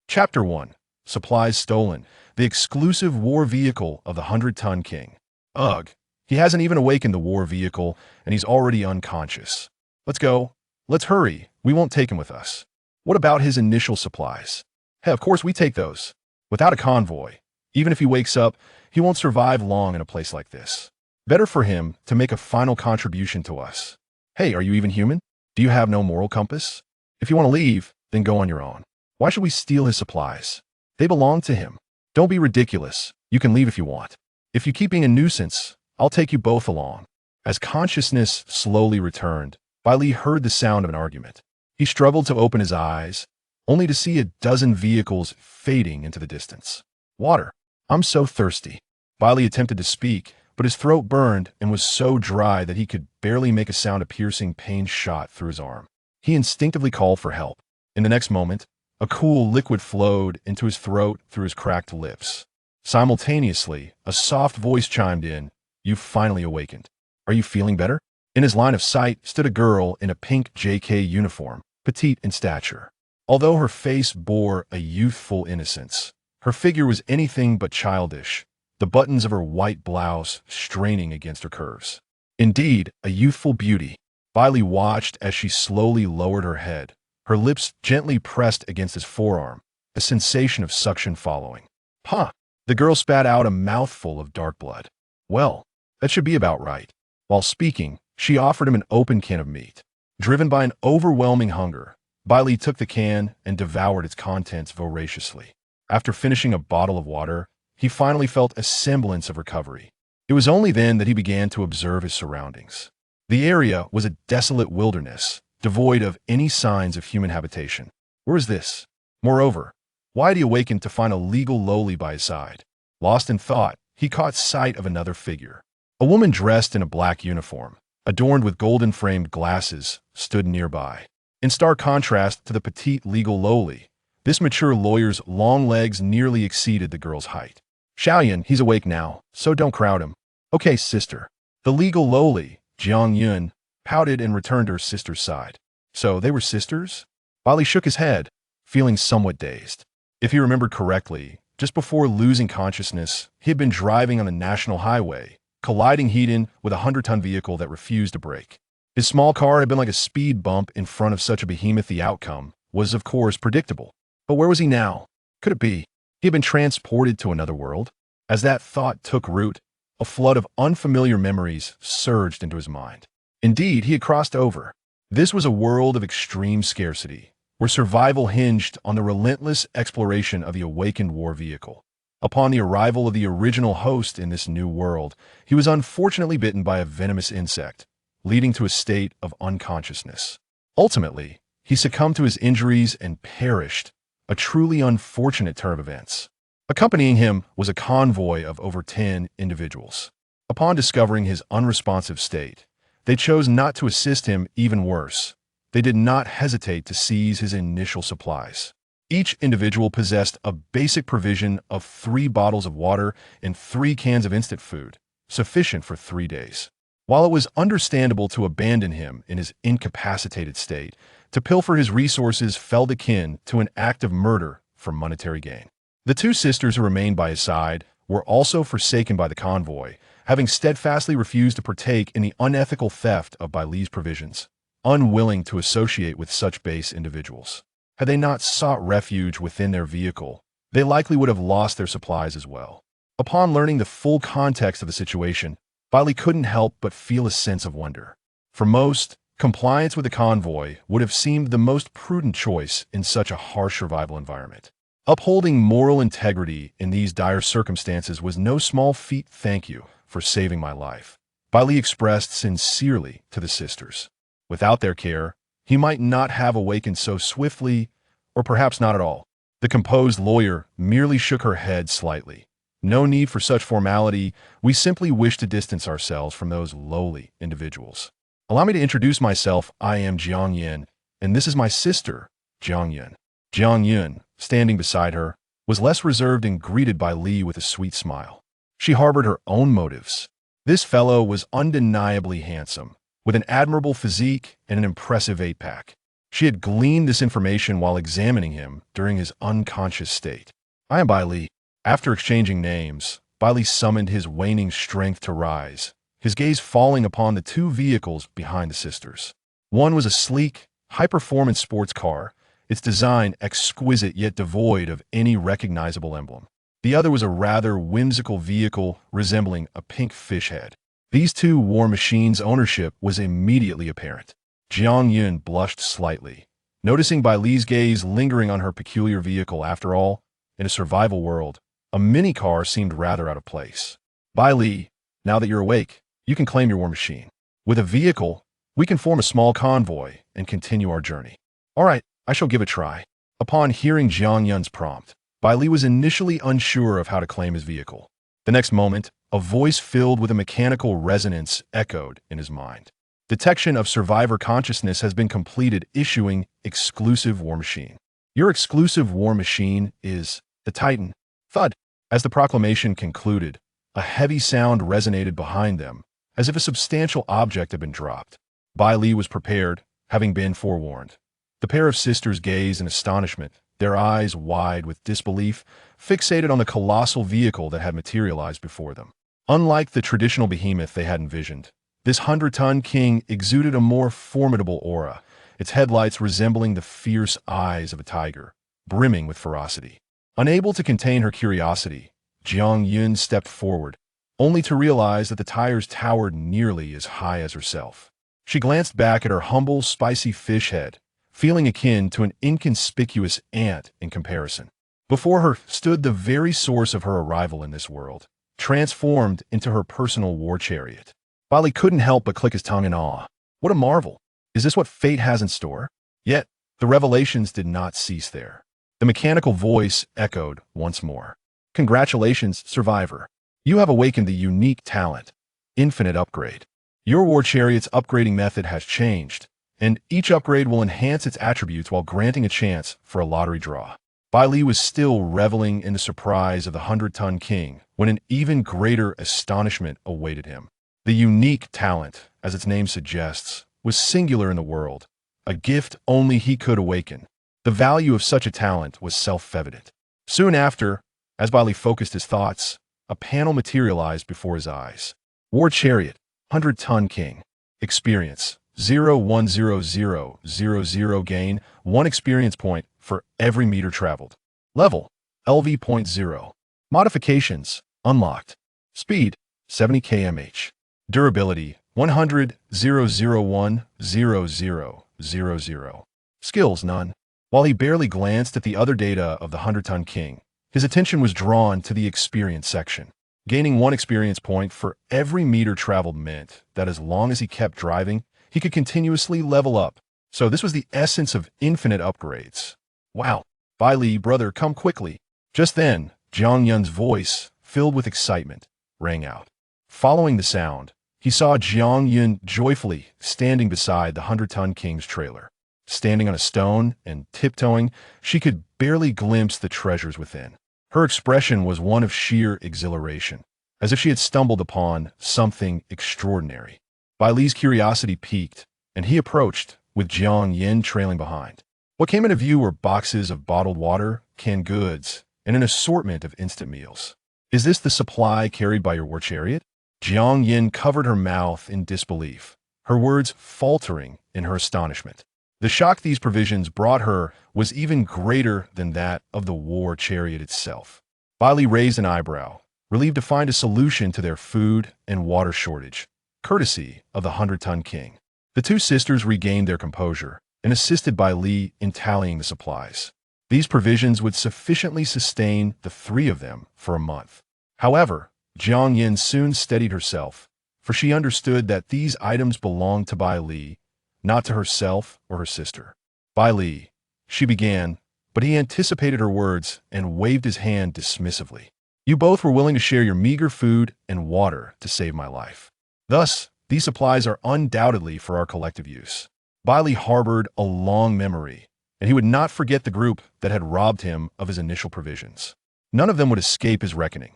Chapter 1. Supplies Stolen. The exclusive war vehicle of the 100-ton king. Ugh. He hasn't even awakened the war vehicle, and he's already unconscious. Let's go. Let's hurry. We won't take him with us. What about his initial supplies? Hey, of course we take those. Without a convoy, even if he wakes up, he won't survive long in a place like this. Better for him to make a final contribution to us. Hey, are you even human? Do you have no moral compass? If you want to leave, then go on your own. Why should we steal his supplies? They belong to him. Don't be ridiculous. You can leave if you want. If you keep being a nuisance, I'll take you both along. As consciousness slowly returned, Bai Li heard the sound of an argument. He struggled to open his eyes, only to see a dozen vehicles fading into the distance. Water. I'm so thirsty. Bai Li attempted to speak, but his throat burned and was so dry that he could barely make a sound. A piercing pain shot through his arm. He instinctively called for help. In the next moment, a cool liquid flowed into his throat through his cracked lips. Simultaneously, a soft voice chimed in. You've finally awakened. Are you feeling better? In his line of sight stood a girl in a pink JK uniform, petite in stature. Although her face bore a youthful innocence, her figure was anything but childish, the buttons of her white blouse straining against her curves. Indeed, a youthful beauty. Bai Li watched as she slowly lowered her head, her lips gently pressed against his forearm, a sensation of suction following. Huh! The girl spat out a mouthful of dark blood. Well, that should be about right. While speaking, she offered him an open can of meat. Driven by an overwhelming hunger, Bai Li took the can and devoured its contents voraciously. After finishing a bottle of water, he finally felt a semblance of recovery. It was only then that he began to observe his surroundings. The area was a desolate wilderness, devoid of any signs of human habitation. Where is this? Moreover, why had he awakened to find a legal loli by his side? Lost in thought, he caught sight of another figure. A woman dressed in a black uniform, adorned with golden-framed glasses, stood nearby. In stark contrast to the petite legal loli, this mature lawyer's long legs nearly exceeded the girl's height. Xiaoyan, he's awake now, so don't crowd him. Okay, sister. The legal loli, Jiang Yun, pouted and returned to her sister's side. So they were sisters? Bai Li shook his head, feeling somewhat dazed. If he remembered correctly, just before losing consciousness, he had been driving on the national highway, colliding head-on with a 100-ton vehicle that refused to brake. His small car had been like a speed bump in front of such a behemoth. The outcome was, of course, predictable. But where was he now? Could it be he had been transported to another world? As that thought took root, a flood of unfamiliar memories surged into his mind. Indeed, he had crossed over. This was a world of extreme scarcity, where survival hinged on the relentless exploration of the awakened war vehicle. Upon the arrival of the original host in this new world, he was unfortunately bitten by a venomous insect, leading to a state of unconsciousness. Ultimately, he succumbed to his injuries and perished, a truly unfortunate turn of events. Accompanying him was a convoy of over 10 individuals. Upon discovering his unresponsive state, they chose not to assist him. Even worse, they did not hesitate to seize his initial supplies. Each individual possessed a basic provision of 3 bottles of water and 3 cans of instant food, sufficient for 3 days. While it was understandable to abandon him in his incapacitated state, to pilfer his resources felt akin to an act of murder for monetary gain. The 2 sisters who remained by his side were also forsaken by the convoy, having steadfastly refused to partake in the unethical theft of Bai Li's provisions, unwilling to associate with such base individuals. Had they not sought refuge within their vehicle, they likely would have lost their supplies as well. Upon learning the full context of the situation, Bai Li couldn't help but feel a sense of wonder. For most, compliance with the convoy would have seemed the most prudent choice in such a harsh survival environment. Upholding moral integrity in these dire circumstances was no small feat. Thank you for saving my life, Bai Li expressed sincerely to the sisters. Without their care, he might not have awakened so swiftly, or perhaps not at all. The composed lawyer merely shook her head slightly. No need for such formality. We simply wish to distance ourselves from those lowly individuals. Allow me to introduce myself. I am Jiang Yun, and this is my sister, Jiang Yun. Jiang Yun, standing beside her, was less reserved and greeted Bai Li with a sweet smile. She harbored her own motives. This fellow was undeniably handsome, with an admirable physique and an impressive 8-pack. She had gleaned this information while examining him during his unconscious state. "I am Bai Li." After exchanging names, Bai Li summoned his waning strength to rise, his gaze falling upon the two vehicles behind the sisters. One was a sleek, high-performance sports car, its design exquisite yet devoid of any recognizable emblem. The other was a rather whimsical vehicle resembling a pink fish head. These two war machines' ownership was immediately apparent. Jiang Yun blushed slightly, noticing Bai Li's gaze lingering on her peculiar vehicle. After all, in a survival world, a mini-car seemed rather out of place. "Bai Li, now that you're awake, you can claim your war machine. With a vehicle, we can form a small convoy and continue our journey." "All right, I shall give it a try." Upon hearing Jiang Yun's prompt, Bai Li was initially unsure of how to claim his vehicle. The next moment, a voice filled with a mechanical resonance echoed in his mind. "Detection of survivor consciousness has been completed, issuing exclusive war machine. Your exclusive war machine is the Titan." Thud. As the proclamation concluded, a heavy sound resonated behind them, as if a substantial object had been dropped. Bai Li was prepared, having been forewarned. The pair of sisters gazed in astonishment, their eyes wide with disbelief, fixated on the colossal vehicle that had materialized before them. Unlike the traditional behemoth they had envisioned, this 100-ton king exuded a more formidable aura, its headlights resembling the fierce eyes of a tiger, brimming with ferocity. Unable to contain her curiosity, Jiang Yun stepped forward, only to realize that the tires towered nearly as high as herself. She glanced back at her humble, spicy fish head, feeling akin to an inconspicuous ant in comparison. Before her stood the very source of her arrival in this world, transformed into her personal war chariot. Bai Li couldn't help but click his tongue in awe. What a marvel! Is this what fate has in store? Yet, the revelations did not cease there. The mechanical voice echoed once more. "Congratulations, survivor. You have awakened the unique talent, Infinite Upgrade. Your war chariot's upgrading method has changed, and each upgrade will enhance its attributes while granting a chance for a lottery draw." Bai Li was still reveling in the surprise of the 100-ton king when an even greater astonishment awaited him. The unique talent, as its name suggests, was singular in the world, a gift only he could awaken. The value of such a talent was self-evident. Soon after, as Bai Li focused his thoughts, a panel materialized before his eyes. War Chariot, 100-ton king. Experience, 0.10000. Gain, 1 experience point for every meter traveled. Level, Lv.0. Modifications, unlocked. Speed, 70 km/h. Durability, 100, 001, 0000. Skills, none. While he barely glanced at the other data of the 100-ton king, his attention was drawn to the experience section. Gaining 1 experience point for every meter traveled meant that as long as he kept driving, he could continuously level up. So this was the essence of infinite upgrades. "Wow, Bai Li, brother, come quickly." Just then, Jiang Yun's voice, filled with excitement, rang out. Following the sound, he saw Jiang Yun joyfully standing beside the 100-ton king's trailer. Standing on a stone and tiptoeing, she could barely glimpse the treasures within. Her expression was one of sheer exhilaration, as if she had stumbled upon something extraordinary. Bai Li's curiosity piqued, and he approached, with Jiang Yun trailing behind. What came into view were boxes of bottled water, canned goods, and an assortment of instant meals. "Is this the supply carried by your war chariot?" Jiang Yun covered her mouth in disbelief, her words faltering in her astonishment. The shock these provisions brought her was even greater than that of the war chariot itself. Bai Li raised an eyebrow, relieved to find a solution to their food and water shortage, courtesy of the 100-ton king. The two sisters regained their composure and assisted Bai Li in tallying the supplies. These provisions would sufficiently sustain the 3 of them for a month. However, Jiang Yun soon steadied herself, for she understood that these items belonged to Bai Li, not to herself or her sister. "Bai Li," she began, but he anticipated her words and waved his hand dismissively. "You both were willing to share your meager food and water to save my life. Thus, these supplies are undoubtedly for our collective use." Bai Li harbored a long memory, and he would not forget the group that had robbed him of his initial provisions. None of them would escape his reckoning.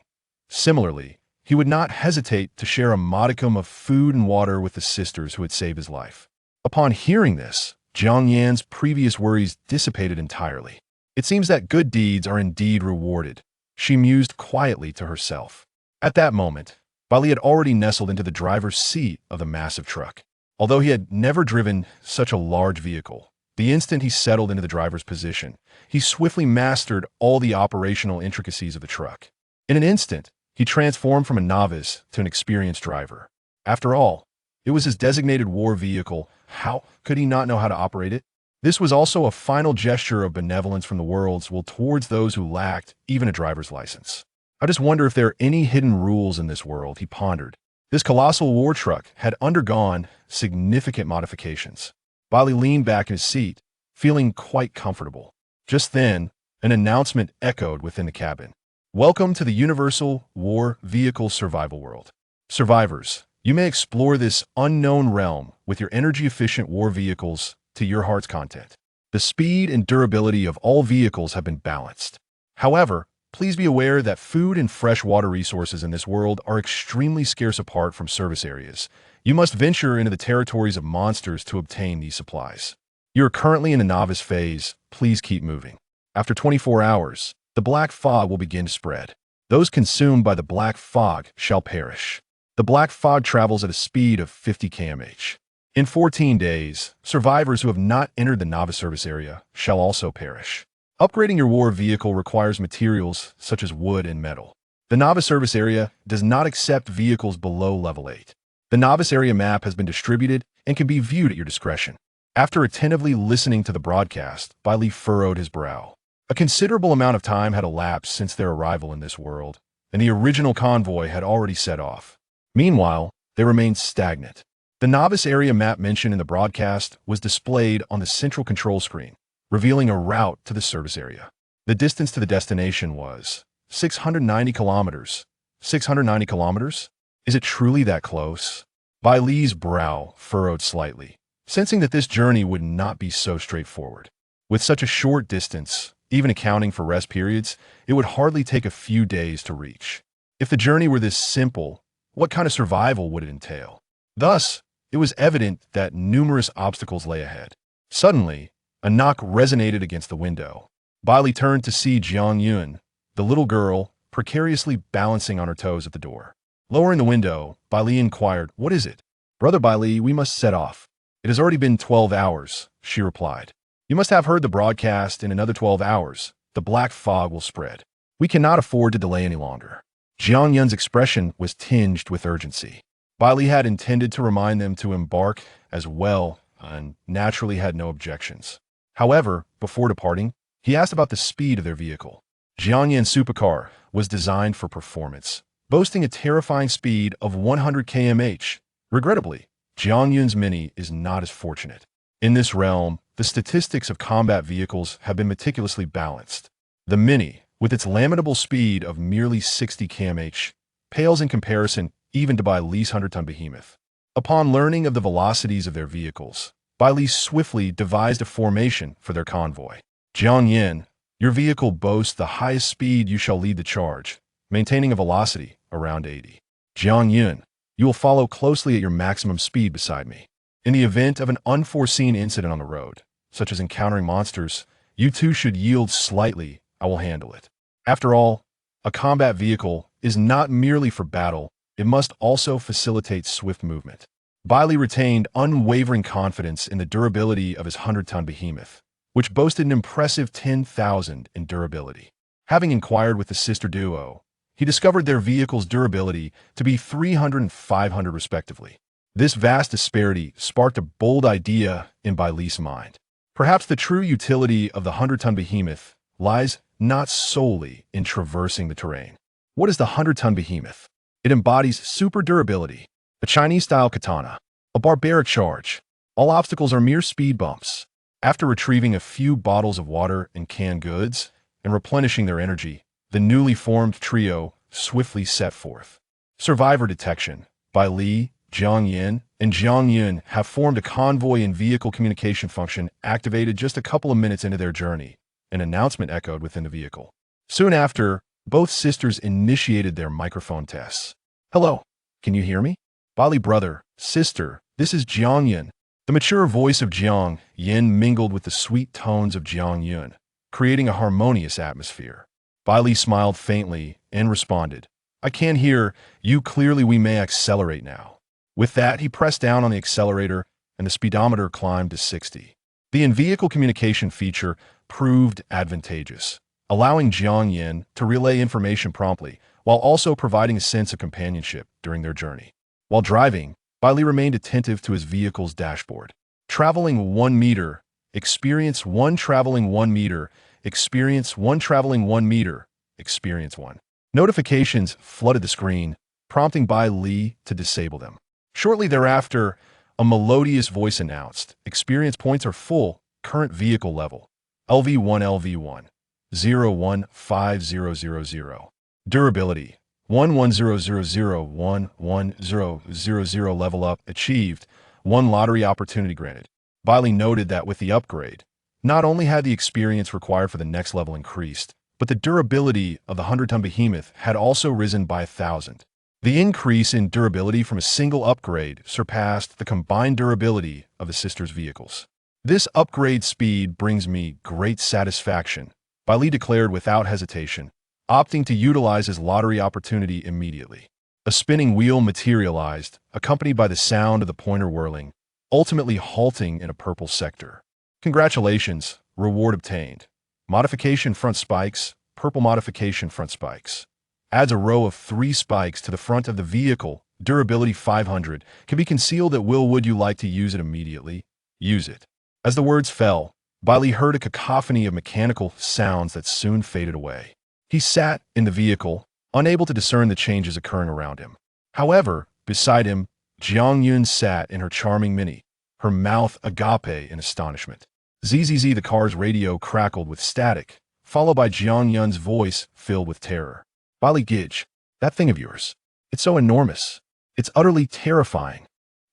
Similarly, he would not hesitate to share a modicum of food and water with the sisters who had saved his life. Upon hearing this, Jiang Yan's previous worries dissipated entirely. It seems that good deeds are indeed rewarded, she mused quietly to herself. At that moment, Bai Li had already nestled into the driver's seat of the massive truck. Although he had never driven such a large vehicle, the instant he settled into the driver's position, he swiftly mastered all the operational intricacies of the truck. In an instant, he transformed from a novice to an experienced driver. After all, it was his designated war vehicle. How could he not know how to operate it? This was also a final gesture of benevolence from the world's will towards those who lacked even a driver's license. I just wonder if there are any hidden rules in this world, he pondered. This colossal war truck had undergone significant modifications. Bai Li leaned back in his seat, feeling quite comfortable. Just then, an announcement echoed within the cabin. Welcome to the Universal War Vehicle Survival World. Survivors, you may explore this unknown realm with your energy-efficient war vehicles to your heart's content. The speed and durability of all vehicles have been balanced. However, please be aware that food and fresh water resources in this world are extremely scarce apart from service areas. You must venture into the territories of monsters to obtain these supplies. You are currently in the novice phase. Please keep moving. After 24 hours, the black fog will begin to spread. Those consumed by the black fog shall perish. The black fog travels at a speed of 50 km/h. In 14 days, survivors who have not entered the novice service area shall also perish. Upgrading your war vehicle requires materials such as wood and metal. The novice service area does not accept vehicles below level 8. The novice area map has been distributed and can be viewed at your discretion. After attentively listening to the broadcast, Bai Li furrowed his brow. A considerable amount of time had elapsed since their arrival in this world, and the original convoy had already set off. Meanwhile, they remained stagnant. The novice area map mentioned in the broadcast was displayed on the central control screen, revealing a route to the service area. The distance to the destination was 690 kilometers. 690 kilometers? Is it truly that close? Bai Li's brow furrowed slightly, sensing that this journey would not be so straightforward. With such a short distance, even accounting for rest periods, it would hardly take a few days to reach. If the journey were this simple, what kind of survival would it entail? Thus, it was evident that numerous obstacles lay ahead. Suddenly, a knock resonated against the window. Bai Li turned to see Jiang Yun, the little girl, precariously balancing on her toes at the door. Lowering the window, Bai Li inquired, "What is it?" "Brother Bai Li, we must set off." "It has already been 12 hours, she replied. "You must have heard the broadcast. In another 12 hours, the black fog will spread. We cannot afford to delay any longer." Jiang Yun's expression was tinged with urgency. Bai Li had intended to remind them to embark as well and naturally had no objections. However, before departing, he asked about the speed of their vehicle. Jiang Yun's supercar was designed for performance, boasting a terrifying speed of 100 km/h. Regrettably, Jiang Yun's Mini is not as fortunate. In this realm, the statistics of combat vehicles have been meticulously balanced. The Mini, with its lamentable speed of merely 60 km/h, pales in comparison even to Bai Li's 100-ton behemoth. Upon learning of the velocities of their vehicles, Bai Li swiftly devised a formation for their convoy. "Jiang Yun, your vehicle boasts the highest speed. You shall lead the charge, maintaining a velocity around 80. Jiang Yun, you will follow closely at your maximum speed beside me. In the event of an unforeseen incident on the road, such as encountering monsters, you two should yield slightly. I will handle it." After all, a combat vehicle is not merely for battle, it must also facilitate swift movement. Bai Li retained unwavering confidence in the durability of his 100-ton behemoth, which boasted an impressive 10,000 in durability. Having inquired with the sister duo, he discovered their vehicle's durability to be 300 and 500 respectively. This vast disparity sparked a bold idea in Bai Li's mind. Perhaps the true utility of the 100-ton behemoth lies not solely in traversing the terrain. What is the 100-ton behemoth? It embodies super durability, a Chinese-style katana, a barbaric charge. All obstacles are mere speed bumps. After retrieving a few bottles of water and canned goods and replenishing their energy, the newly formed trio swiftly set forth. Survivor detection. Bai Li, Jiang Yun, and Jiang Yun have formed a convoy and vehicle communication function activated just a couple of minutes into their journey. An announcement echoed within the vehicle. Soon after, both sisters initiated their microphone tests. "Hello, can you hear me? Bai Li brother, sister, this is Jiang Yun. The mature voice of Jiang Yin mingled with the sweet tones of Jiang Yun, creating a harmonious atmosphere. Bai Li smiled faintly and responded, "I can hear you clearly. We may accelerate now." With that, he pressed down on the accelerator and the speedometer climbed to 60. The in-vehicle communication feature proved advantageous, allowing Jiang Yin to relay information promptly while also providing a sense of companionship during their journey. While driving, Bai Li remained attentive to his vehicle's dashboard. Traveling 1 meter, experience 1. Traveling 1 meter, experience 1. Traveling 1 meter, experience 1. Notifications flooded the screen, prompting Bai Li to disable them. Shortly thereafter, a melodious voice announced, "Experience points are full, current vehicle level. Lv.1 Lv.1. 015000. Durability. 1100011000 level up achieved. 1 lottery opportunity granted." Bai Li noted that with the upgrade, not only had the experience required for the next level increased, but the durability of the 100-ton behemoth had also risen by 1,000. The increase in durability from a single upgrade surpassed the combined durability of the sisters' vehicles. "This upgrade speed brings me great satisfaction," Bai Li declared without hesitation, opting to utilize his lottery opportunity immediately. A spinning wheel materialized, accompanied by the sound of the pointer whirling, ultimately halting in a purple sector. "Congratulations, reward obtained. Modification front spikes, purple modification front spikes. Adds a row of 3 spikes to the front of the vehicle. Durability 500. Can be concealed at will. Would you like to use it immediately? Use it." As the words fell, Bai Li heard a cacophony of mechanical sounds that soon faded away. He sat in the vehicle, unable to discern the changes occurring around him. However, beside him, Jiang Yun sat in her charming Mini, her mouth agape in astonishment. "Zzz." The car's radio crackled with static, followed by Jiang Yun's voice filled with terror. "Bai Li Gidge, that thing of yours. It's so enormous. It's utterly terrifying."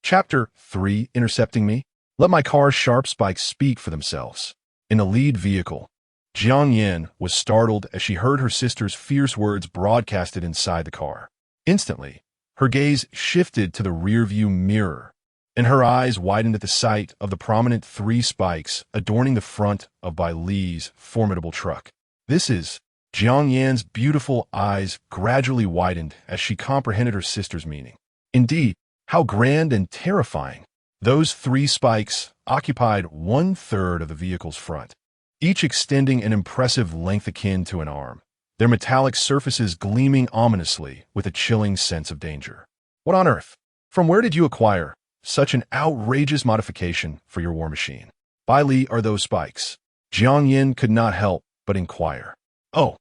Chapter 3, Intercepting Me. Let my car's sharp spikes speak for themselves. In the lead vehicle, Jiang Yin was startled as she heard her sister's fierce words broadcasted inside the car. Instantly, her gaze shifted to the rearview mirror, and her eyes widened at the sight of the prominent 3 spikes adorning the front of Bai Li's formidable truck. "This is..." Jiang Yan's beautiful eyes gradually widened as she comprehended her sister's meaning. Indeed, how grand and terrifying! Those 3 spikes occupied 1/3 of the vehicle's front, each extending an impressive length akin to an arm, their metallic surfaces gleaming ominously with a chilling sense of danger. "What on earth? From where did you acquire such an outrageous modification for your war machine? Bai Li, are those spikes?" Jiang Yin could not help but inquire. "Oh,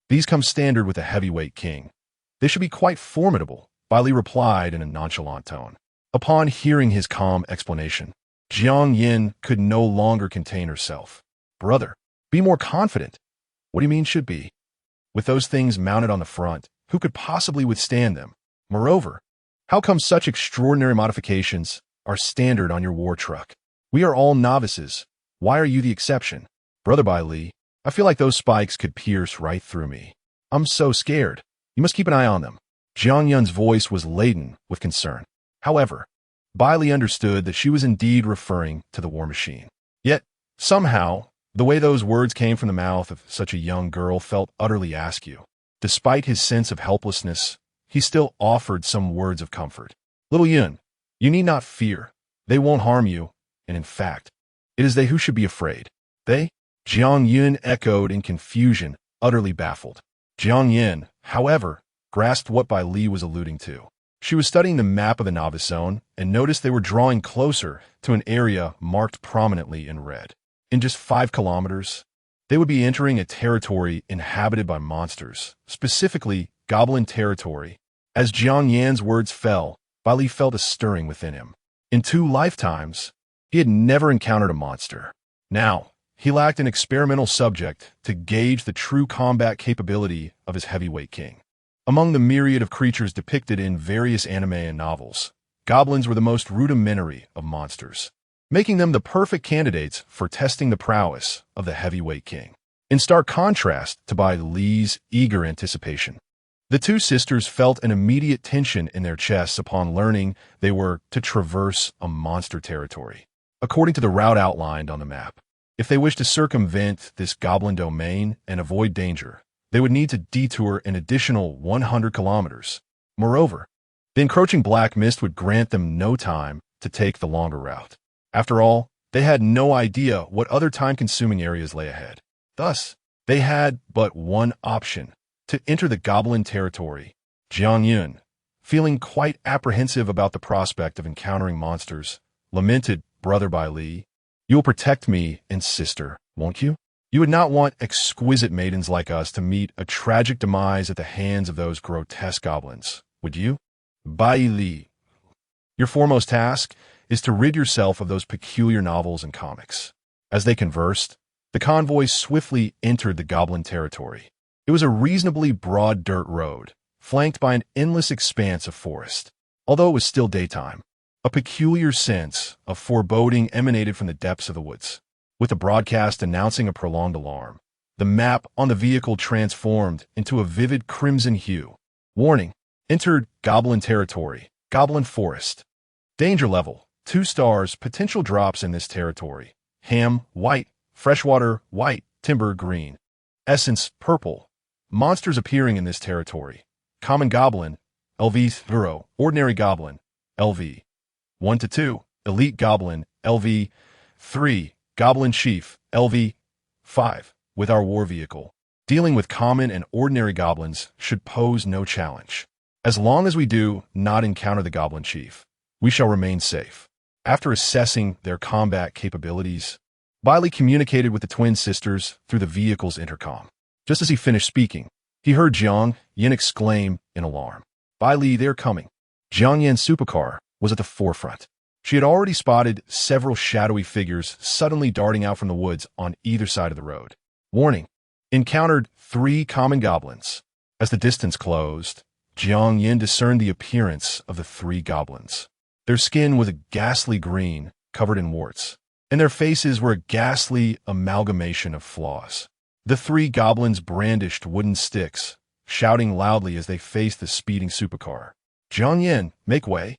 these come standard with a heavyweight king. They should be quite formidable," Bai Li replied in a nonchalant tone. Upon hearing his calm explanation, Jiang Yin could no longer contain herself. "Brother, be more confident." "What do you mean should be? With those things mounted on the front, who could possibly withstand them? Moreover, how come such extraordinary modifications are standard on your war truck? We are all novices. Why are you the exception?" "Brother Bai Li, I feel like those spikes could pierce right through me. I'm so scared. You must keep an eye on them." Jiang Yun's voice was laden with concern. However, Bai Li understood that she was indeed referring to the war machine. Yet, somehow, the way those words came from the mouth of such a young girl felt utterly askew. Despite his sense of helplessness, he still offered some words of comfort. "Little Yun, you need not fear. They won't harm you, and in fact, it is they who should be afraid." "They?" Jiang Yun echoed in confusion, utterly baffled. Jiang Yin, however, grasped what Bai Li was alluding to. She was studying the map of the novice zone and noticed they were drawing closer to an area marked prominently in red. In just 5 kilometers, they would be entering a territory inhabited by monsters, specifically goblin territory. As Jiang Yan's words fell, Bai Li felt a stirring within him. In 2 lifetimes, he had never encountered a monster. Now, he lacked an experimental subject to gauge the true combat capability of his heavyweight king. Among the myriad of creatures depicted in various anime and novels, goblins were the most rudimentary of monsters, making them the perfect candidates for testing the prowess of the heavyweight king. In stark contrast to Bai Li's eager anticipation, the 2 sisters felt an immediate tension in their chests upon learning they were to traverse a monster territory. according to the route outlined on the map. If they wished to circumvent this goblin domain and avoid danger, they would need to detour an additional 100 kilometers. Moreover, the encroaching black mist would grant them no time to take the longer route. After all, they had no idea what other time-consuming areas lay ahead. Thus, they had but one option: to enter the goblin territory. Jiang Yun, feeling quite apprehensive about the prospect of encountering monsters, lamented, "Brother Bai Li, you will protect me and sister, won't you? You would not want exquisite maidens like us to meet a tragic demise at the hands of those grotesque goblins, would you? Bai Li, your foremost task is to rid yourself of those peculiar novels and comics." As they conversed, the convoy swiftly entered the goblin territory. It was a reasonably broad dirt road, flanked by an endless expanse of forest. Although it was still daytime, a peculiar sense of foreboding emanated from the depths of the woods. With a broadcast announcing a prolonged alarm, the map on the vehicle transformed into a vivid crimson hue. Warning: entered goblin territory, goblin forest. Danger level: 2 stars, potential drops in this territory. Ham, white. Freshwater, white. Timber, green. Essence, purple. Monsters appearing in this territory: common goblin, LV0, ordinary goblin, LV 1 to 2, elite goblin, LV 3, goblin chief, LV 5. With our war vehicle, dealing with common and ordinary goblins should pose no challenge. As long as we do not encounter the goblin chief, we shall remain safe. After assessing their combat capabilities, Bai Li communicated with the twin sisters through the vehicle's intercom. Just as he finished speaking, he heard Jiang Yin exclaim in alarm, "Bai Li, they're coming." Jiang Yin's supercar was at the forefront. She had already spotted several shadowy figures suddenly darting out from the woods on either side of the road. Warning: encountered 3 common goblins. As the distance closed, Jiang Yin discerned the appearance of the 3 goblins. Their skin was a ghastly green, covered in warts, and their faces were a ghastly amalgamation of flaws. The 3 goblins brandished wooden sticks, shouting loudly as they faced the speeding supercar. "Jiang Yin, make way."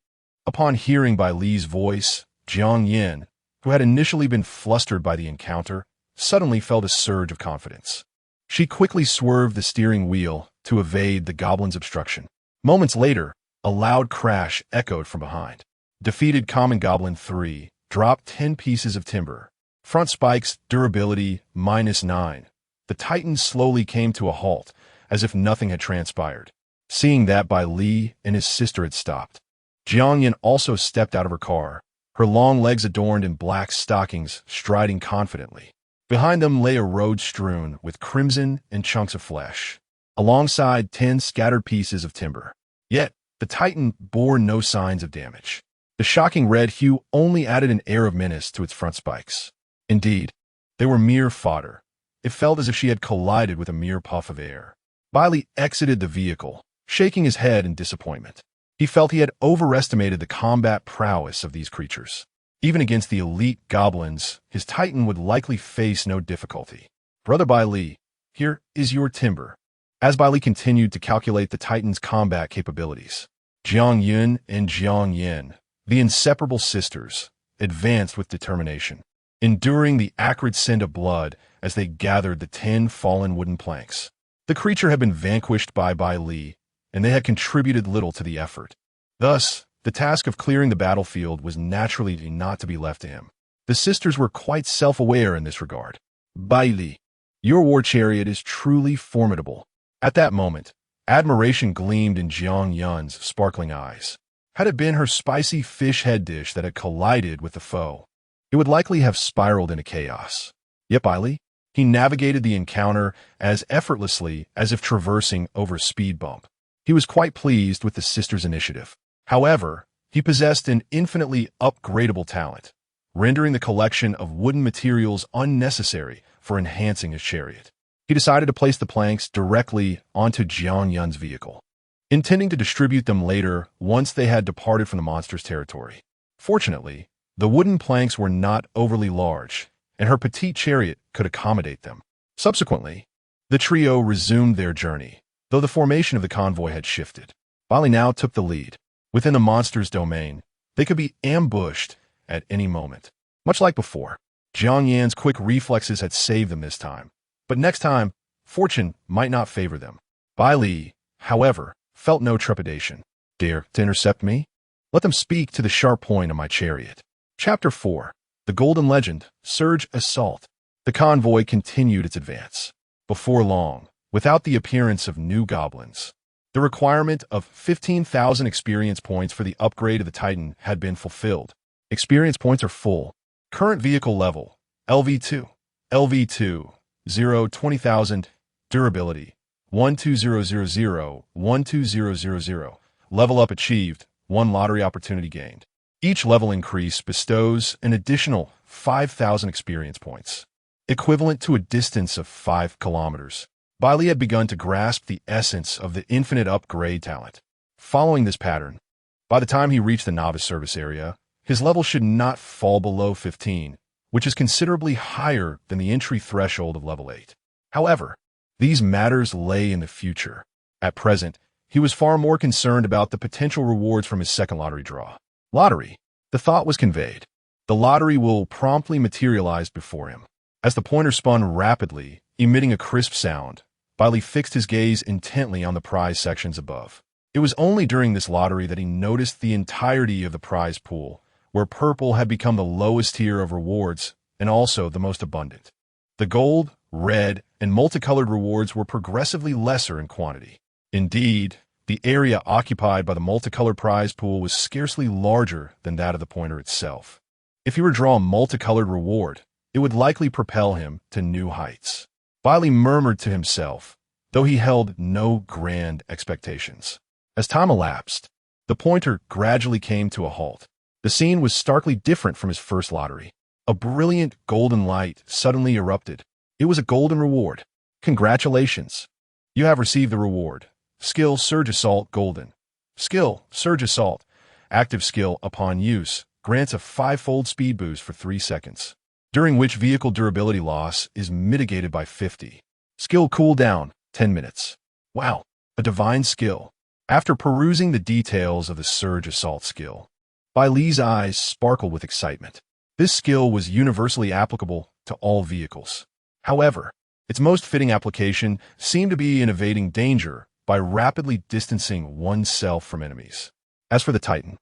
Upon hearing Bai Li's voice, Jiang Yin, who had initially been flustered by the encounter, suddenly felt a surge of confidence. She quickly swerved the steering wheel to evade the goblin's obstruction. Moments later, a loud crash echoed from behind. Defeated common goblin 3 dropped 10 pieces of timber. Front spikes, durability, -9. The Titan slowly came to a halt, as if nothing had transpired. Seeing that Bai Li and his sister had stopped, Jiang Yin also stepped out of her car, her long legs adorned in black stockings, striding confidently. Behind them lay a road strewn with crimson and chunks of flesh, alongside 10 scattered pieces of timber. Yet, the Titan bore no signs of damage. The shocking red hue only added an air of menace to its front spikes. Indeed, they were mere fodder. It felt as if she had collided with a mere puff of air. Bai Li exited the vehicle, shaking his head in disappointment. He felt he had overestimated the combat prowess of these creatures. Even against the elite goblins, his Titan would likely face no difficulty. "Brother Bai Li, here is your timber." As Bai Li continued to calculate the Titan's combat capabilities, Jiang Yun and Jiang Yin, the inseparable sisters, advanced with determination, enduring the acrid scent of blood as they gathered the 10 fallen wooden planks. The creature had been vanquished by Bai Li, and they had contributed little to the effort. Thus, the task of clearing the battlefield was naturally not to be left to him. The sisters were quite self-aware in this regard. "Bai Li, your war chariot is truly formidable." At that moment, admiration gleamed in Jiang Yun's sparkling eyes. Had it been her spicy fish head dish that had collided with the foe, it would likely have spiraled into chaos. Yet Bai Li, he navigated the encounter as effortlessly as if traversing over a speed bump. He was quite pleased with the sisters' initiative. However, he possessed an infinitely upgradable talent, rendering the collection of wooden materials unnecessary for enhancing his chariot. He decided to place the planks directly onto Jiang Yun's vehicle, intending to distribute them later once they had departed from the monster's territory. Fortunately, the wooden planks were not overly large, and her petite chariot could accommodate them. Subsequently, the trio resumed their journey, though the formation of the convoy had shifted. Bai Li now took the lead. Within the monster's domain, they could be ambushed at any moment. Much like before, Jiang Yan's quick reflexes had saved them this time. But next time, fortune might not favor them. Bai Li, however, felt no trepidation. Dare to intercept me? Let them speak to the sharp point of my chariot. Chapter 4. The Golden Legend, Surge Assault. The convoy continued its advance. Before long, without the appearance of new goblins, the requirement of 15,000 experience points for the upgrade of the Titan had been fulfilled. Experience points are full. Current vehicle level, Lv.2. Lv.2, 0, 20,000. Durability, 12000, 12000. Level up achieved, 1 lottery opportunity gained. Each level increase bestows an additional 5,000 experience points, equivalent to a distance of 5 kilometers. Bai Li had begun to grasp the essence of the infinite upgrade talent. Following this pattern, by the time he reached the novice service area, his level should not fall below 15, which is considerably higher than the entry threshold of level 8. However, these matters lay in the future. At present, he was far more concerned about the potential rewards from his second lottery draw. Lottery. The thought was conveyed. The lottery will promptly materialize before him. As the pointer spun rapidly, emitting a crisp sound, Bai Li fixed his gaze intently on the prize sections above. It was only during this lottery that he noticed the entirety of the prize pool, where purple had become the lowest tier of rewards and also the most abundant. The gold, red, and multicolored rewards were progressively lesser in quantity. Indeed, the area occupied by the multicolored prize pool was scarcely larger than that of the pointer itself. If he were to draw a multicolored reward, it would likely propel him to new heights. Bai Li murmured to himself, though he held no grand expectations. As time elapsed, the pointer gradually came to a halt. The scene was starkly different from his first lottery. A brilliant golden light suddenly erupted. It was a golden reward. Congratulations! You have received the reward. Skill Surge Assault Golden. Skill Surge Assault. Active skill upon use grants a 5-fold speed boost for 3 seconds, during which vehicle durability loss is mitigated by 50. Skill cooldown, 10 minutes. Wow, a divine skill. After perusing the details of the Surge Assault skill, Bai Li's eyes sparkled with excitement. This skill was universally applicable to all vehicles. However, its most fitting application seemed to be in evading danger by rapidly distancing oneself from enemies. As for the Titan,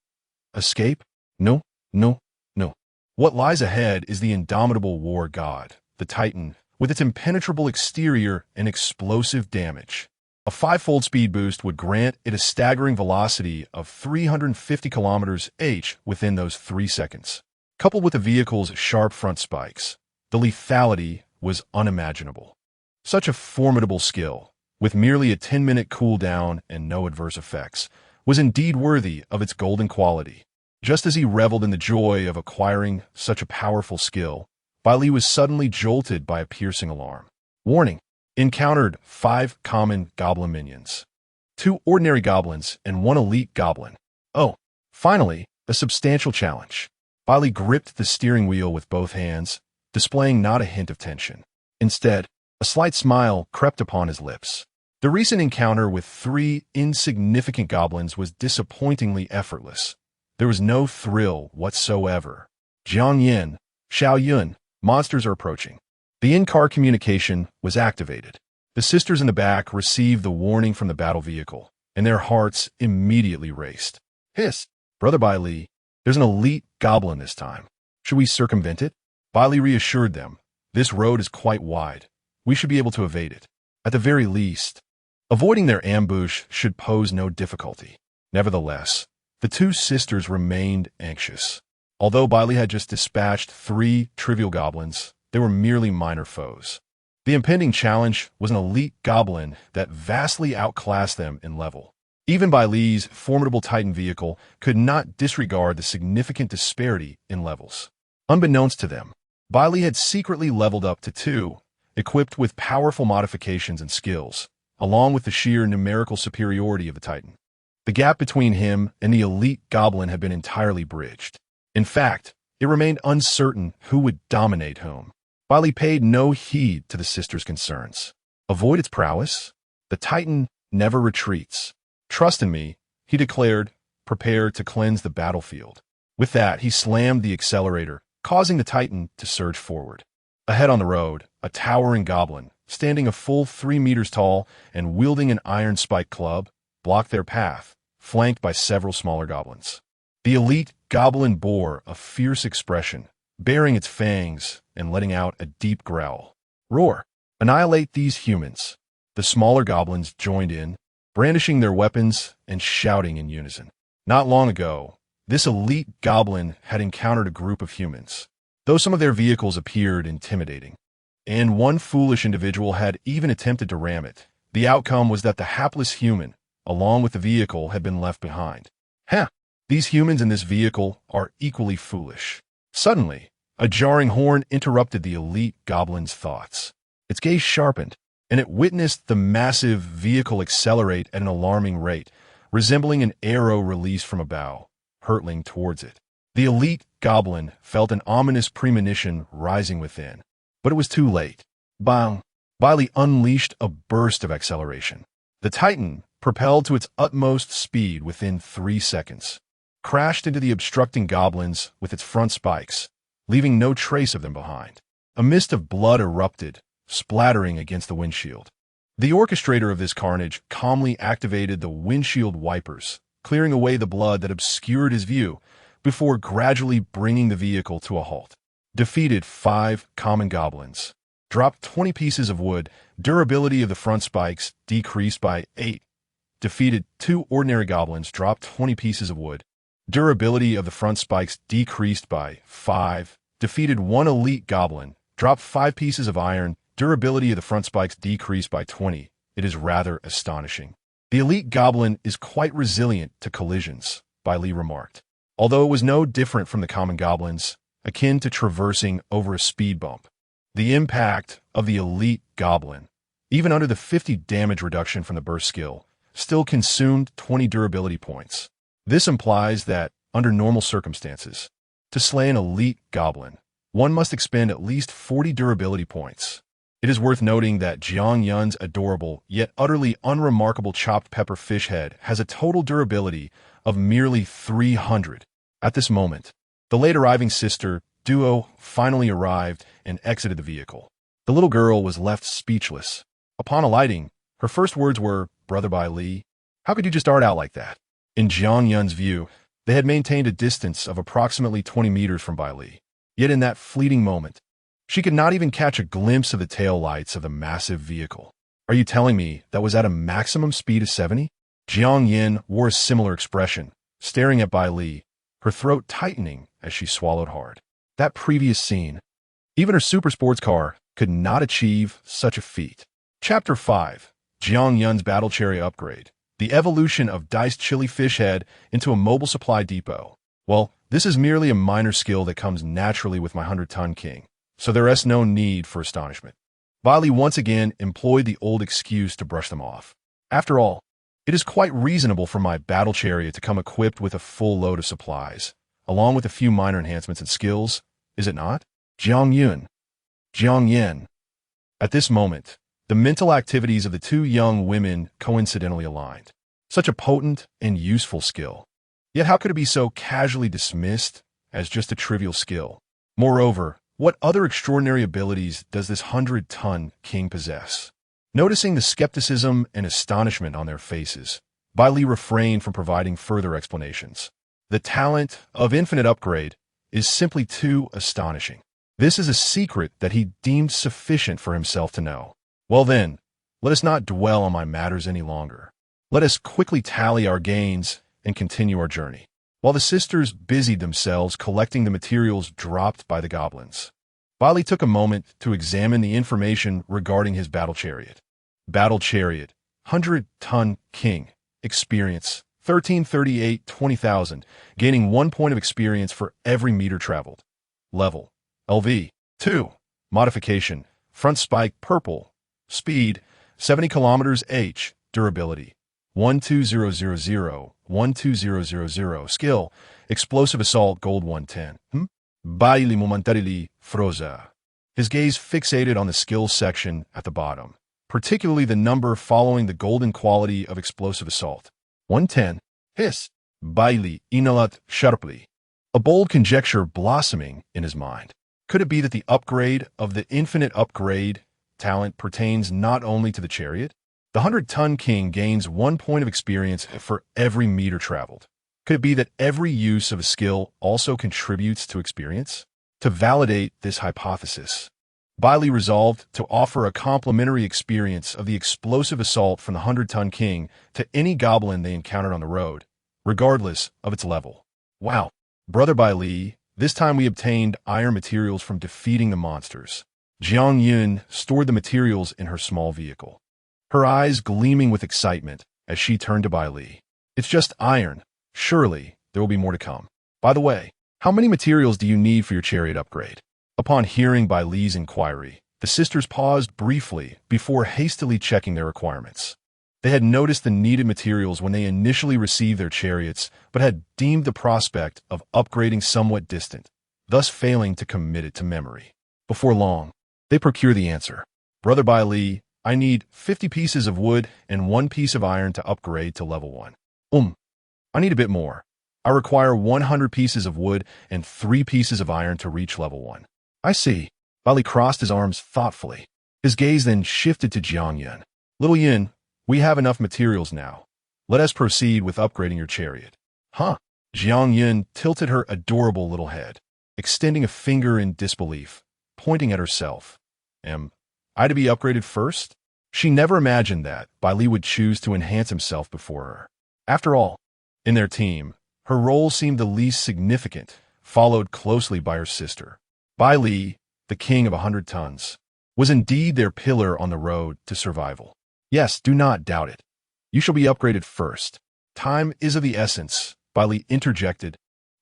escape? No, no, no. What lies ahead is the indomitable war god, the Titan, with its impenetrable exterior and explosive damage. A 5-fold speed boost would grant it a staggering velocity of 350 km/h within those 3 seconds. Coupled with the vehicle's sharp front spikes, the lethality was unimaginable. Such a formidable skill, with merely a 10-minute cooldown and no adverse effects, was indeed worthy of its golden quality. Just as he reveled in the joy of acquiring such a powerful skill, Bai Li was suddenly jolted by a piercing alarm. Warning! Encountered 5 common goblin minions, 2 ordinary goblins, and 1 elite goblin. Oh, finally, a substantial challenge. Bai Li gripped the steering wheel with both hands, displaying not a hint of tension. Instead, a slight smile crept upon his lips. The recent encounter with 3 insignificant goblins was disappointingly effortless. There was no thrill whatsoever. Jiang Yan, Xiao Yun, monsters are approaching. The in-car communication was activated. The sisters in the back received the warning from the battle vehicle, and their hearts immediately raced. Hiss! Brother Bai Li, there's an elite goblin this time. Should we circumvent it? Bai Li reassured them. This road is quite wide. We should be able to evade it. At the very least, avoiding their ambush should pose no difficulty. Nevertheless, the 2 sisters remained anxious. Although Bai Li had just dispatched 3 trivial goblins, they were merely minor foes. The impending challenge was an elite goblin that vastly outclassed them in level. Even Bai Li's formidable Titan vehicle could not disregard the significant disparity in levels. Unbeknownst to them, Bai Li had secretly leveled up to 2, equipped with powerful modifications and skills, along with the sheer numerical superiority of the Titan. The gap between him and the elite goblin had been entirely bridged. In fact, it remained uncertain who would dominate whom. Bai Li paid no heed to the sisters' concerns. Avoid its prowess? The Titan never retreats. Trust in me, he declared, prepared to cleanse the battlefield. With that, he slammed the accelerator, causing the Titan to surge forward. Ahead on the road, a towering goblin, standing a full 3 meters tall and wielding an iron spike club, blocked their path, flanked by several smaller goblins. The elite goblin bore a fierce expression, baring its fangs and letting out a deep growl. Roar! Annihilate these humans! The smaller goblins joined in, brandishing their weapons and shouting in unison. Not long ago, this elite goblin had encountered a group of humans, though some of their vehicles appeared intimidating. And one foolish individual had even attempted to ram it. The outcome was that the hapless human, along with the vehicle, had been left behind. These humans in this vehicle are equally foolish. Suddenly, a jarring horn interrupted the elite goblin's thoughts. Its gaze sharpened, and it witnessed the massive vehicle accelerate at an alarming rate, resembling an arrow released from a bow, hurtling towards it. The elite goblin felt an ominous premonition rising within, but it was too late. Bang! Bai Li unleashed a burst of acceleration. The Titan, propelled to its utmost speed within 3 seconds, crashed into the obstructing goblins with its front spikes, leaving no trace of them behind. A mist of blood erupted, splattering against the windshield. The orchestrator of this carnage calmly activated the windshield wipers, clearing away the blood that obscured his view before gradually bringing the vehicle to a halt. Defeated 5 common goblins. Dropped 20 pieces of wood. Durability of the front spikes decreased by 8. Defeated 2 ordinary goblins. Dropped 20 pieces of wood. Durability of the front spikes decreased by 5. Defeated 1 elite goblin. Dropped 5 pieces of iron. Durability of the front spikes decreased by 20. It is rather astonishing. The elite goblin is quite resilient to collisions, Bai Li remarked. Although it was no different from the common goblins, akin to traversing over a speed bump. The impact of the elite goblin, even under the 50 damage reduction from the burst skill, still consumed 20 durability points. This implies that, under normal circumstances, to slay an elite goblin, one must expend at least 40 durability points. It is worth noting that Jiang Yun's adorable yet utterly unremarkable chopped pepper fish head has a total durability of merely 300. At this moment, the late arriving sister duo finally arrived and exited the vehicle. The little girl was left speechless. Upon alighting, her first words were, "Brother Bai Li, how could you just start out like that?" In Jiang Yun's view, they had maintained a distance of approximately 20 meters from Bai Li. Yet in that fleeting moment, she could not even catch a glimpse of the tail lights of the massive vehicle. Are you telling me that was at a maximum speed of 70? Jiang Yin wore a similar expression, staring at Bai Li, her throat tightening as she swallowed hard. That previous scene, even her super sports car could not achieve such a feat. Chapter 5. Jiang Yun's Battle Chariot Upgrade. The evolution of diced chili fish head into a mobile supply depot. Well, this is merely a minor skill that comes naturally with my 100-ton king, so there is no need for astonishment. Bai Li once again employed the old excuse to brush them off. After all, it is quite reasonable for my battle chariot to come equipped with a full load of supplies, along with a few minor enhancements and skills, is it not? Jiang Yun. Jiang Yin. At this moment, the mental activities of the 2 young women coincidentally aligned. Such a potent and useful skill. Yet how could it be so casually dismissed as just a trivial skill? Moreover, what other extraordinary abilities does this 100-ton king possess? Noticing the skepticism and astonishment on their faces, Bai Li refrained from providing further explanations. The talent of infinite upgrade is simply too astonishing. This is a secret that he deemed sufficient for himself to know. Well then, let us not dwell on my matters any longer. Let us quickly tally our gains and continue our journey. While the sisters busied themselves collecting the materials dropped by the goblins, Bai Li took a moment to examine the information regarding his battle chariot. Battle chariot, 100-ton king, experience, 1338 20,000, gaining 1 point of experience for every meter traveled. Level, LV, 2. Modification, front spike purple. Speed, 70 kilometers h. Durability, 12000, 12000. Skill, explosive assault gold 110. Bai Li momentarily froze. His gaze fixated on the skills section at the bottom, particularly the number following the golden quality of explosive assault. 110. Hiss. Bai Li inhaled sharply. a bold conjecture blossoming in his mind. Could it be that the upgrade of the infinite upgrade talent pertains not only to the chariot? The 100-ton king gains 1 point of experience for every meter traveled. Could it be that every use of a skill also contributes to experience? To validate this hypothesis, Bai Li resolved to offer a complimentary experience of the explosive assault from the 100-ton king to any goblin they encountered on the road, regardless of its level. Wow, Brother Bai Li, this time we obtained iron materials from defeating the monsters. Jiang Yun stored the materials in her small vehicle, her eyes gleaming with excitement as she turned to Bai Li. It's just iron. Surely, there will be more to come. By the way, how many materials do you need for your chariot upgrade? Upon hearing Bai Li's inquiry, the sisters paused briefly before hastily checking their requirements. They had noticed the needed materials when they initially received their chariots, but had deemed the prospect of upgrading somewhat distant, thus failing to commit it to memory. Before long, they procure the answer. Brother Bai Li, I need 50 pieces of wood and 1 piece of iron to upgrade to level 1. I need a bit more. I require 100 pieces of wood and 3 pieces of iron to reach level 1. I see. Bai Li crossed his arms thoughtfully. His gaze then shifted to Jiang Yun. Little Yin, we have enough materials now. Let us proceed with upgrading your chariot. Huh? Jiang Yun tilted her adorable little head, extending a finger in disbelief, pointing at herself. Am I to be upgraded first? She never imagined that Bai Li would choose to enhance himself before her. After all, in their team, her role seemed the least significant, followed closely by her sister. Bai Li, the king of 100 tons, was indeed their pillar on the road to survival. Yes, do not doubt it. You shall be upgraded first. Time is of the essence, Bai Li interjected,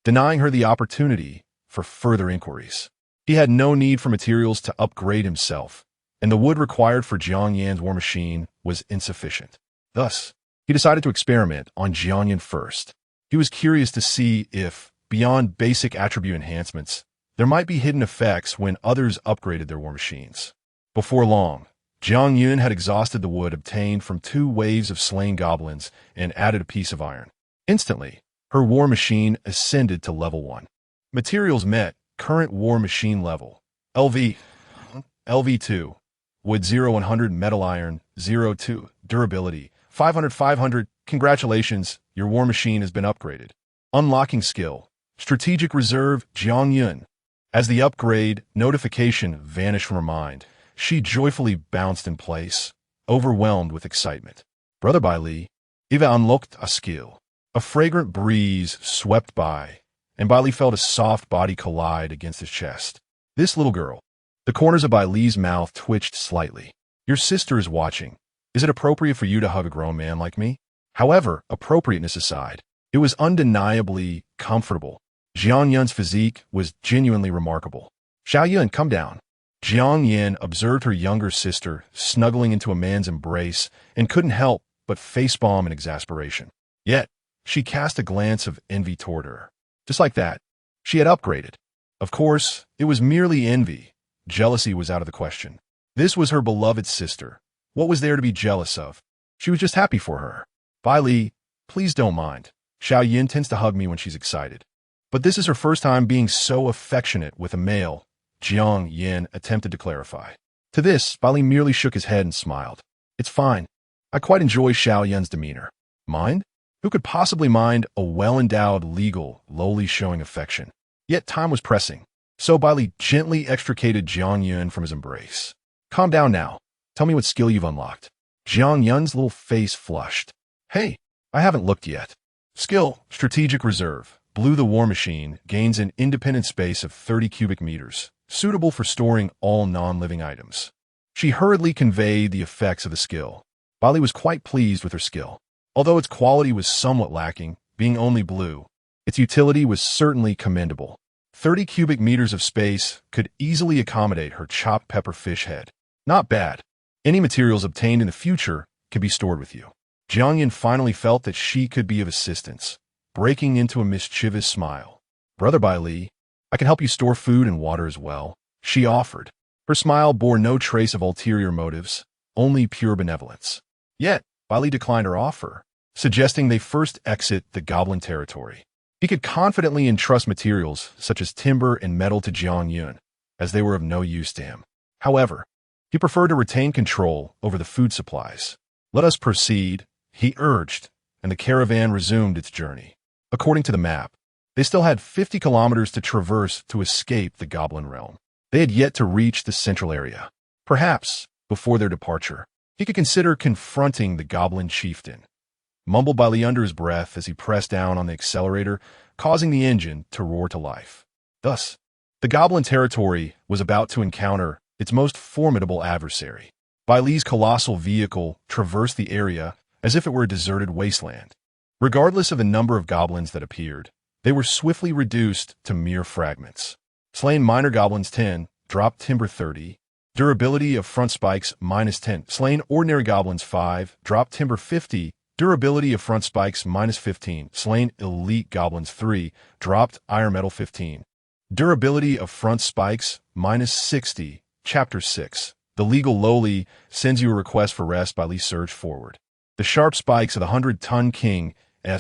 denying her the opportunity for further inquiries. He had no need for materials to upgrade himself, and the wood required for Jiang Yan's war machine was insufficient. Thus, he decided to experiment on Jiang Yan first. He was curious to see if, beyond basic attribute enhancements, there might be hidden effects when others upgraded their war machines. Before long, Jiang Yun had exhausted the wood obtained from 2 waves of slain goblins and added a piece of iron. Instantly, her war machine ascended to level 1. Materials met current war machine level. LV2. Wood 0-100, metal iron 0-2, durability 500-500. Congratulations, your war machine has been upgraded. Unlocking skill. Strategic reserve Jiang Yun. As the upgrade notification vanished from her mind, she joyfully bounced in place, overwhelmed with excitement. Brother Bai Li, Eva unlocked a skill. A fragrant breeze swept by, and Bai Li felt a soft body collide against his chest. This little girl. The corners of Bai Li's mouth twitched slightly. Your sister is watching. Is it appropriate for you to hug a grown man like me? However, appropriateness aside, it was undeniably comfortable. Jiang Yun's physique was genuinely remarkable. Xiao Yun, come down. Jiang Yan observed her younger sister snuggling into a man's embrace and couldn't help but facepalm in exasperation. Yet, she cast a glance of envy toward her. Just like that, she had upgraded. Of course, it was merely envy. Jealousy was out of the question. This was her beloved sister. What was there to be jealous of? She was just happy for her. Bai Li, please don't mind. Xiao Yin tends to hug me when she's excited. But this is her first time being so affectionate with a male, Jiang Yan attempted to clarify. To this, Bai Li merely shook his head and smiled. It's fine. I quite enjoy Xiao Yan's demeanor. Mind? Who could possibly mind a well-endowed legal loli showing affection? Yet time was pressing, so Bai Li gently extricated Jiang Yun from his embrace. Calm down now. Tell me what skill you've unlocked. Jiang Yun's little face flushed. Hey, I haven't looked yet. Skill, strategic reserve. Blue the war machine gains an independent space of 30 cubic meters, suitable for storing all non-living items. She hurriedly conveyed the effects of the skill. Bai Li was quite pleased with her skill. Although its quality was somewhat lacking, being only blue, its utility was certainly commendable. 30 cubic meters of space could easily accommodate her chopped pepper fish head. Not bad. Any materials obtained in the future could be stored with you. Jiang Yan finally felt that she could be of assistance, breaking into a mischievous smile. Brother Bai Li, I can help you store food and water as well, she offered. Her smile bore no trace of ulterior motives, only pure benevolence. Yet, Bai Li declined her offer, suggesting they first exit the goblin territory. He could confidently entrust materials such as timber and metal to Jiang Yun, as they were of no use to him. However, he preferred to retain control over the food supplies. "Let us proceed," he urged, and the caravan resumed its journey. According to the map, they still had 50 kilometers to traverse to escape the Goblin realm. They had yet to reach the central area. Perhaps, before their departure, he could consider confronting the Goblin chieftain. Mumbled Bai Li under his breath as he pressed down on the accelerator, causing the engine to roar to life. Thus, the Goblin territory was about to encounter its most formidable adversary. Bai Li's colossal vehicle traversed the area as if it were a deserted wasteland. Regardless of the number of goblins that appeared, they were swiftly reduced to mere fragments. Slain minor goblins 10, dropped timber 30, durability of front spikes -10. Slain ordinary goblins 5, dropped timber 50, durability of front spikes -15. Slain elite goblins 3, dropped iron metal 15. Durability of front spikes -60. Chapter 6. The legal loli sends you a request for rest. Bai Li surged forward. The sharp spikes of the 100-ton King's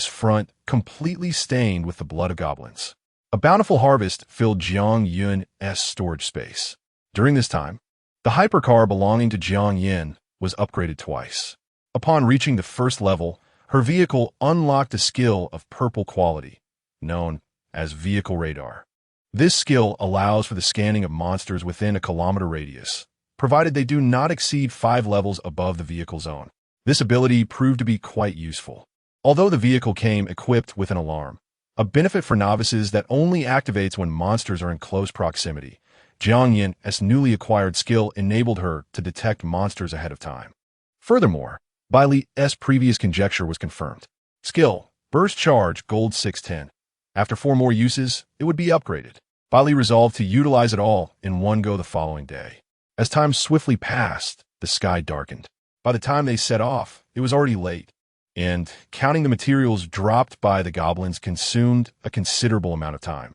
front completely stained with the blood of goblins. A bountiful harvest filled Jiang Yun's storage space. During this time, the hypercar belonging to Jiang Yun was upgraded twice. Upon reaching the first level, her vehicle unlocked a skill of purple quality, known as vehicle radar. This skill allows for the scanning of monsters within a kilometer radius, provided they do not exceed 5 levels above the vehicle zone. This ability proved to be quite useful. Although the vehicle came equipped with an alarm, a benefit for novices that only activates when monsters are in close proximity, Jiang Yun's newly acquired skill enabled her to detect monsters ahead of time. Furthermore, Bai Li's previous conjecture was confirmed. Skill, Burst Charge, Gold 610. After 4 more uses, it would be upgraded. Bai Li resolved to utilize it all in one go the following day. As time swiftly passed, the sky darkened. By the time they set off, it was already late, and counting the materials dropped by the goblins consumed a considerable amount of time.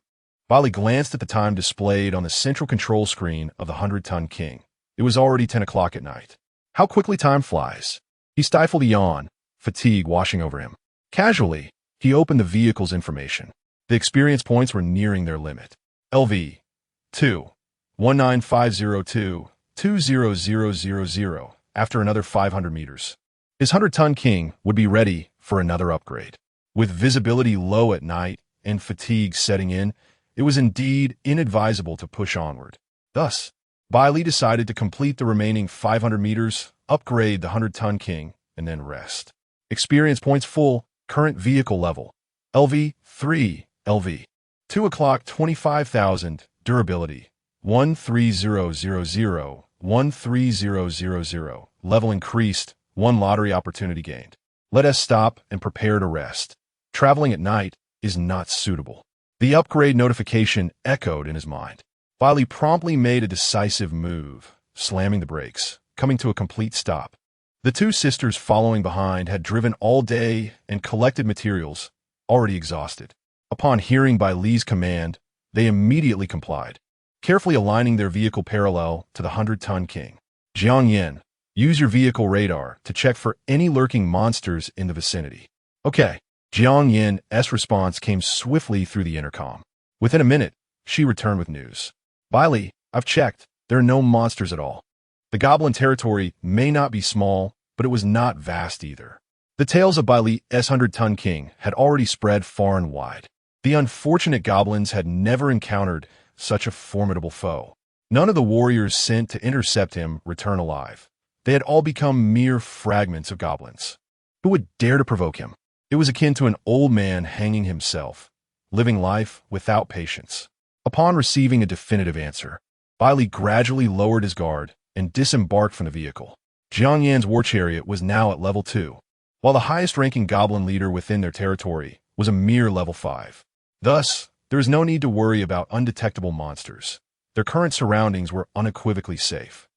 Bai Li glanced at the time displayed on the central control screen of the 100-ton King. It was already 10 o'clock at night. How quickly time flies. He stifled a yawn, fatigue washing over him. Casually, he opened the vehicle's information. The experience points were nearing their limit. Lv.2, 19502, 20000, after another 500 meters. His 100-ton King would be ready for another upgrade. With visibility low at night and fatigue setting in, it was indeed inadvisable to push onward. Thus, Bai Li decided to complete the remaining 500 meters, upgrade the 100-ton King, and then rest. Experience points full, current vehicle level. Lv.3, Lv. 2 o'clock 25,000, durability. 13000, 13000. Level increased, 1 lottery opportunity gained. Let us stop and prepare to rest. Traveling at night is not suitable. The upgrade notification echoed in his mind. Bai Li promptly made a decisive move, slamming the brakes, coming to a complete stop. The 2 sisters following behind had driven all day and collected materials, already exhausted. Upon hearing Bai Li's command, they immediately complied, carefully aligning their vehicle parallel to the 100-ton King. Jiang Yun, use your vehicle radar to check for any lurking monsters in the vicinity. Okay. Jiang Yun's response came swiftly through the intercom. Within a minute, she returned with news. Bai Li, I've checked. There are no monsters at all. The Goblin territory may not be small, but it was not vast either. The tales of Bai Li's 100-ton King had already spread far and wide. The unfortunate goblins had never encountered such a formidable foe. None of the warriors sent to intercept him returned alive. They had all become mere fragments of goblins. Who would dare to provoke him? It was akin to an old man hanging himself, living life without patience. Upon receiving a definitive answer, Bai Li gradually lowered his guard and disembarked from the vehicle. Jiang Yan's war chariot was now at level 2, while the highest-ranking goblin leader within their territory was a mere level 5. Thus, there is no need to worry about undetectable monsters. Their current surroundings were unequivocally safe.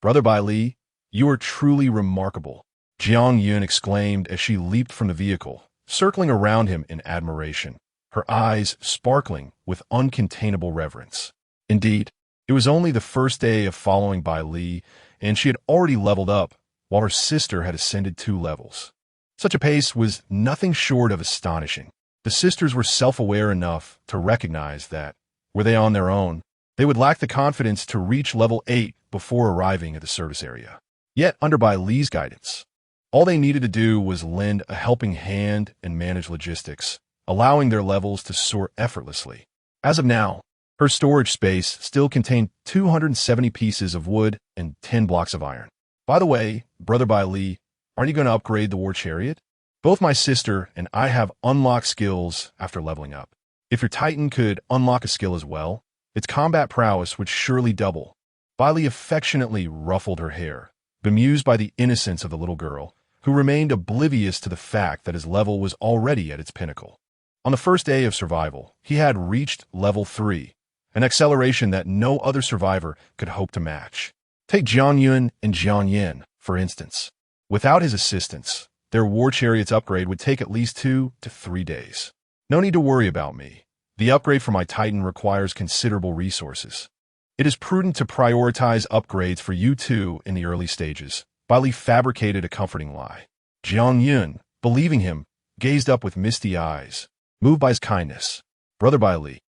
Brother Bai Li, you are truly remarkable, Jiang Yun exclaimed as she leaped from the vehicle, circling around him in admiration, her eyes sparkling with uncontainable reverence. Indeed, it was only the first day of following Bai Li, and she had already leveled up, while her sister had ascended 2 levels. Such a pace was nothing short of astonishing. The sisters were self-aware enough to recognize that, were they on their own, they would lack the confidence to reach level 8 before arriving at the service area. Yet, under Bai Li's guidance, all they needed to do was lend a helping hand and manage logistics, allowing their levels to soar effortlessly. As of now, her storage space still contained 270 pieces of wood and 10 blocks of iron. By the way, Brother Bai Li, aren't you going to upgrade the war chariot? Both my sister and I have unlocked skills after leveling up. If your Titan could unlock a skill as well, its combat prowess would surely double. Bai Li affectionately ruffled her hair, bemused by the innocence of the little girl, who remained oblivious to the fact that his level was already at its pinnacle. On the first day of survival, he had reached level 3, an acceleration that no other survivor could hope to match. Take Jiang Yun and Jiang Yin, for instance. Without his assistance, their war chariot's upgrade would take at least 2 to 3 days. No need to worry about me. The upgrade for my Titan requires considerable resources. It is prudent to prioritize upgrades for you two in the early stages. Bai Li fabricated a comforting lie. Jiang Yun, believing him, gazed up with misty eyes, moved by his kindness. Brother Bai Li,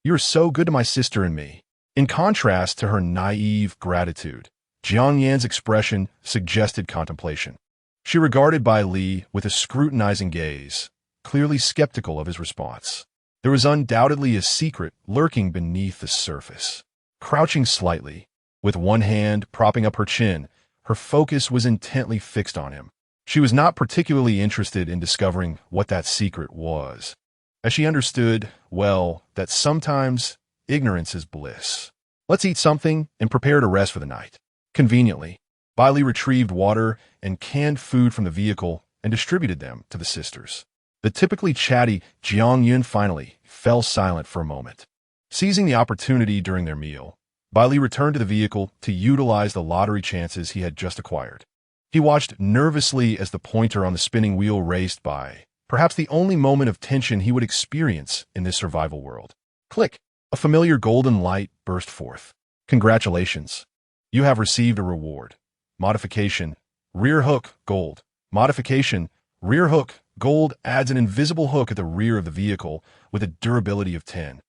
you are so good to my sister and me. In contrast to her naive gratitude, Jiang Yan's expression suggested contemplation. She regarded Bai Li with a scrutinizing gaze, clearly skeptical of his response. There was undoubtedly a secret lurking beneath the surface. Crouching slightly, with one hand propping up her chin, her focus was intently fixed on him. She was not particularly interested in discovering what that secret was, as she understood, well, that sometimes ignorance is bliss. Let's eat something and prepare to rest for the night. Conveniently, Bai Li retrieved water and canned food from the vehicle and distributed them to the sisters. The typically chatty Jiang Yun finally fell silent for a moment. Seizing the opportunity during their meal, Bai Li returned to the vehicle to utilize the lottery chances he had just acquired. He watched nervously as the pointer on the spinning wheel raced by, perhaps the only moment of tension he would experience in this survival world. Click! A familiar golden light burst forth. Congratulations! You have received a reward. Modification: rear hook, gold. Modification: rear hook, gold adds an invisible hook at the rear of the vehicle with a durability of 10,000.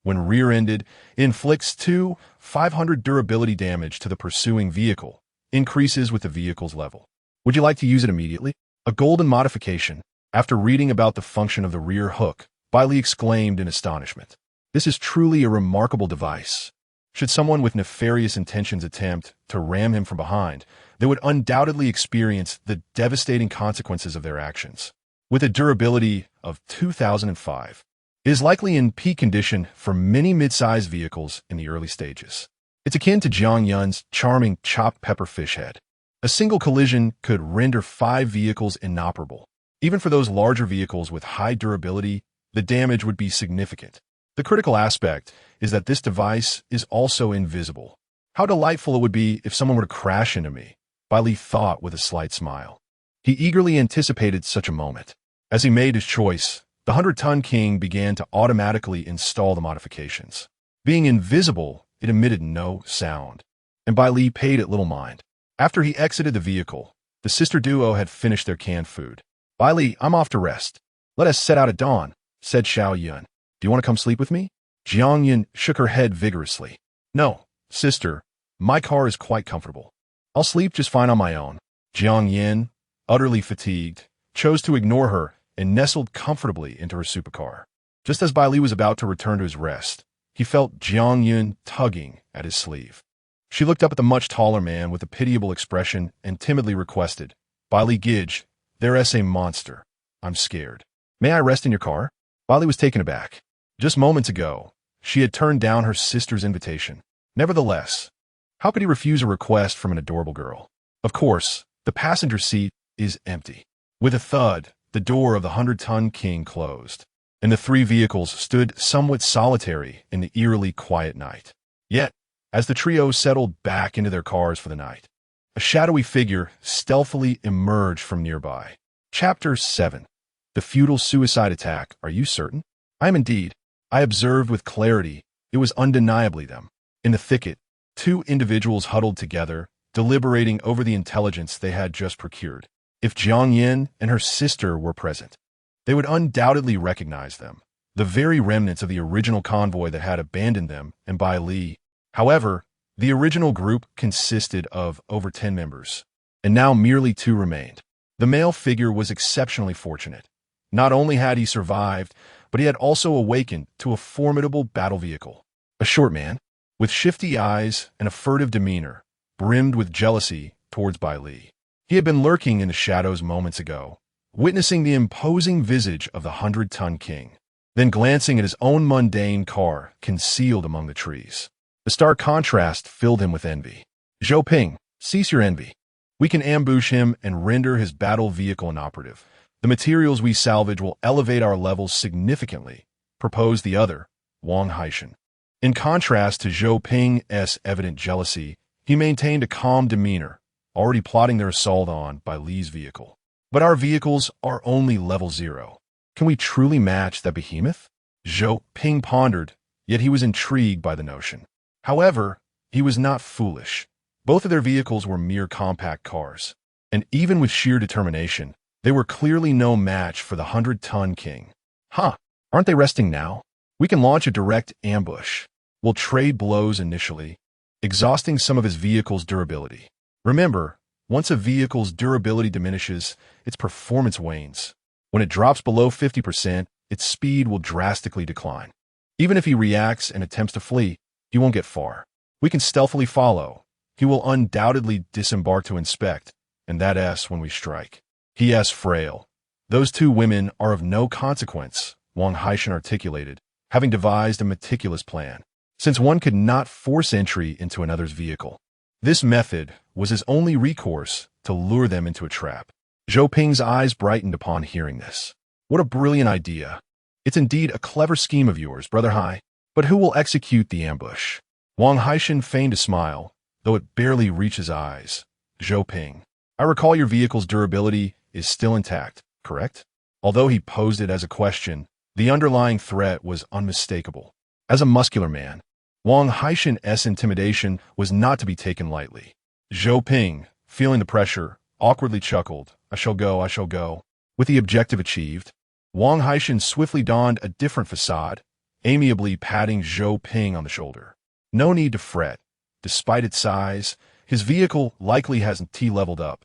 When rear-ended, inflicts 500 durability damage to the pursuing vehicle, increases with the vehicle's level. Would you like to use it immediately? A golden modification. After reading about the function of the rear hook, Bai Li exclaimed in astonishment. This is truly a remarkable device. Should someone with nefarious intentions attempt to ram him from behind, they would undoubtedly experience the devastating consequences of their actions. With a durability of 2005, it is likely in peak condition for many mid-sized vehicles in the early stages. It's akin to Jiang Yun's charming chopped pepper fish head. A single collision could render 5 vehicles inoperable. Even for those larger vehicles with high durability, the damage would be significant. The critical aspect is that this device is also invisible. How delightful it would be if someone were to crash into me, Bai Li thought with a slight smile. He eagerly anticipated such a moment. As he made his choice, the 100-ton king began to automatically install the modifications. Being invisible, it emitted no sound, and Bai Li paid it little mind. After he exited the vehicle, the sister duo had finished their canned food. Bai Li, I'm off to rest. Let us set out at dawn, said Xiao Yun. Do you want to come sleep with me? Jiang Yun shook her head vigorously. No, sister, my car is quite comfortable. I'll sleep just fine on my own. Jiang Yin, utterly fatigued, chose to ignore her and nestled comfortably into her supercar. Just as Bai Li was about to return to his rest, he felt Jiang Yun tugging at his sleeve. She looked up at the much taller man with a pitiable expression and timidly requested, Bai Li Gidge, there's a monster. I'm scared. May I rest in your car? Bai Li was taken aback. Just moments ago, she had turned down her sister's invitation. Nevertheless, how could he refuse a request from an adorable girl? Of course, the passenger seat is empty. With a thud, the door of the 100-ton king closed, and the 3 vehicles stood somewhat solitary in the eerily quiet night. Yet, as the trio settled back into their cars for the night, a shadowy figure stealthily emerged from nearby. Chapter 7. The futile suicide attack. Are you certain? I am indeed. I observed with clarity. It was undeniably them. In the thicket, 2 individuals huddled together, deliberating over the intelligence they had just procured. If Jiang Yin and her sister were present, They would undoubtedly recognize them, the very remnants of the original convoy that had abandoned them and Bai Li. However, the original group consisted of over 10 members, and now merely 2 remained. The male figure was exceptionally fortunate. Not only had he survived, but he had also awakened to a formidable battle vehicle. A short man, with shifty eyes and a furtive demeanor, brimmed with jealousy towards Bai Li. He had been lurking in the shadows moments ago, witnessing the imposing visage of the 100-ton king, then glancing at his own mundane car concealed among the trees. The stark contrast filled him with envy. Zhou Ping, cease your envy. We can ambush him and render his battle vehicle inoperative. The materials we salvage will elevate our levels significantly, proposed the other, Wang Haishan. In contrast to Zhou Ping's evident jealousy, he maintained a calm demeanor, already plotting their assault on Bai Li's vehicle. But our vehicles are only level 0. Can we truly match that behemoth? Zhou Ping pondered, yet he was intrigued by the notion. However, he was not foolish. Both of their vehicles were mere compact cars, and even with sheer determination, they were clearly no match for the 100-ton king. Aren't they resting now? We can launch a direct ambush. We'll trade blows initially, exhausting some of his vehicle's durability. Remember, once a vehicle's durability diminishes, its performance wanes. When it drops below 50%, its speed will drastically decline. Even if he reacts and attempts to flee, he won't get far. We can stealthily follow. He will undoubtedly disembark to inspect, and that's when we strike. He is frail. Those 2 women are of no consequence, Wang Haishan articulated, having devised a meticulous plan, since one could not force entry into another's vehicle. This method was his only recourse to lure them into a trap. Zhou Ping's eyes brightened upon hearing this. What a brilliant idea. It's indeed a clever scheme of yours, Brother Hai. But who will execute the ambush? Wang Haishan feigned a smile, though it barely reached his eyes. Zhou Ping, I recall your vehicle's durability is still intact, correct? Although he posed it as a question, the underlying threat was unmistakable. As a muscular man, Wang Haishan's intimidation was not to be taken lightly. Zhou Ping, feeling the pressure, awkwardly chuckled, I shall go. With the objective achieved, Wang Haishan swiftly donned a different facade, amiably patting Zhou Ping on the shoulder. No need to fret. Despite its size, his vehicle likely hasn't T-leveled up,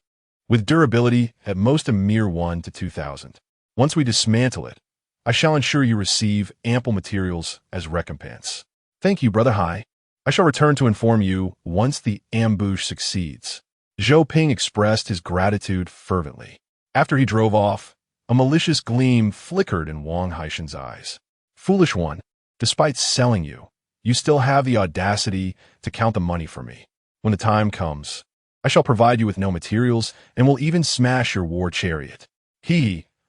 with durability at most a mere 1 to 2,000. Once we dismantle it, I shall ensure you receive ample materials as recompense. Thank you, Brother Hai. I shall return to inform you once the ambush succeeds. Zhou Ping expressed his gratitude fervently. After he drove off, a malicious gleam flickered in Wang Haishan's eyes. Foolish one, despite selling you, you still have the audacity to count the money for me. When the time comes, I shall provide you with no materials and will even smash your war chariot.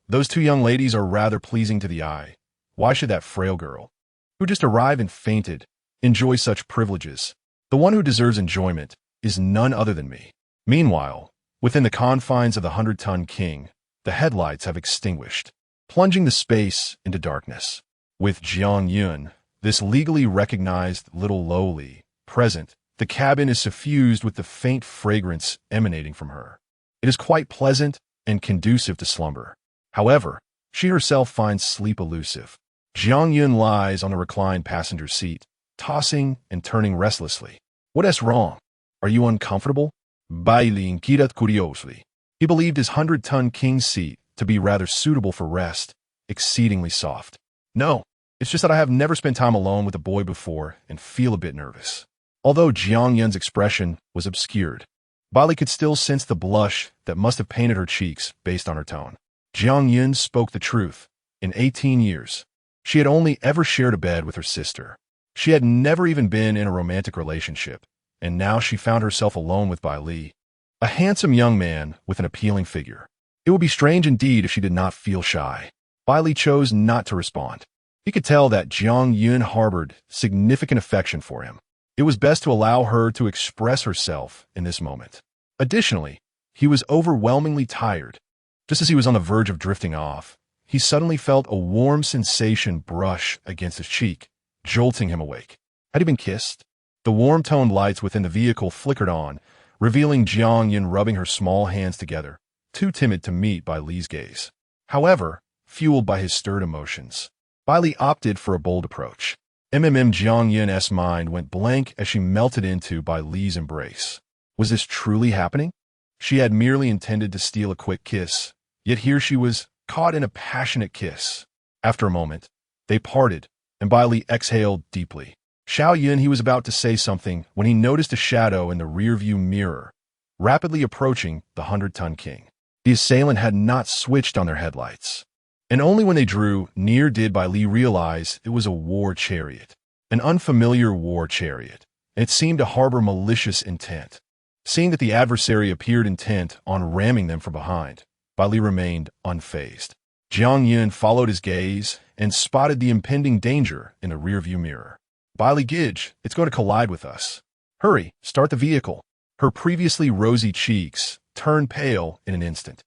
Those 2 young ladies are rather pleasing to the eye. Why should that frail girl, who just arrived and fainted, enjoy such privileges? The one who deserves enjoyment is none other than me. Meanwhile, within the confines of the 100-ton king, the headlights have extinguished, plunging the space into darkness. With Jiang Yun, this legally recognized little loli, present, the cabin is suffused with the faint fragrance emanating from her. It is quite pleasant and conducive to slumber. However, she herself finds sleep elusive. Jiang Yun lies on the reclined passenger seat, tossing and turning restlessly. What is wrong? Are you uncomfortable? Bai Li inquired curiously. He believed his 100-ton king's seat to be rather suitable for rest, exceedingly soft. No, it's just that I have never spent time alone with a boy before and feel a bit nervous. Although Jiang Yun's expression was obscured, Bai Li could still sense the blush that must have painted her cheeks based on her tone. Jiang Yun spoke the truth. In 18 years, she had only ever shared a bed with her sister. She had never even been in a romantic relationship, and now she found herself alone with Bai Li, a handsome young man with an appealing figure. It would be strange indeed if she did not feel shy. Bai Li chose not to respond. He could tell that Jiang Yun harbored significant affection for him. It was best to allow her to express herself in this moment. Additionally, he was overwhelmingly tired. Just as he was on the verge of drifting off, he suddenly felt a warm sensation brush against his cheek, jolting him awake. Had he been kissed? The warm-toned lights within the vehicle flickered on, revealing Jiang Yun rubbing her small hands together, too timid to meet Bai Li's gaze. However, fueled by his stirred emotions. Bai Li opted for a bold approach. Jiang Yun's mind went blank as she melted into Bai Li's embrace. Was this truly happening? She had merely intended to steal a quick kiss, yet here she was, caught in a passionate kiss. After a moment, they parted, and Bai Li exhaled deeply. Xiao Yun, he was about to say something when he noticed a shadow in the rearview mirror, rapidly approaching the 100-ton king. The assailant had not switched on their headlights, and only when they drew near did Bai Li realize it was a war chariot, an unfamiliar war chariot. It seemed to harbor malicious intent. Seeing that the adversary appeared intent on ramming them from behind, Bai Li remained unfazed. Jiang Yun followed his gaze and spotted the impending danger in the rearview mirror. Bai Li, Gidge, it's going to collide with us. Hurry, start the vehicle. Her previously rosy cheeks turned pale in an instant,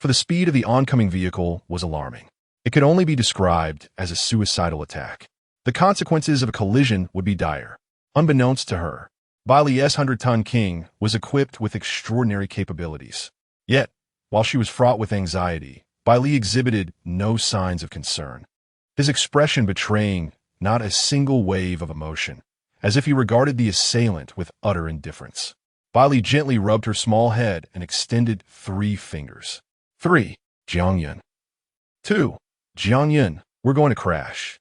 for the speed of the oncoming vehicle was alarming. It could only be described as a suicidal attack. The consequences of a collision would be dire. Unbeknownst to her, Bai Li's 100-ton king was equipped with extraordinary capabilities. Yet, while she was fraught with anxiety, Bai Li exhibited no signs of concern, his expression betraying not a single wave of emotion, as if he regarded the assailant with utter indifference. Bai Li gently rubbed her small head and extended 3 fingers. 3. Jiang Yun. 2. Jiang Yun, we're going to crash.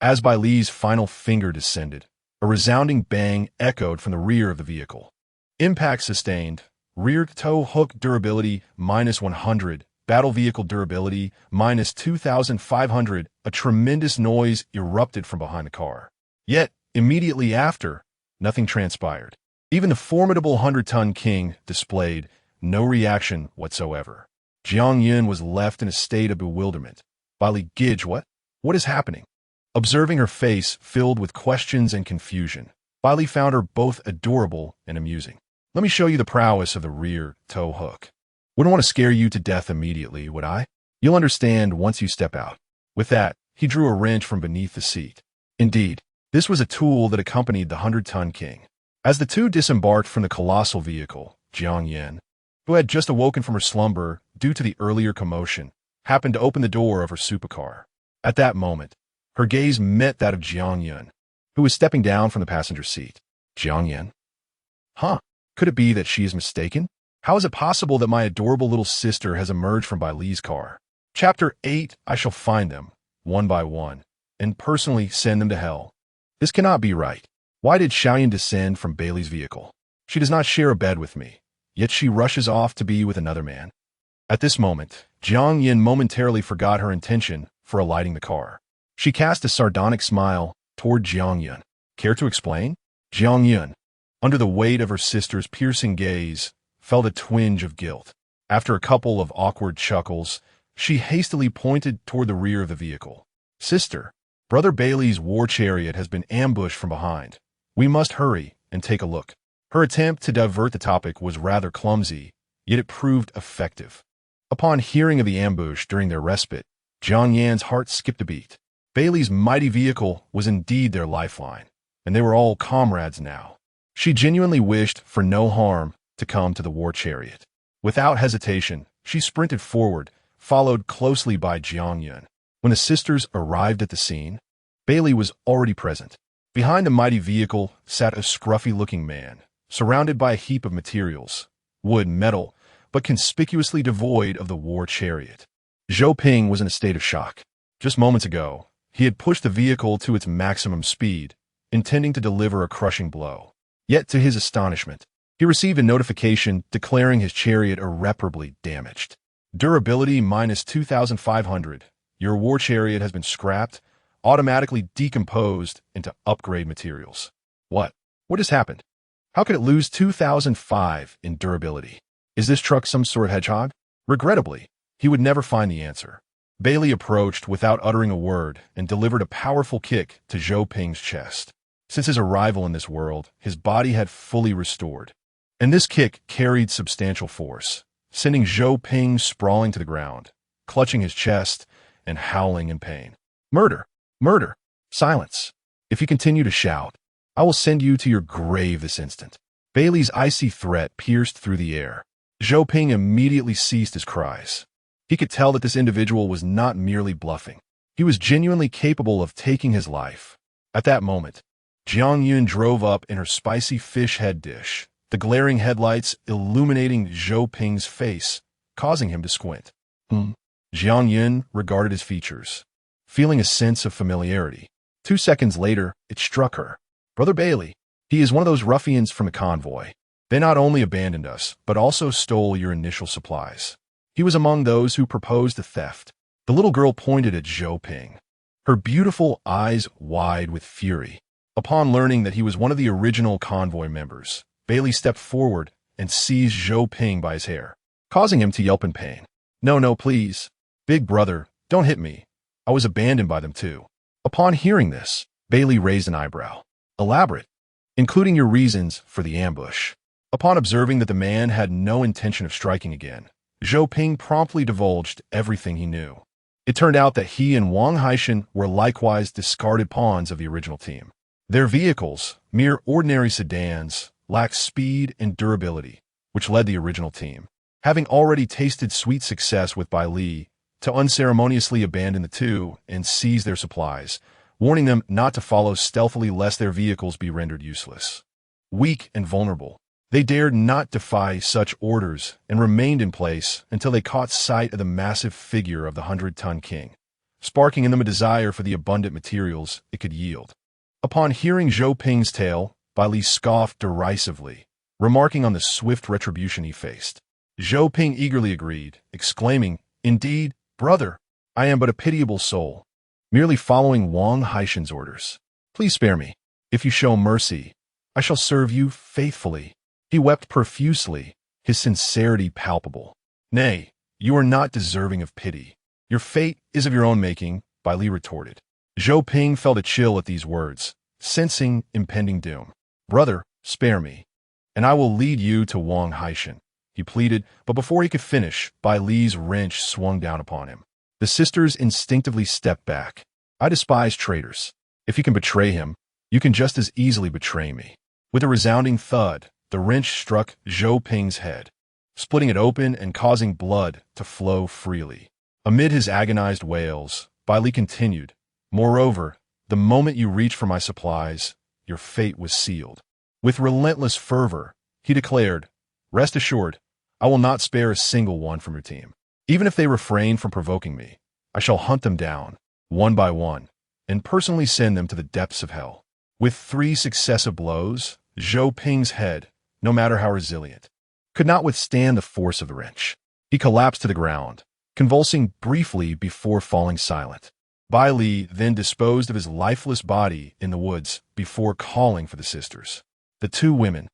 As Bai Li's final finger descended, a resounding bang echoed from the rear of the vehicle. Impact sustained. Rear tow hook durability -100. Battle vehicle durability -2,500. A tremendous noise erupted from behind the car. Yet, immediately after, nothing transpired. Even the formidable 100-ton king displayed no reaction whatsoever. Jiang Yun was left in a state of bewilderment. Bai Li, Gidge, what is happening? Observing her face filled with questions and confusion, Bai Li found her both adorable and amusing. Let me show you the prowess of the rear tow hook. Wouldn't want to scare you to death immediately, would I? You'll understand once you step out. With that, he drew a wrench from beneath the seat. Indeed, this was a tool that accompanied the 100-ton king. As the two disembarked from the colossal vehicle, Jiang Yun, who had just awoken from her slumber due to the earlier commotion, happened to open the door of her supercar. At that moment, her gaze met that of Jiang Yun, who was stepping down from the passenger seat. Jiang Yun? Huh? Could it be that she is mistaken? How is it possible that my adorable little sister has emerged from Bai Li's car? Chapter 8, I shall find them, one by one, and personally send them to hell. This cannot be right. Why did Xiaoyan descend from Bai Li's vehicle? She does not share a bed with me, yet she rushes off to be with another man. At this moment, Jiang Yun momentarily forgot her intention for alighting the car. She cast a sardonic smile toward Jiang Yun. Care to explain? Jiang Yun, under the weight of her sister's piercing gaze, felt a twinge of guilt. After a couple of awkward chuckles, she hastily pointed toward the rear of the vehicle. Sister, Brother Bai Li's war chariot has been ambushed from behind. We must hurry and take a look. Her attempt to divert the topic was rather clumsy, yet it proved effective. Upon hearing of the ambush during their respite, Jiang Yun's heart skipped a beat. Bai Li's mighty vehicle was indeed their lifeline, and they were all comrades now. She genuinely wished for no harm to come to the war chariot. Without hesitation, she sprinted forward, followed closely by Jiang Yun. When the sisters arrived at the scene, Bai Li was already present. Behind the mighty vehicle sat a scruffy-looking man, surrounded by a heap of materials, wood, metal, but conspicuously devoid of the war chariot. Zhou Ping was in a state of shock. Just moments ago, he had pushed the vehicle to its maximum speed, intending to deliver a crushing blow. Yet, to his astonishment, he received a notification declaring his chariot irreparably damaged. Durability -2,500. Your war chariot has been scrapped, automatically decomposed into upgrade materials. What has happened? How could it lose 2,005 in durability? Is this truck some sort of hedgehog? Regrettably, he would never find the answer. Bai Li approached without uttering a word and delivered a powerful kick to Zhou Ping's chest. Since his arrival in this world, his body had fully restored, and this kick carried substantial force, sending Zhou Ping sprawling to the ground, clutching his chest and howling in pain. Murder! Murder! Silence! If you continue to shout, I will send you to your grave this instant. Bai Li's icy threat pierced through the air. Zhou Ping immediately ceased his cries. He could tell that this individual was not merely bluffing. He was genuinely capable of taking his life. At that moment, Jiang Yun drove up in her spicy fish head dish, the glaring headlights illuminating Zhou Ping's face, causing him to squint. Jiang Yun regarded his features, feeling a sense of familiarity. 2 seconds later, it struck her. Brother Bai Li. He is one of those ruffians from the convoy. They not only abandoned us, but also stole your initial supplies. He was among those who proposed the theft. The little girl pointed at Zhou Ping, her beautiful eyes wide with fury. Upon learning that he was one of the original convoy members, Bai Li stepped forward and seized Zhou Ping by his hair, causing him to yelp in pain. No, please. Big brother, don't hit me. I was abandoned by them too. Upon hearing this, Bai Li raised an eyebrow. Elaborate, including your reasons for the ambush. Upon observing that the man had no intention of striking again, Zhou Ping promptly divulged everything he knew. It turned out that he and Wang Haishan were likewise discarded pawns of the original team. Their vehicles, mere ordinary sedans, lacked speed and durability, which led the original team, having already tasted sweet success with Bai Li, to unceremoniously abandon the two and seize their supplies, warning them not to follow stealthily lest their vehicles be rendered useless. Weak and vulnerable, they dared not defy such orders and remained in place until they caught sight of the massive figure of the 100-ton king, sparking in them a desire for the abundant materials it could yield. Upon hearing Zhou Ping's tale, Bai Li scoffed derisively, remarking on the swift retribution he faced. Zhou Ping eagerly agreed, exclaiming, "Indeed, brother, I am but a pitiable soul, merely following Wang Haishan's orders. Please spare me. If you show mercy, I shall serve you faithfully." He wept profusely, his sincerity palpable. "Nay, you are not deserving of pity. Your fate is of your own making," Bai Li retorted. Zhou Ping felt a chill at these words, sensing impending doom. "Brother, spare me, and I will lead you to Wang Haishan," he pleaded, but before he could finish, Bai Li's wrench swung down upon him. The sisters instinctively stepped back. "I despise traitors. If you can betray him, you can just as easily betray me." With a resounding thud, the wrench struck Zhou Ping's head, splitting it open and causing blood to flow freely. Amid his agonized wails, Bai Li continued, "Moreover, the moment you reached for my supplies, your fate was sealed." With relentless fervor, he declared, "Rest assured, I will not spare a single one from your team. Even if they refrain from provoking me, I shall hunt them down, one by one, and personally send them to the depths of hell." With 3 successive blows, Zhou Ping's head, no matter how resilient, could not withstand the force of the wrench. He collapsed to the ground, convulsing briefly before falling silent. Bai Li then disposed of his lifeless body in the woods before calling for the sisters. The 2 women,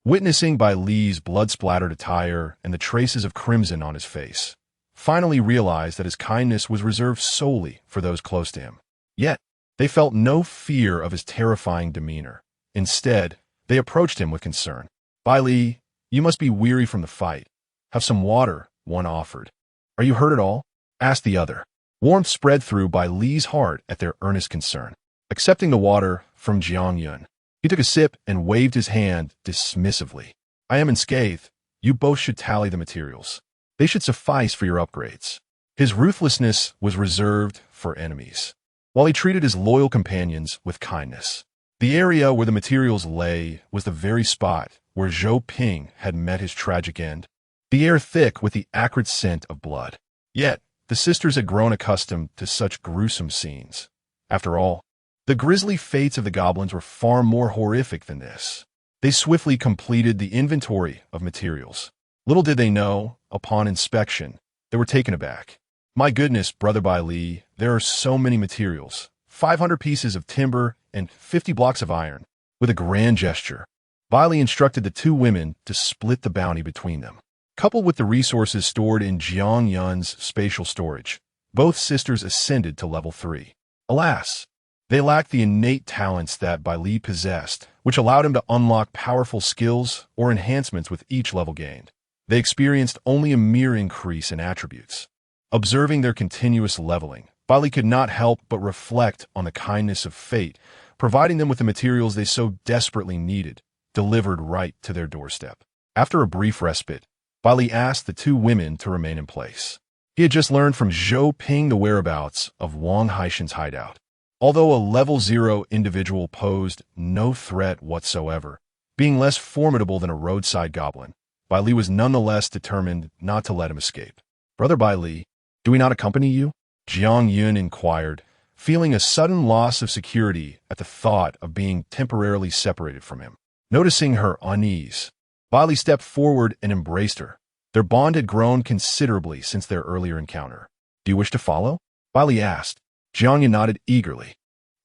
witnessing Bai Li's blood-splattered attire and the traces of crimson on his face, finally realized that his kindness was reserved solely for those close to him. Yet, they felt no fear of his terrifying demeanor. Instead, they approached him with concern. "Bai Li, you must be weary from the fight. Have some water," one offered. "Are you hurt at all?" asked the other. Warmth spread through Bai Li's heart at their earnest concern. Accepting the water from Jiang Yun, he took a sip and waved his hand dismissively. "I am unscathed. You both should tally the materials. They should suffice for your upgrades." His ruthlessness was reserved for enemies, while he treated his loyal companions with kindness. The area where the materials lay was the very spot where Zhou Ping had met his tragic end, the air thick with the acrid scent of blood. Yet, the sisters had grown accustomed to such gruesome scenes. After all, the grisly fates of the goblins were far more horrific than this. They swiftly completed the inventory of materials. Little did they know, upon inspection, they were taken aback. "My goodness, Brother Bai Li, there are so many materials. 500 pieces of timber and 50 blocks of iron." With a grand gesture, Bai Li instructed the 2 women to split the bounty between them. Coupled with the resources stored in Jiang Yun's spatial storage, both sisters ascended to level 3. Alas, they lacked the innate talents that Bai Li possessed, which allowed him to unlock powerful skills or enhancements with each level gained. They experienced only a mere increase in attributes. Observing their continuous leveling, Bai Li could not help but reflect on the kindness of fate, providing them with the materials they so desperately needed, delivered right to their doorstep. After a brief respite, Bai Li asked the 2 women to remain in place. He had just learned from Zhou Ping the whereabouts of Wang Haishan's hideout. Although a level 0 individual posed no threat whatsoever, being less formidable than a roadside goblin, Bai Li was nonetheless determined not to let him escape. "Brother Bai Li, do we not accompany you?" Jiang Yun inquired, feeling a sudden loss of security at the thought of being temporarily separated from him. Noticing her unease, Bai Li stepped forward and embraced her. Their bond had grown considerably since their earlier encounter. "Do you wish to follow?" Bai Li asked. Jiang Yun nodded eagerly.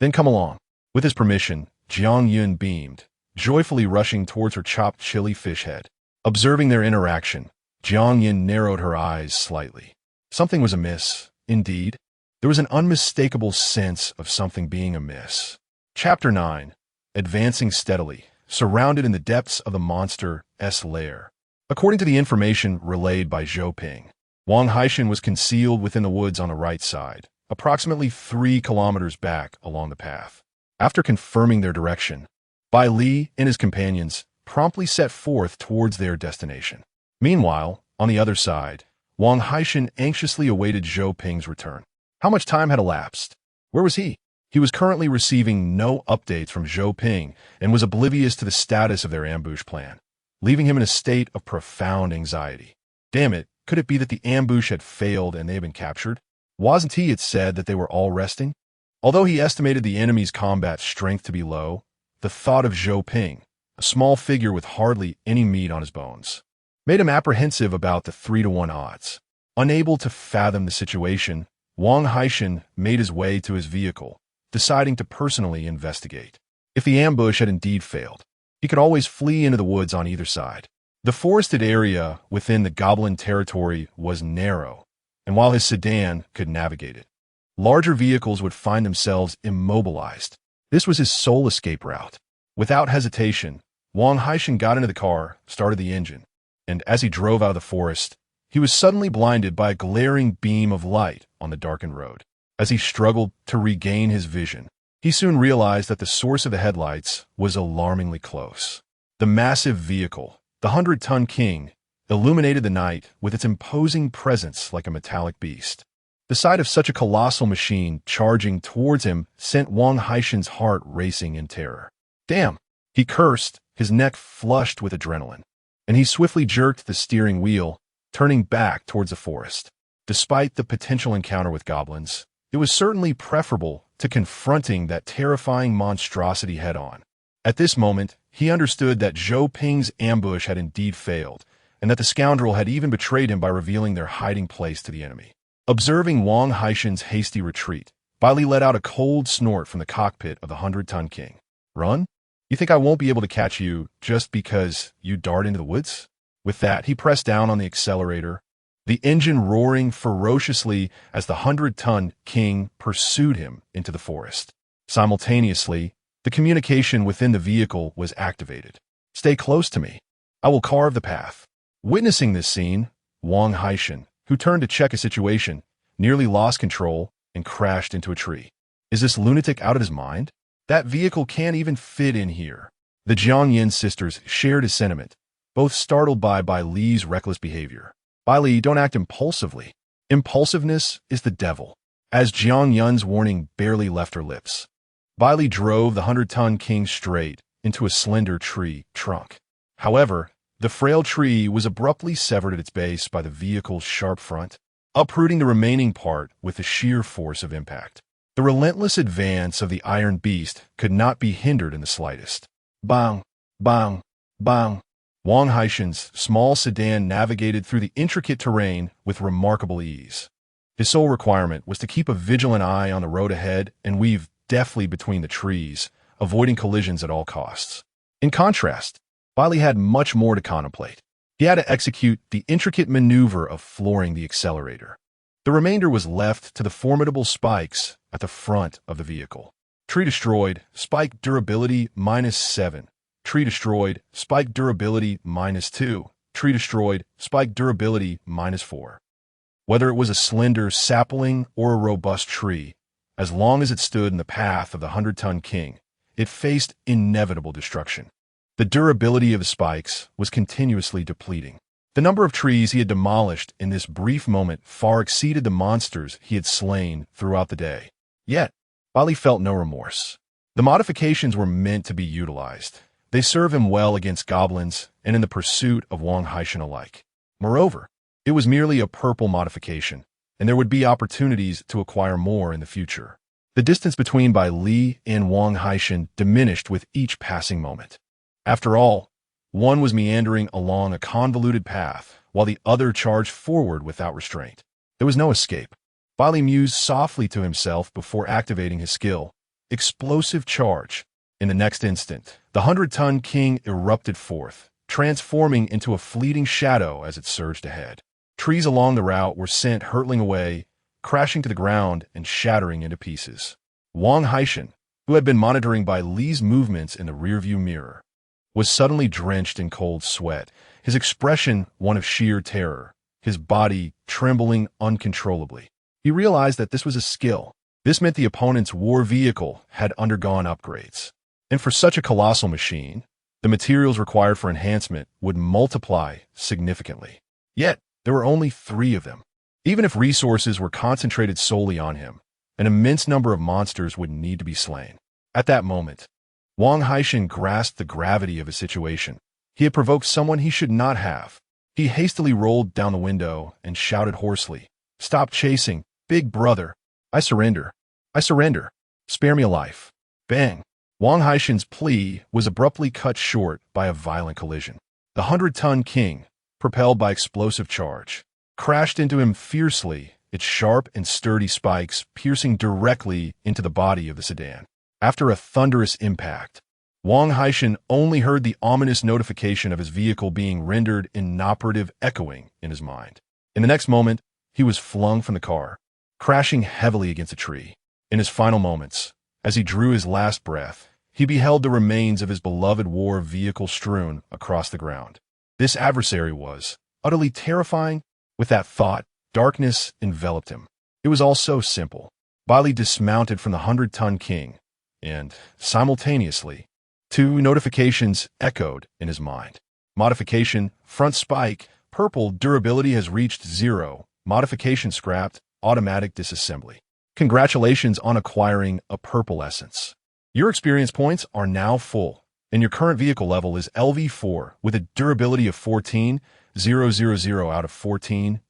"Then come along." With his permission, Jiang Yun beamed, joyfully rushing towards her chopped chili fish head. Observing their interaction, Jiang Yun narrowed her eyes slightly. Something was amiss, indeed. There was an unmistakable sense of something being amiss. Chapter 9. Advancing steadily, surrounded in the depths of the monster's lair. According to the information relayed by Zhou Ping, Wang Haishan was concealed within the woods on the right side, approximately 3 kilometers back along the path. After confirming their direction, Bai Li and his companions promptly set forth towards their destination. Meanwhile, on the other side, Wang Haishan anxiously awaited Zhou Ping's return. How much time had elapsed? Where was he? He was currently receiving no updates from Zhou Ping and was oblivious to the status of their ambush plan, leaving him in a state of profound anxiety. Damn it, could it be that the ambush had failed and they had been captured? Wasn't he had said that they were all resting? Although he estimated the enemy's combat strength to be low, the thought of Zhou Ping, a small figure with hardly any meat on his bones, made him apprehensive about the 3-to-1 odds. Unable to fathom the situation, Wang Haishan made his way to his vehicle, deciding to personally investigate. If the ambush had indeed failed, he could always flee into the woods on either side. The forested area within the goblin territory was narrow, and while his sedan could navigate it, larger vehicles would find themselves immobilized. This was his sole escape route. Without hesitation, Wang Haishan got into the car, started the engine, and as he drove out of the forest, he was suddenly blinded by a glaring beam of light on the darkened road. As he struggled to regain his vision, he soon realized that the source of the headlights was alarmingly close. The massive vehicle, the 100-ton King, illuminated the night with its imposing presence like a metallic beast. The sight of such a colossal machine charging towards him sent Wang Haishan's heart racing in terror. "Damn!" he cursed, his neck flushed with adrenaline, and he swiftly jerked the steering wheel, turning back towards the forest. Despite the potential encounter with goblins, it was certainly preferable to confronting that terrifying monstrosity head-on. At this moment, he understood that Zhou Ping's ambush had indeed failed, and that the scoundrel had even betrayed him by revealing their hiding place to the enemy. Observing Wang Haishan's hasty retreat, Bai Li let out a cold snort from the cockpit of the 100-ton King. "Run? You think I won't be able to catch you just because you dart into the woods?" With that, he pressed down on the accelerator, the engine roaring ferociously as the 100-ton King pursued him into the forest. Simultaneously, the communication within the vehicle was activated. "Stay close to me. I will carve the path." Witnessing this scene, Wang Haishan, who turned to check a situation, nearly lost control and crashed into a tree. Is this lunatic out of his mind? That vehicle can't even fit in here. The Jiangyin sisters shared his sentiment, both startled by Bai Li's reckless behavior. "Bai Li, don't act impulsively. Impulsiveness is the devil." As Jiang Yun's warning barely left her lips, Bai Li drove the 100-ton King straight into a slender tree trunk. However, the frail tree was abruptly severed at its base by the vehicle's sharp front, uprooting the remaining part with the sheer force of impact. The relentless advance of the iron beast could not be hindered in the slightest. Bang! Bang! Bang! Wang Haishan's small sedan navigated through the intricate terrain with remarkable ease. His sole requirement was to keep a vigilant eye on the road ahead and weave deftly between the trees, avoiding collisions at all costs. In contrast, Bai Li had much more to contemplate. He had to execute the intricate maneuver of flooring the accelerator. The remainder was left to the formidable spikes at the front of the vehicle. Tree destroyed, spike durability -7. Tree destroyed, spike durability -2. Tree destroyed, spike durability -4. Whether it was a slender sapling or a robust tree, as long as it stood in the path of the 100-ton King, it faced inevitable destruction. The durability of the spikes was continuously depleting. The number of trees he had demolished in this brief moment far exceeded the monsters he had slain throughout the day. Yet, Bai Li felt no remorse. The modifications were meant to be utilized. They serve him well against goblins and in the pursuit of Wang Haishan alike. Moreover, it was merely a purple modification, and there would be opportunities to acquire more in the future. The distance between Bai Li and Wang Haishan diminished with each passing moment. After all, one was meandering along a convoluted path, while the other charged forward without restraint. There was no escape. Bai Li mused softly to himself before activating his skill. Explosive charge. In the next instant, the 100-ton king erupted forth, transforming into a fleeting shadow as it surged ahead. Trees along the route were sent hurtling away, crashing to the ground and shattering into pieces. Wang Haishan, who had been monitoring Bai Li's movements in the rearview mirror, was suddenly drenched in cold sweat, his expression one of sheer terror, his body trembling uncontrollably. He realized that this was a skill. This meant the opponent's war vehicle had undergone upgrades. And for such a colossal machine, the materials required for enhancement would multiply significantly. Yet, there were only 3 of them. Even if resources were concentrated solely on him, an immense number of monsters would need to be slain. At that moment, Wang Haishan grasped the gravity of his situation. He had provoked someone he should not have. He hastily rolled down the window and shouted hoarsely, "Stop chasing, big brother! I surrender! I surrender! Spare me a life!" Bang! Wang Haishan's plea was abruptly cut short by a violent collision. The 100-ton king, propelled by explosive charge, crashed into him fiercely, its sharp and sturdy spikes piercing directly into the body of the sedan. After a thunderous impact, Wang Haishan only heard the ominous notification of his vehicle being rendered inoperative echoing in his mind. In the next moment, he was flung from the car, crashing heavily against a tree. In his final moments, as he drew his last breath, he beheld the remains of his beloved war vehicle strewn across the ground. This adversary was utterly terrifying. With that thought, darkness enveloped him. It was all so simple. Bai Li dismounted from the 100-ton king, and, simultaneously, 2 notifications echoed in his mind. Modification, front spike, purple durability has reached 0. Modification scrapped, automatic disassembly. Congratulations on acquiring a purple essence. Your experience points are now full, and your current vehicle level is Lv.4 with a durability of 14,000 out of 14,000.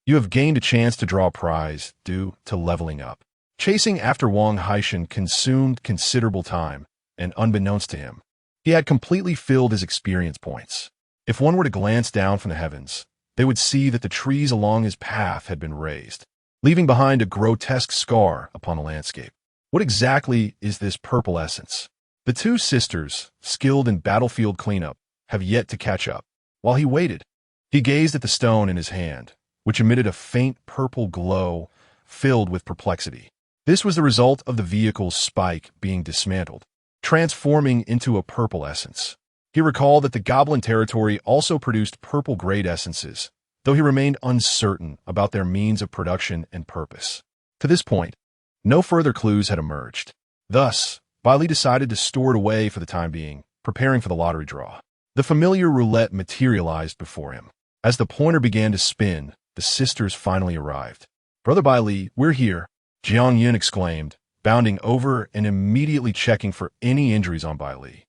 You have gained a chance to draw a prize due to leveling up. Chasing after Wang Haishan consumed considerable time, and unbeknownst to him, he had completely filled his experience points. If one were to glance down from the heavens, they would see that the trees along his path had been razed, leaving behind a grotesque scar upon the landscape. What exactly is this purple essence? The 2 sisters, skilled in battlefield cleanup, have yet to catch up. While he waited, he gazed at the stone in his hand, which emitted a faint purple glow filled with perplexity. This was the result of the vehicle's spike being dismantled, transforming into a purple essence. He recalled that the goblin territory also produced purple-grade essences, though he remained uncertain about their means of production and purpose. To this point, no further clues had emerged. Thus, Bai Li decided to store it away for the time being, preparing for the lottery draw. The familiar roulette materialized before him. As the pointer began to spin, the sisters finally arrived. "Brother Bai Li, we're here," Jiang Yun exclaimed, bounding over and immediately checking for any injuries on Bai Li.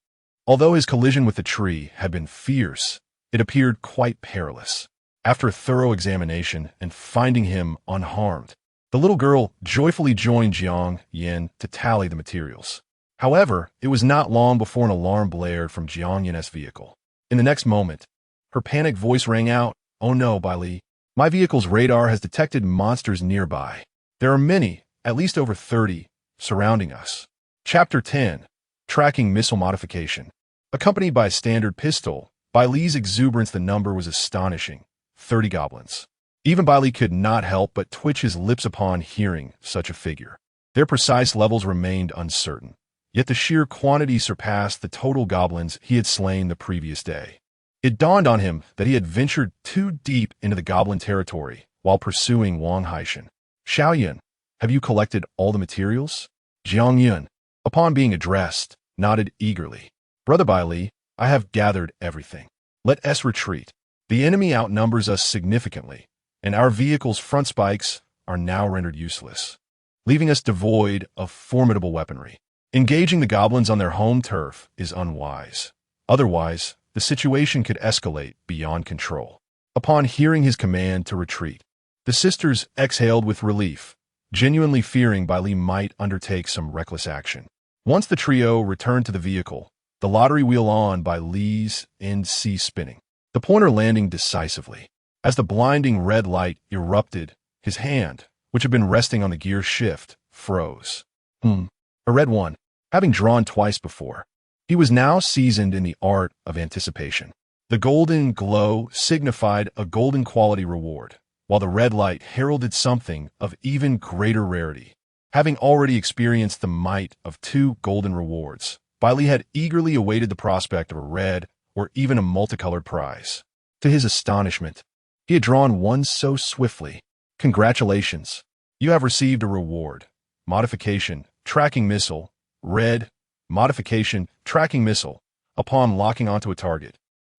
Although his collision with the tree had been fierce, it appeared quite perilous. After a thorough examination and finding him unharmed, the little girl joyfully joined Jiang Yun to tally the materials. However, it was not long before an alarm blared from Jiang Yun's vehicle. In the next moment, her panicked voice rang out, "Oh no, Bai Li, my vehicle's radar has detected monsters nearby. There are many, at least over 30, surrounding us." Chapter 10. Tracking Missile Modification. Accompanied by a standard pistol, Bai Li's exuberance the number was astonishing, 30 goblins. Even Bai Li could not help but twitch his lips upon hearing such a figure. Their precise levels remained uncertain, yet the sheer quantity surpassed the total goblins he had slain the previous day. It dawned on him that he had ventured too deep into the goblin territory while pursuing Wang Haishan. "Xiaoyun, have you collected all the materials?" Jiang Yun, upon being addressed, nodded eagerly. "Brother Bai Li, I have gathered everything. Let us retreat. The enemy outnumbers us significantly, and our vehicle's front spikes are now rendered useless, leaving us devoid of formidable weaponry. Engaging the goblins on their home turf is unwise. Otherwise, the situation could escalate beyond control. Upon hearing his command to retreat, the sisters exhaled with relief, genuinely fearing Bai Li might undertake some reckless action. Once the trio returned to the vehicle, the lottery wheel on Bai Li's end ceased spinning, the pointer landing decisively. As the blinding red light erupted, his hand, which had been resting on the gear shift, froze. A red one, having drawn twice before. He was now seasoned in the art of anticipation. The golden glow signified a golden quality reward, while the red light heralded something of even greater rarity. Having already experienced the might of 2 golden rewards, Bai Li had eagerly awaited the prospect of a red or even a multicolored prize. To his astonishment, he had drawn one so swiftly. Congratulations! You have received a reward. Modification, tracking missile, red, modification, tracking missile. Upon locking onto a target,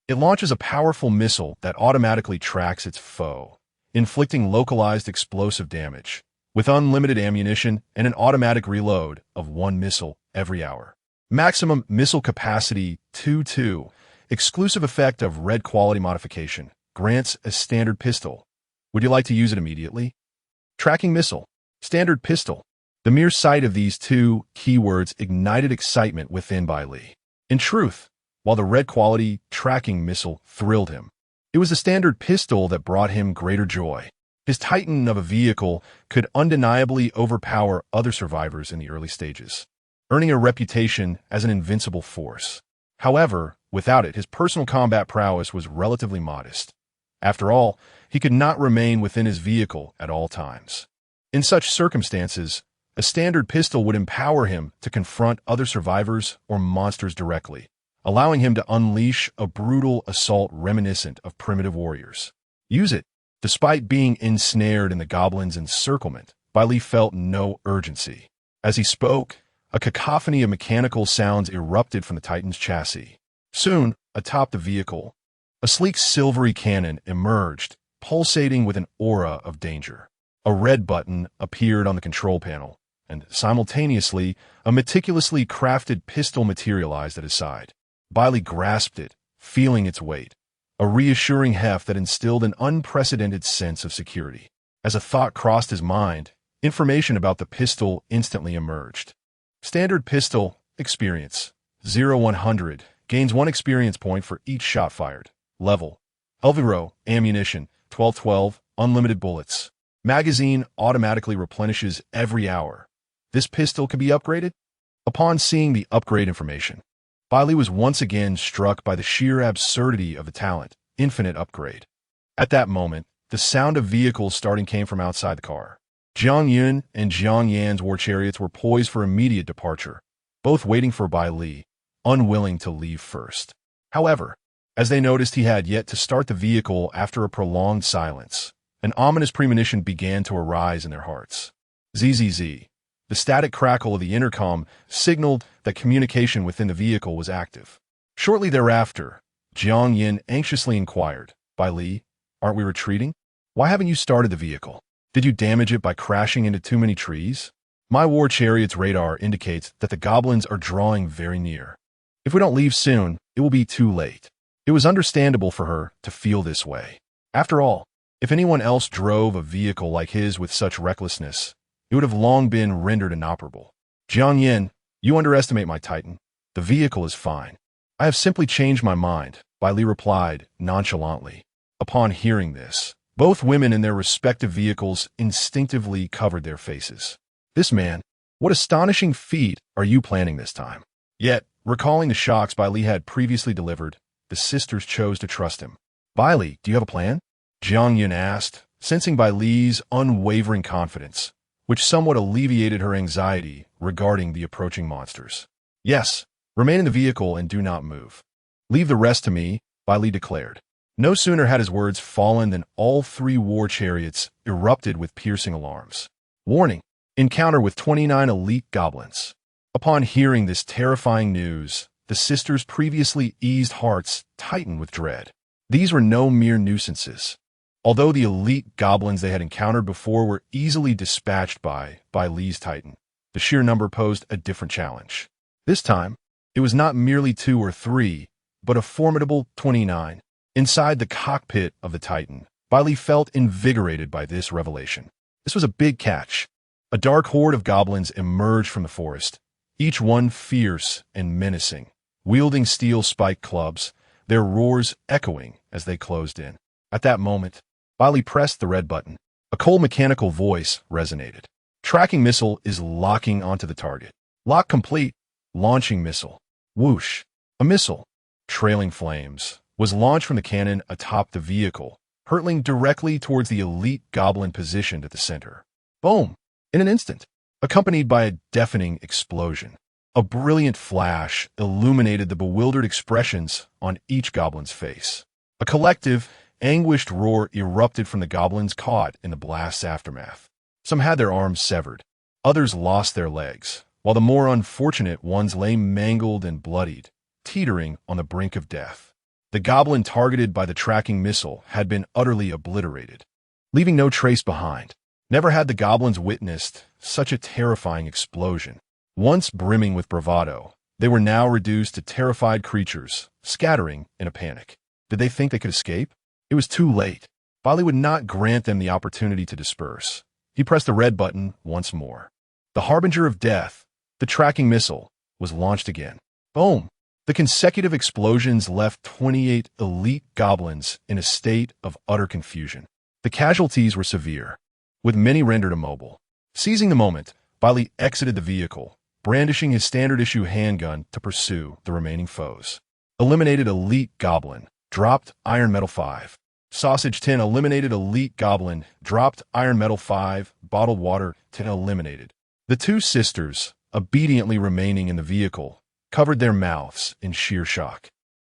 it launches a powerful missile that automatically tracks its foe, inflicting localized explosive damage, with unlimited ammunition and an automatic reload of 1 missile every hour. Maximum missile capacity 2-2. Exclusive effect of red quality modification. Grants a standard pistol. Would you like to use it immediately? Tracking missile. Standard pistol. The mere sight of these 2 keywords ignited excitement within Bai Li. In truth, while the red quality tracking missile thrilled him, it was the standard pistol that brought him greater joy. His titan of a vehicle could undeniably overpower other survivors in the early stages, earning a reputation as an invincible force. However, without it, his personal combat prowess was relatively modest. After all, he could not remain within his vehicle at all times. In such circumstances, a standard pistol would empower him to confront other survivors or monsters directly, allowing him to unleash a brutal assault reminiscent of primitive warriors. Use it. Despite being ensnared in the goblin's encirclement, Bai Li felt no urgency. As he spoke, a cacophony of mechanical sounds erupted from the Titan's chassis. Soon, atop the vehicle, a sleek silvery cannon emerged, pulsating with an aura of danger. A red button appeared on the control panel, and simultaneously, a meticulously crafted pistol materialized at his side. Bai Li grasped it, feeling its weight, a reassuring heft that instilled an unprecedented sense of security. As a thought crossed his mind, information about the pistol instantly emerged. Standard pistol, experience, 0-100, gains 1 experience point for each shot fired. Level, Elviro, ammunition, 12-12, unlimited bullets. Magazine automatically replenishes every hour. This pistol can be upgraded? Upon seeing the upgrade information, Bai Li was once again struck by the sheer absurdity of the talent, infinite upgrade. At that moment, the sound of vehicles starting came from outside the car. Jiang Yun and Jiang Yan's war chariots were poised for immediate departure, both waiting for Bai Li, unwilling to leave first. However, as they noticed he had yet to start the vehicle after a prolonged silence, an ominous premonition began to arise in their hearts. ZZZ. The static crackle of the intercom signaled that communication within the vehicle was active. Shortly thereafter, Jiang Yin anxiously inquired, Bai Li, aren't we retreating? Why haven't you started the vehicle? Did you damage it by crashing into too many trees? My war chariot's radar indicates that the goblins are drawing very near. If we don't leave soon, it will be too late. It was understandable for her to feel this way. After all, if anyone else drove a vehicle like his with such recklessness, it would have long been rendered inoperable. Jiang Yin, you underestimate my Titan. The vehicle is fine. I have simply changed my mind, Bai Li replied nonchalantly. Upon hearing this, both women in their respective vehicles instinctively covered their faces. This man, what astonishing feat are you planning this time? Yet, recalling the shocks Bai Li had previously delivered, the sisters chose to trust him. Bai Li, do you have a plan? Jiang Yin asked, sensing Bai Li's unwavering confidence, which somewhat alleviated her anxiety regarding the approaching monsters. Yes, remain in the vehicle and do not move. Leave the rest to me, Bai Li declared. No sooner had his words fallen than all 3 war chariots erupted with piercing alarms. Warning, encounter with 29 elite goblins. Upon hearing this terrifying news, the sisters' previously eased hearts tightened with dread. These were no mere nuisances. Although the elite goblins they had encountered before were easily dispatched by Bai Li's Titan, the sheer number posed a different challenge. This time, it was not merely 2 or 3, but a formidable 29. Inside the cockpit of the Titan, Bai Li felt invigorated by this revelation. This was a big catch. A dark horde of goblins emerged from the forest, each one fierce and menacing, wielding steel spiked clubs, their roars echoing as they closed in. At that moment, Bai Li pressed the red button. A cold mechanical voice resonated. Tracking missile is locking onto the target. Lock complete. Launching missile. Whoosh. A missile, trailing flames, was launched from the cannon atop the vehicle, hurtling directly towards the elite goblin positioned at the center. Boom! In an instant, accompanied by a deafening explosion. A brilliant flash illuminated the bewildered expressions on each goblin's face. A collective, anguished roar erupted from the goblins caught in the blast's aftermath. Some had their arms severed, others lost their legs, while the more unfortunate ones lay mangled and bloodied, teetering on the brink of death. The goblin targeted by the tracking missile had been utterly obliterated, leaving no trace behind. Never had the goblins witnessed such a terrifying explosion. Once brimming with bravado, they were now reduced to terrified creatures, scattering in a panic. Did they think they could escape? It was too late. Bai Li would not grant them the opportunity to disperse. He pressed the red button once more. The harbinger of death, the tracking missile, was launched again. Boom! The consecutive explosions left 28 elite goblins in a state of utter confusion. The casualties were severe, with many rendered immobile. Seizing the moment, Bai Li exited the vehicle, brandishing his standard-issue handgun to pursue the remaining foes. Eliminated elite goblin. Dropped Iron Metal 5. Sausage 10 eliminated elite goblin. Dropped Iron Metal 5. Bottled water 10 eliminated. The two sisters, obediently remaining in the vehicle, covered their mouths in sheer shock.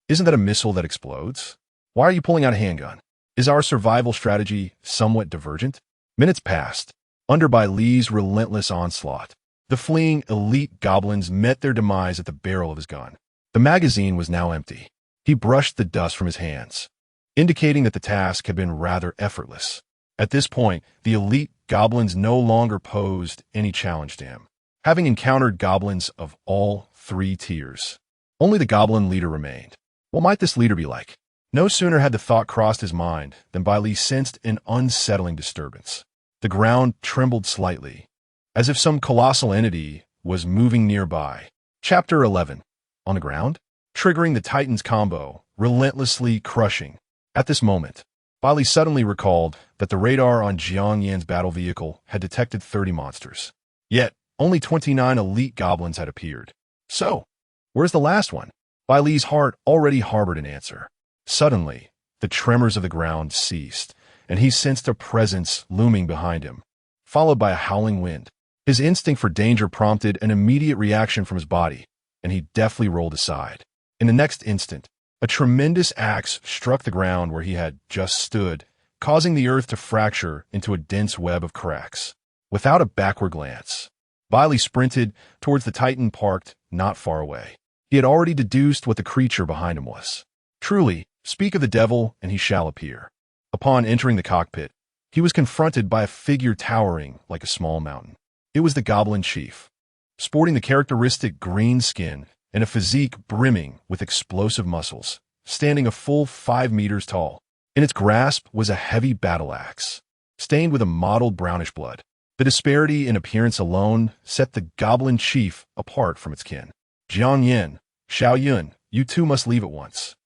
Isn't that a missile that explodes? Why are you pulling out a handgun? Is our survival strategy somewhat divergent? Minutes passed. Under Bai Li's relentless onslaught, the fleeing elite goblins met their demise at the barrel of his gun. The magazine was now empty. He brushed the dust from his hands, indicating that the task had been rather effortless. At this point, the elite goblins no longer posed any challenge to him, having encountered goblins of all 3 tiers. Only the goblin leader remained. What might this leader be like? No sooner had the thought crossed his mind than Bai Li sensed an unsettling disturbance. The ground trembled slightly, as if some colossal entity was moving nearby. Chapter 11. On the ground? Triggering the Titan's combo, relentlessly crushing. At this moment, Bai Li suddenly recalled that the radar on Jiang Yan's battle vehicle had detected 30 monsters. Yet, only 29 elite goblins had appeared. So, where's the last one? Bai Li's heart already harbored an answer. Suddenly, the tremors of the ground ceased, and he sensed a presence looming behind him, followed by a howling wind. His instinct for danger prompted an immediate reaction from his body, and he deftly rolled aside. In the next instant, a tremendous axe struck the ground where he had just stood, causing the earth to fracture into a dense web of cracks. Without a backward glance, Bai Li sprinted towards the Titan parked not far away. He had already deduced what the creature behind him was. Truly, speak of the devil, and he shall appear. Upon entering the cockpit, he was confronted by a figure towering like a small mountain. It was the Goblin Chief, sporting the characteristic green skin and a physique brimming with explosive muscles, standing a full 5 meters tall. In its grasp was a heavy battle axe, stained with a mottled brownish blood. The disparity in appearance alone set the Goblin Chief apart from its kin. Jiang Yan, Xiao Yun, you two must leave at once.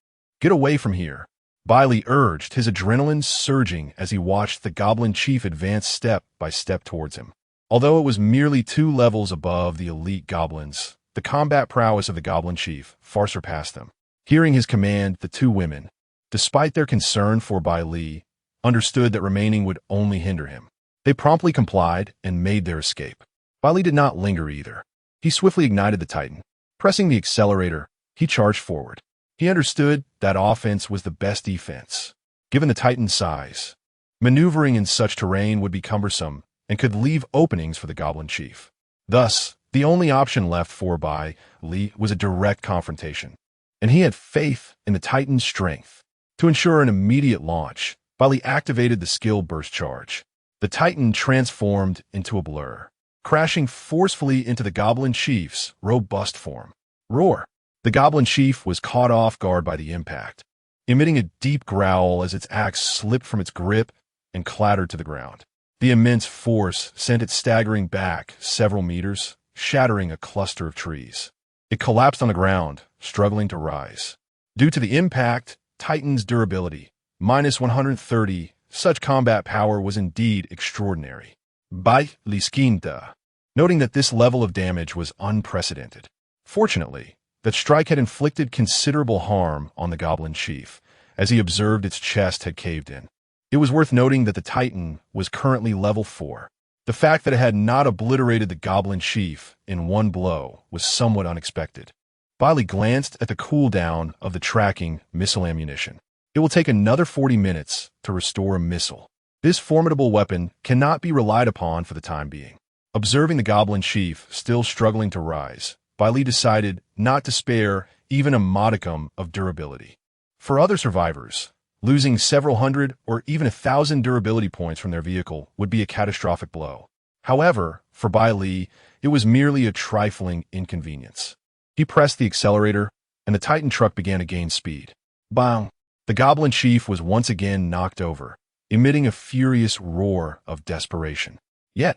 Get away from here, Bai Li urged, his adrenaline surging as he watched the Goblin Chief advance step by step towards him. Although it was merely 2 levels above the elite goblins, the combat prowess of the Goblin Chief far surpassed them. Hearing his command, the 2 women, despite their concern for Bai Li, understood that remaining would only hinder him. They promptly complied and made their escape. Bai Li did not linger either. He swiftly ignited the Titan. Pressing the accelerator, he charged forward. He understood that offense was the best defense. Given the Titan's size, maneuvering in such terrain would be cumbersome and could leave openings for the Goblin Chief. Thus, the only option left for Bai Li was a direct confrontation, and he had faith in the Titan's strength. To ensure an immediate launch, Bai Li activated the skill burst charge. The Titan transformed into a blur, crashing forcefully into the Goblin Chief's robust form. Roar! The Goblin Chief was caught off guard by the impact, emitting a deep growl as its axe slipped from its grip and clattered to the ground. The immense force sent it staggering back several meters, shattering a cluster of trees. It collapsed on the ground, struggling to rise. Due to the impact, Titan's durability, -130, such combat power was indeed extraordinary. Bai Li, noting that this level of damage was unprecedented. Fortunately, that strike had inflicted considerable harm on the Goblin Chief, as he observed its chest had caved in. It was worth noting that the Titan was currently level 4. The fact that it had not obliterated the Goblin Chief in one blow was somewhat unexpected. Bai Li glanced at the cooldown of the tracking missile ammunition. It will take another 40 minutes to restore a missile. This formidable weapon cannot be relied upon for the time being. Observing the Goblin Chief still struggling to rise, Bai Li decided not to spare even a modicum of durability. For other survivors, losing several hundred or even 1,000 durability points from their vehicle would be a catastrophic blow. However, for Bai Li, it was merely a trifling inconvenience. He pressed the accelerator, and the Titan truck began to gain speed. Bang! The Goblin Chief was once again knocked over, emitting a furious roar of desperation. Yet,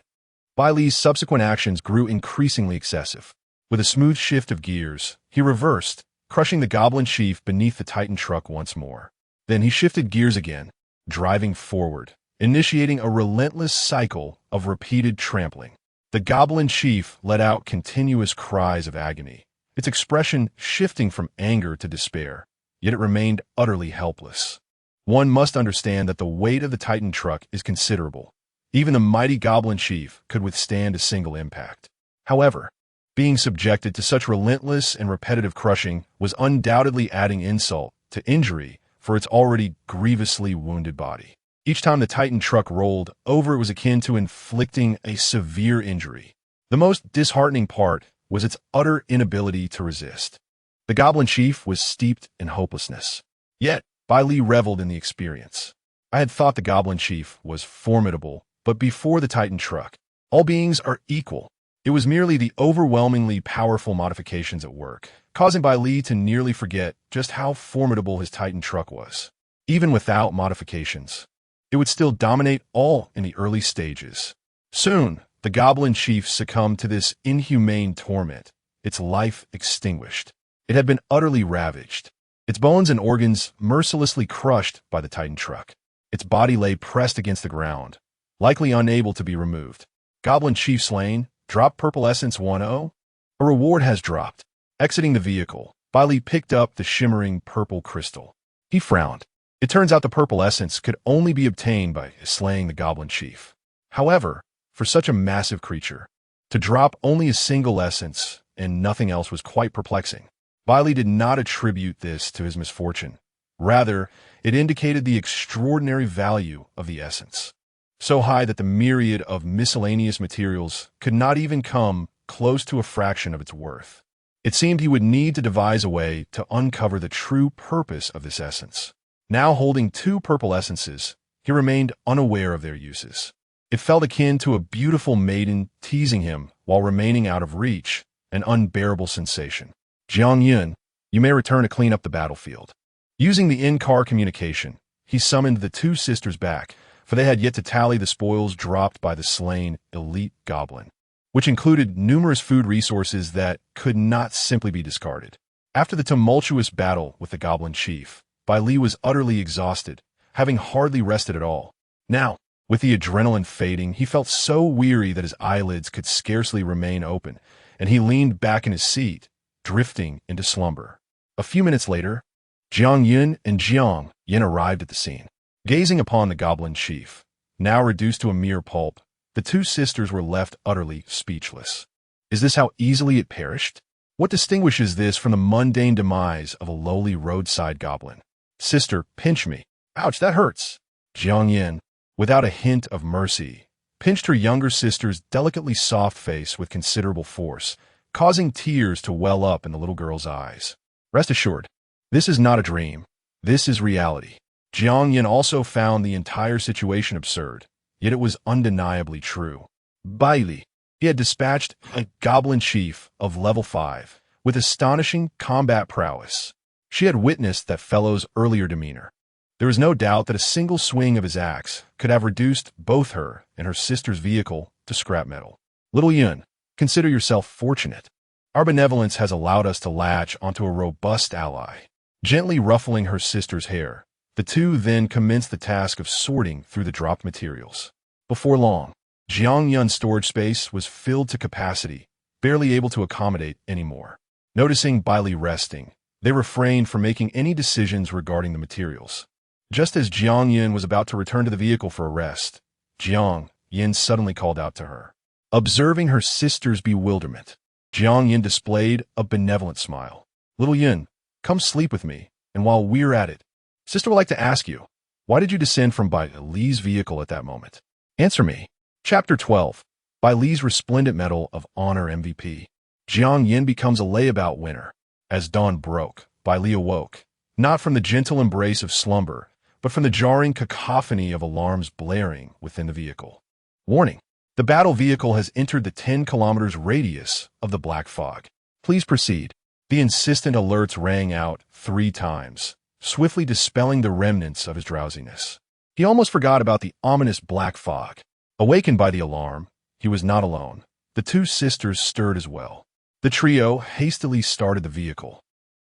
Bai Li's subsequent actions grew increasingly excessive. With a smooth shift of gears, he reversed, crushing the Goblin Chief beneath the Titan truck once more. Then he shifted gears again, driving forward, initiating a relentless cycle of repeated trampling. The Goblin Chief let out continuous cries of agony, its expression shifting from anger to despair, yet it remained utterly helpless. One must understand that the weight of the Titan truck is considerable. Even the mighty Goblin Chief could withstand a single impact. However, being subjected to such relentless and repetitive crushing was undoubtedly adding insult to injury for its already grievously wounded body. Each time the Titan truck rolled over, it was akin to inflicting a severe injury. The most disheartening part was its utter inability to resist. The Goblin Chief was steeped in hopelessness. Yet, Bai Li reveled in the experience. I had thought the Goblin Chief was formidable, but before the Titan truck, all beings are equal. It was merely the overwhelmingly powerful modifications at work, causing Bai Li to nearly forget just how formidable his Titan truck was. Even without modifications, it would still dominate all in the early stages. Soon, the Goblin Chief succumbed to this inhumane torment, its life extinguished. It had been utterly ravaged, its bones and organs mercilessly crushed by the Titan truck. Its body lay pressed against the ground, likely unable to be removed. Goblin Chief slain. Drop Purple Essence 1-0. A reward has dropped. Exiting the vehicle, Bai Li picked up the shimmering purple crystal. He frowned. It turns out the purple essence could only be obtained by slaying the Goblin Chief. However, for such a massive creature, to drop only a single essence and nothing else was quite perplexing. Bai Li did not attribute this to his misfortune. Rather, it indicated the extraordinary value of the essence, so high that the myriad of miscellaneous materials could not even come close to a fraction of its worth. It seemed he would need to devise a way to uncover the true purpose of this essence. Now holding 2 purple essences, he remained unaware of their uses. It felt akin to a beautiful maiden teasing him while remaining out of reach, an unbearable sensation. Jiang Yun, you may return to clean up the battlefield. Using the in-car communication, he summoned the 2 sisters back, for they had yet to tally the spoils dropped by the slain elite goblin, which included numerous food resources that could not simply be discarded. After the tumultuous battle with the Goblin Chief, Bai Li was utterly exhausted, having hardly rested at all. Now, with the adrenaline fading, he felt so weary that his eyelids could scarcely remain open, and he leaned back in his seat, drifting into slumber. A few minutes later, Jiang Yun and Jiang Yin arrived at the scene. Gazing upon the Goblin Chief, now reduced to a mere pulp, the 2 sisters were left utterly speechless. Is this how easily it perished? What distinguishes this from the mundane demise of a lowly roadside goblin? Sister, pinch me. Ouch, that hurts. Jiang Yin, without a hint of mercy, pinched her younger sister's delicately soft face with considerable force, causing tears to well up in the little girl's eyes. Rest assured, this is not a dream. This is reality. Jiang Yin also found the entire situation absurd, yet it was undeniably true. Bai Li, he had dispatched a goblin chief of level 5 with astonishing combat prowess. She had witnessed that fellow's earlier demeanor. There was no doubt that a single swing of his axe could have reduced both her and her sister's vehicle to scrap metal. Little Yun, consider yourself fortunate. Our benevolence has allowed us to latch onto a robust ally. Gently ruffling her sister's hair, the two then commenced the task of sorting through the dropped materials. Before long, Jiang Yun's storage space was filled to capacity, barely able to accommodate any more. Noticing Bai Li resting, they refrained from making any decisions regarding the materials. Just as Jiang Yin was about to return to the vehicle for a rest, Jiang Yin suddenly called out to her. Observing her sister's bewilderment, Jiang Yin displayed a benevolent smile. Little Yin, come sleep with me, and while we're at it, Sister would like to ask you, why did you descend from Bai Li's vehicle at that moment? Answer me. Chapter 12. Bai Li's Resplendent Medal of Honor MVP. Jiang Yin becomes a layabout winner. As dawn broke, Bai Li awoke, not from the gentle embrace of slumber, but from the jarring cacophony of alarms blaring within the vehicle. Warning. The battle vehicle has entered the 10 kilometers radius of the black fog. Please proceed. The insistent alerts rang out 3 times, swiftly dispelling the remnants of his drowsiness. He almost forgot about the ominous black fog. Awakened by the alarm, he was not alone. The 2 sisters stirred as well. The trio hastily started the vehicle,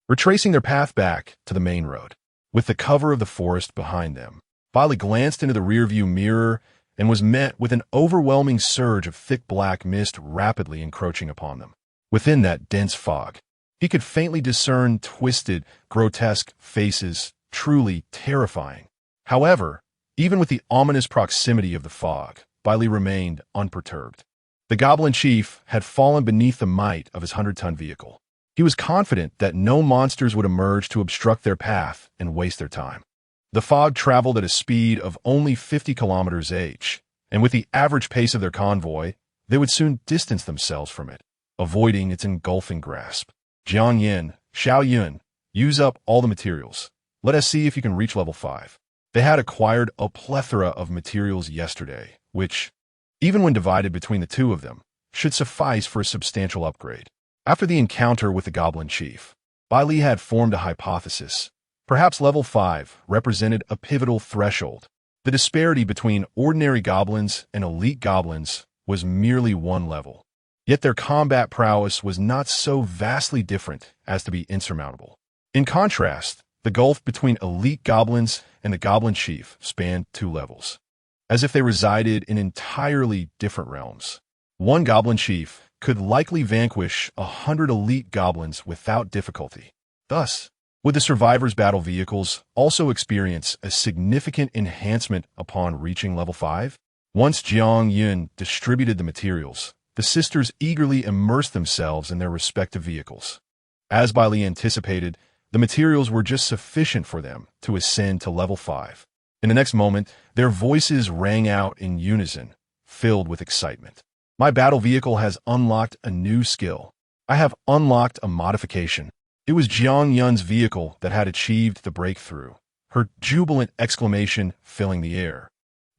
retracing their path back to the main road. With the cover of the forest behind them, Bai Li glanced into the rearview mirror and was met with an overwhelming surge of thick black mist rapidly encroaching upon them. Within that dense fog, he could faintly discern twisted, grotesque faces, truly terrifying. However, even with the ominous proximity of the fog, Bai Li remained unperturbed. The goblin chief had fallen beneath the might of his 100-ton vehicle. He was confident that no monsters would emerge to obstruct their path and waste their time. The fog traveled at a speed of only 50 kilometers h, and with the average pace of their convoy, they would soon distance themselves from it, avoiding its engulfing grasp. Jiang Yin, Xiao Yun, use up all the materials. Let us see if you can reach level 5. They had acquired a plethora of materials yesterday, which, even when divided between the 2 of them, should suffice for a substantial upgrade. After the encounter with the goblin chief, Bai Li had formed a hypothesis. Perhaps level 5 represented a pivotal threshold. The disparity between ordinary goblins and elite goblins was merely 1 level. Yet their combat prowess was not so vastly different as to be insurmountable. In contrast, the gulf between elite goblins and the goblin chief spanned 2 levels, as if they resided in entirely different realms. One goblin chief could likely vanquish 100 elite goblins without difficulty. Thus, would the survivors' battle vehicles also experience a significant enhancement upon reaching level 5? Once Jiang Yun distributed the materials, the sisters eagerly immersed themselves in their respective vehicles. As Bai Li anticipated, the materials were just sufficient for them to ascend to level 5. In the next moment, their voices rang out in unison, filled with excitement. My battle vehicle has unlocked a new skill. I have unlocked a modification. It was Jiang Yun's vehicle that had achieved the breakthrough, her jubilant exclamation filling the air.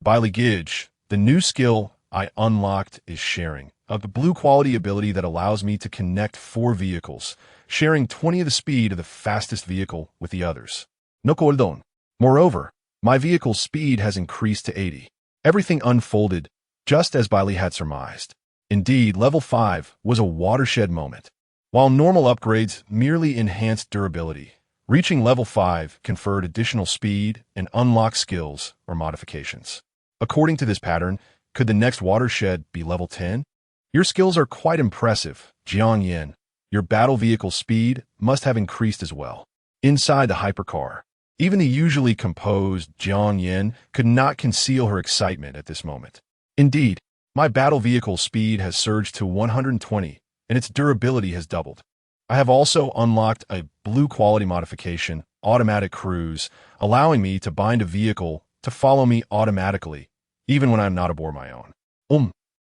Bai Li Gidge, the new skill I unlocked is sharing, a blue quality ability that allows me to connect 4 vehicles, sharing 20 of the speed of the fastest vehicle with the others. No cordon. Moreover, my vehicle's speed has increased to 80. Everything unfolded just as Bai Li had surmised. Indeed, level 5 was a watershed moment. While normal upgrades merely enhanced durability, reaching level 5 conferred additional speed and unlocked skills or modifications. According to this pattern, could the next watershed be level 10? Your skills are quite impressive, Jiang Yin. Your battle vehicle speed must have increased as well. Inside the hypercar, even the usually composed Jiang Yin could not conceal her excitement at this moment. Indeed, my battle vehicle speed has surged to 120, and its durability has doubled. I have also unlocked a blue quality modification, automatic cruise, allowing me to bind a vehicle to follow me automatically, even when I am not aboard my own.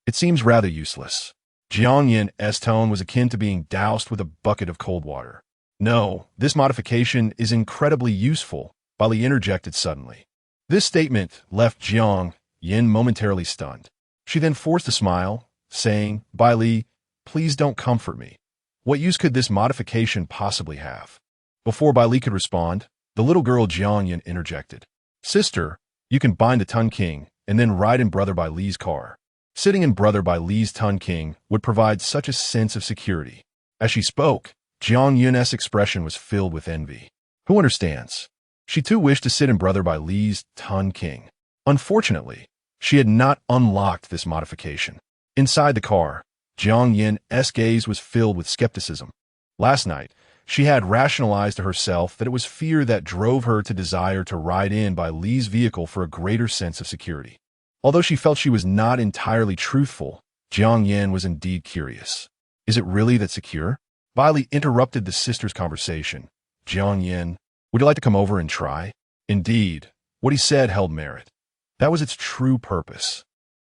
It seems rather useless. Jiang Yin's tone was akin to being doused with a bucket of cold water. No, this modification is incredibly useful, Bai Li interjected suddenly. This statement left Jiang Yin momentarily stunned. She then forced a smile, saying, Bai Li, please don't comfort me. What use could this modification possibly have? Before Bai Li could respond, the little girl Jiang Yin interjected. Sister, you can bind the Tun King and then ride in Brother Bai Li's car. Sitting in Brother Bai Li's Tun King would provide such a sense of security. As she spoke, Jiang Yun's expression was filled with envy. Who understands? She too wished to sit in Brother Bai Li's Tun King. Unfortunately, she had not unlocked this modification. Inside the car, Jiang Yun's gaze was filled with skepticism. Last night, she had rationalized to herself that it was fear that drove her to desire to ride in Bai Li's vehicle for a greater sense of security. Although she felt she was not entirely truthful, Jiang Yin was indeed curious. Is it really that secure? Bai Li interrupted the sisters' conversation. Jiang Yin, would you like to come over and try? Indeed, what he said held merit. That was its true purpose.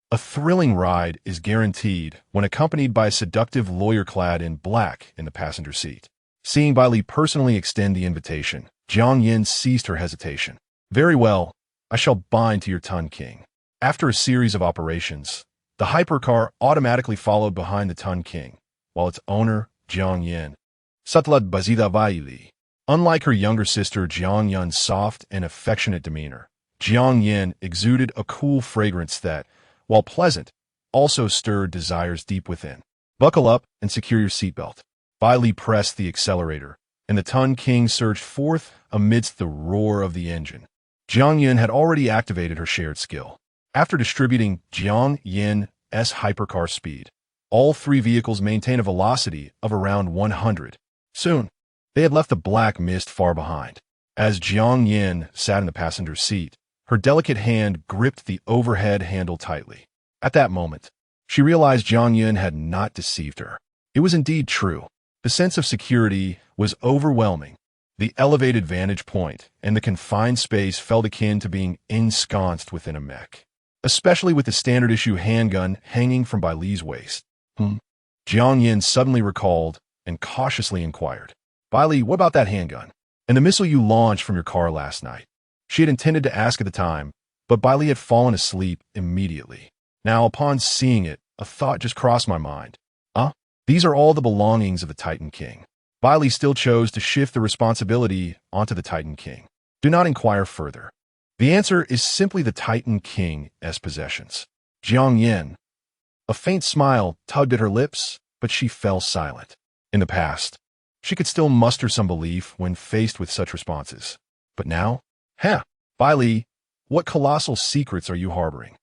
A thrilling ride is guaranteed when accompanied by a seductive lawyer clad in black in the passenger seat. Seeing Bai Li personally extend the invitation, Jiang Yin ceased her hesitation. Very well, I shall bind to your Tun King. After a series of operations, the hypercar automatically followed behind the Tun King, while its owner, Jiang Yin, Satlad Bazida Bai Li. Unlike her younger sister Jiang Yun's soft and affectionate demeanor, Jiang Yin exuded a cool fragrance that, while pleasant, also stirred desires deep within. Buckle up and secure your seatbelt. Bai Li pressed the accelerator, and the Tun King surged forth amidst the roar of the engine. Jiang Yin had already activated her shared skill. After distributing Jiang Yin's hypercar speed, all three vehicles maintained a velocity of around 100. Soon, they had left the black mist far behind. As Jiang Yin sat in the passenger seat, her delicate hand gripped the overhead handle tightly. At that moment, she realized Jiang Yin had not deceived her. It was indeed true. The sense of security was overwhelming. The elevated vantage point and the confined space felt akin to being ensconced within a mech, especially with the standard-issue handgun hanging from Bai Li's waist. Jiang Yin suddenly recalled and cautiously inquired, Bai Li, what about that handgun? And the missile you launched from your car last night? She had intended to ask at the time, but Bai Li had fallen asleep immediately. Now, upon seeing it, a thought just crossed my mind. These are all the belongings of the Titan King. Bai Li still chose to shift the responsibility onto the Titan King. Do not inquire further. The answer is simply the Titan King's possessions. Jiang Yin. A faint smile tugged at her lips, but she fell silent. In the past, she could still muster some belief when faced with such responses. But now? Bai Li, what colossal secrets are you harboring?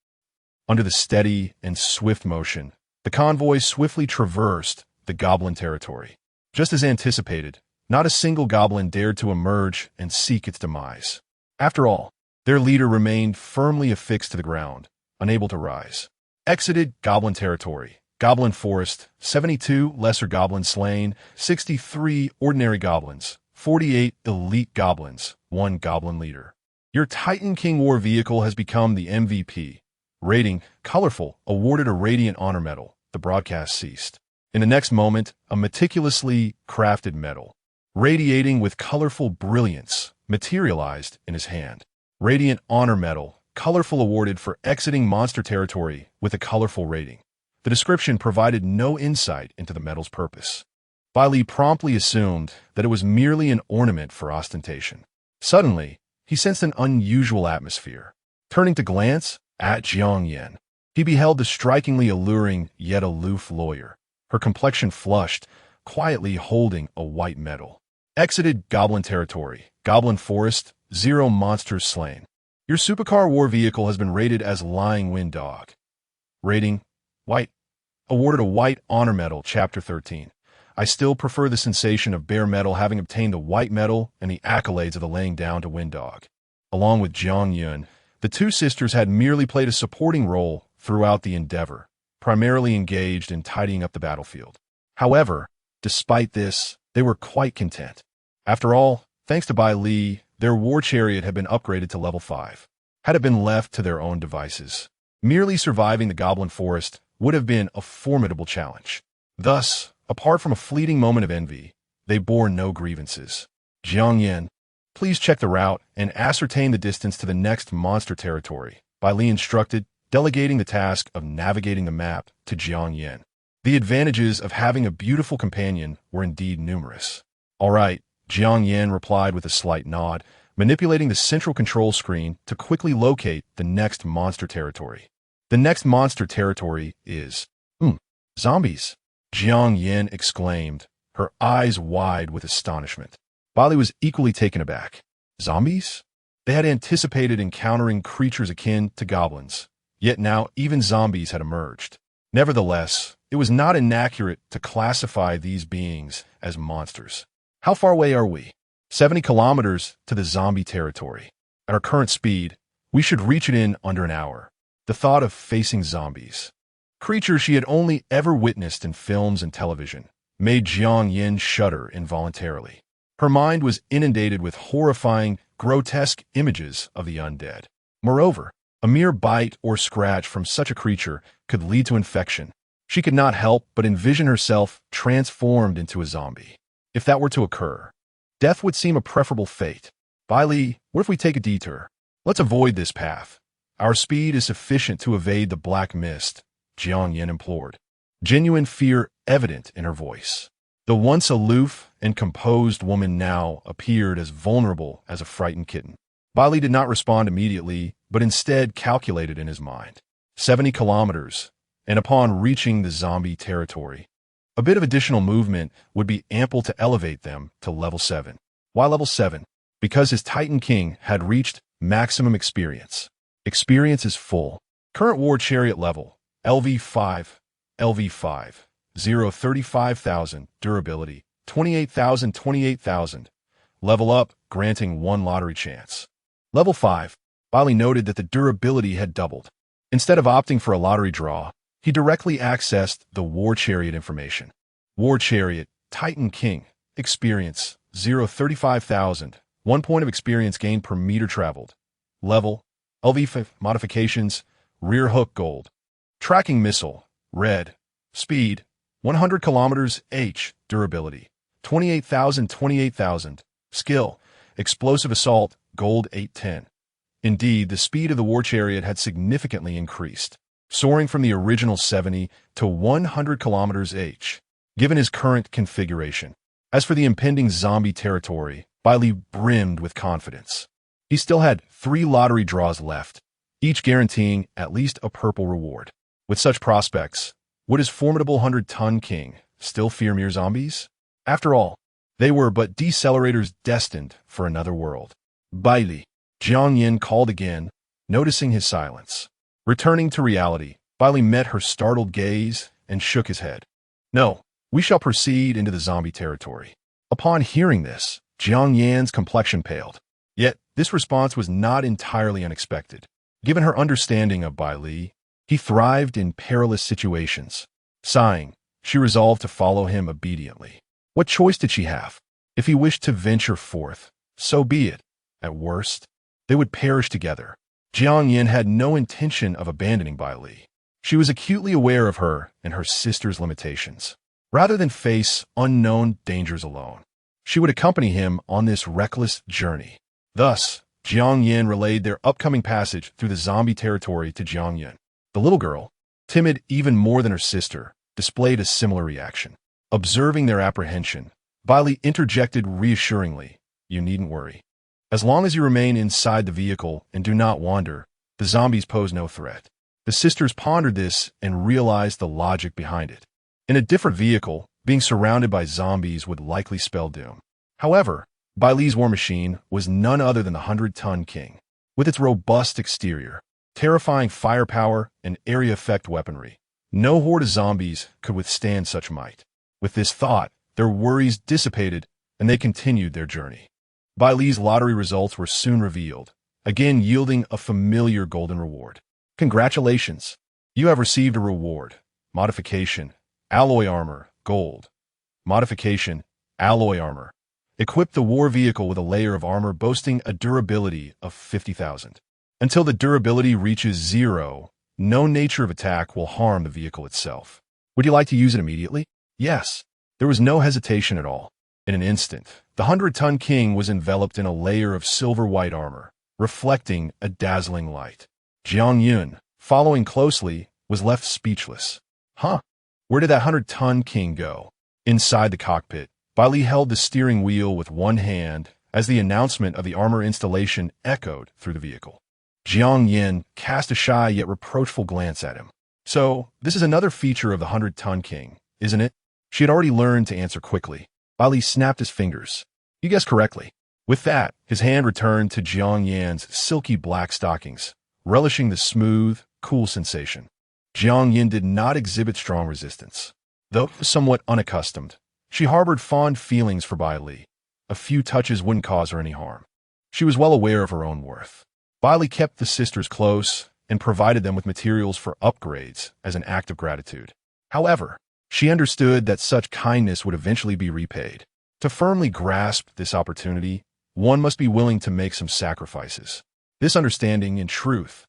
Under the steady and swift motion, the convoy swiftly traversed the goblin territory. Just as anticipated, not a single goblin dared to emerge and seek its demise. After all, their leader remained firmly affixed to the ground, unable to rise. Exited goblin territory. Goblin forest, 72 lesser goblins slain, 63 ordinary goblins, 48 elite goblins, 1 goblin leader. Your Titan King War vehicle has become the MVP. Rating, colorful, awarded a Radiant Honor Medal. The broadcast ceased. In the next moment, a meticulously crafted medal, radiating with colorful brilliance, materialized in his hand. Radiant Honor Medal, colorful, awarded for exiting monster territory with a colorful rating. The description provided no insight into the medal's purpose. Bai Li promptly assumed that it was merely an ornament for ostentation. Suddenly, he sensed an unusual atmosphere. Turning to glance at Jiang Yin, he beheld the strikingly alluring yet aloof lawyer, her complexion flushed, quietly holding a white medal. Exited goblin territory, goblin forest, 0 monsters slain. Your supercar war vehicle has been rated as Lying Wind Dog. Rating, white. Awarded a White Honor Medal, Chapter 13. I still prefer the sensation of bare metal, having obtained the white medal and the accolades of the laying down to Wind Dog. Along with Jiang Yun, the two sisters had merely played a supporting role throughout the endeavor, primarily engaged in tidying up the battlefield. However, despite this, they were quite content. After all, thanks to Bai Li, their war chariot had been upgraded to level 5. Had it been left to their own devices, merely surviving the goblin forest would have been a formidable challenge. Thus, apart from a fleeting moment of envy, they bore no grievances. Jiang Yin, Please check the route and ascertain the distance to the next monster territory, Bai Li instructed, delegating the task of navigating the map to Jiang Yan. The advantages of having a beautiful companion were indeed numerous. All right, Jiang Yan replied with a slight nod, manipulating the central control screen to quickly locate the next monster territory. The next monster territory is, zombies, Jiang Yan exclaimed, her eyes wide with astonishment. Bai Li was equally taken aback. Zombies? They had anticipated encountering creatures akin to goblins, yet now even zombies had emerged. Nevertheless, it was not inaccurate to classify these beings as monsters. How far away are we? 70 kilometers to the zombie territory. At our current speed, we should reach it in under an hour. The thought of facing zombies, creatures she had only ever witnessed in films and television, made Jiang Yan shudder involuntarily. Her mind was inundated with horrifying, grotesque images of the undead. Moreover, a mere bite or scratch from such a creature could lead to infection. She could not help but envision herself transformed into a zombie. If that were to occur, death would seem a preferable fate. Bai Li, what if we take a detour? Let's avoid this path. Our speed is sufficient to evade the black mist, Jiang Yan implored, genuine fear evident in her voice. The once aloof and composed woman now appeared as vulnerable as a frightened kitten. Bai Li did not respond immediately, but instead calculated in his mind. 70 kilometers, and upon reaching the zombie territory, a bit of additional movement would be ample to elevate them to level 7. Why level 7? Because his Titan King had reached maximum experience. Experience is full. Current War Chariot level, Lv.5, Lv.5, 35,000, durability, 28,000. Level up, granting 1 lottery chance. Level 5, Bai Li noted that the durability had doubled. Instead of opting for a lottery draw, he directly accessed the War Chariot information. War Chariot, Titan King, experience, 35,000, 1 point of experience gained per meter traveled. Level, Lv5, modifications, rear hook gold. Tracking missile, red. Speed, 100 kilometers h, durability, 28,000. Skill, explosive assault, gold 810. Indeed, the speed of the War Chariot had significantly increased, soaring from the original 70 to 100 kilometers h, given his current configuration. As for the impending zombie territory, Bai Li brimmed with confidence. He still had 3 lottery draws left, each guaranteeing at least a purple reward. With such prospects, would his formidable 100-ton king still fear mere zombies? After all, they were but decelerators destined for another world. Bai Li, Jiang Yan called again, noticing his silence. Returning to reality, Bai Li met her startled gaze and shook his head. No, we shall proceed into the zombie territory. Upon hearing this, Jiang Yan's complexion paled. Yet, this response was not entirely unexpected. Given her understanding of Bai Li, he thrived in perilous situations. Sighing, she resolved to follow him obediently. What choice did she have? If he wished to venture forth, so be it. At worst, they would perish together. Jiang Yan had no intention of abandoning Bai Li. She was acutely aware of her and her sister's limitations. Rather than face unknown dangers alone, she would accompany him on this reckless journey. Thus, Jiang Yan relayed their upcoming passage through the zombie territory to Jiang Yan. The little girl, timid even more than her sister, displayed a similar reaction. Observing their apprehension, Bai Li interjected reassuringly, "You needn't worry. As long as you remain inside the vehicle and do not wander, the zombies pose no threat." The sisters pondered this and realized the logic behind it. In a different vehicle, being surrounded by zombies would likely spell doom. However, Bai Li's war machine was none other than the 100-ton king. With its robust exterior, terrifying firepower, and area effect weaponry, no horde of zombies could withstand such might. With this thought, their worries dissipated, and they continued their journey. Bai Li's lottery results were soon revealed, again yielding a familiar golden reward. Congratulations! You have received a reward. Modification, alloy armor, gold. Modification, alloy armor. Equip the war vehicle with a layer of armor boasting a durability of 50,000. Until the durability reaches 0, no nature of attack will harm the vehicle itself. Would you like to use it immediately? Yes. There was no hesitation at all. In an instant, The 100-ton king was enveloped in a layer of silver-white armor, reflecting a dazzling light. Jiang Yun, following closely, was left speechless. Huh? Where did that 100-ton king go? Inside the cockpit, Bai Li held the steering wheel with one hand as the announcement of the armor installation echoed through the vehicle. Jiang Yin cast a shy yet reproachful glance at him. So, this is another feature of the 100-ton king, isn't it? She had already learned to answer quickly. Bai Li snapped his fingers. You guessed correctly. With that, his hand returned to Jiang Yan's silky black stockings, relishing the smooth, cool sensation. Jiang Yin did not exhibit strong resistance. Though somewhat unaccustomed, she harbored fond feelings for Bai Li. A few touches wouldn't cause her any harm. She was well aware of her own worth. Bai Li kept the sisters close and provided them with materials for upgrades as an act of gratitude. However, she understood that such kindness would eventually be repaid. To firmly grasp this opportunity, one must be willing to make some sacrifices. This understanding, in truth,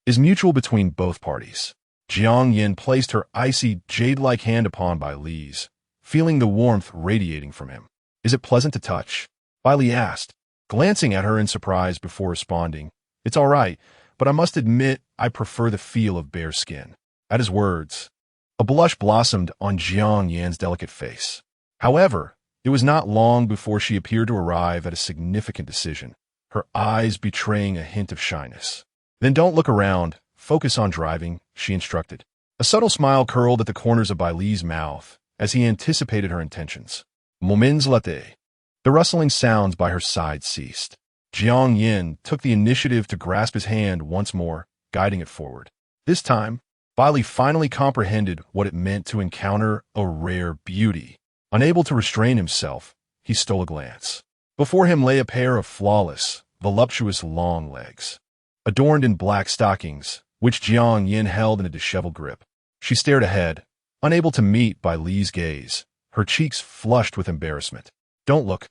is mutual between both parties. Jiang Yin placed her icy, jade-like hand upon Bai Li's, feeling the warmth radiating from him. Is it pleasant to touch? Bai Li asked, glancing at her in surprise before responding. It's all right, but I must admit I prefer the feel of bare skin. At his words, a blush blossomed on Jiang Yan's delicate face. However, it was not long before she appeared to arrive at a significant decision, her eyes betraying a hint of shyness. Then don't look around, focus on driving, she instructed. A subtle smile curled at the corners of Bai Li's mouth as he anticipated her intentions. Moments later, the rustling sounds by her side ceased. Jiang Yin took the initiative to grasp his hand once more, guiding it forward. This time, Bai Li finally comprehended what it meant to encounter a rare beauty. Unable to restrain himself, he stole a glance. Before him lay a pair of flawless, voluptuous long legs, adorned in black stockings, which Jiang Yin held in a disheveled grip. She stared ahead, unable to meet Bai Li's gaze, her cheeks flushed with embarrassment. Don't look,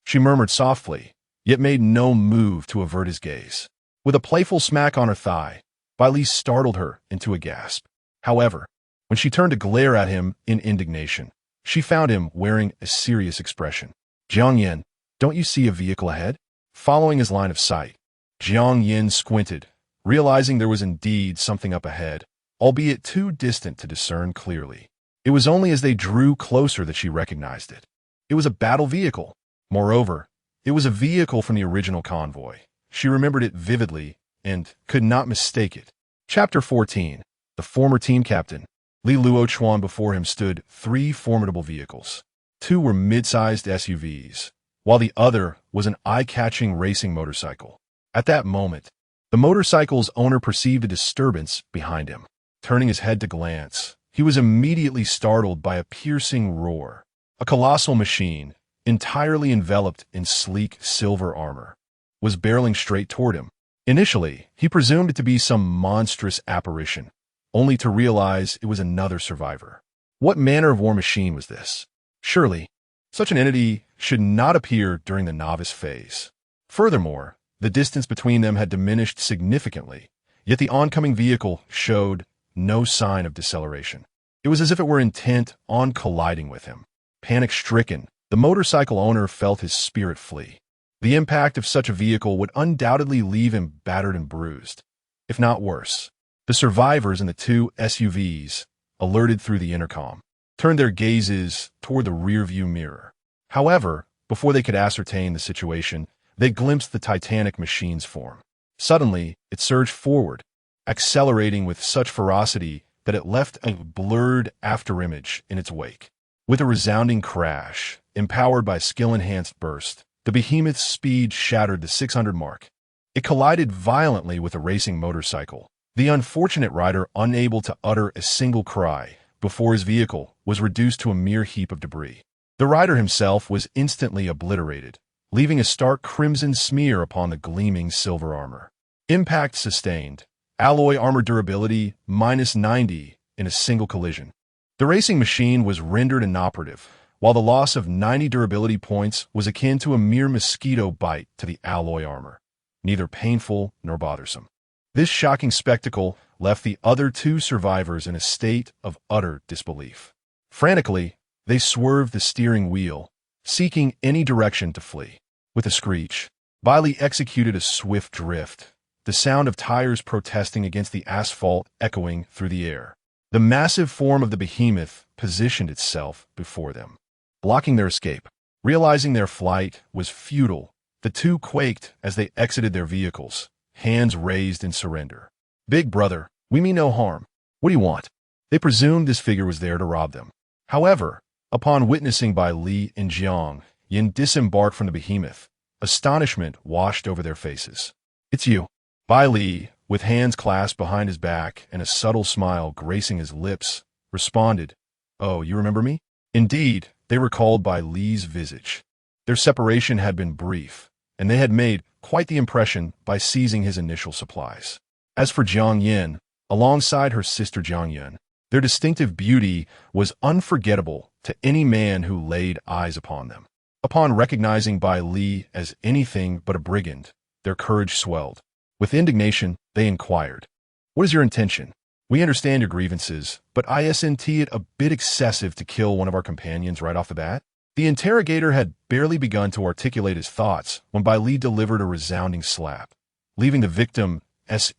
she murmured softly, yet made no move to avert his gaze. With a playful smack on her thigh, Bai Li startled her into a gasp. However, when she turned to glare at him in indignation, she found him wearing a serious expression. Jiang Yin, don't you see a vehicle ahead? Following his line of sight, Jiang Yin squinted, realizing there was indeed something up ahead, albeit too distant to discern clearly. It was only as they drew closer that she recognized it. It was a battle vehicle. Moreover, it was a vehicle from the original convoy. She remembered it vividly and could not mistake it. Chapter 14. The former team captain. King Lv.1 before him stood three formidable vehicles. Two were mid-sized SUVs, while the other was an eye-catching racing motorcycle. At that moment, the motorcycle's owner perceived a disturbance behind him. Turning his head to glance, he was immediately startled by a piercing roar. A colossal machine, entirely enveloped in sleek silver armor, was barreling straight toward him. Initially, he presumed it to be some monstrous apparition, only to realize it was another survivor. What manner of war machine was this? Surely, such an entity should not appear during the novice phase. Furthermore, the distance between them had diminished significantly, yet the oncoming vehicle showed no sign of deceleration. It was as if it were intent on colliding with him. Panic-stricken, the motorcycle owner felt his spirit flee. The impact of such a vehicle would undoubtedly leave him battered and bruised, if not worse. The survivors in the two SUVs, alerted through the intercom, turned their gazes toward the rearview mirror. However, before they could ascertain the situation, they glimpsed the titanic machine's form. Suddenly, it surged forward, accelerating with such ferocity that it left a blurred afterimage in its wake. With a resounding crash, empowered by skill-enhanced burst, the behemoth's speed shattered the 600 mark. It collided violently with a racing motorcycle, the unfortunate rider unable to utter a single cry before his vehicle was reduced to a mere heap of debris. The rider himself was instantly obliterated, leaving a stark crimson smear upon the gleaming silver armor. Impact sustained. Alloy armor durability -90 in a single collision. The racing machine was rendered inoperative, while the loss of 90 durability points was akin to a mere mosquito bite to the alloy armor, neither painful nor bothersome. This shocking spectacle left the other two survivors in a state of utter disbelief. Frantically, they swerved the steering wheel, seeking any direction to flee. With a screech, Bai Li executed a swift drift, the sound of tires protesting against the asphalt echoing through the air. The massive form of the behemoth positioned itself before them, blocking their escape. Realizing their flight was futile, the two quaked as they exited their vehicles, hands raised in surrender. "Big brother, we mean no harm. What do you want?" They presumed this figure was there to rob them. However, upon witnessing Bai Li and Jiang Yin disembark from the behemoth, astonishment washed over their faces. "It's you." Bai Li, with hands clasped behind his back and a subtle smile gracing his lips, responded, "Oh, you remember me?" Indeed, they recalled Bai Li's visage. Their separation had been brief, and they had made quite the impression by seizing his initial supplies. As for Jiang Yin, alongside her sister Jiang Yun, their distinctive beauty was unforgettable to any man who laid eyes upon them. Upon recognizing Bai Li as anything but a brigand, their courage swelled. With indignation, they inquired, "What is your intention? We understand your grievances, but isn't it a bit excessive to kill one of our companions right off the bat?" The interrogator had barely begun to articulate his thoughts when Bai Li delivered a resounding slap, leaving the victim's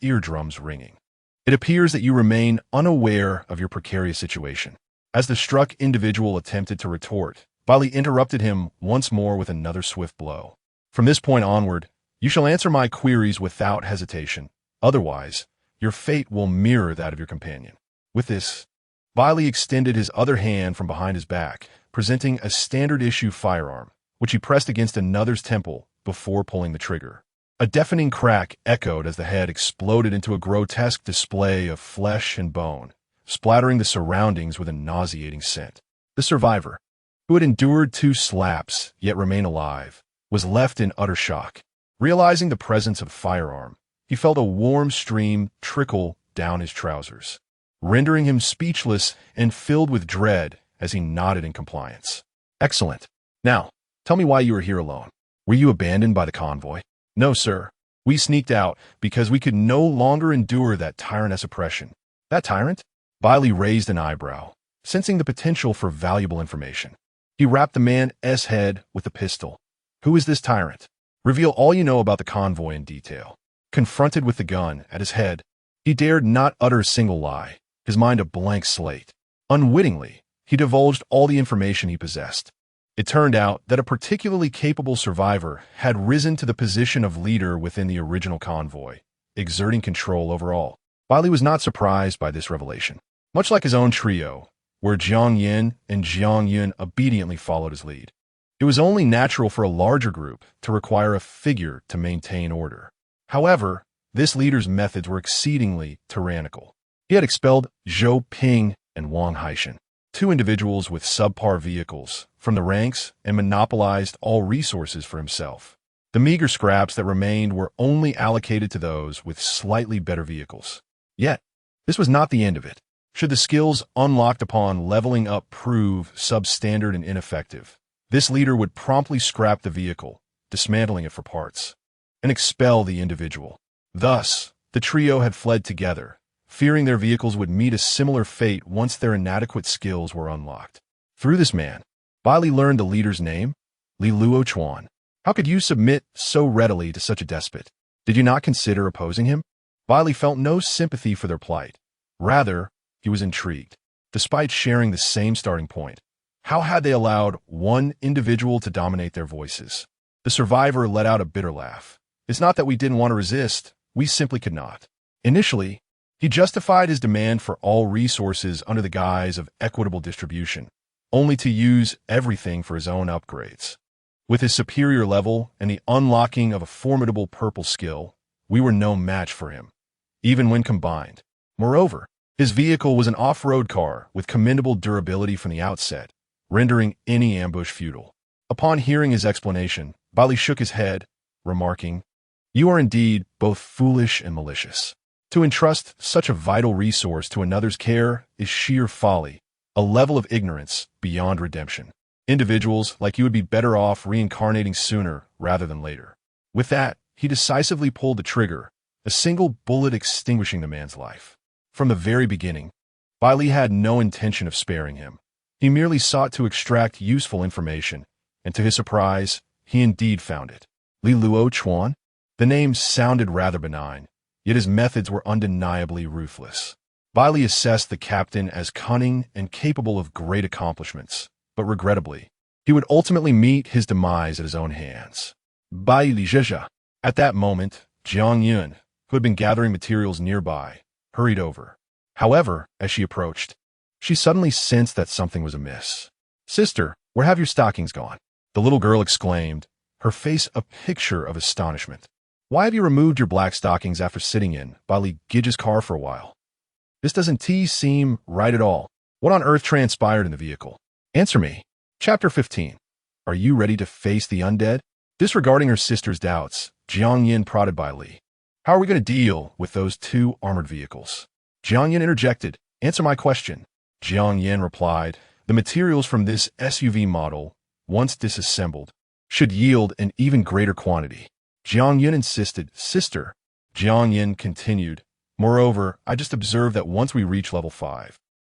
eardrums ringing. "It appears that you remain unaware of your precarious situation." As the struck individual attempted to retort, Bai Li interrupted him once more with another swift blow. "From this point onward, you shall answer my queries without hesitation. Otherwise, your fate will mirror that of your companion." With this, Bai Li extended his other hand from behind his back, presenting a standard-issue firearm, which he pressed against another's temple before pulling the trigger. A deafening crack echoed as the head exploded into a grotesque display of flesh and bone, splattering the surroundings with a nauseating scent. The survivor, who had endured 2 slaps yet remained alive, was left in utter shock. Realizing the presence of a firearm, he felt a warm stream trickle down his trousers, rendering him speechless and filled with dread as he nodded in compliance. "Excellent. Now, tell me why you are here alone. Were you abandoned by the convoy?" "No, sir. We sneaked out because we could no longer endure that tyrannous oppression." "That tyrant?" Bai Li raised an eyebrow, sensing the potential for valuable information. He rapped the man's head with a pistol. "Who is this tyrant? Reveal all you know about the convoy in detail." Confronted with the gun at his head, he dared not utter a single lie, his mind a blank slate. Unwittingly, he divulged all the information he possessed. It turned out that a particularly capable survivor had risen to the position of leader within the original convoy, exerting control over all. Bai Li was not surprised by this revelation. Much like his own trio, where Jiang Yin and Jiang Yun obediently followed his lead, it was only natural for a larger group to require a figure to maintain order. However, this leader's methods were exceedingly tyrannical. He had expelled Zhou Ping and Wang Haishan, 2 individuals with subpar vehicles, from the ranks and monopolized all resources for himself. The meager scraps that remained were only allocated to those with slightly better vehicles. Yet, this was not the end of it. Should the skills unlocked upon leveling up prove substandard and ineffective, this leader would promptly scrap the vehicle, dismantling it for parts, and expel the individual. Thus, the trio had fled together, fearing their vehicles would meet a similar fate once their inadequate skills were unlocked. Through this man, Bai Li learned the leader's name, Lv.1. "How could you submit so readily to such a despot? Did you not consider opposing him?" Bai Li felt no sympathy for their plight. Rather, he was intrigued. Despite sharing the same starting point, how had they allowed one individual to dominate their voices? The survivor let out a bitter laugh. "It's not that we didn't want to resist, we simply could not." Initially, he justified his demand for all resources under the guise of equitable distribution, only to use everything for his own upgrades. With his superior level and the unlocking of a formidable purple skill, we were no match for him, even when combined. Moreover, his vehicle was an off-road car with commendable durability from the outset, rendering any ambush futile. Upon hearing his explanation, Bai Li shook his head, remarking, "You are indeed both foolish and malicious. To entrust such a vital resource to another's care is sheer folly, a level of ignorance beyond redemption. Individuals like you would be better off reincarnating sooner rather than later." With that, he decisively pulled the trigger, a single bullet extinguishing the man's life. From the very beginning, Bai Li had no intention of sparing him. He merely sought to extract useful information, and to his surprise, he indeed found it. Lv.1? The name sounded rather benign, yet his methods were undeniably ruthless. Bai Li assessed the captain as cunning and capable of great accomplishments, but regrettably, he would ultimately meet his demise at his own hands. Bai Li. At that moment, Jiang Yun, who had been gathering materials nearby, hurried over. However, as she approached, she suddenly sensed that something was amiss. "Sister, where have your stockings gone?" the little girl exclaimed, her face a picture of astonishment. "Why have you removed your black stockings after sitting in Bai Li Yujie's car for a while? This doesn't seem right at all. What on earth transpired in the vehicle? Answer me." Chapter 15. Are you ready to face the undead? Disregarding her sister's doubts, Jiang Yin prodded Bai Li. "How are we going to deal with those two armored vehicles?" Jiang Yin interjected. "Answer my question." Jiang Yin replied, "The materials from this SUV model, once disassembled, should yield an even greater quantity." Jiang Yin insisted. "Sister," Jiang Yin continued, "moreover, I just observed that once we reach level 5,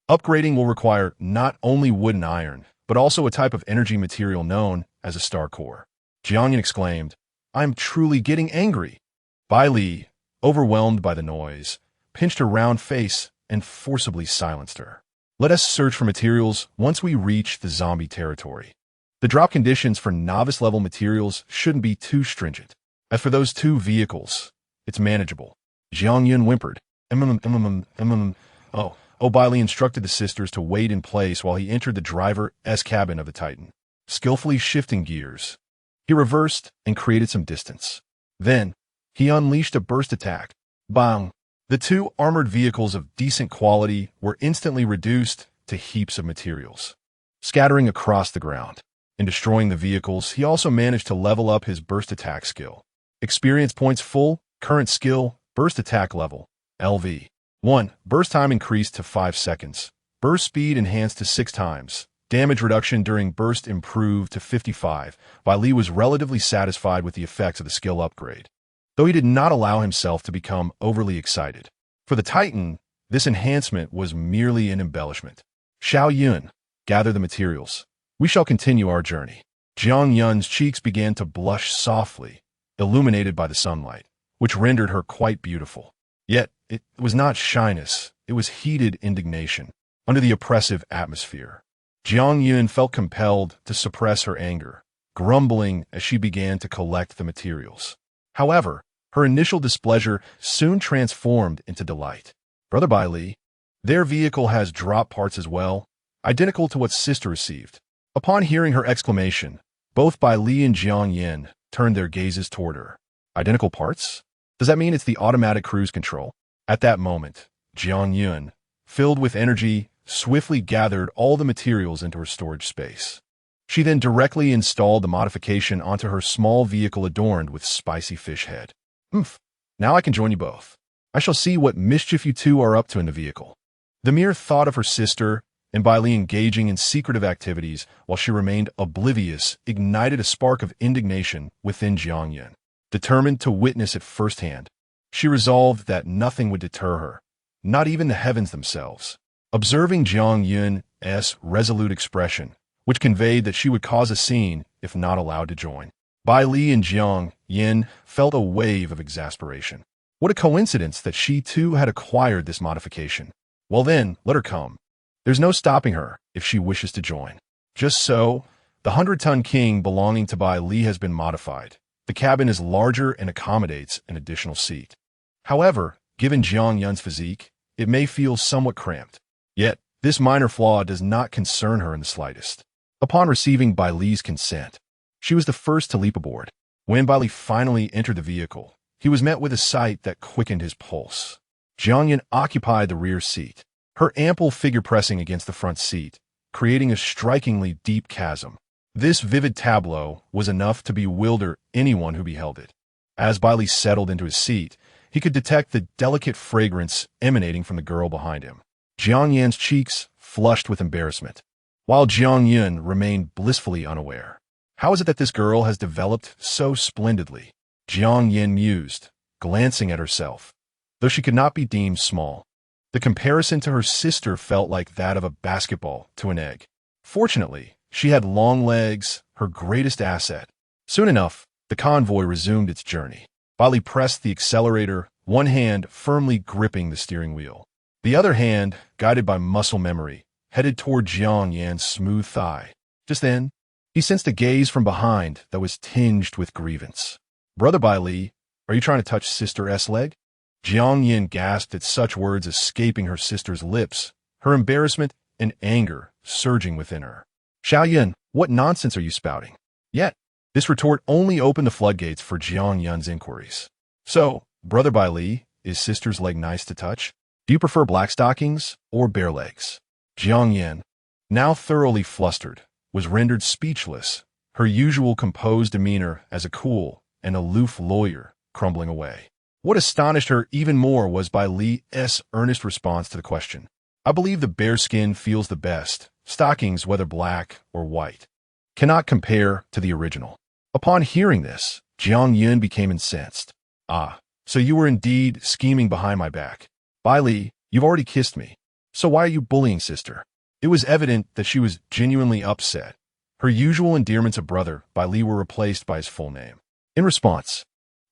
upgrading will require not only wood and iron, but also a type of energy material known as a star core." Jiang Yin exclaimed, "I'm truly getting angry." Bai Li, overwhelmed by the noise, pinched her round face and forcibly silenced her. "Let us search for materials once we reach the zombie territory. The drop conditions for novice-level materials shouldn't be too stringent. As for those two vehicles, it's manageable." Jiang Yun whimpered. Bai Li instructed the sisters to wait in place while he entered the driver's cabin of the Titan. Skillfully shifting gears, he reversed and created some distance. Then, he unleashed a burst attack. Bang! The two armored vehicles of decent quality were instantly reduced to heaps of materials, scattering across the ground. In destroying the vehicles, he also managed to level up his burst attack skill. Experience points full, current skill, burst attack level, Lv.1. Burst time increased to 5 seconds. Burst speed enhanced to 6 times. Damage reduction during burst improved to 55. Bai Li was relatively satisfied with the effects of the skill upgrade, though he did not allow himself to become overly excited. For the Titan, this enhancement was merely an embellishment. "Xiao Yun, gather the materials. We shall continue our journey." Jiang Yun's cheeks began to blush softly, illuminated by the sunlight, which rendered her quite beautiful. Yet, it was not shyness, it was heated indignation. Under the oppressive atmosphere, Jiang Yun felt compelled to suppress her anger, grumbling as she began to collect the materials. However, her initial displeasure soon transformed into delight. "Brother Bai Li, their vehicle has drop parts as well, identical to what sister received." Upon hearing her exclamation, both Bai Li and Jiang Yin turned their gazes toward her. "Identical parts? Does that mean it's the automatic cruise control?" At that moment, Jiang Yun, filled with energy, swiftly gathered all the materials into her storage space. She then directly installed the modification onto her small vehicle adorned with spicy fish head. Now I can join you both. I shall see what mischief you two are up to in the vehicle." The mere thought of her sister and Bai Li engaging in secretive activities while she remained oblivious ignited a spark of indignation within Jiang Yun. Determined to witness it firsthand, she resolved that nothing would deter her, not even the heavens themselves. Observing Jiang Yun's resolute expression, which conveyed that she would cause a scene if not allowed to join, Bai Li and Jiang Yin felt a wave of exasperation. What a coincidence that she too had acquired this modification. Well then, let her come. There's no stopping her if she wishes to join. Just so, the 100-ton king belonging to Bai Li has been modified. The cabin is larger and accommodates an additional seat. However, given Jiang Yun's physique, it may feel somewhat cramped. Yet, this minor flaw does not concern her in the slightest. Upon receiving Bai Li's consent, she was the first to leap aboard. When Bai Li finally entered the vehicle, he was met with a sight that quickened his pulse. Jiang Yun occupied the rear seat, her ample figure pressing against the front seat, creating a strikingly deep chasm. This vivid tableau was enough to bewilder anyone who beheld it. As Bai Li settled into his seat, he could detect the delicate fragrance emanating from the girl behind him. Jiang Yan's cheeks flushed with embarrassment, while Jiang Yun remained blissfully unaware. How is it that this girl has developed so splendidly? Jiang Yin mused, glancing at herself. Though she could not be deemed small, the comparison to her sister felt like that of a basketball to an egg. Fortunately, She had long legs, her greatest asset. Soon enough, the convoy resumed its journey. Bai Li pressed the accelerator, one hand firmly gripping the steering wheel. The other hand, guided by muscle memory, headed toward Jiang Yan's smooth thigh. Just then, he sensed a gaze from behind that was tinged with grievance. "Brother Bai Li, are you trying to touch Sister S' leg?" Jiang Yan gasped at such words escaping her sister's lips, her embarrassment and anger surging within her. "Xiaoyan, what nonsense are you spouting?" Yet, this retort only opened the floodgates for Jiang Yan's inquiries. "So, Brother Bai Li, is Sister's leg nice to touch? Do you prefer black stockings or bare legs?" Jiang Yan, now thoroughly flustered, was rendered speechless, her usual composed demeanor as a cool and aloof lawyer crumbling away. What astonished her even more was Bai Li's earnest response to the question. "I believe the bare skin feels the best. Stockings, whether black or white, cannot compare to the original." Upon hearing this, Jiang Yan became incensed. "Ah, so you were indeed scheming behind my back. Bai Li, you've already kissed me. So why are you bullying Sister?" It was evident that she was genuinely upset. Her usual endearments of brother Bai Li were replaced by his full name. In response,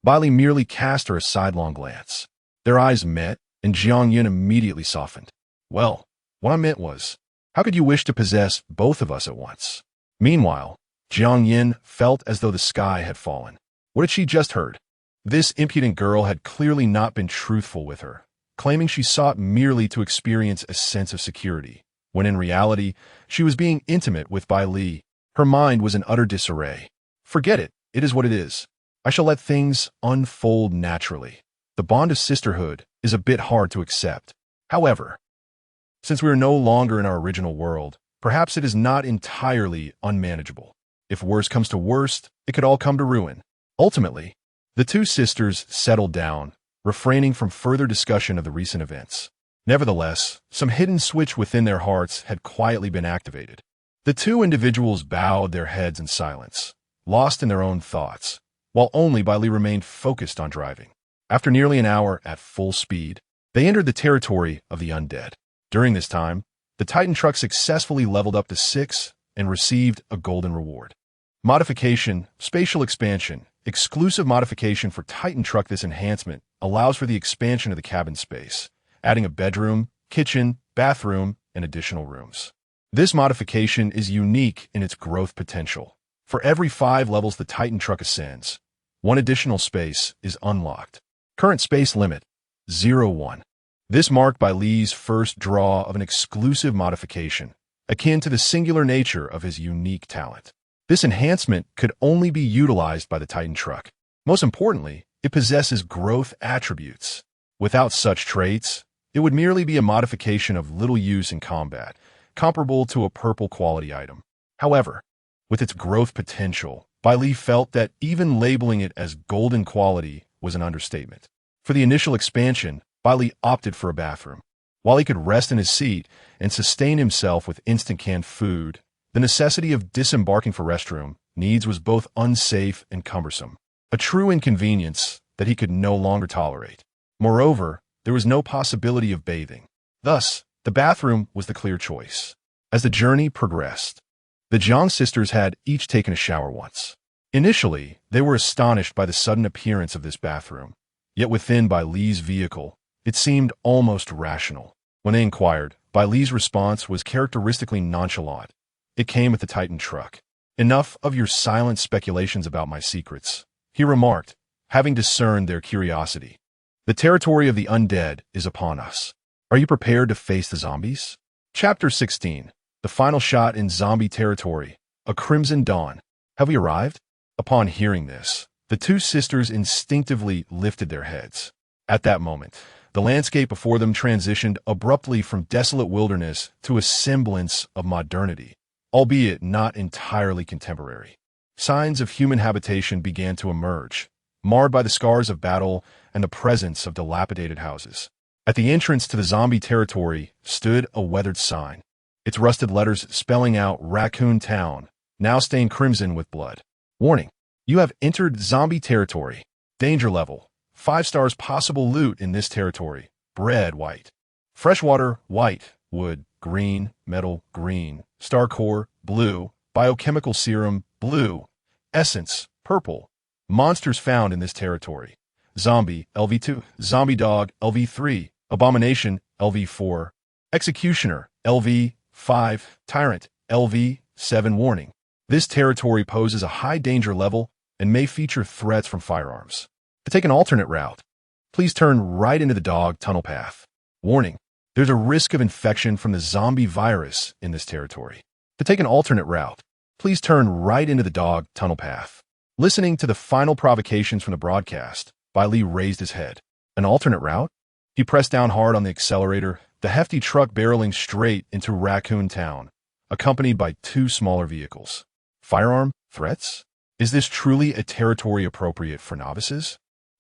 Bai Li merely cast her a sidelong glance. Their eyes met, and Jiang Yan immediately softened. "Well, what I meant was, how could you wish to possess both of us at once?" Meanwhile, Jiang Yan felt as though the sky had fallen. What had she just heard? This impudent girl had clearly not been truthful with her, claiming she sought merely to experience a sense of security, when in reality, she was being intimate with Bai Li. Her mind was in utter disarray. "Forget it. It is what it is. I shall let things unfold naturally. The bond of sisterhood is a bit hard to accept. However, since we are no longer in our original world, perhaps it is not entirely unmanageable. If worst comes to worst, it could all come to ruin." Ultimately, the two sisters settled down, refraining from further discussion of the recent events. Nevertheless, some hidden switch within their hearts had quietly been activated. The two individuals bowed their heads in silence, lost in their own thoughts, while only Bai Li remained focused on driving. After nearly an hour at full speed, they entered the territory of the undead. During this time, the Titan truck successfully leveled up to 6 and received a golden reward. Modification, spatial expansion, exclusive modification for Titan truck. This enhancement allows for the expansion of the cabin space, adding a bedroom, kitchen, bathroom, and additional rooms. This modification is unique in its growth potential. For every 5 levels the Titan truck ascends, 1 additional space is unlocked. Current space limit, 0-1. This marked Bai Li's first draw of an exclusive modification, akin to the singular nature of his unique talent. This enhancement could only be utilized by the Titan truck. Most importantly, it possesses growth attributes. Without such traits, it would merely be a modification of little use in combat, comparable to a purple quality item. However, with its growth potential, Bai Li felt that even labeling it as golden quality was an understatement. For the initial expansion, Bai Li opted for a bathroom. While he could rest in his seat and sustain himself with instant canned food, the necessity of disembarking for restroom needs was both unsafe and cumbersome, a true inconvenience that he could no longer tolerate. Moreover, there was no possibility of bathing. Thus, the bathroom was the clear choice. As the journey progressed, the Zhang sisters had each taken a shower once. Initially, they were astonished by the sudden appearance of this bathroom, yet within Bai Li's vehicle, it seemed almost rational. When they inquired, Bai Li's response was characteristically nonchalant. It came with the Titan truck. "Enough of your silent speculations about my secrets," he remarked, having discerned their curiosity. "The territory of the undead is upon us. Are you prepared to face the zombies?" Chapter 16. The final shot in zombie territory. A crimson dawn. Have we arrived? Upon hearing this, the two sisters instinctively lifted their heads. At that moment, the landscape before them transitioned abruptly from desolate wilderness to a semblance of modernity, albeit not entirely contemporary. Signs of human habitation began to emerge, marred by the scars of battle and the presence of dilapidated houses. At the entrance to the zombie territory stood a weathered sign, its rusted letters spelling out Raccoon Town, now stained crimson with blood. Warning: you have entered zombie territory. Danger level: 5 stars. Possible loot in this territory: bread, white; freshwater, white; wood, green; metal, green; star core, blue; biochemical serum, blue, essence, purple. Monsters found in this territory: zombie, LV2, zombie dog, LV3, abomination, LV4, executioner, LV5, tyrant, LV7. Warning: this territory poses a high danger level and may feature threats from firearms. To take an alternate route, please turn right into the dog tunnel path. Warning: there's a risk of infection from the zombie virus in this territory. To take an alternate route, please turn right into the dog tunnel path. Listening to the final provocations from the broadcast, Bai Li raised his head. An alternate route? He pressed down hard on the accelerator, the hefty truck barreling straight into Raccoon Town, accompanied by two smaller vehicles. Firearm threats? Is this truly a territory appropriate for novices?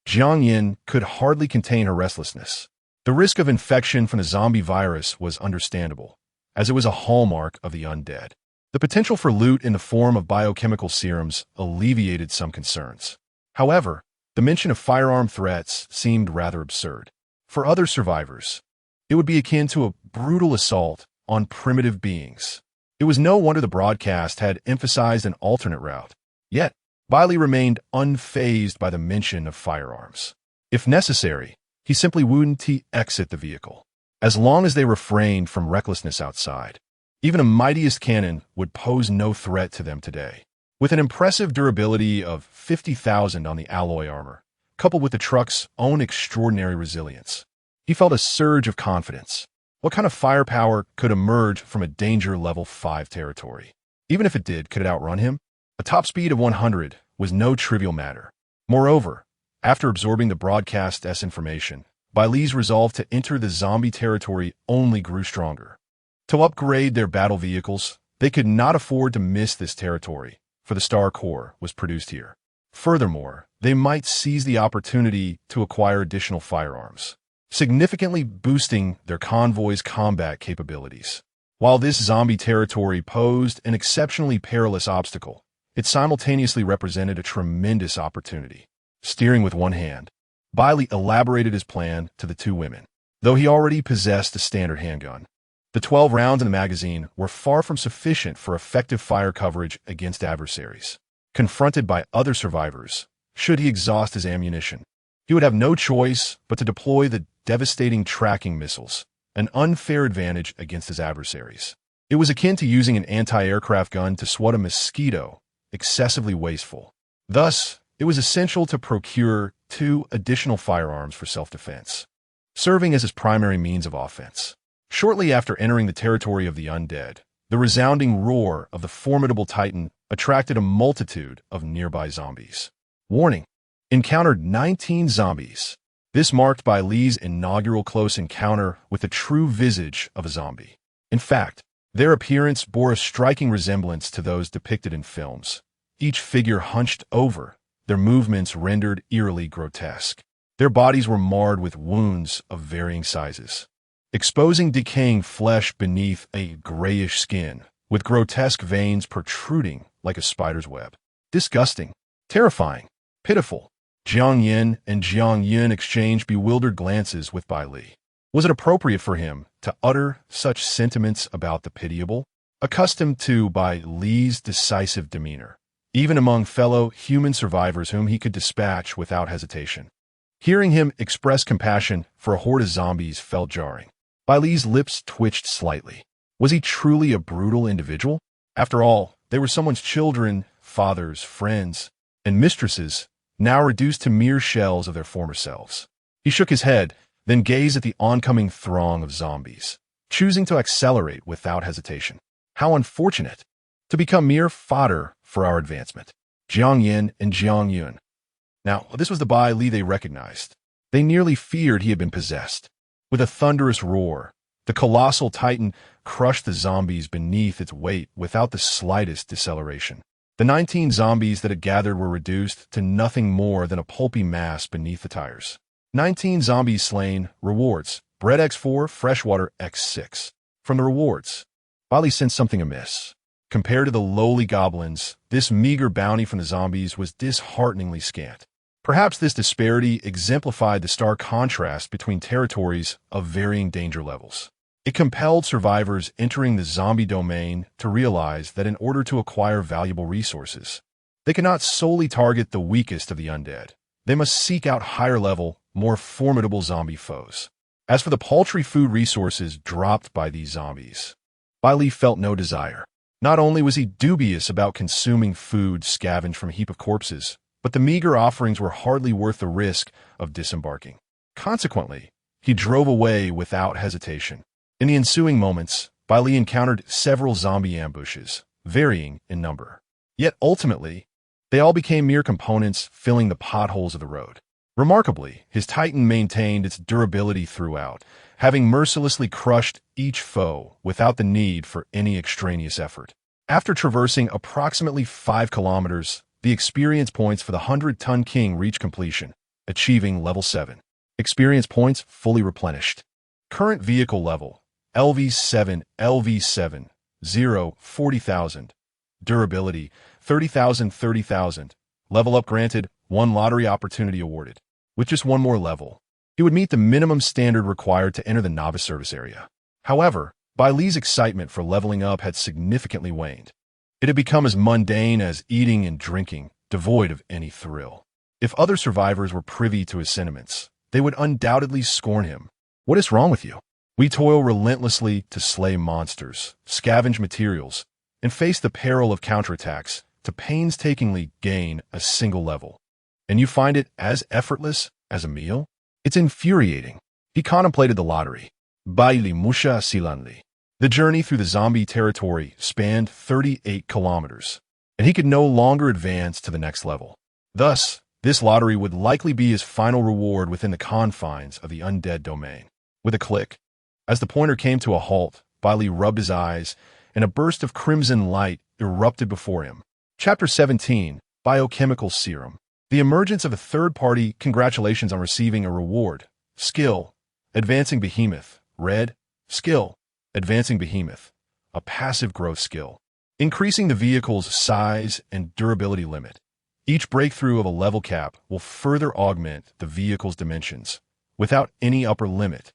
Jiang Yin could hardly contain her restlessness. The risk of infection from the zombie virus was understandable, as it was a hallmark of the undead. The potential for loot in the form of biochemical serums alleviated some concerns. However, the mention of firearm threats seemed rather absurd. For other survivors, it would be akin to a brutal assault on primitive beings. It was no wonder the broadcast had emphasized an alternate route. Yet, Bai Li remained unfazed by the mention of firearms. If necessary, he simply wouldn't exit the vehicle, as long as they refrained from recklessness outside. Even a mightiest cannon would pose no threat to them today. With an impressive durability of 50,000 on the alloy armor, coupled with the truck's own extraordinary resilience, he felt a surge of confidence. What kind of firepower could emerge from a danger level 5 territory? Even if it did, could it outrun him? A top speed of 100 was no trivial matter. Moreover, after absorbing the broadcast's information, Bai Li's resolve to enter the zombie territory only grew stronger. To upgrade their battle vehicles, they could not afford to miss this territory, for the Star Corps was produced here. Furthermore, they might seize the opportunity to acquire additional firearms, significantly boosting their convoy's combat capabilities. While this zombie territory posed an exceptionally perilous obstacle, it simultaneously represented a tremendous opportunity. Steering with one hand, Bai Li elaborated his plan to the two women. Though he already possessed a standard handgun, the 12 rounds in the magazine were far from sufficient for effective fire coverage against adversaries. Confronted by other survivors, should he exhaust his ammunition, he would have no choice but to deploy the devastating tracking missiles, an unfair advantage against his adversaries. It was akin to using an anti-aircraft gun to swat a mosquito, excessively wasteful. Thus, it was essential to procure 2 additional firearms for self-defense, serving as his primary means of offense. Shortly after entering the territory of the undead, the resounding roar of the formidable titan attracted a multitude of nearby zombies. Warning: encountered 19 zombies. This marked Bai Li's inaugural close encounter with the true visage of a zombie. In fact, their appearance bore a striking resemblance to those depicted in films, each figure hunched over, their movements rendered eerily grotesque. Their bodies were marred with wounds of varying sizes, exposing decaying flesh beneath a grayish skin, with grotesque veins protruding like a spider's web. Disgusting, terrifying, pitiful. Jiang Yin and Jiang Yun exchanged bewildered glances with Bai Li. Was it appropriate for him to utter such sentiments about the pitiable? Accustomed to Bai Li's decisive demeanor, even among fellow human survivors whom he could dispatch without hesitation, hearing him express compassion for a horde of zombies felt jarring. Bai Li's lips twitched slightly. Was he truly a brutal individual? After all, they were someone's children, fathers, friends, and mistresses, now reduced to mere shells of their former selves. He shook his head, then gazed at the oncoming throng of zombies, choosing to accelerate without hesitation. How unfortunate! To become mere fodder for our advancement. Jiang Yin and Jiang Yun. Now, this was the Bai Li they recognized. They nearly feared he had been possessed. With a thunderous roar, the colossal titan crushed the zombies beneath its weight without the slightest deceleration. The 19 zombies that had gathered were reduced to nothing more than a pulpy mass beneath the tires. 19 zombies slain. Rewards: bread X4, freshwater X6. From the rewards, Bai Li sensed something amiss. Compared to the lowly goblins, this meager bounty from the zombies was dishearteningly scant. Perhaps this disparity exemplified the stark contrast between territories of varying danger levels. It compelled survivors entering the zombie domain to realize that in order to acquire valuable resources, they cannot solely target the weakest of the undead. They must seek out higher-level, more formidable zombie foes. As for the paltry food resources dropped by these zombies, Bai Li felt no desire. Not only was he dubious about consuming food scavenged from a heap of corpses, but the meager offerings were hardly worth the risk of disembarking. Consequently, he drove away without hesitation. In the ensuing moments, Bai Li encountered several zombie ambushes, varying in number. Yet ultimately, they all became mere components filling the potholes of the road. Remarkably, his Titan maintained its durability throughout, having mercilessly crushed each foe without the need for any extraneous effort. After traversing approximately 5 kilometers, the experience points for the 100-ton king reached completion, achieving level 7. Experience points fully replenished. Current vehicle level, Lv.1, 0, 40,000. Durability, 30,000. Level up granted, 1 lottery opportunity awarded. With just 1 more level, he would meet the minimum standard required to enter the novice service area. However, Bai Li's excitement for leveling up had significantly waned. It had become as mundane as eating and drinking, devoid of any thrill. If other survivors were privy to his sentiments, they would undoubtedly scorn him. What is wrong with you? We toil relentlessly to slay monsters, scavenge materials, and face the peril of counterattacks to painstakingly gain a single level. And you find it as effortless as a meal? It's infuriating. He contemplated the lottery. Bai Li Musha Silanli. The journey through the zombie territory spanned 38 kilometers, and he could no longer advance to the next level. Thus, this lottery would likely be his final reward within the confines of the undead domain. With a click, as the pointer came to a halt, Bai Li rubbed his eyes, and a burst of crimson light erupted before him. Chapter 17, Biochemical Serum. The emergence of a third party. Congratulations on receiving a reward. Skill, Advancing Behemoth. Red, Skill, Advancing Behemoth. A passive growth skill, increasing the vehicle's size and durability limit. Each breakthrough of a level cap will further augment the vehicle's dimensions, without any upper limit.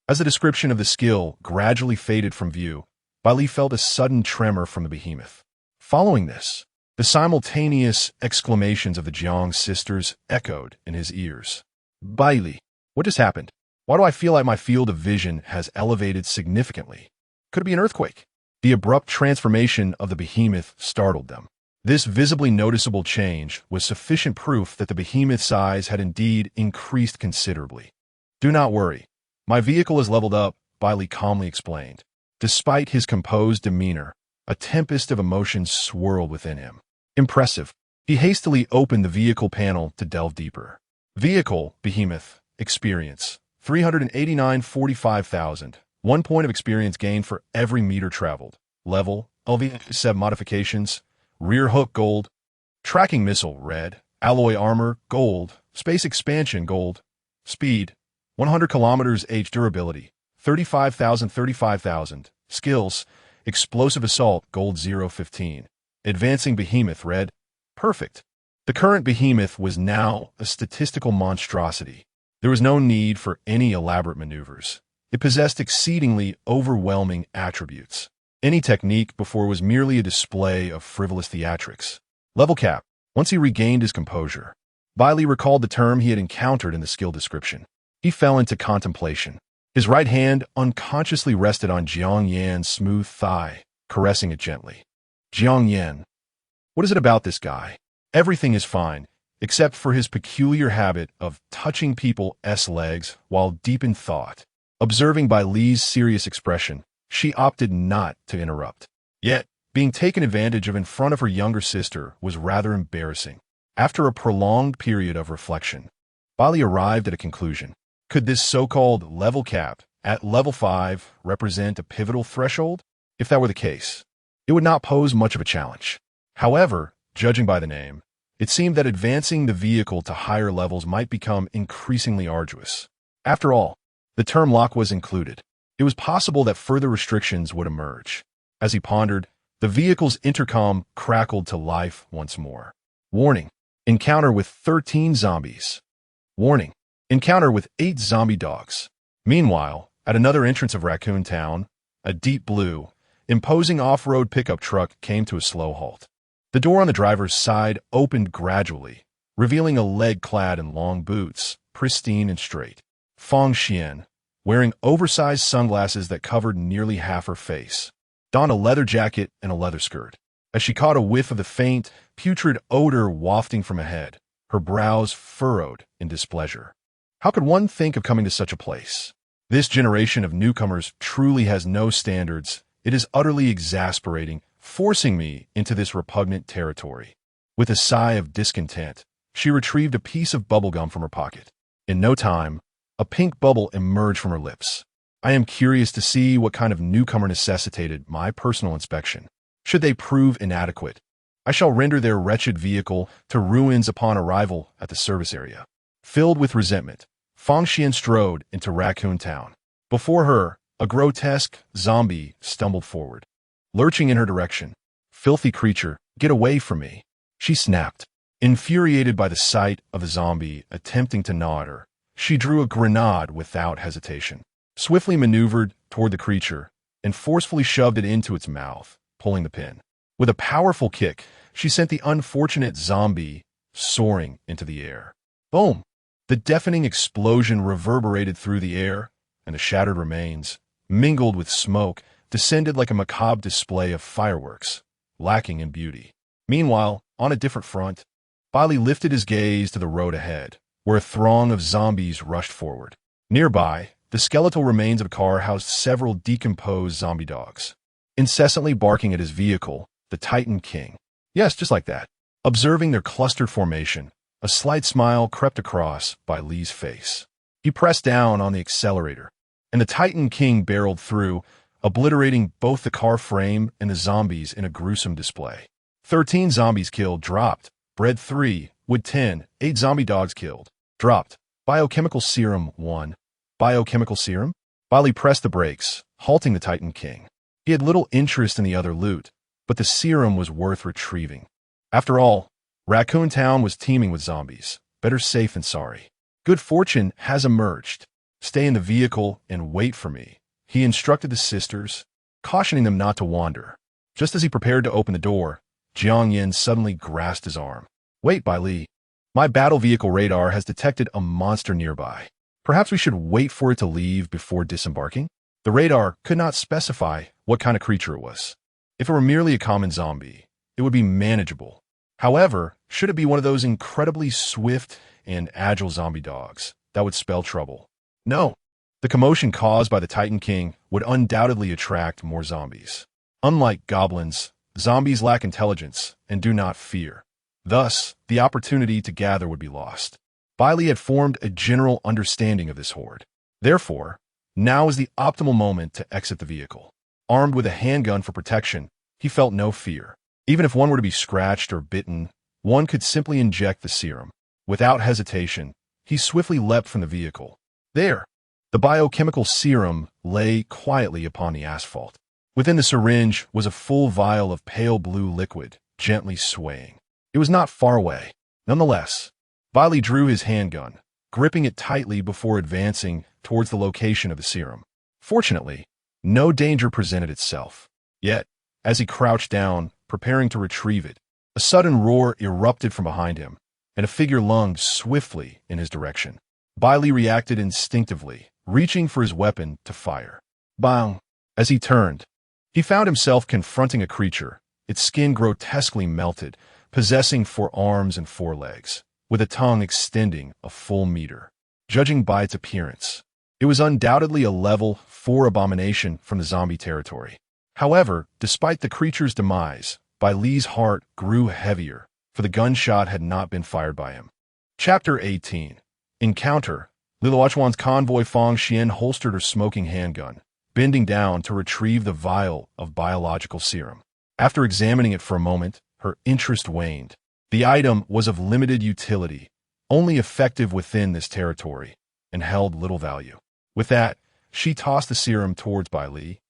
As the description of the skill gradually faded from view, Bai Li felt a sudden tremor from the behemoth. Following this, the simultaneous exclamations of the Jiang sisters echoed in his ears. Bai Li, what just happened? Why do I feel like my field of vision has elevated significantly? Could it be an earthquake? The abrupt transformation of the behemoth startled them. This visibly noticeable change was sufficient proof that the behemoth's size had indeed increased considerably. Do not worry. My vehicle is leveled up, Bai Li calmly explained. Despite his composed demeanor, a tempest of emotions swirled within him. Impressive. He hastily opened the vehicle panel to delve deeper. Vehicle, Behemoth, Experience, 389,45,000. 1 point of experience gained for every meter traveled. Level, Lv.7 modifications, Rear Hook Gold, Tracking Missile Red, Alloy Armor Gold, Space Expansion Gold, Speed, 100 kilometers H Durability, 35,000. Skills, Explosive Assault Gold 015. Advancing Behemoth Red, Perfect. The current behemoth was now a statistical monstrosity. There was no need for any elaborate maneuvers. It possessed exceedingly overwhelming attributes. Any technique before was merely a display of frivolous theatrics. Level cap. Once he regained his composure, Bai Li recalled the term he had encountered in the skill description. He fell into contemplation. His right hand unconsciously rested on Jiang Yan's smooth thigh, caressing it gently. Jiang Yan. What is it about this guy? Everything is fine, except for his peculiar habit of touching people's legs while deep in thought. Observing Bai Li's serious expression, she opted not to interrupt. Yet, being taken advantage of in front of her younger sister was rather embarrassing. After a prolonged period of reflection, Bai Li arrived at a conclusion. Could this so-called level cap at level 5 represent a pivotal threshold? If that were the case, it would not pose much of a challenge. However, judging by the name, it seemed that advancing the vehicle to higher levels might become increasingly arduous. After all, the term lock was included. It was possible that further restrictions would emerge. As he pondered, the vehicle's intercom crackled to life once more. Warning. Encounter with 13 zombies. Warning. Encounter with 8 zombie dogs. Meanwhile, At another entrance of Raccoon Town, a deep blue, imposing off-road pickup truck came to a slow halt. The door on the driver's side opened gradually, revealing a leg clad in long boots, pristine and straight. Fang Xian, wearing oversized sunglasses that covered nearly half her face, donned a leather jacket and a leather skirt. As she caught a whiff of the faint, putrid odor wafting from ahead, her brows furrowed in displeasure. How could one think of coming to such a place? This generation of newcomers truly has no standards. It is utterly exasperating, forcing me into this repugnant territory. With a sigh of discontent, she retrieved a piece of bubblegum from her pocket. In no time, a pink bubble emerged from her lips. I am curious to see what kind of newcomer necessitated my personal inspection. Should they prove inadequate, I shall render their wretched vehicle to ruins upon arrival at the service area. Filled with resentment, Fang Xian strode into Raccoon Town. Before her, a grotesque zombie stumbled forward, lurching in her direction. "Filthy creature, get away from me," she snapped. Infuriated by the sight of the zombie attempting to gnaw at her, she drew a grenade without hesitation, swiftly maneuvered toward the creature, and forcefully shoved it into its mouth, pulling the pin. With a powerful kick, she sent the unfortunate zombie soaring into the air. Boom! The deafening explosion reverberated through the air, and the shattered remains, mingled with smoke, descended like a macabre display of fireworks, lacking in beauty. Meanwhile, on a different front, Bai Li lifted his gaze to the road ahead, where a throng of zombies rushed forward. Nearby, the skeletal remains of a car housed several decomposed zombie dogs, incessantly barking at his vehicle, the Titan King. Yes, just like that. Observing their clustered formation, a slight smile crept across Bai Li's face. He pressed down on the accelerator, and the Titan King barreled through, obliterating both the car frame and the zombies in a gruesome display. 13 zombies killed, dropped. Bred 3, wood 10, 8 zombie dogs killed, dropped. Biochemical serum 1. Biochemical serum? Bai Li pressed the brakes, halting the Titan King. He had little interest in the other loot, but the serum was worth retrieving. After all, Raccoon Town was teeming with zombies. Better safe than sorry. Good fortune has emerged. Stay in the vehicle and wait for me, he instructed the sisters, cautioning them not to wander. Just as he prepared to open the door, Jiang Yin suddenly grasped his arm. "Wait, Bai Li. My battle vehicle radar has detected a monster nearby. Perhaps we should wait for it to leave before disembarking?" The radar could not specify what kind of creature it was. If it were merely a common zombie, it would be manageable. However, should it be one of those incredibly swift and agile zombie dogs, that would spell trouble. No. The commotion caused by the Titan King would undoubtedly attract more zombies. Unlike goblins, zombies lack intelligence and do not fear. Thus, the opportunity to gather would be lost. Bai Li had formed a general understanding of this horde. Therefore, now is the optimal moment to exit the vehicle. Armed with a handgun for protection, he felt no fear. Even if one were to be scratched or bitten, one could simply inject the serum. Without hesitation, he swiftly leapt from the vehicle. There, the biochemical serum lay quietly upon the asphalt. Within the syringe was a full vial of pale blue liquid, gently swaying. It was not far away. Nonetheless, Bai Li drew his handgun, gripping it tightly before advancing towards the location of the serum. Fortunately, no danger presented itself. Yet, as he crouched down, preparing to retrieve it, a sudden roar erupted from behind him, and a figure lunged swiftly in his direction. Bai Li reacted instinctively, reaching for his weapon to fire. Bang! As he turned, he found himself confronting a creature, its skin grotesquely melted, possessing 4 arms and 4 legs, with a tongue extending a full meter. Judging by its appearance, it was undoubtedly a level 4 abomination from the zombie territory. However, despite the creature's demise, Bai Li's heart grew heavier, for the gunshot had not been fired by him. Chapter 18. Encounter. King Lv.1's convoy Fang Xian holstered her smoking handgun, bending down to retrieve the vial of biological serum. After examining it for a moment, her interest waned. The item was of limited utility, only effective within this territory, and held little value. With that, she tossed the serum towards Bai Li,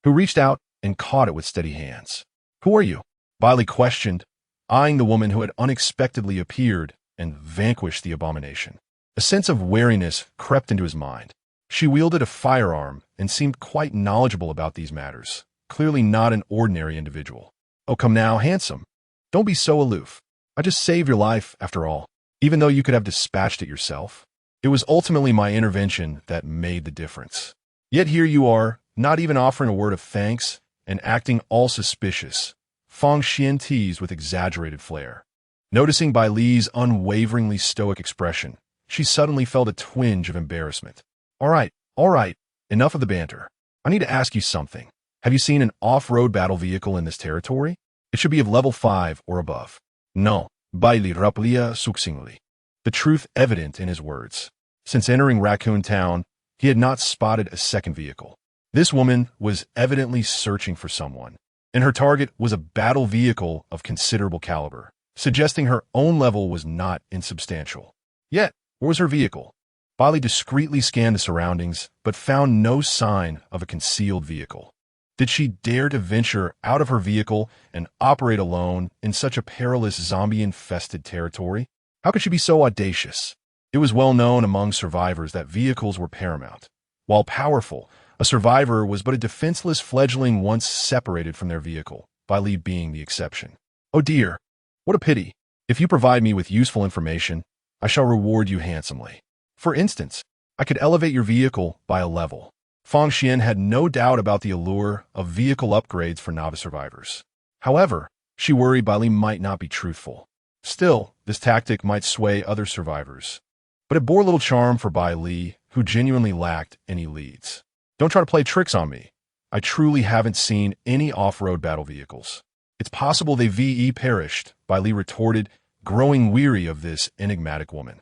who reached out and caught it with steady hands. "Who are you?" Bai Li questioned, eyeing the woman who had unexpectedly appeared and vanquished the abomination. A sense of wariness crept into his mind. She wielded a firearm and seemed quite knowledgeable about these matters, clearly not an ordinary individual. Oh, come now, handsome. Don't be so aloof. I just saved your life, after all, even though you could have dispatched it yourself. It was ultimately my intervention that made the difference. Yet here you are, not even offering a word of thanks and acting all suspicious. Fang Xian teased with exaggerated flair. Noticing Bai Li's unwaveringly stoic expression, she suddenly felt a twinge of embarrassment. All right, enough of the banter. I need to ask you something. Have you seen an off-road battle vehicle in this territory? It should be of level 5 or above. No, Bai Li replied succinctly, the truth evident in his words. Since entering Raccoon Town, he had not spotted a second vehicle. This woman was evidently searching for someone, and her target was a battle vehicle of considerable caliber, suggesting her own level was not insubstantial. Yet, where was her vehicle? Bai Li discreetly scanned the surroundings, but found no sign of a concealed vehicle. Did she dare to venture out of her vehicle and operate alone in such a perilous zombie-infested territory? How could she be so audacious? It was well known among survivors that vehicles were paramount. While powerful, a survivor was but a defenseless fledgling once separated from their vehicle, Bai Li being the exception. Oh dear, what a pity. If you provide me with useful information, I shall reward you handsomely. For instance, I could elevate your vehicle by a level. Fang Xian had no doubt about the allure of vehicle upgrades for novice survivors. However, she worried Bai Li might not be truthful. Still, this tactic might sway other survivors. But it bore little charm for Bai Li, who genuinely lacked any leads. Don't try to play tricks on me. I truly haven't seen any off-road battle vehicles. It's possible they VE perished, Bai Li retorted, growing weary of this enigmatic woman.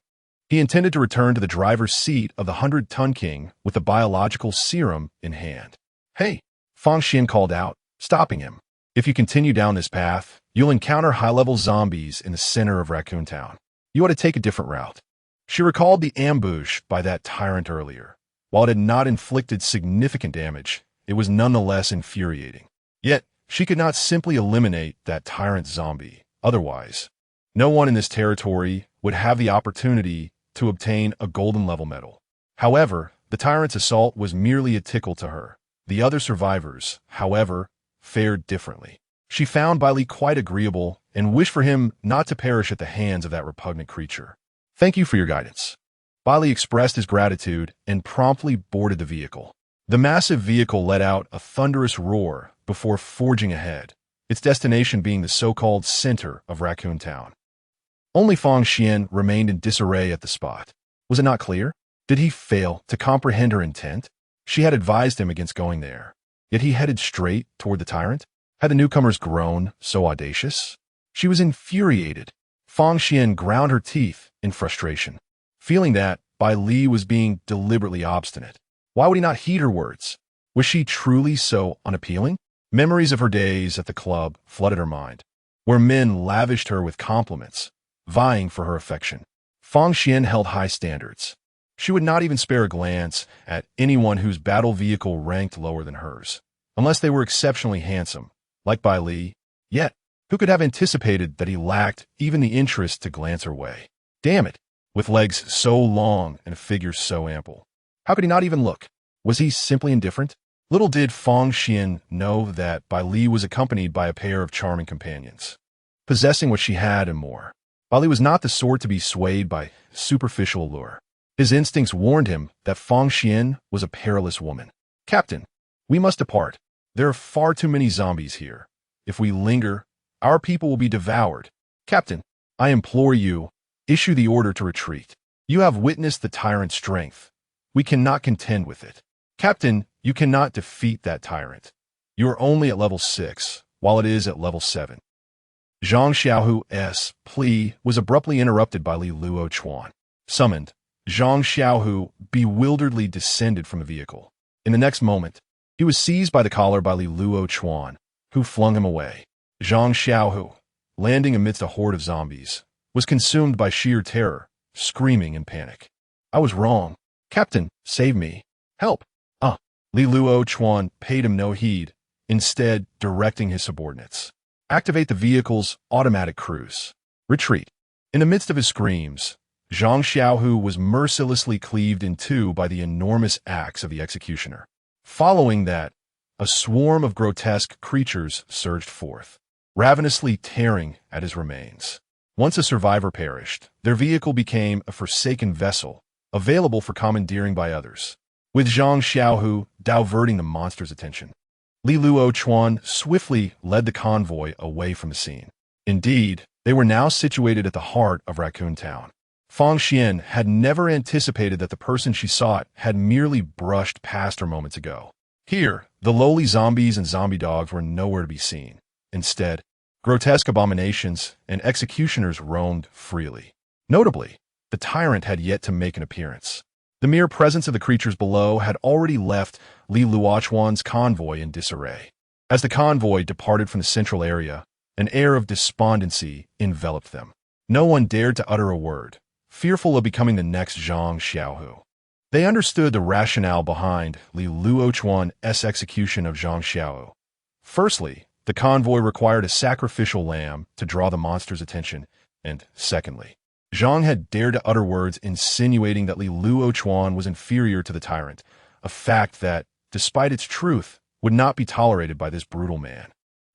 He intended to return to the driver's seat of the 100-ton king with the biological serum in hand. Hey, Fang Xian called out, stopping him. If you continue down this path, you'll encounter high-level zombies in the center of Raccoon Town. You ought to take a different route. She recalled the ambush by that tyrant earlier. While it had not inflicted significant damage, it was nonetheless infuriating. Yet, she could not simply eliminate that tyrant zombie. Otherwise, no one in this territory would have the opportunity to obtain a golden level medal. However, the tyrant's assault was merely a tickle to her. The other survivors, however, fared differently. She found Bai Li quite agreeable and wished for him not to perish at the hands of that repugnant creature. Thank you for your guidance. Bai Li expressed his gratitude and promptly boarded the vehicle. The massive vehicle let out a thunderous roar before forging ahead, its destination being the so-called center of Raccoon Town. Only Fang Xian remained in disarray at the spot. Was it not clear? Did he fail to comprehend her intent? She had advised him against going there, yet he headed straight toward the tyrant. Had the newcomers grown so audacious? She was infuriated. Fang Xian ground her teeth in frustration, feeling that Bai Li was being deliberately obstinate. Why would he not heed her words? Was she truly so unappealing? Memories of her days at the club flooded her mind, where men lavished her with compliments, vying for her affection. Fang Xian held high standards. She would not even spare a glance at anyone whose battle vehicle ranked lower than hers, unless they were exceptionally handsome, like Bai Li. Yet, who could have anticipated that he lacked even the interest to glance her way? Damn it! With legs so long and a figure so ample. How could he not even look? Was he simply indifferent? Little did Fang Xian know that Bai Li was accompanied by a pair of charming companions, possessing what she had and more. Bai Li was not the sort to be swayed by superficial allure. His instincts warned him that Fang Xian was a perilous woman. Captain, we must depart. There are far too many zombies here. If we linger, our people will be devoured. Captain, I implore you, issue the order to retreat. You have witnessed the tyrant's strength. We cannot contend with it. Captain, you cannot defeat that tyrant. You are only at level 6, while it is at level 7. Zhang Xiaohu's plea was abruptly interrupted by Bai Li. Summoned, Zhang Xiaohu bewilderedly descended from the vehicle. In the next moment, he was seized by the collar by Bai Li, who flung him away. Zhang Xiaohu, landing amidst a horde of zombies, was consumed by sheer terror, screaming in panic. I was wrong. Captain, save me. Help. Bai Li paid him no heed, instead directing his subordinates. Activate the vehicle's automatic cruise. Retreat. In the midst of his screams, Zhang Xiaohu was mercilessly cleaved in two by the enormous axe of the executioner. Following that, a swarm of grotesque creatures surged forth, ravenously tearing at his remains. Once a survivor perished, their vehicle became a forsaken vessel, available for commandeering by others, with Zhang Xiaohu diverting the monster's attention. Lv.1 swiftly led the convoy away from the scene. Indeed, they were now situated at the heart of Raccoon Town. Fang Xian had never anticipated that the person she sought had merely brushed past her moments ago. Here, the lowly zombies and zombie dogs were nowhere to be seen. Instead, grotesque abominations and executioners roamed freely. Notably, the tyrant had yet to make an appearance. The mere presence of the creatures below had already left Lv.1's convoy in disarray. As the convoy departed from the central area, an air of despondency enveloped them. No one dared to utter a word, fearful of becoming the next Zhang Xiaohu. They understood the rationale behind Lv.1's execution of Zhang Xiaohu. Firstly, the convoy required a sacrificial lamb to draw the monster's attention, and secondly, Zhang had dared to utter words insinuating that Lv.1 was inferior to the tyrant, a fact that, despite its truth, would not be tolerated by this brutal man.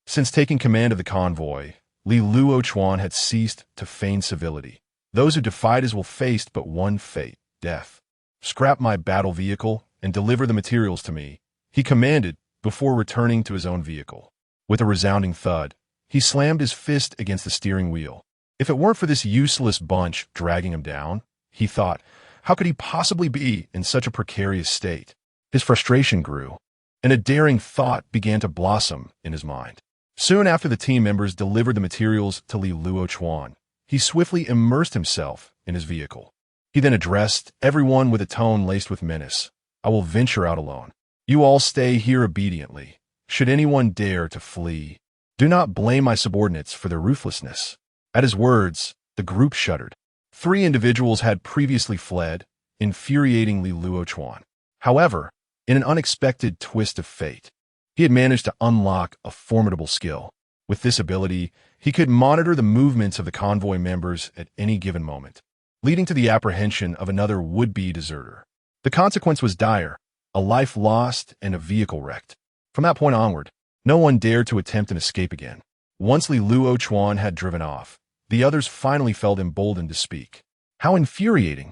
Since taking command of the convoy, Lv.1 had ceased to feign civility. Those who defied his will faced but one fate, death. "Scrap my battle vehicle and deliver the materials to me," he commanded before returning to his own vehicle. With a resounding thud, he slammed his fist against the steering wheel. If it weren't for this useless bunch dragging him down, he thought, how could he possibly be in such a precarious state? His frustration grew, and a daring thought began to blossom in his mind. Soon after the team members delivered the materials to Lv.1, he swiftly immersed himself in his vehicle. He then addressed everyone with a tone laced with menace. "I will venture out alone. You all stay here obediently. Should anyone dare to flee, do not blame my subordinates for their ruthlessness." At his words, the group shuddered. 3 individuals had previously fled, infuriating Lv.1. However, in an unexpected twist of fate, he had managed to unlock a formidable skill. With this ability, he could monitor the movements of the convoy members at any given moment, leading to the apprehension of another would-be deserter. The consequence was dire, a life lost and a vehicle wrecked. From that point onward, no one dared to attempt an escape again. Once Lv.1 had driven off, the others finally felt emboldened to speak. How infuriating!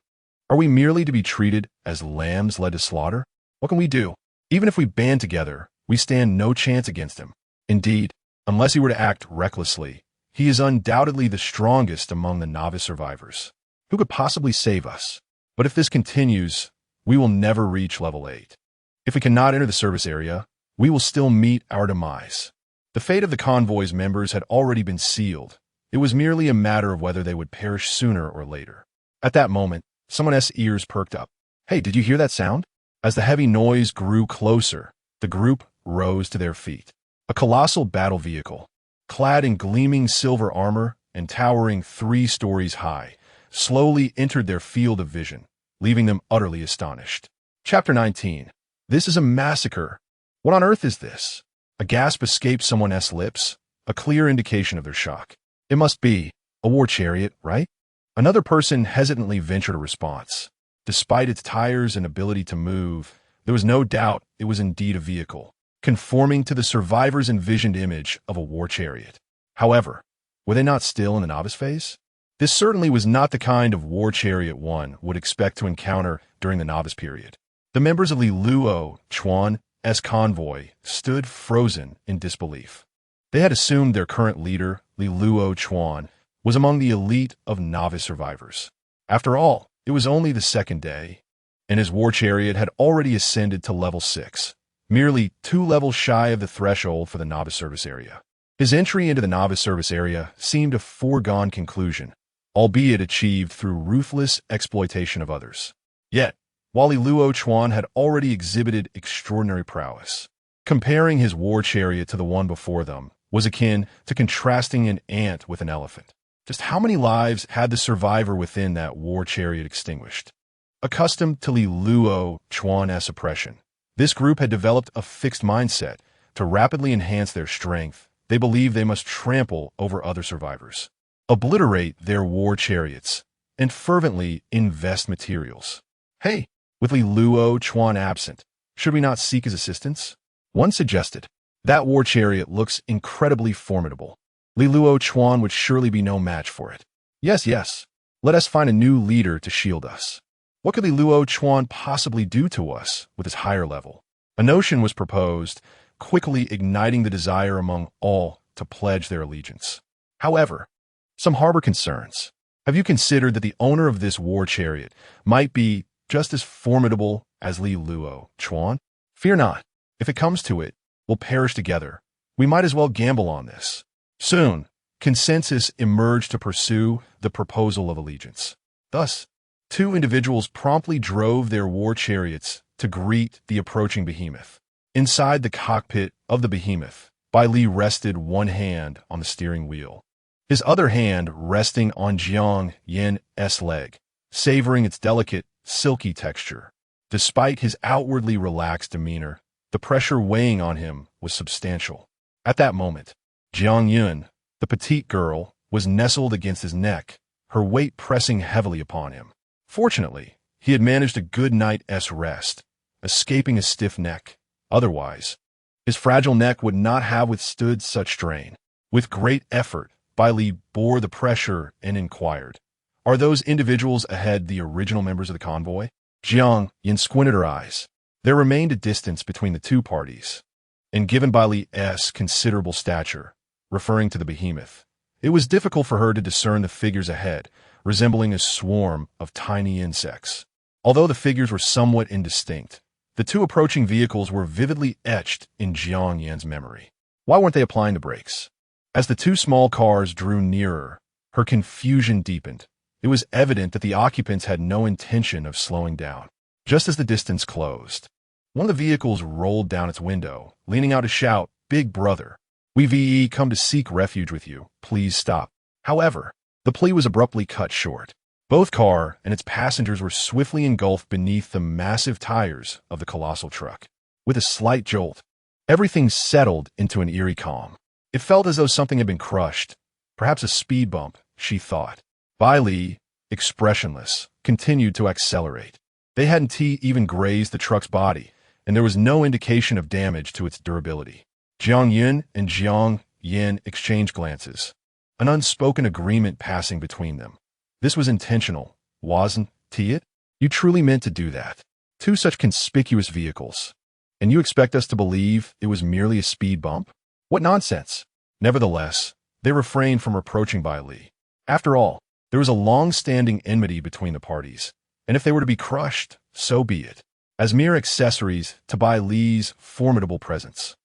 Are we merely to be treated as lambs led to slaughter? What can we do? Even if we band together, we stand no chance against him. Indeed, unless he were to act recklessly, he is undoubtedly the strongest among the novice survivors. Who could possibly save us? But if this continues, we will never reach level 8. If we cannot enter the service area, we will still meet our demise. The fate of the convoy's members had already been sealed. It was merely a matter of whether they would perish sooner or later. At that moment, someone's ears perked up. "Hey, did you hear that sound?" As the heavy noise grew closer, the group rose to their feet. A colossal battle vehicle, clad in gleaming silver armor and towering 3 stories high, slowly entered their field of vision, leaving them utterly astonished. Chapter 19. This is a massacre. What on earth is this? A gasp escaped someone's lips, a clear indication of their shock. It must be a war chariot, right? Another person hesitantly ventured a response. Despite its tires and ability to move, there was no doubt it was indeed a vehicle, conforming to the survivor's envisioned image of a war chariot. However, were they not still in the novice phase? This certainly was not the kind of war chariot one would expect to encounter during the novice period. The members of Lv.1's convoy stood frozen in disbelief. They had assumed their current leader, Lv.1, was among the elite of novice survivors. After all, it was only the second day, and his war chariot had already ascended to level 6, merely 2 levels shy of the threshold for the novice service area. His entry into the novice service area seemed a foregone conclusion, albeit achieved through ruthless exploitation of others. Yet, while Lv.1 had already exhibited extraordinary prowess, comparing his war chariot to the one before them was akin to contrasting an ant with an elephant. Just how many lives had the survivor within that war chariot extinguished? Accustomed to Lv.1's oppression, this group had developed a fixed mindset. To rapidly enhance their strength, they believed they must trample over other survivors, obliterate their war chariots, and fervently invest materials. Hey, with Li Luo-chuan absent, should we not seek his assistance? One suggested. That war chariot looks incredibly formidable. Li Luo-chuan would surely be no match for it. Yes, yes. Let us find a new leader to shield us. What could Li Luo-chuan possibly do to us with his higher level? A notion was proposed, quickly igniting the desire among all to pledge their allegiance. However, some harbor concerns. Have you considered that the owner of this war chariot might be just as formidable as Li Luo-chuan? Fear not. If it comes to it, we'll perish together. We might as well gamble on this. Soon, consensus emerged to pursue the proposal of allegiance. Thus, two individuals promptly drove their war chariots to greet the approaching behemoth. Inside the cockpit of the behemoth, Bai Li rested one hand on the steering wheel, his other hand resting on Jiang Yan's leg, savoring its delicate, silky texture. Despite his outwardly relaxed demeanor, the pressure weighing on him was substantial. At that moment, Jiang Yan, the petite girl, was nestled against his neck, her weight pressing heavily upon him. Fortunately, he had managed a good night's rest, escaping a stiff neck. Otherwise, his fragile neck would not have withstood such strain. With great effort, Bai Li bore the pressure and inquired, "Are those individuals ahead the original members of the convoy?" Jiang Yan squinted her eyes. There remained a distance between the two parties, and given Bai Li's considerable stature, referring to the behemoth, it was difficult for her to discern the figures ahead, resembling a swarm of tiny insects. Although the figures were somewhat indistinct, the two approaching vehicles were vividly etched in Jiang Yan's memory. Why weren't they applying the brakes? As the two small cars drew nearer, her confusion deepened. It was evident that the occupants had no intention of slowing down. Just as the distance closed, one of the vehicles rolled down its window, leaning out to shout, "Big brother, we've come to seek refuge with you. Please stop." However, the plea was abruptly cut short. Both car and its passengers were swiftly engulfed beneath the massive tires of the colossal truck. With a slight jolt, everything settled into an eerie calm. It felt as though something had been crushed, perhaps a speed bump, she thought. Bai Li, expressionless, continued to accelerate. They hadn't even grazed the truck's body, and there was no indication of damage to its durability. Jiang Yan and Jiang Yan exchanged glances, an unspoken agreement passing between them. This was intentional, wasn't it? You truly meant to do that. Two such conspicuous vehicles. And you expect us to believe it was merely a speed bump? What nonsense! Nevertheless, they refrained from reproaching Bai Li. After all, there was a long-standing enmity between the parties, and if they were to be crushed, so be it, as mere accessories to Bai Li's formidable presence.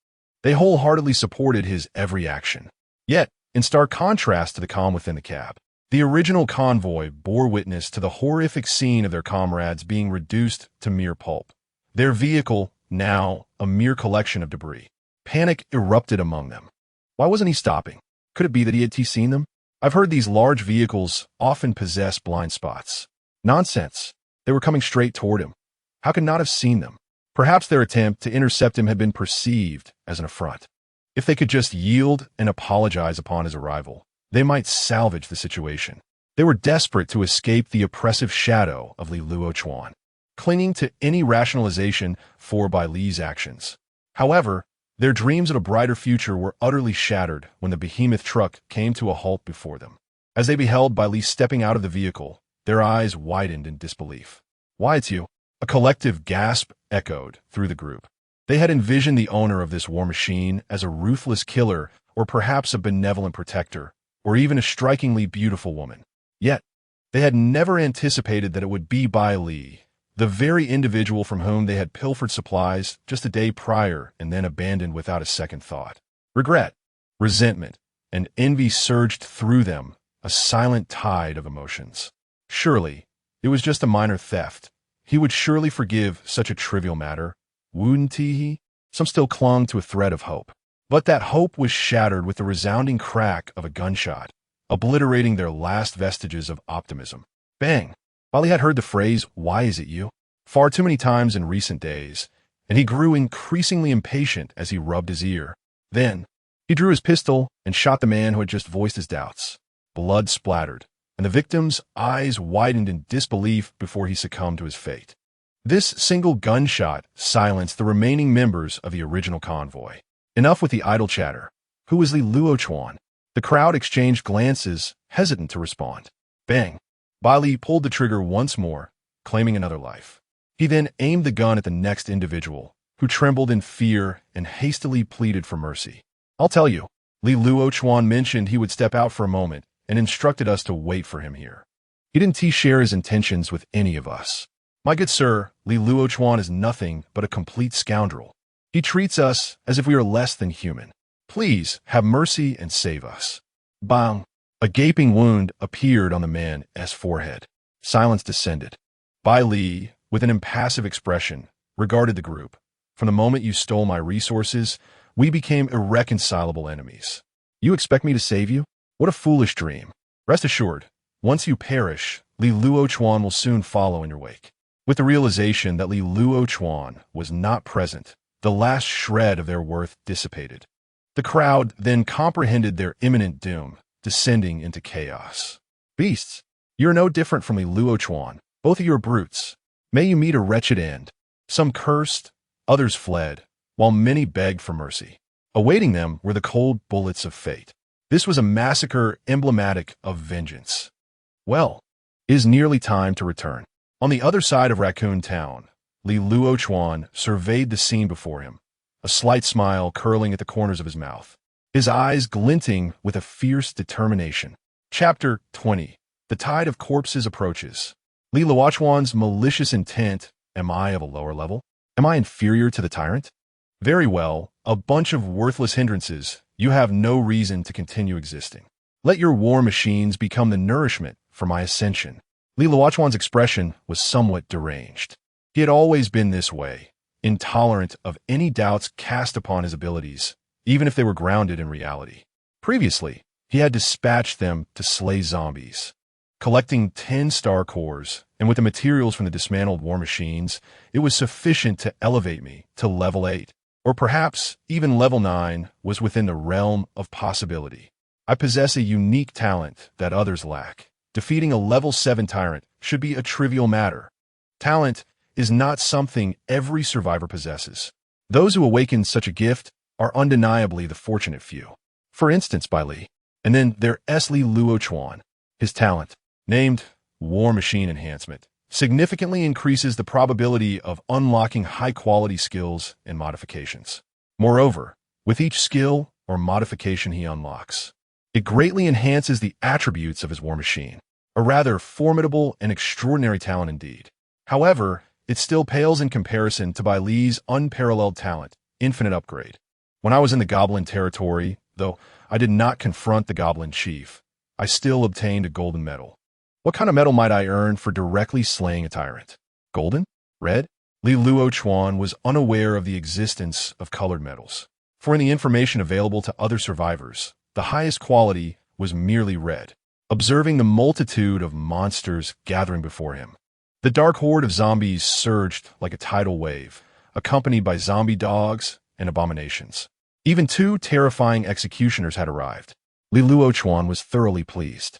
They wholeheartedly supported his every action. Yet, in stark contrast to the calm within the cab, the original convoy bore witness to the horrific scene of their comrades being reduced to mere pulp. Their vehicle, now a mere collection of debris. Panic erupted among them. Why wasn't he stopping? Could it be that he had seen them? I've heard these large vehicles often possess blind spots. Nonsense. They were coming straight toward him. How could not have seen them? Perhaps their attempt to intercept him had been perceived as an affront. If they could just yield and apologize upon his arrival, they might salvage the situation. They were desperate to escape the oppressive shadow of Li Luo-chuan, clinging to any rationalization for Bai Li's actions. However, their dreams of a brighter future were utterly shattered when the behemoth truck came to a halt before them. As they beheld Bai Li stepping out of the vehicle, their eyes widened in disbelief. "Why, it's you!" A collective gasp echoed through the group. They had envisioned the owner of this war machine as a ruthless killer, or perhaps a benevolent protector, or even a strikingly beautiful woman. Yet, they had never anticipated that it would be Bai Li, the very individual from whom they had pilfered supplies just a day prior and then abandoned without a second thought. Regret, resentment, and envy surged through them, a silent tide of emotions. Surely, it was just a minor theft. He would surely forgive such a trivial matter, wouldn't he? Some still clung to a thread of hope. But that hope was shattered with the resounding crack of a gunshot, obliterating their last vestiges of optimism. Bang! While he had heard the phrase, "Why is it you?" far too many times in recent days, and he grew increasingly impatient as he rubbed his ear. Then, he drew his pistol and shot the man who had just voiced his doubts. Blood splattered. and the victim's eyes widened in disbelief before he succumbed to his fate. This single gunshot silenced the remaining members of the original convoy. Enough with the idle chatter. Who is Li 1? The crowd exchanged glances, hesitant to respond. Bang! Bai Li pulled the trigger once more, claiming another life. He then aimed the gun at the next individual, who trembled in fear and hastily pleaded for mercy. I'll tell you, Li 1 mentioned he would step out for a moment and instructed us to wait for him here. He didn't share his intentions with any of us. My good sir, Li 1 is nothing but a complete scoundrel. He treats us as if we are less than human. Please have mercy and save us. Bang! A gaping wound appeared on the man's forehead. Silence descended. Bai Li, with an impassive expression, regarded the group. From the moment you stole my resources, we became irreconcilable enemies. You expect me to save you? What a foolish dream. Rest assured, once you perish, Li 1 will soon follow in your wake. With the realization that Li 1 was not present, the last shred of their worth dissipated. The crowd then comprehended their imminent doom, descending into chaos. Beasts, you're no different from Li 1. Both of you are brutes. May you meet a wretched end. Some cursed, others fled, while many begged for mercy. Awaiting them were the cold bullets of fate. This was a massacre emblematic of vengeance. Well, it is nearly time to return. On the other side of Raccoon Town, Li 1 surveyed the scene before him, a slight smile curling at the corners of his mouth, his eyes glinting with a fierce determination. Chapter 20. The tide of corpses approaches. Li 1's malicious intent. Am I of a lower level? Am I inferior to the tyrant? Very well, a bunch of worthless hindrances. You have no reason to continue existing. Let your war machines become the nourishment for my ascension. Li 1's expression was somewhat deranged. He had always been this way, intolerant of any doubts cast upon his abilities, even if they were grounded in reality. Previously, he had dispatched them to slay zombies. Collecting 10 star cores, and with the materials from the dismantled war machines, it was sufficient to elevate me to level 8, or perhaps even level 9 was within the realm of possibility. I possess a unique talent that others lack. Defeating a level 7 tyrant should be a trivial matter. Talent is not something every survivor possesses. Those who awaken such a gift are undeniably the fortunate few. For instance, Bai Li, and then there's Li 1. His talent, named War Machine Enhancement, significantly increases the probability of unlocking high-quality skills and modifications. Moreover, with each skill or modification he unlocks, it greatly enhances the attributes of his war machine, a rather formidable and extraordinary talent indeed. However, it still pales in comparison to Bai Li's unparalleled talent, Infinite Upgrade. When I was in the Goblin territory, though I did not confront the Goblin Chief, I still obtained a golden medal. What kind of medal might I earn for directly slaying a tyrant? Golden? Red? Li 1 was unaware of the existence of colored medals, for in the information available to other survivors, the highest quality was merely red. Observing the multitude of monsters gathering before him, the dark horde of zombies surged like a tidal wave, accompanied by zombie dogs and abominations. Even 2 terrifying executioners had arrived. Li 1 was thoroughly pleased.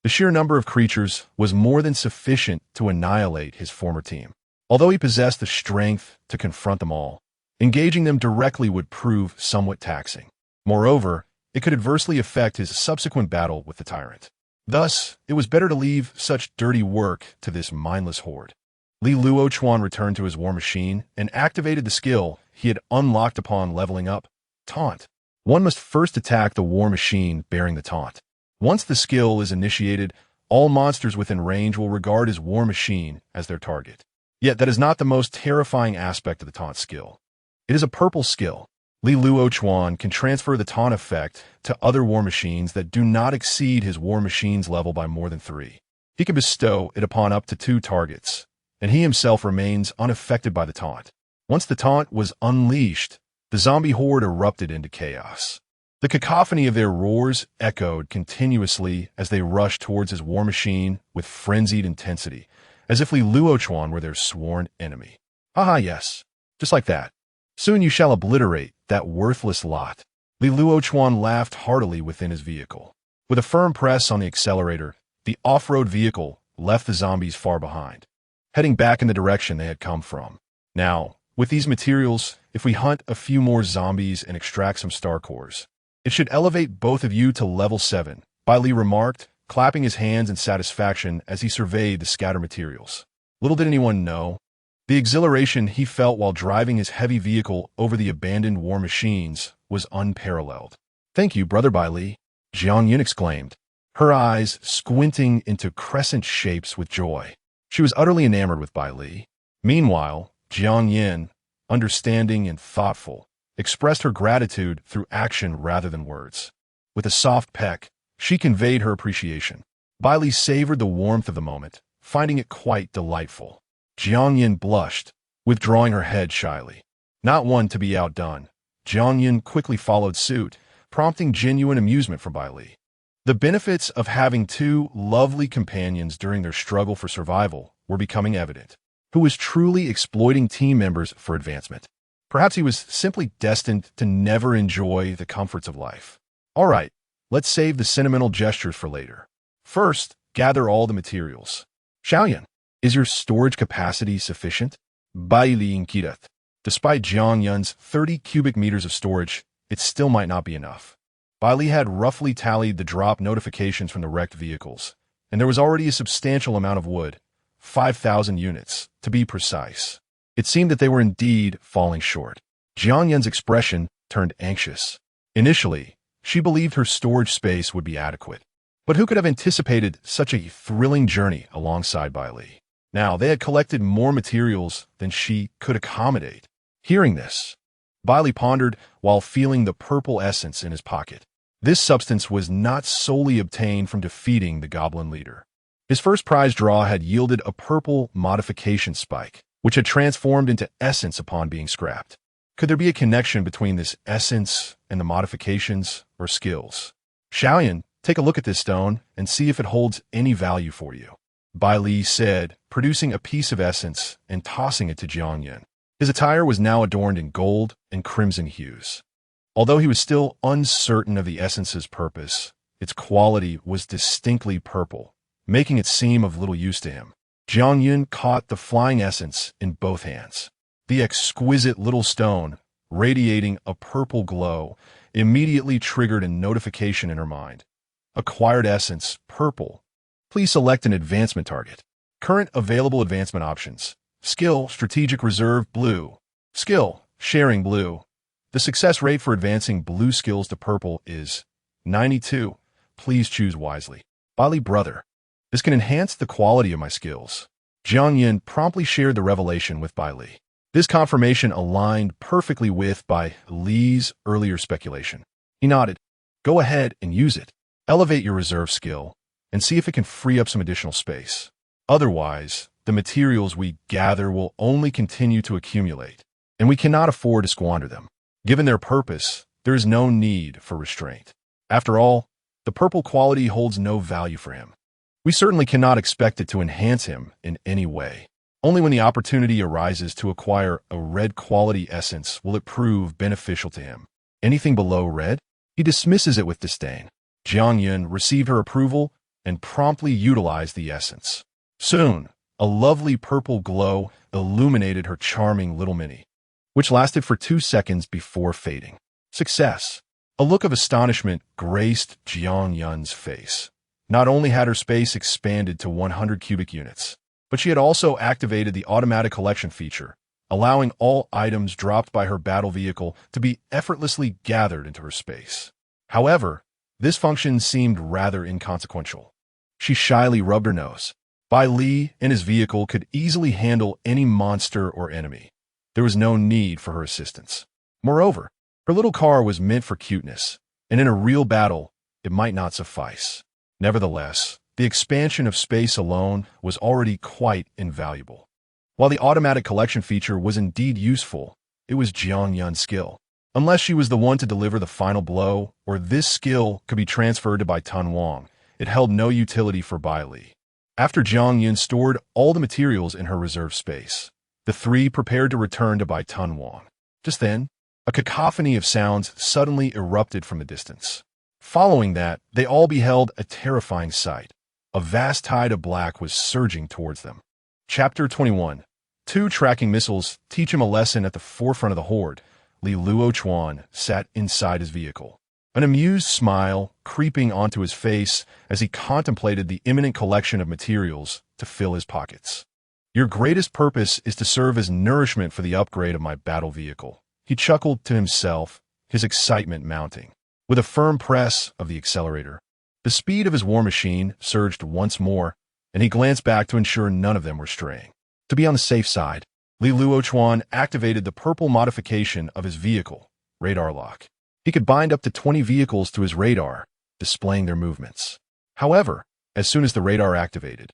The sheer number of creatures was more than sufficient to annihilate his former team. Although he possessed the strength to confront them all, engaging them directly would prove somewhat taxing. Moreover, it could adversely affect his subsequent battle with the tyrant. Thus, it was better to leave such dirty work to this mindless horde. Li 1 returned to his war machine and activated the skill he had unlocked upon leveling up, Taunt. One must first attack the war machine bearing the taunt. Once the skill is initiated, all monsters within range will regard his war machine as their target. Yet that is not the most terrifying aspect of the taunt skill. It is a purple skill. Li 1 can transfer the taunt effect to other war machines that do not exceed his war machine's level by more than 3. He can bestow it upon up to 2 targets, and he himself remains unaffected by the taunt. Once the taunt was unleashed, the zombie horde erupted into chaos. The cacophony of their roars echoed continuously as they rushed towards his war machine with frenzied intensity, as if Li 1 were their sworn enemy. Ah, yes, just like that. Soon you shall obliterate that worthless lot. Li 1 laughed heartily within his vehicle. With a firm press on the accelerator, The off-road vehicle left the zombies far behind, heading back in the direction they had come from. Now, with these materials, if we hunt a few more zombies and extract some star cores, it should elevate both of you to level 7, Bai Li remarked, clapping his hands in satisfaction as he surveyed the scattered materials. Little did anyone know, the exhilaration he felt while driving his heavy vehicle over the abandoned war machines was unparalleled. "Thank you, Brother Bai Li," Jiang Yin exclaimed, her eyes squinting into crescent shapes with joy. She was utterly enamored with Bai Li. Meanwhile, Jiang Yin, understanding and thoughtful, expressed her gratitude through action rather than words. With a soft peck, she conveyed her appreciation. Bai Li savored the warmth of the moment, finding it quite delightful. Jiang Yin blushed, withdrawing her head shyly. Not one to be outdone, Jiang Yin quickly followed suit, prompting genuine amusement from Bai Li. The benefits of having two lovely companions during their struggle for survival were becoming evident. Who was truly exploiting team members for advancement? Perhaps he was simply destined to never enjoy the comforts of life. All right, let's save the sentimental gestures for later. First, gather all the materials. Xiaoyan, is your storage capacity sufficient? Bai Li inquired. Despite Jiang Yun's 30 cubic meters of storage, it still might not be enough. Bai Li had roughly tallied the drop notifications from the wrecked vehicles, and there was already a substantial amount of wood, 5,000 units, to be precise. It seemed that they were indeed falling short. Jiang Yun's expression turned anxious. Initially, she believed her storage space would be adequate. But who could have anticipated such a thrilling journey alongside Bai Li? Now, they had collected more materials than she could accommodate. Hearing this, Bai Li pondered while feeling the purple essence in his pocket. This substance was not solely obtained from defeating the goblin leader. His first prize draw had yielded a purple modification spike, which had transformed into essence upon being scrapped. Could there be a connection between this essence and the modifications or skills? Xiaoyan, take a look at this stone and see if it holds any value for you, Bai Li said, producing a piece of essence and tossing it to Jiang Yin. His attire was now adorned in gold and crimson hues. Although he was still uncertain of the essence's purpose, its quality was distinctly purple, making it seem of little use to him. Jiang Yin caught the flying essence in both hands. The exquisite little stone, radiating a purple glow, immediately triggered a notification in her mind. Acquired essence, purple. Please select an advancement target. Current available advancement options. Skill, strategic reserve, blue. Skill, sharing, blue. The success rate for advancing blue skills to purple is 92. Please choose wisely. Bai Li, brother, this can enhance the quality of my skills. Jiang Yin promptly shared the revelation with Bai Li. This confirmation aligned perfectly with Bai Li's earlier speculation. He nodded. Go ahead and use it. Elevate your reserve skill and see if it can free up some additional space. Otherwise, the materials we gather will only continue to accumulate, and we cannot afford to squander them. Given their purpose, there is no need for restraint. After all, the purple quality holds no value for him. We certainly cannot expect it to enhance him in any way. Only when the opportunity arises to acquire a red quality essence will it prove beneficial to him. Anything below red? He dismisses it with disdain. Jiang Yin received her approval and promptly utilized the essence. Soon, a lovely purple glow illuminated her charming little mini, which lasted for 2 seconds before fading. Success! A look of astonishment graced Jiang Yun's face. Not only had her space expanded to 100 cubic units, but she had also activated the automatic collection feature, allowing all items dropped by her battle vehicle to be effortlessly gathered into her space. However, this function seemed rather inconsequential. She shyly rubbed her nose. Bai Li and his vehicle could easily handle any monster or enemy. There was no need for her assistance. Moreover, her little car was meant for cuteness, and in a real battle, it might not suffice. Nevertheless, the expansion of space alone was already quite invaluable. While the automatic collection feature was indeed useful, it was Jiang Yun's skill. Unless she was the one to deliver the final blow, or this skill could be transferred to Bai Wang, it held no utility for Bai Li. After Jiang Yun stored all the materials in her reserve space, the three prepared to return to Bai Wang. Just then, a cacophony of sounds suddenly erupted from the distance. Following that, they all beheld a terrifying sight. A vast tide of black was surging towards them. Chapter 21. Two tracking missiles teach him a lesson. At the forefront of the horde, Lv.1 sat inside his vehicle, an amused smile creeping onto his face as he contemplated the imminent collection of materials to fill his pockets. Your greatest purpose is to serve as nourishment for the upgrade of my battle vehicle, he chuckled to himself, his excitement mounting. With a firm press of the accelerator, the speed of his war machine surged once more, and he glanced back to ensure none of them were straying. To be on the safe side, Lv.1 activated the purple modification of his vehicle, radar lock. He could bind up to 20 vehicles to his radar, displaying their movements. However, as soon as the radar activated,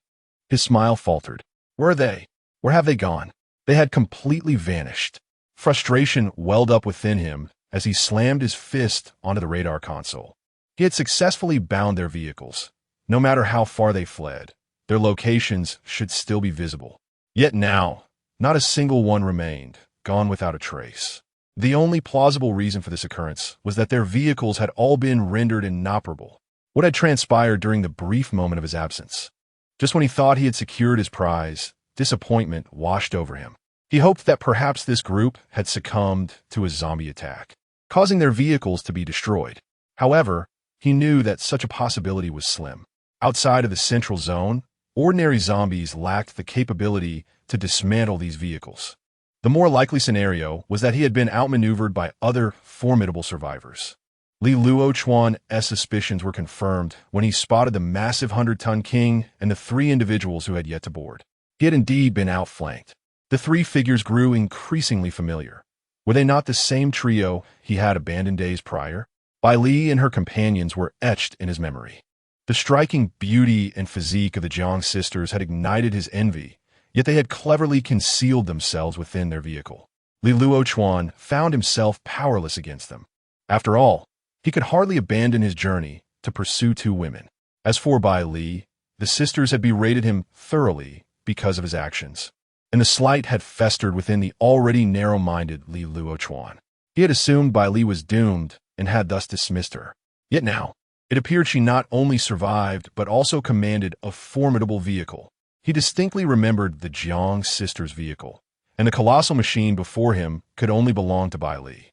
his smile faltered. Where are they? Where have they gone? They had completely vanished. Frustration welled up within him as he slammed his fist onto the radar console. He had successfully bound their vehicles. No matter how far they fled, their locations should still be visible. Yet now, not a single one remained, gone without a trace. The only plausible reason for this occurrence was that their vehicles had all been rendered inoperable. What had transpired during the brief moment of his absence? Just when he thought he had secured his prize, disappointment washed over him. He hoped that perhaps this group had succumbed to a zombie attack, causing their vehicles to be destroyed. However, he knew that such a possibility was slim. Outside of the central zone, ordinary zombies lacked the capability to dismantle these vehicles. The more likely scenario was that he had been outmaneuvered by other formidable survivors. Lv.1's suspicions were confirmed when he spotted the massive 100-ton king and the three individuals who had yet to board. He had indeed been outflanked. The three figures grew increasingly familiar. Were they not the same trio he had abandoned days prior? Bai Li and her companions were etched in his memory. The striking beauty and physique of the Jiang sisters had ignited his envy, yet they had cleverly concealed themselves within their vehicle. Lv.1 found himself powerless against them. After all, he could hardly abandon his journey to pursue two women. As for Bai Li, the sisters had berated him thoroughly because of his actions, and the slight had festered within the already narrow-minded Lv.1. He had assumed Bai Li was doomed and had thus dismissed her. Yet now, it appeared she not only survived but also commanded a formidable vehicle. He distinctly remembered the Jiang sisters' vehicle, and the colossal machine before him could only belong to Bai Li.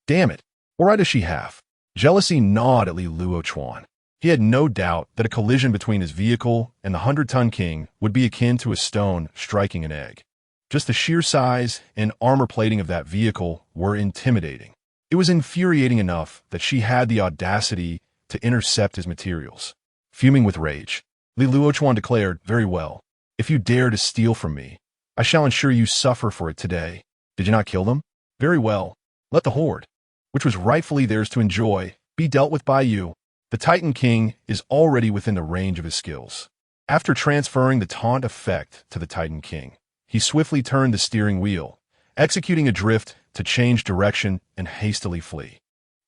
Damn it, what right does she have? Jealousy gnawed at Lv.1. He had no doubt that a collision between his vehicle and the 100-ton king would be akin to a stone striking an egg. Just the sheer size and armor plating of that vehicle were intimidating. It was infuriating enough that she had the audacity to intercept his materials. Fuming with rage, Lv.1 declared, "Very well. If you dare to steal from me, I shall ensure you suffer for it today. Did you not kill them? Very well. Let the horde, which was rightfully theirs to enjoy, be dealt with by you. The Titan King is already within the range of his skills." After transferring the taunt effect to the Titan King, he swiftly turned the steering wheel, executing a drift to change direction and hastily flee.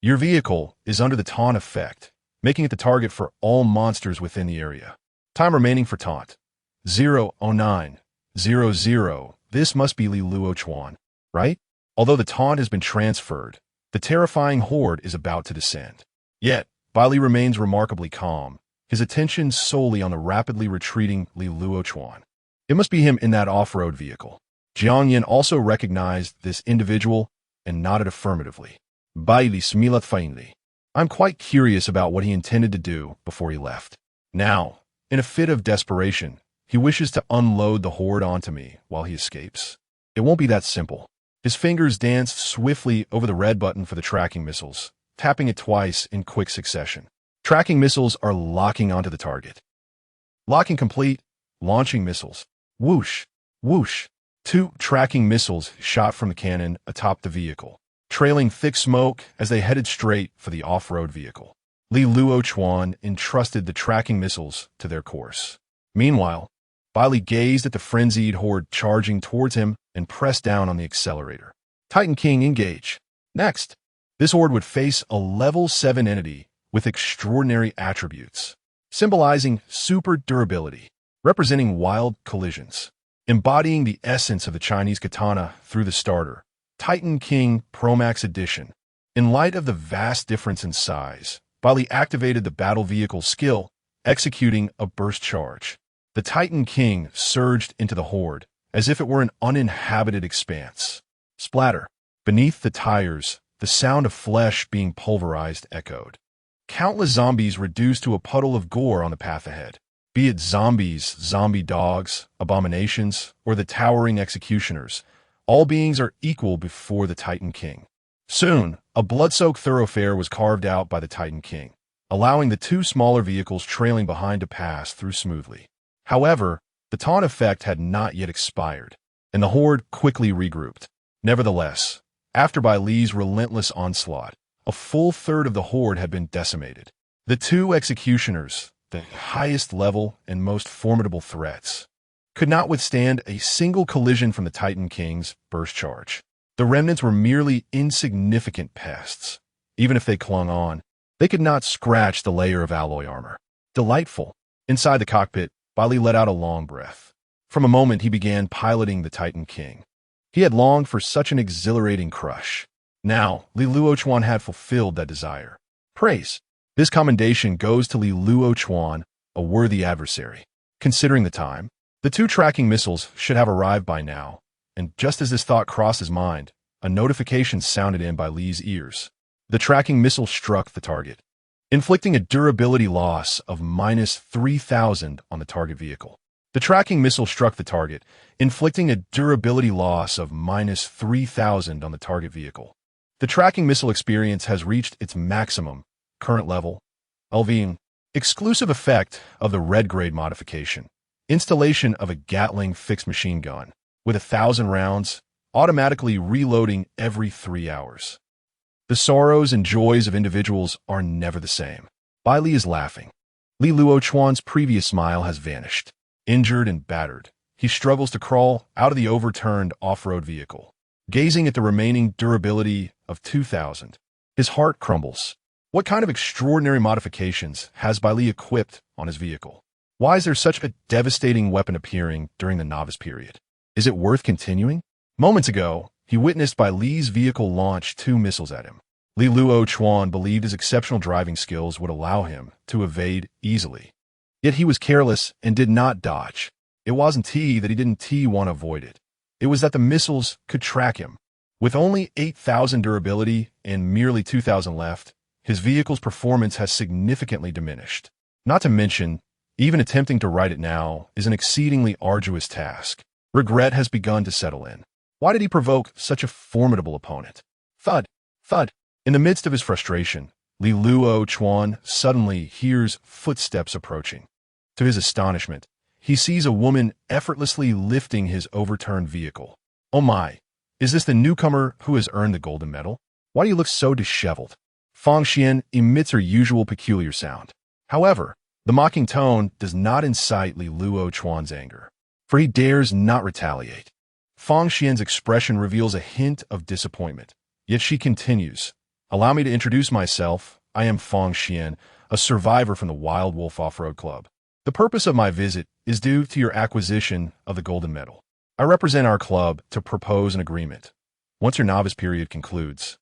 Your vehicle is under the taunt effect, making it the target for all monsters within the area. Time remaining for taunt: 0:09:00. This must be Lv.1, right? Although the taunt has been transferred, the terrifying horde is about to descend. Yet, Bai Li remains remarkably calm, his attention solely on the rapidly retreating Lv.1. It must be him in that off-road vehicle. Jiang Yin also recognized this individual and nodded affirmatively. Bai Li smilat faintly. I'm quite curious about what he intended to do before he left. Now, in a fit of desperation, he wishes to unload the horde onto me while he escapes. It won't be that simple. His fingers danced swiftly over the red button for the tracking missiles, tapping it twice in quick succession. Tracking missiles are locking onto the target. Locking complete. Launching missiles. Whoosh, whoosh. Two tracking missiles shot from the cannon atop the vehicle, trailing thick smoke as they headed straight for the off-road vehicle. Lv.1 entrusted the tracking missiles to their course. Meanwhile, Bai Li gazed at the frenzied horde charging towards him and pressed down on the accelerator. Titan King engage. Next, this horde would face a level 7 entity with extraordinary attributes, symbolizing super durability, representing wild collisions, embodying the essence of the Chinese katana through the starter, Titan King Pro Max Edition. In light of the vast difference in size, Bai Li activated the battle vehicle skill, executing a burst charge. The Titan King surged into the horde, as if it were an uninhabited expanse. Splatter. Beneath the tires, the sound of flesh being pulverized echoed. Countless zombies reduced to a puddle of gore on the path ahead. Be it zombies, zombie dogs, abominations, or the towering executioners, all beings are equal before the Titan King. Soon, a blood-soaked thoroughfare was carved out by the Titan King, allowing the two smaller vehicles trailing behind to pass through smoothly. However, the taunt effect had not yet expired, and the horde quickly regrouped. Nevertheless, after Bai Li's relentless onslaught, a full third of the horde had been decimated. The two executioners, the highest level and most formidable threats, could not withstand a single collision from the Titan King's burst charge. The remnants were merely insignificant pests. Even if they clung on, they could not scratch the layer of alloy armor. Delightful. Inside the cockpit, Bai Li let out a long breath. From a moment he began piloting the Titan King. He had longed for such an exhilarating crush. Now, Lv.1 had fulfilled that desire. Praise. This commendation goes to Lv.1, a worthy adversary. Considering the time, the two tracking missiles should have arrived by now, and just as this thought crossed his mind, a notification sounded in Bai Li's ears. The tracking missile struck the target, inflicting a durability loss of -3,000 on the target vehicle. The tracking missile struck the target, inflicting a durability loss of -3,000 on the target vehicle. The tracking missile experience has reached its maximum, current level, Lv.1, exclusive effect of the red grade modification, installation of a Gatling fixed machine gun, with 1,000 rounds, automatically reloading every 3 hours. The sorrows and joys of individuals are never the same. Bai Li is laughing. Lv.1's previous smile has vanished. Injured and battered, he struggles to crawl out of the overturned off-road vehicle. Gazing at the remaining durability of 2,000, his heart crumbles. What kind of extraordinary modifications has Bai Li equipped on his vehicle? Why is there such a devastating weapon appearing during the novice period? Is it worth continuing? Moments ago, he witnessed Bai Li's vehicle launch 2 missiles at him. Lv.1 believed his exceptional driving skills would allow him to evade easily. Yet he was careless and did not dodge. It wasn't that he didn't want to avoid it. It was that the missiles could track him. With only 8,000 durability and merely 2,000 left, his vehicle's performance has significantly diminished. Not to mention, even attempting to right it now is an exceedingly arduous task. Regret has begun to settle in. Why did he provoke such a formidable opponent? Thud, thud. In the midst of his frustration, Lv.1 suddenly hears footsteps approaching. To his astonishment, he sees a woman effortlessly lifting his overturned vehicle. Oh my, is this the newcomer who has earned the golden medal? Why do you look so disheveled? Fang Xian emits her usual peculiar sound. However, the mocking tone does not incite Lv.1's anger, for he dares not retaliate. Fang Xian's expression reveals a hint of disappointment, yet she continues. Allow me to introduce myself. I am Fang Xian, a survivor from the Wild Wolf Off-Road Club. The purpose of my visit is due to your acquisition of the golden medal. I represent our club to propose an agreement. Once your novice period concludes,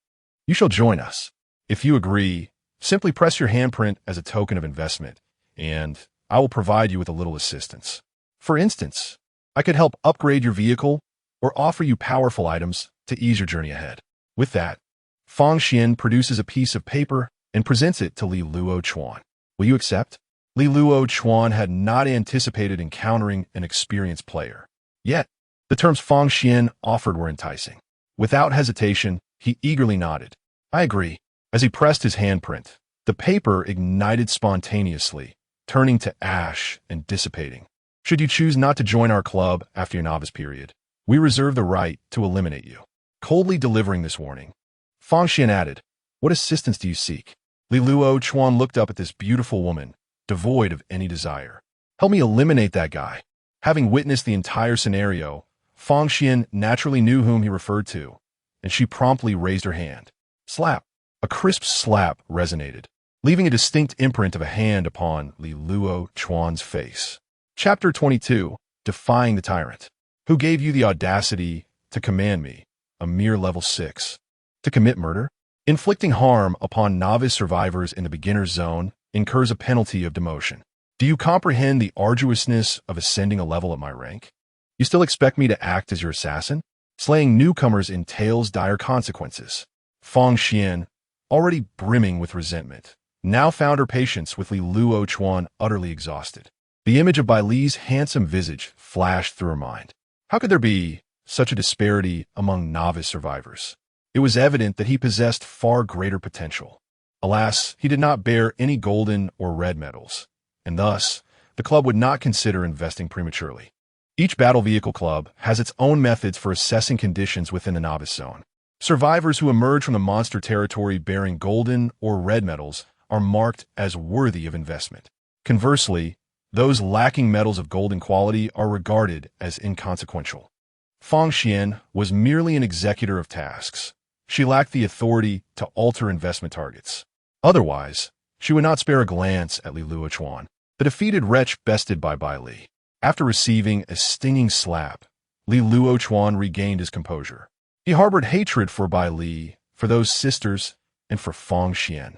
you shall join us. If you agree, simply press your handprint as a token of investment, and I will provide you with a little assistance. For instance, I could help upgrade your vehicle or offer you powerful items to ease your journey ahead. With that, Fang Xian produces a piece of paper and presents it to Lv.1. Will you accept? Lv.1 had not anticipated encountering an experienced player. Yet, the terms Fang Xian offered were enticing. Without hesitation, he eagerly nodded. I agree. As he pressed his handprint, the paper ignited spontaneously, turning to ash and dissipating. Should you choose not to join our club after your novice period, we reserve the right to eliminate you. Coldly delivering this warning, Fang Xian added, what assistance do you seek? Lv.1 looked up at this beautiful woman, devoid of any desire. Help me eliminate that guy. Having witnessed the entire scenario, Fang Xian naturally knew whom he referred to, and she promptly raised her hand. Slap. A crisp slap resonated, leaving a distinct imprint of a hand upon Lv.1's face. Chapter 22, Defying the Tyrant. Who gave you the audacity to command me, a mere level 6, to commit murder? Inflicting harm upon novice survivors in the beginner's zone incurs a penalty of demotion. Do you comprehend the arduousness of ascending a level at my rank? You still expect me to act as your assassin? Slaying newcomers entails dire consequences. Fang Xian, already brimming with resentment, now found her patience with Li 1 utterly exhausted. The image of Bai Li's handsome visage flashed through her mind. How could there be such a disparity among novice survivors? It was evident that he possessed far greater potential. Alas, he did not bear any golden or red medals, and thus, the club would not consider investing prematurely. Each battle vehicle club has its own methods for assessing conditions within the novice zone. Survivors who emerge from the monster territory bearing golden or red medals are marked as worthy of investment. Conversely, those lacking medals of golden quality are regarded as inconsequential. Fang Xian was merely an executor of tasks. She lacked the authority to alter investment targets. Otherwise, she would not spare a glance at Li 1, the defeated wretch bested by Bai Li. After receiving a stinging slap, Li 1 regained his composure. He harbored hatred for Bai Li, for those sisters, and for Fang Xian,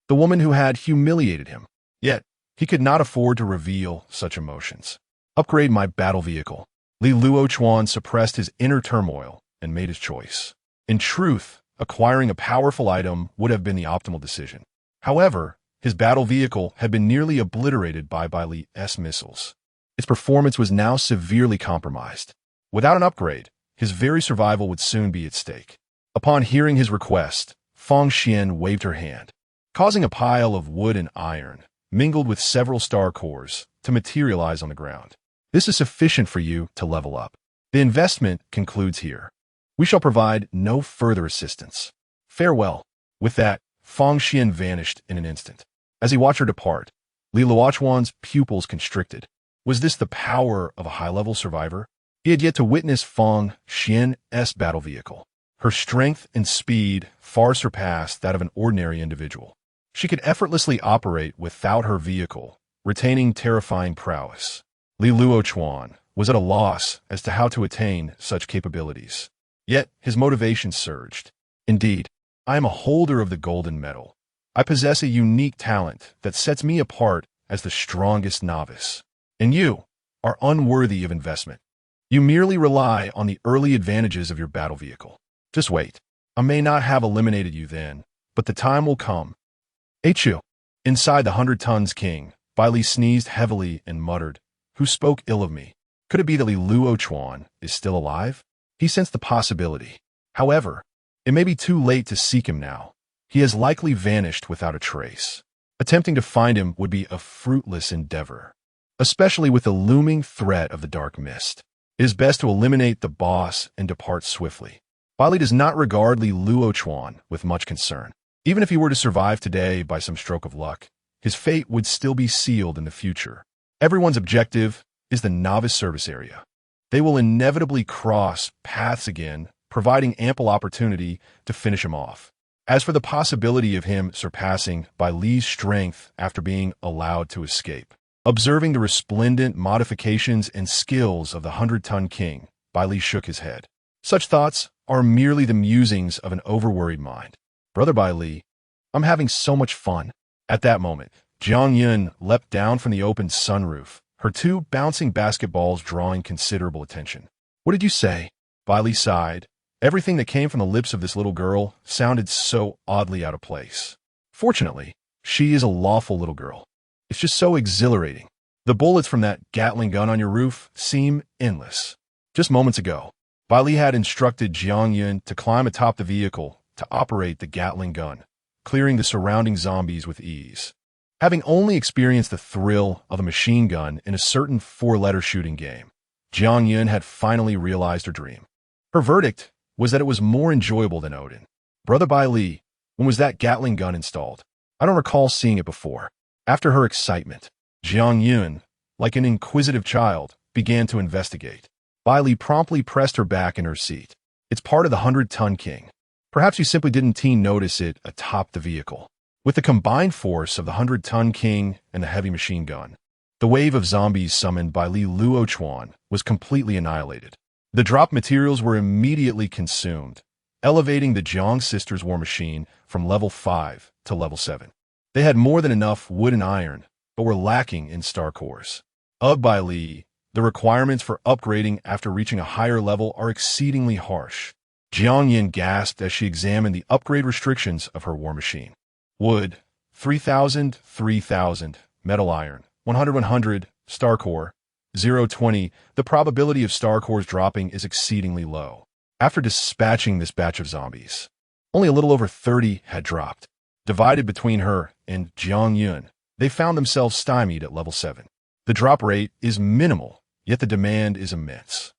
the woman who had humiliated him. Yet, he could not afford to reveal such emotions. Upgrade my battle vehicle. Li 1 suppressed his inner turmoil and made his choice. In truth, acquiring a powerful item would have been the optimal decision. However, his battle vehicle had been nearly obliterated by Bai Li's missiles. Its performance was now severely compromised. Without an upgrade, his very survival would soon be at stake. Upon hearing his request, Fang Xian waved her hand, causing a pile of wood and iron, mingled with several star cores, to materialize on the ground. This is sufficient for you to level up. The investment concludes here. We shall provide no further assistance. Farewell. With that, Fang Xian vanished in an instant. As he watched her depart, Li 1's pupils constricted. Was this the power of a high-level survivor? He had yet to witness Fang Xian's battle vehicle. Her strength and speed far surpassed that of an ordinary individual. She could effortlessly operate without her vehicle, retaining terrifying prowess. Li 1 was at a loss as to how to attain such capabilities. Yet his motivation surged. Indeed, I am a holder of the golden medal. I possess a unique talent that sets me apart as the strongest novice. And you are unworthy of investment. You merely rely on the early advantages of your battle vehicle. Just wait. I may not have eliminated you then, but the time will come. Chu. Inside the 100 Tons King, Bai Li sneezed heavily and muttered, "Who spoke ill of me? Could it be that Li 1 is still alive?" He sensed the possibility. However, it may be too late to seek him now. He has likely vanished without a trace. Attempting to find him would be a fruitless endeavor, especially with the looming threat of the dark mist. It is best to eliminate the boss and depart swiftly. Bai Li does not regard Li 1 with much concern. Even if he were to survive today by some stroke of luck, his fate would still be sealed in the future. Everyone's objective is the novice service area. They will inevitably cross paths again, providing ample opportunity to finish him off. As for the possibility of him surpassing Bai Li's strength after being allowed to escape, observing the resplendent modifications and skills of the 100 Ton King, Bai Li shook his head. Such thoughts are merely the musings of an overworried mind. Brother Bai Li, I'm having so much fun. At that moment, Jiang Yun leapt down from the open sunroof, her two bouncing basketballs drawing considerable attention. What did you say? Bai Li sighed. Everything that came from the lips of this little girl sounded so oddly out of place. Fortunately, she is a lawful little girl. It's just so exhilarating. The bullets from that Gatling gun on your roof seem endless. Just moments ago, Bai Li had instructed Jiang Yun to climb atop the vehicle to operate the Gatling gun, clearing the surrounding zombies with ease. Having only experienced the thrill of a machine gun in a certain four-letter shooting game, Jiang Yun had finally realized her dream. Her verdict was that it was more enjoyable than Odin. Brother Bai Li, when was that Gatling gun installed? I don't recall seeing it before. After her excitement, Jiang Yun, like an inquisitive child, began to investigate. Bai Li promptly pressed her back in her seat. It's part of the 100 Ton King. Perhaps you simply didn't notice it atop the vehicle. With the combined force of the 100 Ton King and the heavy machine gun, the wave of zombies summoned by Li 1 was completely annihilated. The drop materials were immediately consumed, elevating the Jiang sisters' war machine from level 5 to level 7. They had more than enough wood and iron but were lacking in star cores. Bai Li, the requirements for upgrading after reaching a higher level are exceedingly harsh. Jiang Yin gasped as she examined the upgrade restrictions of her war machine. Wood, 3,000, 3,000, metal iron, 100, 100, star core, 0.20. The probability of star cores dropping is exceedingly low. After dispatching this batch of zombies, only a little over 30 had dropped. Divided between her and Jiang Yun, they found themselves stymied at level 7. The drop rate is minimal, yet the demand is immense.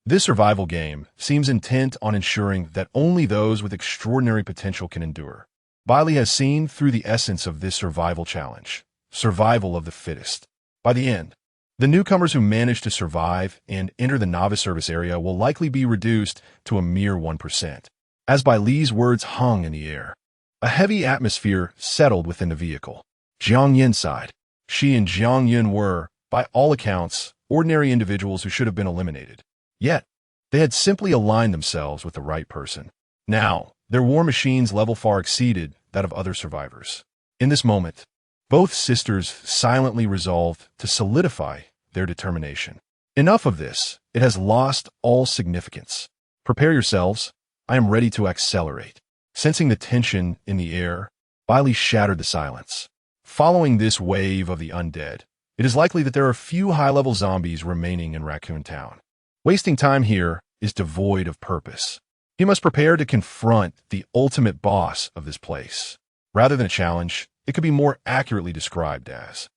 This survival game seems intent on ensuring that only those with extraordinary potential can endure. Bai Li has seen through the essence of this survival challenge, survival of the fittest. By the end, the newcomers who manage to survive and enter the novice service area will likely be reduced to a mere 1%. As Bai Li's words hung in the air, a heavy atmosphere settled within the vehicle. Jiang Yin sighed. She and Jiang Yun were, by all accounts, ordinary individuals who should have been eliminated. Yet, they had simply aligned themselves with the right person. Now, their war machine's level far exceeded that of other survivors. In this moment, both sisters silently resolved to solidify their determination. Enough of this. It has lost all significance. Prepare yourselves. I am ready to accelerate. Sensing the tension in the air, Bai Li shattered the silence. Following this wave of the undead, it is likely that there are few high-level zombies remaining in Raccoon Town. Wasting time here is devoid of purpose. He must prepare to confront the ultimate boss of this place. Rather than a challenge, it could be more accurately described as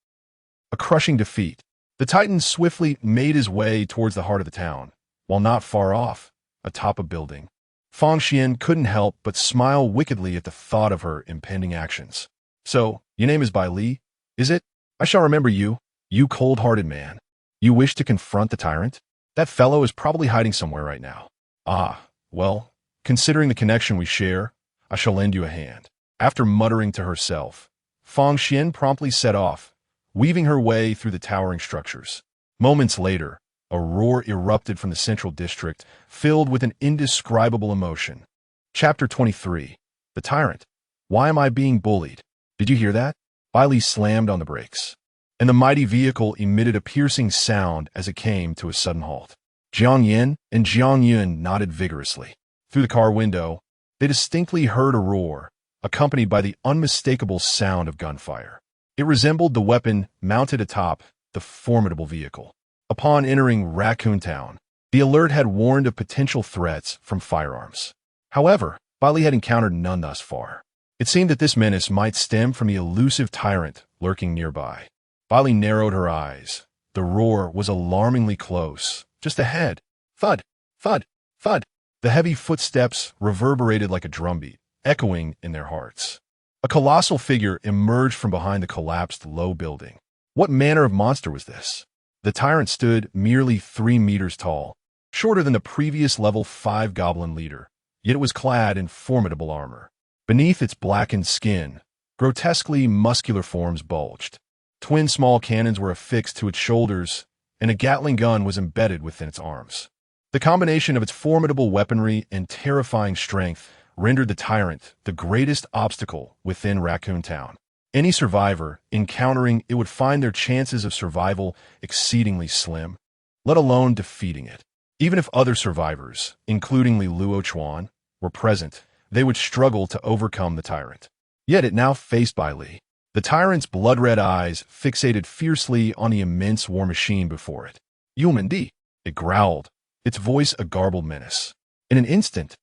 a crushing defeat. The Titan swiftly made his way towards the heart of the town, while not far off, atop a building. Fang Xian couldn't help but smile wickedly at the thought of her impending actions. So, your name is Bai Li, is it? I shall remember you, you cold-hearted man. You wish to confront the tyrant? That fellow is probably hiding somewhere right now. Ah, well, considering the connection we share, I shall lend you a hand. After muttering to herself, Fang Xian promptly set off, weaving her way through the towering structures. Moments later, a roar erupted from the central district, filled with an indescribable emotion. Chapter 23. The Tyrant. Why am I being bullied? Did you hear that? Bai Li slammed on the brakes, and the mighty vehicle emitted a piercing sound as it came to a sudden halt. Jiang Yin and Jiang Yun nodded vigorously. Through the car window, they distinctly heard a roar, accompanied by the unmistakable sound of gunfire. It resembled the weapon mounted atop the formidable vehicle. Upon entering Raccoon Town, the alert had warned of potential threats from firearms. However, Bai Li had encountered none thus far. It seemed that this menace might stem from the elusive tyrant lurking nearby. Bai Li narrowed her eyes. The roar was alarmingly close, just ahead. Thud, thud, thud. The heavy footsteps reverberated like a drumbeat, echoing in their hearts. A colossal figure emerged from behind the collapsed low building. What manner of monster was this? The tyrant stood merely 3 meters tall, shorter than the previous level 5 goblin leader, yet it was clad in formidable armor. Beneath its blackened skin, grotesquely muscular forms bulged. Twin small cannons were affixed to its shoulders, and a Gatling gun was embedded within its arms. The combination of its formidable weaponry and terrifying strength rendered the tyrant the greatest obstacle within Raccoon Town. Any survivor encountering it would find their chances of survival exceedingly slim, let alone defeating it. Even if other survivors, including King Lv.1, were present, they would struggle to overcome the tyrant. Yet it now faced Bai Li. The tyrant's blood-red eyes fixated fiercely on the immense war machine before it. Human D, it growled, its voice a garbled menace. In an instant,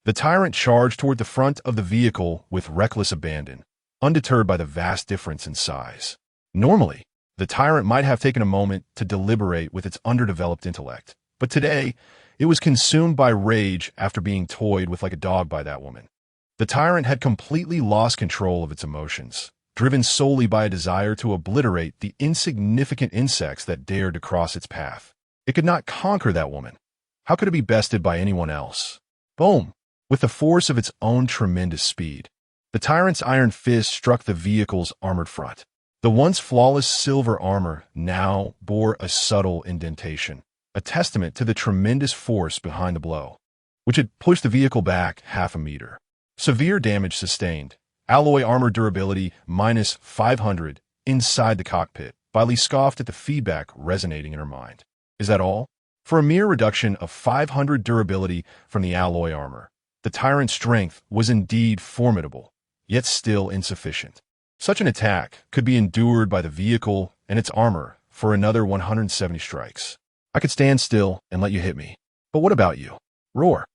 the tyrant charged toward the front of the vehicle with reckless abandon, undeterred by the vast difference in size. Normally, the tyrant might have taken a moment to deliberate with its underdeveloped intellect, but today, it was consumed by rage after being toyed with like a dog by that woman. The tyrant had completely lost control of its emotions, driven solely by a desire to obliterate the insignificant insects that dared to cross its path. It could not conquer that woman. How could it be bested by anyone else? Boom! With the force of its own tremendous speed, the tyrant's iron fist struck the vehicle's armored front. The once flawless silver armor now bore a subtle indentation, a testament to the tremendous force behind the blow, which had pushed the vehicle back half a meter. Severe damage sustained. Alloy armor durability -500, inside the cockpit, Bai Li scoffed at the feedback resonating in her mind. Is that all? For a mere reduction of 500 durability from the alloy armor, the tyrant's strength was indeed formidable, yet still insufficient. Such an attack could be endured by the vehicle and its armor for another 170 strikes. I could stand still and let you hit me. But what about you? Roar.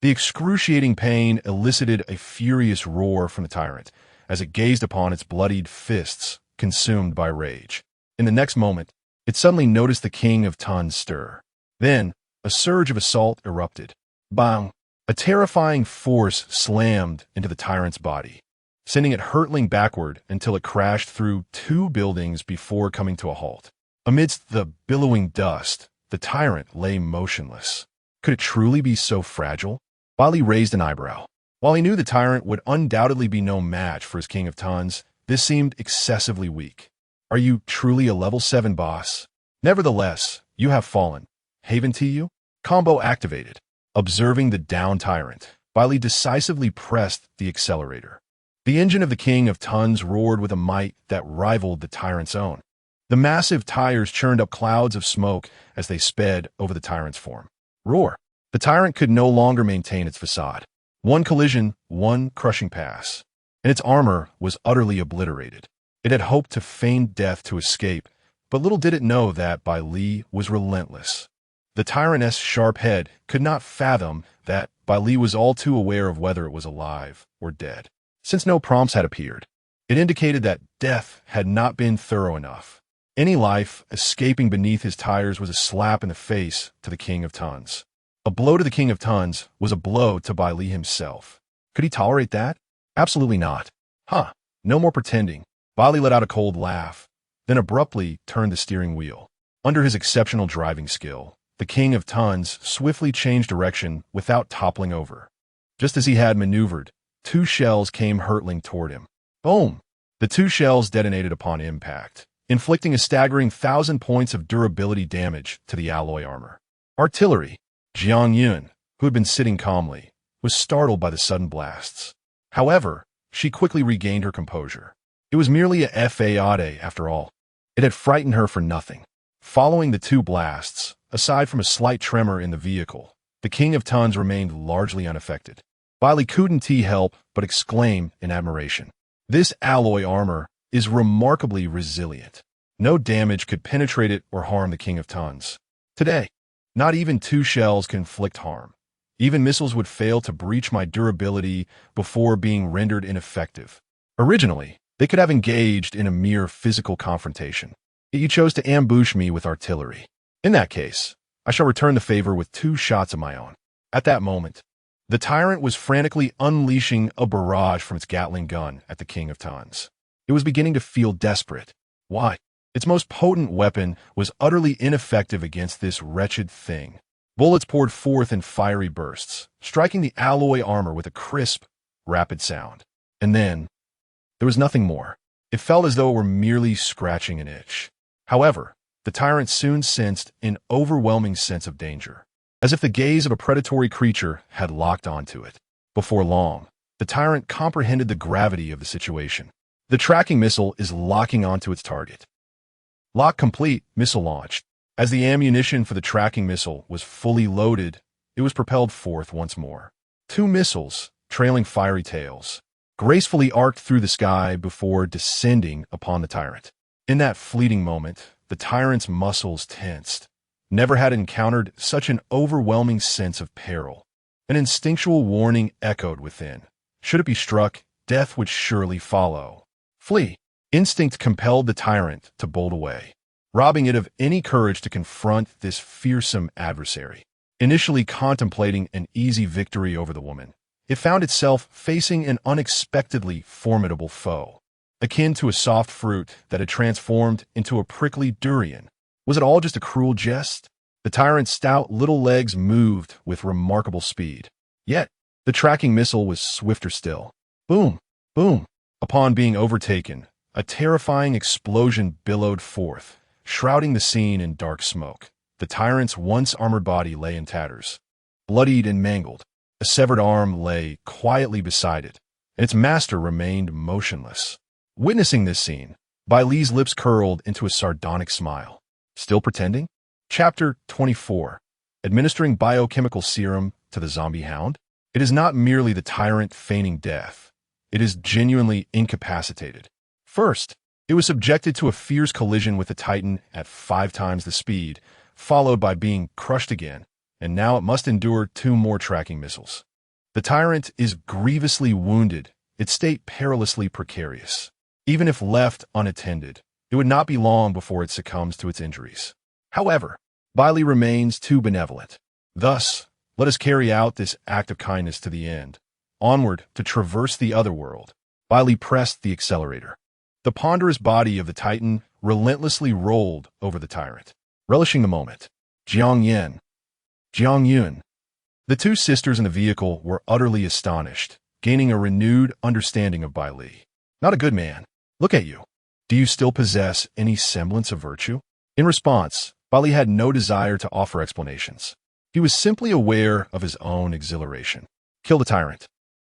The excruciating pain elicited a furious roar from the tyrant as it gazed upon its bloodied fists, consumed by rage. In the next moment, it suddenly noticed the King of Tons stir. Then, a surge of assault erupted. Bang! A terrifying force slammed into the tyrant's body, sending it hurtling backward until it crashed through 2 buildings before coming to a halt. Amidst the billowing dust, the tyrant lay motionless. Could it truly be so fragile? Bai Li raised an eyebrow. While he knew the tyrant would undoubtedly be no match for his King of Tons, this seemed excessively weak. Are you truly a level 7 boss? Nevertheless, you have fallen. Haven to you? Combo activated. Observing the downed tyrant, Bai Li decisively pressed the accelerator. The engine of the King of Tons roared with a might that rivaled the tyrant's own. The massive tires churned up clouds of smoke as they sped over the tyrant's form. Roar! The tyrant could no longer maintain its facade. One collision, one crushing pass, and its armor was utterly obliterated. It had hoped to feign death to escape, but little did it know that Bai Li was relentless. The tyrant's sharp head could not fathom that Bai Li was all too aware of whether it was alive or dead. Since no prompts had appeared, it indicated that death had not been thorough enough. Any life escaping beneath his tires was a slap in the face to the King of Tons. A blow to the King of Tons was a blow to Bai Li himself. Could he tolerate that? Absolutely not. Huh, no more pretending. Bai Li let out a cold laugh, then abruptly turned the steering wheel. Under his exceptional driving skill, the King of Tons swiftly changed direction without toppling over. Just as he had maneuvered, 2 shells came hurtling toward him. Boom! The 2 shells detonated upon impact, inflicting a staggering 1,000 points of durability damage to the alloy armor. Artillery. Jiang Yun, who had been sitting calmly, was startled by the sudden blasts. However, she quickly regained her composure. It was merely a fade after all. It had frightened her for nothing. Following the 2 blasts, aside from a slight tremor in the vehicle, the King of Tons remained largely unaffected. Bai Li couldn't help but exclaim in admiration. This alloy armor is remarkably resilient. No damage could penetrate it or harm the King of Tons. Today, not even 2 shells can inflict harm. Even missiles would fail to breach my durability before being rendered ineffective. Originally, they could have engaged in a mere physical confrontation. Yet you chose to ambush me with artillery. In that case, I shall return the favor with 2 shots of my own. At that moment, the tyrant was frantically unleashing a barrage from its Gatling gun at the King of Tons. It was beginning to feel desperate. Why? Its most potent weapon was utterly ineffective against this wretched thing. Bullets poured forth in fiery bursts, striking the alloy armor with a crisp, rapid sound. And then, there was nothing more. It felt as though it were merely scratching an itch. However, the tyrant soon sensed an overwhelming sense of danger, as if the gaze of a predatory creature had locked onto it. Before long, the tyrant comprehended the gravity of the situation. The tracking missile is locking onto its target. Lock complete, missile launched. As the ammunition for the tracking missile was fully loaded, it was propelled forth once more. 2 missiles, trailing fiery tails, gracefully arced through the sky before descending upon the tyrant. In that fleeting moment, the tyrant's muscles tensed. Never had encountered such an overwhelming sense of peril. An instinctual warning echoed within. Should it be struck, death would surely follow. Flee. Instinct compelled the tyrant to bolt away, robbing it of any courage to confront this fearsome adversary. Initially contemplating an easy victory over the woman, it found itself facing an unexpectedly formidable foe, akin to a soft fruit that had transformed into a prickly durian. Was it all just a cruel jest? The tyrant's stout little legs moved with remarkable speed. Yet, the tracking missile was swifter still. Boom! Boom! Upon being overtaken, a terrifying explosion billowed forth, shrouding the scene in dark smoke. The tyrant's once armored body lay in tatters, bloodied and mangled. A severed arm lay quietly beside it, and its master remained motionless. Witnessing this scene, Bai Li's lips curled into a sardonic smile. Still pretending? Chapter 24. Administering biochemical serum to the zombie hound? It is not merely the tyrant feigning death. It is genuinely incapacitated. First, it was subjected to a fierce collision with the Titan at 5 times the speed, followed by being crushed again, and now it must endure 2 more tracking missiles. The tyrant is grievously wounded, its state perilously precarious. Even if left unattended, it would not be long before it succumbs to its injuries. However, Bai Li remains too benevolent. Thus, let us carry out this act of kindness to the end. Onward, to traverse the other world. Bai Li pressed the accelerator. The ponderous body of the Titan relentlessly rolled over the tyrant. Relishing the moment, Jiang Yun. The 2 sisters in the vehicle were utterly astonished, gaining a renewed understanding of Bai Li. Not a good man. Look at you. Do you still possess any semblance of virtue? In response, Bai Li had no desire to offer explanations. He was simply aware of his own exhilaration. Kill the tyrant.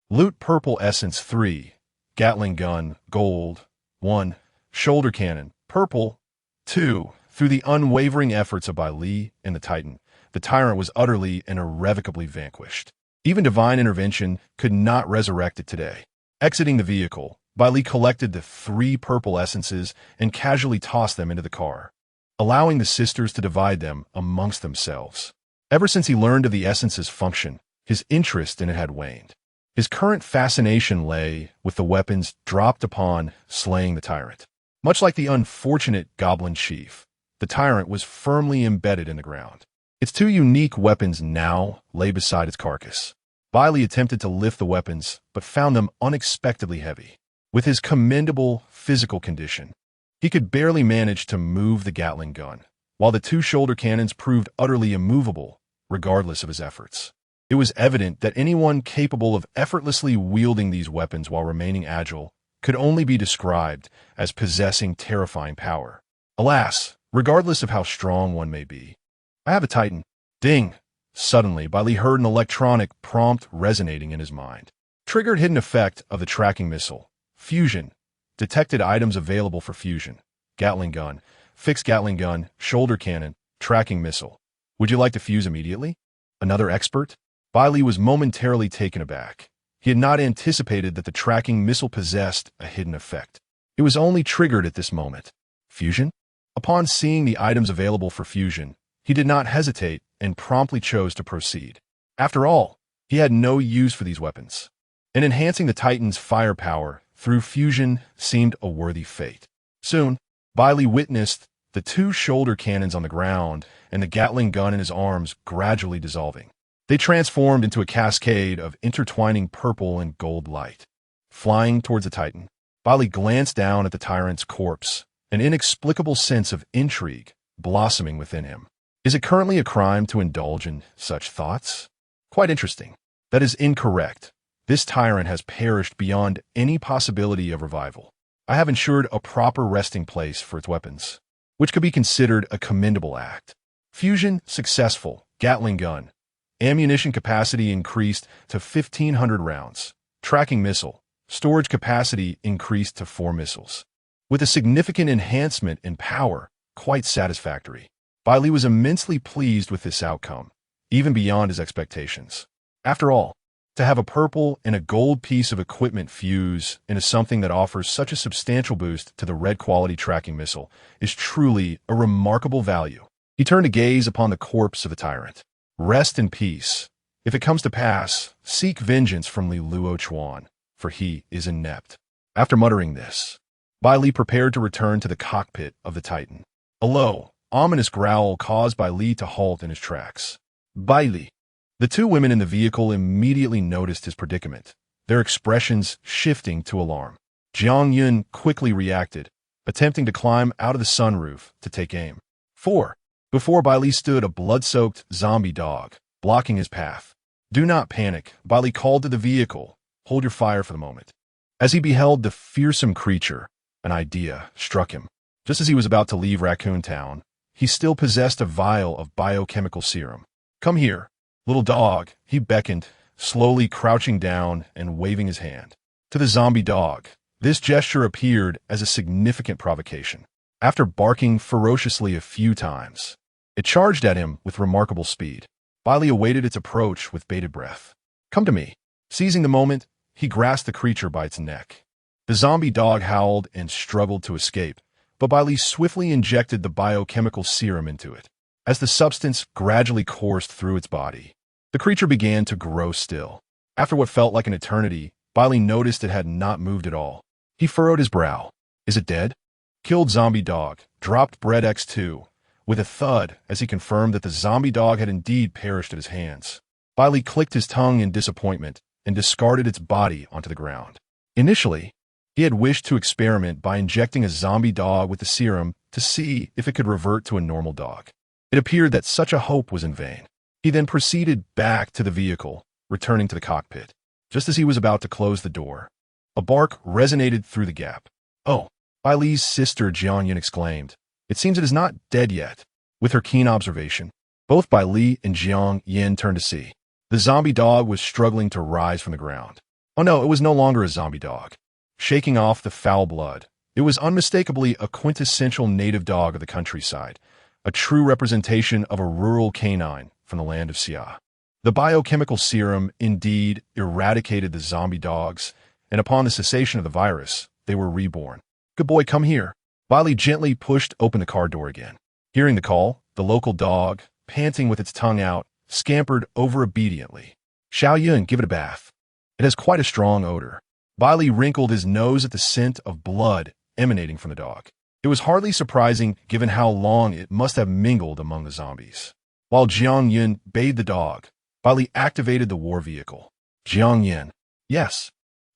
Loot purple essence 3, Gatling gun, gold, 1, shoulder cannon, purple, 2. Through the unwavering efforts of Bai Li and the Titan, the tyrant was utterly and irrevocably vanquished. Even divine intervention could not resurrect it today. Exiting the vehicle, Bai Li collected the 3 purple essences and casually tossed them into the car, allowing the sisters to divide them amongst themselves. Ever since he learned of the essence's function, his interest in it had waned. His current fascination lay with the weapons dropped upon slaying the tyrant. Much like the unfortunate goblin chief, the tyrant was firmly embedded in the ground. Its 2 unique weapons now lay beside its carcass. Bai Li attempted to lift the weapons, but found them unexpectedly heavy. With his commendable physical condition, he could barely manage to move the Gatling gun, while the 2 shoulder cannons proved utterly immovable, regardless of his efforts. It was evident that anyone capable of effortlessly wielding these weapons while remaining agile could only be described as possessing terrifying power. Alas, regardless of how strong one may be, I have a Titan. Ding! Suddenly, Bai Li heard an electronic prompt resonating in his mind. Triggered hidden effect of the tracking missile. Fusion. Detected items available for fusion. Gatling gun. Fixed Gatling gun. Shoulder cannon. Tracking missile. Would you like to fuse immediately? Another expert? Bai Li was momentarily taken aback. He had not anticipated that the tracking missile possessed a hidden effect. It was only triggered at this moment. Fusion? Upon seeing the items available for fusion, he did not hesitate and promptly chose to proceed. After all, he had no use for these weapons, and enhancing the Titan's firepower through fusion seemed a worthy fate. Soon, Bai Li witnessed the 2 shoulder cannons on the ground and the Gatling gun in his arms gradually dissolving. They transformed into a cascade of intertwining purple and gold light. Flying towards the Titan, Bai Li glanced down at the tyrant's corpse, an inexplicable sense of intrigue blossoming within him. Is it currently a crime to indulge in such thoughts? Quite interesting. That is incorrect. This tyrant has perished beyond any possibility of revival. I have ensured a proper resting place for its weapons, which could be considered a commendable act. Fusion successful. Gatling gun. Ammunition capacity increased to 1,500 rounds. Tracking missile. Storage capacity increased to 4 missiles. With a significant enhancement in power, quite satisfactory. Bai Li was immensely pleased with this outcome, even beyond his expectations. After all, to have a purple and a gold piece of equipment fuse into something that offers such a substantial boost to the red quality tracking missile is truly a remarkable value. He turned to gaze upon the corpse of the tyrant. Rest in peace. If it comes to pass, seek vengeance from King Lv.1, for he is inept. After muttering this, Bai Li prepared to return to the cockpit of the Titan. A low, ominous growl caused Bai Li to halt in his tracks. Bai Li. The 2 women in the vehicle immediately noticed his predicament, their expressions shifting to alarm. Jiang Yun quickly reacted, attempting to climb out of the sunroof to take aim. 4. Before Bai Li stood a blood-soaked zombie dog, blocking his path. Do not panic, Bai Li called to the vehicle. Hold your fire for the moment. As he beheld the fearsome creature, an idea struck him. Just as he was about to leave Raccoon Town, he still possessed a vial of biochemical serum. Come here, little dog, he beckoned, slowly crouching down and waving his hand. To the zombie dog, This gesture appeared as a significant provocation. After barking ferociously a few times, it charged at him with remarkable speed. Bai Li awaited its approach with bated breath. "Come to me." Seizing the moment, he grasped the creature by its neck. The zombie dog howled and struggled to escape, but Bai Li swiftly injected the biochemical serum into it. As the substance gradually coursed through its body, the creature began to grow still. After what felt like an eternity, Bai Li noticed it had not moved at all. He furrowed his brow. "Is it dead?" Killed zombie dog dropped bread X2 with a thud as he confirmed that the zombie dog had indeed perished at his hands. Bai Li clicked his tongue in disappointment and discarded its body onto the ground. Initially, he had wished to experiment by injecting a zombie dog with the serum to see if it could revert to a normal dog. It appeared that such a hope was in vain. He then proceeded back to the vehicle, returning to the cockpit. Just as he was about to close the door, a bark resonated through the gap. "Oh!" Bai Li's sister Jiang Yin exclaimed. "It seems it is not dead yet." With her keen observation, both Bai Li and Jiang Yin turned to see. The zombie dog was struggling to rise from the ground. Oh no, it was no longer a zombie dog. Shaking off the foul blood, it was unmistakably a quintessential native dog of the countryside, a true representation of a rural canine from the land of Xia. The biochemical serum indeed eradicated the zombie dogs, and upon the cessation of the virus, they were reborn. "Good boy, come here." Bai Li gently pushed open the car door again. Hearing the call, the local dog, panting with its tongue out, scampered over obediently. "Xiao Yun, give it a bath. It has quite a strong odor." Bai Li wrinkled his nose at the scent of blood emanating from the dog. It was hardly surprising given how long it must have mingled among the zombies. While Jiang Yun bathed the dog, Bai Li activated the war vehicle. "Jiang Yin." "Yes."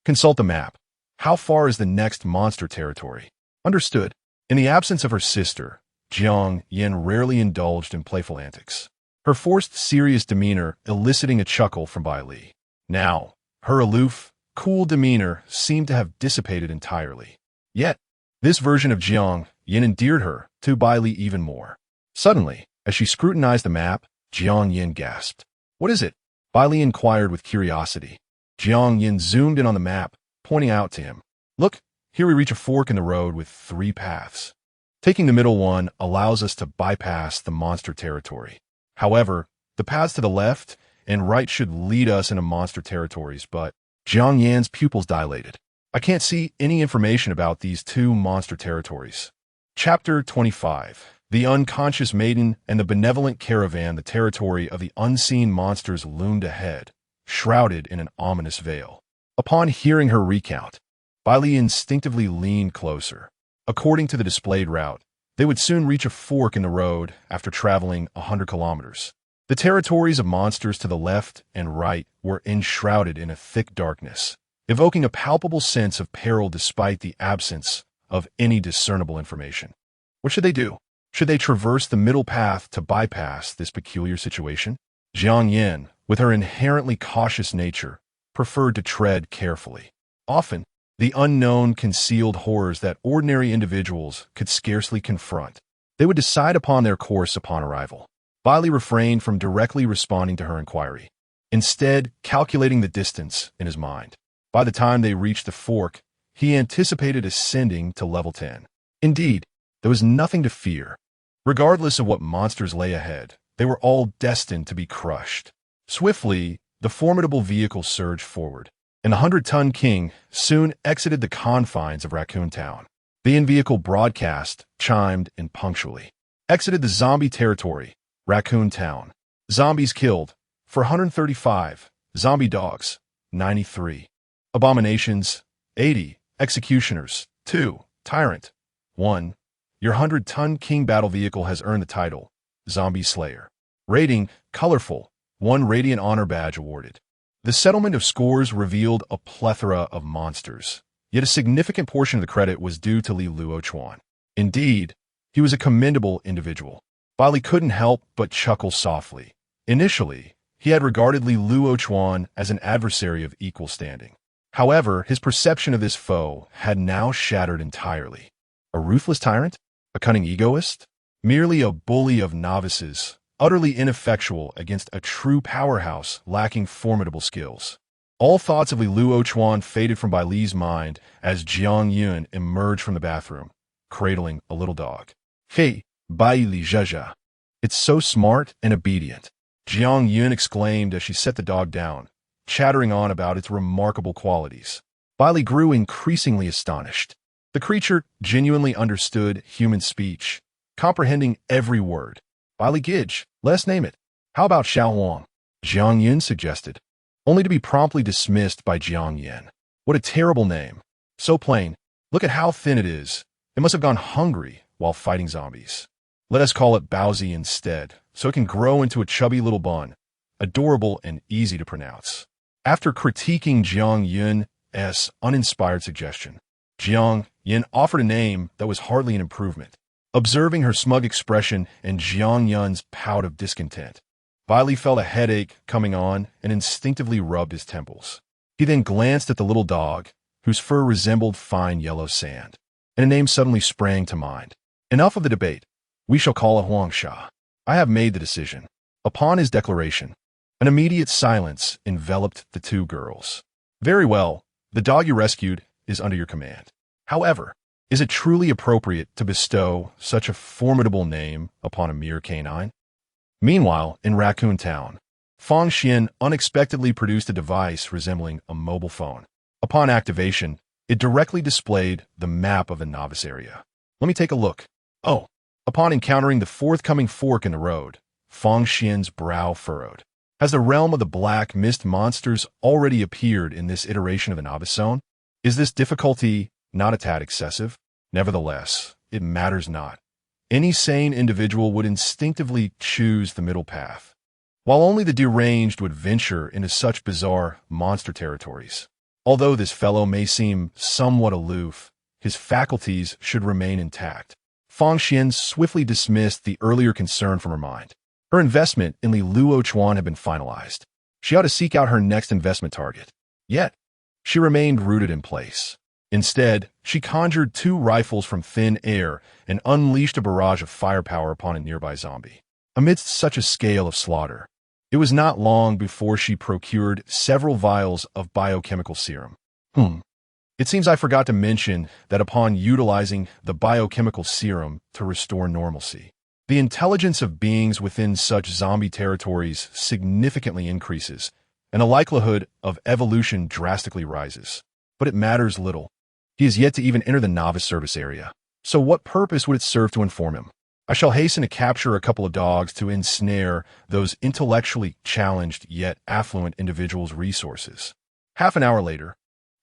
"Consult the map. How far is the next monster territory?" "Understood." In the absence of her sister, Jiang Yin rarely indulged in playful antics, her forced serious demeanor eliciting a chuckle from Bai Li. Now, her aloof, cool demeanor seemed to have dissipated entirely. Yet, this version of Jiang Yin endeared her to Bai Li even more. Suddenly, as she scrutinized the map, Jiang Yin gasped. "What is it?" Bai Li inquired with curiosity. Jiang Yin zoomed in on the map, pointing out to him. "Look, here we reach a fork in the road with 3 paths. Taking the middle one allows us to bypass the monster territory. However, the paths to the left and right should lead us into monster territories, but..." Jiang Yan's pupils dilated. "I can't see any information about these 2 monster territories." Chapter 25. The unconscious maiden and the benevolent caravan. The territory of the unseen monsters loomed ahead, shrouded in an ominous veil. Upon hearing her recount, Bai Li instinctively leaned closer. According to the displayed route, they would soon reach a fork in the road after traveling 100 kilometers. The territories of monsters to the left and right were enshrouded in a thick darkness, evoking a palpable sense of peril despite the absence of any discernible information. What should they do? Should they traverse the middle path to bypass this peculiar situation? Jiang Yin, with her inherently cautious nature, preferred to tread carefully. Often, the unknown concealed horrors that ordinary individuals could scarcely confront. They would decide upon their course upon arrival. Bai Li refrained from directly responding to her inquiry, instead calculating the distance in his mind. By the time they reached the fork, he anticipated ascending to level 10. Indeed, there was nothing to fear. Regardless of what monsters lay ahead, they were all destined to be crushed. Swiftly, the formidable vehicle surged forward, and the 100-ton king soon exited the confines of Raccoon Town. The in-vehicle broadcast chimed in punctually. Exited the zombie territory, Raccoon Town. Zombies killed, 435. Zombie dogs, 93. Abominations, 80. Executioners, 2. Tyrant, 1. Your 100-ton king battle vehicle has earned the title, Zombie Slayer. Rating, colorful, 1 Radiant Honor Badge awarded. The settlement of scores revealed a plethora of monsters, yet a significant portion of the credit was due to King Lv.1. Indeed, he was a commendable individual. Bai Li couldn't help but chuckle softly. Initially, he had regarded King Lv.1 as an adversary of equal standing. However, his perception of this foe had now shattered entirely. A ruthless tyrant? A cunning egoist? Merely a bully of novices, utterly ineffectual against a true powerhouse lacking formidable skills. All thoughts of Li faded from Bai Li's mind as Jiang Yun emerged from the bathroom, cradling a little dog. Hey, Bai Li Zhezhe. It's so smart and obedient, Jiang Yun exclaimed as she set the dog down, chattering on about its remarkable qualities. Bai Li grew increasingly astonished. The creature genuinely understood human speech, comprehending every word. Bai Li Gij, let's name it. How about Xiao Wang? Jiang Yun suggested, only to be promptly dismissed by Jiang Yan. What a terrible name. So plain. Look at how thin it is. It must have gone hungry while fighting zombies. Let us call it Baozi instead, so it can grow into a chubby little bun, adorable and easy to pronounce. After critiquing Jiang Yun's uninspired suggestion, Jiang Yan offered a name that was hardly an improvement. Observing her smug expression and Jiang Yun's pout of discontent, Bai Li felt a headache coming on and instinctively rubbed his temples. He then glanced at the little dog, whose fur resembled fine yellow sand, and a name suddenly sprang to mind. Enough of the debate. We shall call it Huangsha. I have made the decision. Upon his declaration, an immediate silence enveloped the two girls. Very well, the dog you rescued is under your command. However, is it truly appropriate to bestow such a formidable name upon a mere canine? Meanwhile, in Raccoon Town, Fang Xian unexpectedly produced a device resembling a mobile phone. Upon activation, it directly displayed the map of the novice area. Let me take a look. Oh. Upon encountering the forthcoming fork in the road, Fang Xian's brow furrowed. Has the realm of the black mist monsters already appeared in this iteration of the novice zone? Is this difficulty not a tad excessive? Nevertheless, it matters not. Any sane individual would instinctively choose the middle path, while only the deranged would venture into such bizarre monster territories. Although this fellow may seem somewhat aloof, his faculties should remain intact. Fang Xian swiftly dismissed the earlier concern from her mind. Her investment in Li had been finalized. She ought to seek out her next investment target. Yet, she remained rooted in place. Instead, she conjured 2 rifles from thin air and unleashed a barrage of firepower upon a nearby zombie. Amidst such a scale of slaughter, it was not long before she procured several vials of biochemical serum. It seems I forgot to mention that upon utilizing the biochemical serum to restore normalcy, the intelligence of beings within such zombie territories significantly increases, and the likelihood of evolution drastically rises. But it matters little. He is yet to even enter the novice service area, so what purpose would it serve to inform him? I shall hasten to capture a couple of dogs to ensnare those intellectually challenged yet affluent individuals' resources. Half an hour later,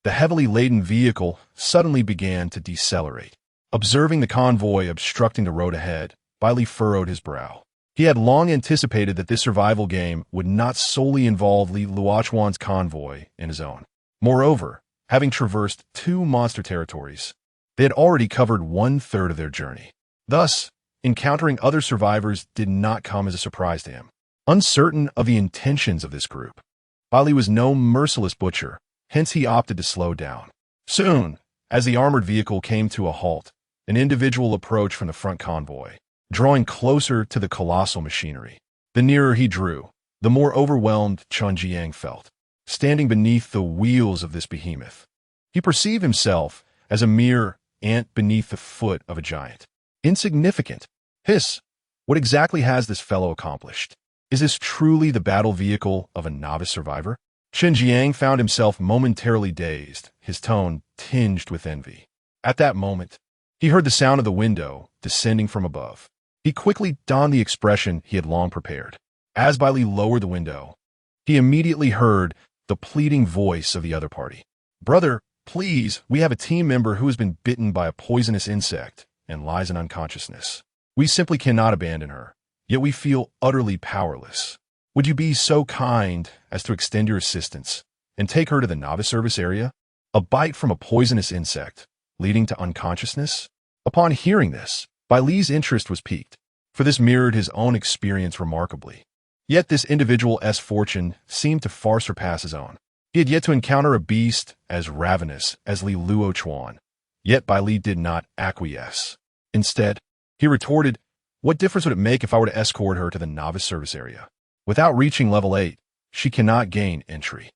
the heavily laden vehicle suddenly began to decelerate. Observing the convoy obstructing the road ahead, Bai Li furrowed his brow. He had long anticipated that this survival game would not solely involve Li-Luochuan's convoy and his own. Moreover, having traversed 2 monster territories, they had already covered 1/3 of their journey. Thus, encountering other survivors did not come as a surprise to him. Uncertain of the intentions of this group, Bai Li was no merciless butcher. Hence he opted to slow down. Soon, as the armored vehicle came to a halt, an individual approached from the front convoy, drawing closer to the colossal machinery. The nearer he drew, the more overwhelmed Chun Jiang felt. Standing beneath the wheels of this behemoth, he perceived himself as a mere ant beneath the foot of a giant. Insignificant. Hiss! What exactly has this fellow accomplished? Is this truly the battle vehicle of a novice survivor? Chen Jiang found himself momentarily dazed, his tone tinged with envy. At that moment, he heard the sound of the window descending from above. He quickly donned the expression he had long prepared. As Bai Li lowered the window, he immediately heard the pleading voice of the other party. Brother, please, we have a team member who has been bitten by a poisonous insect and lies in unconsciousness. We simply cannot abandon her, yet we feel utterly powerless. Would you be so kind as to extend your assistance and take her to the novice service area? A bite from a poisonous insect, leading to unconsciousness? Upon hearing this, Bai Li's interest was piqued, for this mirrored his own experience remarkably. Yet this individual's fortune seemed to far surpass his own. He had yet to encounter a beast as ravenous as Li-Luochuan, yet Bai Li did not acquiesce. Instead, he retorted, what difference would it make if I were to escort her to the novice service area? Without reaching level 8, she cannot gain entry.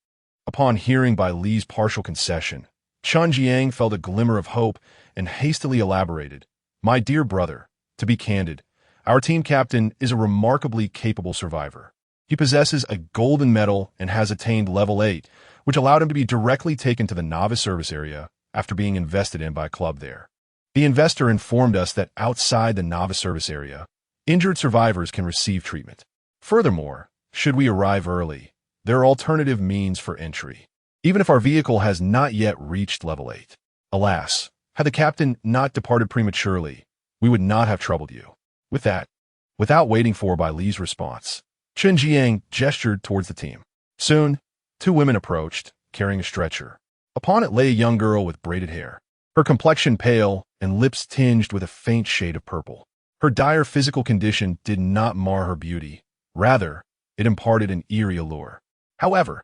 Upon hearing Bai Li's partial concession, Chen Jiang felt a glimmer of hope and hastily elaborated, "My dear brother, to be candid, our team captain is a remarkably capable survivor. He possesses a golden medal and has attained level 8, which allowed him to be directly taken to the novice service area after being invested in by a club there. The investor informed us that outside the novice service area, injured survivors can receive treatment. Furthermore, should we arrive early, there are alternative means for entry, even if our vehicle has not yet reached level 8. Alas, had the captain not departed prematurely, we would not have troubled you." With that, without waiting for Bai Li's response, Chen Jiang gestured towards the team. Soon, 2 women approached, carrying a stretcher. Upon it lay a young girl with braided hair, her complexion pale and lips tinged with a faint shade of purple. Her dire physical condition did not mar her beauty. Rather, it imparted an eerie allure. However,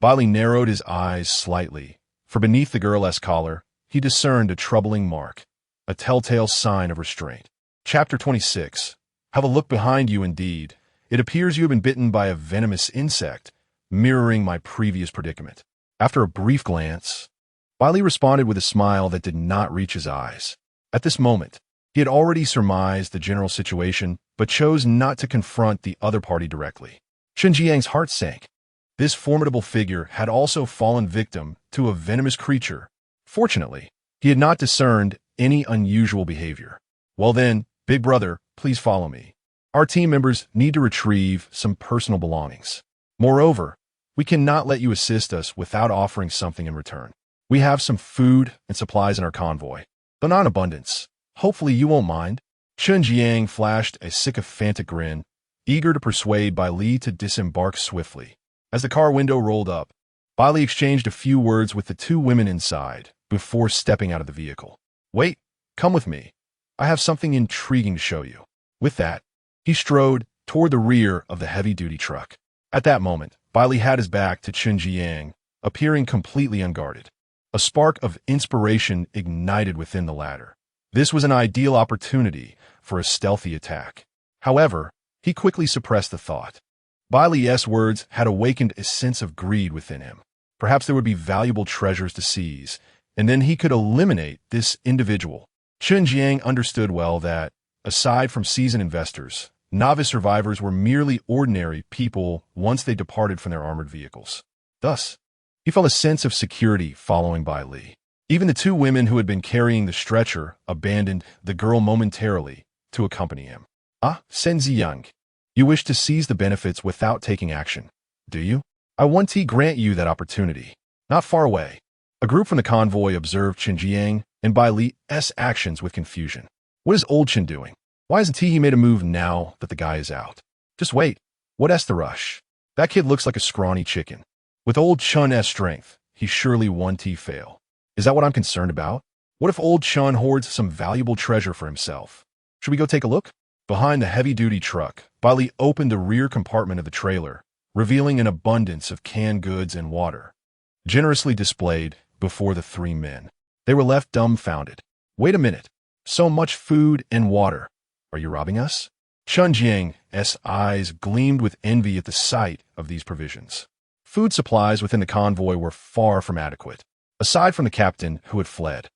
Bai Li narrowed his eyes slightly, for beneath the girl's collar, he discerned a troubling mark, a telltale sign of restraint. Chapter 26. Have a look behind you indeed. It appears you have been bitten by a venomous insect, mirroring my previous predicament. After a brief glance, Bai Li responded with a smile that did not reach his eyes. At this moment, he had already surmised the general situation, but chose not to confront the other party directly. Chen Jiang's heart sank. This formidable figure had also fallen victim to a venomous creature. Fortunately, he had not discerned any unusual behavior. "Well then, big brother, please follow me. Our team members need to retrieve some personal belongings. Moreover, we cannot let you assist us without offering something in return. We have some food and supplies in our convoy, though not in abundance. Hopefully you won't mind." Chen Jiang flashed a sycophantic grin, eager to persuade Bai Li to disembark swiftly. As the car window rolled up, Bai Li exchanged a few words with the 2 women inside before stepping out of the vehicle. "Wait, come with me. I have something intriguing to show you." With that, he strode toward the rear of the heavy-duty truck. At that moment, Bai Li had his back to Chen Jiang, appearing completely unguarded. A spark of inspiration ignited within the latter. This was an ideal opportunity for a stealthy attack. However, he quickly suppressed the thought. Bai Li's words had awakened a sense of greed within him. Perhaps there would be valuable treasures to seize, and then he could eliminate this individual. Chen Jiang understood well that, aside from seasoned investors, novice survivors were merely ordinary people once they departed from their armored vehicles. Thus, he felt a sense of security following Bai Li. Even the 2 women who had been carrying the stretcher abandoned the girl momentarily to accompany him. "Ah, Sen Ziyang, you wish to seize the benefits without taking action, do you? I want to grant you that opportunity." Not far away, a group from the convoy observed Chen Jiang and Bai Li's actions with confusion. What is old Chen doing? Why hasn't he made a move now that the guy is out? Just wait. What's the rush? That kid looks like a scrawny chicken. With old Chun's strength, he surely won't fail. Is that what I'm concerned about? What if old Chun hoards some valuable treasure for himself? Should we go take a look? Behind the heavy-duty truck, Bai Li opened the rear compartment of the trailer, revealing an abundance of canned goods and water, generously displayed before the 3 men. They were left dumbfounded. "Wait a minute. So much food and water. Are you robbing us?" Chen Jiang's eyes gleamed with envy at the sight of these provisions. Food supplies within the convoy were far from adequate. Aside from the captain who had fled,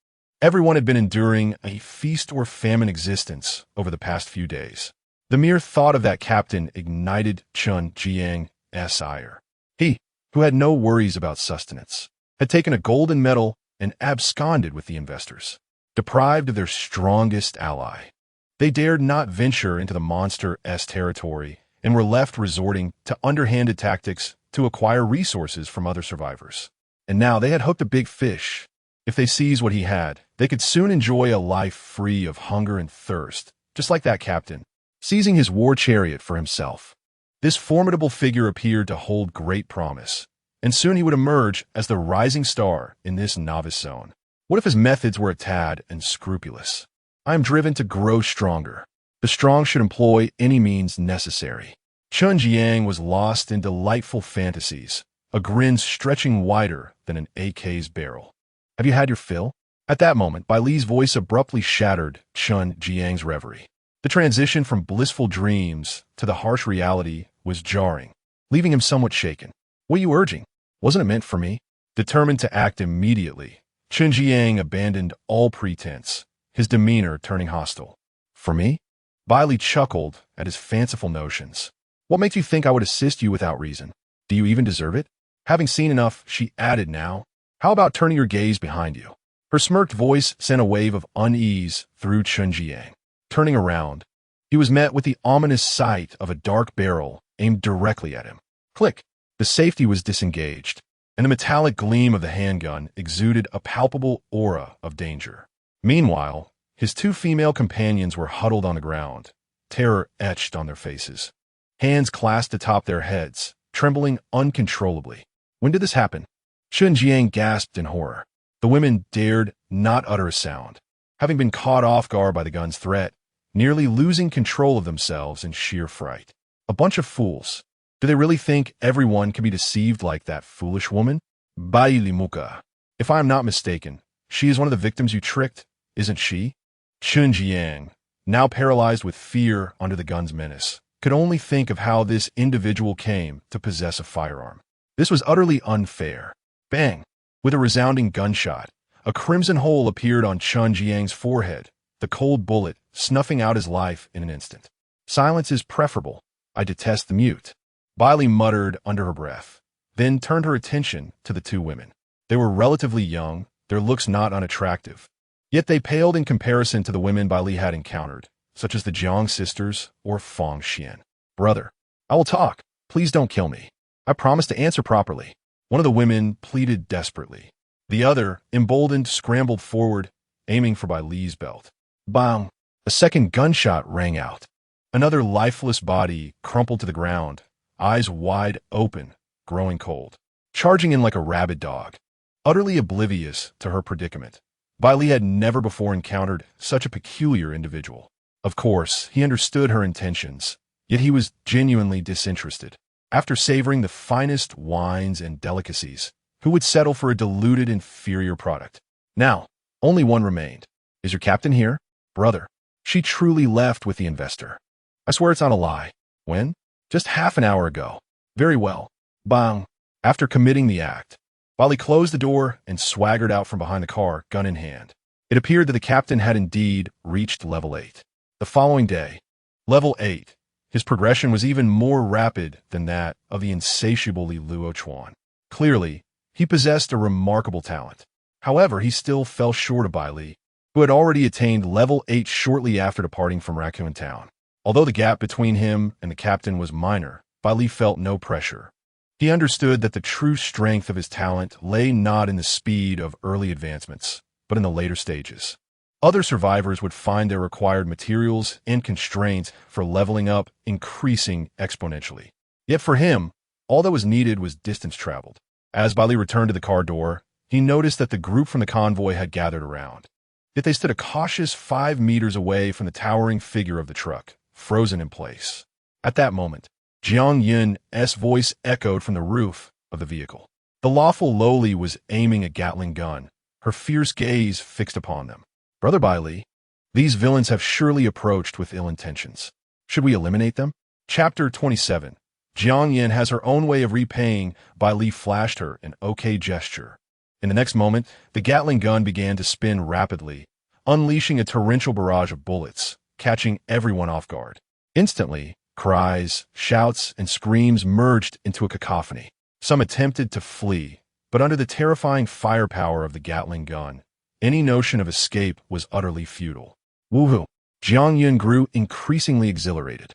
everyone had been enduring a feast or famine existence over the past few days. The mere thought of that captain ignited Chen Jiang's ire. He, who had no worries about sustenance, had taken a golden medal and absconded with the investors. Deprived of their strongest ally, they dared not venture into the monster's territory and were left resorting to underhanded tactics to acquire resources from other survivors. And now they had hooked a big fish. If they seized what he had, they could soon enjoy a life free of hunger and thirst, just like that captain, seizing his war chariot for himself. This formidable figure appeared to hold great promise, and soon he would emerge as the rising star in this novice zone. What if his methods were a tad unscrupulous? I am driven to grow stronger. The strong should employ any means necessary. Chen Jiang was lost in delightful fantasies, a grin stretching wider than an AK's barrel. Have you had your fill? At that moment, Bai Li's voice abruptly shattered Chen Jiang's reverie. The transition from blissful dreams to the harsh reality was jarring, leaving him somewhat shaken. What are you urging? Wasn't it meant for me? Determined to act immediately, Chen Jiang abandoned all pretense, his demeanor turning hostile. For me? Bai Li chuckled at his fanciful notions. What makes you think I would assist you without reason? Do you even deserve it? Having seen enough, she added now, how about turning your gaze behind you? Her smirked voice sent a wave of unease through Chen Jiang. Turning around, he was met with the ominous sight of a dark barrel aimed directly at him. Click! The safety was disengaged, and the metallic gleam of the handgun exuded a palpable aura of danger. Meanwhile, his two female companions were huddled on the ground, terror etched on their faces. Hands clasped atop their heads, trembling uncontrollably. When did this happen? Chen Jiang gasped in horror. The women dared not utter a sound, having been caught off guard by the gun's threat, nearly losing control of themselves in sheer fright. A bunch of fools. Do they really think everyone can be deceived like that foolish woman? Bai Li Muka. If I am not mistaken, she is one of the victims you tricked, isn't she? Chen Jiang, now paralyzed with fear under the gun's menace, could only think of how this individual came to possess a firearm. This was utterly unfair. Bang! With a resounding gunshot, a crimson hole appeared on Chen Jiang's forehead, the cold bullet snuffing out his life in an instant. Silence is preferable. I detest the mute. Bai Li muttered under her breath, then turned her attention to the two women. They were relatively young, their looks not unattractive. Yet they paled in comparison to the women Bai Li had encountered, such as the Jiang sisters or Fang Xian. Brother, I will talk. Please don't kill me. I promise to answer properly. One of the women pleaded desperately. The other, emboldened, scrambled forward, aiming for Bai Li's belt. Bang! A second gunshot rang out. Another lifeless body crumpled to the ground, eyes wide open, growing cold, charging in like a rabid dog. Utterly oblivious to her predicament, Bai Li had never before encountered such a peculiar individual. Of course, he understood her intentions, yet he was genuinely disinterested. After savoring the finest wines and delicacies, who would settle for a diluted, inferior product? Now, only one remained. Is your captain here? Brother, she truly left with the investor. I swear it's not a lie. When? Just half an hour ago. Very well. Bang! After committing the act, Bai Li closed the door and swaggered out from behind the car, gun in hand. It appeared that the captain had indeed reached level 8. The following day, level 8. His progression was even more rapid than that of the insatiable King Lv.1. Clearly, he possessed a remarkable talent. However, he still fell short of Bai Li, who had already attained level 8 shortly after departing from Raccoon Town. Although the gap between him and the captain was minor, Bai Li felt no pressure. He understood that the true strength of his talent lay not in the speed of early advancements, but in the later stages. Other survivors would find their required materials and constraints for leveling up increasing exponentially. Yet for him, all that was needed was distance traveled. As Bai Li returned to the car door, he noticed that the group from the convoy had gathered around. Yet they stood a cautious 5 meters away from the towering figure of the truck, frozen in place. At that moment, Jiang Yun's voice echoed from the roof of the vehicle. The lawful loli was aiming a Gatling gun, her fierce gaze fixed upon them. Brother Bai Li, these villains have surely approached with ill intentions. Should we eliminate them? Chapter 27. Jiang Yun has her own way of repaying. Bai Li flashed her an okay gesture. In the next moment, the Gatling gun began to spin rapidly, unleashing a torrential barrage of bullets, catching everyone off guard. Instantly, cries, shouts, and screams merged into a cacophony. Some attempted to flee, but under the terrifying firepower of the Gatling gun, any notion of escape was utterly futile. Woohoo! Jiang Yun grew increasingly exhilarated.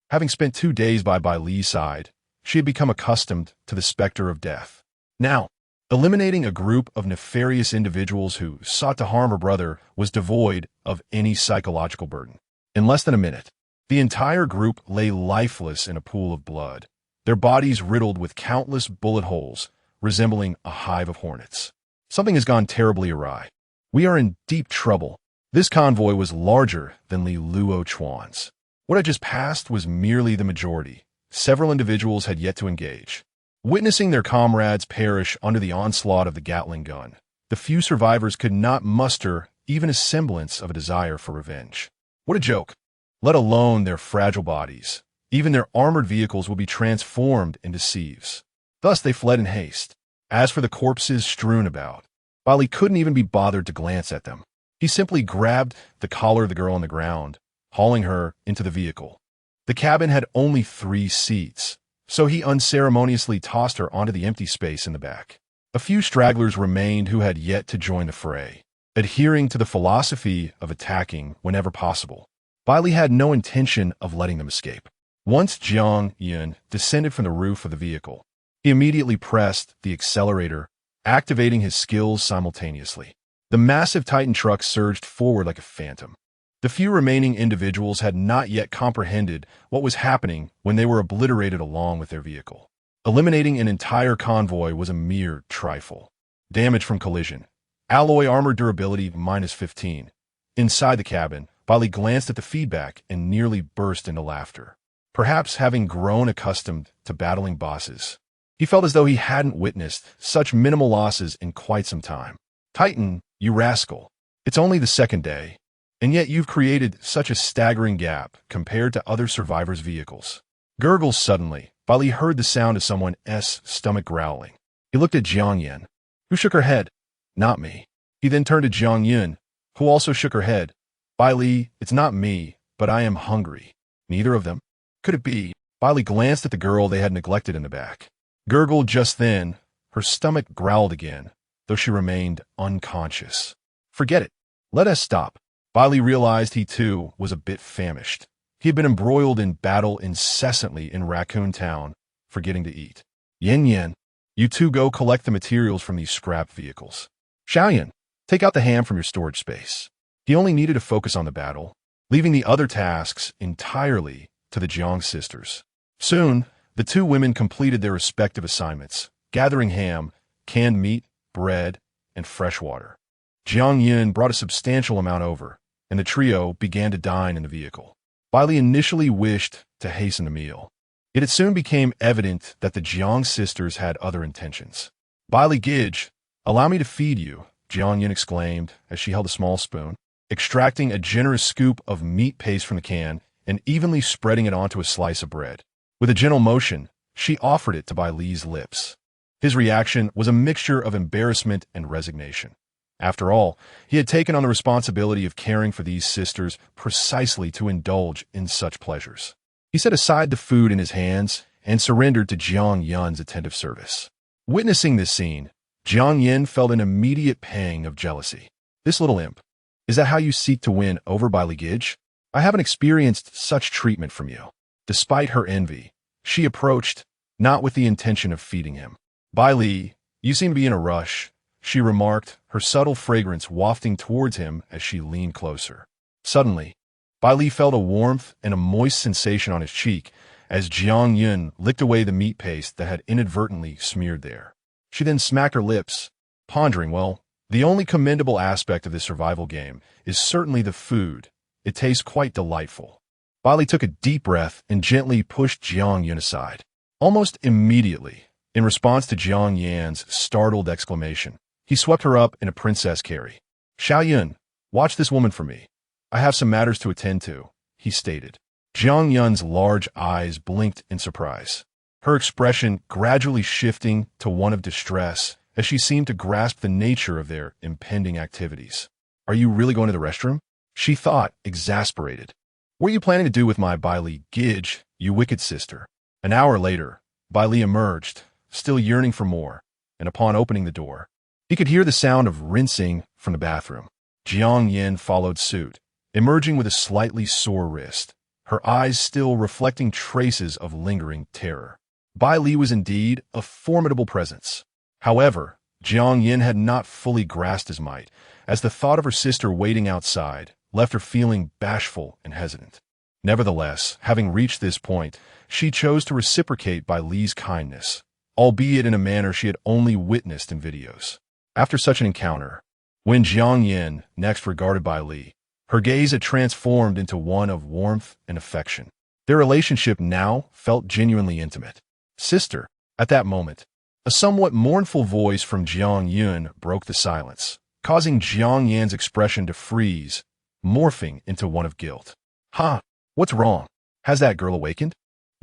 Having spent 2 days by Bai Li's side, she had become accustomed to the specter of death. Now, eliminating a group of nefarious individuals who sought to harm her brother was devoid of any psychological burden. In less than a minute, the entire group lay lifeless in a pool of blood, their bodies riddled with countless bullet holes, resembling a hive of hornets. Something has gone terribly awry. We are in deep trouble. This convoy was larger than King Lv.1's. What had just passed was merely the majority. Several individuals had yet to engage. Witnessing their comrades perish under the onslaught of the Gatling gun, the few survivors could not muster even a semblance of a desire for revenge. What a joke! Let alone their fragile bodies. Even their armored vehicles would be transformed into sieves. Thus they fled in haste. As for the corpses strewn about, Bai Li couldn't even be bothered to glance at them. He simply grabbed the collar of the girl on the ground, hauling her into the vehicle. The cabin had only 3 seats, so he unceremoniously tossed her onto the empty space in the back. A few stragglers remained who had yet to join the fray, adhering to the philosophy of attacking whenever possible. Bai Li had no intention of letting them escape. Once Jiang Yun descended from the roof of the vehicle, he immediately pressed the accelerator, activating his skills simultaneously. The massive Titan truck surged forward like a phantom. The few remaining individuals had not yet comprehended what was happening when they were obliterated along with their vehicle. Eliminating an entire convoy was a mere trifle. Damage from collision. Alloy armor durability -15. Inside the cabin, Bai Li glanced at the feedback and nearly burst into laughter. Perhaps having grown accustomed to battling bosses, he felt as though he hadn't witnessed such minimal losses in quite some time. Titan, you rascal. It's only the 2nd day, and yet you've created such a staggering gap compared to other survivors' vehicles. Gurgles suddenly, Bai Li heard the sound of someone's stomach growling. He looked at Jiang Yan, who shook her head. Not me. He then turned to Jiang Yun, who also shook her head. Bai Li, it's not me, but I am hungry. Neither of them? Could it be? Bai Li glanced at the girl they had neglected in the back. Gurgled just then. Her stomach growled again, though she remained unconscious. Forget it. Let us stop. Bai Li realized he too was a bit famished. He had been embroiled in battle incessantly in Raccoon Town, forgetting to eat. Yen Yen, you two go collect the materials from these scrap vehicles. Xiaoyan, take out the ham from your storage space. He only needed to focus on the battle, leaving the other tasks entirely to the Jiang sisters. Soon, the 2 women completed their respective assignments, gathering ham, canned meat, bread, and fresh water. Jiang Yun brought a substantial amount over, and the trio began to dine in the vehicle. Bai Li initially wished to hasten the meal, yet it soon became evident that the Jiang sisters had other intentions. Bai Li Gij, allow me to feed you, Jiang Yun exclaimed as she held a small spoon, extracting a generous scoop of meat paste from the can and evenly spreading it onto a slice of bread. With a gentle motion, she offered it to Bai Li's lips. His reaction was a mixture of embarrassment and resignation. After all, he had taken on the responsibility of caring for these sisters precisely to indulge in such pleasures. He set aside the food in his hands and surrendered to Jiang Yun's attentive service. Witnessing this scene, Jiang Yin felt an immediate pang of jealousy. This little imp, is that how you seek to win over Bai Li Gij? I haven't experienced such treatment from you. Despite her envy, she approached, not with the intention of feeding him. Bai Li, you seem to be in a rush, she remarked, her subtle fragrance wafting towards him as she leaned closer. Suddenly, Bai Li felt a warmth and a moist sensation on his cheek as Jiang Yun licked away the meat paste that had inadvertently smeared there. She then smacked her lips, pondering, well, the only commendable aspect of this survival game is certainly the food. It tastes quite delightful. Bai Li took a deep breath and gently pushed Jiang Yun aside. Almost immediately, in response to Jiang Yan's startled exclamation, he swept her up in a princess carry. Xiao Yun, watch this woman for me. I have some matters to attend to, he stated. Jiang Yun's large eyes blinked in surprise, her expression gradually shifting to one of distress as she seemed to grasp the nature of their impending activities. Are you really going to the restroom? She thought, exasperated. What are you planning to do with my Bai Li Gij, you wicked sister? An hour later, Bai Li emerged, still yearning for more, and upon opening the door, he could hear the sound of rinsing from the bathroom. Jiang Yin followed suit, emerging with a slightly sore wrist, her eyes still reflecting traces of lingering terror. Bai Li was indeed a formidable presence. However, Jiang Yin had not fully grasped his might, as the thought of her sister waiting outside left her feeling bashful and hesitant. Nevertheless, having reached this point, she chose to reciprocate Bai Li's kindness, albeit in a manner she had only witnessed in videos. After such an encounter, when Jiang Yin next regarded Bai Li, her gaze had transformed into one of warmth and affection. Their relationship now felt genuinely intimate. Sister, at that moment, a somewhat mournful voice from Jiang Yun broke the silence, causing Jiang Yan's expression to freeze, morphing into one of guilt. Ha! What's wrong? Has that girl awakened?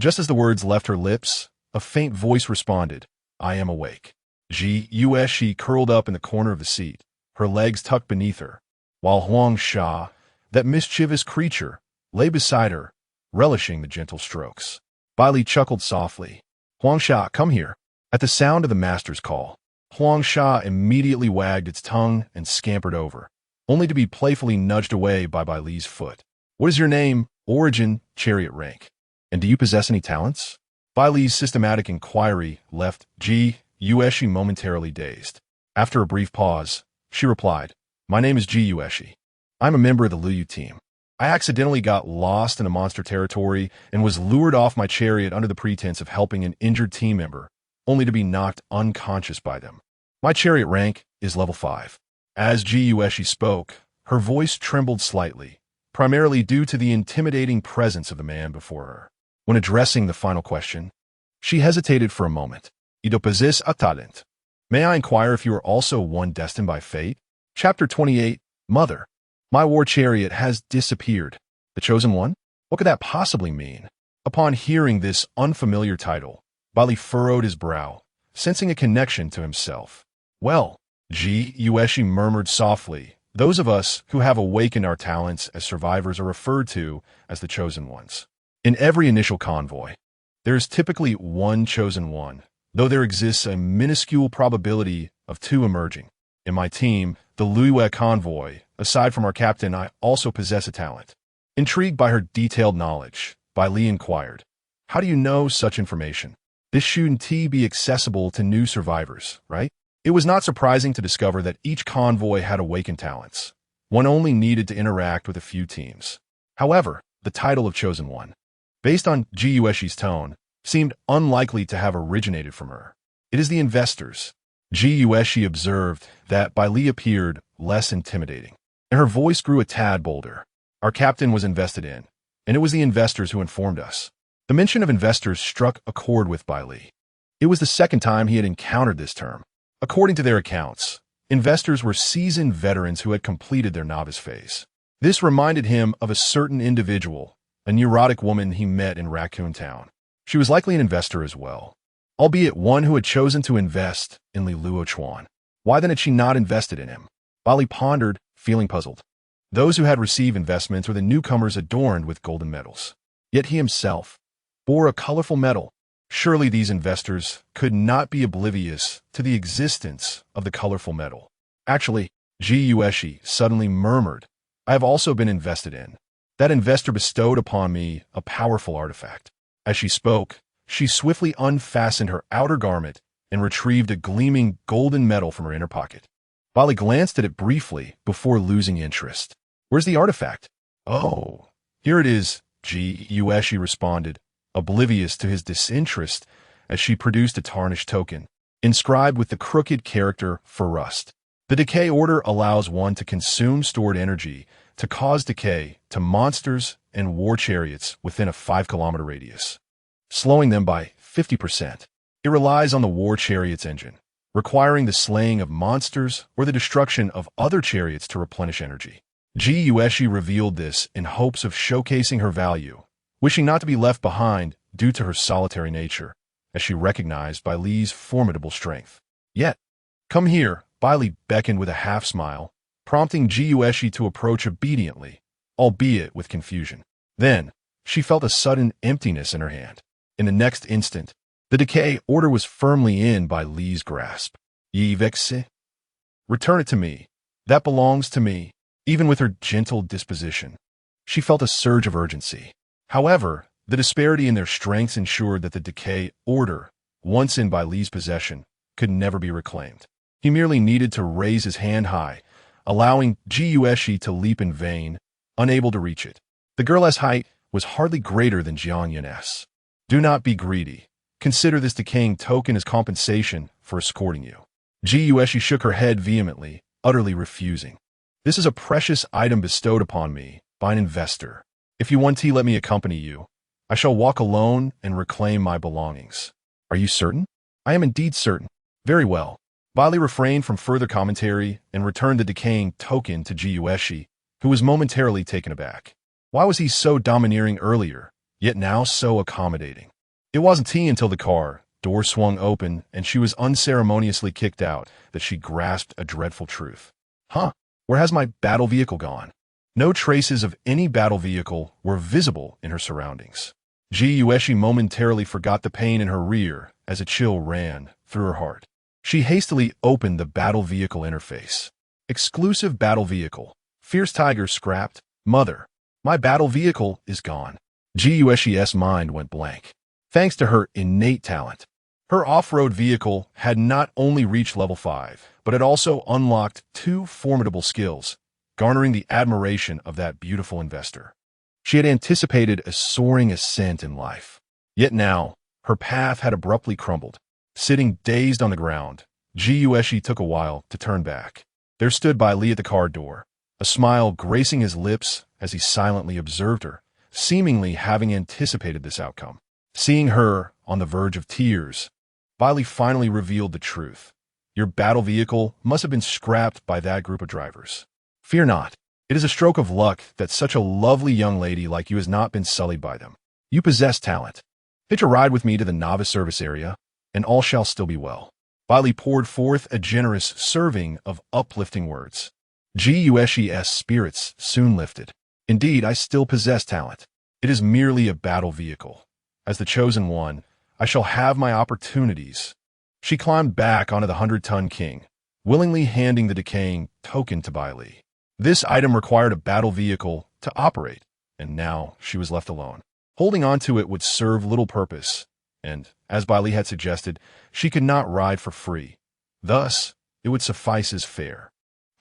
Just as the words left her lips, a faint voice responded, I am awake. She curled up in the corner of the seat, her legs tucked beneath her, while Huang Sha, that mischievous creature, lay beside her, relishing the gentle strokes. Bai Li chuckled softly. Huang Sha, come here. At the sound of the master's call, Huang Sha immediately wagged its tongue and scampered over, only to be playfully nudged away by Bai Li's foot. What is your name, origin, chariot rank? And do you possess any talents? Bai Li's systematic inquiry left Yujie momentarily dazed. After a brief pause, she replied, My name is Yujie. I'm a member of the Liu team. I accidentally got lost in a monster territory and was lured off my chariot under the pretense of helping an injured team member, only to be knocked unconscious by them. My chariot rank is level 5. As Yujie spoke, her voice trembled slightly, primarily due to the intimidating presence of the man before her. When addressing the final question, she hesitated for a moment. You possess a talent. May I inquire if you are also one destined by fate? Chapter 28, Mother. My war chariot has disappeared. The chosen one? What could that possibly mean? Upon hearing this unfamiliar title, Bai Li furrowed his brow, sensing a connection to himself. Well, Yujie murmured softly, those of us who have awakened our talents as survivors are referred to as the chosen ones. In every initial convoy, there is typically one chosen one, though there exists a minuscule probability of two emerging. In my team, the Lui convoy, aside from our captain, I also possess a talent. Intrigued by her detailed knowledge, Bai Li inquired, How do you know such information? This shouldn't be accessible to new survivors, right? It was not surprising to discover that each convoy had awakened talents. One only needed to interact with a few teams. However, the title of Chosen One, based on Yujie's tone, seemed unlikely to have originated from her. It is the investors. Yujie observed that Bai Li appeared less intimidating, and her voice grew a tad bolder. Our captain was invested in, and it was the investors who informed us. The mention of investors struck a chord with Bai Li. It was the second time he had encountered this term. According to their accounts, investors were seasoned veterans who had completed their novice phase. This reminded him of a certain individual, a neurotic woman he met in Raccoon Town. She was likely an investor as well, albeit one who had chosen to invest in Lv.1. Why then had she not invested in him? Bai Li pondered, feeling puzzled. Those who had received investments were the newcomers adorned with golden medals. Yet he himself bore a colorful medal. Surely these investors could not be oblivious to the existence of the colorful medal. Actually, Yujie suddenly murmured, I have also been invested in. That investor bestowed upon me a powerful artifact. As she spoke, she swiftly unfastened her outer garment and retrieved a gleaming golden medal from her inner pocket. Bai Li glanced at it briefly before losing interest. Where's the artifact? Oh, here it is, Yujie responded, oblivious to his disinterest as she produced a tarnished token, inscribed with the crooked character for rust. The decay order allows one to consume stored energy to cause decay to monsters and war chariots within a 5-kilometer radius, slowing them by 50%. It relies on the war chariot's engine, requiring the slaying of monsters or the destruction of other chariots to replenish energy. Yujie revealed this in hopes of showcasing her value, wishing not to be left behind due to her solitary nature, as she recognized Bai Li's formidable strength. Yet, come here, Bai Li beckoned with a half-smile, prompting Yujie to approach obediently, albeit with confusion. Then, she felt a sudden emptiness in her hand. In the next instant, the decay order was firmly in Bai Li's grasp. Yi vexe? Return it to me. That belongs to me. Even with her gentle disposition, she felt a surge of urgency. However, the disparity in their strengths ensured that the decay order, once in Bai Li's possession, could never be reclaimed. He merely needed to raise his hand high, allowing Yujie to leap in vain, unable to reach it. The girl's height was hardly greater than Jiang Yun's. Do not be greedy. Consider this decaying token as compensation for escorting you. Yujie shook her head vehemently, utterly refusing. This is a precious item bestowed upon me by an investor. If you want to let me accompany you, I shall walk alone and reclaim my belongings. Are you certain? I am indeed certain. Very well. Bai Li refrained from further commentary and returned the decaying token to Yujie, who was momentarily taken aback. Why was he so domineering earlier, yet now so accommodating? It wasn't until the car, Door swung open, and she was unceremoniously kicked out, that she grasped a dreadful truth. Huh? Where has my battle vehicle gone? No traces of any battle vehicle were visible in her surroundings. Yujie momentarily forgot the pain in her rear as a chill ran through her heart. She hastily opened the battle vehicle interface. Exclusive battle vehicle. Fierce Tiger scrapped. Mother, my battle vehicle is gone. Yujie's mind went blank. Thanks to her innate talent, her off-road vehicle had not only reached level 5, but it also unlocked 2 formidable skills, garnering the admiration of that beautiful investor. She had anticipated a soaring ascent in life. Yet now, her path had abruptly crumbled. Sitting dazed on the ground, Yujie took a while to turn back. There stood Bai Li at the car door, a smile gracing his lips as he silently observed her, seemingly having anticipated this outcome. Seeing her on the verge of tears, Bai Li finally revealed the truth. Your battle vehicle must have been scrapped by that group of drivers. Fear not. It is a stroke of luck that such a lovely young lady like you has not been sullied by them. You possess talent. Hitch a ride with me to the novice service area, and all shall still be well. Bai Li poured forth a generous serving of uplifting words. Yujie's spirits soon lifted. Indeed, I still possess talent. It is merely a battle vehicle. As the chosen one, I shall have my opportunities. She climbed back onto the 100-ton king, willingly handing the decaying token to Bai Li. This item required a battle vehicle to operate, and now she was left alone. Holding on to it would serve little purpose, and, as Bai Li had suggested, she could not ride for free. Thus, it would suffice as fare.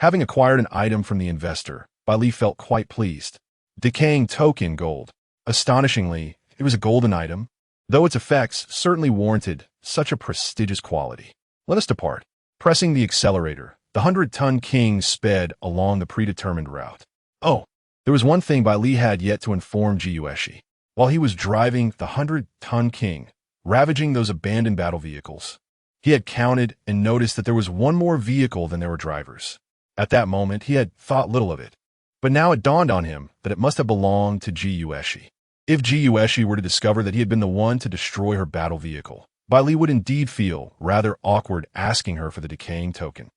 Having acquired an item from the investor, Bai Li felt quite pleased. Decaying token gold. Astonishingly, it was a golden item, though its effects certainly warranted such a prestigious quality. Let us depart. Pressing the accelerator, the 100-ton king sped along the predetermined route. Oh, there was one thing Bai Li had yet to inform Yujie. While he was driving the 100-ton king, ravaging those abandoned battle vehicles, he had counted and noticed that there was one more vehicle than there were drivers. At that moment, he had thought little of it, but now it dawned on him that it must have belonged to Yujie. If Yujie were to discover that he had been the one to destroy her battle vehicle, Bai Li would indeed feel rather awkward asking her for the decaying token.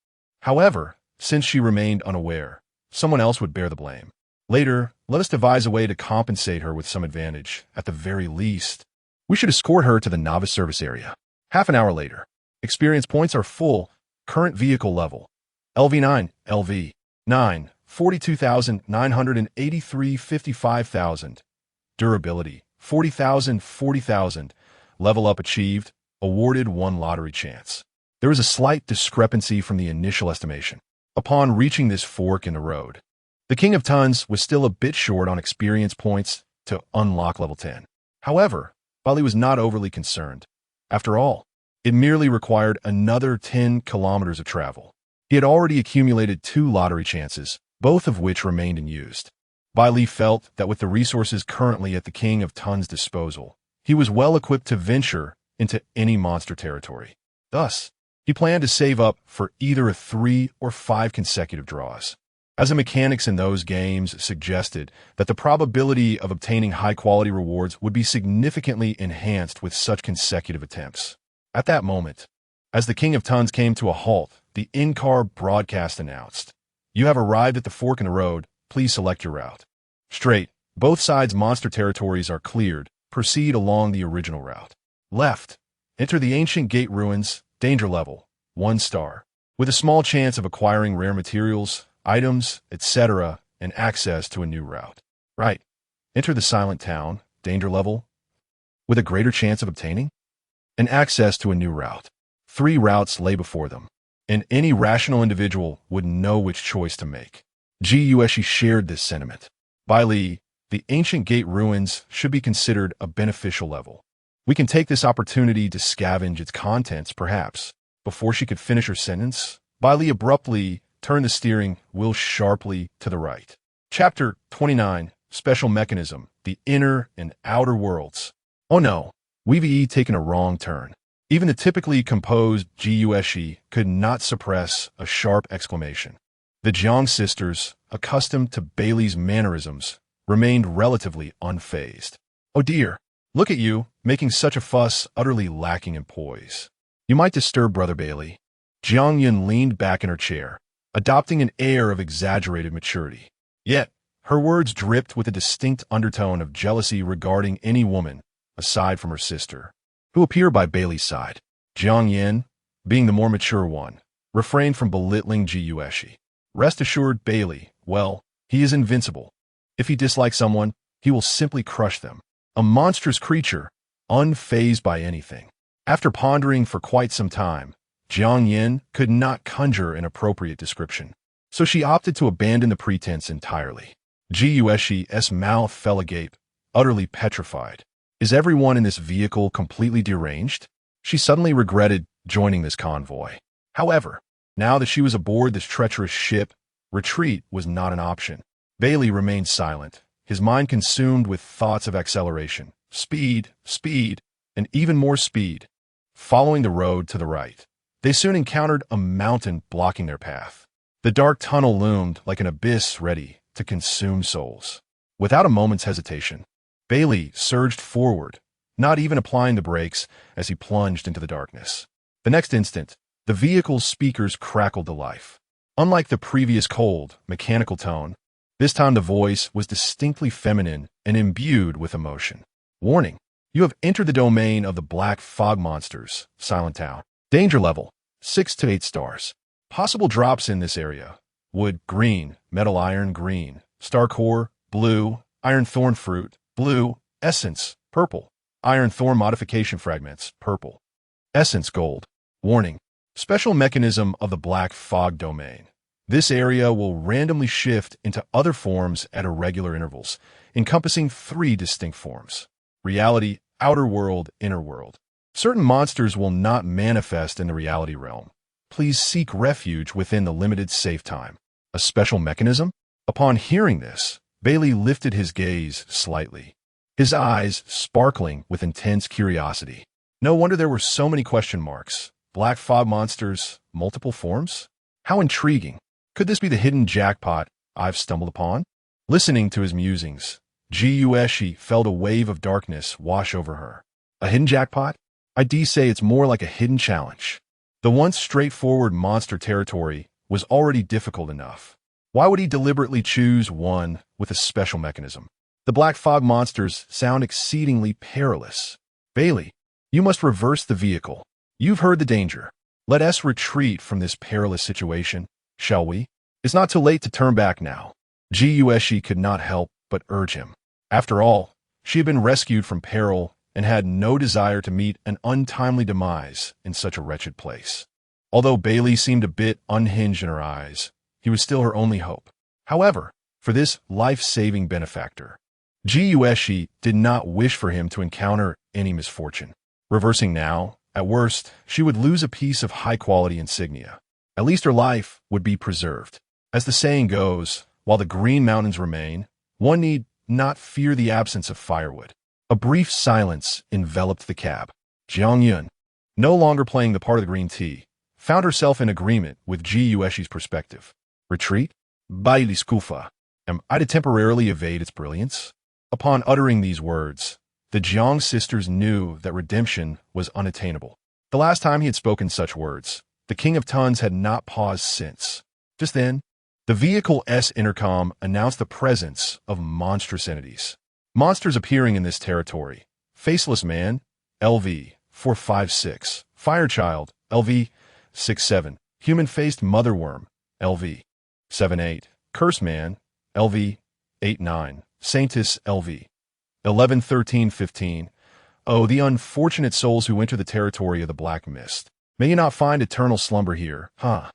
However, since she remained unaware, someone else would bear the blame. Later, let us devise a way to compensate her with some advantage. At the very least, we should escort her to the novice service area. Half an hour later, experience points are full. Current vehicle level. LV9, LV9, 42,983, 55,000. Durability, 40,000, 40,000. Level up achieved. Awarded 1 lottery chance. There is a slight discrepancy from the initial estimation. Upon reaching this fork in the road, the King of Tons was still a bit short on experience points to unlock level 10. However, Bai Li was not overly concerned. After all, it merely required another 10 kilometers of travel. He had already accumulated 2 lottery chances, both of which remained unused. Bai Li felt that with the resources currently at the King of Tons' disposal, he was well equipped to venture into any monster territory. Thus, he planned to save up for either a 3 or 5 consecutive draws, as the mechanics in those games suggested that the probability of obtaining high-quality rewards would be significantly enhanced with such consecutive attempts. At that moment, as the King of Tons came to a halt, the in-car broadcast announced, "You have arrived at the fork in the road. Please select your route." Straight, both sides' monster territories are cleared. Proceed along the original route. Left, enter the ancient gate ruins. Danger level, 1 star. With a small chance of acquiring rare materials, items, etc., and access to a new route. Right, enter the silent town. Danger level, with a greater chance of obtaining and access to a new route. 3 routes lay before them, and any rational individual would know which choice to make. Yujie shared this sentiment. Bai Li, the ancient gate ruins should be considered a beneficial level. We can take this opportunity to scavenge its contents, perhaps. Before she could finish her sentence, Bai Li abruptly turned the steering wheel sharply to the right. Chapter 29, Special Mechanism, the Inner and Outer Worlds. Oh no, we've taken a wrong turn. Even the typically composed Yujie could not suppress a sharp exclamation. The Jiang sisters, accustomed to Bai Li's mannerisms, remained relatively unfazed. Oh dear, Look at you, making such a fuss, utterly lacking in poise. You might disturb Brother Bai Li. Jiang Yun leaned back in her chair, adopting an air of exaggerated maturity. Yet, her words dripped with a distinct undertone of jealousy regarding any woman, aside from her sister, who appeared by Bai Li's side. Jiang Yin, being the more mature one, refrained from belittling Gao. Rest assured, Bai Li, well, he is invincible. If he dislikes someone, he will simply crush them. A monstrous creature, unfazed by anything. After pondering for quite some time, Jiang Yin could not conjure an appropriate description, so she opted to abandon the pretense entirely. Gao's mouth fell agape, utterly petrified. Is everyone in this vehicle completely deranged? She suddenly regretted joining this convoy. However, now that she was aboard this treacherous ship, retreat was not an option. Bai Li remained silent, his mind consumed with thoughts of acceleration, speed, and even more speed. Following the road to the right, they soon encountered a mountain blocking their path. The dark tunnel loomed like an abyss ready to consume souls. Without a moment's hesitation, Bai Li surged forward, not even applying the brakes as he plunged into the darkness. The next instant, the vehicle's speakers crackled to life. Unlike the previous cold, mechanical tone, this time the voice was distinctly feminine and imbued with emotion. Warning: you have entered the domain of the black fog monsters, Silent Town. Danger level: 6 to 8 stars. Possible drops in this area: wood, green; metal iron, green; star core, blue; iron thorn fruit, blue; essence, purple; iron thorn modification fragments, purple; essence, gold. Warning: special mechanism of the black fog domain. This area will randomly shift into other forms at irregular intervals, encompassing 3 distinct forms: reality, outer world, inner world. Certain monsters will not manifest in the reality realm. Please seek refuge within the limited safe time. A special mechanism? Upon hearing this, Bai Li lifted his gaze slightly, his eyes sparkling with intense curiosity. No wonder there were so many question marks. Black fog monsters, multiple forms? How intriguing. Could this be the hidden jackpot I've stumbled upon? Listening to his musings, Gao felt a wave of darkness wash over her. A hidden jackpot? I'd say it's more like a hidden challenge. The once straightforward monster territory was already difficult enough. Why would he deliberately choose one with a special mechanism? The black fog monsters sound exceedingly perilous. Bai Li, you must reverse the vehicle. You've heard the danger. Let us retreat from this perilous situation, shall we? It's not too late to turn back now. Gao could not help but urge him. After all, she had been rescued from peril and had no desire to meet an untimely demise in such a wretched place. Although Bai Li seemed a bit unhinged in her eyes, he was still her only hope. However, for this life-saving benefactor, Gao did not wish for him to encounter any misfortune. Reversing now, at worst, she would lose a piece of high-quality insignia. At least her life would be preserved. As the saying goes, while the green mountains remain, one need not fear the absence of firewood. A brief silence enveloped the cab. Jiang Yun, no longer playing the part of the green tea, found herself in agreement with Gao's perspective. Retreat? Bai Li skufa. Am I to temporarily evade its brilliance? Upon uttering these words, the Jiang sisters knew that redemption was unattainable. The last time he had spoken such words, the King of Tons had not paused since. Just then, the vehicle's intercom announced the presence of monstrous entities. Monsters appearing in this territory: Faceless Man, LV-456, Firechild, LV-67, Human-Faced Motherworm, LV-78, Curse Man, LV-89, Saintus, LV-11-13-15. Oh, the unfortunate souls who enter the territory of the Black Mist. May you not find eternal slumber here, huh?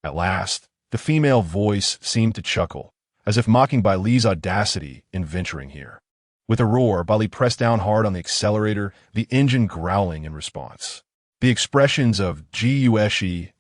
At last, the female voice seemed to chuckle, as if mocking Bai Li's audacity in venturing here. With a roar, Bai Li pressed down hard on the accelerator, the engine growling in response. The expressions of Gao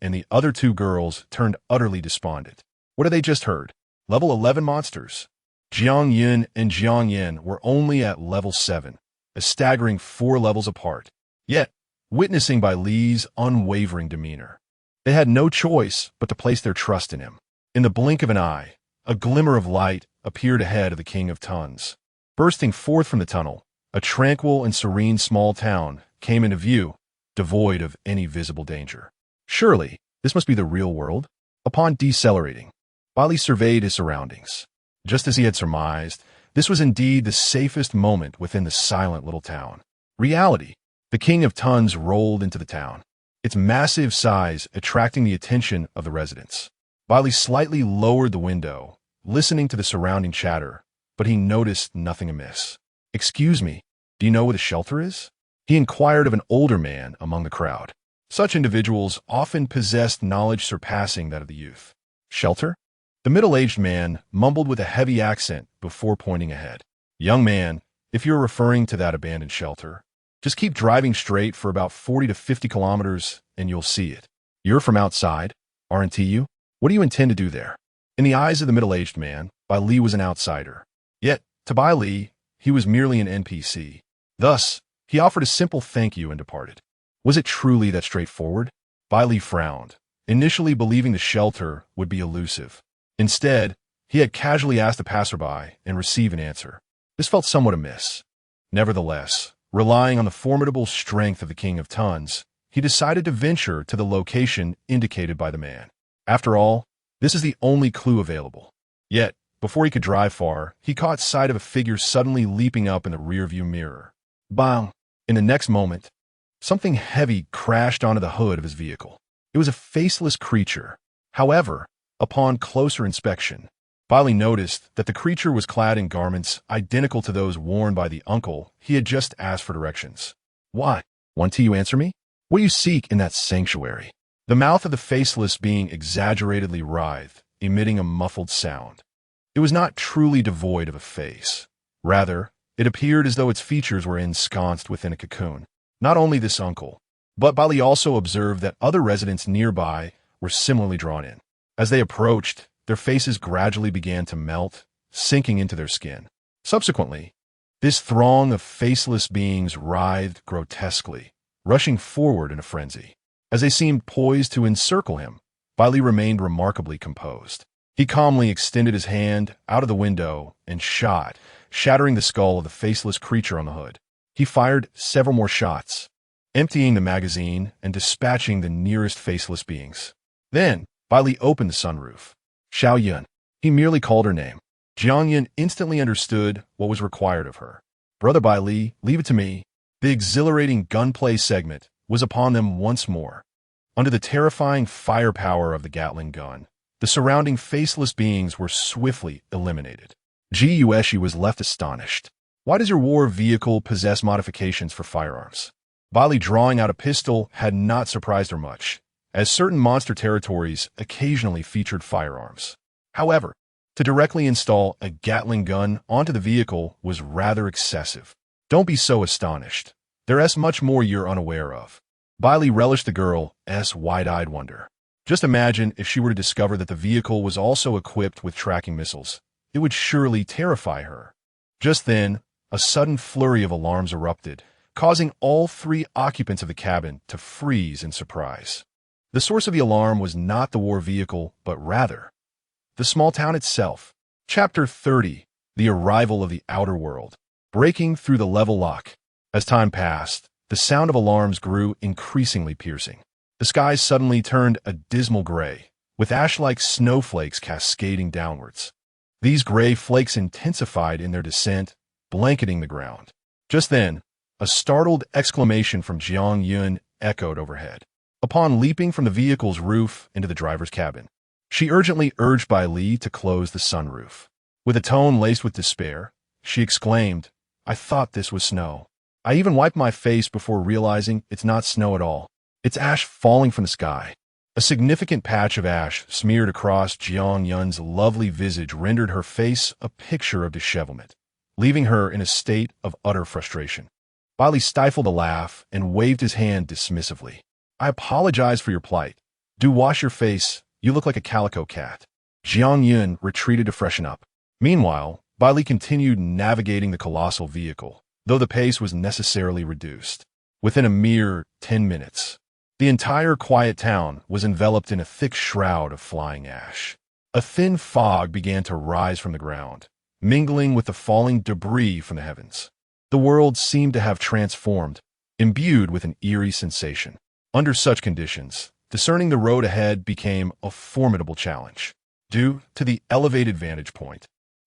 and the other 2 girls turned utterly despondent. What had they just heard? Level 11 monsters. Jiang Yun and Jiang Yin were only at level 7, a staggering 4 levels apart. Yet, witnessing Bai Li's unwavering demeanor, they had no choice but to place their trust in him. In the blink of an eye, a glimmer of light appeared ahead of the King of Tons. Bursting forth from the tunnel, A tranquil and serene small town came into view, devoid of any visible danger. Surely, this must be the real world? Upon decelerating, Bai Li surveyed his surroundings. Just as he had surmised, this was indeed the safest moment within the silent little town. Reality. The King of Tons rolled into the town, its massive size attracting the attention of the residents. Bai Li slightly lowered the window, listening to the surrounding chatter, but he noticed nothing amiss. "Excuse me, do you know what a shelter is?" He inquired of an older man among the crowd. Such individuals often possessed knowledge surpassing that of the youth. "Shelter?" The middle-aged man mumbled with a heavy accent before pointing ahead. "Young man, if you're referring to that abandoned shelter, just keep driving straight for about 40 to 50 kilometers and you'll see it. You're from outside, aren't you? What do you intend to do there?" In the eyes of the middle-aged man, Bai Li was an outsider. Yet, to Bai Li, he was merely an NPC. Thus, he offered a simple thank you and departed. Was it truly that straightforward? Bai Li frowned, initially believing the shelter would be elusive. Instead, he had casually asked a passerby and received an answer. This felt somewhat amiss. Nevertheless, relying on the formidable strength of the King of Tons, he decided to venture to the location indicated by the man. After all, this is the only clue available. Yet, before he could drive far, he caught sight of a figure suddenly leaping up in the rearview mirror. Bang! In the next moment, something heavy crashed onto the hood of his vehicle. It was a faceless creature. However, upon closer inspection, Bai Li noticed that the creature was clad in garments identical to those worn by the uncle he had just asked for directions. "What? Want you answer me? What do you seek in that sanctuary?" The mouth of the faceless being exaggeratedly writhed, emitting a muffled sound. It was not truly devoid of a face. Rather, it appeared as though its features were ensconced within a cocoon. Not only this uncle, but Bai Li also observed that other residents nearby were similarly drawn in. As they approached, their faces gradually began to melt, sinking into their skin. Subsequently, this throng of faceless beings writhed grotesquely, rushing forward in a frenzy. As they seemed poised to encircle him, Bai Li remained remarkably composed. He calmly extended his hand out of the window and shot, shattering the skull of the faceless creature on the hood. He fired several more shots, emptying the magazine and dispatching the nearest faceless beings. Then, Bai Li opened the sunroof. Xiao Yun. He merely called her name. Jiang Yun instantly understood what was required of her. "Brother Bai Li, leave it to me." The exhilarating gunplay segment was upon them once more. Under the terrifying firepower of the Gatling gun, the surrounding faceless beings were swiftly eliminated. Ji Yueshi was left astonished. "Why does your war vehicle possess modifications for firearms?" Bai Li drawing out a pistol had not surprised her much, as certain monster territories occasionally featured firearms. However, to directly install a Gatling gun onto the vehicle was rather excessive. "Don't be so astonished. There's much more you're unaware of." Bai Li relished the girl's wide-eyed wonder. Just imagine if she were to discover that the vehicle was also equipped with tracking missiles. It would surely terrify her. Just then, a sudden flurry of alarms erupted, causing all three occupants of the cabin to freeze in surprise. The source of the alarm was not the war vehicle, but rather the small town itself. Chapter 30. The Arrival of the Outer World. Breaking through the level lock. As time passed, the sound of alarms grew increasingly piercing. The skies suddenly turned a dismal gray, with ash-like snowflakes cascading downwards. These gray flakes intensified in their descent, blanketing the ground. Just then, a startled exclamation from Jiang Yun echoed overhead. Upon leaping from the vehicle's roof into the driver's cabin, she urgently urged Bai Li to close the sunroof. With a tone laced with despair, she exclaimed, "I thought this was snow. I even wiped my face before realizing it's not snow at all. It's ash falling from the sky." A significant patch of ash smeared across Jiang Yun's lovely visage rendered her face a picture of dishevelment, leaving her in a state of utter frustration. Bai Li stifled a laugh and waved his hand dismissively. "I apologize for your plight. Do wash your face. You look like a calico cat." Jiang Yun retreated to freshen up. Meanwhile, Bai Li continued navigating the colossal vehicle, though the pace was necessarily reduced. Within a mere 10 minutes, the entire quiet town was enveloped in a thick shroud of flying ash. A thin fog began to rise from the ground, mingling with the falling debris from the heavens. The world seemed to have transformed, imbued with an eerie sensation. Under such conditions, discerning the road ahead became a formidable challenge. Due to the elevated vantage point,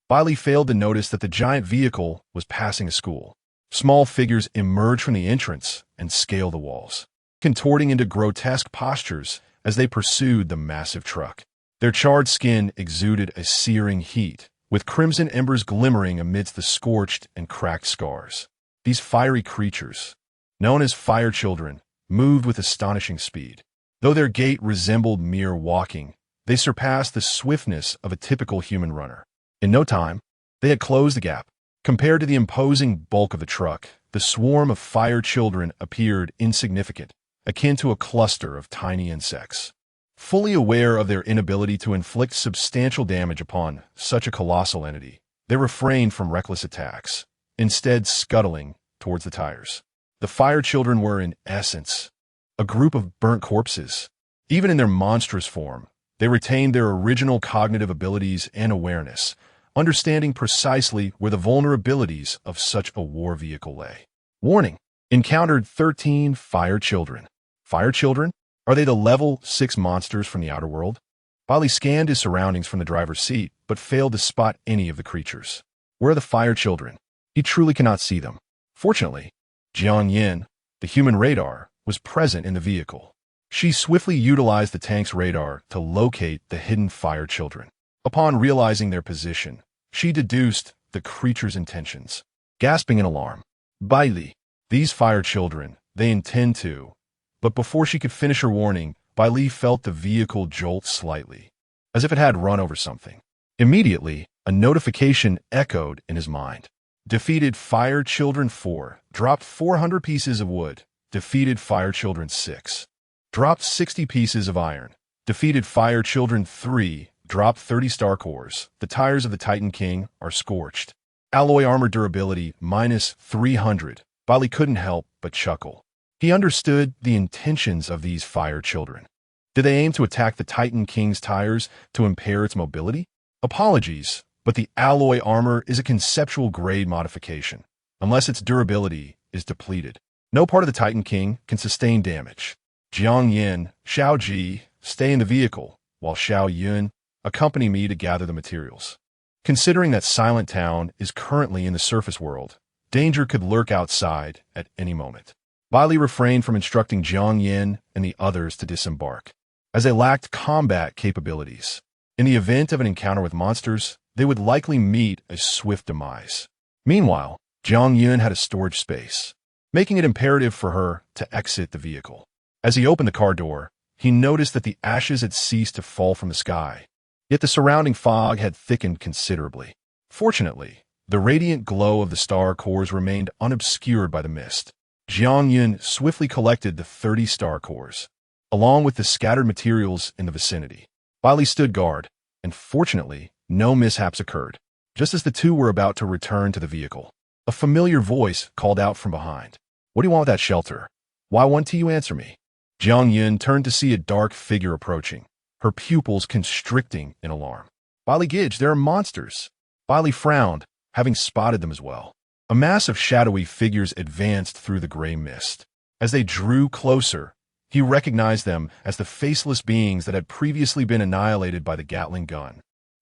Bai Li failed to notice that the giant vehicle was passing a school. Small figures emerged from the entrance and scaled the walls, contorting into grotesque postures as they pursued the massive truck. Their charred skin exuded a searing heat, with crimson embers glimmering amidst the scorched and cracked scars. These fiery creatures, known as fire children, moved with astonishing speed. Though their gait resembled mere walking, they surpassed the swiftness of a typical human runner. In no time, they had closed the gap. Compared to the imposing bulk of the truck, the swarm of fire children appeared insignificant, akin to a cluster of tiny insects. Fully aware of their inability to inflict substantial damage upon such a colossal entity, they refrained from reckless attacks, instead scuttling towards the tires. The fire children were, in essence, a group of burnt corpses. Even in their monstrous form, they retained their original cognitive abilities and awareness, understanding precisely where the vulnerabilities of such a war vehicle lay. Warning: encountered 13 fire children. Fire children? Are they the level 6 monsters from the outer world? Bai Li scanned his surroundings from the driver's seat, but failed to spot any of the creatures. Where are the fire children? He truly cannot see them. Fortunately, Jiang Yin, the human radar, was present in the vehicle. She swiftly utilized the tank's radar to locate the hidden fire children. Upon realizing their position, she deduced the creature's intentions. Gasping in alarm, "Bai Li, these fire children, they intend to..." But before she could finish her warning, Bai Li felt the vehicle jolt slightly, as if it had run over something. Immediately, a notification echoed in his mind. Defeated Fire Children 4, dropped 400 pieces of wood. Defeated Fire Children 6, dropped 60 pieces of iron. Defeated Fire Children 3, dropped 30 star cores. The tires of the Titan King are scorched. Alloy armor durability minus 300. Bai Li couldn't help but chuckle. He understood the intentions of these fire children. Did they aim to attack the Titan King's tires to impair its mobility? Apologies, but the alloy armor is a conceptual grade modification, unless its durability is depleted. No part of the Titan King can sustain damage. Jiang Yin, Xiao Ji, stay in the vehicle, while Xiao Yun accompany me to gather the materials. Considering that Silent Town is currently in the surface world, danger could lurk outside at any moment. Bai Li refrained from instructing Jiang Yin and the others to disembark, as they lacked combat capabilities. In the event of an encounter with monsters, they would likely meet a swift demise. Meanwhile, Jiang Yun had a storage space, making it imperative for her to exit the vehicle. As he opened the car door, he noticed that the ashes had ceased to fall from the sky, yet the surrounding fog had thickened considerably. Fortunately, the radiant glow of the star cores remained unobscured by the mist. Jiang Yun swiftly collected the 30 star cores, along with the scattered materials in the vicinity. Bai Li stood guard, and fortunately, no mishaps occurred. Just as the two were about to return to the vehicle, a familiar voice called out from behind. "What do you want with that shelter? Why won't you answer me?" Jiang Yun turned to see a dark figure approaching, her pupils constricting in alarm. "Bai Li Gidge, there are monsters." Bai Li frowned, having spotted them as well. A mass of shadowy figures advanced through the gray mist. As they drew closer, he recognized them as the faceless beings that had previously been annihilated by the Gatling gun.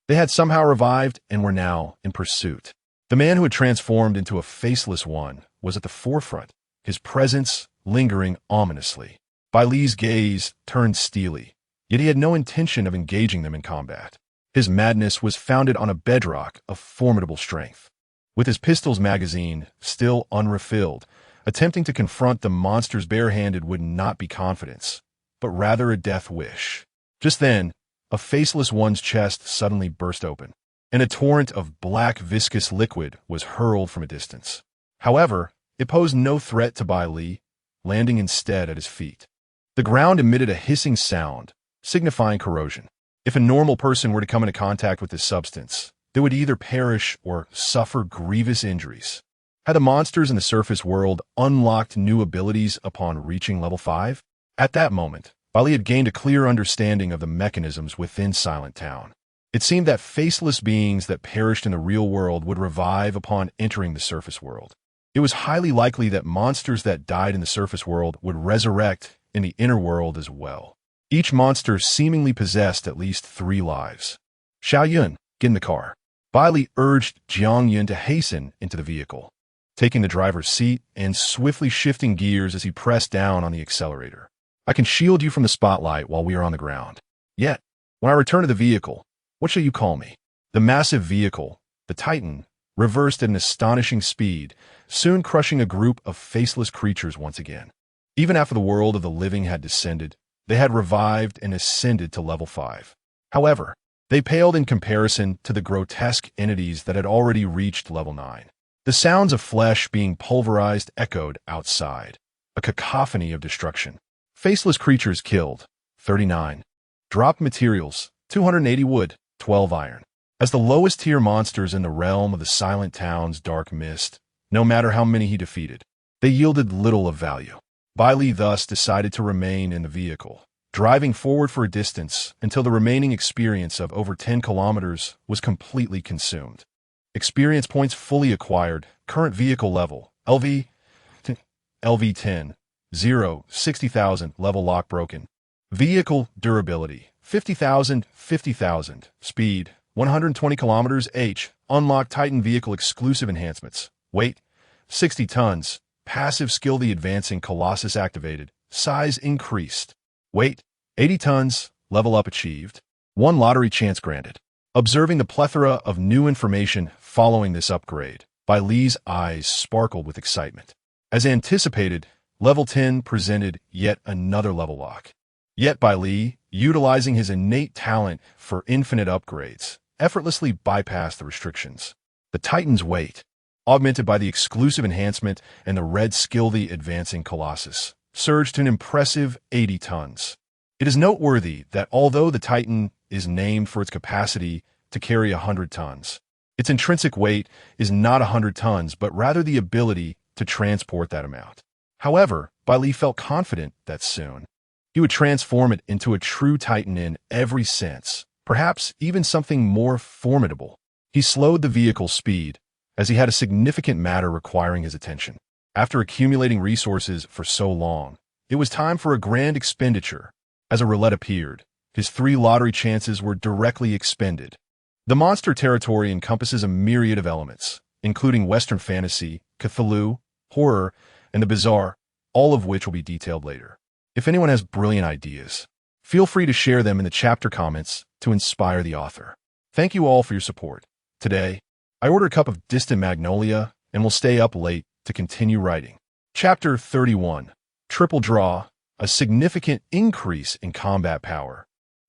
They had somehow revived and were now in pursuit. The man who had transformed into a faceless one was at the forefront, his presence lingering ominously. Bai Li's gaze turned steely, yet he had no intention of engaging them in combat. His madness was founded on a bedrock of formidable strength. With his pistol's magazine still unrefilled, attempting to confront the monsters barehanded would not be confidence, but rather a death wish. Just then, a faceless one's chest suddenly burst open, and a torrent of black viscous liquid was hurled from a distance. However, it posed no threat to Bai Li, landing instead at his feet. The ground emitted a hissing sound, signifying corrosion. If a normal person were to come into contact with this substance, they would either perish or suffer grievous injuries. Had the monsters in the surface world unlocked new abilities upon reaching level 5? At that moment, Bai Li had gained a clear understanding of the mechanisms within Silent Town. It seemed that faceless beings that perished in the real world would revive upon entering the surface world. It was highly likely that monsters that died in the surface world would resurrect in the inner world as well. Each monster seemingly possessed at least 3 lives. Xiao Yun, get in the car. Bai Li urged Jiang Yun to hasten into the vehicle, taking the driver's seat and swiftly shifting gears as he pressed down on the accelerator. I can shield you from the spotlight while we are on the ground. Yet, when I return to the vehicle, what shall you call me? The massive vehicle, the Titan, reversed at an astonishing speed, soon crushing a group of faceless creatures once again. Even after the world of the living had descended, they had revived and ascended to level 5. However, they paled in comparison to the grotesque entities that had already reached level 9. The sounds of flesh being pulverized echoed outside, a cacophony of destruction. Faceless creatures killed, 39. Dropped materials, 280 wood, 12 iron. As the lowest tier monsters in the realm of the Silent Town's dark mist, no matter how many he defeated, they yielded little of value. Bai Li thus decided to remain in the vehicle, driving forward for a distance until the remaining experience of over 10 kilometers was completely consumed. Experience points fully acquired, current vehicle level, LV10, 0, 60,000, level lock broken. Vehicle durability, 50,000, 50,000, speed, 120 kilometers h, unlock Titan vehicle exclusive enhancements, weight, 60 tons, passive skill the advancing Colossus activated, size increased, weight, 80 tons, level up achieved, 1 lottery chance granted. Observing the plethora of new information following this upgrade, Bai Li's eyes sparkled with excitement. As anticipated, level 10 presented yet another level lock. Yet Bai Li, utilizing his innate talent for infinite upgrades, effortlessly bypassed the restrictions. The Titan's weight, augmented by the exclusive enhancement and the red skill the advancing Colossus, surged to an impressive 80 tons. It is noteworthy that although the Titan is named for its capacity to carry 100 tons, its intrinsic weight is not 100 tons, but rather the ability to transport that amount. However, Bai Li felt confident that soon he would transform it into a true Titan in every sense, perhaps even something more formidable. He slowed the vehicle's speed, as he had a significant matter requiring his attention. After accumulating resources for so long, it was time for a grand expenditure. As a roulette appeared, his 3 lottery chances were directly expended. The monster territory encompasses a myriad of elements, including Western fantasy, Cthulhu, horror, and the bizarre, all of which will be detailed later. If anyone has brilliant ideas, feel free to share them in the chapter comments to inspire the author. Thank you all for your support. Today, I ordered a cup of distant magnolia and will stay up late to continue writing. Chapter 31, Triple Draw, a significant increase in combat power.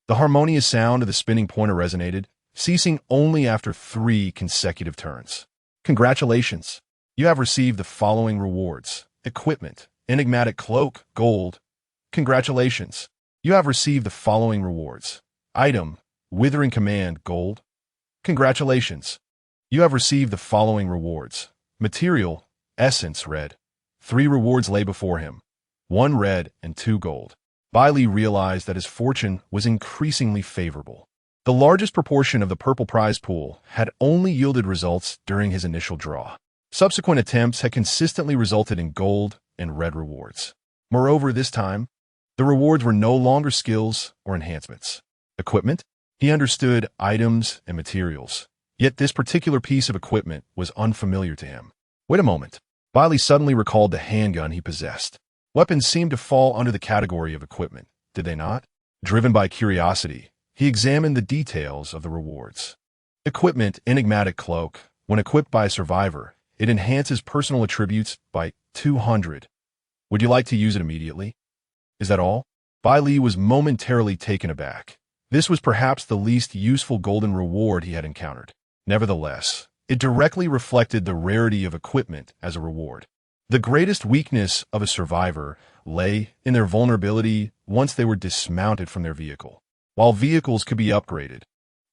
The harmonious sound of the spinning pointer resonated, ceasing only after 3 consecutive turns. Congratulations! You have received the following rewards: equipment, enigmatic cloak, gold. Congratulations! You have received the following rewards: item, withering command, gold. Congratulations! You have received the following rewards: material, essence, red. 3 rewards lay before him, 1 red and 2 gold. Bai Li realized that his fortune was increasingly favorable. The largest proportion of the purple prize pool had only yielded results during his initial draw. Subsequent attempts had consistently resulted in gold and red rewards. Moreover, this time, the rewards were no longer skills or enhancements. Equipment? He understood items and materials. Yet this particular piece of equipment was unfamiliar to him. Wait a moment. Bai Li suddenly recalled the handgun he possessed. Weapons seemed to fall under the category of equipment, did they not? Driven by curiosity, he examined the details of the rewards. Equipment, enigmatic cloak. When equipped by a survivor, it enhances personal attributes by 200. Would you like to use it immediately? Is that all? Bai Li was momentarily taken aback. This was perhaps the least useful golden reward he had encountered. Nevertheless, it directly reflected the rarity of equipment as a reward. The greatest weakness of a survivor lay in their vulnerability once they were dismounted from their vehicle. While vehicles could be upgraded,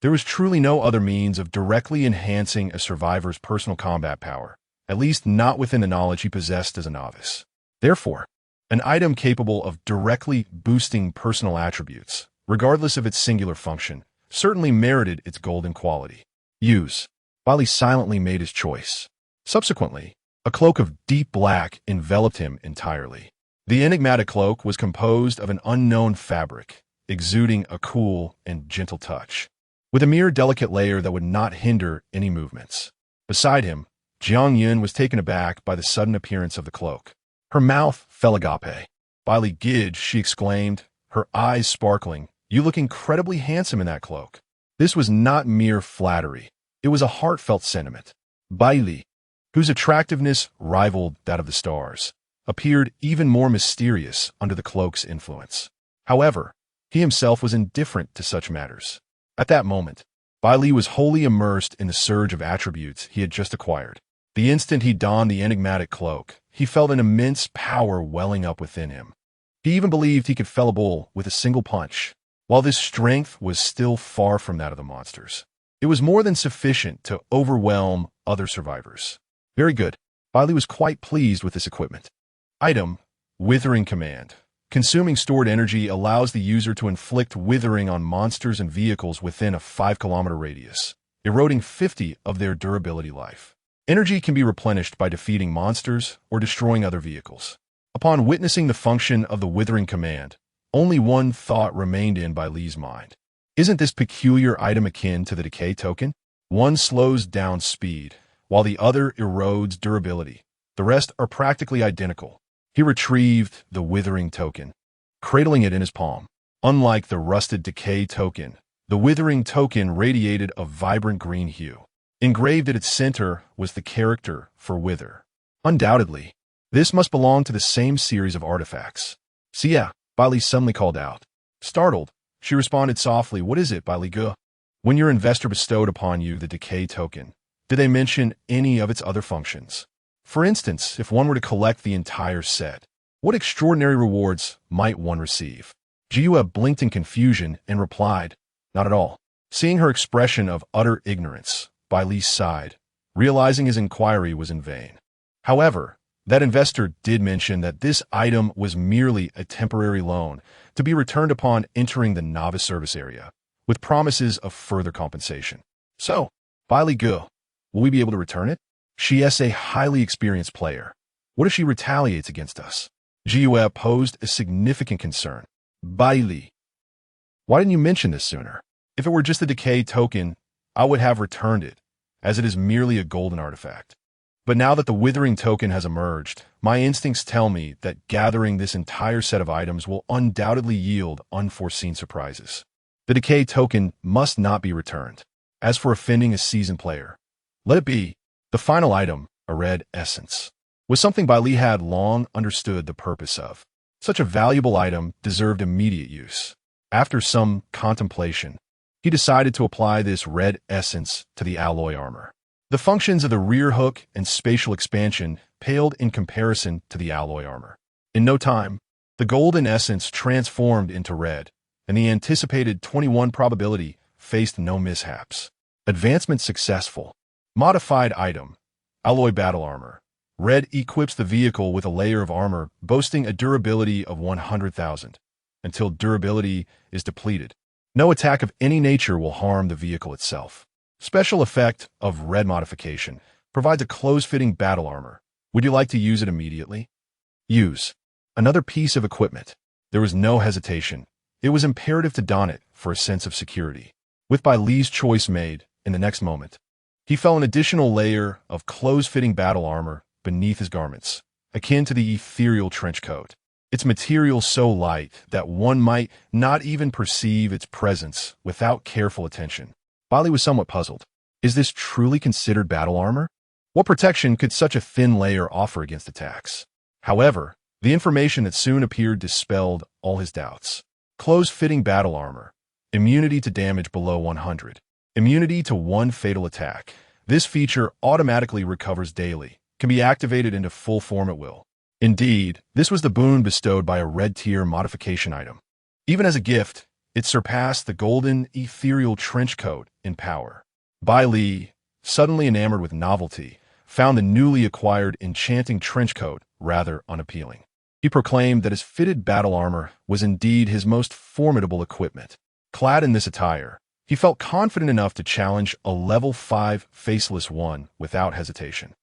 there was truly no other means of directly enhancing a survivor's personal combat power, at least not within the knowledge he possessed as a novice. Therefore, an item capable of directly boosting personal attributes, regardless of its singular function, certainly merited its golden quality. Use. Bai Li silently made his choice. Subsequently, A cloak of deep black enveloped him entirely. The enigmatic cloak was composed of an unknown fabric, exuding a cool and gentle touch, with a mere delicate layer that would not hinder any movements. Beside him, Jiang Yun was taken aback by the sudden appearance of the cloak. Her mouth fell agape. "Bai Li Gidge," she exclaimed, her eyes sparkling. "You look incredibly handsome in that cloak." This was not mere flattery. It was a heartfelt sentiment. Bai Li, whose attractiveness rivaled that of the stars, appeared even more mysterious under the cloak's influence. However, he himself was indifferent to such matters. At that moment, Bai Li was wholly immersed in the surge of attributes he had just acquired. The instant he donned the enigmatic cloak, he felt an immense power welling up within him. He even believed he could fell a bull with a single punch. While this strength was still far from that of the monsters, it was more than sufficient to overwhelm other survivors. Very good. Bai Li was quite pleased with this equipment. Item: Withering Command. Consuming stored energy allows the user to inflict withering on monsters and vehicles within a 5-kilometer radius, eroding 50 of their durability life. Energy can be replenished by defeating monsters or destroying other vehicles. Upon witnessing the function of the Withering Command, only one thought remained in Bai Li's mind. Isn't this peculiar item akin to the decay token? One slows down speed, while the other erodes durability. The rest are practically identical. He retrieved the Withering token, cradling it in his palm. Unlike the rusted decay token, the Withering token radiated a vibrant green hue. Engraved at its center was the character for Wither. Undoubtedly, this must belong to the same series of artifacts. "So yeah," Bai Li suddenly called out. Startled, she responded softly, "What is it, Bai Li Ge?" "When your investor bestowed upon you the decay token, did they mention any of its other functions? For instance, if one were to collect the entire set, what extraordinary rewards might one receive?" Jiue blinked in confusion and replied, "Not at all." Seeing her expression of utter ignorance, Bai Li sighed, realizing his inquiry was in vain. However, that investor did mention that this item was merely a temporary loan to be returned upon entering the novice service area, with promises of further compensation. "So, Bai Li Ge, will we be able to return it? She is a highly experienced player. What if she retaliates against us?" Jiue posed a significant concern. "Bai Li, why didn't you mention this sooner? If it were just a decay token, I would have returned it, as it is merely a golden artifact. But now that the Withering token has emerged, my instincts tell me that gathering this entire set of items will undoubtedly yield unforeseen surprises. The decay token must not be returned. As for offending a seasoned player, let it be." The final item, a red essence, was something Bai Li had long understood the purpose of. Such a valuable item deserved immediate use. After some contemplation, he decided to apply this red essence to the alloy armor. The functions of the rear hook and spatial expansion paled in comparison to the alloy armor. In no time, the golden essence transformed into red, and the anticipated 21 probability faced no mishaps. Advancement successful. Modified item: Alloy Battle Armor. Red equips the vehicle with a layer of armor boasting a durability of 100,000. Until durability is depleted, no attack of any nature will harm the vehicle itself. Special effect of red modification provides a close-fitting battle armor. Would you like to use it immediately? Use. Another piece of equipment. There was no hesitation. It was imperative to don it for a sense of security. With Bai Li's choice made, in the next moment, he felt an additional layer of close-fitting battle armor beneath his garments, akin to the ethereal trench coat. Its material so light that one might not even perceive its presence without careful attention. Bai Li was somewhat puzzled. Is this truly considered battle armor? What protection could such a thin layer offer against attacks? However, the information that soon appeared dispelled all his doubts. Close-fitting battle armor. Immunity to damage below 100. Immunity to one fatal attack. This feature automatically recovers daily, can be activated into full form at will. Indeed, this was the boon bestowed by a red-tier modification item. Even as a gift, it surpassed the golden, ethereal trench coat in power. Bai Li, suddenly enamored with novelty, found the newly acquired enchanting trench coat rather unappealing. He proclaimed that his fitted battle armor was indeed his most formidable equipment. Clad in this attire, he felt confident enough to challenge a level 5 faceless one without hesitation.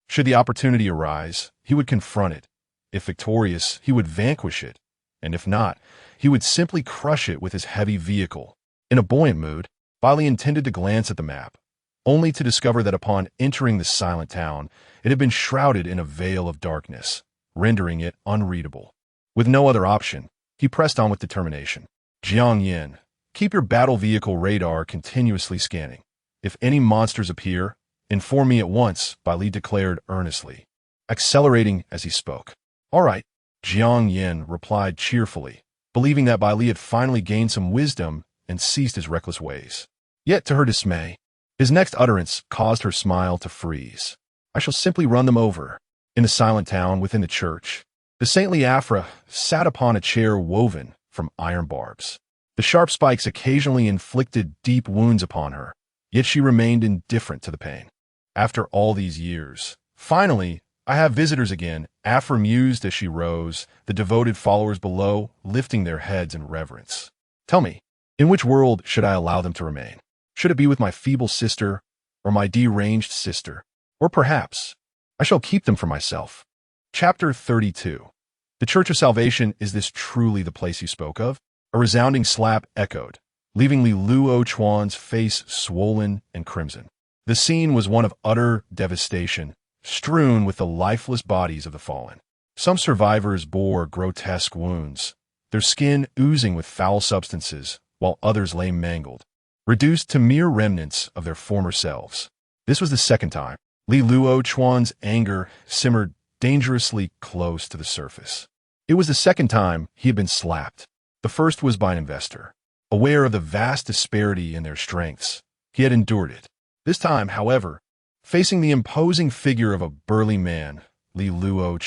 Should the opportunity arise, he would confront it. If victorious, he would vanquish it, and if not, he would simply crush it with his heavy vehicle. In a buoyant mood, Bai Li intended to glance at the map, only to discover that upon entering the silent town, it had been shrouded in a veil of darkness, rendering it unreadable. With no other option, he pressed on with determination. Jiang Yin, keep your battle vehicle radar continuously scanning. If any monsters appear, inform me at once, Bai Li declared earnestly, accelerating as he spoke. All right, Jiang Yin replied cheerfully, believing that Bai Li had finally gained some wisdom and ceased his reckless ways. Yet, to her dismay, his next utterance caused her smile to freeze. I shall simply run them over. In the silent town within the church, the saintly Afra sat upon a chair woven from iron barbs. The sharp spikes occasionally inflicted deep wounds upon her, yet she remained indifferent to the pain. After all these years, finally, I have visitors again, Afra mused as she rose, the devoted followers below lifting their heads in reverence. Tell me, in which world should I allow them to remain? Should it be with my feeble sister, or my deranged sister? Or perhaps, I shall keep them for myself. Chapter 32. The Church of Salvation, is this truly the place you spoke of? A resounding slap echoed, leaving Li 1's face swollen and crimson. The scene was one of utter devastation, strewn with the lifeless bodies of the fallen. Some survivors bore grotesque wounds, their skin oozing with foul substances, while others lay mangled, reduced to mere remnants of their former selves. This was the second time. Li 1's anger simmered dangerously close to the surface. It was the second time he had been slapped. The first was by an investor. Aware of the vast disparity in their strengths, he had endured it. This time, however, facing the imposing figure of a burly man, Li 1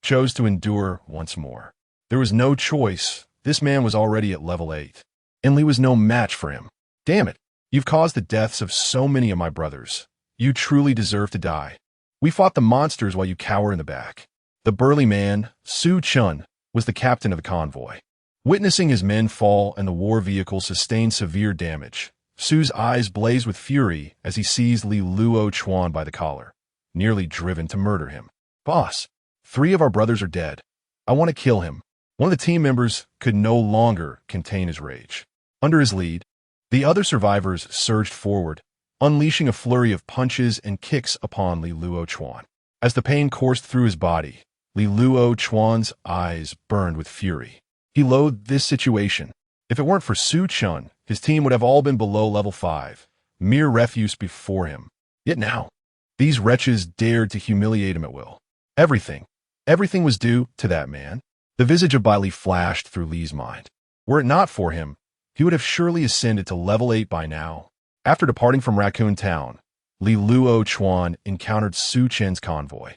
chose to endure once more. There was no choice. This man was already at level 8, and Li was no match for him. Damn it, you've caused the deaths of so many of my brothers. You truly deserve to die. We fought the monsters while you cower in the back. The burly man, Su Chun, was the captain of the convoy. Witnessing his men fall and the war vehicle sustain severe damage, Su's eyes blazed with fury as he seized Li 1 by the collar, nearly driven to murder him. Boss, 3 of our brothers are dead. I want to kill him. One of the team members could no longer contain his rage. Under his lead, the other survivors surged forward, unleashing a flurry of punches and kicks upon Li 1. As the pain coursed through his body, Li 1's eyes burned with fury. He loathed this situation. If it weren't for Su Chun, his team would have all been below level 5, mere refuse before him. Yet now, these wretches dared to humiliate him at will. Everything was due to that man. The visage of Bai Li flashed through Li's mind. Were it not for him, he would have surely ascended to level 8 by now. After departing from Raccoon Town, Li 1 encountered Su Chen's convoy.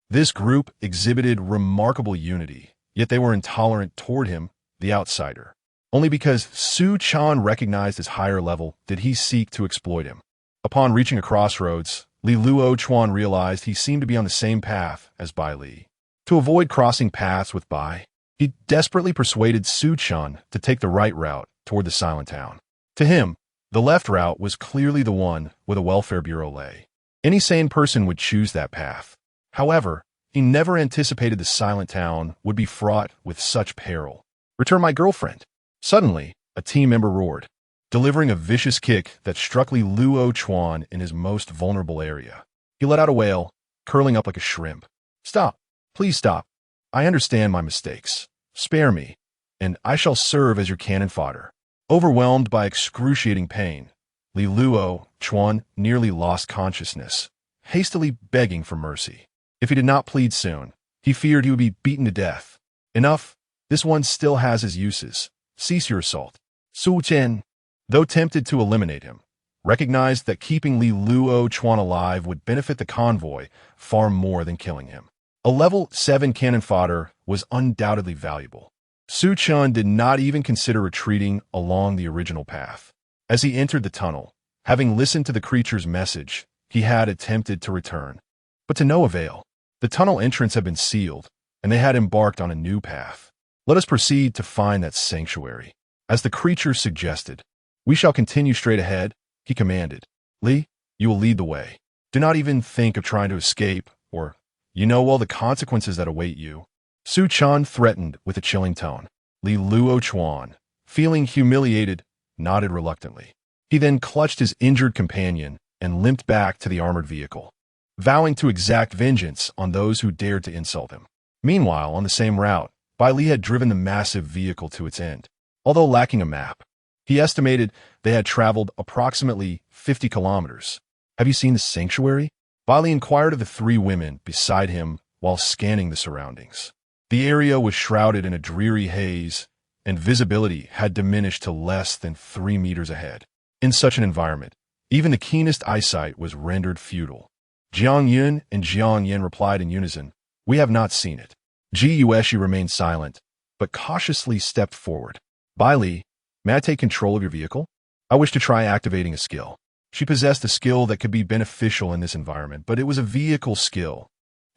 This group exhibited remarkable unity, yet they were intolerant toward him, the outsider. Only because Su Chan recognized his higher level did he seek to exploit him. Upon reaching a crossroads, Li 1 realized he seemed to be on the same path as Bai Li. To avoid crossing paths with Bai, he desperately persuaded Su Chan to take the right route toward the silent town. To him, the left route was clearly the one where the welfare bureau lay. Any sane person would choose that path. However, he never anticipated the silent town would be fraught with such peril. Return my girlfriend. Suddenly, a team member roared, delivering a vicious kick that struck Li 1 in his most vulnerable area. He let out a wail, curling up like a shrimp. Stop. Please stop. I understand my mistakes. Spare me, and I shall serve as your cannon fodder. Overwhelmed by excruciating pain, Li 1 nearly lost consciousness, hastily begging for mercy. If he did not plead soon, he feared he would be beaten to death. Enough, this one still has his uses. Cease your assault. Su Chen, though tempted to eliminate him, recognized that keeping Li 1 alive would benefit the convoy far more than killing him. A level 7 cannon fodder was undoubtedly valuable. Su Chen did not even consider retreating along the original path. As he entered the tunnel, having listened to the creature's message, he had attempted to return, but to no avail. The tunnel entrance had been sealed, and they had embarked on a new path. Let us proceed to find that sanctuary. As the creature suggested, we shall continue straight ahead, he commanded. Li, you will lead the way. Do not even think of trying to escape, or you know well the consequences that await you. Su Chan threatened with a chilling tone. Lv.1, feeling humiliated, nodded reluctantly. He then clutched his injured companion and limped back to the armored vehicle, vowing to exact vengeance on those who dared to insult him. Meanwhile, on the same route, Bai Li had driven the massive vehicle to its end. Although lacking a map, he estimated they had traveled approximately 50 kilometers. Have you seen the sanctuary? Bai Li inquired of the three women beside him while scanning the surroundings. The area was shrouded in a dreary haze, and visibility had diminished to less than 3 meters ahead. In such an environment, even the keenest eyesight was rendered futile. Jiang Yun and Jiang Yin replied in unison, "We have not seen it." Ji Yueshi remained silent, but cautiously stepped forward. "Bai Li, may I take control of your vehicle? I wish to try activating a skill." She possessed a skill that could be beneficial in this environment, but it was a vehicle skill,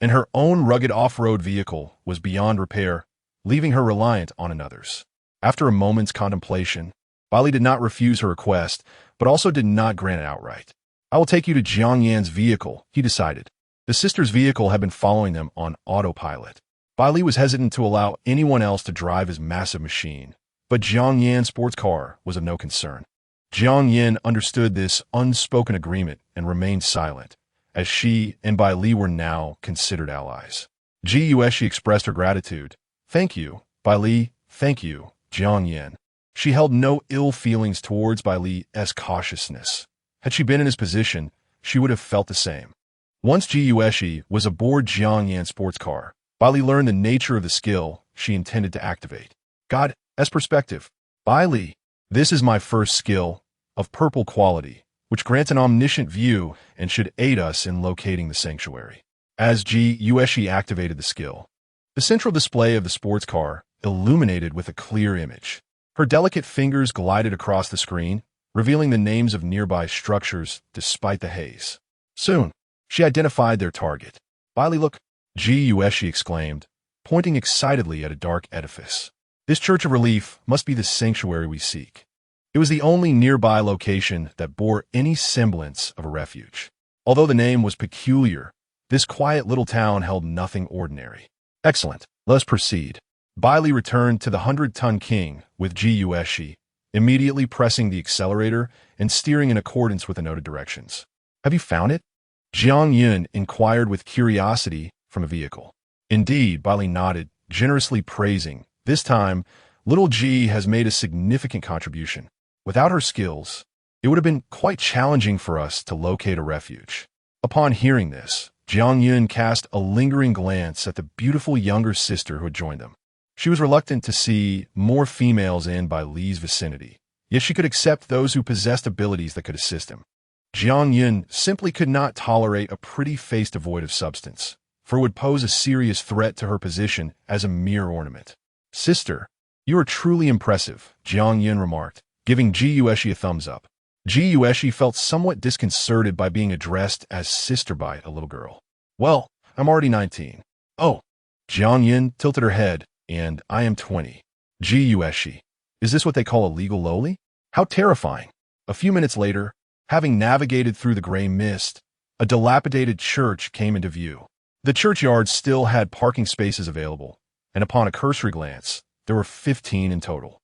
and her own rugged off-road vehicle was beyond repair, leaving her reliant on another's. After a moment's contemplation, Bai Li did not refuse her request, but also did not grant it outright. "I will take you to Jiang Yan's vehicle," he decided. The sisters' vehicle had been following them on autopilot. Bai Li was hesitant to allow anyone else to drive his massive machine, but Jiang Yan's sports car was of no concern. Jiang Yin understood this unspoken agreement and remained silent, as she and Bai Li were now considered allies. Ji Yueshi expressed her gratitude. "Thank you, Bai Li, thank you, Jiang Yin." She held no ill feelings towards Bai Li's cautiousness. Had she been in his position, she would have felt the same. Once Ji Yueshi was aboard Jiang Yan's sports car, Bai Li learned the nature of the skill she intended to activate. "God, as perspective. Bai Li, this is my first skill, of purple quality, which grants an omniscient view and should aid us in locating the sanctuary." As Ji Yueshi activated the skill, the central display of the sports car illuminated with a clear image. Her delicate fingers glided across the screen, revealing the names of nearby structures despite the haze. Soon, she identified their target. "Bai Li, look," Ji Yueshi exclaimed, pointing excitedly at a dark edifice. "This church of relief must be the sanctuary we seek." It was the only nearby location that bore any semblance of a refuge. Although the name was peculiar, this quiet little town held nothing ordinary. "Excellent. Let us proceed." Bai Li returned to the 100-ton king with Ji Yueshi, immediately pressing the accelerator and steering in accordance with the noted directions. "Have you found it?" Jiang Yun inquired with curiosity from a vehicle. "Indeed," Bai Li nodded, generously praising. "This time, little Ji has made a significant contribution. Without her skills, it would have been quite challenging for us to locate a refuge." Upon hearing this, Jiang Yun cast a lingering glance at the beautiful younger sister who had joined them. She was reluctant to see more females in Bai Li's vicinity, yet she could accept those who possessed abilities that could assist him. Jiang Yun simply could not tolerate a pretty face devoid of substance, for it would pose a serious threat to her position as a mere ornament. "Sister, you are truly impressive," Jiang Yun remarked, giving Ji Yueshi a thumbs up. Ji Yueshi felt somewhat disconcerted by being addressed as sister by a little girl. "Well, I'm already 19. "Oh." Jiang Yun tilted her head. "And I am 20. Ji Yueshi, is this what they call a legal loli? How terrifying." A few minutes later, having navigated through the gray mist, a dilapidated church came into view. The churchyard still had parking spaces available, and upon a cursory glance, there were 15 in total.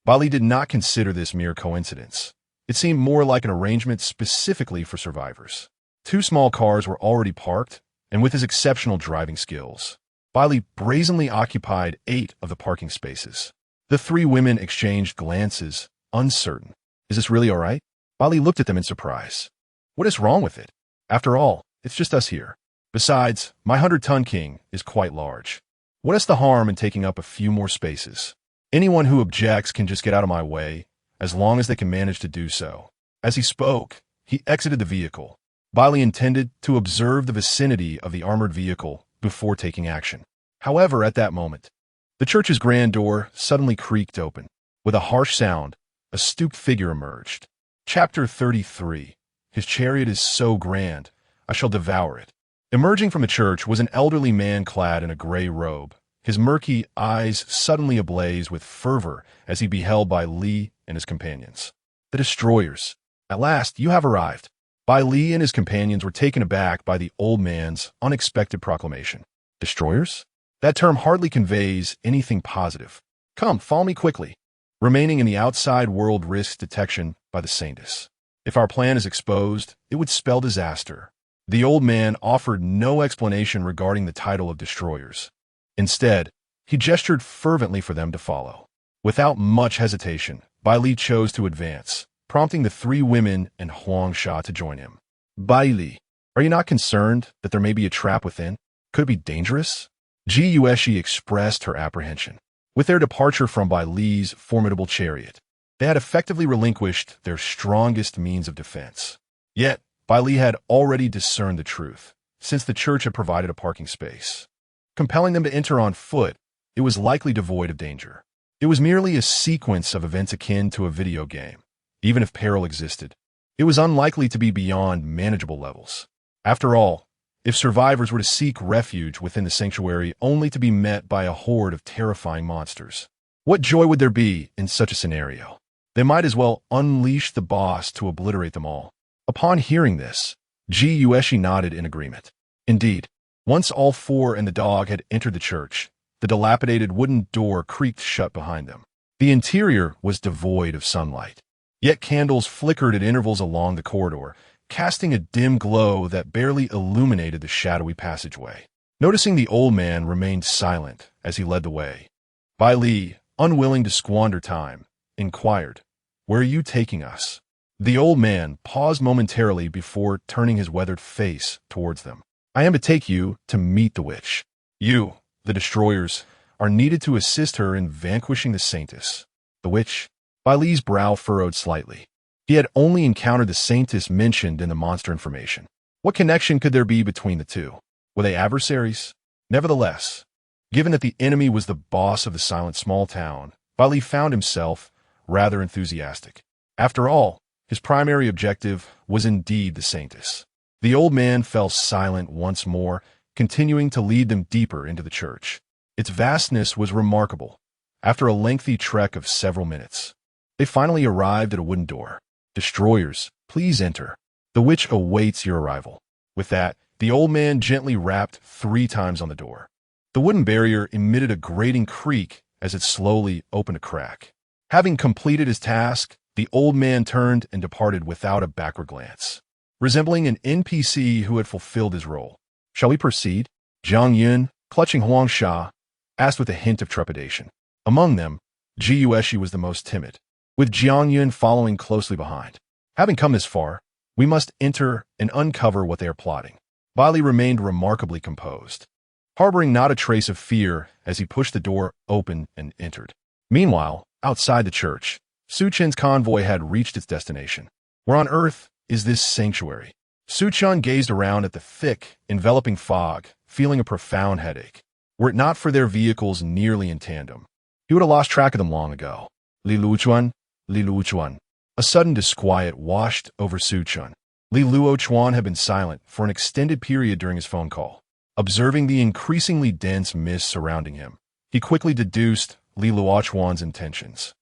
Bai Li did not consider this mere coincidence. It seemed more like an arrangement specifically for survivors. 2 small cars were already parked, and with his exceptional driving skills, Bai Li brazenly occupied 8 of the parking spaces. The 3 women exchanged glances, uncertain. "Is this really all right?" Bai Li looked at them in surprise. "What is wrong with it? After all, it's just us here. Besides, my 100-ton king is quite large. What is the harm in taking up a few more spaces? Anyone who objects can just get out of my way, as long as they can manage to do so." As he spoke, he exited the vehicle. Bai Li intended to observe the vicinity of the armored vehicle before taking action. However, at that moment, the church's grand door suddenly creaked open. With a harsh sound, a stooped figure emerged. Chapter 33. His chariot is so grand, I shall devour it. Emerging from the church was an elderly man clad in a gray robe, his murky eyes suddenly ablaze with fervor as he beheld Bai Li and his companions. "The destroyers! At last, you have arrived." Bai Li and his companions were taken aback by the old man's unexpected proclamation. Destroyers? That term hardly conveys anything positive. Come, follow me quickly. Remaining in the outside world risks detection by the Saints. If our plan is exposed, it would spell disaster. The old man offered no explanation regarding the title of destroyers. Instead, he gestured fervently for them to follow. Without much hesitation, Bai Li chose to advance, prompting the three women and Huang Sha to join him. Bai Li, are you not concerned that there may be a trap within? Could it be dangerous? Ji Yueshi expressed her apprehension. With their departure from Bai Li's formidable chariot, they had effectively relinquished their strongest means of defense. Yet, Bai Li had already discerned the truth, since the church had provided a parking space. Compelling them to enter on foot, it was likely devoid of danger. It was merely a sequence of events akin to a video game. Even if peril existed, it was unlikely to be beyond manageable levels. After all, if survivors were to seek refuge within the sanctuary only to be met by a horde of terrifying monsters, what joy would there be in such a scenario? They might as well unleash the boss to obliterate them all. Upon hearing this, Ji Yueshi nodded in agreement. Indeed, once all four and the dog had entered the church, the dilapidated wooden door creaked shut behind them. The interior was devoid of sunlight, yet candles flickered at intervals along the corridor, casting a dim glow that barely illuminated the shadowy passageway. Noticing the old man remained silent as he led the way, Bai Li, unwilling to squander time, inquired, "Where are you taking us?" The old man paused momentarily before turning his weathered face towards them. "I am to take you to meet the witch. You, the destroyers, are needed to assist her in vanquishing the Saintess." The witch? Bai Li's brow furrowed slightly. He had only encountered the Saintess mentioned in the monster information. What connection could there be between the two? Were they adversaries? Nevertheless, given that the enemy was the boss of the silent small town, Bai Li found himself rather enthusiastic. After all, his primary objective was indeed the Saintess. The old man fell silent once more, continuing to lead them deeper into the church. Its vastness was remarkable. After a lengthy trek of several minutes, they finally arrived at a wooden door. "Destroyers, please enter. The witch awaits your arrival." With that, the old man gently rapped 3 times on the door. The wooden barrier emitted a grating creak as it slowly opened a crack. Having completed his task, the old man turned and departed without a backward glance, resembling an NPC who had fulfilled his role. "Shall we proceed?" Jiang Yun, clutching Huang Sha, asked with a hint of trepidation. Among them, Ji Yueshi was the most timid, with Jiang Yun following closely behind. "Having come this far, we must enter and uncover what they are plotting." Bai Li remained remarkably composed, harboring not a trace of fear as he pushed the door open and entered. Meanwhile, outside the church, Su Chen's convoy had reached its destination. Where on earth is this sanctuary? Su Chen gazed around at the thick, enveloping fog, feeling a profound headache. Were it not for their vehicles nearly in tandem, he would have lost track of them long ago. Li Luochuan. A sudden disquiet washed over Su Chen. Li Luochuan had been silent for an extended period during his phone call. Observing the increasingly dense mist surrounding him, he quickly deduced Li Luochuan's intentions.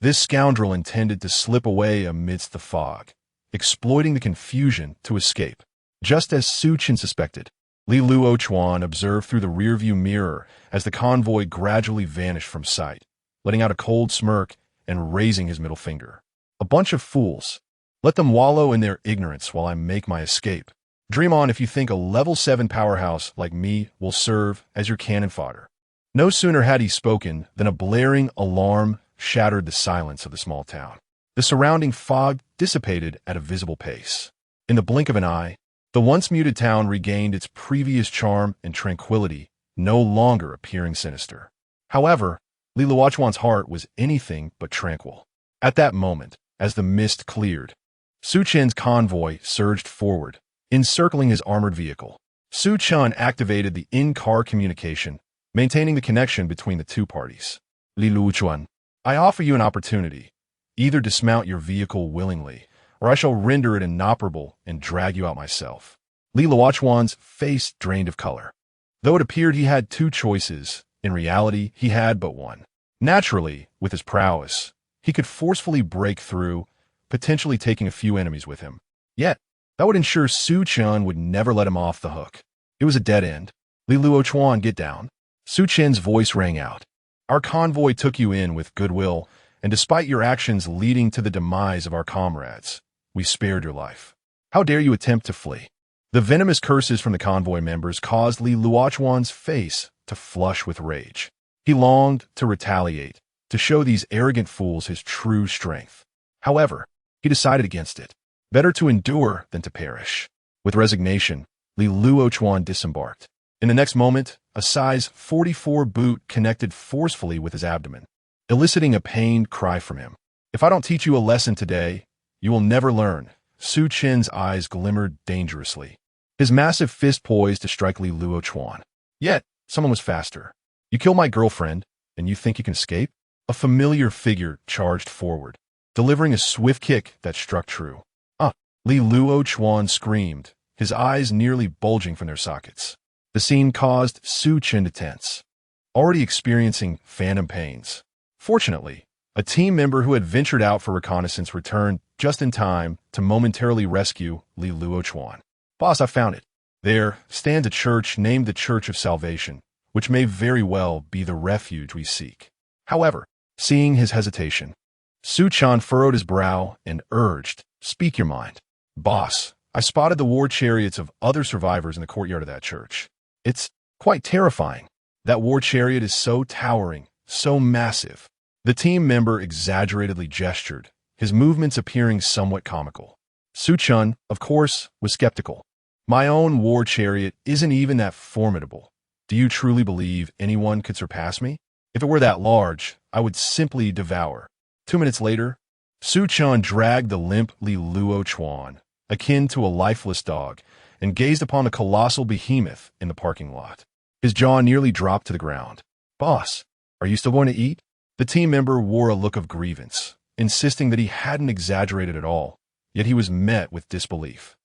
This scoundrel intended to slip away amidst the fog, exploiting the confusion to escape. Just as Su Chen suspected, Li Luochuan observed through the rearview mirror as the convoy gradually vanished from sight, letting out a cold smirk and raising his middle finger. "A bunch of fools. Let them wallow in their ignorance while I make my escape. Dream on if you think a level 7 powerhouse like me will serve as your cannon fodder." No sooner had he spoken than a blaring alarm shattered the silence of the small town. The surrounding fog dissipated at a visible pace. In the blink of an eye, the once muted town regained its previous charm and tranquility, no longer appearing sinister. However, Li Luochuan's heart was anything but tranquil. At that moment, as the mist cleared, Su Chen's convoy surged forward, encircling his armored vehicle. Su Chen activated the in-car communication, maintaining the connection between the two parties. "Li Luochuan, I offer you an opportunity. Either dismount your vehicle willingly, or I shall render it inoperable and drag you out myself." Li Luochuan's face drained of color. Though it appeared he had 2 choices, in reality he had but one. Naturally, with his prowess, he could forcefully break through, potentially taking a few enemies with him. Yet, That would ensure Su Chen would never let him off the hook. It was a dead end. Lv.1, get down. Su Chen's voice rang out. Our convoy took you in with goodwill, and despite your actions leading to the demise of our comrades, we spared your life. How dare you attempt to flee? The venomous curses from the convoy members caused Lv.1's face to flush with rage. He longed to retaliate, to show these arrogant fools his true strength. However, he decided against it. Better to endure than to perish. With resignation, Lv.1 disembarked. In the next moment, a size 44 boot connected forcefully with his abdomen, eliciting a pained cry from him. If I don't teach you a lesson today, you will never learn. Su Chen's eyes glimmered dangerously, his massive fist poised to strike Lv.1. Yet, someone was faster. You killed my girlfriend, and you think you can escape? A familiar figure charged forward, delivering a swift kick that struck true. Lv.1 screamed, his eyes nearly bulging from their sockets. The scene caused Su Chen to tense, already experiencing phantom pains. Fortunately, a team member who had ventured out for reconnaissance returned just in time to momentarily rescue Lv.1. Boss, I found it. There stands a church named the Church of Salvation, which may very well be the refuge we seek. However, seeing his hesitation, Su Chen furrowed his brow and urged, speak your mind. Boss, I spotted the war chariots of other survivors in the courtyard of that church. It's quite terrifying. That war chariot is so towering, so massive. The team member exaggeratedly gestured, his movements appearing somewhat comical. Su Chen, of course, was skeptical. My own war chariot isn't even that formidable. Do you truly believe anyone could surpass me? If it were that large, I would simply devour. 2 minutes later, Su Chen dragged the limp Lv.1, akin to a lifeless dog, and gazed upon the colossal behemoth in the parking lot. His jaw nearly dropped to the ground. Boss, are you still going to eat? The team member wore a look of grievance, insisting that he hadn't exaggerated at all, yet he was met with disbelief.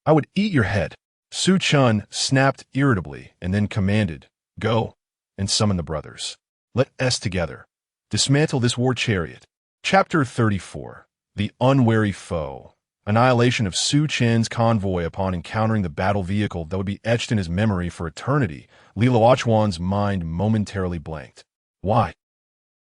I would eat your head. Su Chen snapped irritably and then commanded, go, and summoned the brothers. Let us together dismantle this war chariot. Chapter 34. The Unwary Foe. Annihilation of Su Chen's convoy upon encountering the battle vehicle that would be etched in his memory for eternity. Lv.1's mind momentarily blanked. Why?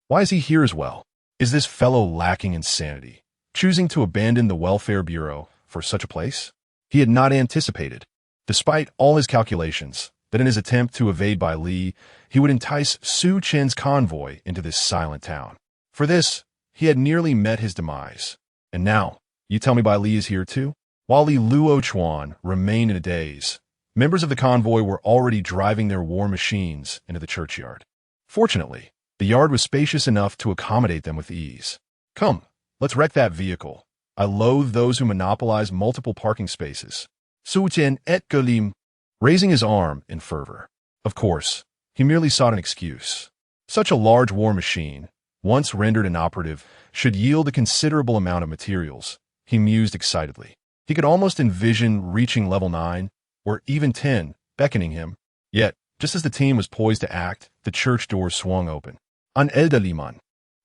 Why is he here as well? Is this fellow lacking in sanity, choosing to abandon the Welfare Bureau for such a place? He had not anticipated, despite all his calculations, that in his attempt to evade Bai Li, he would entice Su Chen's convoy into this silent town. For this, he had nearly met his demise. And now, you tell me Bai Li is here too? While Lv.1 remained in a daze, members of the convoy were already driving their war machines into the churchyard. Fortunately, the yard was spacious enough to accommodate them with ease. Come, let's wreck that vehicle. I loathe those who monopolize multiple parking spaces. Su Chen et Galim, raising his arm in fervor. Of course, he merely sought an excuse. Such a large war machine, once rendered inoperative, should yield a considerable amount of materials, he mused excitedly. He could almost envision reaching level 9, or even 10, beckoning him. Yet, just as the team was poised to act, the church door swung open. An elderly man,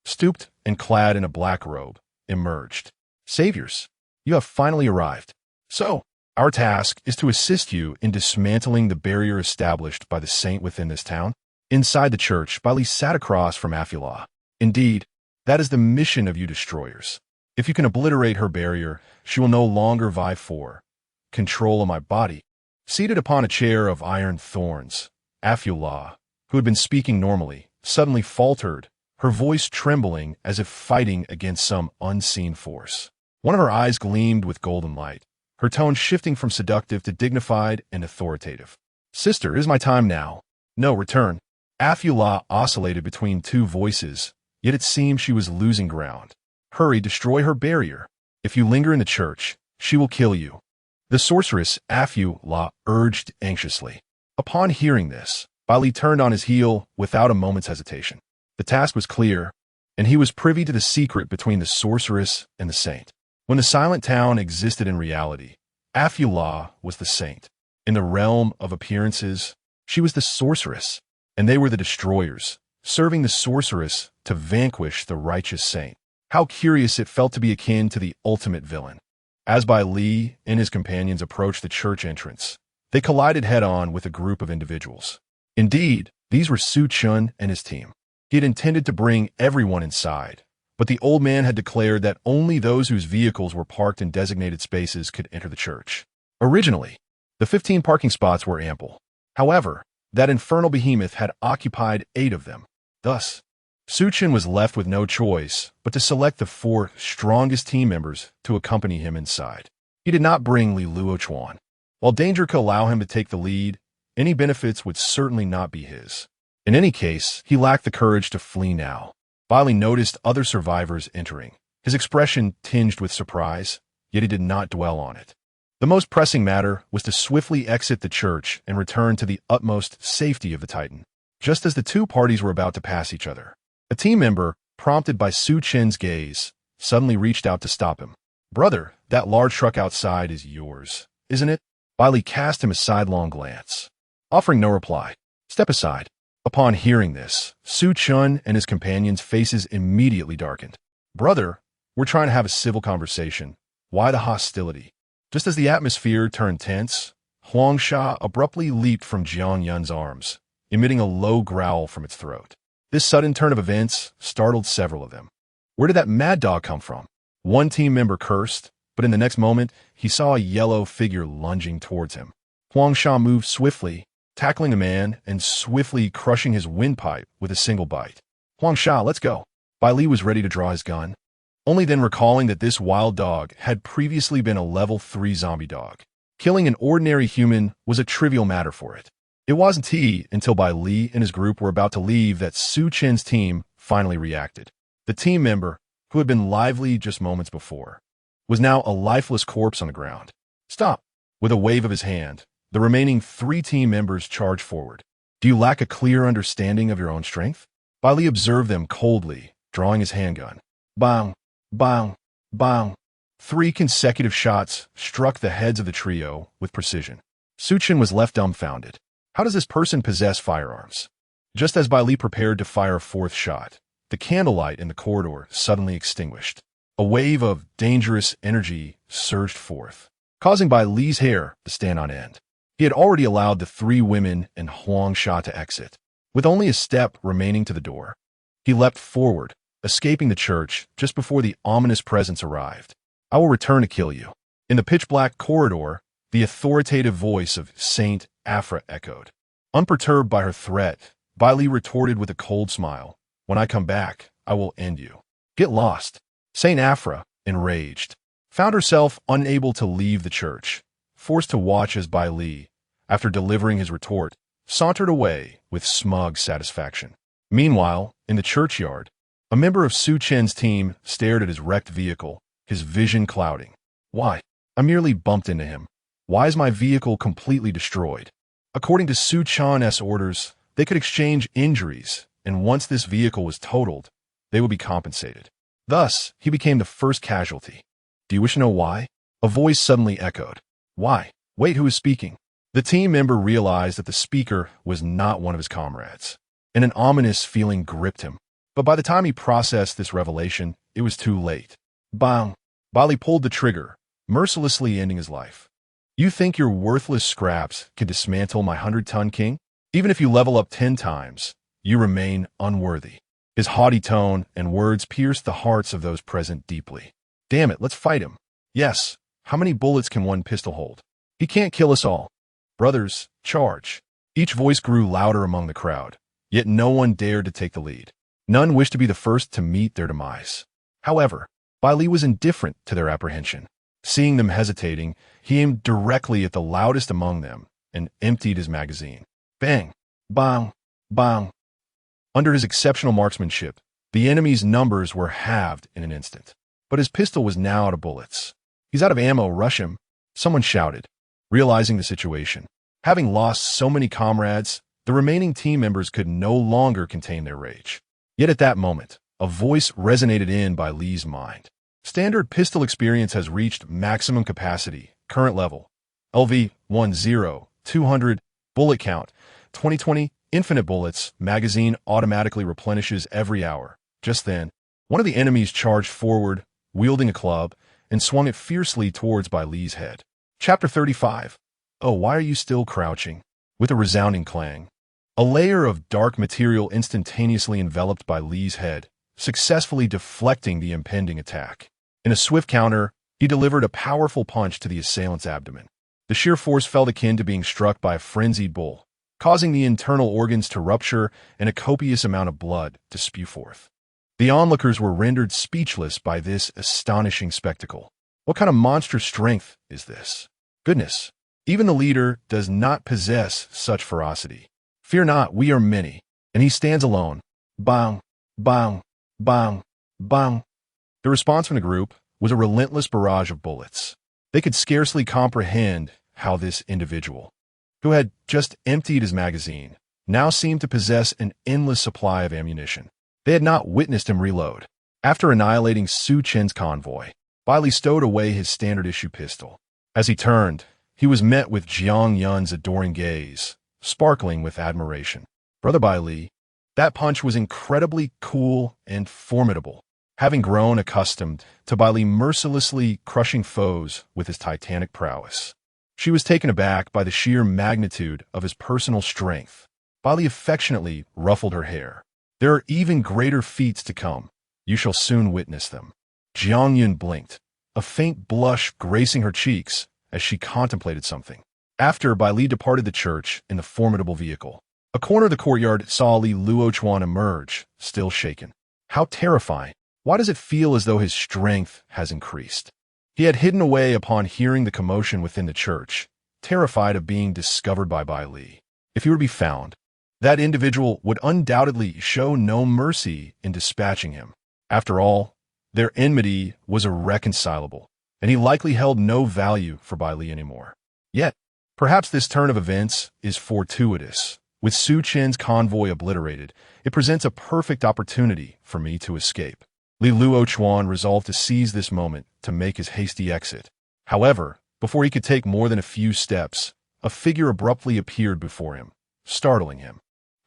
stooped and clad in a black robe, emerged. Saviors, you have finally arrived. So, our task is to assist you in dismantling the barrier established by the saint within this town. Inside the church, Bai Li sat across from Afullah. Indeed, that is the mission of you destroyers. If you can obliterate her barrier, she will no longer vie for control of my body. Seated upon a chair of iron thorns, Afullah, who had been speaking normally, suddenly faltered, her voice trembling as if fighting against some unseen force. One of her eyes gleamed with golden light, her tone shifting from seductive to dignified and authoritative. Sister, it is my time now. No, return. Afullah oscillated between two voices, yet it seemed she was losing ground. Hurry, destroy her barrier. If you linger in the church, she will kill you. The sorceress Afullah urged anxiously. Upon hearing this, Bai Li turned on his heel without a moment's hesitation. The task was clear, and he was privy to the secret between the sorceress and the saint. When the silent town existed in reality, Afullah was the saint. In the realm of appearances, she was the sorceress, and they were the destroyers, serving the sorceress to vanquish the righteous saint. How curious it felt to be akin to the ultimate villain. As Bai Li and his companions approached the church entrance, they collided head-on with a group of individuals. Indeed, these were Su Chun and his team. He had intended to bring everyone inside, but the old man had declared that only those whose vehicles were parked in designated spaces could enter the church. Originally, the 15 parking spots were ample. However, that infernal behemoth had occupied 8 of them. Thus, Su Chun was left with no choice but to select the 4 strongest team members to accompany him inside. He did not bring King Lv.1. While danger could allow him to take the lead, any benefits would certainly not be his. In any case, he lacked the courage to flee now. Bai Li noticed other survivors entering, his expression tinged with surprise, yet he did not dwell on it. The most pressing matter was to swiftly exit the church and return to the utmost safety of the Titan. Just as the 2 parties were about to pass each other, a team member, prompted by Su Chen's gaze, suddenly reached out to stop him. "Brother, that large truck outside is yours, isn't it?" Bai Li cast him a sidelong glance. Offering no reply, "Step aside." Upon hearing this, Su Chun and his companions' faces immediately darkened. "Brother, we're trying to have a civil conversation. Why the hostility?" Just as the atmosphere turned tense, Huang Sha abruptly leaped from Jiang Yun's arms, emitting a low growl from its throat. This sudden turn of events startled several of them. Where did that mad dog come from? One team member cursed, but in the next moment, he saw a yellow figure lunging towards him. Huang Sha moved swiftly, tackling the man and swiftly crushing his windpipe with a single bite. "Huang Sha, let's go." Bai Li was ready to draw his gun, only then recalling that this wild dog had previously been a level 3 zombie dog. Killing an ordinary human was a trivial matter for it. It wasn't until Bai Li and his group were about to leave that Su Chen's team finally reacted. The team member, who had been lively just moments before, was now a lifeless corpse on the ground. "Stop!" With a wave of his hand, the remaining 3 team members charged forward. "Do you lack a clear understanding of your own strength?" Bai Li observed them coldly, drawing his handgun. Bang! Bang! Bang! 3 consecutive shots struck the heads of the trio with precision. Su Chen was left dumbfounded. How does this person possess firearms? Just as Bai Li prepared to fire a 4th shot, the candlelight in the corridor suddenly extinguished. A wave of dangerous energy surged forth, causing Bai Li's hair to stand on end. He had already allowed the 3 women and Huang Sha to exit. With only a step remaining to the door, he leapt forward, escaping the church just before the ominous presence arrived. "I will return to kill you." In the pitch-black corridor, the authoritative voice of Saint Afra echoed. Unperturbed by her threat, Bai Li retorted with a cold smile. "When I come back, I will end you. Get lost." Saint Afra, enraged, found herself unable to leave the church, forced to watch as Bai Li, after delivering his retort, sauntered away with smug satisfaction. Meanwhile, in the churchyard, a member of Su Chen's team stared at his wrecked vehicle, his vision clouding. "Why? I merely bumped into him. Why is my vehicle completely destroyed?" According to Su Chan's orders, they could exchange injuries, and once this vehicle was totaled, they would be compensated. Thus, he became the first casualty. "Do you wish to know why?" A voice suddenly echoed. "Why? Wait, who is speaking?" The team member realized that the speaker was not one of his comrades, and an ominous feeling gripped him. But by the time he processed this revelation, it was too late. Bang! Bai Li pulled the trigger, mercilessly ending his life. "You think your worthless scraps can dismantle my 100-ton king? Even if you level up 10 times, you remain unworthy." His haughty tone and words pierced the hearts of those present deeply. "Damn it, let's fight him." "Yes. How many bullets can one pistol hold? He can't kill us all." "Brothers, charge." Each voice grew louder among the crowd, yet no one dared to take the lead. None wished to be the first to meet their demise. However, Bai Li was indifferent to their apprehension. Seeing them hesitating, he aimed directly at the loudest among them and emptied his magazine. Bang! Bang! Bang! Under his exceptional marksmanship, the enemy's numbers were halved in an instant. But his pistol was now out of bullets. "He's out of ammo, rush him," someone shouted, realizing the situation. Having lost so many comrades, the remaining team members could no longer contain their rage. Yet at that moment, a voice resonated in Bai Li's mind. "Standard pistol experience has reached maximum capacity, current level. Lv.1 200, bullet count, 2020, infinite bullets, magazine automatically replenishes every hour." Just then, one of the enemies charged forward, wielding a club, and swung it fiercely towards Bai Li's head. Chapter 35. Oh, why are you still crouching? With a resounding clang, a layer of dark material instantaneously enveloped Bai Li's head, successfully deflecting the impending attack. In a swift counter, he delivered a powerful punch to the assailant's abdomen. The sheer force felt akin to being struck by a frenzied bull, causing the internal organs to rupture and a copious amount of blood to spew forth. The onlookers were rendered speechless by this astonishing spectacle. What kind of monstrous strength is this? Goodness, even the leader does not possess such ferocity. Fear not, we are many, and he stands alone. Bang, bang, bang, bang. The response from the group was a relentless barrage of bullets. They could scarcely comprehend how this individual, who had just emptied his magazine, now seemed to possess an endless supply of ammunition. They had not witnessed him reload. After annihilating Su Chen's convoy, Bai Li stowed away his standard-issue pistol. As he turned, he was met with Jiang Yun's adoring gaze, sparkling with admiration. Brother Bai Li, that punch was incredibly cool and formidable. Having grown accustomed to Bai Li mercilessly crushing foes with his titanic prowess, she was taken aback by the sheer magnitude of his personal strength. Bai Li affectionately ruffled her hair. There are even greater feats to come. You shall soon witness them. Jiang Yun blinked, a faint blush gracing her cheeks as she contemplated something. After Bai Li departed the church in the formidable vehicle, a corner of the courtyard saw King Lv.1 emerge, still shaken. How terrifying! Why does it feel as though his strength has increased? He had hidden away upon hearing the commotion within the church, terrified of being discovered by Bai Li. If he were to be found, that individual would undoubtedly show no mercy in dispatching him. After all, their enmity was irreconcilable, and he likely held no value for Bai Li anymore. Yet, perhaps this turn of events is fortuitous. With Su Chen's convoy obliterated, it presents a perfect opportunity for me to escape. King Lv.1 resolved to seize this moment to make his hasty exit. However, before he could take more than a few steps, a figure abruptly appeared before him, startling him.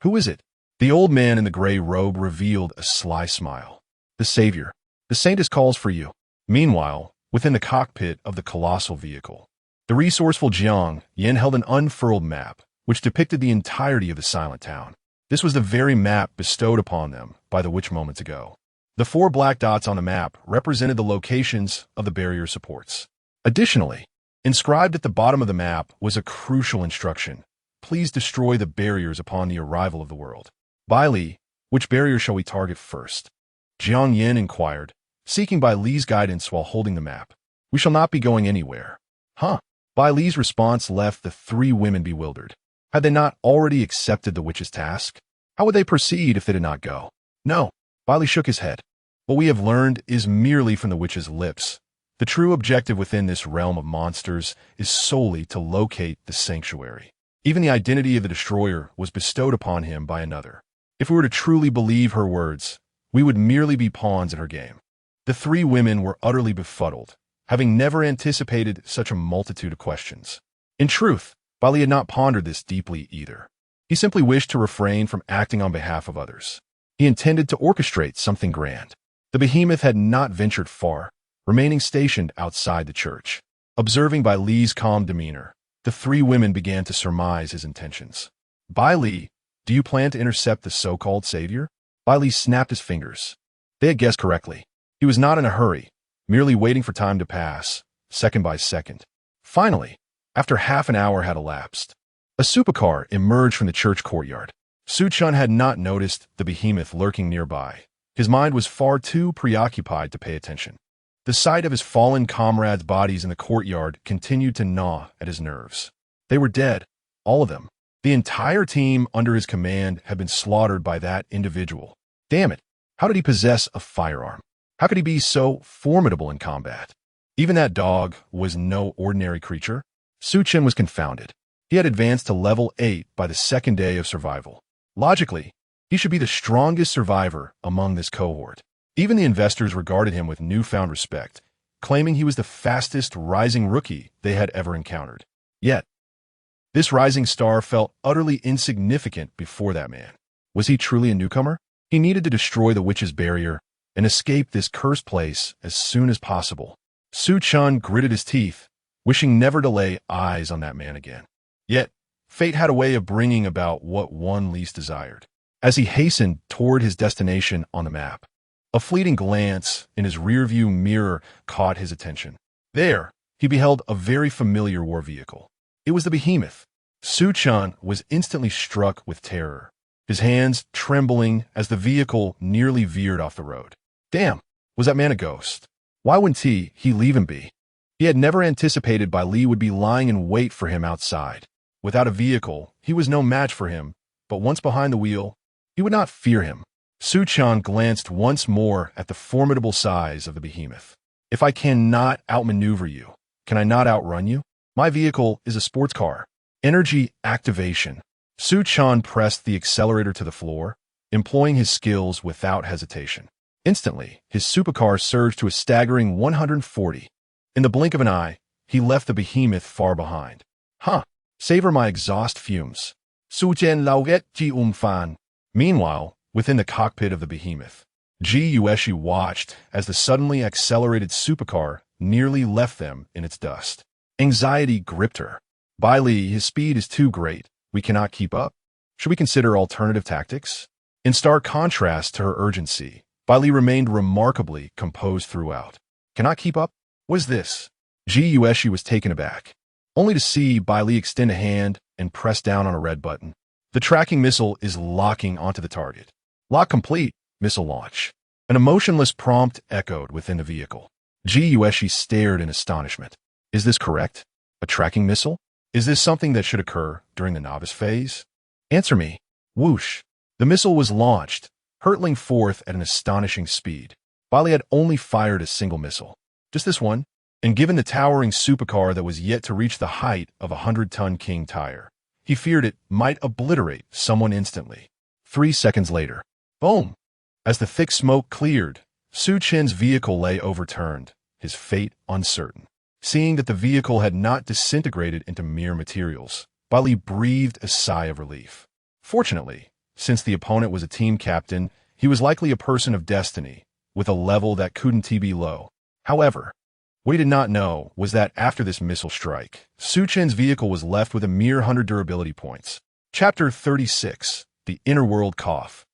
Who is it? The old man in the gray robe revealed a sly smile. The Savior. The Saintess calls for you. Meanwhile, within the cockpit of the colossal vehicle, the resourceful Jiang Yin held an unfurled map, which depicted the entirety of the silent town. This was the very map bestowed upon them by the witch moments ago. The 4 black dots on the map represented the locations of the barrier supports. Additionally, inscribed at the bottom of the map was a crucial instruction. Please destroy the barriers upon the arrival of the world. Bai Li, which barrier shall we target first? Jiang Yin inquired, seeking Bai Li's guidance while holding the map. We shall not be going anywhere. Huh? Bai Li's response left the 3 women bewildered. Had they not already accepted the witch's task? How would they proceed if they did not go? No. Bai Li shook his head. What we have learned is merely from the witch's lips. The true objective within this realm of monsters is solely to locate the sanctuary. Even the identity of the destroyer was bestowed upon him by another. If we were to truly believe her words, we would merely be pawns in her game. The 3 women were utterly befuddled, having never anticipated such a multitude of questions. In truth, Bai Li had not pondered this deeply either. He simply wished to refrain from acting on behalf of others. He intended to orchestrate something grand. The behemoth had not ventured far, remaining stationed outside the church. Observing Bai Li's calm demeanor, the 3 women began to surmise his intentions. Bai Li, do you plan to intercept the so-called savior? Bai Li snapped his fingers. They had guessed correctly. He was not in a hurry, merely waiting for time to pass, second by second. Finally, after half an hour had elapsed, a supercar emerged from the church courtyard. Su Chen had not noticed the behemoth lurking nearby. His mind was far too preoccupied to pay attention. The sight of his fallen comrades' bodies in the courtyard continued to gnaw at his nerves. They were dead, all of them. The entire team under his command had been slaughtered by that individual. Damn it, how did he possess a firearm? How could he be so formidable in combat? Even that dog was no ordinary creature. Su Chen was confounded. He had advanced to level 8 by the 2nd day of survival. Logically, he should be the strongest survivor among this cohort. Even the investors regarded him with newfound respect, claiming he was the fastest rising rookie they had ever encountered. Yet, this rising star felt utterly insignificant before that man. Was he truly a newcomer? He needed to destroy the witch's barrier and escape this cursed place as soon as possible. Su Chun gritted his teeth, wishing never to lay eyes on that man again. Yet, fate had a way of bringing about what one least desired. As he hastened toward his destination on the map, a fleeting glance in his rearview mirror caught his attention. There, he beheld a very familiar war vehicle. It was the behemoth. Su Chun was instantly struck with terror, his hands trembling as the vehicle nearly veered off the road. Damn, was that man a ghost? Why wouldn't he leave him be? He had never anticipated Bai Li would be lying in wait for him outside. Without a vehicle, he was no match for him, but once behind the wheel, he would not fear him. Su Chun glanced once more at the formidable size of the behemoth. If I cannot outmaneuver you, can I not outrun you? My vehicle is a sports car. Energy activation. Su Chun pressed the accelerator to the floor, employing his skills without hesitation. Instantly, his supercar surged to a staggering 140. In the blink of an eye, he left the behemoth far behind. Savor my exhaust fumes. Su Chen Lv.1. Meanwhile, within the cockpit of the behemoth, Yujie watched as the suddenly accelerated supercar nearly left them in its dust. Anxiety gripped her. Bai Li, his speed is too great. We cannot keep up. Should we consider alternative tactics? In stark contrast to her urgency, Bai Li remained remarkably composed throughout. Cannot keep up? What is this? Yujie was taken aback, only to see Bai Li extend a hand and press down on a red button. The tracking missile is locking onto the target. Lock complete. Missile launch. An emotionless prompt echoed within the vehicle. Yujie stared in astonishment. Is this correct? A tracking missile? Is this something that should occur during the novice phase? Answer me. Whoosh. The missile was launched, hurtling forth at an astonishing speed. Bai Li had only fired a single missile. Just this one, and given the towering supercar that was yet to reach the height of a 100-ton King tire, he feared it might obliterate someone instantly. 3 seconds later, boom! As the thick smoke cleared, Su Chen's vehicle lay overturned, his fate uncertain. Seeing that the vehicle had not disintegrated into mere materials, Bai Li breathed a sigh of relief. Fortunately, since the opponent was a team captain, he was likely a person of destiny, with a level that couldn't be low. However, what he did not know was that after this missile strike, Su Chen's vehicle was left with a mere 100 durability points. Chapter 36. The Inner-World Cough.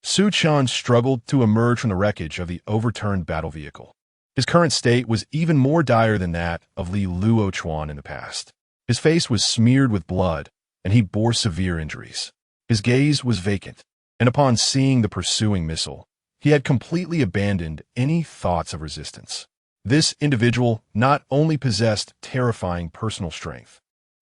Su Chun struggled to emerge from the wreckage of the overturned battle vehicle. His current state was even more dire than that of King Lv.1 in the past. His face was smeared with blood, and he bore severe injuries. His gaze was vacant, and upon seeing the pursuing missile, he had completely abandoned any thoughts of resistance. This individual not only possessed terrifying personal strength,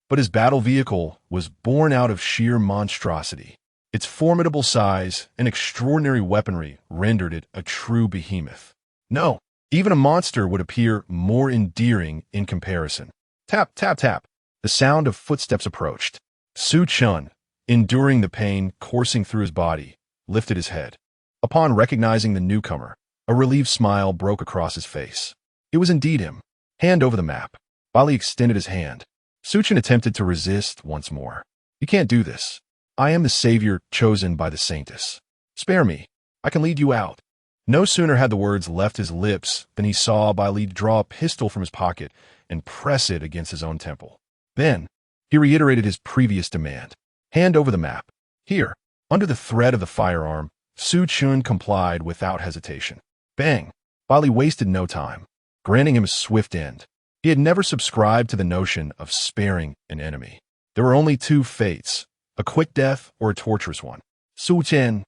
but his battle vehicle was born out of sheer monstrosity. Its formidable size and extraordinary weaponry rendered it a true behemoth. No, even a monster would appear more endearing in comparison. Tap, tap, tap. The sound of footsteps approached. Su Chun, enduring the pain coursing through his body, lifted his head. Upon recognizing the newcomer, a relieved smile broke across his face. It was indeed him. Hand over the map. Bai Li extended his hand. Su Chun attempted to resist once more. You can't do this. I am the savior chosen by the saintess. Spare me. I can lead you out. No sooner had the words left his lips than he saw Bai Li draw a pistol from his pocket and press it against his own temple. Then, he reiterated his previous demand. Hand over the map. Here, under the threat of the firearm, Su Chun complied without hesitation. Bang! Bai Li wasted no time, granting him a swift end. He had never subscribed to the notion of sparing an enemy. There were only two fates, a quick death or a torturous one. Su Chen,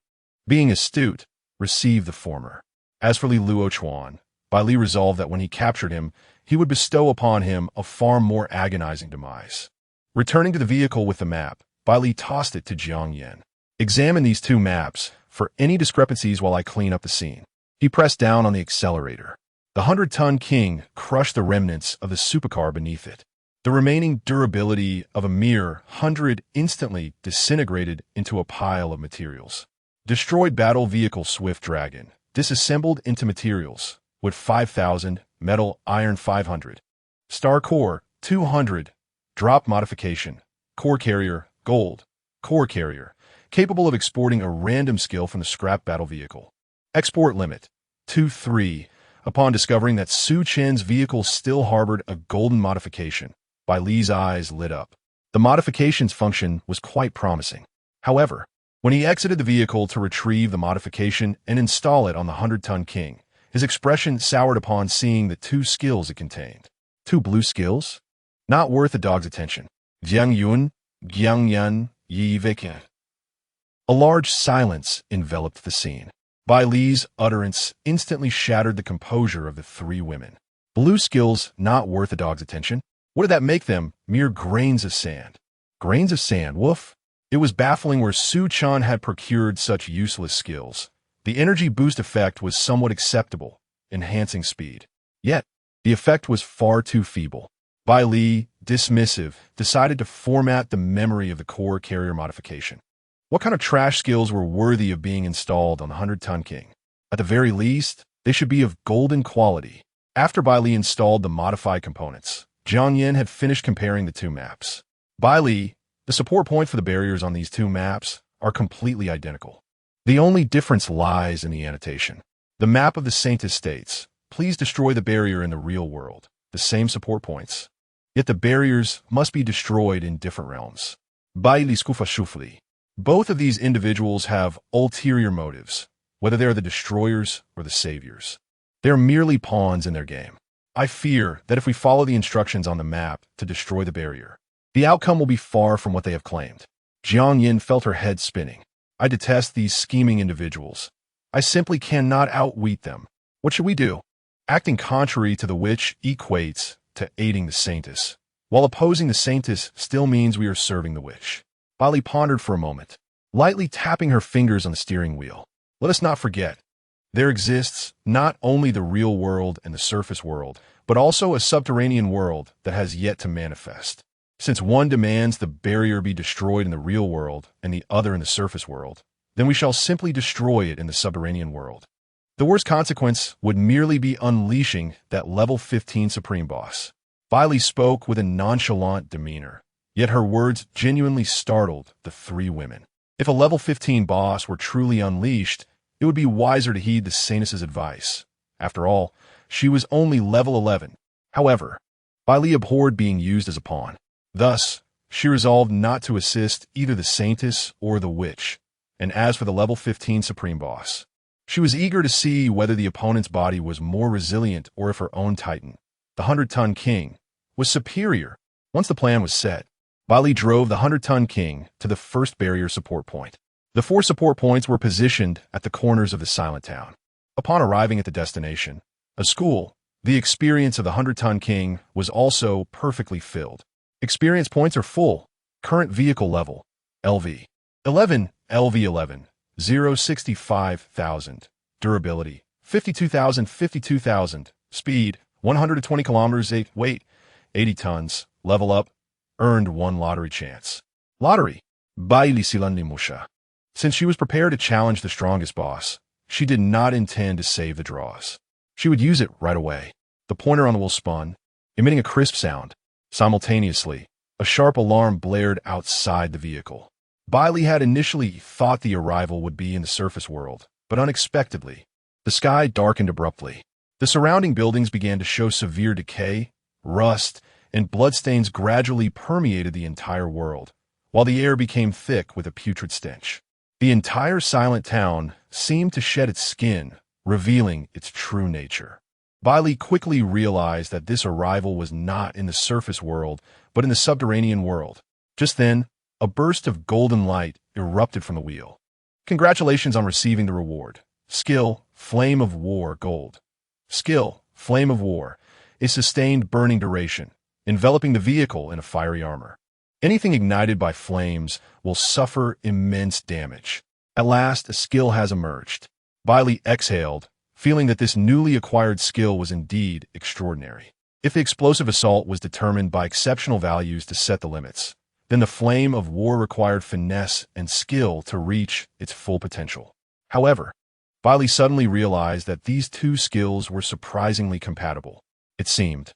being astute, received the former. As for King Lv.1, Bai Li resolved that when he captured him, he would bestow upon him a far more agonizing demise. Returning to the vehicle with the map, Bai Li tossed it to Jiang Yan. Examine these two maps for any discrepancies while I clean up the scene. He pressed down on the accelerator. The 100-ton King crushed the remnants of the supercar beneath it. The remaining durability of a mere 100 instantly disintegrated into a pile of materials. Destroyed battle vehicle Swift Dragon, disassembled into materials, wood 5,000, metal iron 500. Star core 200, drop modification, core carrier, gold, core carrier, capable of exporting a random skill from the scrap battle vehicle. Export limit, 2-3, Upon discovering that Su Chen's vehicle still harbored a golden modification, Bai Li's eyes lit up. The modification's function was quite promising. However, when he exited the vehicle to retrieve the modification and install it on the 100-ton king, his expression soured upon seeing the 2 skills it contained. 2 blue skills? Not worth a dog's attention. Jiang Yun, Jiang Yan, Yi Vikin. A large silence enveloped the scene. Bai Li's utterance instantly shattered the composure of the 3 women. Blue skills not worth a dog's attention? What did that make them? Mere grains of sand. Grains of sand, woof. It was baffling where Su Chan had procured such useless skills. The energy boost effect was somewhat acceptable, enhancing speed. Yet, the effect was far too feeble. Bai Li, dismissive, decided to format the memory of the core carrier modification. What kind of trash skills were worthy of being installed on the 100-ton king? At the very least, they should be of golden quality. After Bai Li installed the modified components, Jiang Yan had finished comparing the 2 maps. Bai Li, the support point for the barriers on these 2 maps are completely identical. The only difference lies in the annotation. The map of the Saintis states, please destroy the barrier in the real world, the same support points. Yet the barriers must be destroyed in different realms. Bai Li skufa shufli. Both of these individuals have ulterior motives, whether they are the destroyers or the saviors. They are merely pawns in their game. I fear that if we follow the instructions on the map to destroy the barrier, the outcome will be far from what they have claimed. Jiang Yin felt her head spinning. I detest these scheming individuals. I simply cannot outwit them. What should we do? Acting contrary to the witch equates to aiding the Saintis, while opposing the Saintis still means we are serving the witch. Bai Li pondered for a moment, lightly tapping her fingers on the steering wheel. Let us not forget, there exists not only the real world and the surface world, but also a subterranean world that has yet to manifest. Since one demands the barrier be destroyed in the real world and the other in the surface world, then we shall simply destroy it in the subterranean world. The worst consequence would merely be unleashing that level 15 supreme boss. Bai Li spoke with a nonchalant demeanor, yet her words genuinely startled the 3 women. If a level 15 boss were truly unleashed, it would be wiser to heed the Saintis' advice. After all, she was only level 11. However, Bai Li abhorred being used as a pawn. Thus, she resolved not to assist either the Saintis or the witch, and as for the level 15 supreme boss, she was eager to see whether the opponent's body was more resilient or if her own titan, the 100-ton king, was superior. Once the plan was set, Bai Li drove the 100-ton king to the first barrier support point. The 4 support points were positioned at the corners of the silent town. Upon arriving at the destination, a school, the experience of the 100-ton king was also perfectly filled. Experience points are full. Current vehicle level, LV. 11, LV11, 065,000. Durability, 52,000. Speed, 120 kilometers. Weight, 80 tons. Level up, earned 1 lottery chance. Lottery, Bai Li silandi musha. Since she was prepared to challenge the strongest boss, she did not intend to save the draws. She would use it right away. The pointer on the wheel spun, emitting a crisp sound. Simultaneously, a sharp alarm blared outside the vehicle. Bai Li had initially thought the arrival would be in the surface world, but unexpectedly, the sky darkened abruptly. The surrounding buildings began to show severe decay, rust, and bloodstains gradually permeated the entire world, while the air became thick with a putrid stench. The entire silent town seemed to shed its skin, revealing its true nature. Bai Li quickly realized that this arrival was not in the surface world, but in the subterranean world. Just then, a burst of golden light erupted from the wheel. Congratulations on receiving the reward. Skill, Flame of War, Gold. Skill, Flame of War, a sustained burning duration, enveloping the vehicle in a fiery armor. Anything ignited by flames will suffer immense damage. At last, a skill has emerged. Bai Li exhaled, feeling that this newly acquired skill was indeed extraordinary. If the explosive assault was determined by exceptional values to set the limits, then the Flame of War required finesse and skill to reach its full potential. However, Bai Li suddenly realized that these 2 skills were surprisingly compatible. It seemed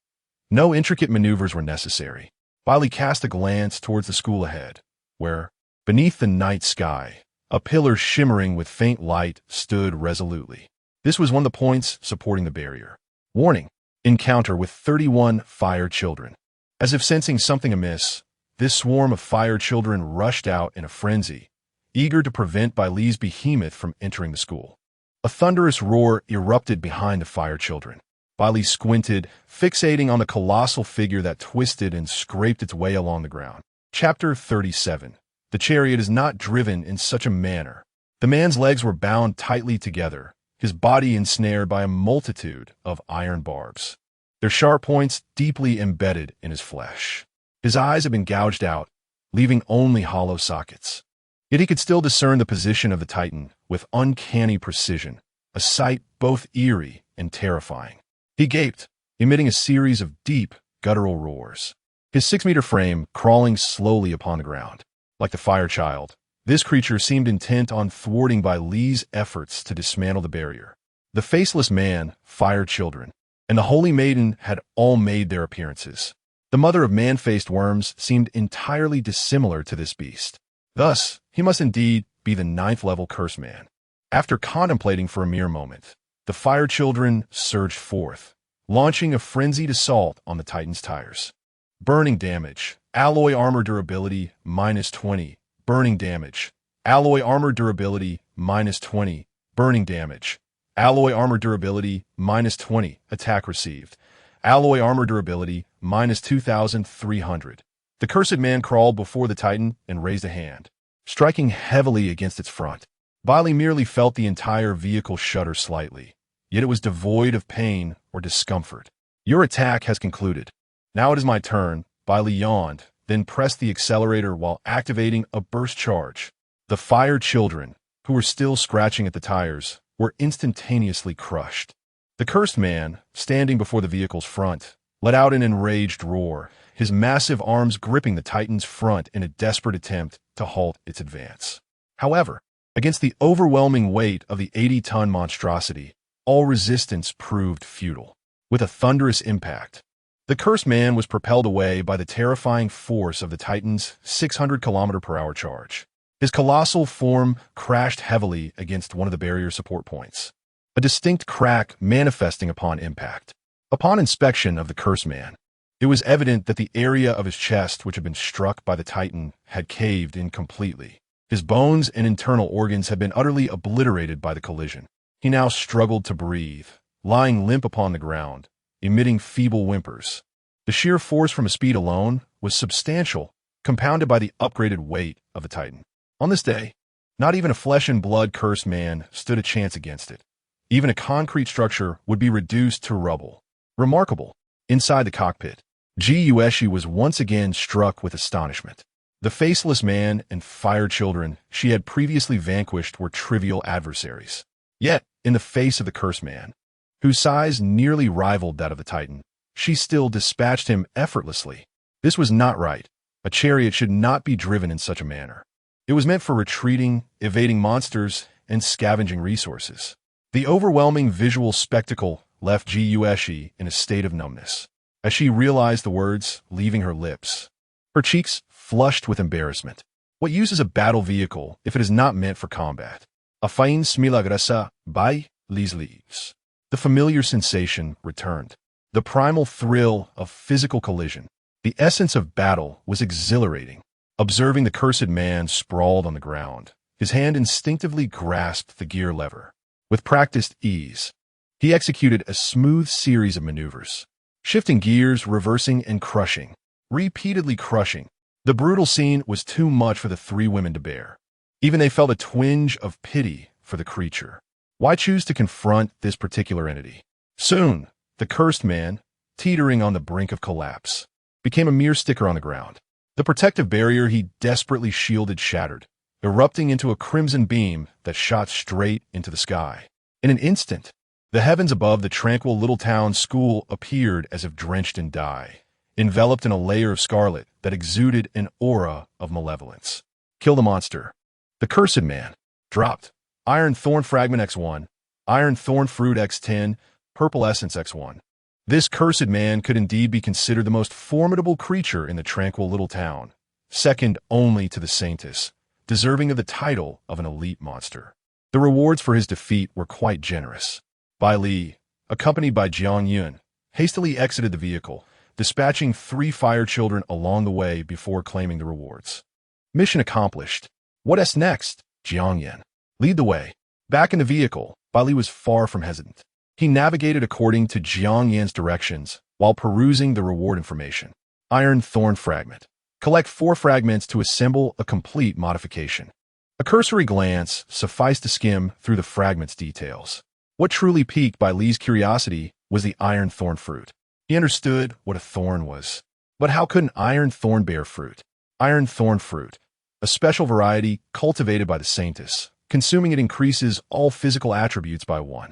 no intricate maneuvers were necessary. Bai Li cast a glance towards the school ahead, where, beneath the night sky, a pillar shimmering with faint light stood resolutely. This was one of the points supporting the barrier. Warning: encounter with 31 fire children. As if sensing something amiss, this swarm of fire children rushed out in a frenzy, eager to prevent Bai Li's behemoth from entering the school. A thunderous roar erupted behind the fire children. Bai Li squinted, fixating on the colossal figure that twisted and scraped its way along the ground. Chapter 37. The chariot is not driven in such a manner. The man's legs were bound tightly together, his body ensnared by a multitude of iron barbs, their sharp points deeply embedded in his flesh. His eyes had been gouged out, leaving only hollow sockets. Yet he could still discern the position of the Titan with uncanny precision, a sight both eerie and terrifying. He gaped, emitting a series of deep, guttural roars. His 6-meter frame crawling slowly upon the ground. Like the fire child, this creature seemed intent on thwarting Bai Li's efforts to dismantle the barrier. The faceless man, fire children, and the holy maiden had all made their appearances. The mother of man-faced worms seemed entirely dissimilar to this beast. Thus, he must indeed be the 9th-level curse man. After contemplating for a mere moment, the fire children surged forth, launching a frenzied assault on the Titan's tires. Burning damage, alloy armor durability, -20. Burning damage, alloy armor durability, -20. Burning damage, alloy armor durability, -20. Attack received. Alloy armor durability, -2,300. The cursed man crawled before the Titan and raised a hand, striking heavily against its front. Bai Li merely felt the entire vehicle shudder slightly, yet it was devoid of pain or discomfort. Your attack has concluded. Now it is my turn. Bai Li yawned, then pressed the accelerator while activating a burst charge. The fire children, who were still scratching at the tires, were instantaneously crushed. The cursed man, standing before the vehicle's front, let out an enraged roar, his massive arms gripping the Titan's front in a desperate attempt to halt its advance. However, against the overwhelming weight of the 80-ton monstrosity, all resistance proved futile. With a thunderous impact, the cursed man was propelled away by the terrifying force of the Titan's 600-kilometer-per-hour charge. His colossal form crashed heavily against one of the barrier support points, a distinct crack manifesting upon impact. Upon inspection of the cursed man, it was evident that the area of his chest which had been struck by the Titan had caved in completely. His bones and internal organs had been utterly obliterated by the collision. He now struggled to breathe, lying limp upon the ground, emitting feeble whimpers. The sheer force from his speed alone was substantial, compounded by the upgraded weight of the Titan. On this day, not even a flesh-and-blood cursed man stood a chance against it. Even a concrete structure would be reduced to rubble. Remarkable. Inside the cockpit, Yujie was once again struck with astonishment. The faceless man and fire children she had previously vanquished were trivial adversaries. Yet, in the face of the cursed man, whose size nearly rivaled that of the Titan, she still dispatched him effortlessly. This was not right. A chariot should not be driven in such a manner. It was meant for retreating, evading monsters, and scavenging resources. The overwhelming visual spectacle left Yujie in a state of numbness, as she realized the words leaving her lips. Her cheeks flushed with embarrassment. What use is a battle vehicle if it is not meant for combat? A fain smilagresa Bai Li's leaves. The familiar sensation returned. The primal thrill of physical collision. The essence of battle was exhilarating. Observing the cursed man sprawled on the ground, his hand instinctively grasped the gear lever. With practiced ease, he executed a smooth series of maneuvers, shifting gears, reversing, and crushing, repeatedly crushing. The brutal scene was too much for the 3 women to bear. Even they felt a twinge of pity for the creature. Why choose to confront this particular entity? Soon, the cursed man, teetering on the brink of collapse, became a mere sticker on the ground. The protective barrier he desperately shielded shattered, erupting into a crimson beam that shot straight into the sky. In an instant, the heavens above the tranquil little town school appeared as if drenched in dye, enveloped in a layer of scarlet that exuded an aura of malevolence. Kill the monster. The cursed man. Dropped. Iron Thorn Fragment X1, Iron Thorn Fruit X10, Purple Essence X1. This cursed man could indeed be considered the most formidable creature in the tranquil little town, second only to the Saintess, deserving of the title of an elite monster. The rewards for his defeat were quite generous. Bai Li, accompanied by Jiang Yun, hastily exited the vehicle, dispatching 3 fire children along the way before claiming the rewards. Mission accomplished. What's next? Jiang Yun. Lead the way. Back in the vehicle, Bai Li was far from hesitant. He navigated according to Jiang Yun's directions while perusing the reward information. Iron Thorn Fragment. Collect 4 fragments to assemble a complete modification. A cursory glance sufficed to skim through the fragment's details. What truly piqued Bai Li's curiosity was the iron thorn fruit. He understood what a thorn was. But how could an iron thorn bear fruit? Iron thorn fruit, a special variety cultivated by the scientists. Consuming it increases all physical attributes by 1.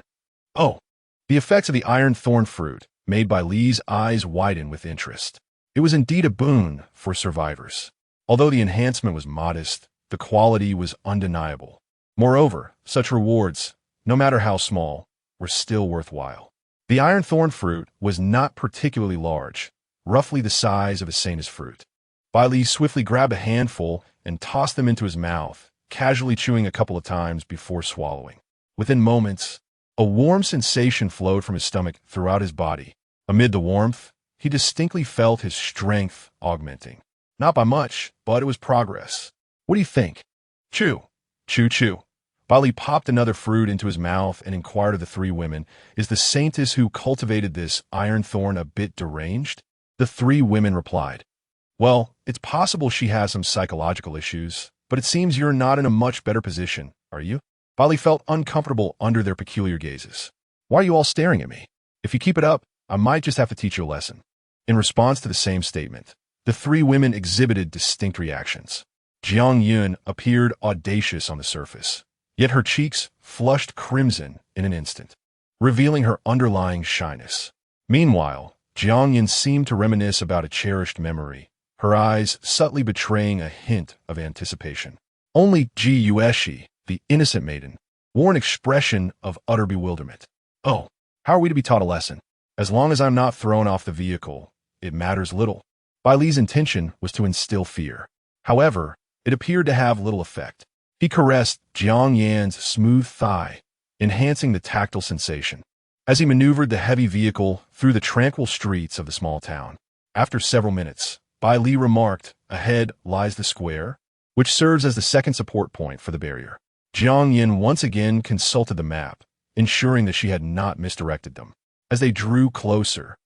Oh, the effects of the iron thorn fruit made Bai Li's eyes widen with interest. It was indeed a boon for survivors. Although the enhancement was modest, the quality was undeniable. Moreover, such rewards, no matter how small, were still worthwhile. The iron thorn fruit was not particularly large, roughly the size of a Saintis fruit. Bai Li swiftly grabbed a handful and tossed them into his mouth, casually chewing a couple of times before swallowing. Within moments, a warm sensation flowed from his stomach throughout his body. Amid the warmth, he distinctly felt his strength augmenting. Not by much, but it was progress. What do you think? Chew. Chew, chew. Bai Li popped another fruit into his mouth and inquired of the 3 women, "Is the saintess who cultivated this iron thorn a bit deranged?" The 3 women replied, "Well, it's possible she has some psychological issues, but it seems you're not in a much better position, are you?" Bai Li felt uncomfortable under their peculiar gazes. "Why are you all staring at me? If you keep it up, I might just have to teach you a lesson." In response to the same statement, the 3 women exhibited distinct reactions. Jiang Yun appeared audacious on the surface, yet her cheeks flushed crimson in an instant, revealing her underlying shyness. Meanwhile, Jiang Yun seemed to reminisce about a cherished memory, her eyes subtly betraying a hint of anticipation. Only Ji Yueshi, the innocent maiden, wore an expression of utter bewilderment. "Oh, how are we to be taught a lesson? As long as I'm not thrown off the vehicle, it matters little." Bai Li's intention was to instill fear. However, it appeared to have little effect. He caressed Jiang Yan's smooth thigh, enhancing the tactile sensation, as he maneuvered the heavy vehicle through the tranquil streets of the small town. After several minutes, Bai Li remarked, "Ahead lies the square, which serves as the second support point for the barrier." Jiang Yan once again consulted the map, ensuring that she had not misdirected them. As they drew closer,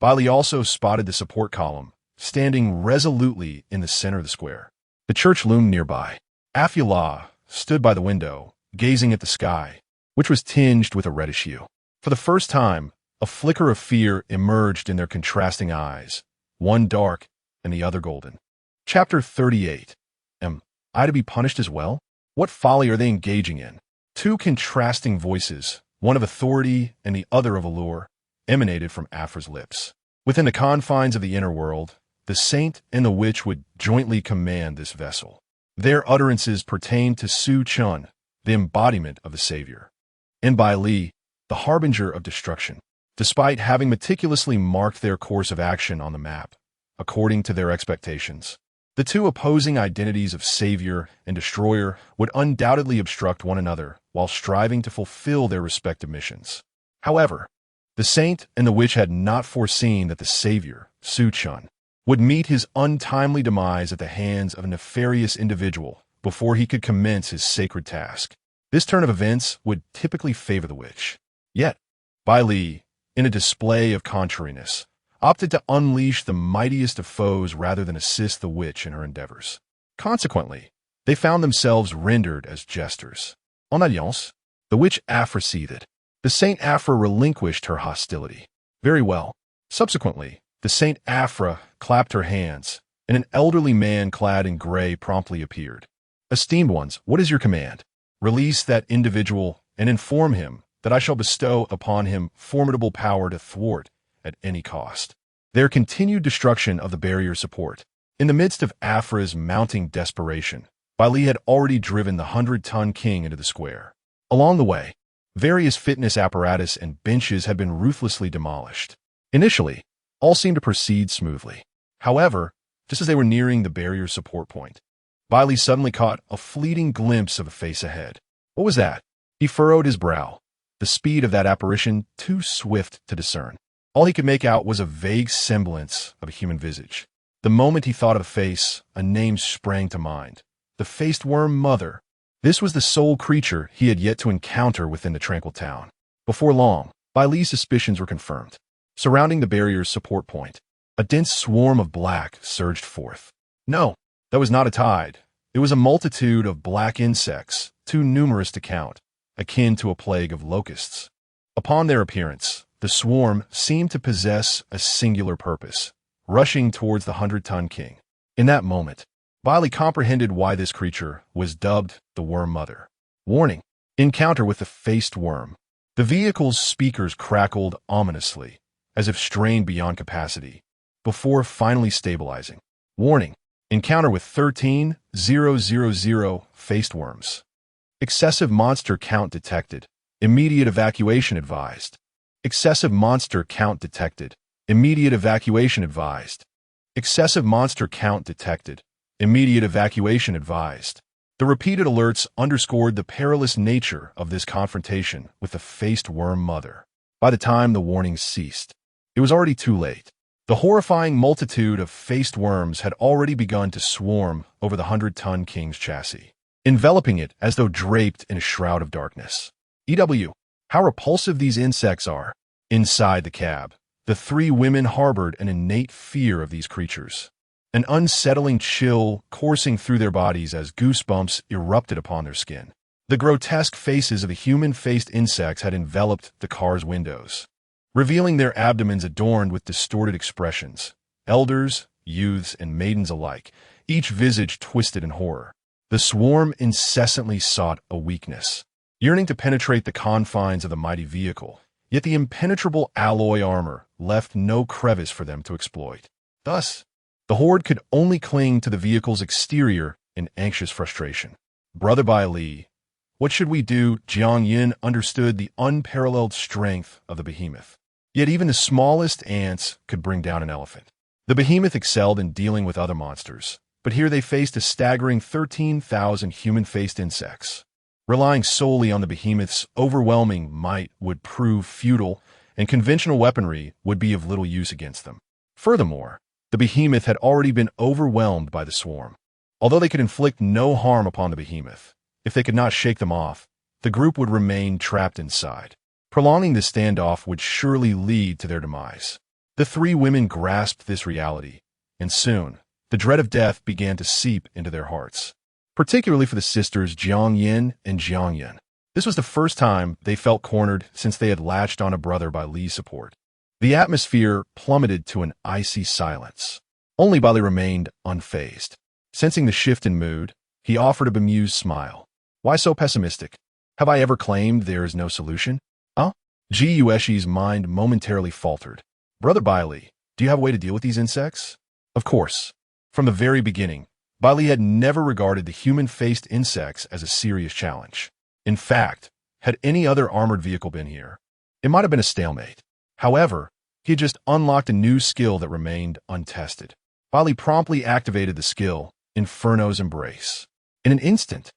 Bai Li also spotted the support column, standing resolutely in the center of the square. The church loomed nearby. Afula stood by the window, gazing at the sky, which was tinged with a reddish hue. For the first time, a flicker of fear emerged in their contrasting eyes, one dark and the other golden. Chapter 38. Am I to be punished as well? What folly are they engaging in? 2 contrasting voices, one of authority and the other of allure, emanated from Afra's lips. Within the confines of the inner world, the saint and the witch would jointly command this vessel. Their utterances pertained to Su Chun, the embodiment of the Savior, and Bai Li, the harbinger of destruction. Despite having meticulously marked their course of action on the map, according to their expectations, the 2 opposing identities of Savior and Destroyer would undoubtedly obstruct one another while striving to fulfill their respective missions. However, the saint and the witch had not foreseen that the Savior, Su Chun, would meet his untimely demise at the hands of a nefarious individual before he could commence his sacred task. This turn of events would typically favor the witch. Yet, Bai Li, in a display of contrariness, opted to unleash the mightiest of foes rather than assist the witch in her endeavors. Consequently, they found themselves rendered as jesters. En alliance, the witch Afra seethed. The Saint Afra relinquished her hostility. Very well. Subsequently, the Saint Afra clapped her hands, and an elderly man clad in gray promptly appeared. "Esteemed ones, what is your command? Release that individual and inform him that I shall bestow upon him formidable power to thwart at any cost." Their continued destruction of the barrier support. In the midst of Afra's mounting desperation, Bai Li had already driven the 100-ton king into the square. Along the way, various fitness apparatus and benches had been ruthlessly demolished. Initially, all seemed to proceed smoothly. However, just as they were nearing the barrier support point, Bai Li suddenly caught a fleeting glimpse of a face ahead. What was that? He furrowed his brow, the speed of that apparition too swift to discern. All he could make out was a vague semblance of a human visage. The moment he thought of the face, a name sprang to mind. The faced worm mother. This was the sole creature he had yet to encounter within the tranquil town. Before long, Bai Li's suspicions were confirmed. Surrounding the barrier's support point, a dense swarm of black surged forth. No, that was not a tide. It was a multitude of black insects, too numerous to count, akin to a plague of locusts. Upon their appearance, the swarm seemed to possess a singular purpose, rushing towards the 100-ton king. In that moment, Bai Li comprehended why this creature was dubbed the Worm Mother. Warning: encounter with the faced worm. The vehicle's speakers crackled ominously, as if strained beyond capacity, before finally stabilizing. Warning: encounter with 13,000 faced worms. Excessive monster count detected. Immediate evacuation advised. Excessive monster count detected. Immediate evacuation advised. Excessive monster count detected. Immediate evacuation advised. The repeated alerts underscored the perilous nature of this confrontation with the faced worm mother. By the time the warnings ceased, it was already too late. The horrifying multitude of faced worms had already begun to swarm over the 100-ton king's chassis, enveloping it as though draped in a shroud of darkness. How repulsive these insects are. Inside the cab, the three women harbored an innate fear of these creatures, an unsettling chill coursing through their bodies as goosebumps erupted upon their skin. The grotesque faces of the human-faced insects had enveloped the car's windows, revealing their abdomens adorned with distorted expressions. Elders, youths, and maidens alike, each visage twisted in horror. The swarm incessantly sought a weakness, yearning to penetrate the confines of the mighty vehicle, yet the impenetrable alloy armor left no crevice for them to exploit. Thus, the horde could only cling to the vehicle's exterior in anxious frustration. Brother Bai Li, what should we do? Jiang Yin understood the unparalleled strength of the behemoth. Yet even the smallest ants could bring down an elephant. The behemoth excelled in dealing with other monsters, but here they faced a staggering 13,000 human-faced insects. Relying solely on the behemoth's overwhelming might would prove futile, and conventional weaponry would be of little use against them. Furthermore, the behemoth had already been overwhelmed by the swarm. Although they could inflict no harm upon the behemoth, if they could not shake them off, the group would remain trapped inside. Prolonging the standoff would surely lead to their demise. The three women grasped this reality, and soon, the dread of death began to seep into their hearts. Particularly for the sisters Jiang Yin and Jiang Yan. This was the first time they felt cornered since they had latched on a brother Bai Li's support. The atmosphere plummeted to an icy silence. Only Bai Li remained unfazed. Sensing the shift in mood, he offered a bemused smile. Why so pessimistic? Have I ever claimed there is no solution? Huh? Ji Yueshi's mind momentarily faltered. Brother Bai Li, do you have a way to deal with these insects? Of course. From the very beginning, Bai Li had never regarded the human-faced insects as a serious challenge. In fact, had any other armored vehicle been here, it might have been a stalemate. However, he had just unlocked a new skill that remained untested. Bai Li promptly activated the skill, Inferno's Embrace. In an instant,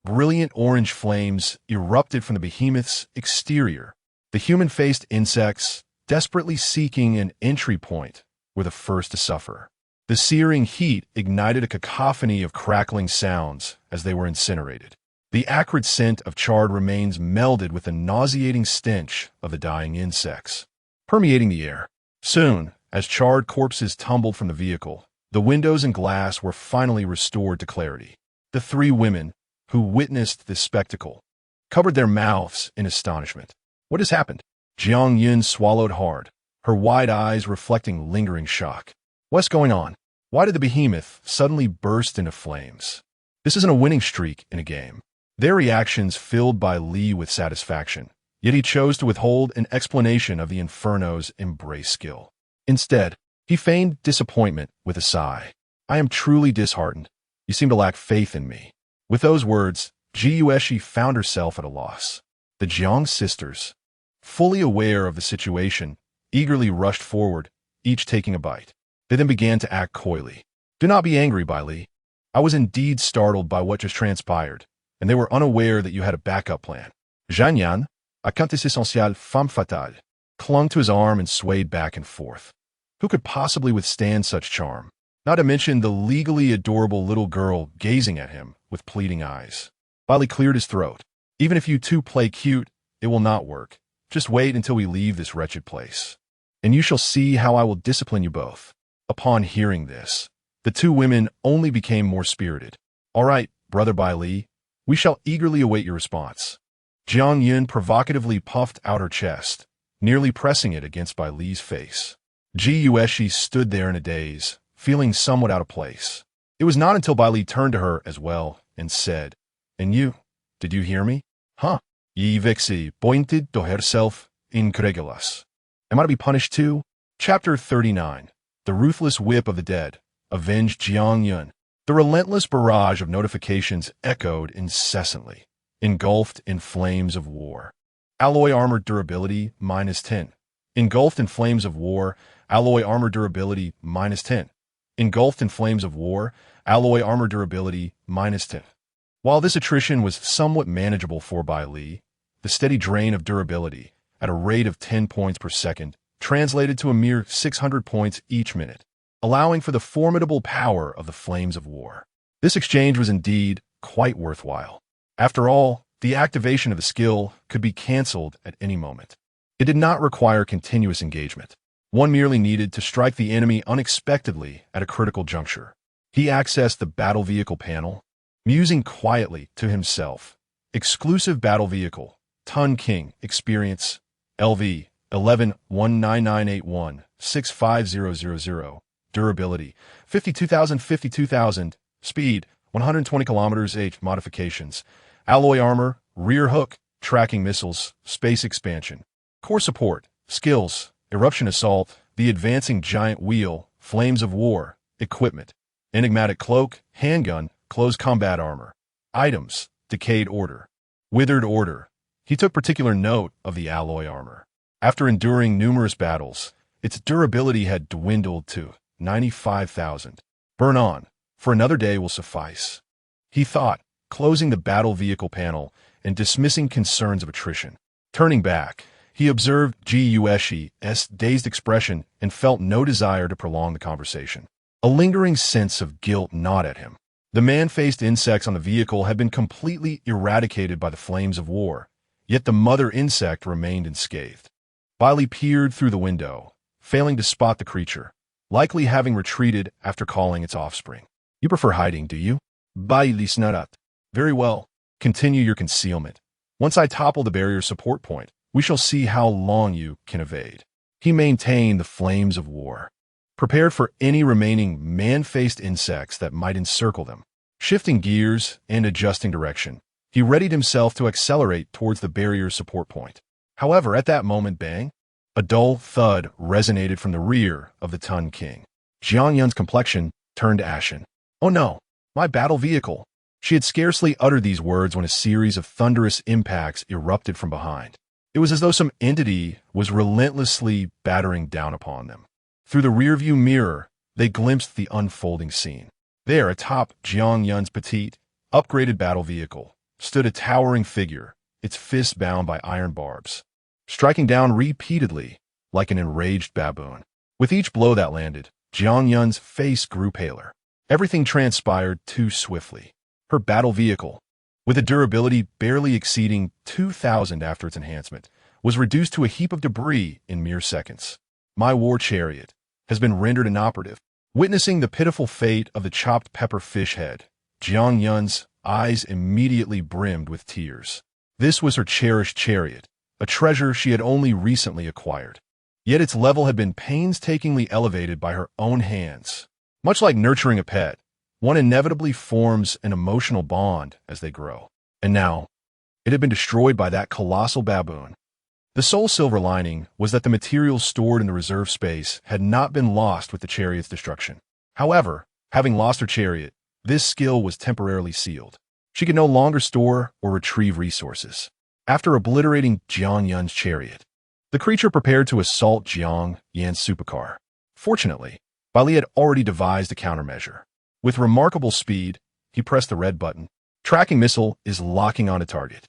brilliant orange flames erupted from the behemoth's exterior. The human-faced insects, desperately seeking an entry point, were the first to suffer. The searing heat ignited a cacophony of crackling sounds as they were incinerated. The acrid scent of charred remains melded with the nauseating stench of the dying insects, permeating the air. Soon, as charred corpses tumbled from the vehicle, the windows and glass were finally restored to clarity. The three women, who witnessed this spectacle, covered their mouths in astonishment. What has happened? Jiang Yin swallowed hard, her wide eyes reflecting lingering shock. What's going on? Why did the behemoth suddenly burst into flames? This isn't a winning streak in a game. Their reactions filled Bai Li with satisfaction, yet he chose to withhold an explanation of the Inferno's Embrace skill. Instead, he feigned disappointment with a sigh. I am truly disheartened. You seem to lack faith in me. With those words, Ji Yueshi found herself at a loss. The Jiang sisters, fully aware of the situation, eagerly rushed forward, each taking a bite. They then began to act coyly. Do not be angry, Bai Li. I was indeed startled by what just transpired, and they were unaware that you had a backup plan. Zhang Yan, Accompanying essentielle femme fatale, clung to his arm and swayed back and forth. Who could possibly withstand such charm? Not to mention the legally adorable little girl gazing at him with pleading eyes. Bai Li cleared his throat. Even if you two play cute, it will not work. Just wait until we leave this wretched place, and you shall see how I will discipline you both. Upon hearing this, the two women only became more spirited. All right, brother Bai Li, we shall eagerly await your response. Jiang Yun provocatively puffed out her chest, nearly pressing it against Bai Li's face. Ji Yueshi stood there in a daze, feeling somewhat out of place. It was not until Bai Li turned to her as well and said, "And you, did you hear me? Huh?" Yi Vixi pointed to herself, incredulous. Am I to be punished too? Chapter 39. The Ruthless Whip of the Dead. Avenged Jiang Yun. The relentless barrage of notifications echoed incessantly, engulfed in flames of war. Alloy armor durability -10. Engulfed in flames of war, alloy armor durability -10. Engulfed in flames of war, alloy armor durability -10. While this attrition was somewhat manageable for Bai Li, the steady drain of durability, at a rate of 10 points per second, translated to a mere 600 points each minute, allowing for the formidable power of the flames of war. This exchange was indeed quite worthwhile. After all, the activation of the skill could be cancelled at any moment. It did not require continuous engagement. One merely needed to strike the enemy unexpectedly at a critical juncture. He accessed the battle vehicle panel, musing quietly to himself. Exclusive battle vehicle, Tun King, experience, Lv.1 65000, durability, 52,000, speed, 120 km/h, modifications, alloy armor, rear hook, tracking missiles, space expansion, core support, skills, eruption assault, the advancing giant wheel, flames of war, equipment, enigmatic cloak, handgun, close combat armor, items, decayed order, withered order. He took particular note of the alloy armor. After enduring numerous battles, its durability had dwindled to 95,000. Burn on, for another day will suffice, he thought, closing the battle vehicle panel and dismissing concerns of attrition. Turning back, he observed Ji Yueshi's dazed expression and felt no desire to prolong the conversation. A lingering sense of guilt gnawed at him. The man-faced insects on the vehicle had been completely eradicated by the flames of war, yet the mother insect remained unscathed. Bai Li peered through the window, failing to spot the creature, likely having retreated after calling its offspring. You prefer hiding, do you? Bai Li snarled. Very well. Continue your concealment. Once I topple the barrier support point, we shall see how long you can evade. He maintained the flames of war, prepared for any remaining man-faced insects that might encircle them. Shifting gears and adjusting direction, he readied himself to accelerate towards the barrier support point. However, at that moment, bang! A dull thud resonated from the rear of the Tun King. Jiang Yun's complexion turned ashen. Oh no, my battle vehicle! She had scarcely uttered these words when a series of thunderous impacts erupted from behind. It was as though some entity was relentlessly battering down upon them. Through the rearview mirror, they glimpsed the unfolding scene. There, atop Jiang Yun's petite, upgraded battle vehicle, stood a towering figure, its fists bound by iron barbs, striking down repeatedly like an enraged baboon. With each blow that landed, Jiang Yun's face grew paler. Everything transpired too swiftly. Her battle vehicle, with a durability barely exceeding 2,000 after its enhancement, was reduced to a heap of debris in mere seconds. My war chariot has been rendered inoperative. Witnessing the pitiful fate of the chopped pepper fish head, Jiang Yun's eyes immediately brimmed with tears. This was her cherished chariot, a treasure she had only recently acquired. Yet its level had been painstakingly elevated by her own hands. Much like nurturing a pet, one inevitably forms an emotional bond as they grow. And now, it had been destroyed by that colossal baboon. The sole silver lining was that the materials stored in the reserve space had not been lost with the chariot's destruction. However, having lost her chariot, this skill was temporarily sealed. She could no longer store or retrieve resources. After obliterating Jiang Yun's chariot, the creature prepared to assault Jiang Yun's supercar. Fortunately, Bai Li had already devised a countermeasure. With remarkable speed, he pressed the red button. Tracking missile is locking on a target.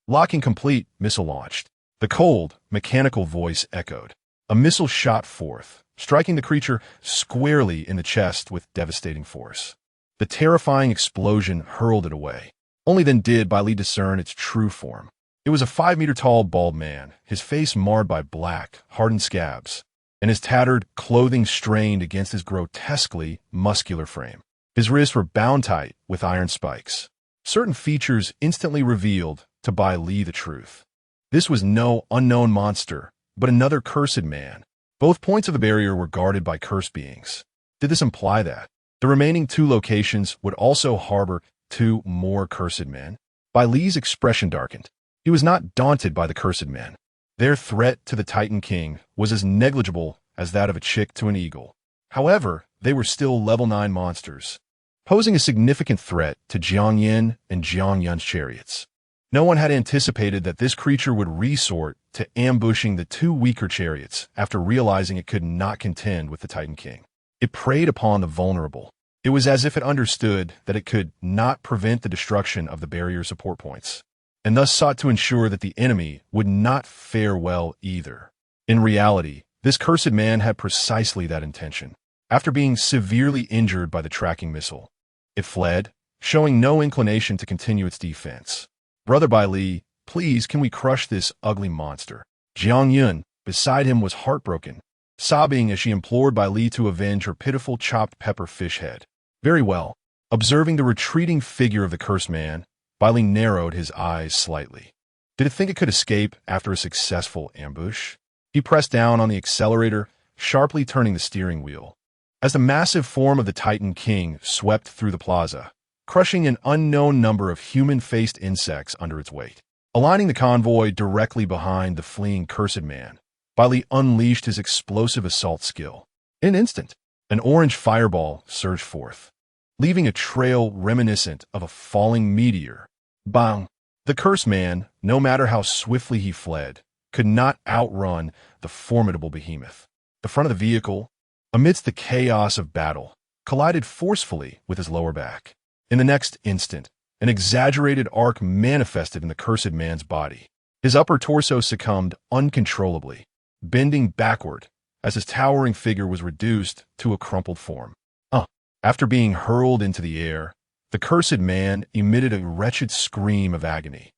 Locking complete, missile launched. The cold, mechanical voice echoed. A missile shot forth, striking the creature squarely in the chest with devastating force. The terrifying explosion hurled it away. Only then did Bai Li discern its true form. It was a 5-meter-tall bald man, his face marred by black, hardened scabs, and his tattered clothing strained against his grotesquely muscular frame. His wrists were bound tight with iron spikes. Certain features instantly revealed to Bai Li the truth. This was no unknown monster, but another cursed man. Both points of the barrier were guarded by cursed beings. Did this imply that the remaining 2 locations would also harbor 2 more cursed men? Bai Li's expression darkened. He was not daunted by the cursed men. Their threat to the Titan King was as negligible as that of a chick to an eagle. However, they were still level 9 monsters, posing a significant threat to Jiang Yin and Jiang Yun's chariots. No one had anticipated that this creature would resort to ambushing the 2 weaker chariots after realizing it could not contend with the Titan King. It preyed upon the vulnerable. It was as if it understood that it could not prevent the destruction of the barrier support points, and thus sought to ensure that the enemy would not fare well either. In reality, this cursed man had precisely that intention. After being severely injured by the tracking missile, it fled, showing no inclination to continue its defense. Brother Bai Li, please, can we crush this ugly monster? Jiang Yun, beside him, was heartbroken, sobbing as she implored Bai Li to avenge her pitiful chopped pepper fish head. Very well. Observing the retreating figure of the cursed man, Bai Li narrowed his eyes slightly. Did it think it could escape after a successful ambush? He pressed down on the accelerator, sharply turning the steering wheel. As the massive form of the Titan King swept through the plaza, crushing an unknown number of human-faced insects under its weight. Aligning the convoy directly behind the fleeing cursed man, Bai Li unleashed his explosive assault skill. In an instant, an orange fireball surged forth, leaving a trail reminiscent of a falling meteor. Bang! The cursed man, no matter how swiftly he fled, could not outrun the formidable behemoth. The front of the vehicle, amidst the chaos of battle, collided forcefully with his lower back. In the next instant, an exaggerated arc manifested in the cursed man's body. His upper torso succumbed uncontrollably, bending backward as his towering figure was reduced to a crumpled form. After being hurled into the air, the cursed man emitted a wretched scream of agony.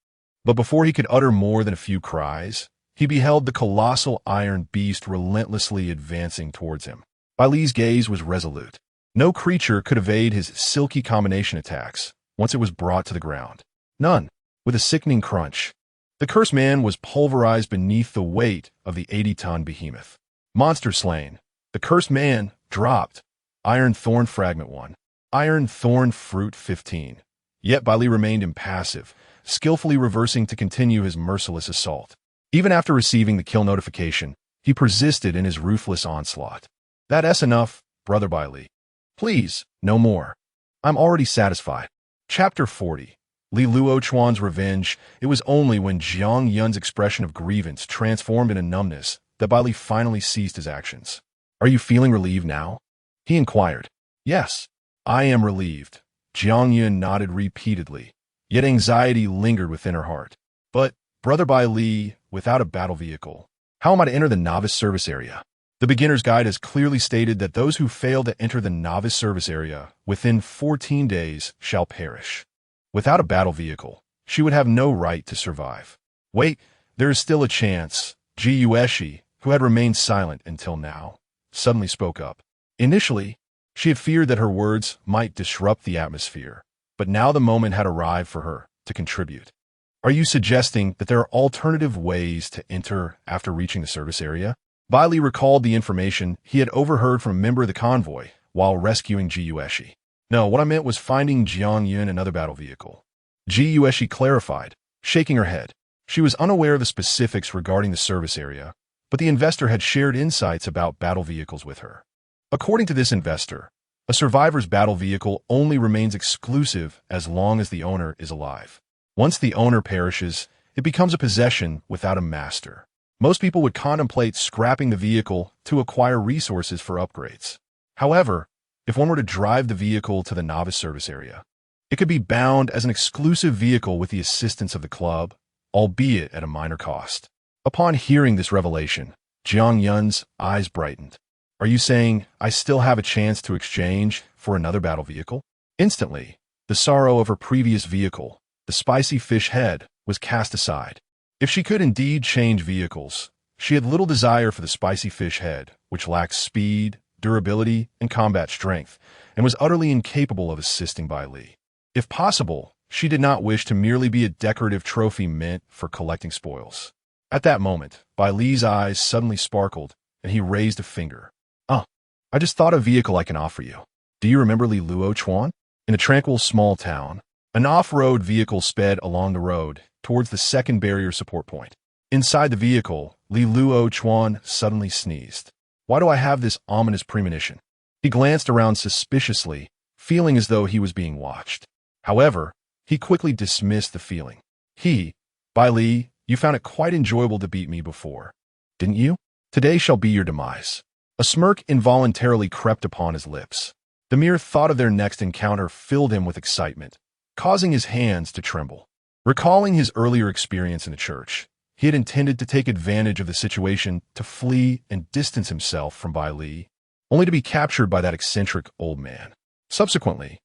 But before he could utter more than a few cries, he beheld the colossal iron beast relentlessly advancing towards him. Bai Li's gaze was resolute. No creature could evade his silky combination attacks once it was brought to the ground. None. With a sickening crunch, the cursed man was pulverized beneath the weight of the 80-ton behemoth. Monster slain. The cursed man dropped. Iron Thorn Fragment 1. Iron Thorn Fruit 15. Yet Bai Li remained impassive, skillfully reversing to continue his merciless assault. Even after receiving the kill notification, he persisted in his ruthless onslaught. That's enough, Brother Bai Li. Please, no more. I'm already satisfied. Chapter 40. Lv.1's Revenge. It was only when Jiang Yun's expression of grievance transformed into numbness that Bai Li finally ceased his actions. Are you feeling relieved now? He inquired. Yes, I am relieved. Jiang Yun nodded repeatedly, yet anxiety lingered within her heart. But, Brother Bai Li, without a battle vehicle, how am I to enter the novice service area? The beginner's guide has clearly stated that those who fail to enter the novice service area within 14 days shall perish. Without a battle vehicle, she would have no right to survive. Wait, there is still a chance. Ji Yueshi, who had remained silent until now, suddenly spoke up. Initially, she had feared that her words might disrupt the atmosphere, but now the moment had arrived for her to contribute. Are you suggesting that there are alternative ways to enter after reaching the service area? Bai Li recalled the information he had overheard from a member of the convoy while rescuing Ji Yueshi. No, what I meant was finding Jiang Yun another battle vehicle. Ji Yueshi clarified, shaking her head. She was unaware of the specifics regarding the service area, but the investor had shared insights about battle vehicles with her. According to this investor, a survivor's battle vehicle only remains exclusive as long as the owner is alive. Once the owner perishes, it becomes a possession without a master. Most people would contemplate scrapping the vehicle to acquire resources for upgrades. However, if one were to drive the vehicle to the novice service area, it could be bound as an exclusive vehicle with the assistance of the club, albeit at a minor cost. Upon hearing this revelation, Jiang Yun's eyes brightened. Are you saying I still have a chance to exchange for another battle vehicle? Instantly, the sorrow of her previous vehicle, the spicy fish head, was cast aside. If she could indeed change vehicles, she had little desire for the spicy fish head, which lacked speed, durability, and combat strength, and was utterly incapable of assisting Bai Li. If possible, she did not wish to merely be a decorative trophy meant for collecting spoils. At that moment, Bai Li's eyes suddenly sparkled, and he raised a finger. I just thought of a vehicle I can offer you. Do you remember Lv.1? In a tranquil small town, an off-road vehicle sped along the road towards the second barrier support point. Inside the vehicle, Lv.1 suddenly sneezed. Why do I have this ominous premonition? He glanced around suspiciously, feeling as though he was being watched. However, he quickly dismissed the feeling. Bai Li, you found it quite enjoyable to beat me before, didn't you? Today shall be your demise. A smirk involuntarily crept upon his lips. The mere thought of their next encounter filled him with excitement, causing his hands to tremble. Recalling his earlier experience in the church, he had intended to take advantage of the situation to flee and distance himself from Bai Li, only to be captured by that eccentric old man. Subsequently,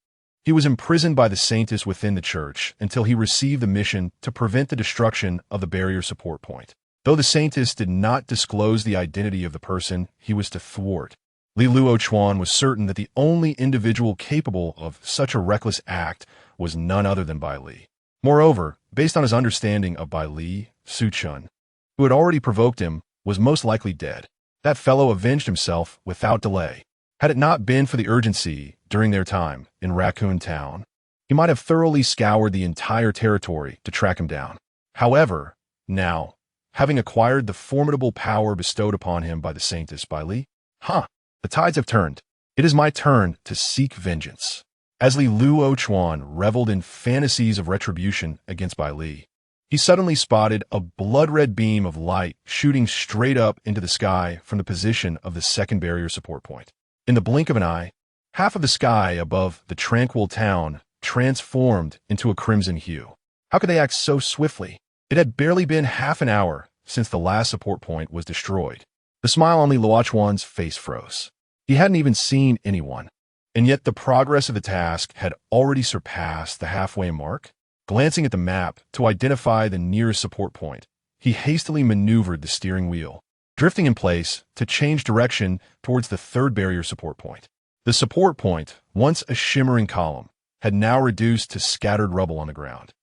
he was imprisoned by the saintess within the church until he received the mission to prevent the destruction of the barrier support point. Though the saintess did not disclose the identity of the person he was to thwart, Lv.1 was certain that the only individual capable of such a reckless act was none other than Bai Li. Moreover, based on his understanding of Bai Li, Su Chun, who had already provoked him, was most likely dead. That fellow avenged himself without delay. Had it not been for the urgency during their time in Raccoon Town, he might have thoroughly scoured the entire territory to track him down. However, now, having acquired the formidable power bestowed upon him by the saintess Bai Li, the tides have turned. It is my turn to seek vengeance. As Lv.1 reveled in fantasies of retribution against Bai Li, he suddenly spotted a blood-red beam of light shooting straight up into the sky from the position of the second barrier support point. In the blink of an eye, half of the sky above the tranquil town transformed into a crimson hue. How could they act so swiftly? It had barely been half an hour since the last support point was destroyed. The smile on Lv.1's face froze. He hadn't even seen anyone, and yet the progress of the task had already surpassed the halfway mark. Glancing at the map to identify the nearest support point, he hastily maneuvered the steering wheel, drifting in place to change direction towards the third barrier support point. The support point, once a shimmering column, had now reduced to scattered rubble on the ground.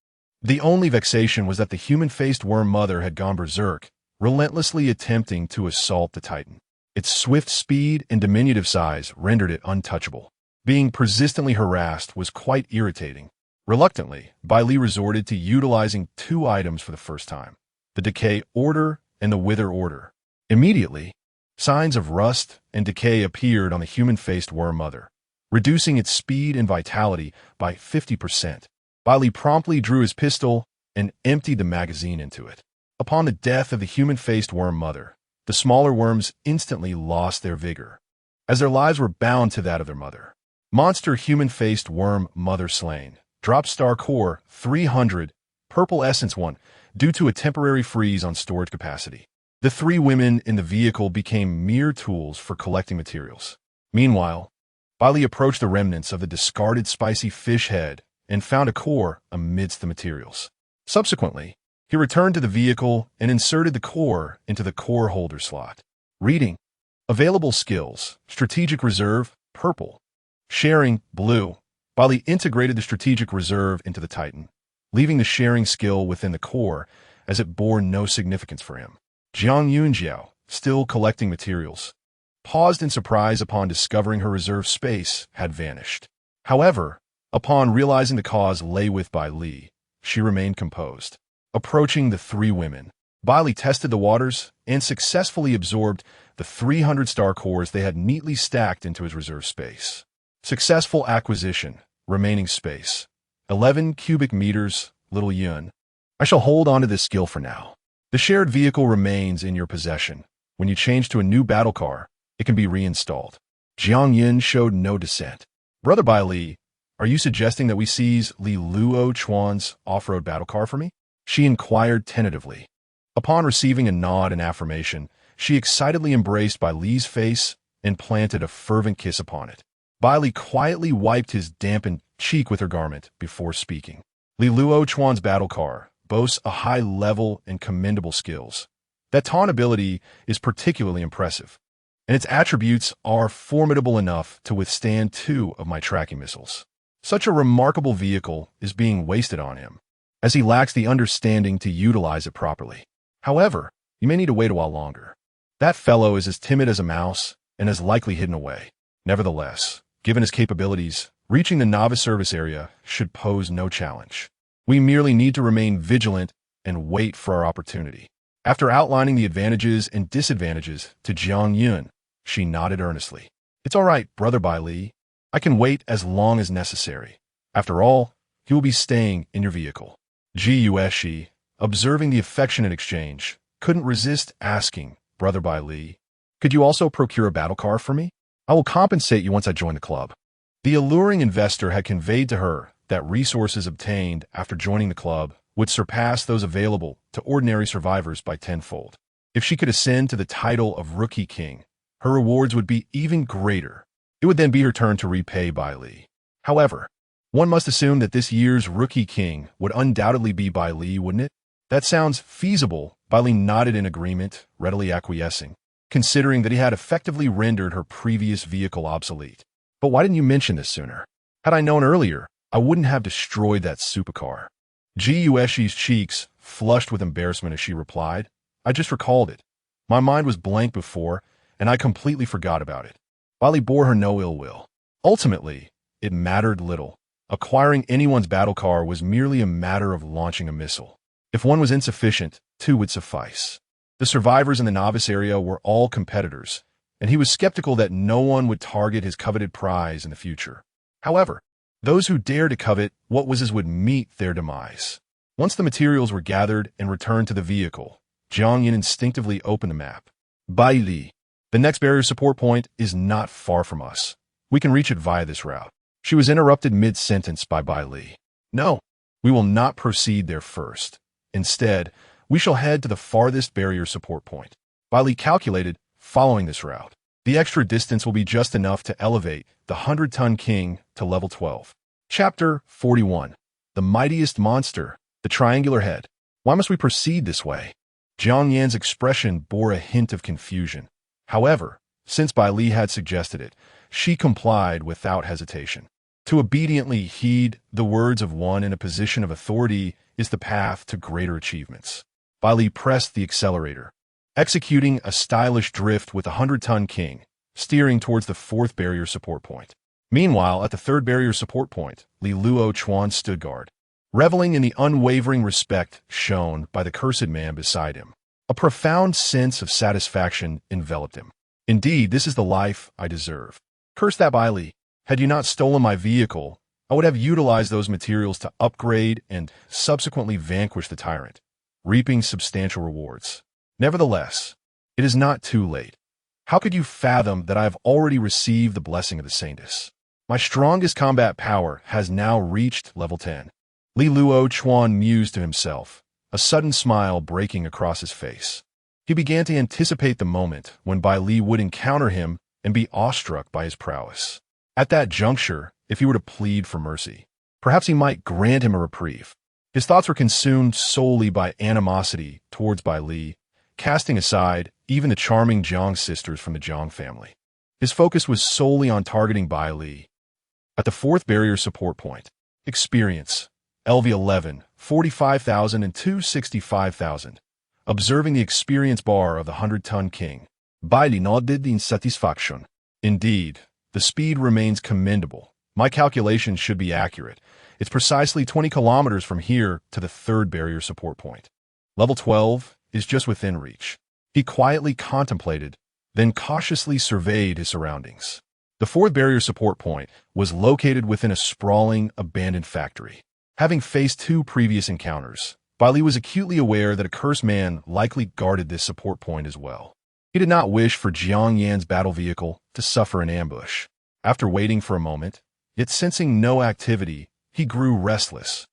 The only vexation was that the human-faced worm mother had gone berserk, relentlessly attempting to assault the Titan. Its swift speed and diminutive size rendered it untouchable. Being persistently harassed was quite irritating. Reluctantly, Bai Li resorted to utilizing two items for the first time, the Decay Order and the Wither Order. Immediately, signs of rust and decay appeared on the human-faced worm mother, reducing its speed and vitality by 50%. Bai Li promptly drew his pistol and emptied the magazine into it. Upon the death of the human-faced worm mother, the smaller worms instantly lost their vigor, as their lives were bound to that of their mother. Monster human-faced worm mother slain. Drop star core 300, purple essence 1, due to a temporary freeze on storage capacity. The three women in the vehicle became mere tools for collecting materials. Meanwhile, Bai Li approached the remnants of the discarded spicy fish head and found a core amidst the materials. Subsequently, he returned to the vehicle and inserted the core into the core holder slot. Reading. Available skills. Strategic reserve, purple. Sharing, blue. Bai Li integrated the strategic reserve into the Titan, leaving the sharing skill within the core as it bore no significance for him. Jiang Yunjiao, still collecting materials, paused in surprise upon discovering her reserve space had vanished. However, upon realizing the cause lay with Bai Li, she remained composed. Approaching the three women, Bai Li tested the waters and successfully absorbed the 300 star cores they had neatly stacked into his reserve space. Successful acquisition. Remaining space. 11 cubic meters, little yun. I shall hold on to this skill for now. The shared vehicle remains in your possession. When you change to a new battle car, it can be reinstalled. Jiang Yin showed no dissent. Brother Bai Li, are you suggesting that we seize Lv.1's off-road battle car for me? she inquired tentatively. Upon receiving a nod and affirmation, she excitedly embraced Bai Li's face and planted a fervent kiss upon it. Bai Li quietly wiped his dampened cheek with her garment before speaking. Lv.1's battle car boasts a high level and commendable skills. That taunt ability is particularly impressive, and its attributes are formidable enough to withstand 2 of my tracking missiles. Such a remarkable vehicle is being wasted on him, as he lacks the understanding to utilize it properly. However, you may need to wait a while longer. That fellow is as timid as a mouse and is likely hidden away. Nevertheless, given his capabilities, reaching the novice service area should pose no challenge. We merely need to remain vigilant and wait for our opportunity. After outlining the advantages and disadvantages to Jiang Yun, she nodded earnestly. It's all right, Brother Bai Li. I can wait as long as necessary. After all, he will be staying in your vehicle. Gushi, observing the affectionate exchange, couldn't resist asking, Brother Bai Li, could you also procure a battle car for me? I will compensate you once I join the club. The alluring investor had conveyed to her that resources obtained after joining the club would surpass those available to ordinary survivors by tenfold. If she could ascend to the title of Rookie King, her rewards would be even greater. It would then be her turn to repay Bai Li. However, one must assume that this year's Rookie King would undoubtedly be Bai Li, wouldn't it? That sounds feasible. Bai Li nodded in agreement, readily acquiescing, considering that he had effectively rendered her previous vehicle obsolete. But why didn't you mention this sooner? Had I known earlier, I wouldn't have destroyed that supercar. Gushi's cheeks flushed with embarrassment as she replied, I just recalled it. My mind was blank before, and I completely forgot about it. Bai Li bore her no ill will. Ultimately, it mattered little. Acquiring anyone's battle car was merely a matter of launching a missile. If one was insufficient, 2 would suffice. The survivors in the novice area were all competitors, and he was skeptical that no one would target his coveted prize in the future. However, those who dared to covet what was as would meet their demise. Once the materials were gathered and returned to the vehicle, Jiang Yun instinctively opened the map. Bai Li, the next barrier support point is not far from us. We can reach it via this route. She was interrupted mid-sentence by Bai Li. No, we will not proceed there first. Instead, we shall head to the farthest barrier support point. Bai Li calculated, following this route, the extra distance will be just enough to elevate the 100-ton king to level 12. Chapter 41. The Mightiest Monster, the Triangular Head. Why must we proceed this way? Jiang Yan's expression bore a hint of confusion. However, since Bai Li had suggested it, she complied without hesitation. To obediently heed the words of one in a position of authority is the path to greater achievements. Bai Li pressed the accelerator, executing a stylish drift with the 100-ton king, steering towards the 4th barrier support point. Meanwhile, at the 3rd barrier support point, Lv.1 stood guard, reveling in the unwavering respect shown by the cursed man beside him. A profound sense of satisfaction enveloped him. Indeed, this is the life I deserve. Curse that Bai Li. Had you not stolen my vehicle, I would have utilized those materials to upgrade and subsequently vanquish the tyrant, reaping substantial rewards. Nevertheless, it is not too late. How could you fathom that I have already received the blessing of the Saintess? My strongest combat power has now reached level 10. Lv.1 mused to himself, a sudden smile breaking across his face. He began to anticipate the moment when Bai Li would encounter him and be awestruck by his prowess. At that juncture, if he were to plead for mercy, perhaps he might grant him a reprieve. His thoughts were consumed solely by animosity towards Bai Li, casting aside even the charming Jiang sisters from the Jiang family. His focus was solely on targeting Bai Li. At the 4th barrier support point, experience, Lv.11, 45,000 and 265,000. Observing the experience bar of the 100-ton king, Bai Li nodded in satisfaction. Indeed, the speed remains commendable. My calculations should be accurate. It's precisely 20 kilometers from here to the 3rd barrier support point. Level 12 is just within reach. He quietly contemplated, then cautiously surveyed his surroundings. The 4th barrier support point was located within a sprawling, abandoned factory. Having faced 2 previous encounters, Bai Li was acutely aware that a cursed man likely guarded this support point as well. He did not wish for Jiang Yan's battle vehicle to suffer an ambush. After waiting for a moment, yet sensing no activity, he grew restless.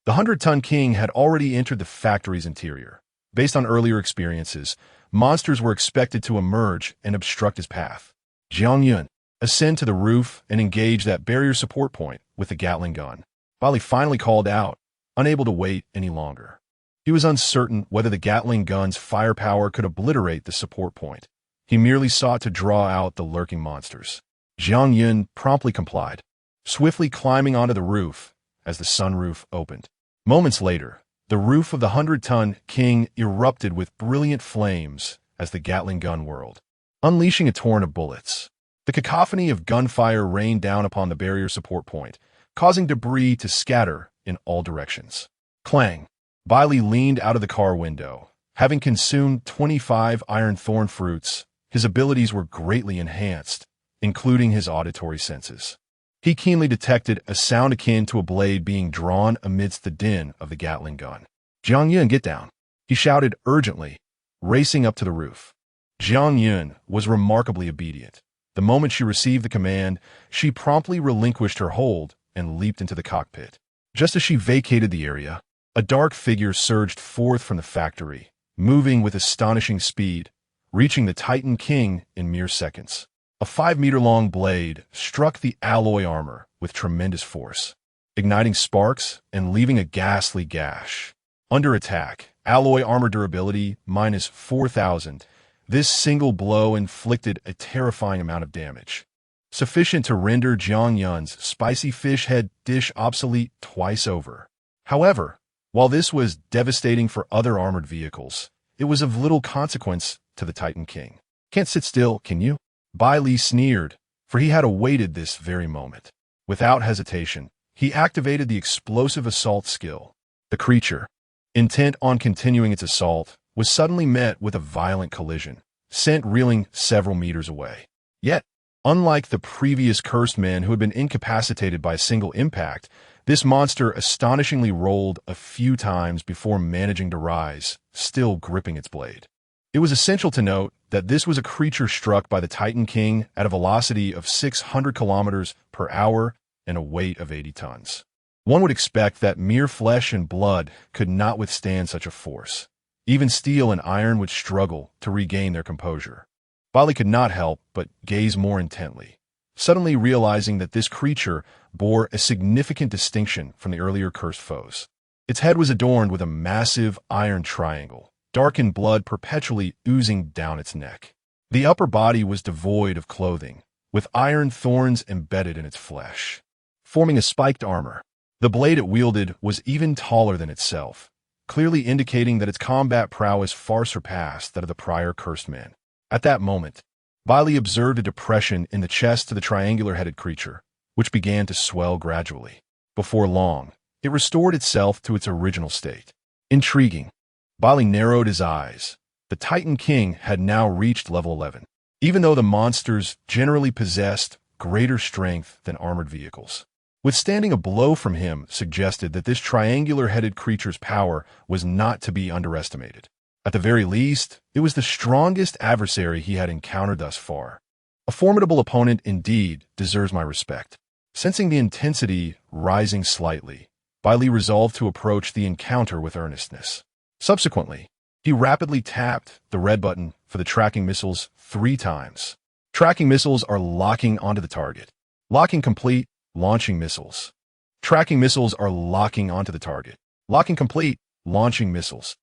The 100-ton king had already entered the factory's interior. Based on earlier experiences, monsters were expected to emerge and obstruct his path. Jiang Yun, ascend to the roof and engage that barrier support point with the Gatling gun. Bai Li finally called out, unable to wait any longer. He was uncertain whether the Gatling gun's firepower could obliterate the support point. He merely sought to draw out the lurking monsters. Jiang Yun promptly complied, swiftly climbing onto the roof as the sunroof opened. Moments later, the roof of the 100-ton king erupted with brilliant flames as the Gatling gun whirled, unleashing a torrent of bullets. The cacophony of gunfire rained down upon the barrier support point, causing debris to scatter in all directions. Clang! Bai Li leaned out of the car window. Having consumed 25 iron thorn fruits, his abilities were greatly enhanced, including his auditory senses. He keenly detected a sound akin to a blade being drawn amidst the din of the Gatling gun. Jiang Yun, get down! He shouted urgently, racing up to the roof. Jiang Yun was remarkably obedient. The moment she received the command, she promptly relinquished her hold and leaped into the cockpit. Just as she vacated the area, a dark figure surged forth from the factory, moving with astonishing speed, reaching the Titan King in mere seconds. A 5-meter-long blade struck the alloy armor with tremendous force, igniting sparks and leaving a ghastly gash. Under attack, alloy armor durability minus 4,000, this single blow inflicted a terrifying amount of damage, sufficient to render Jiang Yun's spicy fish head dish obsolete twice over. However, while this was devastating for other armored vehicles, it was of little consequence to the Titan King. Can't sit still, can you? Bai Li sneered, for he had awaited this very moment. Without hesitation, he activated the explosive assault skill. The creature, intent on continuing its assault, was suddenly met with a violent collision, sent reeling several meters away. Yet, unlike the previous cursed men who had been incapacitated by a single impact, this monster astonishingly rolled a few times before managing to rise, still gripping its blade. It was essential to note that this was a creature struck by the Titan King at a velocity of 600 kilometers per hour and a weight of 80 tons. One would expect that mere flesh and blood could not withstand such a force. Even steel and iron would struggle to regain their composure. Bai Li could not help but gaze more intently, suddenly realizing that this creature bore a significant distinction from the earlier cursed foes. Its head was adorned with a massive iron triangle, darkened blood perpetually oozing down its neck. The upper body was devoid of clothing, with iron thorns embedded in its flesh, forming a spiked armor. The blade it wielded was even taller than itself, clearly indicating that its combat prowess far surpassed that of the prior cursed men. At that moment, Bai Li observed a depression in the chest of the triangular-headed creature, which began to swell gradually. Before long, it restored itself to its original state. Intriguing. Bai Li narrowed his eyes. The Titan King had now reached level 11, even though the monsters generally possessed greater strength than armored vehicles. Withstanding a blow from him suggested that this triangular-headed creature's power was not to be underestimated. At the very least, it was the strongest adversary he had encountered thus far. A formidable opponent indeed deserves my respect. Sensing the intensity rising slightly, Bai Li resolved to approach the encounter with earnestness. Subsequently, he rapidly tapped the red button for the tracking missiles 3 times. Tracking missiles are locking onto the target. Locking complete, launching missiles. Tracking missiles are locking onto the target. Locking complete, launching missiles.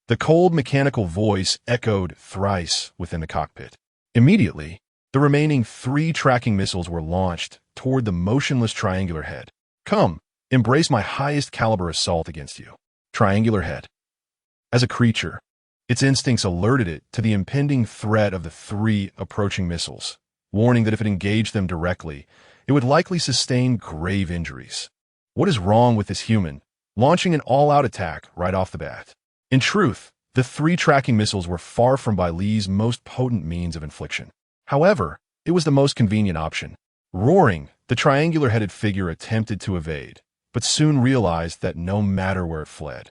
The cold mechanical voice echoed thrice within the cockpit. Immediately, the remaining 3 tracking missiles were launched toward the motionless triangular head. Come, embrace my highest caliber assault against you. Triangular head. As a creature, its instincts alerted it to the impending threat of the 3 approaching missiles, warning that if it engaged them directly, it would likely sustain grave injuries. What is wrong with this human, launching an all-out attack right off the bat? In truth, the 3 tracking missiles were far from Bai Li's most potent means of infliction. However, it was the most convenient option. Roaring, the triangular-headed figure attempted to evade, but soon realized that no matter where it fled,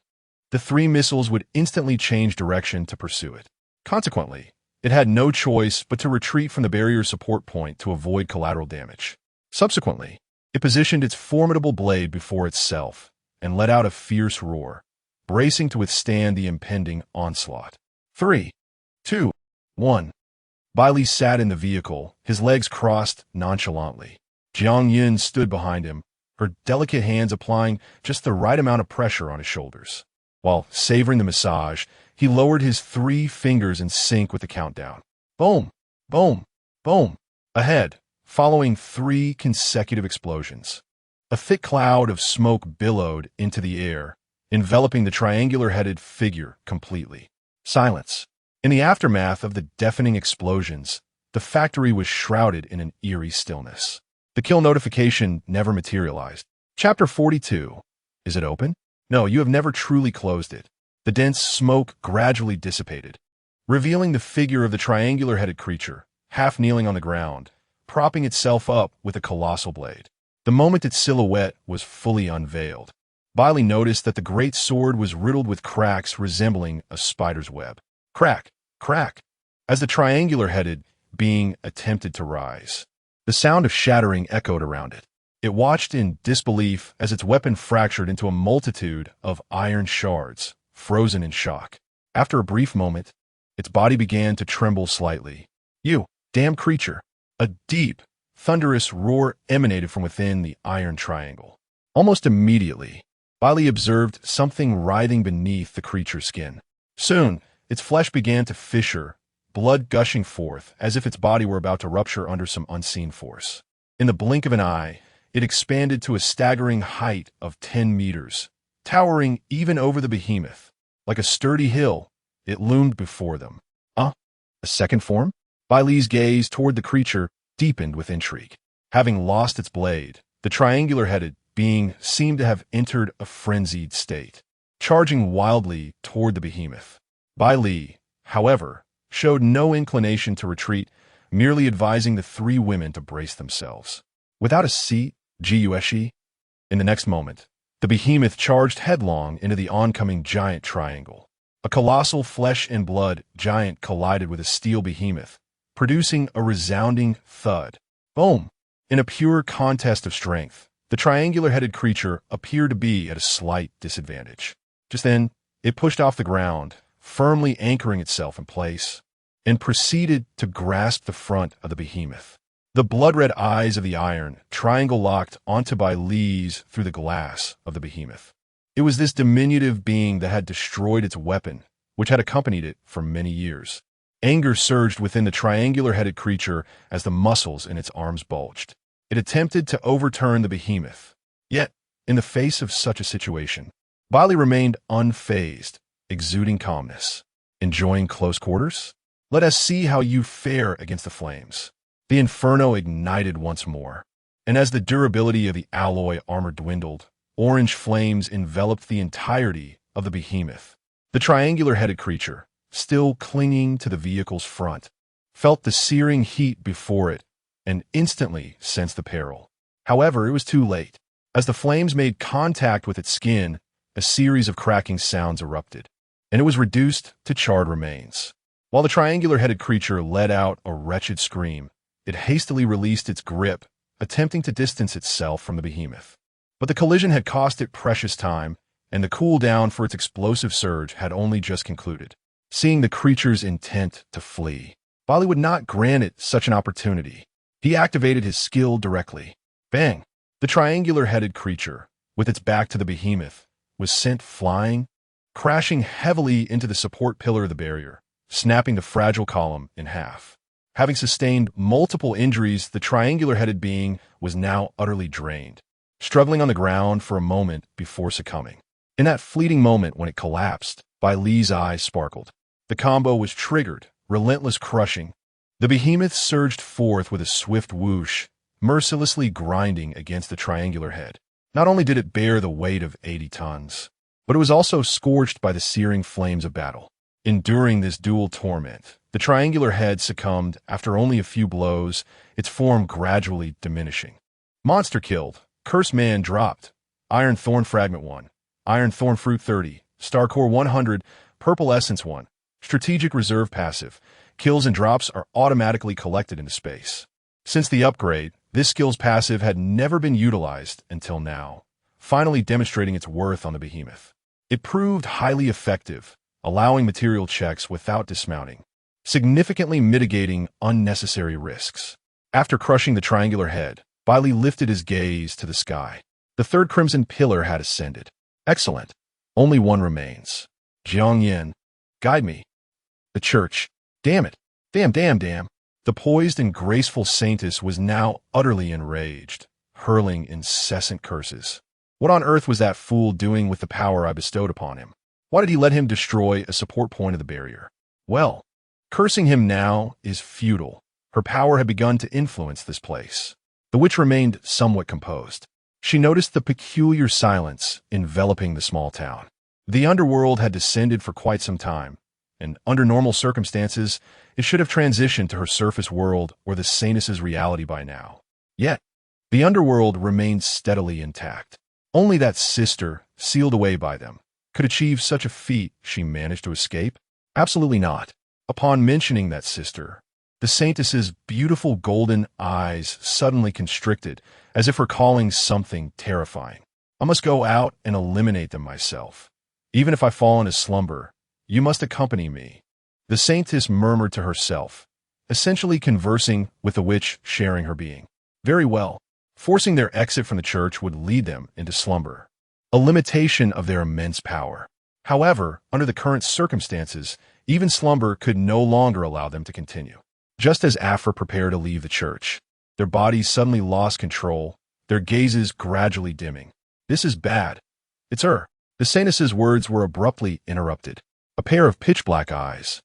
the 3 missiles would instantly change direction to pursue it. Consequently, it had no choice but to retreat from the barrier support point to avoid collateral damage. Subsequently, it positioned its formidable blade before itself, and let out a fierce roar, bracing to withstand the impending onslaught. 3, 2, 1. Bai Li sat in the vehicle, his legs crossed nonchalantly. Jiang Yin stood behind him, her delicate hands applying just the right amount of pressure on his shoulders. While savoring the massage, he lowered his 3 fingers in sync with the countdown. Boom, boom, boom. Ahead, following 3 consecutive explosions. A thick cloud of smoke billowed into the air, enveloping the triangular-headed figure completely. Silence. In the aftermath of the deafening explosions, the factory was shrouded in an eerie stillness. The kill notification never materialized. Chapter 42. Is it open? No, you have never truly closed it. The dense smoke gradually dissipated, revealing the figure of the triangular-headed creature, half kneeling on the ground, propping itself up with a colossal blade. The moment its silhouette was fully unveiled, Bai Li noticed that the great sword was riddled with cracks resembling a spider's web. Crack, crack, as the triangular-headed being attempted to rise. The sound of shattering echoed around it. It watched in disbelief as its weapon fractured into a multitude of iron shards, frozen in shock. After a brief moment, its body began to tremble slightly. You, damn creature! A deep, thunderous roar emanated from within the iron triangle. Almost immediately, Bai Li observed something writhing beneath the creature's skin. Soon, its flesh began to fissure, blood gushing forth as if its body were about to rupture under some unseen force. In the blink of an eye, it expanded to a staggering height of 10 meters, towering even over the behemoth. Like a sturdy hill, it loomed before them. A second form? Bai Li's gaze toward the creature deepened with intrigue. Having lost its blade, the triangular-headed being seemed to have entered a frenzied state, charging wildly toward the behemoth. Bai Li, however, showed no inclination to retreat, merely advising the 3 women to brace themselves. Without a seat, Gushi, in the next moment, the behemoth charged headlong into the oncoming giant triangle. A colossal flesh-and-blood giant collided with a steel behemoth, producing a resounding thud. Boom! In a pure contest of strength, the triangular-headed creature appeared to be at a slight disadvantage. Just then, it pushed off the ground, firmly anchoring itself in place, and proceeded to grasp the front of the behemoth. The blood-red eyes of the iron triangle locked onto Bai Li's through the glass of the behemoth. It was this diminutive being that had destroyed its weapon, which had accompanied it for many years. Anger surged within the triangular-headed creature as the muscles in its arms bulged. It attempted to overturn the behemoth. Yet, in the face of such a situation, Bai Li remained unfazed, exuding calmness. Enjoying close quarters? Let us see how you fare against the flames. The inferno ignited once more, and as the durability of the alloy armor dwindled, orange flames enveloped the entirety of the behemoth. The triangular-headed creature, still clinging to the vehicle's front, felt the searing heat before it and instantly sensed the peril. However, it was too late. As the flames made contact with its skin, a series of cracking sounds erupted, and it was reduced to charred remains. While the triangular-headed creature let out a wretched scream, it hastily released its grip, attempting to distance itself from the behemoth. But the collision had cost it precious time, and the cool-down for its explosive surge had only just concluded. Seeing the creature's intent to flee, Bai Li would not grant it such an opportunity. He activated his skill directly. Bang! The triangular-headed creature, with its back to the behemoth, was sent flying, crashing heavily into the support pillar of the barrier, snapping the fragile column in half. Having sustained multiple injuries, the triangular-headed being was now utterly drained, struggling on the ground for a moment before succumbing. In that fleeting moment when it collapsed, Bai Li's eyes sparkled. The combo was triggered, relentless crushing. The behemoth surged forth with a swift whoosh, mercilessly grinding against the triangular head. Not only did it bear the weight of 80 tons, but it was also scorched by the searing flames of battle. Enduring this dual torment, the triangular head succumbed after only a few blows, its form gradually diminishing. Monster killed. Cursed man dropped. Iron Thorn Fragment 1. Iron Thorn Fruit 30. Star Core 100. Purple Essence 1. Strategic Reserve Passive. Kills and drops are automatically collected into space. Since the upgrade, this skill's passive had never been utilized until now. finally demonstrating its worth on the behemoth. It proved highly effective, allowing material checks without dismounting, significantly mitigating unnecessary risks. After crushing the triangular head, Bai Li lifted his gaze to the sky. The third crimson pillar had ascended. Excellent. Only one remains. Jiang Yin, guide me. The church. Damn it. Damn. The poised and graceful saintess was now utterly enraged, hurling incessant curses. What on earth was that fool doing with the power I bestowed upon him? Why did he let him destroy a support point of the barrier? Well, cursing him now is futile. Her power had begun to influence this place. The witch remained somewhat composed. She noticed the peculiar silence enveloping the small town. The underworld had descended for quite some time, and under normal circumstances, it should have transitioned to her surface world or the saintess's reality by now. Yet, the underworld remained steadily intact. Only that sister, sealed away by them, could achieve such a feat. She managed to escape? Absolutely not. Upon mentioning that sister, the saintess's beautiful golden eyes suddenly constricted, as if recalling something terrifying. I must go out and eliminate them myself. Even if I fall into slumber, you must accompany me. The saintess murmured to herself, essentially conversing with the witch sharing her being. Very well. Forcing their exit from the church would lead them into slumber, a limitation of their immense power. However, under the current circumstances, even slumber could no longer allow them to continue. Just as Afra prepared to leave the church, their bodies suddenly lost control, their gazes gradually dimming. This is bad. It's her. The saintess's words were abruptly interrupted. A pair of pitch-black eyes,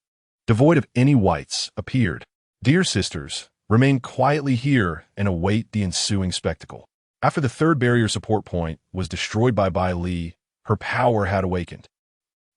devoid of any whites, appeared. Dear sisters, remain quietly here and await the ensuing spectacle. After the third barrier support point was destroyed by Bai Li, her power had awakened.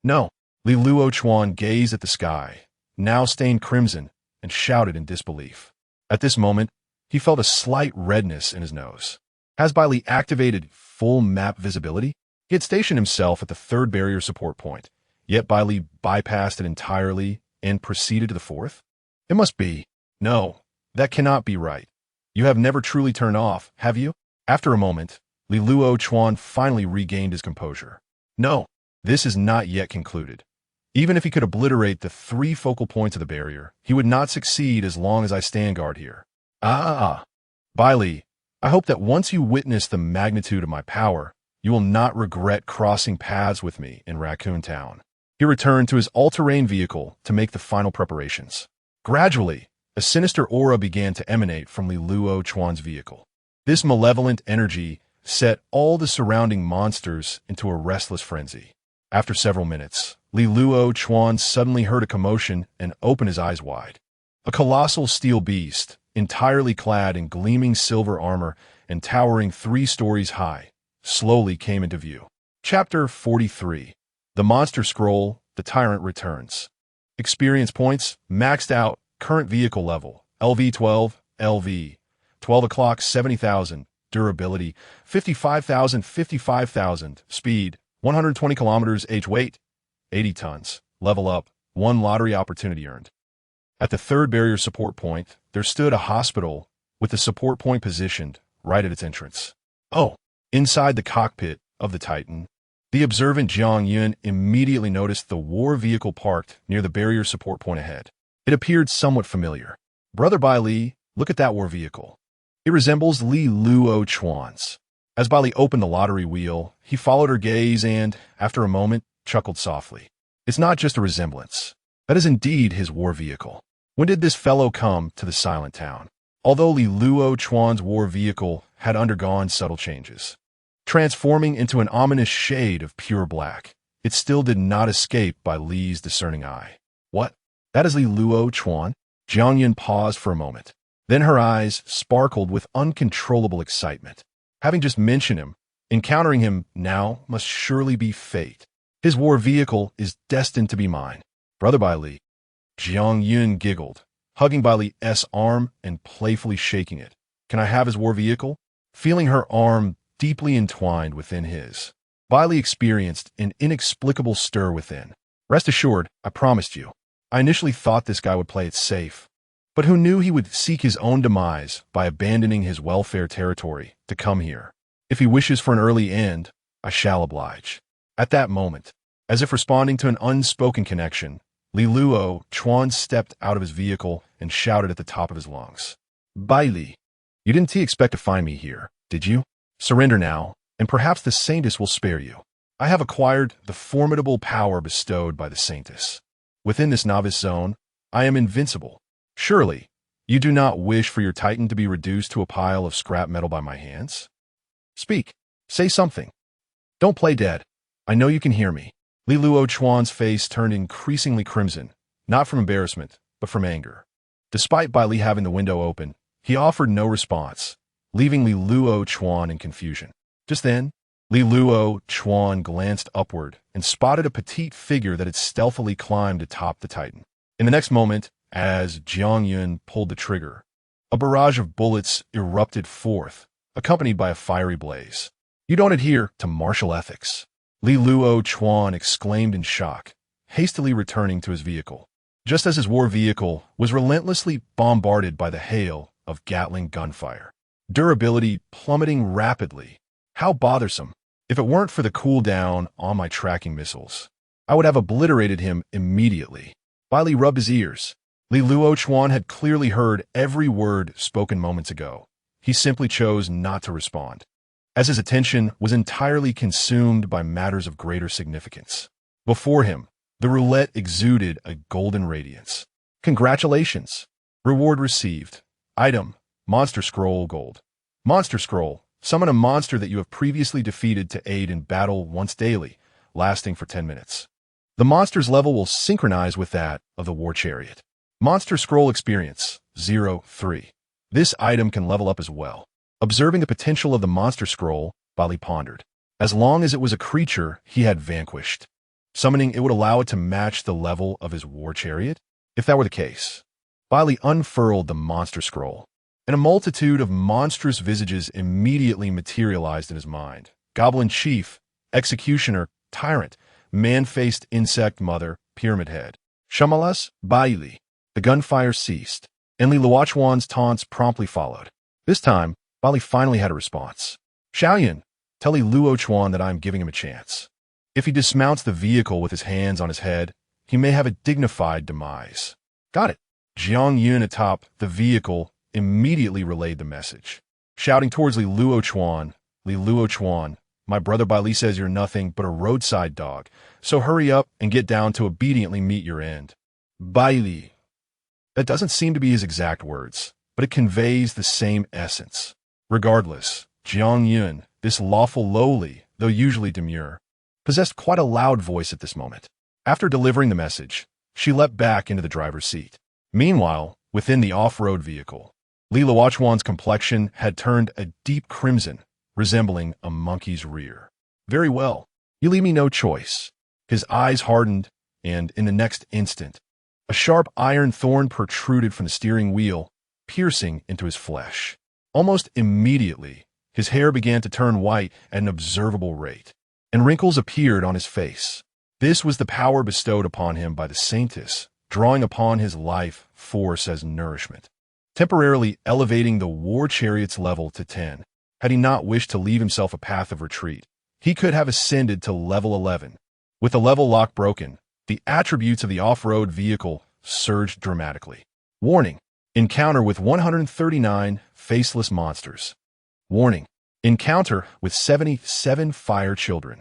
No. Lv.1 gazed at the sky, now stained crimson, and shouted in disbelief. At this moment, he felt a slight redness in his nose. Has Bai Li activated full map visibility? He had stationed himself at the third barrier support point, yet Bai Li bypassed it entirely and proceeded to the fourth? It must be. No, that cannot be right. You have never truly turned off, have you? After a moment, Lv.1 finally regained his composure. No, this is not yet concluded. Even if he could obliterate the 3 focal points of the barrier, he would not succeed as long as I stand guard here. Bai Li, I hope that once you witness the magnitude of my power, you will not regret crossing paths with me in Raccoon Town. He returned to his all-terrain vehicle to make the final preparations. Gradually, a sinister aura began to emanate from Lv.1's vehicle. This malevolent energy set all the surrounding monsters into a restless frenzy. After several minutes, Lv.1 suddenly heard a commotion and opened his eyes wide. A colossal steel beast, entirely clad in gleaming silver armor and towering 3 stories high, slowly came into view. Chapter 43. The Monster Scroll, The Tyrant Returns. Experience points, maxed out, current vehicle level, Lv.12, LV. 12 o'clock, 70,000. Durability, 55,000. Speed, 120 kilometers. Weight, 80 tons. Level up, 1 lottery opportunity earned. At the third barrier support point, there stood a hospital with the support point positioned right at its entrance. Oh, inside the cockpit of the Titan, the observant Jiang Yun immediately noticed the war vehicle parked near the barrier support point ahead. It appeared somewhat familiar. Brother Bai Li, look at that war vehicle. It resembles Lv.1's. As Bai Li opened the lottery wheel, he followed her gaze and, after a moment, chuckled softly. It's not just a resemblance. That is indeed his war vehicle. When did this fellow come to the silent town? Although Lv.1's war vehicle had undergone subtle changes, transforming into an ominous shade of pure black, it still did not escape Bai Li's discerning eye. What? That is Lv.1? Jiang Yun paused for a moment. Then her eyes sparkled with uncontrollable excitement. Having just mentioned him, encountering him now must surely be fate. His war vehicle is destined to be mine. Brother Bai Li. Jiang Yun giggled, hugging Bai Li's arm and playfully shaking it. Can I have his war vehicle? Feeling her arm deeply entwined within his, Bai Li experienced an inexplicable stir within. Rest assured, I promised you. I initially thought this guy would play it safe, but who knew he would seek his own demise by abandoning his welfare territory to come here? If he wishes for an early end, I shall oblige. At that moment, as if responding to an unspoken connection, Lv.1 stepped out of his vehicle and shouted at the top of his lungs. Bai Li, you didn't expect to find me here, did you? Surrender now, and perhaps the Saintess will spare you. I have acquired the formidable power bestowed by the Saintess. Within this novice zone, I am invincible. Surely, you do not wish for your Titan to be reduced to a pile of scrap metal by my hands? Speak. Say something. Don't play dead. I know you can hear me. Lv.1's face turned increasingly crimson, not from embarrassment, but from anger. Despite Bai Li having the window open, he offered no response, leaving Lv.1 in confusion. Just then, Lv.1 glanced upward and spotted a petite figure that had stealthily climbed atop the Titan. In the next moment, as Jiang Yun pulled the trigger, a barrage of bullets erupted forth, accompanied by a fiery blaze. You don't adhere to martial ethics, Lv.1 exclaimed in shock, hastily returning to his vehicle, just as his war vehicle was relentlessly bombarded by the hail of Gatling gunfire, durability plummeting rapidly. How bothersome. If it weren't for the cooldown on my tracking missiles, I would have obliterated him immediately. Bai Li rubbed his ears. Lv.1 had clearly heard every word spoken moments ago. He simply chose not to respond, as his attention was entirely consumed by matters of greater significance. Before him, the roulette exuded a golden radiance. Congratulations. Reward received. Item, Monster Scroll Gold. Monster Scroll. Summon a monster that you have previously defeated to aid in battle once daily, lasting for 10 minutes. The monster's level will synchronize with that of the War Chariot. Monster Scroll Experience, 0-3. This item can level up as well. Observing the potential of the Monster Scroll, Bai Li pondered. As long as it was a creature he had vanquished, summoning it would allow it to match the level of his War Chariot? If that were the case, Bai Li unfurled the Monster Scroll, and a multitude of monstrous visages immediately materialized in his mind. Goblin Chief, Executioner, Tyrant, Man-Faced Insect Mother, Pyramid Head. Shamalas, Bai Li. The gunfire ceased, and Lv.1's taunts promptly followed. This time, Bai Li finally had a response. Xiaoyan, tell Lv.1 that I am giving him a chance. If he dismounts the vehicle with his hands on his head, he may have a dignified demise. Got it. Jiang Yun atop the vehicle immediately relayed the message, shouting towards Lv.1, my brother Bai Li says you're nothing but a roadside dog, so hurry up and get down to obediently meet your end. Bai Li. That doesn't seem to be his exact words, but it conveys the same essence. Regardless, Jiang Yun, this lawful loli, though usually demure, possessed quite a loud voice at this moment. After delivering the message, she leapt back into the driver's seat. Meanwhile, within the off-road vehicle, Lv.1's complexion had turned a deep crimson, resembling a monkey's rear. Very well, you leave me no choice. His eyes hardened, and in the next instant, a sharp iron thorn protruded from the steering wheel, piercing into his flesh. Almost immediately, his hair began to turn white at an observable rate, and wrinkles appeared on his face. This was the power bestowed upon him by the Saintess, drawing upon his life force as nourishment, temporarily elevating the War Chariot's level to 10. Had he not wished to leave himself a path of retreat, he could have ascended to level 11. With the level lock broken, the attributes of the off-road vehicle surged dramatically. Warning: encounter with 139 faceless monsters. Warning: encounter with 77 fire children.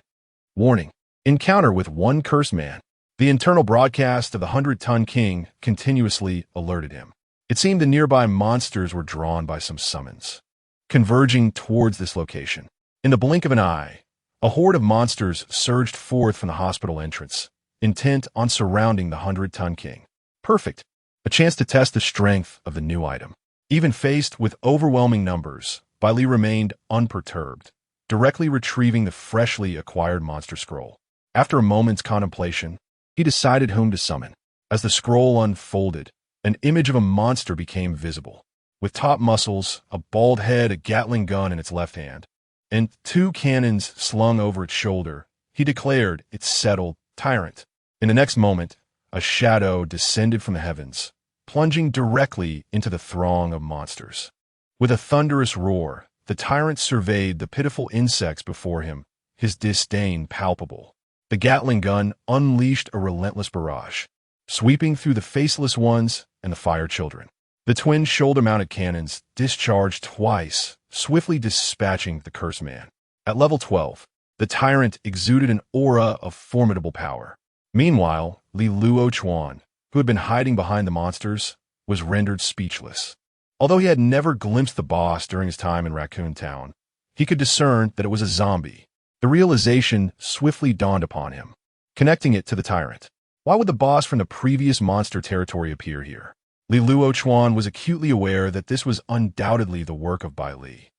Warning: encounter with 1 cursed man. The internal broadcast of the 100-ton king continuously alerted him. It seemed the nearby monsters were drawn by some summons, converging towards this location. In the blink of an eye, a horde of monsters surged forth from the hospital entrance, intent on surrounding the 100-ton king. Perfect. A chance to test the strength of the new item. Even faced with overwhelming numbers, Bai Li remained unperturbed, directly retrieving the freshly acquired monster scroll. After a moment's contemplation, he decided whom to summon. As the scroll unfolded, an image of a monster became visible. With top muscles, a bald head, a Gatling gun in its left hand, and 2 cannons slung over its shoulder, he declared, "It's settled, tyrant." In the next moment, a shadow descended from the heavens, plunging directly into the throng of monsters. With a thunderous roar, the tyrant surveyed the pitiful insects before him, his disdain palpable. The Gatling gun unleashed a relentless barrage, sweeping through the faceless ones and the fire children. The twin shoulder-mounted cannons discharged twice, swiftly dispatching the cursed man. At level 12, the tyrant exuded an aura of formidable power. Meanwhile, Lv.1, who had been hiding behind the monsters, was rendered speechless. Although he had never glimpsed the boss during his time in Raccoon Town, he could discern that it was a zombie. The realization swiftly dawned upon him, connecting it to the tyrant. Why would the boss from the previous monster territory appear here? Lv.1 was acutely aware that this was undoubtedly the work of Bai Li.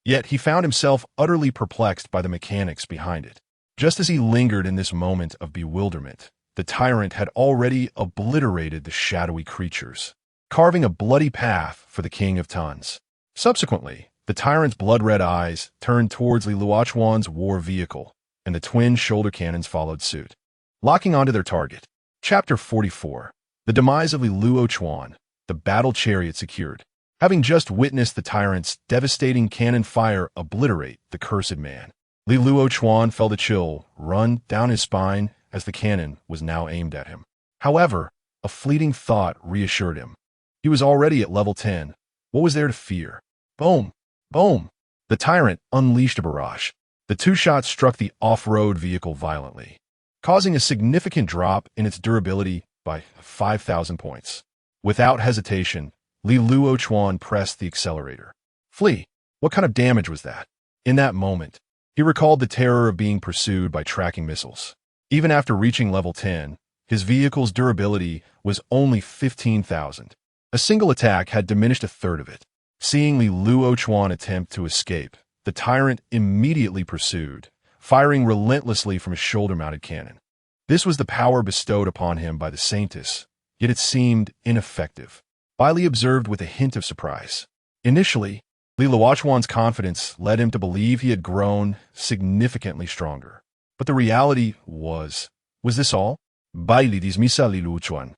Yet he found himself utterly perplexed by the mechanics behind it. Just as he lingered in this moment of bewilderment, the tyrant had already obliterated the shadowy creatures, carving a bloody path for the King of Tons. Subsequently, the tyrant's blood-red eyes turned towards Lv.1's war vehicle, and the twin shoulder cannons followed suit, locking onto their target. Chapter 44. The demise of Lv.1, the battle chariot secured. Having just witnessed the tyrant's devastating cannon fire obliterate the cursed man, Lv.1 felt a chill run down his spine as the cannon was now aimed at him. However, a fleeting thought reassured him. He was already at level 10. What was there to fear? Boom! Boom! The tyrant unleashed a barrage. The two shots struck the off-road vehicle violently, causing a significant drop in its durability by 5,000 points. Without hesitation, Lv.1 pressed the accelerator. Flee! What kind of damage was that? In that moment, he recalled the terror of being pursued by tracking missiles. Even after reaching level 10, his vehicle's durability was only 15,000. A single attack had diminished a third of it. Seeing Lv.1 attempt to escape, the tyrant immediately pursued, firing relentlessly from his shoulder-mounted cannon. This was the power bestowed upon him by the Saintess, yet it seemed ineffective. Bai Li observed with a hint of surprise. Initially, Lv.1's confidence led him to believe he had grown significantly stronger. But the reality was this all? Bai Li dismissa Lv.1,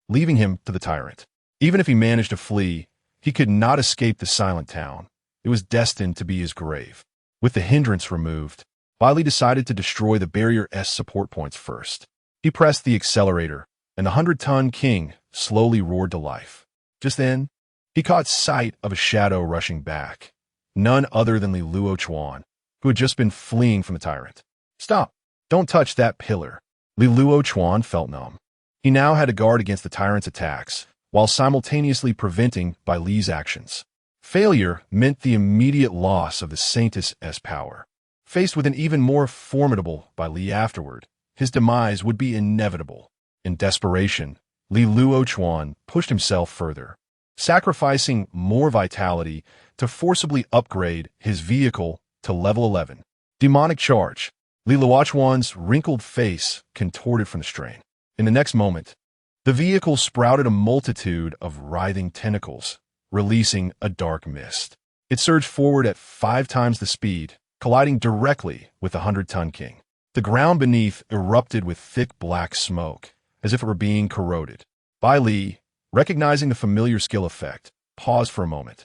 leaving him to the tyrant. Even if he managed to flee, he could not escape the silent town. It was destined to be his grave. With the hindrance removed, Bai Li decided to destroy the barrier-S support points first. He pressed the accelerator, and the 100-ton king slowly roared to life. Just then, he caught sight of a shadow rushing back. None other than Lv.1, who had just been fleeing from the tyrant. Stop! Don't touch that pillar. Lv.1 felt numb. He now had to guard against the tyrant's attacks, while simultaneously preventing Bai Li's actions. Failure meant the immediate loss of the Saintess' power. Faced with an even more formidable Bai Li afterward, his demise would be inevitable. In desperation, Lv.1 pushed himself further, sacrificing more vitality to forcibly upgrade his vehicle to level 11. Demonic charge. Lv.1's wrinkled face contorted from the strain. In the next moment, the vehicle sprouted a multitude of writhing tentacles, releasing a dark mist. It surged forward at 5 times the speed, colliding directly with the 100-ton king. The ground beneath erupted with thick black smoke, as if it were being corroded. Bai Li, recognizing the familiar skill effect, paused for a moment,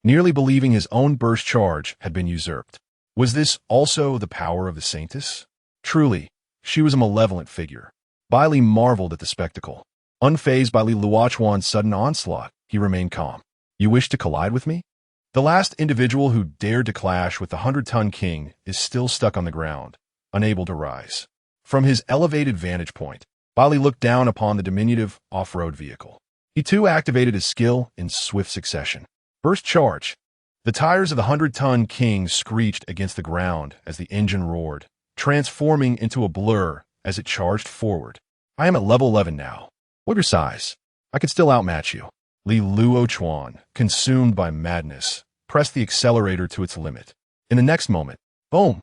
nearly believing his own burst charge had been usurped. Was this also the power of the Saintess? Truly, she was a malevolent figure. Bai Li marveled at the spectacle. Unfazed by Lv.1's sudden onslaught, he remained calm. You wish to collide with me? The last individual who dared to clash with the 100-ton king is still stuck on the ground, unable to rise. From his elevated vantage point, Bai Li looked down upon the diminutive off-road vehicle. He too activated his skill in swift succession. Burst charge. The tires of the 100-ton king screeched against the ground as the engine roared, transforming into a blur as it charged forward. I am at level 11 now. What your size? I could still outmatch you. Lv.1, consumed by madness, pressed the accelerator to its limit. In the next moment, boom!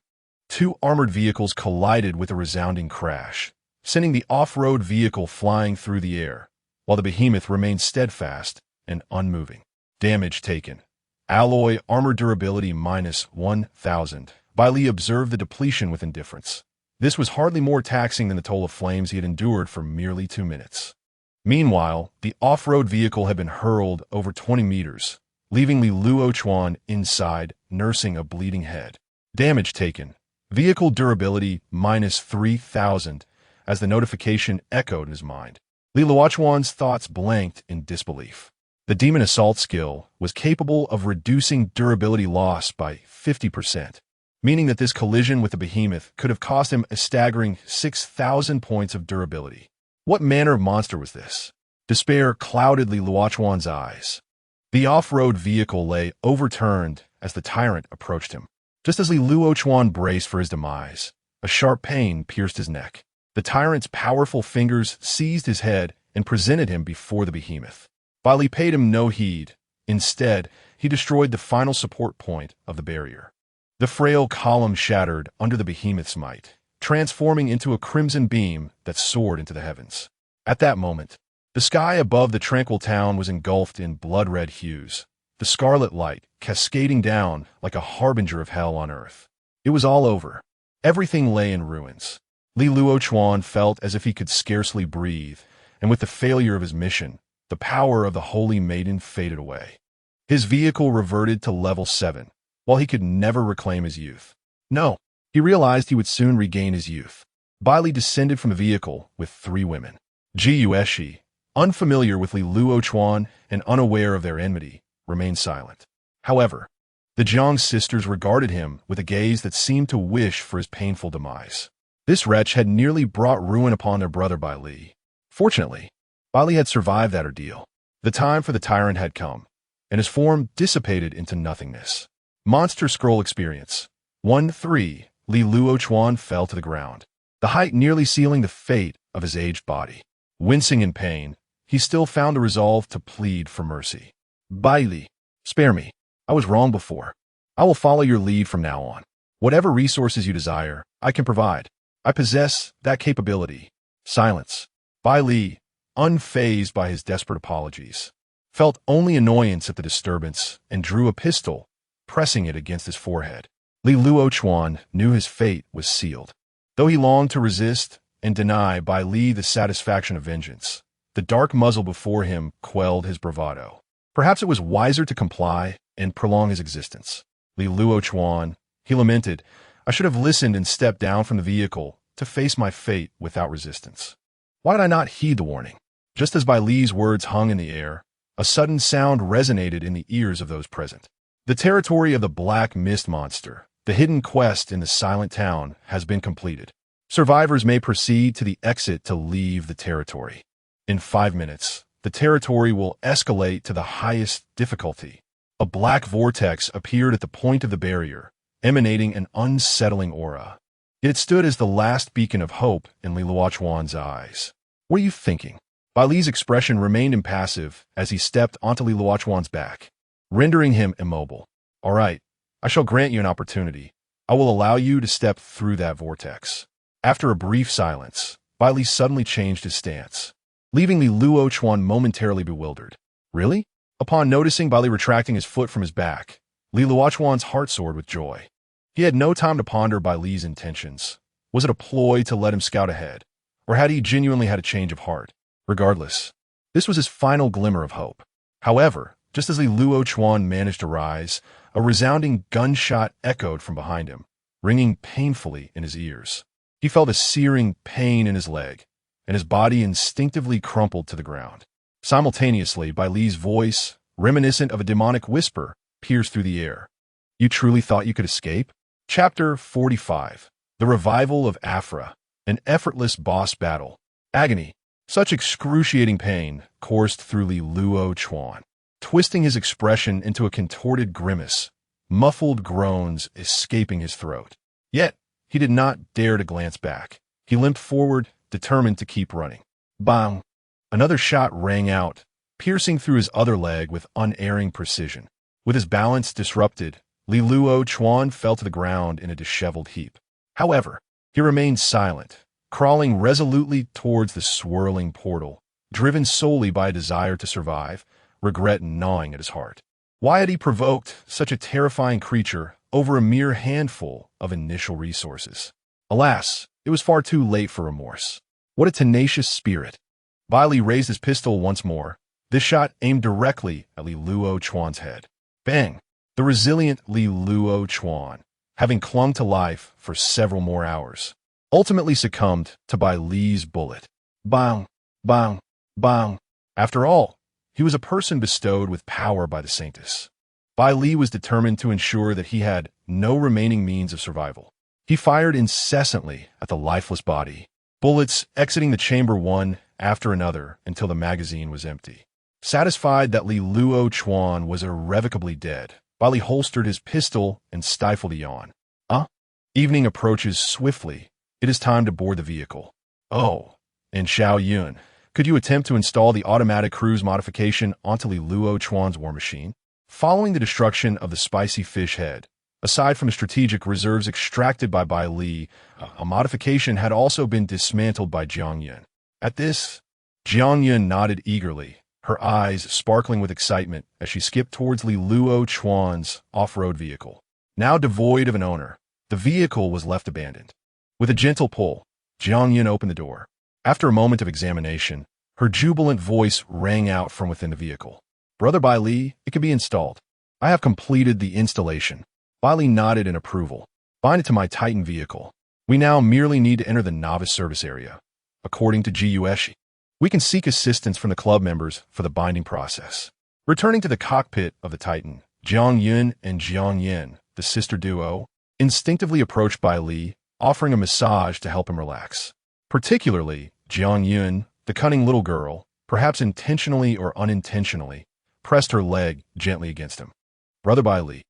2 armored vehicles collided with a resounding crash, sending the off-road vehicle flying through the air, while the behemoth remained steadfast and unmoving. Damage taken. Alloy armor durability minus 1,000. Bai Li observed the depletion with indifference. This was hardly more taxing than the toll of flames he had endured for merely 2 minutes. Meanwhile, the off-road vehicle had been hurled over 20 meters, leaving Li Luochuan inside, nursing a bleeding head. Damage taken. Vehicle durability minus 3,000, as the notification echoed in his mind. Li Luochuan's thoughts blanked in disbelief. The Demon Assault skill was capable of reducing durability loss by 50%, meaning that this collision with the behemoth could have cost him a staggering 6,000 points of durability. What manner of monster was this? Despair clouded Li Luochuan's eyes. The off-road vehicle lay overturned as the tyrant approached him. Just as Li Luochuan braced for his demise, a sharp pain pierced his neck. The tyrant's powerful fingers seized his head and presented him before the behemoth. Bai Li paid him no heed. Instead, he destroyed the final support point of the barrier. The frail column shattered under the behemoth's might, transforming into a crimson beam that soared into the heavens. At that moment, the sky above the tranquil town was engulfed in blood-red hues, the scarlet light cascading down like a harbinger of hell on earth. It was all over. Everything lay in ruins. Li Luochuan felt as if he could scarcely breathe, and with the failure of his mission, the power of the Holy Maiden faded away. His vehicle reverted to level 7, while he could never reclaim his youth. No, he realized he would soon regain his youth. Bai Li descended from the vehicle with 3 women. Gu Eshi, unfamiliar with Li Luochuan and unaware of their enmity, remained silent. However, the Jiang sisters regarded him with a gaze that seemed to wish for his painful demise. This wretch had nearly brought ruin upon their brother Bai Li. Fortunately, Bai Li had survived that ordeal. The time for the tyrant had come, and his form dissipated into nothingness. Monster Scroll Experience 1-3. Li Luochuan fell to the ground, the height nearly sealing the fate of his aged body. Wincing in pain, he still found the resolve to plead for mercy. Bai Li, spare me. I was wrong before. I will follow your lead from now on. Whatever resources you desire, I can provide. I possess that capability. Silence. Bai Li, unfazed by his desperate apologies, felt only annoyance at the disturbance and drew a pistol, pressing it against his forehead. Li Luochuan knew his fate was sealed. Though he longed to resist and deny Bai Li the satisfaction of vengeance, the dark muzzle before him quelled his bravado. Perhaps it was wiser to comply and prolong his existence. Li Luochuan, he lamented, I should have listened and stepped down from the vehicle to face my fate without resistance. Why did I not heed the warning? Just as Bai Li's words hung in the air, a sudden sound resonated in the ears of those present. The territory of the Black Mist Monster, the hidden quest in the silent town, has been completed. Survivors may proceed to the exit to leave the territory. In 5 minutes, the territory will escalate to the highest difficulty. A black vortex appeared at the point of the barrier, emanating an unsettling aura. It stood as the last beacon of hope in Li Luochuan's eyes. What are you thinking? Bai Li's expression remained impassive as he stepped onto Li Luochuan's back, rendering him immobile. All right, I shall grant you an opportunity. I will allow you to step through that vortex. After a brief silence, Bai Li suddenly changed his stance, leaving Li Luochuan momentarily bewildered. Really? Upon noticing Bai Li retracting his foot from his back, Li Luochuan's heart soared with joy. He had no time to ponder Bai Li's intentions. Was it a ploy to let him scout ahead? Or had he genuinely had a change of heart? Regardless, this was his final glimmer of hope. However, just as Li Luochuan managed to rise, a resounding gunshot echoed from behind him, ringing painfully in his ears. He felt a searing pain in his leg, and his body instinctively crumpled to the ground. Simultaneously, Bai Li's voice, reminiscent of a demonic whisper, pierced through the air. You truly thought you could escape? Chapter 45. The Revival of Afra. An effortless boss battle. Agony. Such excruciating pain coursed through Li Luochuan, twisting his expression into a contorted grimace, muffled groans escaping his throat. Yet, he did not dare to glance back. He limped forward, determined to keep running. Bang! Another shot rang out, piercing through his other leg with unerring precision. With his balance disrupted, Li Luochuan fell to the ground in a disheveled heap. However, he remained silent, crawling resolutely towards the swirling portal, driven solely by a desire to survive, regret gnawing at his heart. Why had he provoked such a terrifying creature over a mere handful of initial resources? Alas, it was far too late for remorse. What a tenacious spirit. Bai Li raised his pistol once more, this shot aimed directly at Li Luochuan's head. Bang! The resilient Lv.1, having clung to life for several more hours, ultimately succumbed to Bai Li's bullet. Bang! Bang! Bang! After all, he was a person bestowed with power by the Saintess. Bai Li was determined to ensure that he had no remaining means of survival. He fired incessantly at the lifeless body, bullets exiting the chamber one after another until the magazine was empty. Satisfied that Lv.1 was irrevocably dead, Bai Li holstered his pistol and stifled a yawn. Evening approaches swiftly. It is time to board the vehicle. Oh, and Xiao Yun, could you attempt to install the automatic cruise modification onto Lv.1's war machine? Following the destruction of the spicy fish head, aside from strategic reserves extracted by Bai Li, a modification had also been dismantled by Jiang Yun. At this, Jiang Yun nodded eagerly, her eyes sparkling with excitement as she skipped towards Lv.1's off-road vehicle. Now devoid of an owner, the vehicle was left abandoned. With a gentle pull, Jiang Yun opened the door. After a moment of examination, her jubilant voice rang out from within the vehicle. "Brother Bai Li, it can be installed. I have completed the installation." Bai Li nodded in approval. "Bind it to my Titan vehicle. We now merely need to enter the novice service area. According to Guoshi, we can seek assistance from the club members for the binding process." Returning to the cockpit of the Titan, Jiang Yun and Jiang Yin, the sister duo, instinctively approached Bai Li, offering a massage to help him relax. Particularly, Jiang Yun, the cunning little girl, perhaps intentionally or unintentionally, pressed her leg gently against him. "Brother Bai Li."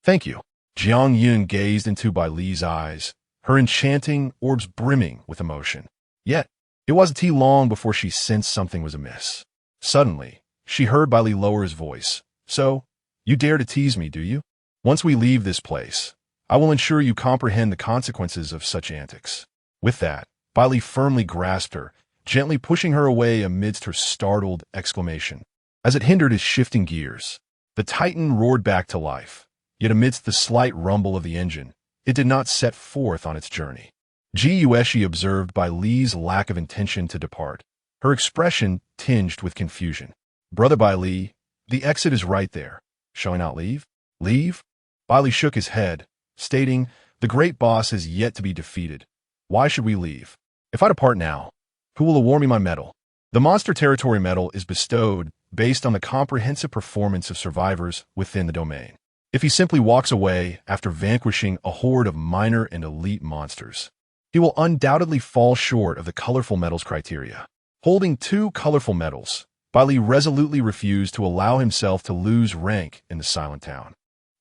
"Thank you." Jiang Yun gazed into Bai Li's eyes, her enchanting orbs brimming with emotion. Yet, it wasn't too long before she sensed something was amiss. Suddenly, she heard Bai Li lower his voice. "So, you dare to tease me, do you? Once we leave this place, I will ensure you comprehend the consequences of such antics." With that, Bai Li firmly grasped her, gently pushing her away amidst her startled exclamation. As it hindered his shifting gears, the Titan roared back to life. Yet amidst the slight rumble of the engine, it did not set forth on its journey. Guoshi observed Bai Li's lack of intention to depart, her expression tinged with confusion. "Brother Bai Li, the exit is right there. Shall I not leave?" "Leave?" Bai Li shook his head, stating, "The great boss is yet to be defeated. Why should we leave? If I depart now, who will award me my medal?" The Monster Territory Medal is bestowed based on the comprehensive performance of survivors within the domain. If he simply walks away after vanquishing a horde of minor and elite monsters, he will undoubtedly fall short of the colorful medals criteria. Holding 2 colorful medals, Bai Li resolutely refused to allow himself to lose rank in the Silent Town.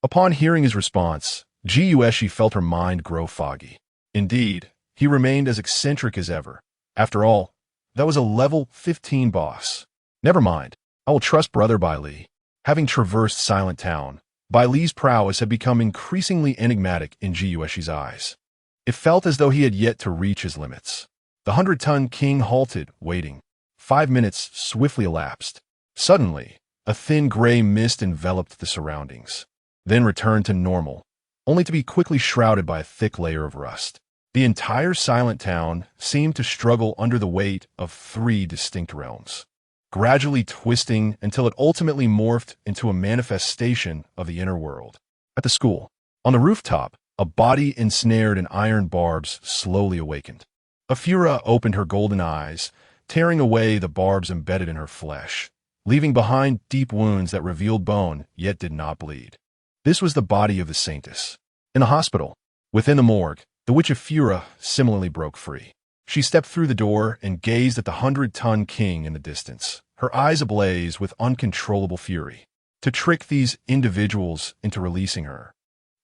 Upon hearing his response, Guoshi felt her mind grow foggy. Indeed, he remained as eccentric as ever. After all, that was a level 15 boss. Never mind, I will trust Brother Bai Li. Having traversed Silent Town, Bai Li's prowess had become increasingly enigmatic in Guoshi's eyes. It felt as though he had yet to reach his limits. The 100-ton king halted, waiting. 5 minutes swiftly elapsed. Suddenly, a thin gray mist enveloped the surroundings, then returned to normal, only to be quickly shrouded by a thick layer of rust. The entire Silent Town seemed to struggle under the weight of 3 distinct realms, gradually twisting until it ultimately morphed into a manifestation of the inner world. At the school, on the rooftop, a body ensnared in iron barbs slowly awakened. Afura opened her golden eyes, tearing away the barbs embedded in her flesh, leaving behind deep wounds that revealed bone yet did not bleed. This was the body of the Saintess. In the hospital, within the morgue, the witch Afura similarly broke free. She stepped through the door and gazed at the 100-ton king in the distance, her eyes ablaze with uncontrollable fury. To trick these individuals into releasing her,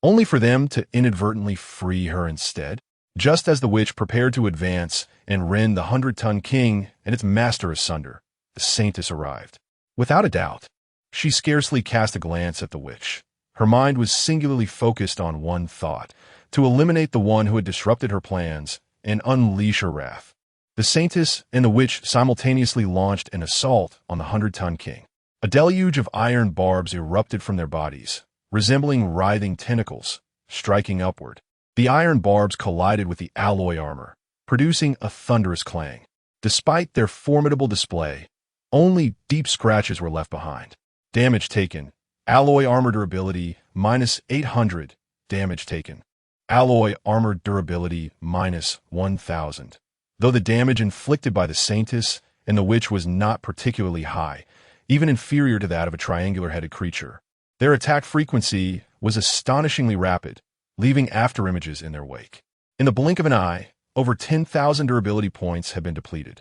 only for them to inadvertently free her instead. Just as the witch prepared to advance and rend the 100-ton king and its master asunder, the Saintess arrived. Without a doubt, she scarcely cast a glance at the witch. Her mind was singularly focused on one thought: to eliminate the one who had disrupted her plans and unleash her wrath. The Saintess and the witch simultaneously launched an assault on the 100-ton king. A deluge of iron barbs erupted from their bodies, resembling writhing tentacles, striking upward. The iron barbs collided with the alloy armor, producing a thunderous clang. Despite their formidable display, only deep scratches were left behind. Damage taken, Alloy armor durability, minus 800. Damage taken. Alloy armor durability, minus 1000. Though the damage inflicted by the Saintess and the Witch was not particularly high, even inferior to that of a triangular-headed creature, their attack frequency was astonishingly rapid, leaving afterimages in their wake. In the blink of an eye, over 10,000 durability points had been depleted.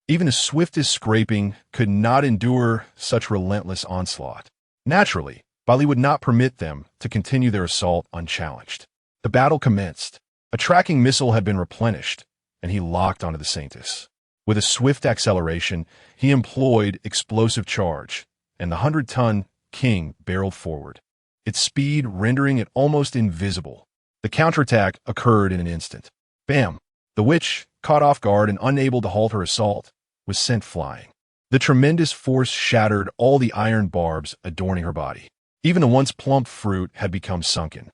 Even the swiftest scraping could not endure such relentless onslaught. Naturally, Bai Li would not permit them to continue their assault unchallenged. The battle commenced. A tracking missile had been replenished, and he locked onto the Saintess. With a swift acceleration, he employed explosive charge, and the 100-ton king barreled forward, its speed rendering it almost invisible. The counterattack occurred in an instant. Bam! The Witch, caught off guard and unable to halt her assault, was sent flying. The tremendous force shattered all the iron barbs adorning her body. Even the once plump fruit had become sunken.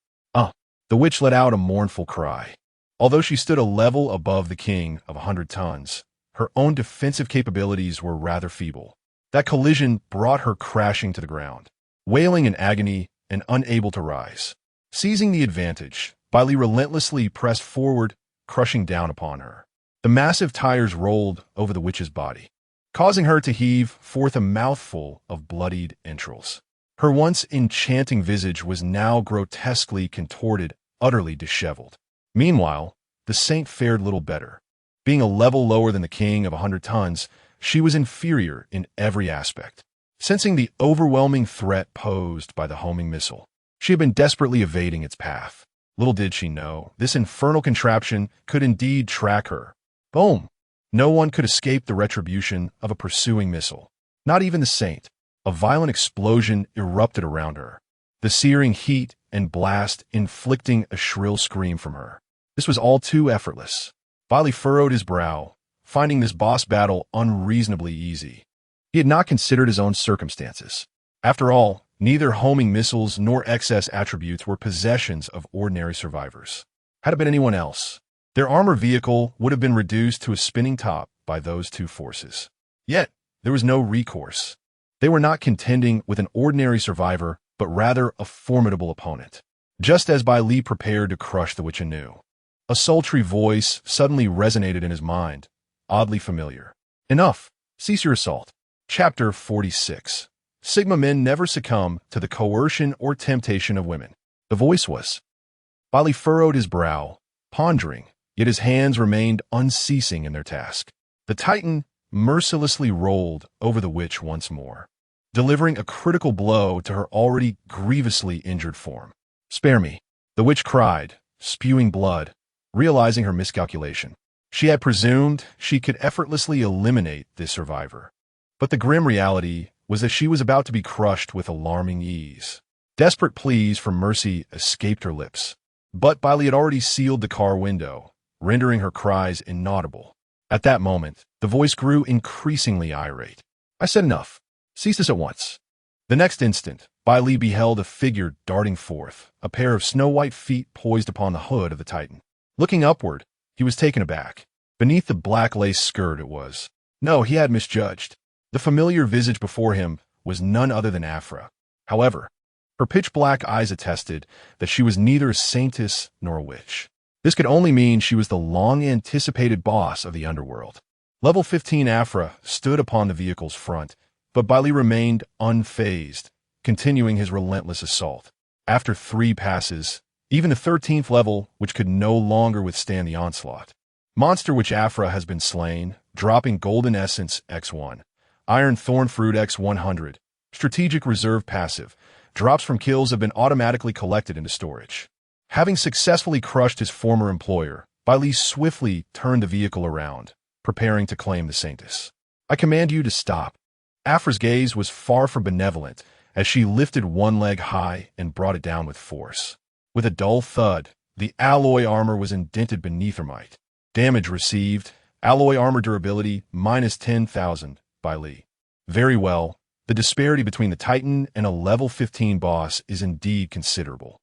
The Witch let out a mournful cry. Although she stood a level above the king of 100 tons, her own defensive capabilities were rather feeble. That collision brought her crashing to the ground, wailing in agony and unable to rise. Seizing the advantage, Bai Li relentlessly pressed forward, crushing down upon her. The massive tires rolled over the Witch's body, causing her to heave forth a mouthful of bloodied entrails. Her once enchanting visage was now grotesquely contorted, utterly disheveled. Meanwhile, the saint fared little better. Being a level lower than the king of 100 tons, she was inferior in every aspect. Sensing the overwhelming threat posed by the homing missile, she had been desperately evading its path. Little did she know, this infernal contraption could indeed track her. Boom! No one could escape the retribution of a pursuing missile. Not even the saint. A violent explosion erupted around her, the searing heat and blast inflicting a shrill scream from her. This was all too effortless. Bai Li furrowed his brow, finding this boss battle unreasonably easy. He had not considered his own circumstances. After all, neither homing missiles nor excess attributes were possessions of ordinary survivors. Had it been anyone else, their armor vehicle would have been reduced to a spinning top by those two forces. Yet, there was no recourse. They were not contending with an ordinary survivor, but rather a formidable opponent. Just as Bai Li prepared to crush the Witch anew, a sultry voice suddenly resonated in his mind, oddly familiar. Enough! Cease your assault. Chapter 46. Sigma men never succumb to the coercion or temptation of women. The voice was. Bai Li furrowed his brow, pondering, yet his hands remained unceasing in their task. The Titan mercilessly rolled over the Witch once more, delivering a critical blow to her already grievously injured form. Spare me, the Witch cried, spewing blood, realizing her miscalculation. She had presumed she could effortlessly eliminate this survivor. But the grim reality was that she was about to be crushed with alarming ease. Desperate pleas for mercy escaped her lips. But Bai Li had already sealed the car window, rendering her cries inaudible. At that moment, the voice grew increasingly irate. I said enough. Cease this at once. The next instant, Bai Li beheld a figure darting forth, a pair of snow-white feet poised upon the hood of the Titan. Looking upward, he was taken aback. Beneath the black lace skirt it was. No, he had misjudged. The familiar visage before him was none other than Afra. However, her pitch-black eyes attested that she was neither a saintess nor a witch. This could only mean she was the long-anticipated boss of the underworld. Level 15 Afra stood upon the vehicle's front, but Bai Li remained unfazed, continuing his relentless assault. After 3 passes, even the 13th level, which could no longer withstand the onslaught. Monster Witch Afra has been slain, dropping Golden Essence X1, Iron Thorn Fruit X100, Strategic Reserve Passive. Drops from kills have been automatically collected into storage. Having successfully crushed his former employer, Bai Li swiftly turned the vehicle around, preparing to claim the Saintess. I command you to stop. Afra's gaze was far from benevolent as she lifted one leg high and brought it down with force. With a dull thud, the alloy armor was indented beneath her might. Damage received, alloy armor durability, minus 10,000, Bai Li. Very well, the disparity between the Titan and a level 15 boss is indeed considerable.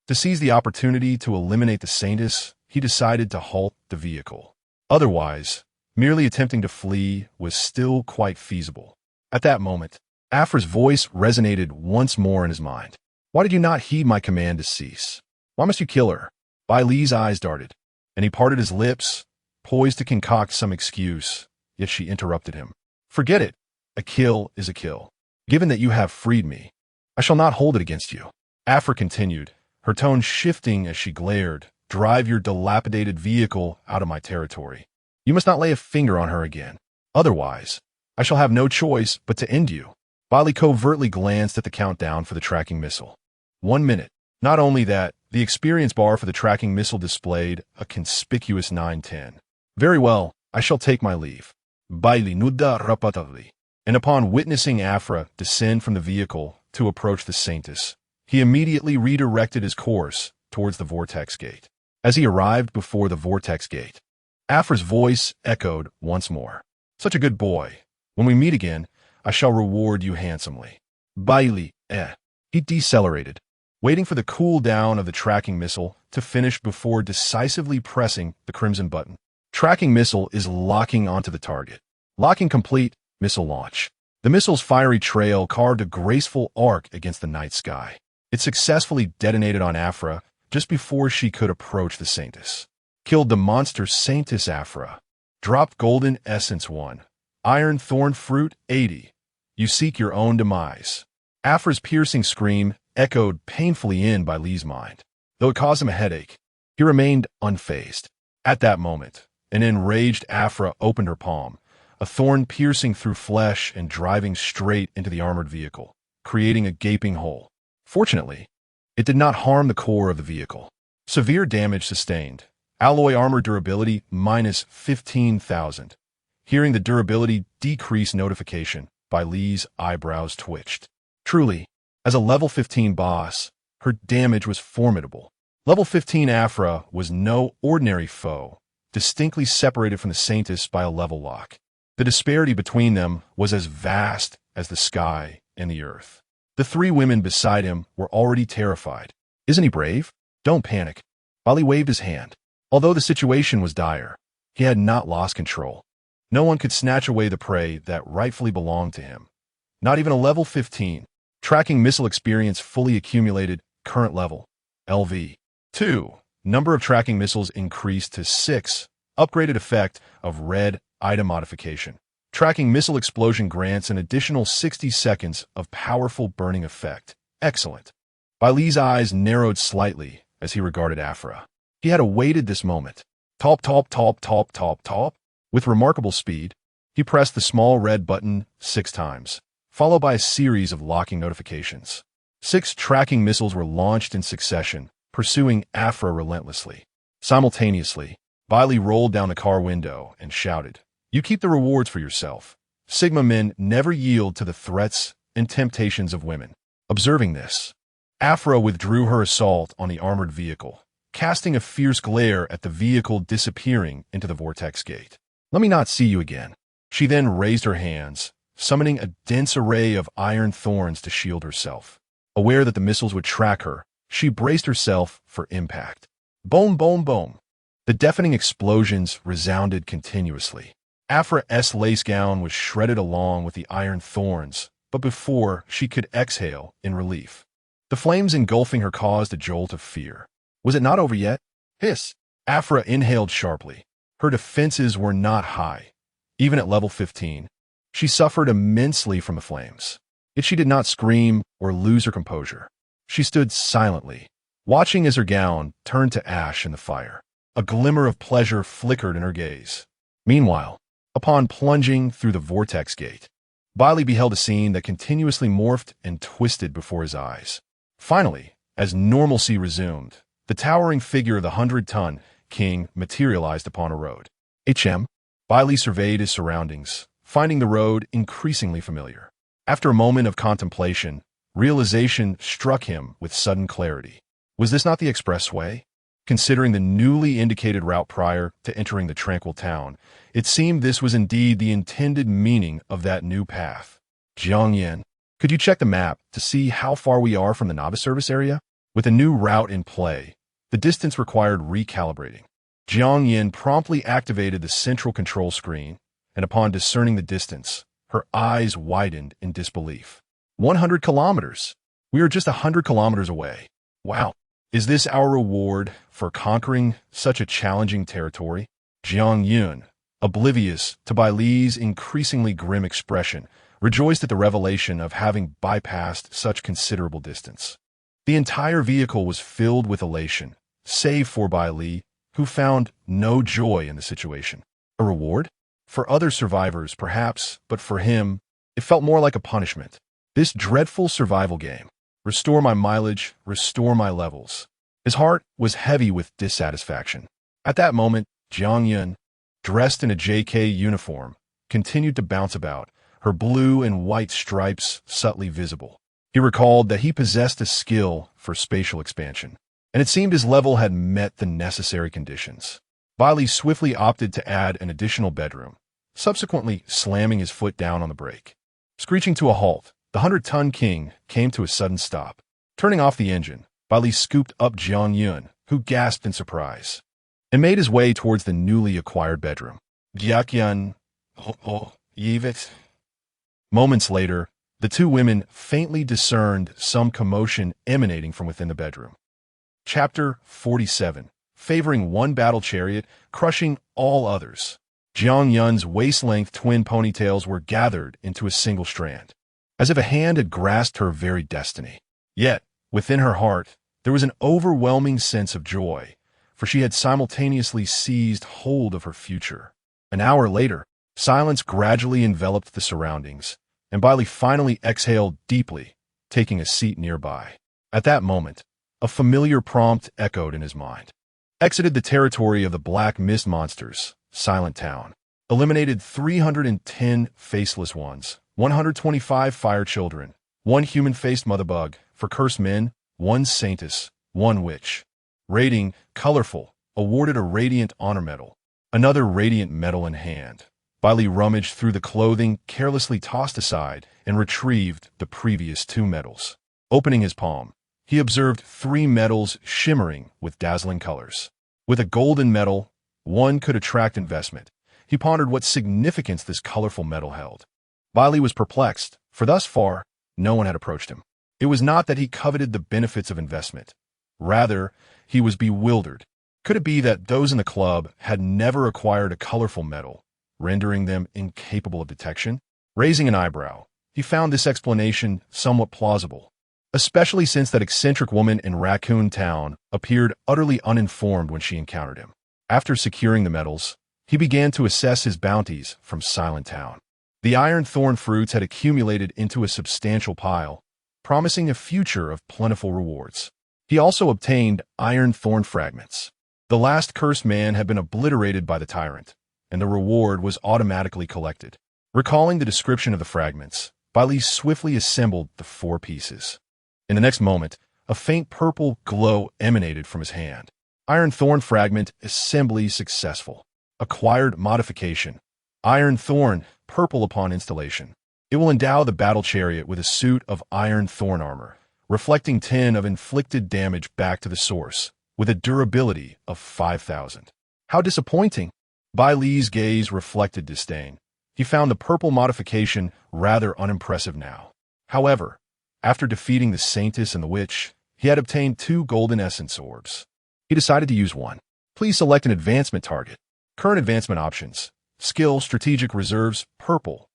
To seize the opportunity to eliminate the Saintess, he decided to halt the vehicle. Otherwise, merely attempting to flee was still quite feasible. At that moment, Afra's voice resonated once more in his mind. Why did you not heed my command to cease? Why must you kill her? Bai Li's eyes darted, and he parted his lips, poised to concoct some excuse, yet she interrupted him. Forget it. A kill is a kill. Given that you have freed me, I shall not hold it against you. Afra continued, her tone shifting as she glared. Drive your dilapidated vehicle out of my territory. You must not lay a finger on her again. Otherwise, I shall have no choice but to end you. Bai Li covertly glanced at the countdown for the tracking missile. 1 minute. Not only that, the experience bar for the tracking missile displayed a conspicuous 910. Very well, I shall take my leave. Bai Li nudda rapatavli. And upon witnessing Afra descend from the vehicle to approach the Saintess, he immediately redirected his course towards the vortex gate. As he arrived before the vortex gate, Afra's voice echoed once more. Such a good boy. When we meet again, I shall reward you handsomely. Bai Li, He decelerated, waiting for the cool down of the tracking missile to finish before decisively pressing the crimson button. Tracking missile is locking onto the target. Locking complete, missile launch. The missile's fiery trail carved a graceful arc against the night sky. It successfully detonated on Afra just before she could approach the Saintess. Killed the monster Saintess Afra. Dropped Golden Essence 1. Iron Thorn Fruit 80. You seek your own demise. Afra's piercing scream echoed painfully in Bai Li's mind. Though it caused him a headache, he remained unfazed. At that moment, an enraged Afra opened her palm, a thorn piercing through flesh and driving straight into the armored vehicle, creating a gaping hole. Fortunately, it did not harm the core of the vehicle. Severe damage sustained. Alloy armor durability minus 15,000. Hearing the durability decrease notification, Bai Li's eyebrows twitched. Truly, as a level 15 boss, her damage was formidable. Level 15 Afra was no ordinary foe, distinctly separated from the Saintess by a level lock. The disparity between them was as vast as the sky and the earth. The three women beside him were already terrified. Isn't he brave? Don't panic. Bai Li waved his hand. Although the situation was dire, he had not lost control. No one could snatch away the prey that rightfully belonged to him. Not even a level 15. Tracking missile experience fully accumulated, current level. LV. 2. Number of tracking missiles increased to 6. Upgraded effect of red item modification. Tracking missile explosion grants an additional 60 seconds of powerful burning effect. Excellent. Bai Li's eyes narrowed slightly as he regarded Afra. He had awaited this moment. Top, top, top, top, top, top. With remarkable speed, he pressed the small red button 6 times, followed by a series of locking notifications. 6 tracking missiles were launched in succession, pursuing Afra relentlessly. Simultaneously, Bai Li rolled down the car window and shouted, "You keep the rewards for yourself. Sigma men never yield to the threats and temptations of women." Observing this, Afra withdrew her assault on the armored vehicle, casting a fierce glare at the vehicle disappearing into the vortex gate. "Let me not see you again." She then raised her hands, summoning a dense array of iron thorns to shield herself. Aware that the missiles would track her, she braced herself for impact. Boom, boom, boom. The deafening explosions resounded continuously. Afra's lace gown was shredded along with the iron thorns, but before she could exhale in relief, the flames engulfing her caused a jolt of fear. Was it not over yet? Hiss. Afra inhaled sharply. Her defenses were not high. Even at level 15, she suffered immensely from the flames. Yet she did not scream or lose her composure. She stood silently, watching as her gown turned to ash in the fire. A glimmer of pleasure flickered in her gaze. Meanwhile, upon plunging through the vortex gate, Bai Li beheld a scene that continuously morphed and twisted before his eyes. Finally, as normalcy resumed, the towering figure of the 100-ton king materialized upon a road. Bai Li surveyed his surroundings, finding the road increasingly familiar. After a moment of contemplation, realization struck him with sudden clarity. Was this not the expressway? Considering the newly indicated route prior to entering the tranquil town, it seemed this was indeed the intended meaning of that new path. Jiang Yan, could you check the map to see how far we are from the novice service area? With a new route in play, the distance required recalibrating. Jiang Yan promptly activated the central control screen, and upon discerning the distance, Her eyes widened in disbelief. 100 kilometers. We are just 100 kilometers away. Wow. Is this our reward for conquering such a challenging territory? Jiang Yun, oblivious to Bai Li's increasingly grim expression, rejoiced at the revelation of having bypassed such considerable distance. The entire vehicle was filled with elation, save for Bai Li, who found no joy in the situation. A reward? For other survivors, perhaps, but for him, it felt more like a punishment. This dreadful survival game. Restore my mileage, restore my levels. His heart was heavy with dissatisfaction. At that moment, Jiang Yun, dressed in a JK uniform, continued to bounce about, her blue and white stripes subtly visible. He recalled that he possessed a skill for spatial expansion, and it seemed his level had met the necessary conditions. Bai Li swiftly opted to add an additional bedroom, subsequently slamming his foot down on the brake. Screeching to a halt, the 100-ton king came to a sudden stop. Turning off the engine, Bai Li scooped up Jiang Yun, who gasped in surprise, and made his way towards the newly acquired bedroom. Jiang Yun, Moments later, the two women faintly discerned some commotion emanating from within the bedroom. Chapter 47. Favoring one battle chariot, crushing all others. Jiang Yun's waist-length twin ponytails were gathered into a single strand, as if a hand had grasped her very destiny. Yet, within her heart, there was an overwhelming sense of joy, for she had simultaneously seized hold of her future. An hour later, silence gradually enveloped the surroundings, and Bai Li finally exhaled deeply, taking a seat nearby. At that moment, a familiar prompt echoed in his mind. Exited the territory of the Black Mist monsters, Silent Town. Eliminated 310 faceless ones, 125 fire children, 1 human-faced mother bug, for cursed men, 1 saintess, 1 witch. Rating, colorful, awarded a radiant honor medal. Another radiant medal in hand. Bai Li rummaged through the clothing carelessly tossed aside and retrieved the previous 2 medals. Opening his palm, he observed 3 medals shimmering with dazzling colors. With a golden medal, one could attract investment. He pondered what significance this colorful medal held. Bai Li was perplexed, for thus far, no one had approached him. It was not that he coveted the benefits of investment. Rather, he was bewildered. Could it be that those in the club had never acquired a colorful medal, rendering them incapable of detection? Raising an eyebrow, he found this explanation somewhat plausible, especially since that eccentric woman in Raccoon Town appeared utterly uninformed when she encountered him. After securing the medals, he began to assess his bounties from Silent Town. The iron thorn fruits had accumulated into a substantial pile, promising a future of plentiful rewards. He also obtained iron thorn fragments. The last cursed man had been obliterated by the tyrant, and the reward was automatically collected. Recalling the description of the fragments, Bai Li swiftly assembled the 4 pieces. In the next moment, a faint purple glow emanated from his hand. Iron thorn fragment assembly successful. Acquired modification. Iron thorn, purple upon installation. It will endow the battle chariot with a suit of iron thorn armor, reflecting 10 of inflicted damage back to the source, with a durability of 5,000. How disappointing! Bai Li's gaze reflected disdain. He found the purple modification rather unimpressive now. However, after defeating the Saintess and the Witch, he had obtained 2 golden essence orbs. He decided to use one. Please select an advancement target. Current advancement options. Skill, strategic reserves, purple.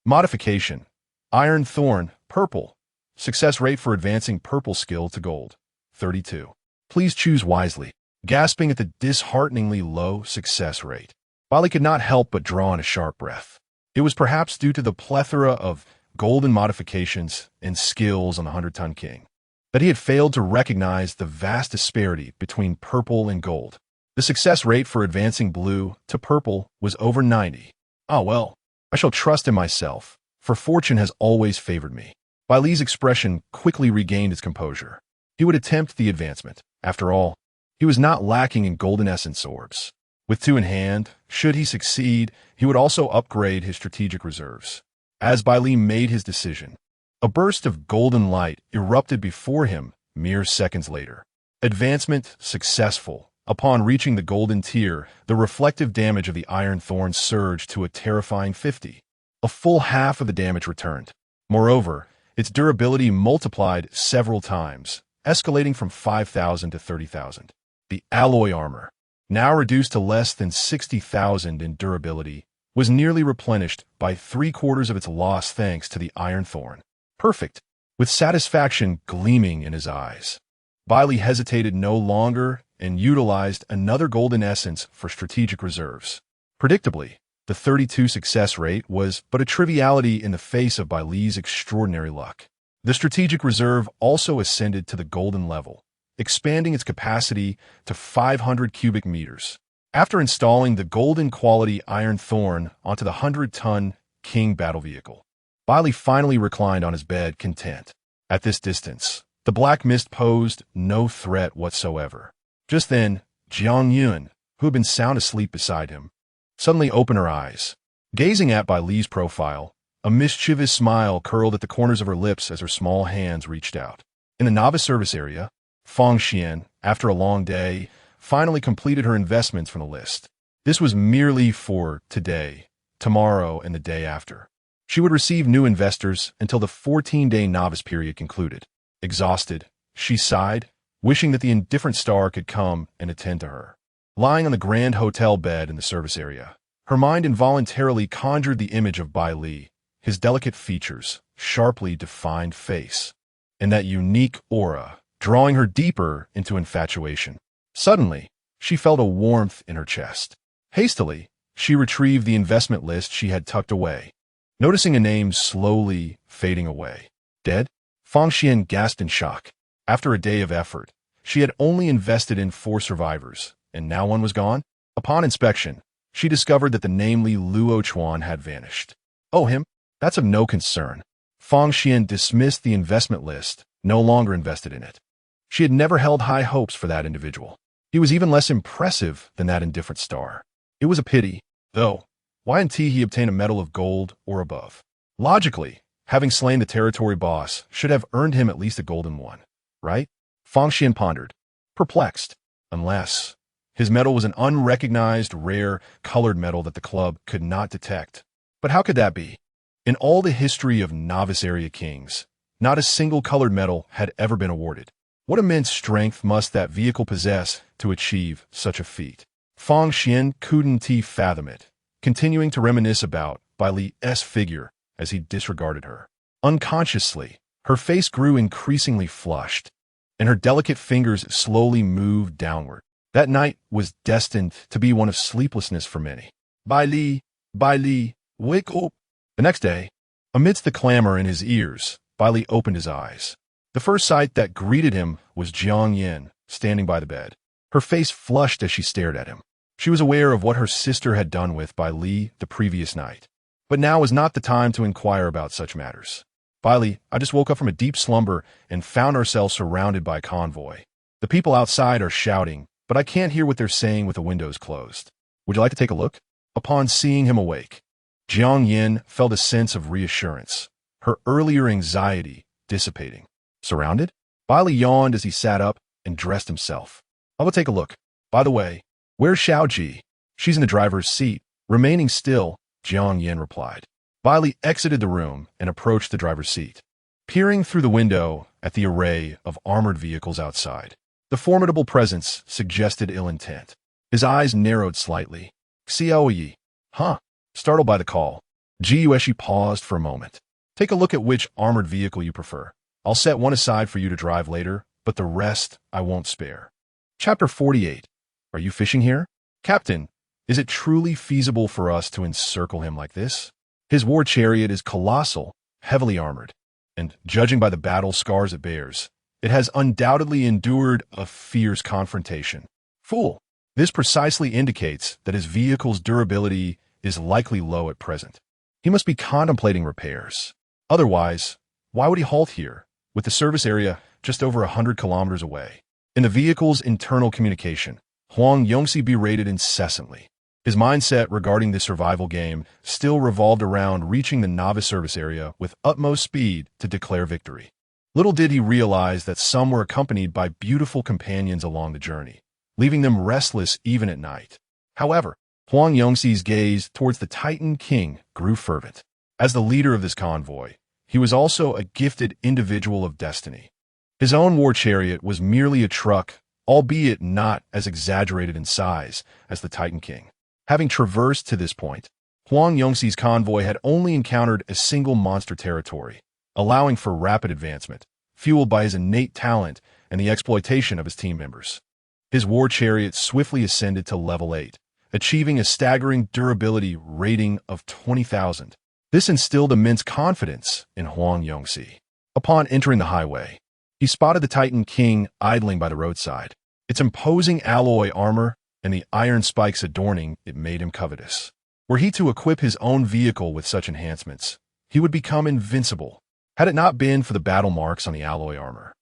Modification. Iron thorn, purple. Success rate for advancing purple skill to gold, 32. Please choose wisely. Gasping at the dishearteningly low success rate, Bai Li could not help but draw in a sharp breath. It was perhaps due to the plethora of golden modifications and skills on the 100-ton king that he had failed to recognize the vast disparity between purple and gold. The success rate for advancing blue to purple was over 90. Ah well, I shall trust in myself, for fortune has always favored me. Bai Li's expression quickly regained its composure. He would attempt the advancement. After all, he was not lacking in golden essence orbs. With 2 in hand, should he succeed, he would also upgrade his strategic reserves. As Bai Li made his decision, a burst of golden light erupted before him mere seconds later. Advancement successful. Upon reaching the golden tier, the reflective damage of the iron thorn surged to a terrifying 50. a full half of the damage returned. Moreover, its durability multiplied several times, escalating from 5,000 to 30,000. The alloy armor, now reduced to less than 60,000 in durability, was nearly replenished by 3/4 of its loss thanks to the Iron Thorn. Perfect, with satisfaction gleaming in his eyes. Bai Li hesitated no longer and utilized another golden essence for strategic reserves. Predictably, the 32 success rate was but a triviality in the face of Bai Li's extraordinary luck. The strategic reserve also ascended to the golden level, expanding its capacity to 500 cubic meters. After installing the golden quality Iron Thorn onto the 100-ton King battle vehicle, Bai Li finally reclined on his bed content. At this distance, the black mist posed no threat whatsoever. Just then, Jiang Yun, who had been sound asleep beside him, suddenly opened her eyes. Gazing at Bai Li's profile, a mischievous smile curled at the corners of her lips as her small hands reached out. In the novice service area, Fang Xian, after a long day, finally completed her investments from the list. This was merely for today, tomorrow, and the day after. She would receive new investors until the 14-day novice period concluded. Exhausted, she sighed, wishing that the indifferent star could come and attend to her. Lying on the grand hotel bed in the service area, her mind involuntarily conjured the image of Bai Li, his delicate features, sharply defined face, and that unique aura, drawing her deeper into infatuation. Suddenly, she felt a warmth in her chest. Hastily, she retrieved the investment list she had tucked away, noticing a name slowly fading away. Dead? Fang Xian gasped in shock. After a day of effort, she had only invested in 4 survivors, and now one was gone? Upon inspection, she discovered that the namely Lv.1 had vanished. Oh, him? That's of no concern. Fang Xian dismissed the investment list, no longer invested in it. She had never held high hopes for that individual. He was even less impressive than that indifferent star. It was a pity, though. Why hadn't he obtained a medal of gold or above? Logically, having slain the territory boss should have earned him at least a golden one, right? Fang Xian pondered, perplexed, unless his medal was an unrecognized, rare, colored medal that the club could not detect. But how could that be? In all the history of novice area kings, not a single colored medal had ever been awarded. What immense strength must that vehicle possess to achieve such a feat? Fang Xian couldn't fathom it, continuing to reminisce about Bai Li's figure as he disregarded her. Unconsciously, her face grew increasingly flushed, and her delicate fingers slowly moved downward. That night was destined to be one of sleeplessness for many. Bai Li, wake up! The next day, amidst the clamor in his ears, Bai Li opened his eyes. The first sight that greeted him was Jiang Yin, standing by the bed. Her face flushed as she stared at him. She was aware of what her sister had done with Bai Li the previous night. But now was not the time to inquire about such matters. Bai Li, I just woke up from a deep slumber and found ourselves surrounded by a convoy. The people outside are shouting, but I can't hear what they're saying with the windows closed. Would you like to take a look? Upon seeing him awake, Jiang Yin felt a sense of reassurance, her earlier anxiety dissipating. Surrounded? Bai Li yawned as he sat up and dressed himself. I'll go take a look. By the way, where's Xiaoji? She's in the driver's seat. Remaining still, Jiang Yin replied. Bai Li exited the room and approached the driver's seat. Peering through the window at the array of armored vehicles outside, the formidable presence suggested ill intent. His eyes narrowed slightly. Xiaoyi. Huh? Startled by the call, Ji Yueshi paused for a moment. Take a look at which armored vehicle you prefer. I'll set one aside for you to drive later, but the rest I won't spare. Chapter 48. Are you fishing here? Captain, is it truly feasible for us to encircle him like this? His war chariot is colossal, heavily armored, and, judging by the battle scars it bears, it has undoubtedly endured a fierce confrontation. Fool! This precisely indicates that his vehicle's durability is likely low at present. He must be contemplating repairs. Otherwise, why would he halt here, with the service area just over 100 kilometers away? In the vehicle's internal communication, Huang Yongxi berated incessantly. His mindset regarding the survival game still revolved around reaching the novice service area with utmost speed to declare victory. Little did he realize that some were accompanied by beautiful companions along the journey, leaving them restless even at night. However, Huang Yongxi's gaze towards the Titan King grew fervent. As the leader of this convoy, he was also a gifted individual of destiny. His own war chariot was merely a truck, albeit not as exaggerated in size as the Titan King. Having traversed to this point, Huang Yongxi's convoy had only encountered a single monster territory, allowing for rapid advancement, fueled by his innate talent and the exploitation of his team members. His war chariot swiftly ascended to level 8, achieving a staggering durability rating of 20,000. This instilled immense confidence in Huang Yongxi. Upon entering the highway, he spotted the Titan King idling by the roadside. Its imposing alloy armor and the iron spikes adorning it made him covetous. Were he to equip his own vehicle with such enhancements, he would become invincible. Had it not been for the battle marks on the alloy armor,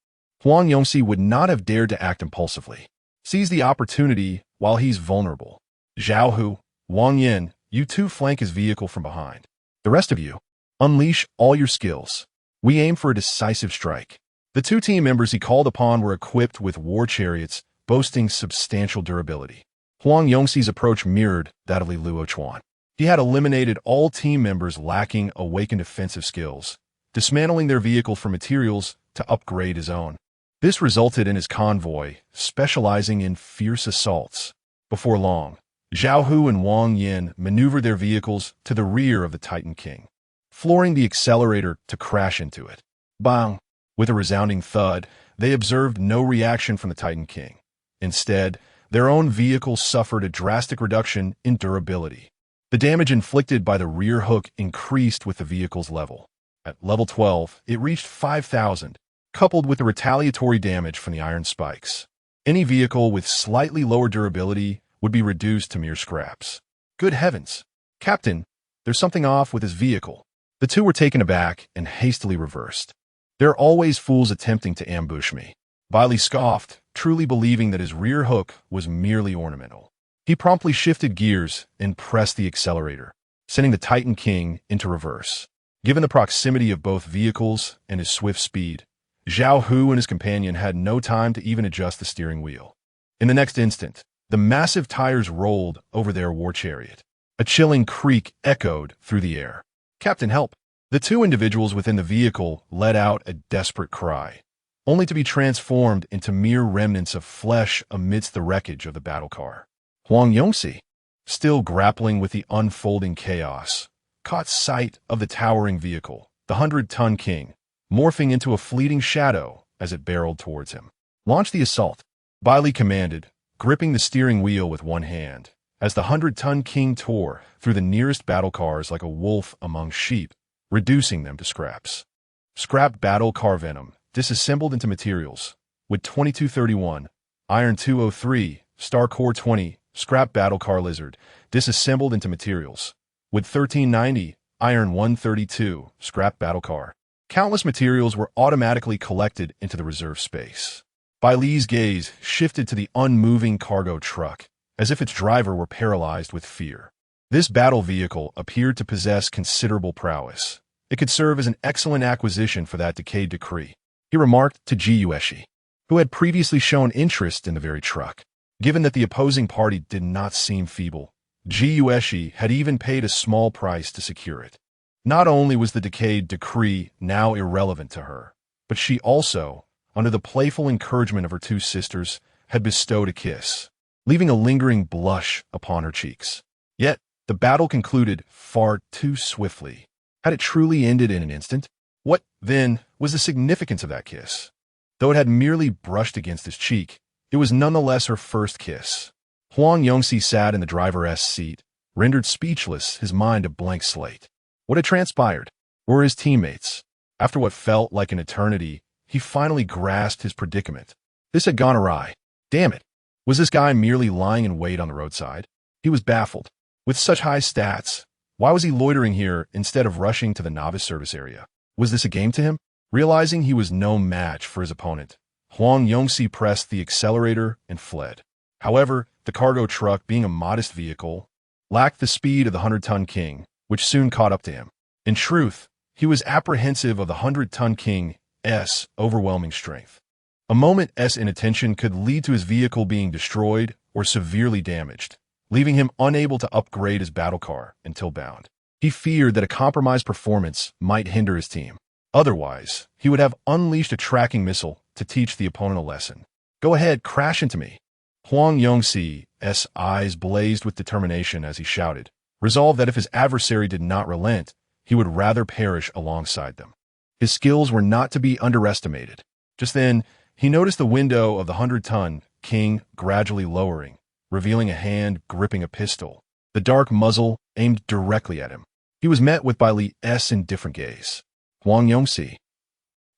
Huang Yongxi would not have dared to act impulsively. Seize the opportunity while he's vulnerable. Zhao Hu, Wang Yin, you two flank his vehicle from behind. The rest of you, unleash all your skills. We aim for a decisive strike. The two team members he called upon were equipped with war chariots boasting substantial durability. Huang Yongxi's approach mirrored that of Li 1. He had eliminated all team members lacking awakened offensive skills, dismantling their vehicle for materials to upgrade his own. This resulted in his convoy specializing in fierce assaults. Before long, Zhao Hu and Wang Yin maneuvered their vehicles to the rear of the Titan King, flooring the accelerator to crash into it. Bang! With a resounding thud, they observed no reaction from the Titan King. Instead, their own vehicle suffered a drastic reduction in durability. The damage inflicted by the rear hook increased with the vehicle's level. At level 12, it reached 5,000, coupled with the retaliatory damage from the iron spikes. Any vehicle with slightly lower durability would be reduced to mere scraps. Good heavens! Captain, there's something off with his vehicle. The two were taken aback and hastily reversed. There are always fools attempting to ambush me. Bai Li scoffed, truly believing that his rear hook was merely ornamental. He promptly shifted gears and pressed the accelerator, sending the Titan King into reverse. Given the proximity of both vehicles and his swift speed, Zhao Hu and his companion had no time to even adjust the steering wheel. In the next instant, the massive tires rolled over their war chariot. A chilling creak echoed through the air. Captain, help! The two individuals within the vehicle let out a desperate cry, only to be transformed into mere remnants of flesh amidst the wreckage of the battle car. Huang Yongxi, still grappling with the unfolding chaos, caught sight of the towering vehicle, the 100-ton King, morphing into a fleeting shadow as it barreled towards him. Launch the assault, Bai Li commanded, gripping the steering wheel with one hand, as the 100-ton King tore through the nearest battle cars like a wolf among sheep, reducing them to scraps. Scrap battle car venom, disassembled into materials, with 2231, Iron 203, Star Core 20, scrap battle car lizard, disassembled into materials, with 1390, Iron 132, scrap battle car. Countless materials were automatically collected into the reserve space. Bai Li's gaze shifted to the unmoving cargo truck, as if its driver were paralyzed with fear. This battle vehicle appeared to possess considerable prowess. It could serve as an excellent acquisition for that decayed decree, he remarked to Ji Yueshi, who had previously shown interest in the very truck. Given that the opposing party did not seem feeble, Ji Yueshi had even paid a small price to secure it. Not only was the decayed decree now irrelevant to her, but she also, under the playful encouragement of her two sisters, had bestowed a kiss, leaving a lingering blush upon her cheeks. Yet, the battle concluded far too swiftly. Had it truly ended in an instant? What, then, was the significance of that kiss? Though it had merely brushed against his cheek, it was nonetheless her first kiss. Huang Yongxi sat in the driver's seat, rendered speechless, his mind a blank slate. What had transpired? Where were his teammates? After what felt like an eternity, he finally grasped his predicament. This had gone awry. Damn it. Was this guy merely lying in wait on the roadside? He was baffled. With such high stats, why was he loitering here instead of rushing to the novice service area? Was this a game to him? Realizing he was no match for his opponent, Huang Yongxi pressed the accelerator and fled. However, the cargo truck, being a modest vehicle, lacked the speed of the 100-ton King, which soon caught up to him. In truth, he was apprehensive of the 100-ton King's overwhelming strength. A moment's inattention could lead to his vehicle being destroyed or severely damaged, leaving him unable to upgrade his battle car until bound. He feared that a compromised performance might hinder his team. Otherwise, he would have unleashed a tracking missile to teach the opponent a lesson. Go ahead, crash into me. Wang Yongxi's eyes blazed with determination as he shouted, resolved that if his adversary did not relent, he would rather perish alongside them. His skills were not to be underestimated. Just then, he noticed the window of the 100-ton king gradually lowering, revealing a hand gripping a pistol, the dark muzzle aimed directly at him. He was met with Bai Li's indifferent gaze. Wang Yongxi.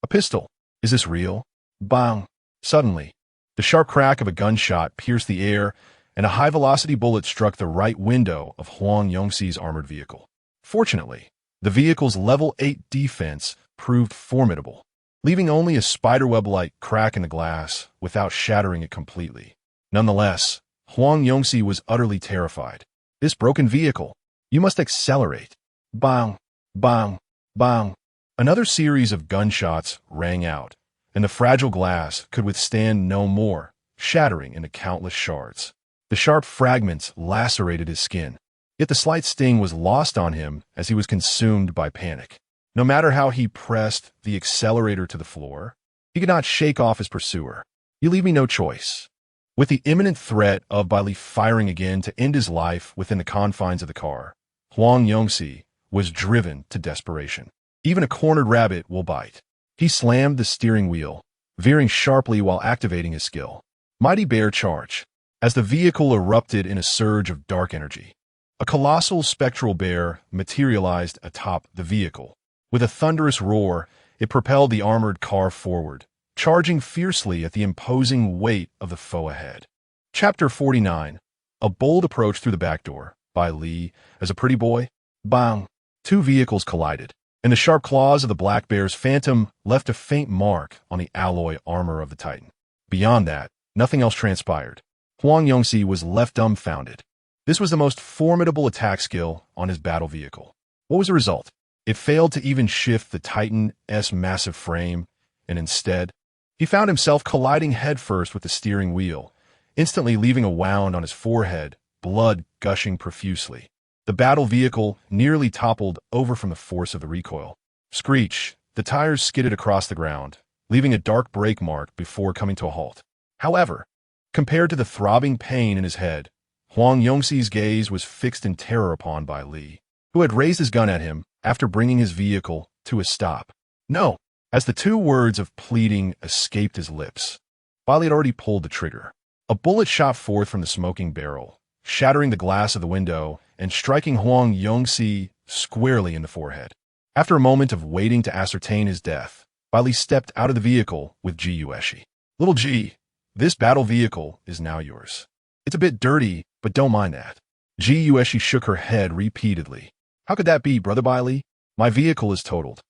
A pistol. Is this real? Bang! Suddenly, the sharp crack of a gunshot pierced the air, and a high-velocity bullet struck the right window of Wang Yongxi's armored vehicle. Fortunately, the vehicle's level 8 defense proved formidable, leaving only a spiderweb-like crack in the glass without shattering it completely. Nonetheless, Wang Yongxi was utterly terrified. This broken vehicle, you must accelerate. Bang! Bang! Bang! Another series of gunshots rang out, and the fragile glass could withstand no more, shattering into countless shards. The sharp fragments lacerated his skin, yet the slight sting was lost on him as he was consumed by panic. No matter how he pressed the accelerator to the floor, he could not shake off his pursuer. You leave me no choice. With the imminent threat of Bai Li firing again to end his life within the confines of the car, Wang Yongxi was driven to desperation. Even a cornered rabbit will bite. He slammed the steering wheel, veering sharply while activating his skill. Mighty Bear Charge. As the vehicle erupted in a surge of dark energy, a colossal spectral bear materialized atop the vehicle. With a thunderous roar, it propelled the armored car forward, charging fiercely at the imposing weight of the foe ahead. Chapter 49. A bold approach through the back door. Bai Li, as a pretty boy. Bang! Two vehicles collided, and the sharp claws of the black bear's phantom left a faint mark on the alloy armor of the Titan. Beyond that, nothing else transpired. Wang Yongxi was left dumbfounded. This was the most formidable attack skill on his battle vehicle. What was the result? It failed to even shift the Titan's massive frame, and instead, he found himself colliding headfirst with the steering wheel, instantly leaving a wound on his forehead, blood gushing profusely. The battle vehicle nearly toppled over from the force of the recoil. Screech, the tires skidded across the ground, leaving a dark brake mark before coming to a halt. However, compared to the throbbing pain in his head, Wang Yongxi's gaze was fixed in terror upon Bai Li, who had raised his gun at him after bringing his vehicle to a stop. No! As the two words of pleading escaped his lips, Bai Li had already pulled the trigger. A bullet shot forth from the smoking barrel, shattering the glass of the window and striking Wang Yongxi squarely in the forehead. After a moment of waiting to ascertain his death, Bai Li stepped out of the vehicle with Ji Yueshi. Little Ji, this battle vehicle is now yours. It's a bit dirty, but don't mind that. Ji Yueshi shook her head repeatedly. How could that be, Brother Bai Li? My vehicle is totaled.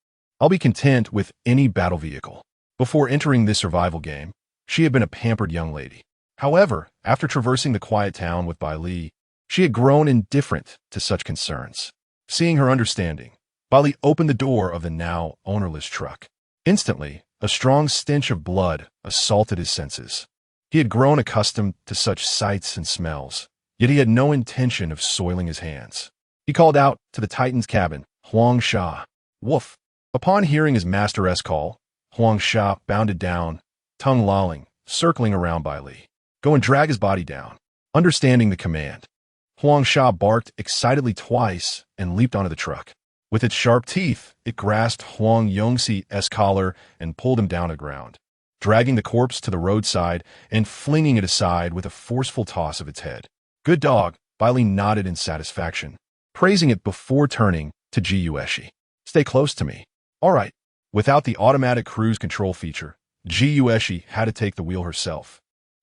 I'll be content with any battle vehicle. Before entering this survival game, she had been a pampered young lady. However, after traversing the quiet town with Bai Li, she had grown indifferent to such concerns. Seeing her understanding, Bai Li opened the door of the now ownerless truck. Instantly, a strong stench of blood assaulted his senses. He had grown accustomed to such sights and smells, yet he had no intention of soiling his hands. He called out to the Titan's cabin, Huang Sha. Woof! Upon hearing his master's call, Huang Sha bounded down, tongue lolling, circling around Bai Li. Go and drag his body down. Understanding the command, Huang Sha barked excitedly twice and leaped onto the truck. With its sharp teeth, it grasped Wang Yongxi's collar and pulled him down to the ground, dragging the corpse to the roadside and flinging it aside with a forceful toss of its head. Good dog, Bai Li nodded in satisfaction, praising it before turning to Ji Yueshi. Stay close to me. All right. Without the automatic cruise control feature, Ji Yueshi had to take the wheel herself.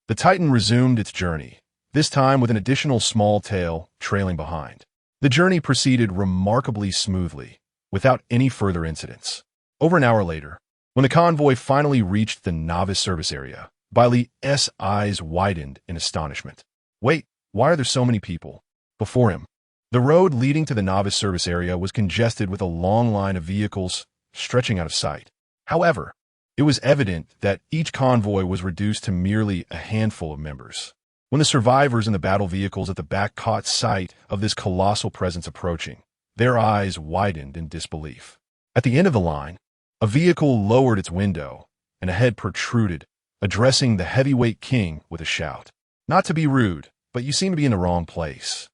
The Titan resumed its journey, this time with an additional small tail trailing behind. The journey proceeded remarkably smoothly, without any further incidents. Over an hour later, when the convoy finally reached the novice service area, Bai Li's eyes widened in astonishment. Wait, why are there so many people? Before him, the road leading to the novice service area was congested with a long line of vehicles stretching out of sight. However, it was evident that each convoy was reduced to merely a handful of members. When the survivors in the battle vehicles at the back caught sight of this colossal presence approaching, Their eyes widened in disbelief. At the end of the line, a vehicle lowered its window, and a head protruded, addressing the heavyweight king with a shout. "Not to be rude, but you seem to be in the wrong place.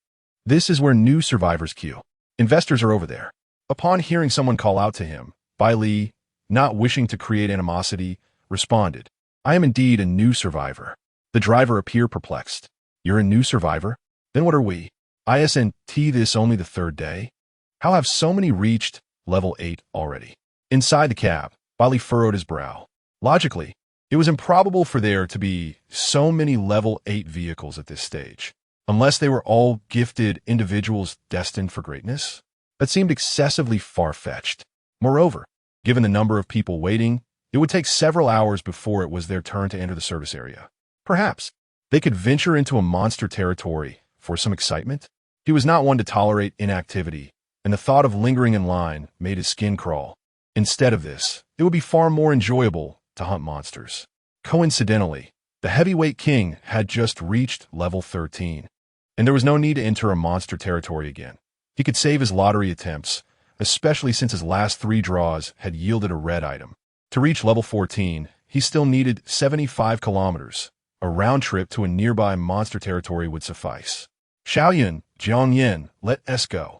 This is where new survivors queue. Investors are over there." Upon hearing someone call out to him, Bai Li, not wishing to create animosity, responded, "I am indeed a new survivor." The driver appeared perplexed. "You're a new survivor? Then what are we? Isn't this only the third day? How have so many reached level 8 already?" Inside the cab, Bai Li furrowed his brow. Logically, it was improbable for there to be so many level 8 vehicles at this stage, unless they were all gifted individuals destined for greatness. That seemed excessively far-fetched. Moreover, given the number of people waiting, it would take several hours before it was their turn to enter the service area. Perhaps they could venture into a monster territory for some excitement. He was not one to tolerate inactivity, and the thought of lingering in line made his skin crawl. Instead of this, it would be far more enjoyable to hunt monsters. Coincidentally, the heavyweight king had just reached level 13, and there was no need to enter a monster territory again. He could save his lottery attempts, especially since his last 3 draws had yielded a red item. To reach level 14, he still needed 75 kilometers. A round trip to a nearby monster territory would suffice. "Xiaoyun, Jiangyan, let us go."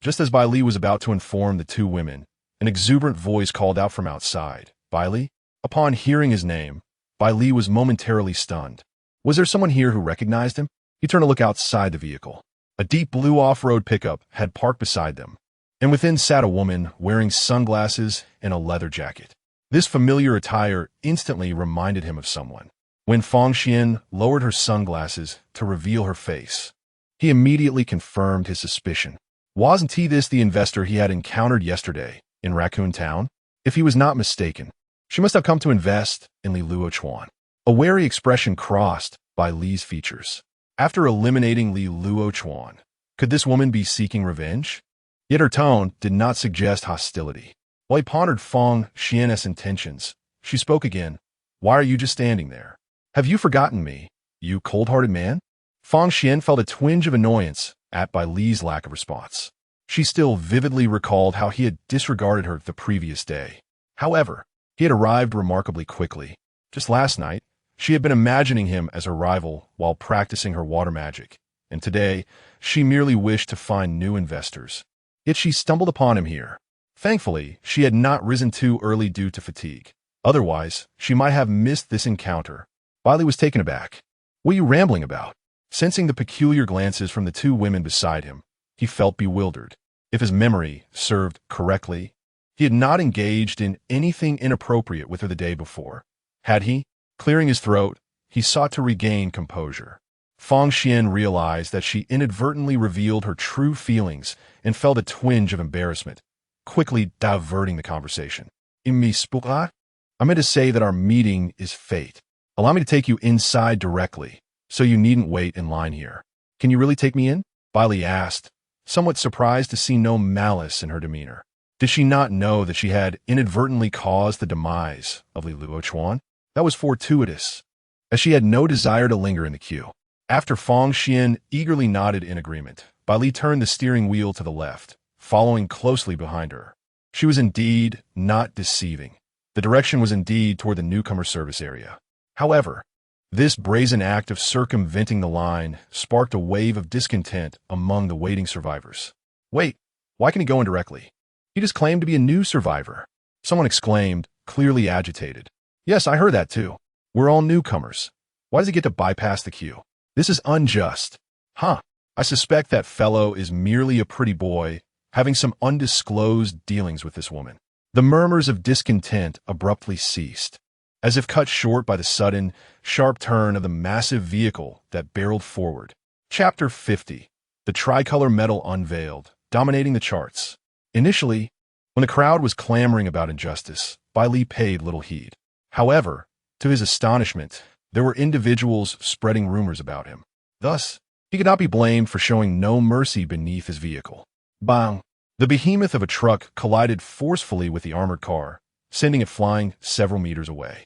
Just as Bai Li was about to inform the 2 women, an exuberant voice called out from outside, "Bai Li?" Upon hearing his name, Bai Li was momentarily stunned. Was there someone here who recognized him? He turned to look outside the vehicle. A deep blue off-road pickup had parked beside them, and within sat a woman wearing sunglasses and a leather jacket. This familiar attire instantly reminded him of someone. When Fang Xian lowered her sunglasses to reveal her face, he immediately confirmed his suspicion. Wasn't this the investor he had encountered yesterday in Raccoon Town? If he was not mistaken, she must have come to invest in Lv.1. A wary expression crossed Bai Li's features. After eliminating Lv.1, could this woman be seeking revenge? Yet her tone did not suggest hostility. While he pondered Fang Xian's intentions, she spoke again. "Why are you just standing there? Have you forgotten me, you cold-hearted man?" Fang Xian felt a twinge of annoyance at Bai Li's lack of response. She still vividly recalled how he had disregarded her the previous day. However, he had arrived remarkably quickly. Just last night, she had been imagining him as her rival while practicing her water magic, and today, she merely wished to find new investors. Yet she stumbled upon him here. Thankfully, she had not risen too early due to fatigue. Otherwise, she might have missed this encounter. Bai Li was taken aback. "What are you rambling about?" Sensing the peculiar glances from the 2 women beside him, he felt bewildered. If his memory served correctly, he had not engaged in anything inappropriate with her the day before. Had he? Clearing his throat, he sought to regain composure. Fang Xian realized that she inadvertently revealed her true feelings and felt a twinge of embarrassment, quickly diverting the conversation. I meant to say that our meeting is fate. Allow me to take you inside directly, so you needn't wait in line here. Can you really take me in? Bai Li asked, somewhat surprised to see no malice in her demeanor. Did she not know that she had inadvertently caused the demise of Lv.1? That was fortuitous, as she had no desire to linger in the queue. After Fang Xian eagerly nodded in agreement, Bai Li turned the steering wheel to the left, following closely behind her. She was indeed not deceiving. The direction was indeed toward the newcomer service area. However, this brazen act of circumventing the line sparked a wave of discontent among the waiting survivors. Wait, why can he go indirectly? He just claimed to be a new survivor. Someone exclaimed, clearly agitated. Yes, I heard that too. We're all newcomers. Why does he get to bypass the queue? This is unjust. Huh, I suspect that fellow is merely a pretty boy having some undisclosed dealings with this woman. The murmurs of discontent abruptly ceased, as if cut short by the sudden, sharp turn of the massive vehicle that barreled forward. Chapter 50. The tricolor medal unveiled, dominating the charts. Initially, when the crowd was clamoring about injustice, Bai Li paid little heed. However, to his astonishment, there were individuals spreading rumors about him. Thus, he could not be blamed for showing no mercy beneath his vehicle. Bang! The behemoth of a truck collided forcefully with the armored car, sending it flying several meters away.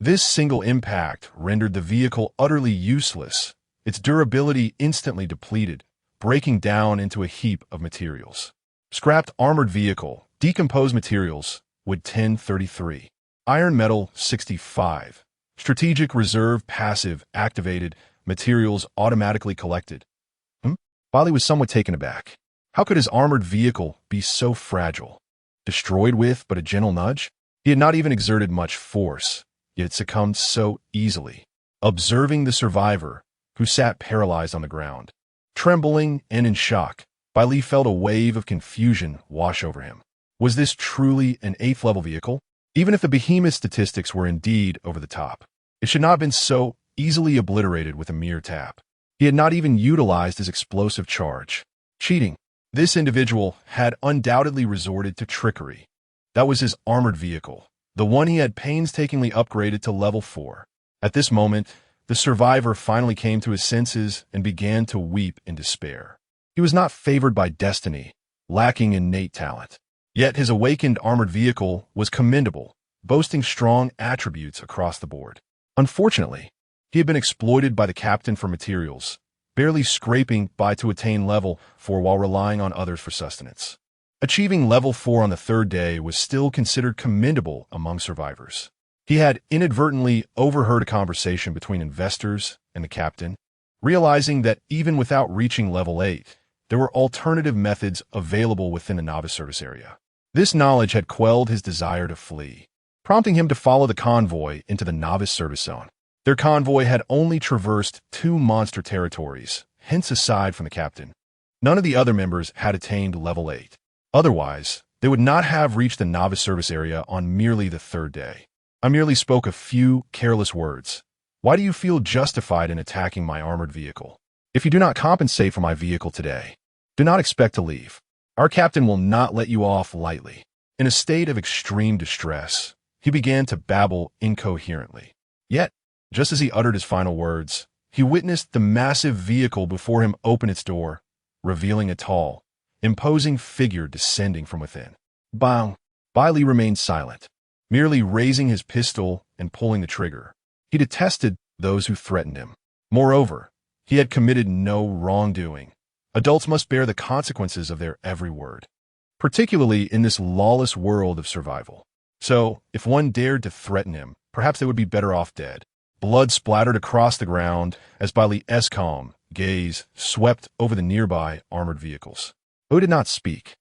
This single impact rendered the vehicle utterly useless, its durability instantly depleted, breaking down into a heap of materials. Scrapped armored vehicle, decomposed materials, wood 1033. Iron metal 65. Strategic reserve passive activated, materials automatically collected. Bai Li was somewhat taken aback. How could his armored vehicle be so fragile? Destroyed with but a gentle nudge? He had not even exerted much force, yet it succumbed so easily. Observing the survivor, who sat paralyzed on the ground, trembling and in shock, Bai Li felt a wave of confusion wash over him. Was this truly an 8th level vehicle? Even if the behemoth statistics were indeed over the top, it should not have been so easily obliterated with a mere tap. He had not even utilized his explosive charge. Cheating. This individual had undoubtedly resorted to trickery. That was his armored vehicle, the one he had painstakingly upgraded to level 4. At this moment, the survivor finally came to his senses and began to weep in despair. He was not favored by destiny, lacking innate talent. Yet his awakened armored vehicle was commendable, boasting strong attributes across the board. Unfortunately, he had been exploited by the captain for materials, barely scraping by to attain level 4 while relying on others for sustenance. Achieving level 4 on the 3rd day was still considered commendable among survivors. He had inadvertently overheard a conversation between investors and the captain, realizing that even without reaching level 8, there were alternative methods available within the novice service area. This knowledge had quelled his desire to flee, prompting him to follow the convoy into the novice service zone. Their convoy had only traversed 2 monster territories, hence aside from the captain. None of the other members had attained level 8. Otherwise, they would not have reached the novice service area on merely the 3rd day. I merely spoke a few careless words. Why do you feel justified in attacking my armored vehicle? If you do not compensate for my vehicle today, do not expect to leave. Our captain will not let you off lightly. In a state of extreme distress, he began to babble incoherently. Yet, just as he uttered his final words, he witnessed the massive vehicle before him open its door, revealing a tall, imposing figure descending from within. Bang! Bai Li remained silent, merely raising his pistol and pulling the trigger. He detested those who threatened him. Moreover, he had committed no wrongdoing. Adults must bear the consequences of their every word, particularly in this lawless world of survival. So, if one dared to threaten him, perhaps they would be better off dead. Blood splattered across the ground as Bai Li's calm gaze swept over the nearby armored vehicles. He did not speak.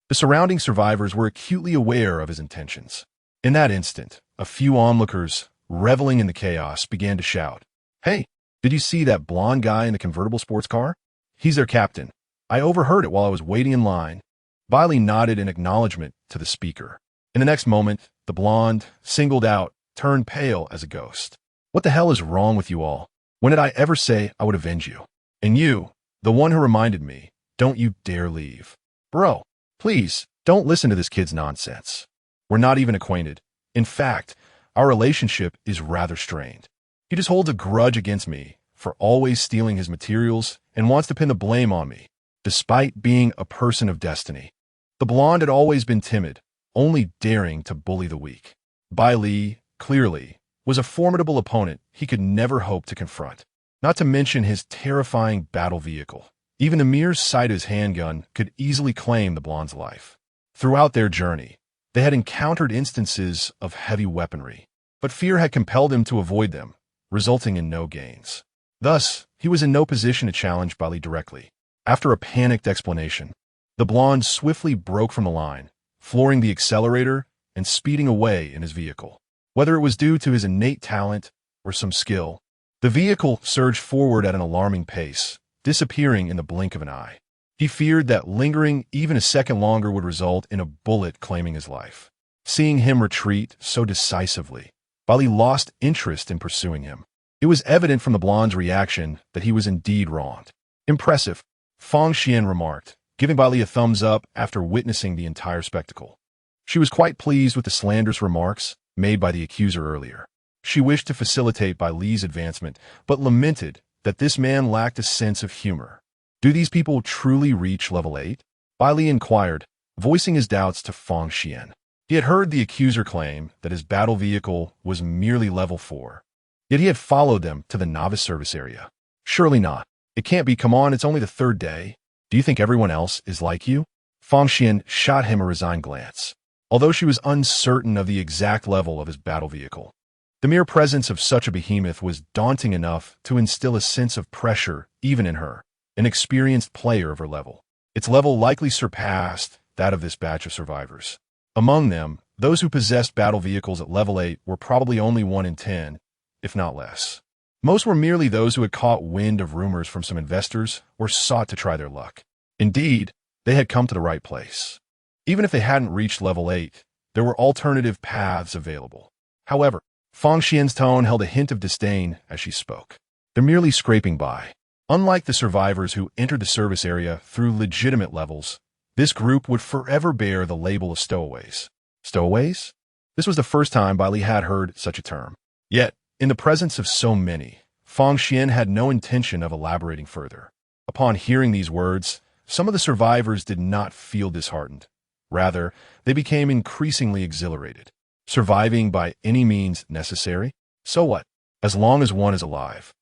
The surrounding survivors were acutely aware of his intentions. In that instant, a few onlookers, reveling in the chaos, began to shout, "Hey, did you see that blonde guy in the convertible sports car? He's their captain. I overheard it while I was waiting in line." Bai Li nodded in acknowledgement to the speaker. In the next moment, the blonde, singled out, turned pale as a ghost. "What the hell is wrong with you all? When did I ever say I would avenge you? And you, the one who reminded me, don't you dare leave. Bro, please, don't listen to this kid's nonsense. We're not even acquainted. In fact, our relationship is rather strained. He just holds a grudge against me for always stealing his materials and wants to pin the blame on me, despite being a person of destiny." The blonde had always been timid, only daring to bully the weak. Bai Li, clearly, was a formidable opponent he could never hope to confront, not to mention his terrifying battle vehicle. Even the mere sight of his handgun could easily claim the blonde's life. Throughout their journey, they had encountered instances of heavy weaponry, but fear had compelled him to avoid them, resulting in no gains. Thus, he was in no position to challenge Bai Li directly. After a panicked explanation, the blonde swiftly broke from the line, flooring the accelerator and speeding away in his vehicle. Whether it was due to his innate talent or some skill, the vehicle surged forward at an alarming pace, disappearing in the blink of an eye. He feared that lingering even a second longer would result in a bullet claiming his life. Seeing him retreat so decisively, Bai Li lost interest in pursuing him. It was evident from the blonde's reaction that he was indeed wronged. "Impressive," Fang Xian remarked, giving Bai Li a thumbs up after witnessing the entire spectacle. She was quite pleased with the slanderous remarks made by the accuser earlier. She wished to facilitate Bai Li's advancement, but lamented that this man lacked a sense of humor. "Do these people truly reach level 8? Bai Li inquired, voicing his doubts to Fang Xian. He had heard the accuser claim that his battle vehicle was merely level 4. Yet he had followed them to the novice service area. "Surely not. It can't be. Come on, it's only the 3rd day. Do you think everyone else is like you?" Fang Xian shot him a resigned glance, although she was uncertain of the exact level of his battle vehicle. The mere presence of such a behemoth was daunting enough to instill a sense of pressure even in her, an experienced player of her level. Its level likely surpassed that of this batch of survivors. Among them, those who possessed battle vehicles at level 8 were probably only 1 in 10, if not less. Most were merely those who had caught wind of rumors from some investors or sought to try their luck. Indeed, they had come to the right place. Even if they hadn't reached level 8, there were alternative paths available. However, Fang Xian's tone held a hint of disdain as she spoke. They're merely scraping by. Unlike the survivors who entered the service area through legitimate levels, this group would forever bear the label of stowaways. Stowaways? This was the first time Bai Li had heard such a term. Yet, in the presence of so many, Fang Xian had no intention of elaborating further. Upon hearing these words, some of the survivors did not feel disheartened. Rather, they became increasingly exhilarated. Surviving by any means necessary? So what? As long as one is alive.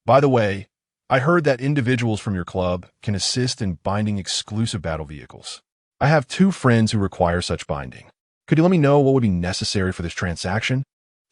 By the way, I heard that individuals from your club can assist in binding exclusive battle vehicles. I have 2 friends who require such binding. Could you let me know what would be necessary for this transaction?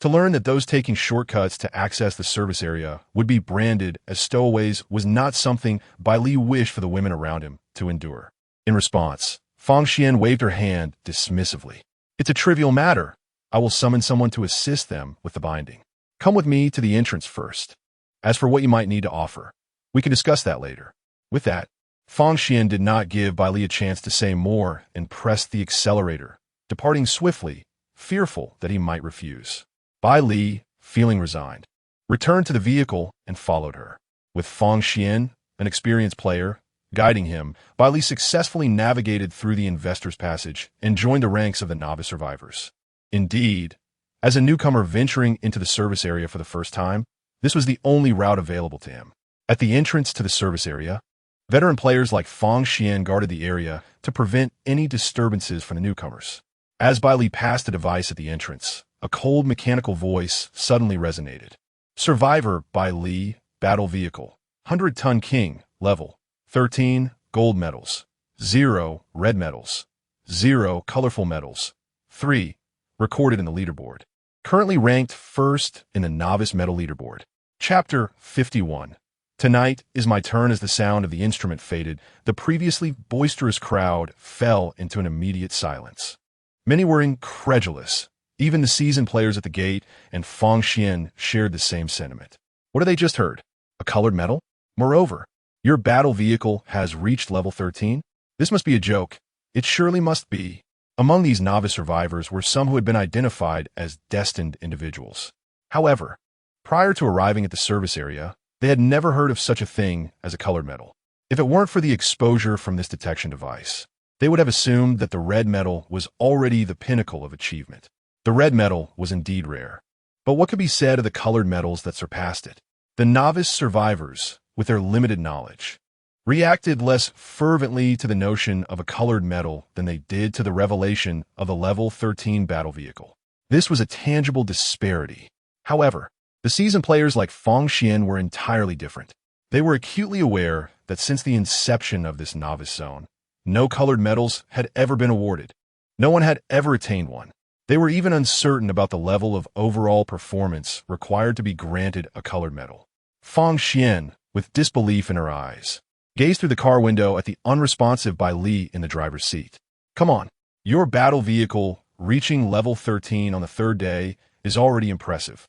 To learn that those taking shortcuts to access the service area would be branded as stowaways was not something Bai Li wished for the women around him to endure. In response, Fang Xian waved her hand dismissively. It's a trivial matter. I will summon someone to assist them with the binding. Come with me to the entrance first. As for what you might need to offer, we can discuss that later. With that, Fang Xian did not give Bai Li a chance to say more and pressed the accelerator, departing swiftly, fearful that he might refuse. Bai Li, feeling resigned, returned to the vehicle and followed her. With Fang Xian, an experienced player, guiding him, Bai Li successfully navigated through the investor's passage and joined the ranks of the novice survivors. Indeed, as a newcomer venturing into the service area for the first time, this was the only route available to him. At the entrance to the service area, veteran players like Fang Xian guarded the area to prevent any disturbances from the newcomers. As Bai Li passed the device at the entrance, a cold mechanical voice suddenly resonated. Survivor Bai Li, battle vehicle, 100-ton king, level 13, gold medals, 0, red medals, 0, colorful medals, 3, recorded in the leaderboard. Currently ranked first in the novice medal leaderboard. Chapter 51. Tonight is my turn. As the sound of the instrument faded, the previously boisterous crowd fell into an immediate silence. Many were incredulous. Even the seasoned players at the gate and Fang Xian shared the same sentiment. What had they just heard? A colored medal? Moreover, your battle vehicle has reached level 13? This must be a joke. It surely must be. Among these novice survivors were some who had been identified as destined individuals. However, prior to arriving at the service area, they had never heard of such a thing as a colored medal. If it weren't for the exposure from this detection device, they would have assumed that the red medal was already the pinnacle of achievement. The red medal was indeed rare. But what could be said of the colored medals that surpassed it? The novice survivors, with their limited knowledge, reacted less fervently to the notion of a colored medal than they did to the revelation of the level 13 battle vehicle. This was a tangible disparity. However, the seasoned players like Fang Xian were entirely different. They were acutely aware that since the inception of this novice zone, no colored medals had ever been awarded. No one had ever attained one. They were even uncertain about the level of overall performance required to be granted a colored medal. Fang Xian, with disbelief in her eyes, gazed through the car window at the unresponsive Bai Li in the driver's seat. Come on, your battle vehicle reaching level 13 on the 3rd day is already impressive,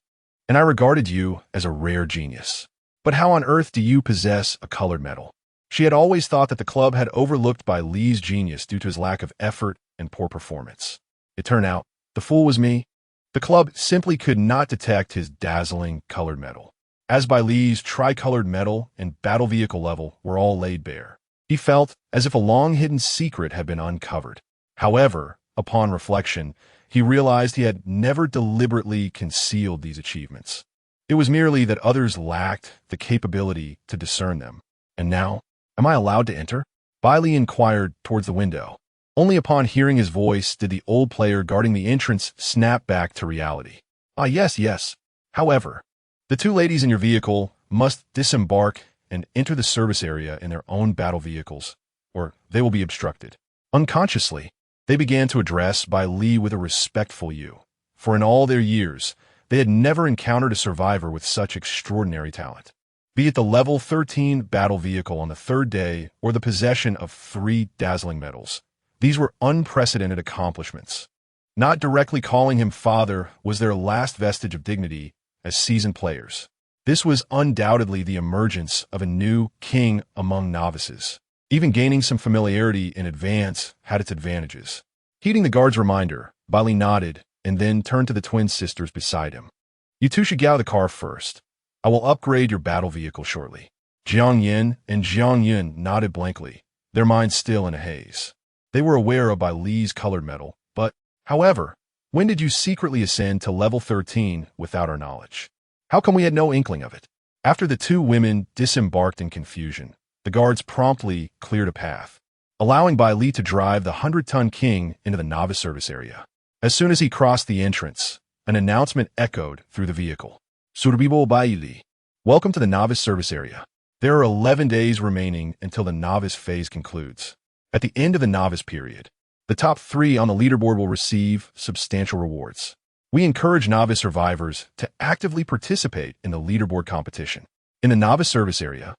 and I regarded you as a rare genius. But how on earth do you possess a colored medal? She had always thought that the club had overlooked Bai Li's genius due to his lack of effort and poor performance. It turned out, the fool was me. The club simply could not detect his dazzling colored medal. As Bai Li's tricolored medal and battle vehicle level were all laid bare, he felt as if a long-hidden secret had been uncovered. However, upon reflection, he realized he had never deliberately concealed these achievements. It was merely that others lacked the capability to discern them. And now, am I allowed to enter? Bai Li inquired towards the window. Only upon hearing his voice did the old player guarding the entrance snap back to reality. Ah, yes. However, the 2 ladies in your vehicle must disembark and enter the service area in their own battle vehicles, or they will be obstructed. Unconsciously, they began to address Bai Li with a respectful you, for in all their years, they had never encountered a survivor with such extraordinary talent. Be it the level 13 battle vehicle on the third day or the possession of 3 dazzling medals, these were unprecedented accomplishments. Not directly calling him father was their last vestige of dignity as seasoned players. This was undoubtedly the emergence of a new king among novices. Even gaining some familiarity in advance had its advantages. Heeding the guard's reminder, Bai Li nodded and then turned to the twin sisters beside him. You two should get out of the car first. I will upgrade your battle vehicle shortly. Jiang Yin and Jiang Yun nodded blankly, their minds still in a haze. They were aware of Bai Li's colored medal, but, however, when did you secretly ascend to level 13 without our knowledge? How come we had no inkling of it? After the two women disembarked in confusion, the guards promptly cleared a path, allowing Bai Li to drive the 100-ton king into the novice service area. As soon as he crossed the entrance, an announcement echoed through the vehicle. Surbibo Bai Li. Welcome to the novice service area. There are 11 days remaining until the novice phase concludes. At the end of the novice period, the top 3 on the leaderboard will receive substantial rewards. We encourage novice survivors to actively participate in the leaderboard competition. In the novice service area,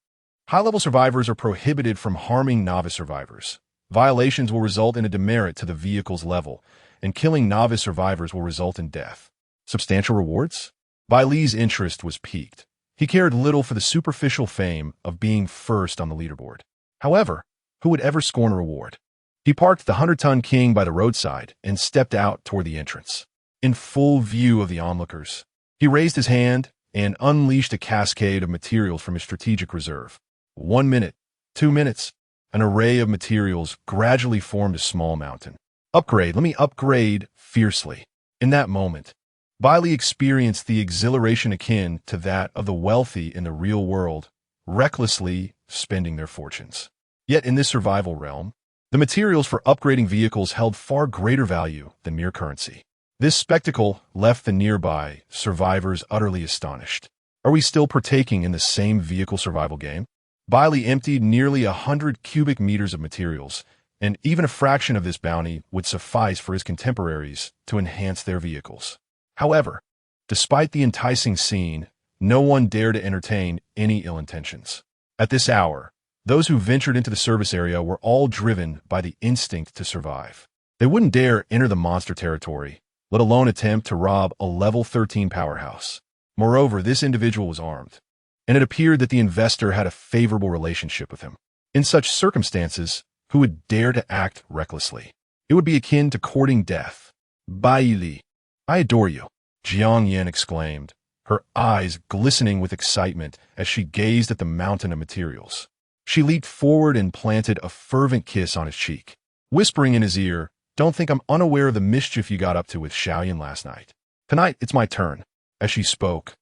high-level survivors are prohibited from harming novice survivors. Violations will result in a demerit to the vehicle's level, and killing novice survivors will result in death. Substantial rewards? Bai Li's interest was piqued. He cared little for the superficial fame of being first on the leaderboard. However, who would ever scorn a reward? He parked the 100-ton king by the roadside and stepped out toward the entrance. In full view of the onlookers, he raised his hand and unleashed a cascade of materials from his strategic reserve. 1 minute, 2 minutes, an array of materials gradually formed a small mountain. Upgrade, let me upgrade fiercely. In that moment, Bai Li experienced the exhilaration akin to that of the wealthy in the real world, recklessly spending their fortunes. Yet in this survival realm, the materials for upgrading vehicles held far greater value than mere currency. This spectacle left the nearby survivors utterly astonished. Are we still partaking in the same vehicle survival game? Bai Li emptied nearly 100 cubic meters of materials, and even a fraction of this bounty would suffice for his contemporaries to enhance their vehicles. However, despite the enticing scene, no one dared to entertain any ill intentions. At this hour, those who ventured into the service area were all driven by the instinct to survive. They wouldn't dare enter the monster territory, let alone attempt to rob a level 13 powerhouse. Moreover, this individual was armed, and it appeared that the investor had a favorable relationship with him. In such circumstances, who would dare to act recklessly? It would be akin to courting death. Bai Li, I adore you, Jiang Yin exclaimed, her eyes glistening with excitement as she gazed at the mountain of materials. She leaped forward and planted a fervent kiss on his cheek, whispering in his ear, "Don't think I'm unaware of the mischief you got up to with Xiaoyan last night. Tonight, it's my turn." As she spoke,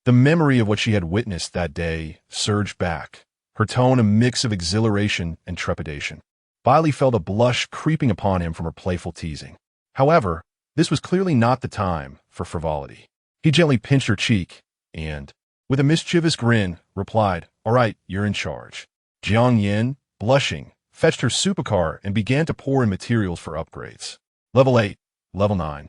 the memory of what she had witnessed that day surged back, her tone a mix of exhilaration and trepidation. Bai Li felt a blush creeping upon him from her playful teasing. However, this was clearly not the time for frivolity. He gently pinched her cheek and, with a mischievous grin, replied, "All right, you're in charge." Jiang Yin, blushing, fetched her supercar and began to pour in materials for upgrades. Level 8, Level 9,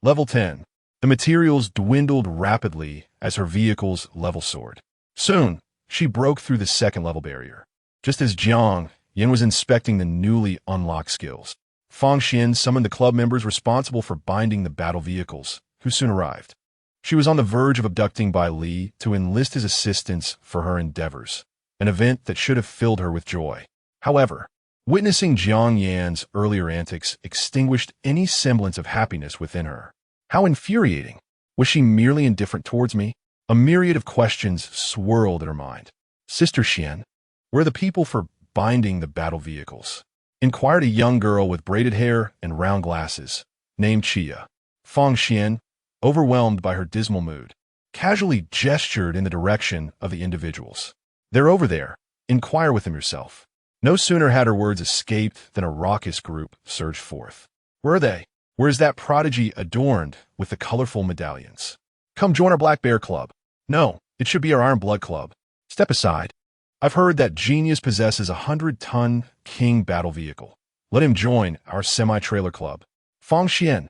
Level 10. The materials dwindled rapidly as her vehicle's level soared. Soon, she broke through the second-level barrier. Just as Jiang Yin was inspecting the newly unlocked skills, Fang Xian summoned the club members responsible for binding the battle vehicles, who soon arrived. She was on the verge of abducting Bai Li to enlist his assistance for her endeavors, an event that should have filled her with joy. However, witnessing Jiang Yan's earlier antics extinguished any semblance of happiness within her. How infuriating! Was she merely indifferent towards me? A myriad of questions swirled in her mind. "Sister Xian, where are the people for binding the battle vehicles?" inquired a young girl with braided hair and round glasses, named Chia. Fang Xian, overwhelmed by her dismal mood, casually gestured in the direction of the individuals. "They're over there. Inquire with them yourself." No sooner had her words escaped than a raucous group surged forth. "Where are they? Where is that prodigy adorned with the colorful medallions? Come join our Black Bear Club." "No, it should be our Iron Blood Club." "Step aside. I've heard that genius possesses a 100-ton king battle vehicle. Let him join our semi-trailer club. Fang Xian.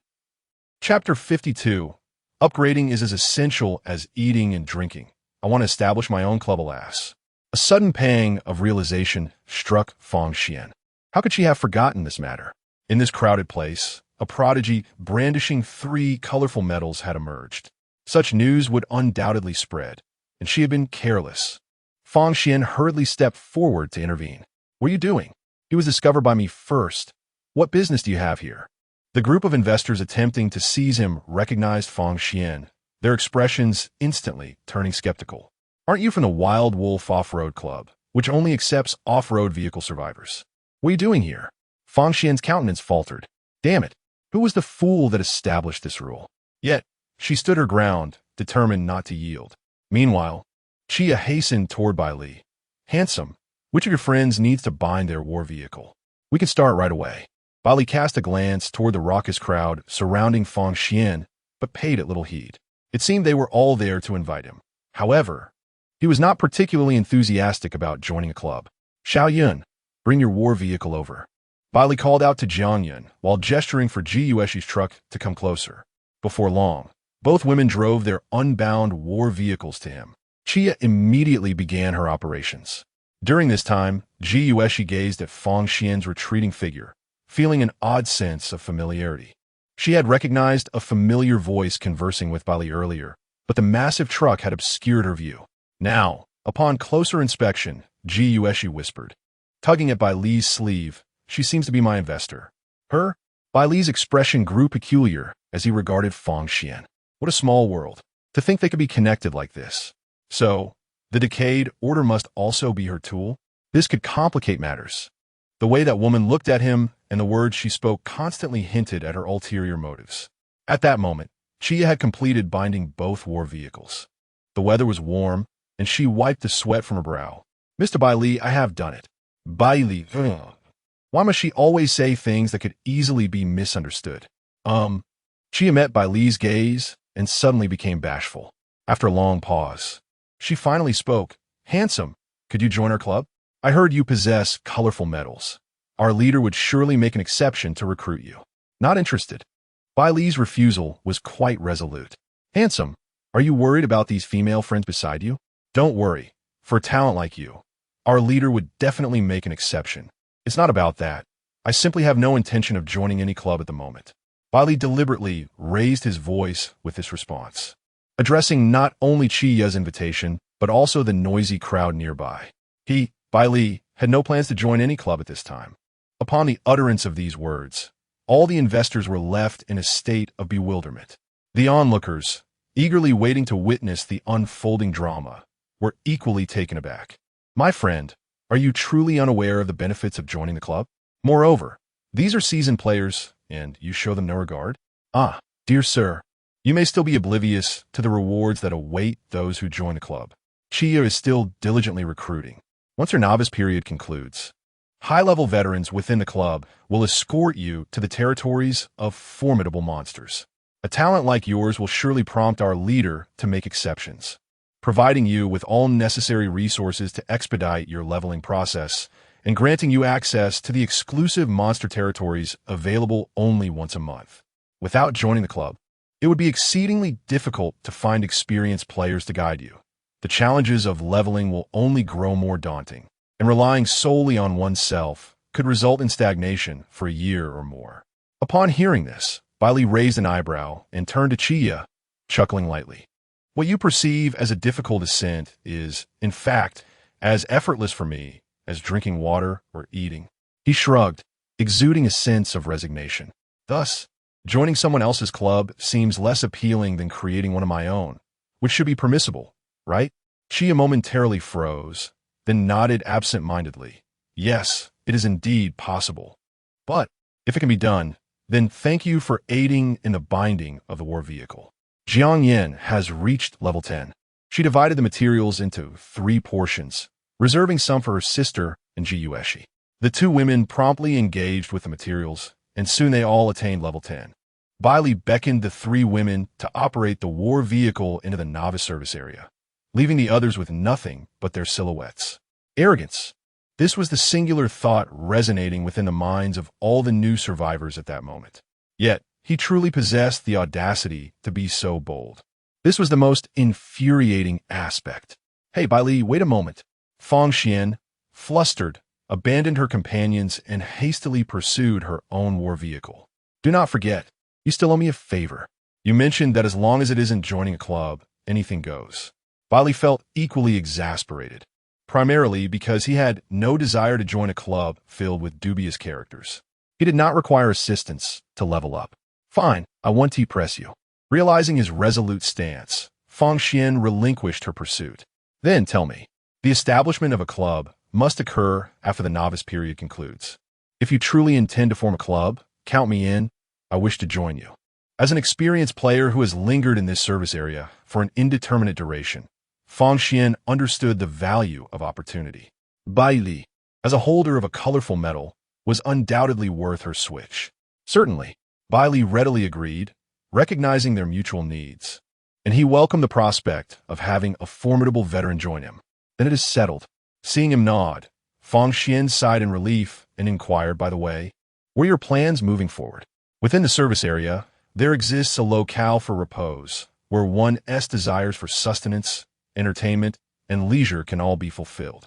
Chapter 52. Upgrading is as essential as eating and drinking. I want to establish my own club, alas. A sudden pang of realization struck Fang Xian. How could she have forgotten this matter? In this crowded place, a prodigy brandishing 3 colorful medals had emerged. Such news would undoubtedly spread, and she had been careless. Fang Xian hurriedly stepped forward to intervene. What are you doing? He was discovered by me first. What business do you have here? The group of investors attempting to seize him recognized Fang Xian, their expressions instantly turning skeptical. Aren't you from the Wild Wolf Off-Road Club, which only accepts off-road vehicle survivors? What are you doing here? Fang Xian's countenance faltered. Damn it, who was the fool that established this rule? Yet, she stood her ground, determined not to yield. Meanwhile, Chia hastened toward Bai Li. Handsome, which of your friends needs to bind their war vehicle? We can start right away. Bai Li cast a glance toward the raucous crowd surrounding Fang Xian, but paid it little heed. It seemed they were all there to invite him. However, he was not particularly enthusiastic about joining a club. Xiao Yun, bring your war vehicle over. Bai Li called out to Jiang Yun while gesturing for Ji Yueshi's truck to come closer. Before long, both women drove their unbound war vehicles to him. Chia immediately began her operations. During this time, Ji Yueshi gazed at Fang Xian's retreating figure, feeling an odd sense of familiarity. She had recognized a familiar voice conversing with Bai Li earlier, but the massive truck had obscured her view. Now, upon closer inspection, Ji Yueshi whispered, tugging at Bai Li's sleeve, she seems to be my investor. Her? Bai Li's expression grew peculiar as he regarded Fang Xian. What a small world. To think they could be connected like this. So, the decayed order must also be her tool? This could complicate matters. The way that woman looked at him and the words she spoke constantly hinted at her ulterior motives. At that moment, Chia had completed binding both war vehicles. The weather was warm, and she wiped the sweat from her brow. Mr. Bai Li, I have done it. Bai Li, why must she always say things that could easily be misunderstood? Chia met Bai Li's gaze and suddenly became bashful. After a long pause, she finally spoke. Handsome, could you join our club? I heard you possess colorful medals. Our leader would surely make an exception to recruit you. Not interested. Bai Li's refusal was quite resolute. Handsome, are you worried about these female friends beside you? Don't worry. For a talent like you, our leader would definitely make an exception. It's not about that. I simply have no intention of joining any club at the moment. Bai Li deliberately raised his voice with this response, addressing not only Chiya's invitation, but also the noisy crowd nearby. He, Bai Li, had no plans to join any club at this time. Upon the utterance of these words, all the investors were left in a state of bewilderment. The onlookers, eagerly waiting to witness the unfolding drama, were equally taken aback. My friend, are you truly unaware of the benefits of joining the club? Moreover, these are seasoned players, and you show them no regard? Ah, dear sir, you may still be oblivious to the rewards that await those who join the club. Chia is still diligently recruiting. Once her novice period concludes, high-level veterans within the club will escort you to the territories of formidable monsters. A talent like yours will surely prompt our leader to make exceptions, providing you with all necessary resources to expedite your leveling process and granting you access to the exclusive monster territories available only once a month. Without joining the club, it would be exceedingly difficult to find experienced players to guide you. The challenges of leveling will only grow more daunting, and relying solely on oneself could result in stagnation for a year or more. Upon hearing this, Bai Li raised an eyebrow and turned to Chia, chuckling lightly. What you perceive as a difficult ascent is, in fact, as effortless for me as drinking water or eating. He shrugged, exuding a sense of resignation. Thus, joining someone else's club seems less appealing than creating one of my own, which should be permissible, right? Chia momentarily froze, then nodded absent-mindedly. Yes, it is indeed possible. But, if it can be done, then thank you for aiding in the binding of the war vehicle. Jiang Yan has reached level 10. She divided the materials into 3 portions, reserving some for her sister and Ji Yueshi. The 2 women promptly engaged with the materials, and soon they all attained level 10. Bai Li beckoned the 3 women to operate the war vehicle into the novice service area, leaving the others with nothing but their silhouettes. Arrogance. This was the singular thought resonating within the minds of all the new survivors at that moment. Yet, he truly possessed the audacity to be so bold. This was the most infuriating aspect. Hey, Bai Li, wait a moment. Fang Xian, flustered, abandoned her companions and hastily pursued her own war vehicle. Do not forget, you still owe me a favor. You mentioned that as long as it isn't joining a club, anything goes. Bai Li felt equally exasperated, primarily because he had no desire to join a club filled with dubious characters. He did not require assistance to level up. Fine, I won't press you. Realizing his resolute stance, Fang Xian relinquished her pursuit. Then tell me, the establishment of a club must occur after the novice period concludes. If you truly intend to form a club, count me in. I wish to join you. As an experienced player who has lingered in this service area for an indeterminate duration, Fang Xian understood the value of opportunity. Bai Li, as a holder of a colorful medal, was undoubtedly worth her switch. Certainly, Bai Li readily agreed, recognizing their mutual needs, and he welcomed the prospect of having a formidable veteran join him. Then it is settled. Seeing him nod, Fang Xian sighed in relief and inquired, by the way, what are your plans moving forward? Within the service area, there exists a locale for repose, where one's desires for sustenance, entertainment, and leisure can all be fulfilled.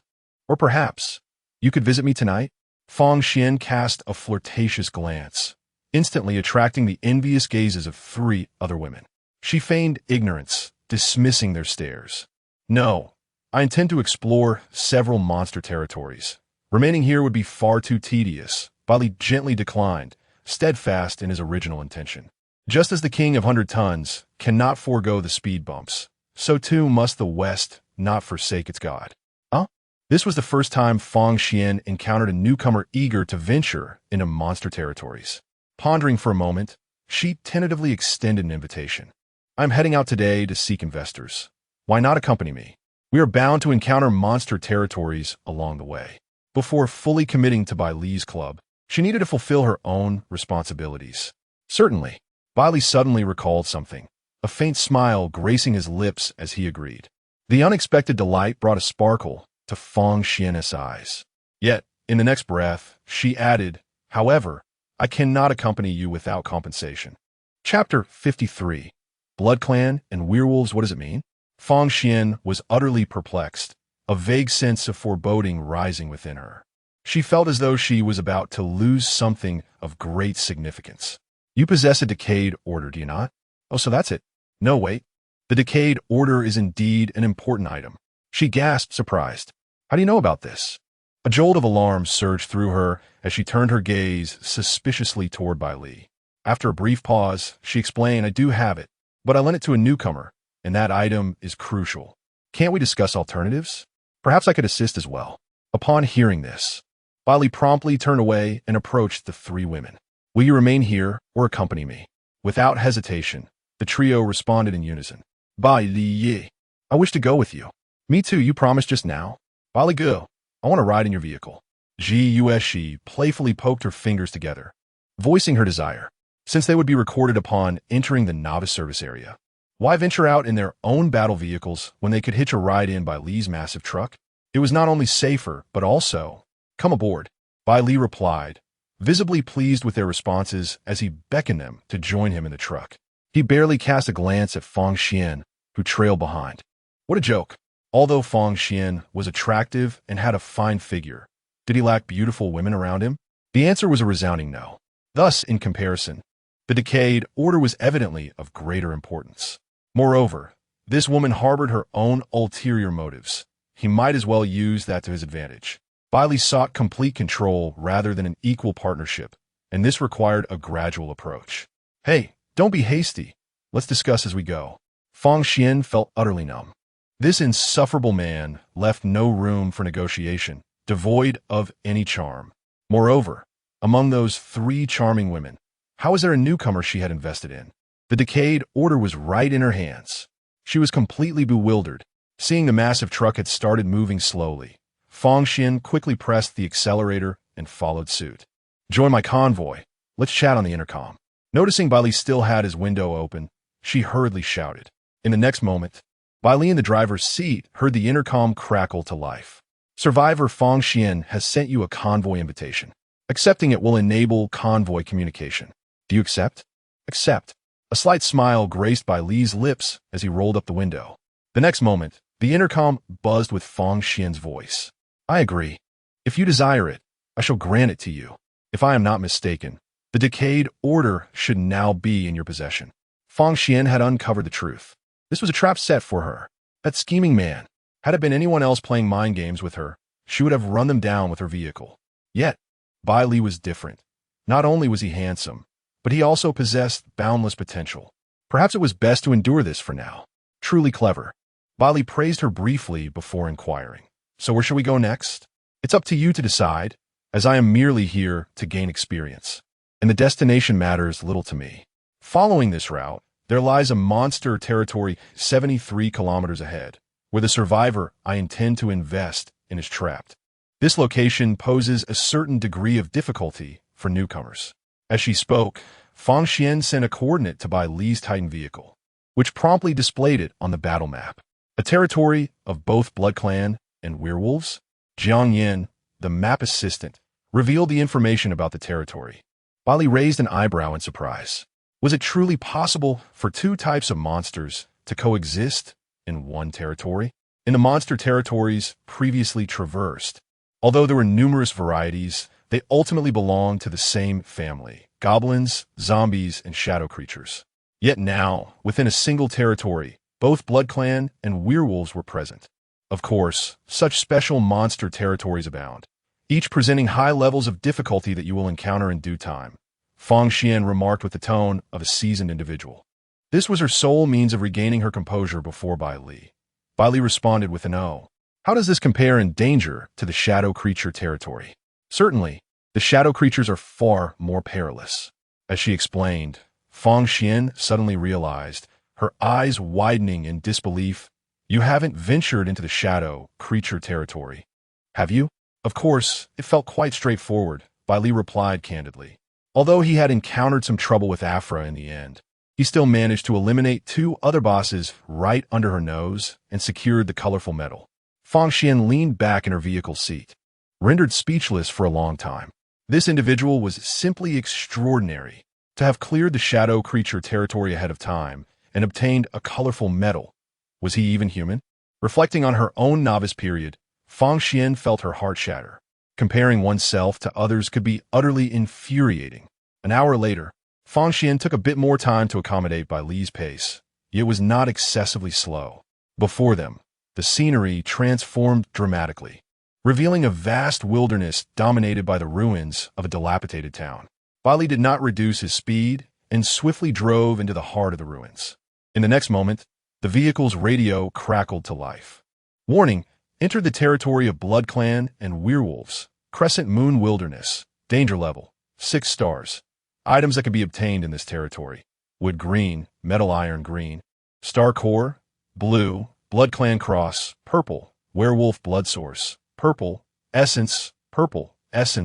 Or perhaps, you could visit me tonight? Fang Xian cast a flirtatious glance, instantly attracting the envious gazes of 3 other women. She feigned ignorance, dismissing their stares. No, I intend to explore several monster territories. Remaining here would be far too tedious. Bai Li gently declined, steadfast in his original intention. Just as the King of 100 Tons cannot forego the speed bumps, so too must the West not forsake its god. Huh? This was the first time Fang Xian encountered a newcomer eager to venture into monster territories. Pondering for a moment, she tentatively extended an invitation. I'm heading out today to seek investors. Why not accompany me? We are bound to encounter monster territories along the way. Before fully committing to Bai Li's club, she needed to fulfill her own responsibilities. Certainly, Bai Li suddenly recalled something, a faint smile gracing his lips as he agreed. The unexpected delight brought a sparkle to Fang Xian's eyes. Yet, in the next breath, she added, however, I cannot accompany you without compensation. Chapter 53. Blood Clan and Werewolves, what does it mean? Fang Xian was utterly perplexed, a vague sense of foreboding rising within her. She felt as though she was about to lose something of great significance. You possess a decayed order, do you not? Oh, so that's it. No, wait. The decayed order is indeed an important item. She gasped, surprised. How do you know about this? A jolt of alarm surged through her as she turned her gaze suspiciously toward Bai Li. After a brief pause, she explained, I do have it, but I lent it to a newcomer, and that item is crucial. Can't we discuss alternatives? Perhaps I could assist as well. Upon hearing this, Bai Li promptly turned away and approached the 3 women. Will you remain here or accompany me? Without hesitation, the trio responded in unison. Bai Li, I wish to go with you. Me too, you promised just now. Bai Li, go. I want to ride in your vehicle. She playfully poked her fingers together, voicing her desire. Since they would be recorded upon entering the novice service area, why venture out in their own battle vehicles when they could hitch a ride in Bai Li's massive truck? It was not only safer, but also, come aboard. Bai Li replied, visibly pleased with their responses as he beckoned them to join him in the truck. He barely cast a glance at Fang Xian, who trailed behind. What a joke. Although Fang Xian was attractive and had a fine figure, did he lack beautiful women around him? The answer was a resounding no. Thus, in comparison, the decayed order was evidently of greater importance. Moreover, this woman harbored her own ulterior motives. He might as well use that to his advantage. Bai Li sought complete control rather than an equal partnership, and this required a gradual approach. Hey, don't be hasty. Let's discuss as we go. Fang Xian felt utterly numb. This insufferable man left no room for negotiation, devoid of any charm. Moreover, among those 3 charming women, how was there a newcomer she had invested in? The decayed order was right in her hands. She was completely bewildered. Seeing the massive truck had started moving slowly, Fang Xian quickly pressed the accelerator and followed suit. Join my convoy. Let's chat on the intercom. Noticing Bai Li still had his window open, she hurriedly shouted. In the next moment, Bai Li in the driver's seat heard the intercom crackle to life. Survivor Fang Xian has sent you a convoy invitation. Accepting it will enable convoy communication. Do you accept? Accept. A slight smile graced Bai Li's lips as he rolled up the window. The next moment, the intercom buzzed with Fang Xian's voice. I agree. If you desire it, I shall grant it to you. If I am not mistaken, the decayed order should now be in your possession. Fang Xian had uncovered the truth. This was a trap set for her. That scheming man. Had it been anyone else playing mind games with her, she would have run them down with her vehicle. Yet, Bai Li was different. Not only was he handsome, but he also possessed boundless potential. Perhaps it was best to endure this for now. Truly clever. Bai Li praised her briefly before inquiring. So where shall we go next? It's up to you to decide, as I am merely here to gain experience. And the destination matters little to me. Following this route, there lies a monster territory 73 kilometers ahead, where the survivor I intend to invest in is trapped. This location poses a certain degree of difficulty for newcomers. As she spoke, Fang Xian sent a coordinate to Bai Li's Titan vehicle, which promptly displayed it on the battle map. A territory of both Blood Clan and werewolves. Jiang Yin, the map assistant, revealed the information about the territory. Bai Li raised an eyebrow in surprise. Was it truly possible for two types of monsters to coexist in one territory? In the monster territories previously traversed, although there were numerous varieties, they ultimately belonged to the same family: goblins, zombies, and shadow creatures. Yet now, within a single territory, both Blood Clan and werewolves were present. Of course, such special monster territories abound, each presenting high levels of difficulty that you will encounter in due time. Fang Xian remarked with the tone of a seasoned individual. This was her sole means of regaining her composure before Bai Li. Bai Li responded with an "Oh." How does this compare in danger to the shadow creature territory? Certainly, the shadow creatures are far more perilous. As she explained, Fang Xian suddenly realized, her eyes widening in disbelief. You haven't ventured into the shadow creature territory, have you? Of course, it felt quite straightforward, Bai Li replied candidly. Although he had encountered some trouble with Afra in the end, he still managed to eliminate two other bosses right under her nose and secured the colorful medal. Fang Xian leaned back in her vehicle seat, rendered speechless for a long time. This individual was simply extraordinary. To have cleared the shadow creature territory ahead of time and obtained a colorful medal. Was he even human? Reflecting on her own novice period, Fang Xian felt her heart shatter. Comparing oneself to others could be utterly infuriating. An hour later, Fang Xian took a bit more time to accommodate Bai Li's pace. It was not excessively slow. Before them, the scenery transformed dramatically, revealing a vast wilderness dominated by the ruins of a dilapidated town. Bai Li did not reduce his speed and swiftly drove into the heart of the ruins. In the next moment, the vehicle's radio crackled to life. Warning, entered the territory of Blood Clan and werewolves. Crescent Moon Wilderness. Danger level, 6 stars. Items that can be obtained in this territory: wood green, metal iron green, star core, blue, Blood Clan cross, purple, werewolf blood source, purple, essence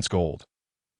gold.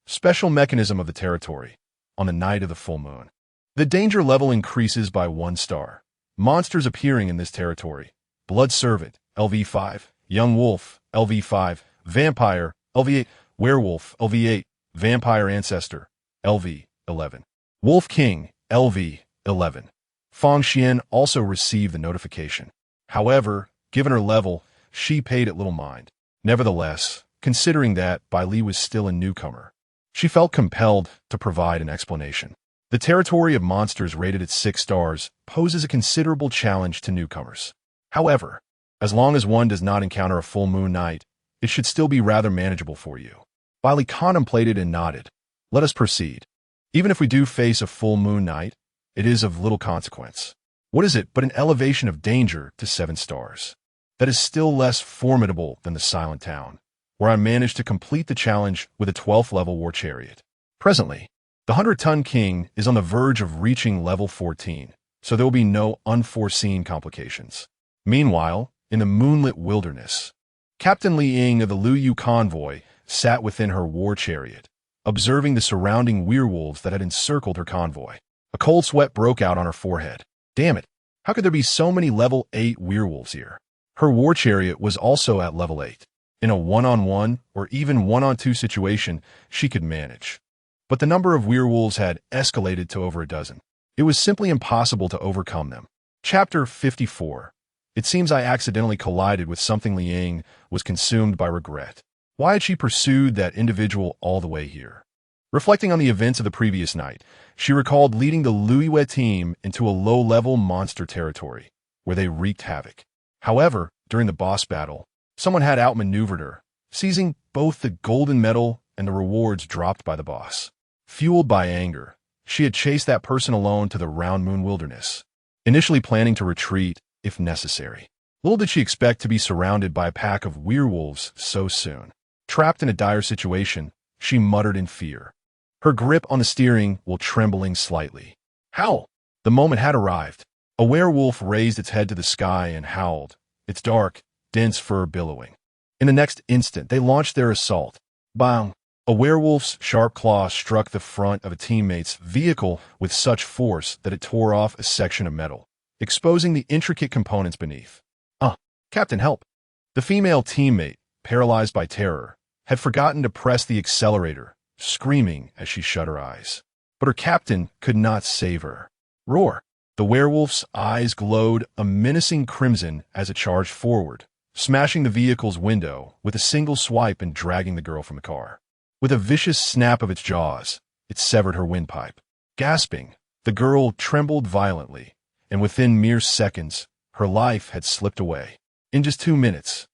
Special mechanism of the territory. On the night of the full moon, the danger level increases by 1 star. Monsters appearing in this territory: Blood Servant, LV5, Young Wolf, LV5, Vampire, LV8, Werewolf, LV8, Vampire Ancestor, LV11, Wolf King, LV11. Fang Xian also received the notification. However, given her level, she paid it little mind. Nevertheless, considering that Bai Li was still a newcomer, she felt compelled to provide an explanation. The territory of monsters rated at 6 stars poses a considerable challenge to newcomers. However, as long as one does not encounter a full moon night, it should still be rather manageable for you. Bai Li contemplated and nodded. Let us proceed. Even if we do face a full moon night, it is of little consequence. What is it but an elevation of danger to 7 stars? That is still less formidable than the Silent Town, where I managed to complete the challenge with a 12th level war chariot. Presently, the 100-ton king is on the verge of reaching level 14, so there will be no unforeseen complications. Meanwhile, in the moonlit wilderness, Captain Li Ying of the Lu Yu convoy sat within her war chariot, observing the surrounding werewolves that had encircled her convoy. A cold sweat broke out on her forehead. Damn it, how could there be so many level 8 werewolves here? Her war chariot was also at level 8. In a one-on-one or even one-on-two situation, she could manage. But the number of werewolves had escalated to over a dozen. It was simply impossible to overcome them. Chapter 54. It seems I accidentally collided with something. Liang was consumed by regret. Why had she pursued that individual all the way here? Reflecting on the events of the previous night, she recalled leading the Lv.1 team into a low-level monster territory, where they wreaked havoc. However, during the boss battle, someone had outmaneuvered her, seizing both the golden medal and the rewards dropped by the boss. Fueled by anger, she had chased that person alone to the Round Moon Wilderness, initially planning to retreat if necessary. Little did she expect to be surrounded by a pack of werewolves so soon. Trapped in a dire situation, she muttered in fear, her grip on the steering wheel trembling slightly. Howl! The moment had arrived. A werewolf raised its head to the sky and howled, its dark, dense fur billowing. In the next instant, they launched their assault. Bang! A werewolf's sharp claw struck the front of a teammate's vehicle with such force that it tore off a section of metal, exposing the intricate components beneath. Captain, help! The female teammate, paralyzed by terror, had forgotten to press the accelerator, screaming as she shut her eyes. But her captain could not save her. Roar! The werewolf's eyes glowed a menacing crimson as it charged forward, smashing the vehicle's window with a single swipe and dragging the girl from the car. With a vicious snap of its jaws, it severed her windpipe. Gasping, the girl trembled violently, and within mere seconds, her life had slipped away. In just 2 minutes,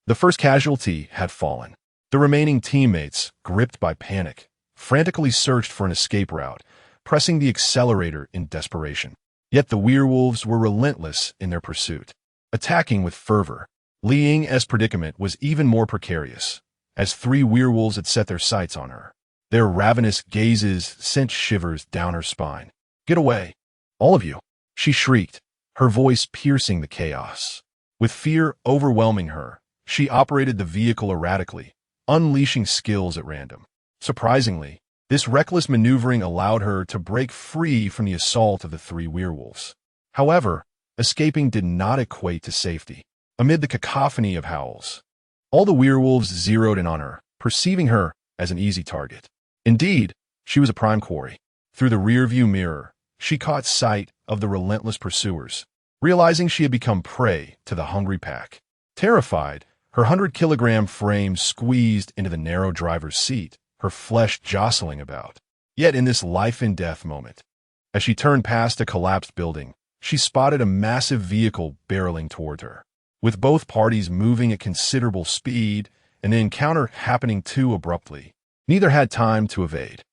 the first casualty had fallen. The remaining teammates, gripped by panic, frantically searched for an escape route, pressing the accelerator in desperation. Yet the werewolves were relentless in their pursuit, attacking with fervor. Liang's predicament was even more precarious, as 3 werewolves had set their sights on her. Their ravenous gazes sent shivers down her spine. Get away, all of you, she shrieked, her voice piercing the chaos. With fear overwhelming her, she operated the vehicle erratically, unleashing skills at random. Surprisingly, this reckless maneuvering allowed her to break free from the assault of the 3 werewolves. However, escaping did not equate to safety. Amid the cacophony of howls, all the werewolves zeroed in on her, perceiving her as an easy target. Indeed, she was a prime quarry. Through the rearview mirror, she caught sight of the relentless pursuers, realizing she had become prey to the hungry pack. Terrified, her 100-kilogram frame squeezed into the narrow driver's seat, her flesh jostling about. Yet in this life-and-death moment, as she turned past a collapsed building, she spotted a massive vehicle barreling toward her. With both parties moving at considerable speed and the encounter happening too abruptly, neither had time to evade.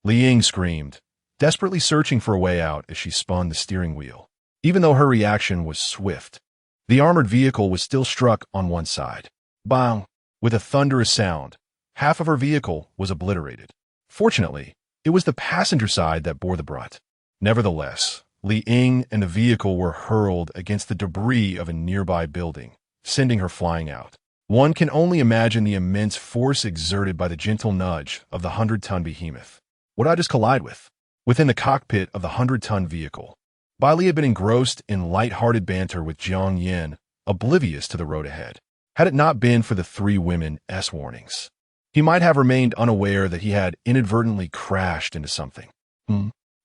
Liang screamed, desperately searching for a way out as she spun the steering wheel. Even though her reaction was swift, the armored vehicle was still struck on one side. Bang! With a thunderous sound, half of her vehicle was obliterated. Fortunately, it was the passenger side that bore the brunt. Nevertheless, Liang and the vehicle were hurled against the debris of a nearby building, sending her flying out. One can only imagine the immense force exerted by the gentle nudge of the 100-ton behemoth. What did I just collide with? Within the cockpit of the 100-ton vehicle, Bai Li had been engrossed in light-hearted banter with Jiang Yin, oblivious to the road ahead. Had it not been for the 3 women's warnings, he might have remained unaware that he had inadvertently crashed into something.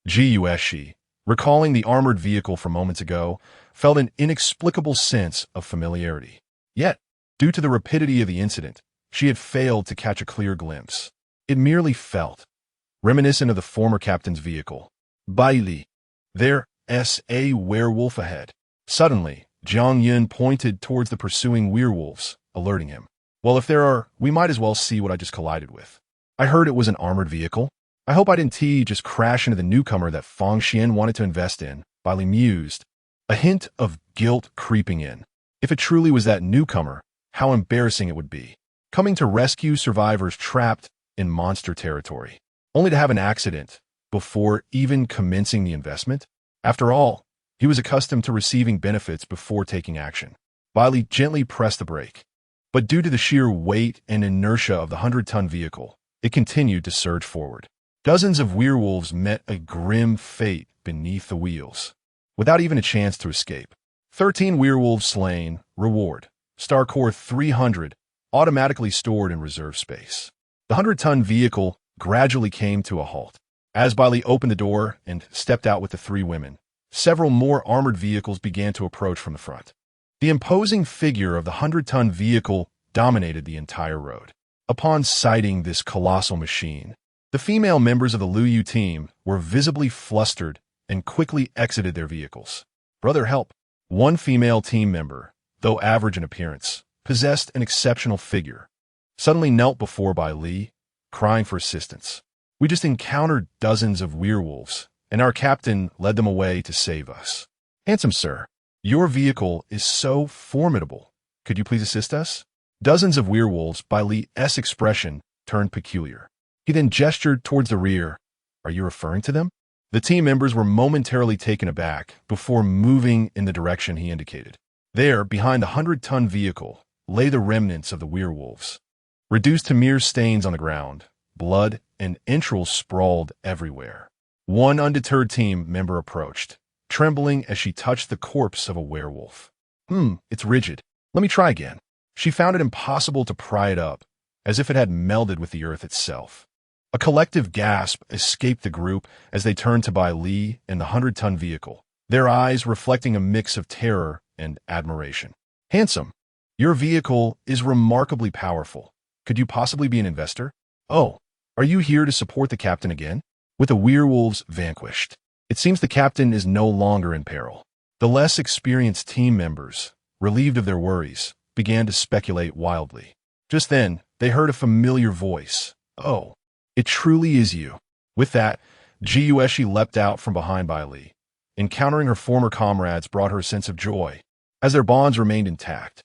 Gushi, recalling the armored vehicle from moments ago, felt an inexplicable sense of familiarity. Yet, due to the rapidity of the incident, she had failed to catch a clear glimpse. It merely felt reminiscent of the former captain's vehicle. Bai Li. There's a werewolf ahead. Suddenly, Jiang Yin pointed towards the pursuing werewolves, alerting him. Well, if there are, we might as well see what I just collided with. I heard it was an armored vehicle. I hope I didn't just crash into the newcomer that Fang Xian wanted to invest in, Bai Li mused, a hint of guilt creeping in. If it truly was that newcomer, how embarrassing it would be. Coming to rescue survivors trapped in monster territory, only to have an accident before even commencing the investment. After all, he was accustomed to receiving benefits before taking action. Bai Li gently pressed the brake. But due to the sheer weight and inertia of the 100-ton vehicle, it continued to surge forward. Dozens of werewolves met a grim fate beneath the wheels, without even a chance to escape. 13 werewolves slain, reward, Star Core 300, automatically stored in reserve space. The 100-ton vehicle gradually came to a halt. As Bai Li opened the door and stepped out with the three women, several more armored vehicles began to approach from the front. The imposing figure of the 100-ton vehicle dominated the entire road. Upon sighting this colossal machine, the female members of the Lv.1 team were visibly flustered and quickly exited their vehicles. "Brother, help!" One female team member, though average in appearance, possessed an exceptional figure, suddenly knelt before Bai Li, crying for assistance. "We just encountered dozens of werewolves, and our captain led them away to save us." "Handsome sir, your vehicle is so formidable. Could you please assist us?" Dozens of werewolves. Bai Li's expression turned peculiar. He then gestured towards the rear. "Are you referring to them?" The team members were momentarily taken aback before moving in the direction he indicated. There, behind the 100-ton vehicle, lay the remnants of the werewolves. Reduced to mere stains on the ground, blood and entrails sprawled everywhere. One undeterred team member approached, trembling as she touched the corpse of a werewolf. It's rigid. Let me try again." She found it impossible to pry it up, as if it had melded with the earth itself. A collective gasp escaped the group as they turned to Bai Li and the 100-ton vehicle, their eyes reflecting a mix of terror and admiration. "Handsome, your vehicle is remarkably powerful. Could you possibly be an investor?" "Oh, are you here to support the captain again?" With the werewolves vanquished, it seems the captain is no longer in peril. The less experienced team members, relieved of their worries, began to speculate wildly. Just then, they heard a familiar voice. "Oh, it truly is you." With that, Yueshi leapt out from behind Bai Li. Encountering her former comrades brought her a sense of joy, as their bonds remained intact.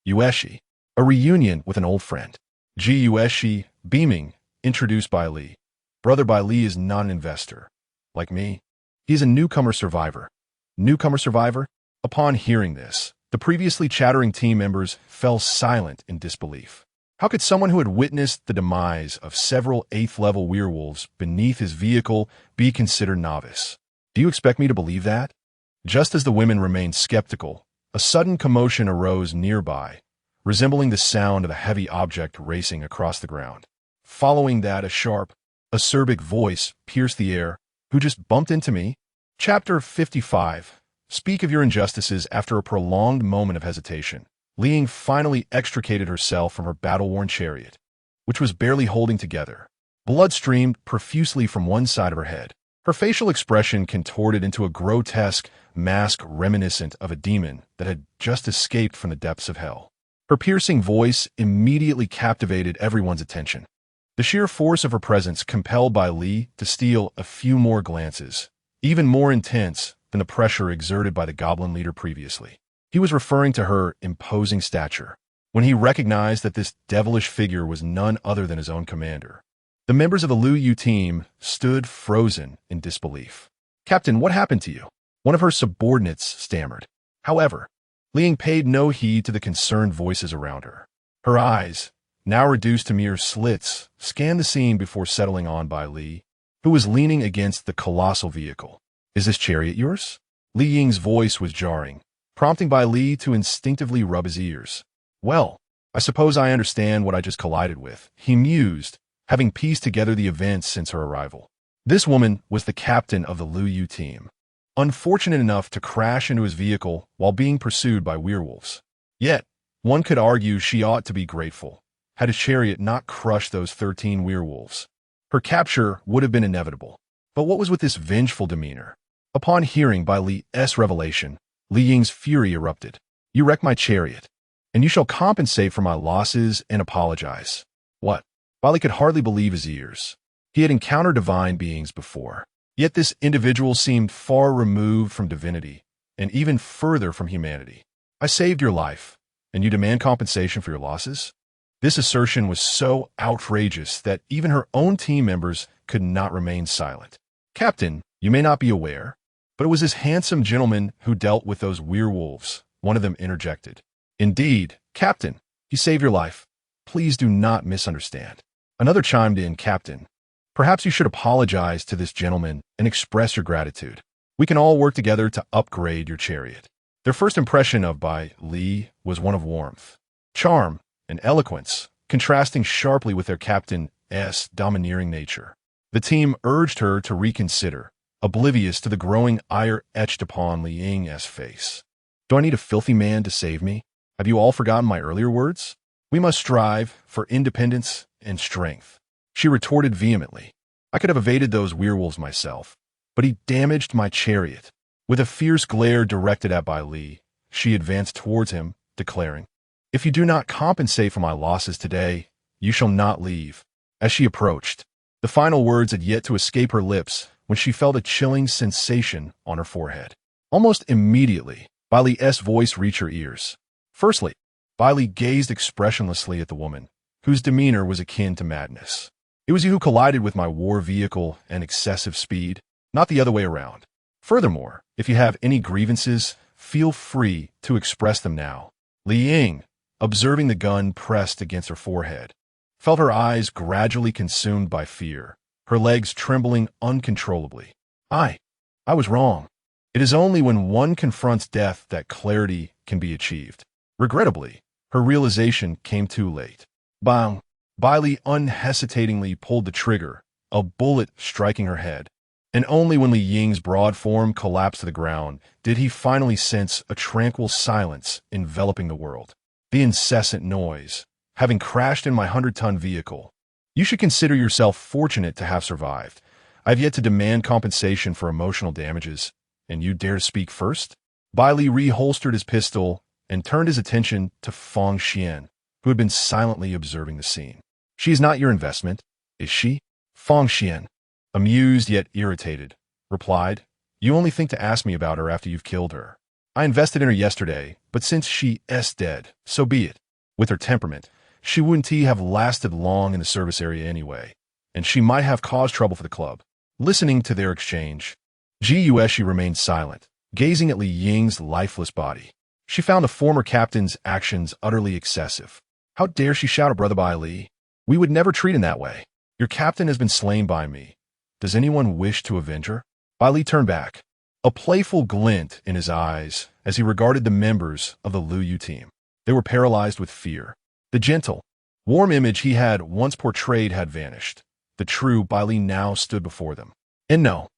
"Yueshi, a reunion with an old friend." Yueshi, beaming, introduced Bai Li. "Brother Bai Li is not an investor. Like me, he is a newcomer survivor." "Newcomer survivor?" Upon hearing this, the previously chattering team members fell silent in disbelief. How could someone who had witnessed the demise of several 8th-level werewolves beneath his vehicle be considered novice? "Do you expect me to believe that?" Just as the women remained skeptical, a sudden commotion arose nearby, resembling the sound of a heavy object racing across the ground. Following that, a sharp, acerbic voice pierced the air. "Who just bumped into me?" Chapter 55. Speak of your injustices. After a prolonged moment of hesitation, Liang finally extricated herself from her battle-worn chariot, which was barely holding together. Blood streamed profusely from one side of her head. Her facial expression contorted into a grotesque mask reminiscent of a demon that had just escaped from the depths of hell. Her piercing voice immediately captivated everyone's attention. The sheer force of her presence compelled Bai Li to steal a few more glances, even more intense than the pressure exerted by the goblin leader previously. He was referring to her imposing stature, when he recognized that this devilish figure was none other than his own commander. The members of the Lv.1 team stood frozen in disbelief. "Captain, what happened to you?" One of her subordinates stammered. However, Liang paid no heed to the concerned voices around her. Her eyes, now reduced to mere slits, scanned the scene before settling on Bai Li, who was leaning against the colossal vehicle. "Is this chariot yours?" Li Ying's voice was jarring, prompting Bai Li to instinctively rub his ears. "Well, I suppose I understand what I just collided with," he mused, having pieced together the events since her arrival. This woman was the captain of the Lv.1 team, unfortunate enough to crash into his vehicle while being pursued by werewolves. Yet, one could argue she ought to be grateful, had his chariot not crushed those 13 werewolves. Her capture would have been inevitable. But what was with this vengeful demeanor? Upon hearing Bai Li's revelation, Li Ying's fury erupted. "You wrecked my chariot, and you shall compensate for my losses and apologize." What? Bai Li could hardly believe his ears. He had encountered divine beings before, yet this individual seemed far removed from divinity, and even further from humanity. "I saved your life, and you demand compensation for your losses?" This assertion was so outrageous that even her own team members could not remain silent. "Captain, you may not be aware, but it was this handsome gentleman who dealt with those werewolves," one of them interjected. "Indeed, Captain, he saved your life. Please do not misunderstand." Another chimed in, "Captain, perhaps you should apologize to this gentleman and express your gratitude. We can all work together to upgrade your chariot." Their first impression of Bai Li was one of warmth, charm, and eloquence, contrasting sharply with their captain's domineering nature. The team urged her to reconsider, oblivious to the growing ire etched upon Li Ying's face. Do I need a filthy man to save me? Have you all forgotten my earlier words? We must strive for independence and strength. She retorted vehemently. I could have evaded those werewolves myself, but he damaged my chariot. With a fierce glare directed at Bai Li, she advanced towards him, declaring, "If you do not compensate for my losses today, you shall not leave." As she approached, the final words had yet to escape her lips when she felt a chilling sensation on her forehead. Almost immediately, Bai Li's voice reached her ears. Firstly, Bai Li gazed expressionlessly at the woman, whose demeanor was akin to madness. "It was you who collided with my war vehicle at excessive speed, not the other way around. Furthermore, if you have any grievances, feel free to express them now." Li Ying, observing the gun pressed against her forehead, felt her eyes gradually consumed by fear, her legs trembling uncontrollably. I was wrong. It is only when one confronts death that clarity can be achieved. Regrettably, her realization came too late. Bang! Bai Li unhesitatingly pulled the trigger, a bullet striking her head. And only when Li Ying's broad form collapsed to the ground did he finally sense a tranquil silence enveloping the world. The incessant noise, having crashed in my 100-ton vehicle. You should consider yourself fortunate to have survived. I have yet to demand compensation for emotional damages, and you dare to speak first? Bai Li reholstered his pistol and turned his attention to Fang Xian, who had been silently observing the scene. She is not your investment, is she? Fang Xian, amused yet irritated, replied, You only think to ask me about her after you've killed her. I invested in her yesterday, but since she is dead, so be it. With her temperament, she wouldn't have lasted long in the service area anyway, and she might have caused trouble for the club. Listening to their exchange, Gushi remained silent, gazing at Li Ying's lifeless body. She found the former captain's actions utterly excessive. How dare she shout at Brother Bai Li? We would never treat him that way. Your captain has been slain by me. Does anyone wish to avenge her? Bai Li turned back, a playful glint in his eyes as he regarded the members of the Lu Yu team. They were paralyzed with fear. The gentle, warm image he had once portrayed had vanished. The true Bai Li now stood before them. And no,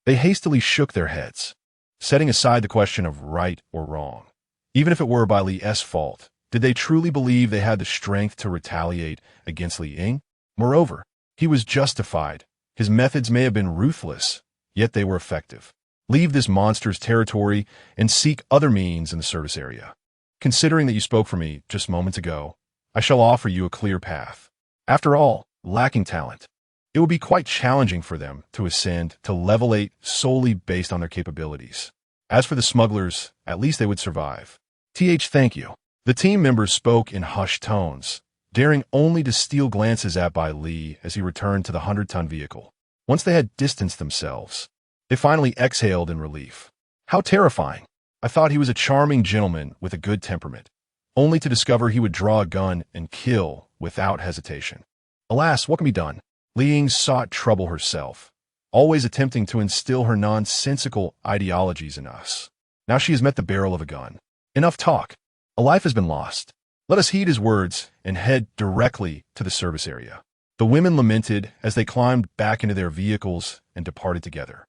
they hastily shook their heads, setting aside the question of right or wrong. Even if it were Bai Li's fault, did they truly believe they had the strength to retaliate against Li Ying? Moreover, he was justified. His methods may have been ruthless, yet they were effective. Leave this monster's territory and seek other means in the service area. Considering that you spoke for me just moments ago, I shall offer you a clear path. After all, lacking talent, it will be quite challenging for them to ascend to level 8 solely based on their capabilities. As for the smugglers, at least they would survive. Thank you. The team members spoke in hushed tones, daring only to steal glances at Bai Li as he returned to the 100-ton vehicle. Once they had distanced themselves, they finally exhaled in relief. How terrifying! I thought he was a charming gentleman with a good temperament, only to discover he would draw a gun and kill without hesitation. Alas, what can be done? Li Ying sought trouble herself, always attempting to instill her nonsensical ideologies in us. Now she has met the barrel of a gun. Enough talk. A life has been lost. Let us heed his words and head directly to the service area. The women lamented as they climbed back into their vehicles and departed together.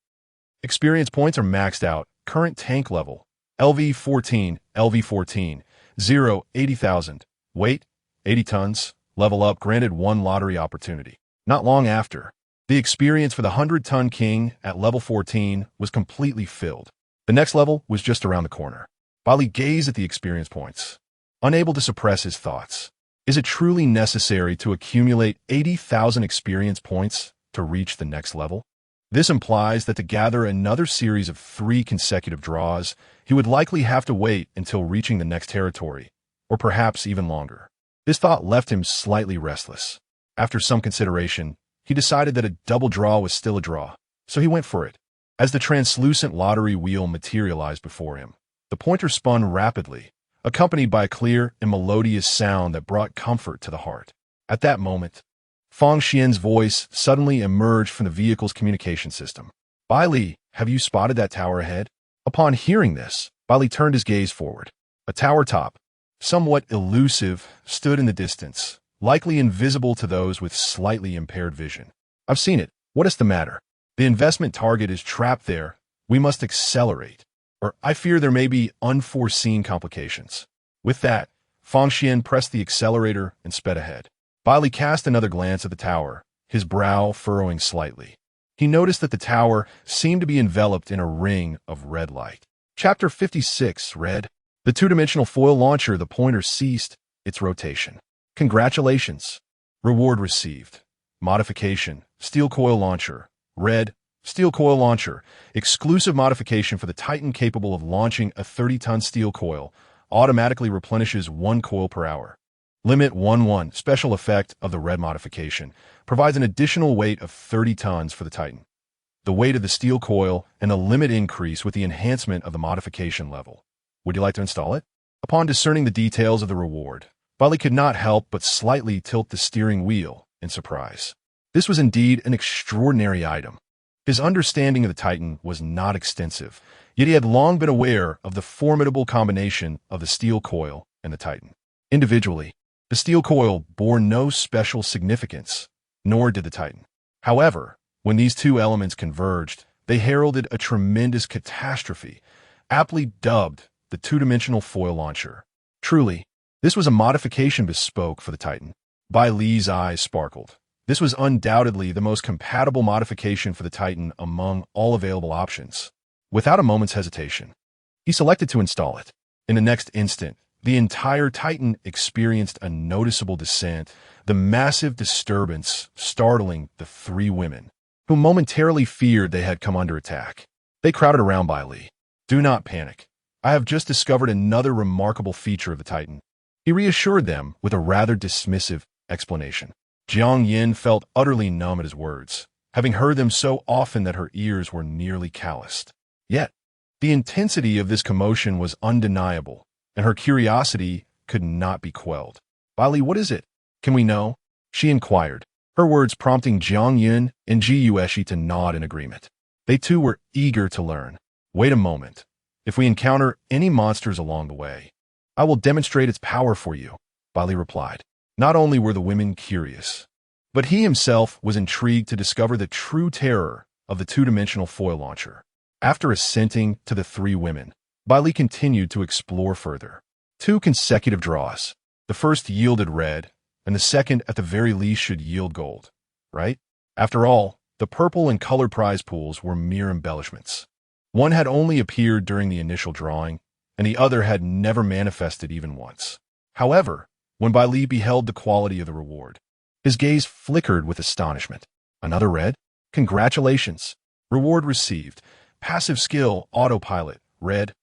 Experience points are maxed out. Current tank level, Lv.1, 0, 80,000. Weight, 80 tons. Level up granted 1 lottery opportunity. Not long after, the experience for the 100-ton king at level 14 was completely filled. The next level was just around the corner. Bai Li gazed at the experience points, unable to suppress his thoughts. Is it truly necessary to accumulate 80,000 experience points to reach the next level? This implies that to gather another series of 3 consecutive draws, he would likely have to wait until reaching the next territory, or perhaps even longer. This thought left him slightly restless. After some consideration, he decided that a double draw was still a draw, so he went for it. As the translucent lottery wheel materialized before him, the pointer spun rapidly, accompanied by a clear and melodious sound that brought comfort to the heart. At that moment, Fang Xian's voice suddenly emerged from the vehicle's communication system. Bai Li, have you spotted that tower ahead? Upon hearing this, Bai Li turned his gaze forward. A tower top, somewhat elusive, stood in the distance, likely invisible to those with slightly impaired vision. I've seen it. What is the matter? The investment target is trapped there. We must accelerate. Or I fear there may be unforeseen complications. With that, Fang Xian pressed the accelerator and sped ahead. Bai Li cast another glance at the tower, his brow furrowing slightly. He noticed that the tower seemed to be enveloped in a ring of red light. Chapter 56, Red. The two-dimensional foil launcher, the pointer ceased its rotation. Congratulations. Reward received. Modification, steel coil launcher. Red, steel coil launcher. Exclusive modification for the Titan capable of launching a 30-ton steel coil. Automatically replenishes 1 coil per hour. Limit 1-1, special effect of the red modification, provides an additional weight of 30 tons for the Titan. The weight of the steel coil and a limit increase with the enhancement of the modification level. Would you like to install it? Upon discerning the details of the reward, Bai Li could not help but slightly tilt the steering wheel in surprise. This was indeed an extraordinary item. His understanding of the Titan was not extensive, yet he had long been aware of the formidable combination of the steel coil and the Titan. Individually, the steel coil bore no special significance, nor did the Titan. However, when these two elements converged, they heralded a tremendous catastrophe, aptly dubbed the two-dimensional foil launcher. Truly, this was a modification bespoke for the Titan. Bai Li's eyes sparkled. This was undoubtedly the most compatible modification for the Titan among all available options. Without a moment's hesitation, he selected to install it. In the next instant, the entire Titan experienced a noticeable descent, the massive disturbance startling the three women, who momentarily feared they had come under attack. They crowded around Bai Li. Do not panic. I have just discovered another remarkable feature of the Titan. He reassured them with a rather dismissive explanation. Jiang Yin felt utterly numb at his words, having heard them so often that her ears were nearly calloused. Yet, the intensity of this commotion was undeniable, and her curiosity could not be quelled. Bai Li, what is it? Can we know? She inquired, her words prompting Jiang Yin and Ji Yueshi to nod in agreement. They too were eager to learn. Wait a moment. If we encounter any monsters along the way, I will demonstrate its power for you, Bai Li replied. Not only were the women curious, but he himself was intrigued to discover the true terror of the two-dimensional foil launcher. After assenting to the three women, Bai Li continued to explore further. 2 consecutive draws. The first yielded red, and the second at the very least should yield gold, right? After all, the purple and colored prize pools were mere embellishments. One had only appeared during the initial drawing, and the other had never manifested even once. However, when Bai Li beheld the quality of the reward, his gaze flickered with astonishment. Another red? Congratulations. Reward received. Passive skill, autopilot. Red.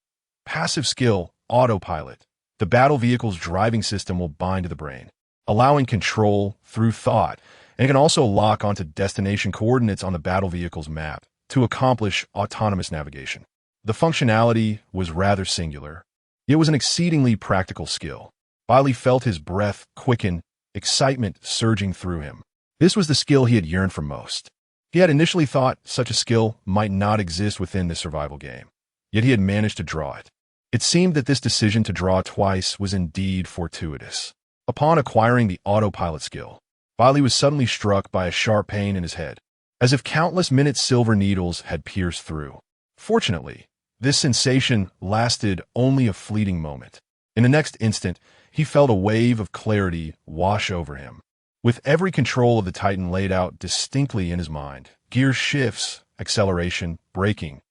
Passive skill, autopilot. The battle vehicle's driving system will bind to the brain, allowing control through thought, and it can also lock onto destination coordinates on the battle vehicle's map to accomplish autonomous navigation. The functionality was rather singular. It was an exceedingly practical skill. Bai Li felt his breath quicken, excitement surging through him. This was the skill he had yearned for most. He had initially thought such a skill might not exist within this survival game, yet he had managed to draw it. It seemed that this decision to draw twice was indeed fortuitous. Upon acquiring the autopilot skill, Bai Li was suddenly struck by a sharp pain in his head, as if countless minute silver needles had pierced through. Fortunately, this sensation lasted only a fleeting moment. In the next instant, he felt a wave of clarity wash over him. With every control of the Titan laid out distinctly in his mind, gear shifts, acceleration, braking,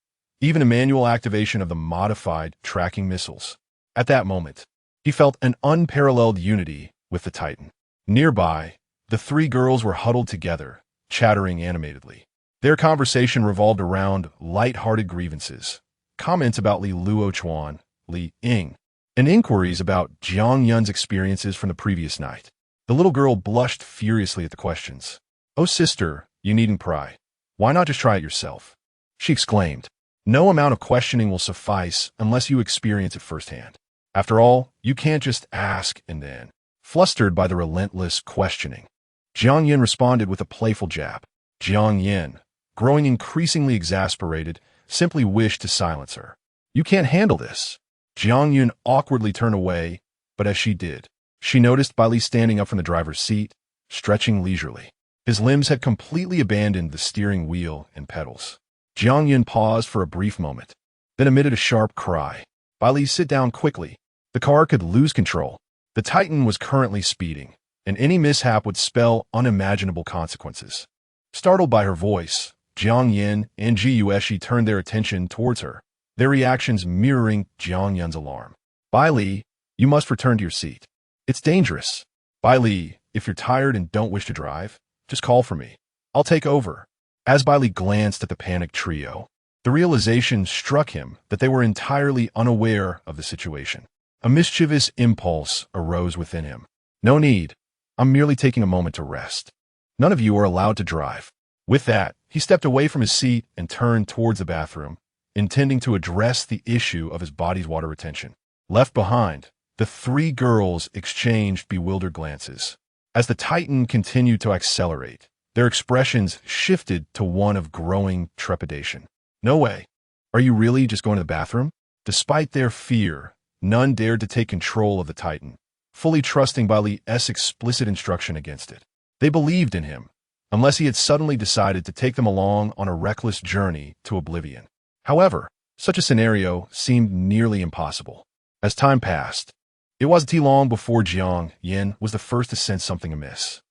even a manual activation of the modified tracking missiles. At that moment, he felt an unparalleled unity with the Titan. Nearby, the three girls were huddled together, chattering animatedly. Their conversation revolved around light-hearted grievances, comments about Li Luochuan, Li Ying, and inquiries about Jiang Yun's experiences from the previous night. The little girl blushed furiously at the questions. "Oh, sister, you needn't pry. Why not just try it yourself?" she exclaimed. "No amount of questioning will suffice unless you experience it firsthand. After all, you can't just ask and then." Flustered by the relentless questioning, Jiang Yin responded with a playful jab. Jiang Yin, growing increasingly exasperated, simply wished to silence her. "You can't handle this." Jiang Yun awkwardly turned away But as she did, she noticed Bai Li standing up from the driver's seat, stretching leisurely. His limbs had completely abandoned the steering wheel and pedals. Jiang Yun paused for a brief moment, then emitted a sharp cry. Bai Li, sit down quickly. The car could lose control. The Titan was currently speeding, and any mishap would spell unimaginable consequences. Startled by her voice, Jiang Yin and Ji Yueshi turned their attention towards her, their reactions mirroring Jiang Yun's alarm. Bai Li, you must return to your seat. It's dangerous. Bai Li, if you're tired and don't wish to drive, just call for me. I'll take over. As Bai Li glanced at the panicked trio, the realization struck him that they were entirely unaware of the situation. A mischievous impulse arose within him. No need. I'm merely taking a moment to rest. None of you are allowed to drive. With that, he stepped away from his seat and turned towards the bathroom, intending to address the issue of his body's water retention. Left behind, the three girls exchanged bewildered glances. As the Titan continued to accelerate, their expressions shifted to one of growing trepidation. No way. Are you really just going to the bathroom? Despite their fear, none dared to take control of the Titan, fully trusting Bai Li's explicit instruction against it. They believed in him, unless he had suddenly decided to take them along on a reckless journey to oblivion. However, such a scenario seemed nearly impossible. As time passed, it wasn't too long before Jiang Yin was the first to sense something amiss.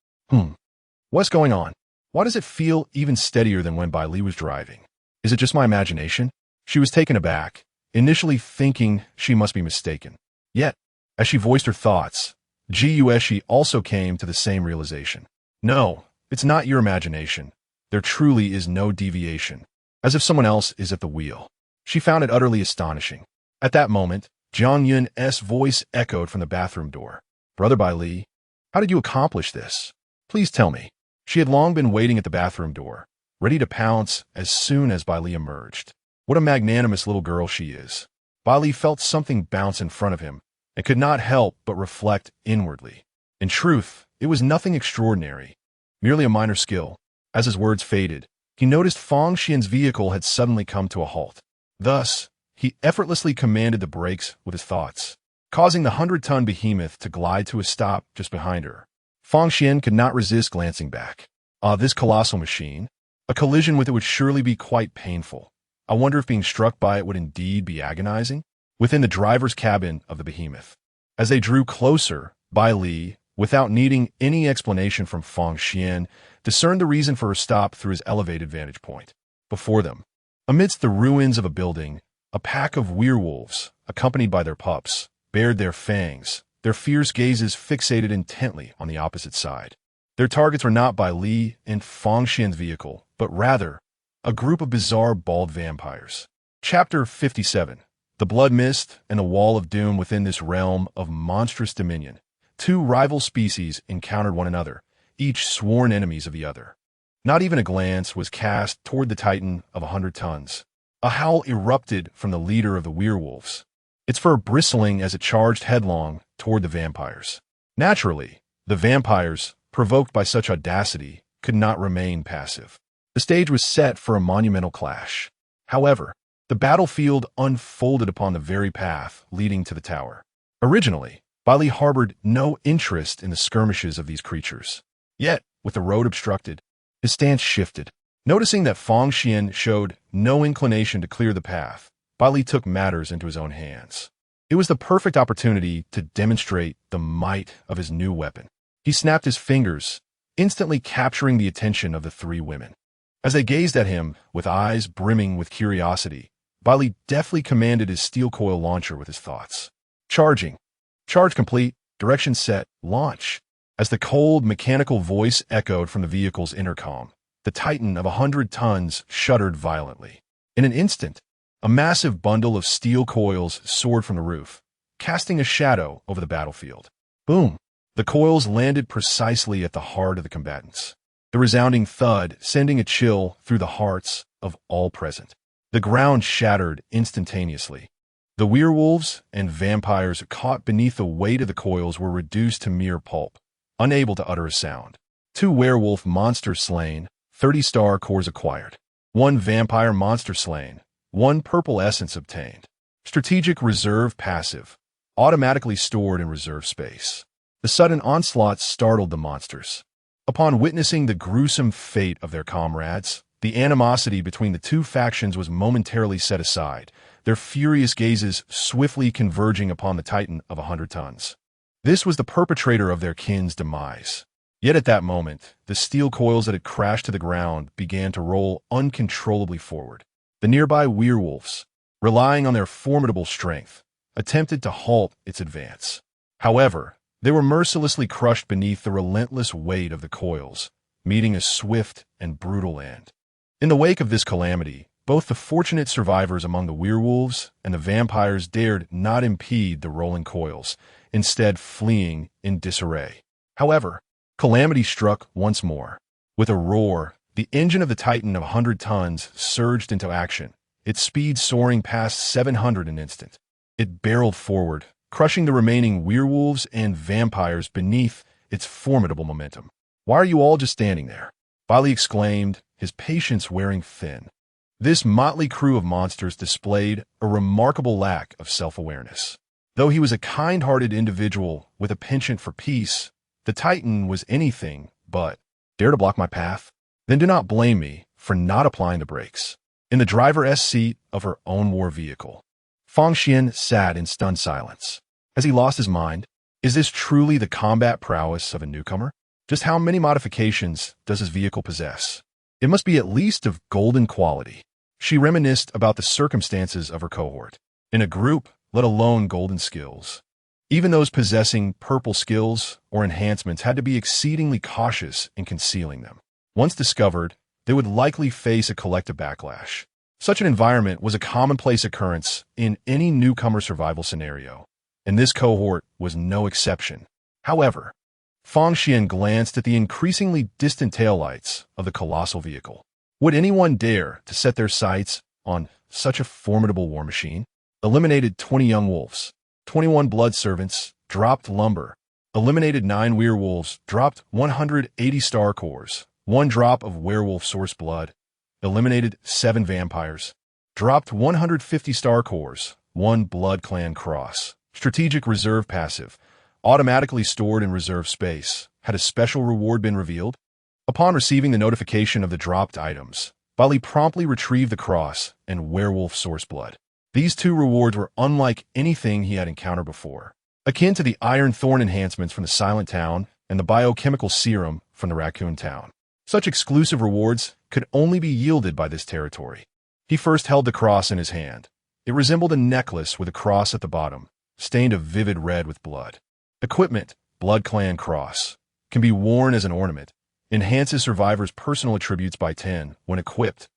What's going on? Why does it feel even steadier than when Bai Li was driving? Is it just my imagination? She was taken aback, initially thinking she must be mistaken. Yet, as she voiced her thoughts, Ji Yueshi also came to the same realization. No, it's not your imagination. There truly is no deviation, as if someone else is at the wheel. She found it utterly astonishing. At that moment, Jiang Yun's voice echoed from the bathroom door. Brother Bai Li, how did you accomplish this? Please tell me. She had long been waiting at the bathroom door, ready to pounce as soon as Bai Li emerged. What a magnanimous little girl she is. Bai Li felt something bounce in front of him and could not help but reflect inwardly. In truth, it was nothing extraordinary, merely a minor skill. As his words faded, he noticed Fang Xian's vehicle had suddenly come to a halt. Thus, he effortlessly commanded the brakes with his thoughts, causing the 100-ton behemoth to glide to a stop just behind her. Fang Xian could not resist glancing back. This colossal machine. A collision with it would surely be quite painful. I wonder if being struck by it would indeed be agonizing? Within the driver's cabin of the behemoth. As they drew closer, Bai Li, without needing any explanation from Fang Xian, discerned the reason for her stop through his elevated vantage point. Before them, amidst the ruins of a building, a pack of werewolves, accompanied by their pups, bared their fangs, their fierce gazes fixated intently on the opposite side. Their targets were not Bai Li and Fang Xian's vehicle, but rather a group of bizarre bald vampires. Chapter 57. The Blood Mist and the Wall of Doom. Within this realm of monstrous dominion, two rival species encountered one another, each sworn enemies of the other. Not even a glance was cast toward the Titan of 100 tons. A howl erupted from the leader of the werewolves, its fur bristling as it charged headlong toward the vampires. Naturally, the vampires, provoked by such audacity, could not remain passive. The stage was set for a monumental clash. However, the battlefield unfolded upon the very path leading to the tower. Originally, Bai Li harbored no interest in the skirmishes of these creatures. Yet, with the road obstructed, his stance shifted. Noticing that Fang Xian showed no inclination to clear the path, Bai Li took matters into his own hands. It was the perfect opportunity to demonstrate the might of his new weapon. He snapped his fingers, instantly capturing the attention of the three women. As they gazed at him with eyes brimming with curiosity, Bai Li deftly commanded his steel coil launcher with his thoughts. Charging. Charge complete. Direction set. Launch. As the cold, mechanical voice echoed from the vehicle's intercom, the Titan of 100 tons shuddered violently. In an instant, a massive bundle of steel coils soared from the roof, casting a shadow over the battlefield. Boom! The coils landed precisely at the heart of the combatants. The resounding thud sending a chill through the hearts of all present. The ground shattered instantaneously. The werewolves and vampires caught beneath the weight of the coils were reduced to mere pulp, unable to utter a sound. 2 werewolf monsters slain, 30 star cores acquired. 1 vampire monster slain, 1 purple essence obtained. Strategic reserve passive. automatically stored in reserve space. The sudden onslaught startled the monsters. Upon witnessing the gruesome fate of their comrades, the animosity between the two factions was momentarily set aside, their furious gazes swiftly converging upon the Titan of 100 tons. This was the perpetrator of their kin's demise. Yet at that moment, the steel coils that had crashed to the ground began to roll uncontrollably forward. The nearby werewolves, relying on their formidable strength, attempted to halt its advance. However, they were mercilessly crushed beneath the relentless weight of the coils, meeting a swift and brutal end. In the wake of this calamity, both the fortunate survivors among the werewolves and the vampires dared not impede the rolling coils, instead fleeing in disarray. However, calamity struck once more. With a roar, the engine of the Titan of 100 tons surged into action, its speed soaring past 700 an instant. It barreled forward, crushing the remaining werewolves and vampires beneath its formidable momentum. "Why are you all just standing there?" Bai Li exclaimed, his patience wearing thin. This motley crew of monsters displayed a remarkable lack of self-awareness. Though he was a kind-hearted individual with a penchant for peace, the Titan was anything but. "Dare to block my path? Then do not blame me for not applying the brakes." In the driver's seat of her own war vehicle, Fang Xian sat in stunned silence. Has he lost his mind? Is this truly the combat prowess of a newcomer? Just how many modifications does his vehicle possess? It must be at least of golden quality. She reminisced about the circumstances of her cohort. In a group, let alone golden skills. Even those possessing purple skills or enhancements had to be exceedingly cautious in concealing them. Once discovered, they would likely face a collective backlash. Such an environment was a commonplace occurrence in any newcomer survival scenario, and this cohort was no exception. However, Fang Xian glanced at the increasingly distant taillights of the colossal vehicle. Would anyone dare to set their sights on such a formidable war machine? Eliminated 20 young wolves, 21 blood servants, dropped lumber. Eliminated 9 werewolves, dropped 180 star cores, 1 drop of werewolf source blood. Eliminated 7 vampires, dropped 150 star cores, 1 blood clan cross. Strategic reserve passive, automatically stored in reserve space. Had a special reward been revealed? Upon receiving the notification of the dropped items, Bai Li promptly retrieved the cross and werewolf source blood. These 2 rewards were unlike anything he had encountered before, akin to the iron thorn enhancements from the Silent Town and the biochemical serum from the Raccoon Town. Such exclusive rewards could only be yielded by this territory. He first held the cross in his hand. It resembled a necklace with a cross at the bottom, stained a vivid red with blood. Equipment, Blood Clan Cross, can be worn as an ornament, enhances survivors' personal attributes by 10 when equipped.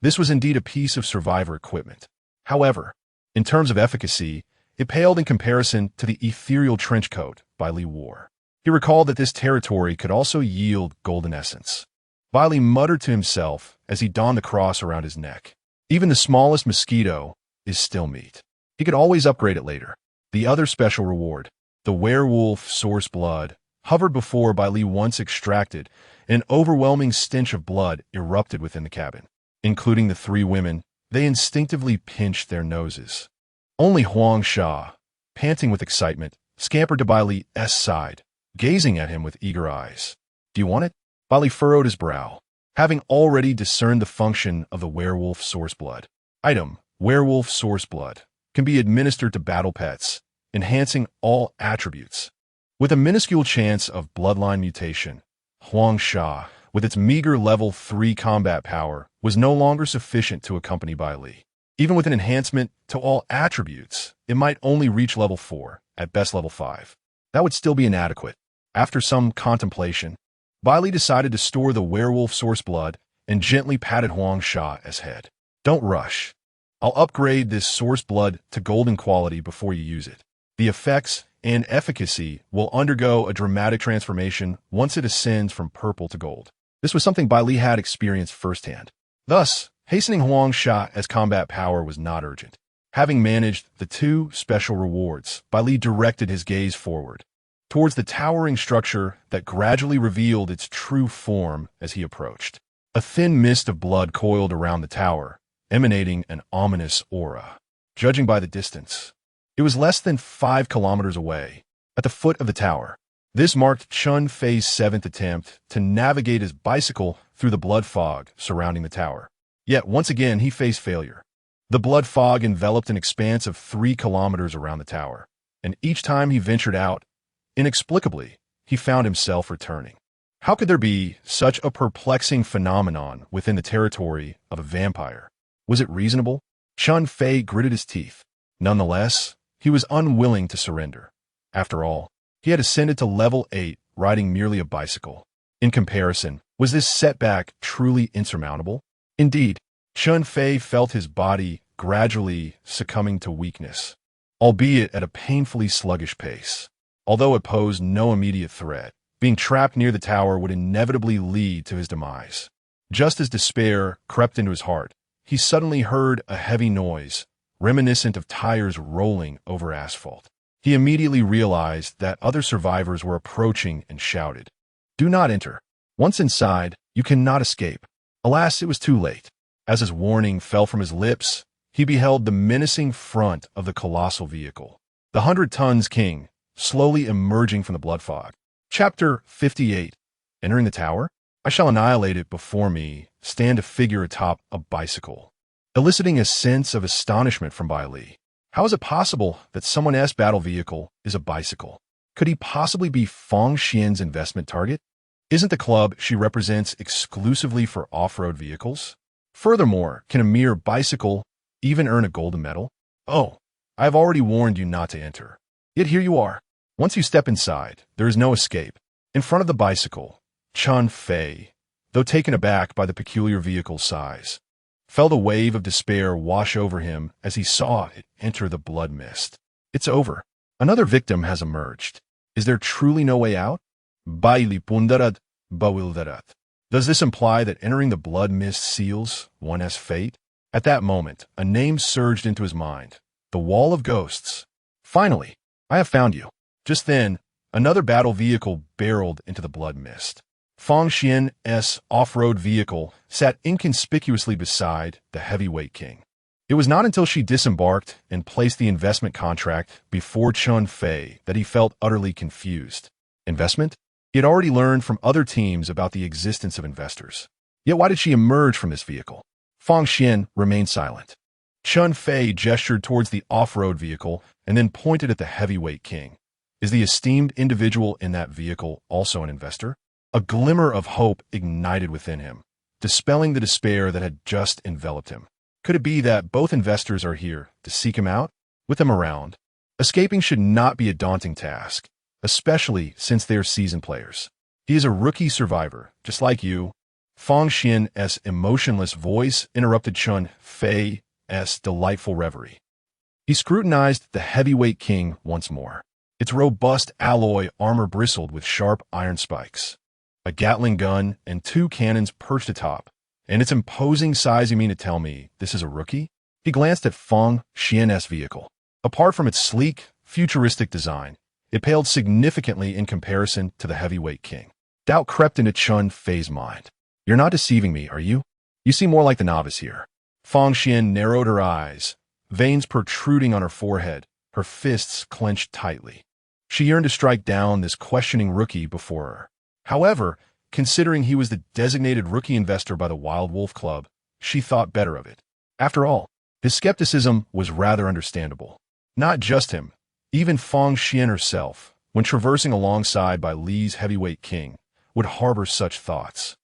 This was indeed a piece of survivor equipment. However, in terms of efficacy, it paled in comparison to the ethereal trench coat Bai Li wore. He recalled that this territory could also yield golden essence. Bai Li muttered to himself as he donned the cross around his neck. Even the smallest mosquito is still meat. He could always upgrade it later. The other special reward, the werewolf source blood, hovered before Bai Li once extracted. An overwhelming stench of blood erupted within the cabin. Including the 3 women, they instinctively pinched their noses. Only Huang Sha, panting with excitement, scampered to Bai Li's side, gazing at him with eager eyes. "Do you want it?" Bai Li furrowed his brow, having already discerned the function of the werewolf source blood. Item, werewolf source blood, can be administered to battle pets, enhancing all attributes. With a minuscule chance of bloodline mutation, Huang Sha, with its meager level 3 combat power, was no longer sufficient to accompany Bai Li. Even with an enhancement to all attributes, it might only reach level 4, at best level 5. That would still be inadequate. After some contemplation, Bai Li decided to store the werewolf source blood and gently patted Huang Sha's head. "Don't rush. I'll upgrade this source blood to golden quality before you use it. The effects and efficacy will undergo a dramatic transformation once it ascends from purple to gold." This was something Bai Li had experienced firsthand. Thus, hastening Huang Sha's combat power was not urgent. Having managed the 2 special rewards, Bai Li directed his gaze forward, towards the towering structure that gradually revealed its true form as he approached. A thin mist of blood coiled around the tower, emanating an ominous aura. Judging by the distance, It was less than 5 kilometers away, at the foot of the tower. This marked Chun Fei's 7th attempt to navigate his bicycle through the blood fog surrounding the tower. Yet once again he faced failure. The blood fog enveloped an expanse of 3 kilometers around the tower, and each time he ventured out, inexplicably, he found himself returning. How could there be such a perplexing phenomenon within the territory of a vampire? Was it reasonable? Chun Fei gritted his teeth. Nonetheless, he was unwilling to surrender. After all, he had ascended to level 8 riding merely a bicycle. In comparison, was this setback truly insurmountable? Indeed, Chun Fei felt his body gradually succumbing to weakness, albeit at a painfully sluggish pace. Although it posed no immediate threat, being trapped near the tower would inevitably lead to his demise. Just as despair crept into his heart, he suddenly heard a heavy noise, reminiscent of tires rolling over asphalt. He immediately realized that other survivors were approaching and shouted, "Do not enter. Once inside, you cannot escape." Alas, it was too late. As his warning fell from his lips, he beheld the menacing front of the colossal vehicle. The 100 tons king, slowly emerging from the blood fog. Chapter 58. Entering the tower? I shall annihilate it before me, stand a figure atop a bicycle, eliciting a sense of astonishment from Bai Li. How is it possible that someone's battle vehicle is a bicycle? Could he possibly be Fang Xian's investment target? Isn't the club she represents exclusively for off-road vehicles? Furthermore, can a mere bicycle even earn a golden medal? Oh, I have already warned you not to enter. Yet here you are. Once you step inside, there is no escape. In front of the bicycle, Chun Fei, though taken aback by the peculiar vehicle's size, felt a wave of despair wash over him as he saw it enter the blood mist. It's over. Another victim has emerged. Is there truly no way out? Bai Li pundarat, bawildarat. Does this imply that entering the blood mist seals one's fate? At that moment, a name surged into his mind. The Wall of Ghosts. Finally, I have found you. Just then, another battle vehicle barreled into the blood mist. Fang Xian's off-road vehicle sat inconspicuously beside the heavyweight king. It was not until she disembarked and placed the investment contract before Chun Fei that he felt utterly confused. Investment? He had already learned from other teams about the existence of investors. Yet why did she emerge from this vehicle? Fang Xian remained silent. Chun Fei gestured towards the off-road vehicle and then pointed at the heavyweight king. Is the esteemed individual in that vehicle also an investor? A glimmer of hope ignited within him, dispelling the despair that had just enveloped him. Could it be that both investors are here to seek him out? With him around, escaping should not be a daunting task, especially since they are seasoned players. He is a rookie survivor, just like you. Fang Xian's emotionless voice interrupted Chun Fei's delightful reverie. He scrutinized the heavyweight king once more. Its robust alloy armor bristled with sharp iron spikes. A Gatling gun and 2 cannons perched atop. And its imposing size, you mean to tell me this is a rookie? He glanced at Fang Xian's vehicle. Apart from its sleek, futuristic design, it paled significantly in comparison to the heavyweight king. Doubt crept into Chun Fei's mind. You're not deceiving me, are you? You seem more like the novice here. Fang Xian narrowed her eyes, veins protruding on her forehead, her fists clenched tightly. She yearned to strike down this questioning rookie before her. However, considering he was the designated rookie investor by the Wild Wolf Club, she thought better of it. After all, his skepticism was rather understandable. Not just him, even Fang Xian herself, when traversing alongside Bai Li's heavyweight king, would harbor such thoughts.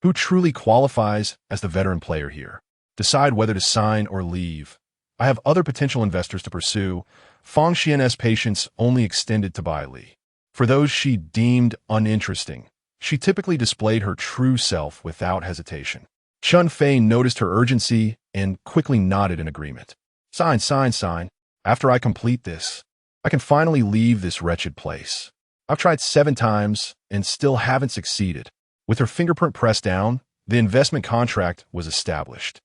Who truly qualifies as the veteran player here? Decide whether to sign or leave. I have other potential investors to pursue. Fang Xian's patience only extended to Bai Li. For those she deemed uninteresting, she typically displayed her true self without hesitation. Chun Fei noticed her urgency and quickly nodded in agreement. Sign, sign, sign. After I complete this, I can finally leave this wretched place. I've tried 7 times and still haven't succeeded. With her fingerprint pressed down, the investment contract was established.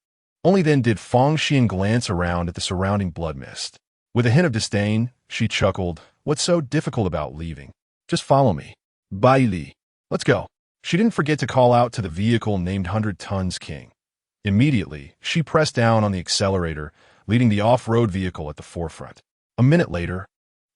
Only then did Fang Xian glance around at the surrounding blood mist. With a hint of disdain, she chuckled, "What's so difficult about leaving? Just follow me. Bai Li, let's go." She didn't forget to call out to the vehicle named 100 Tons King. Immediately, she pressed down on the accelerator, leading the off-road vehicle at the forefront. A minute later,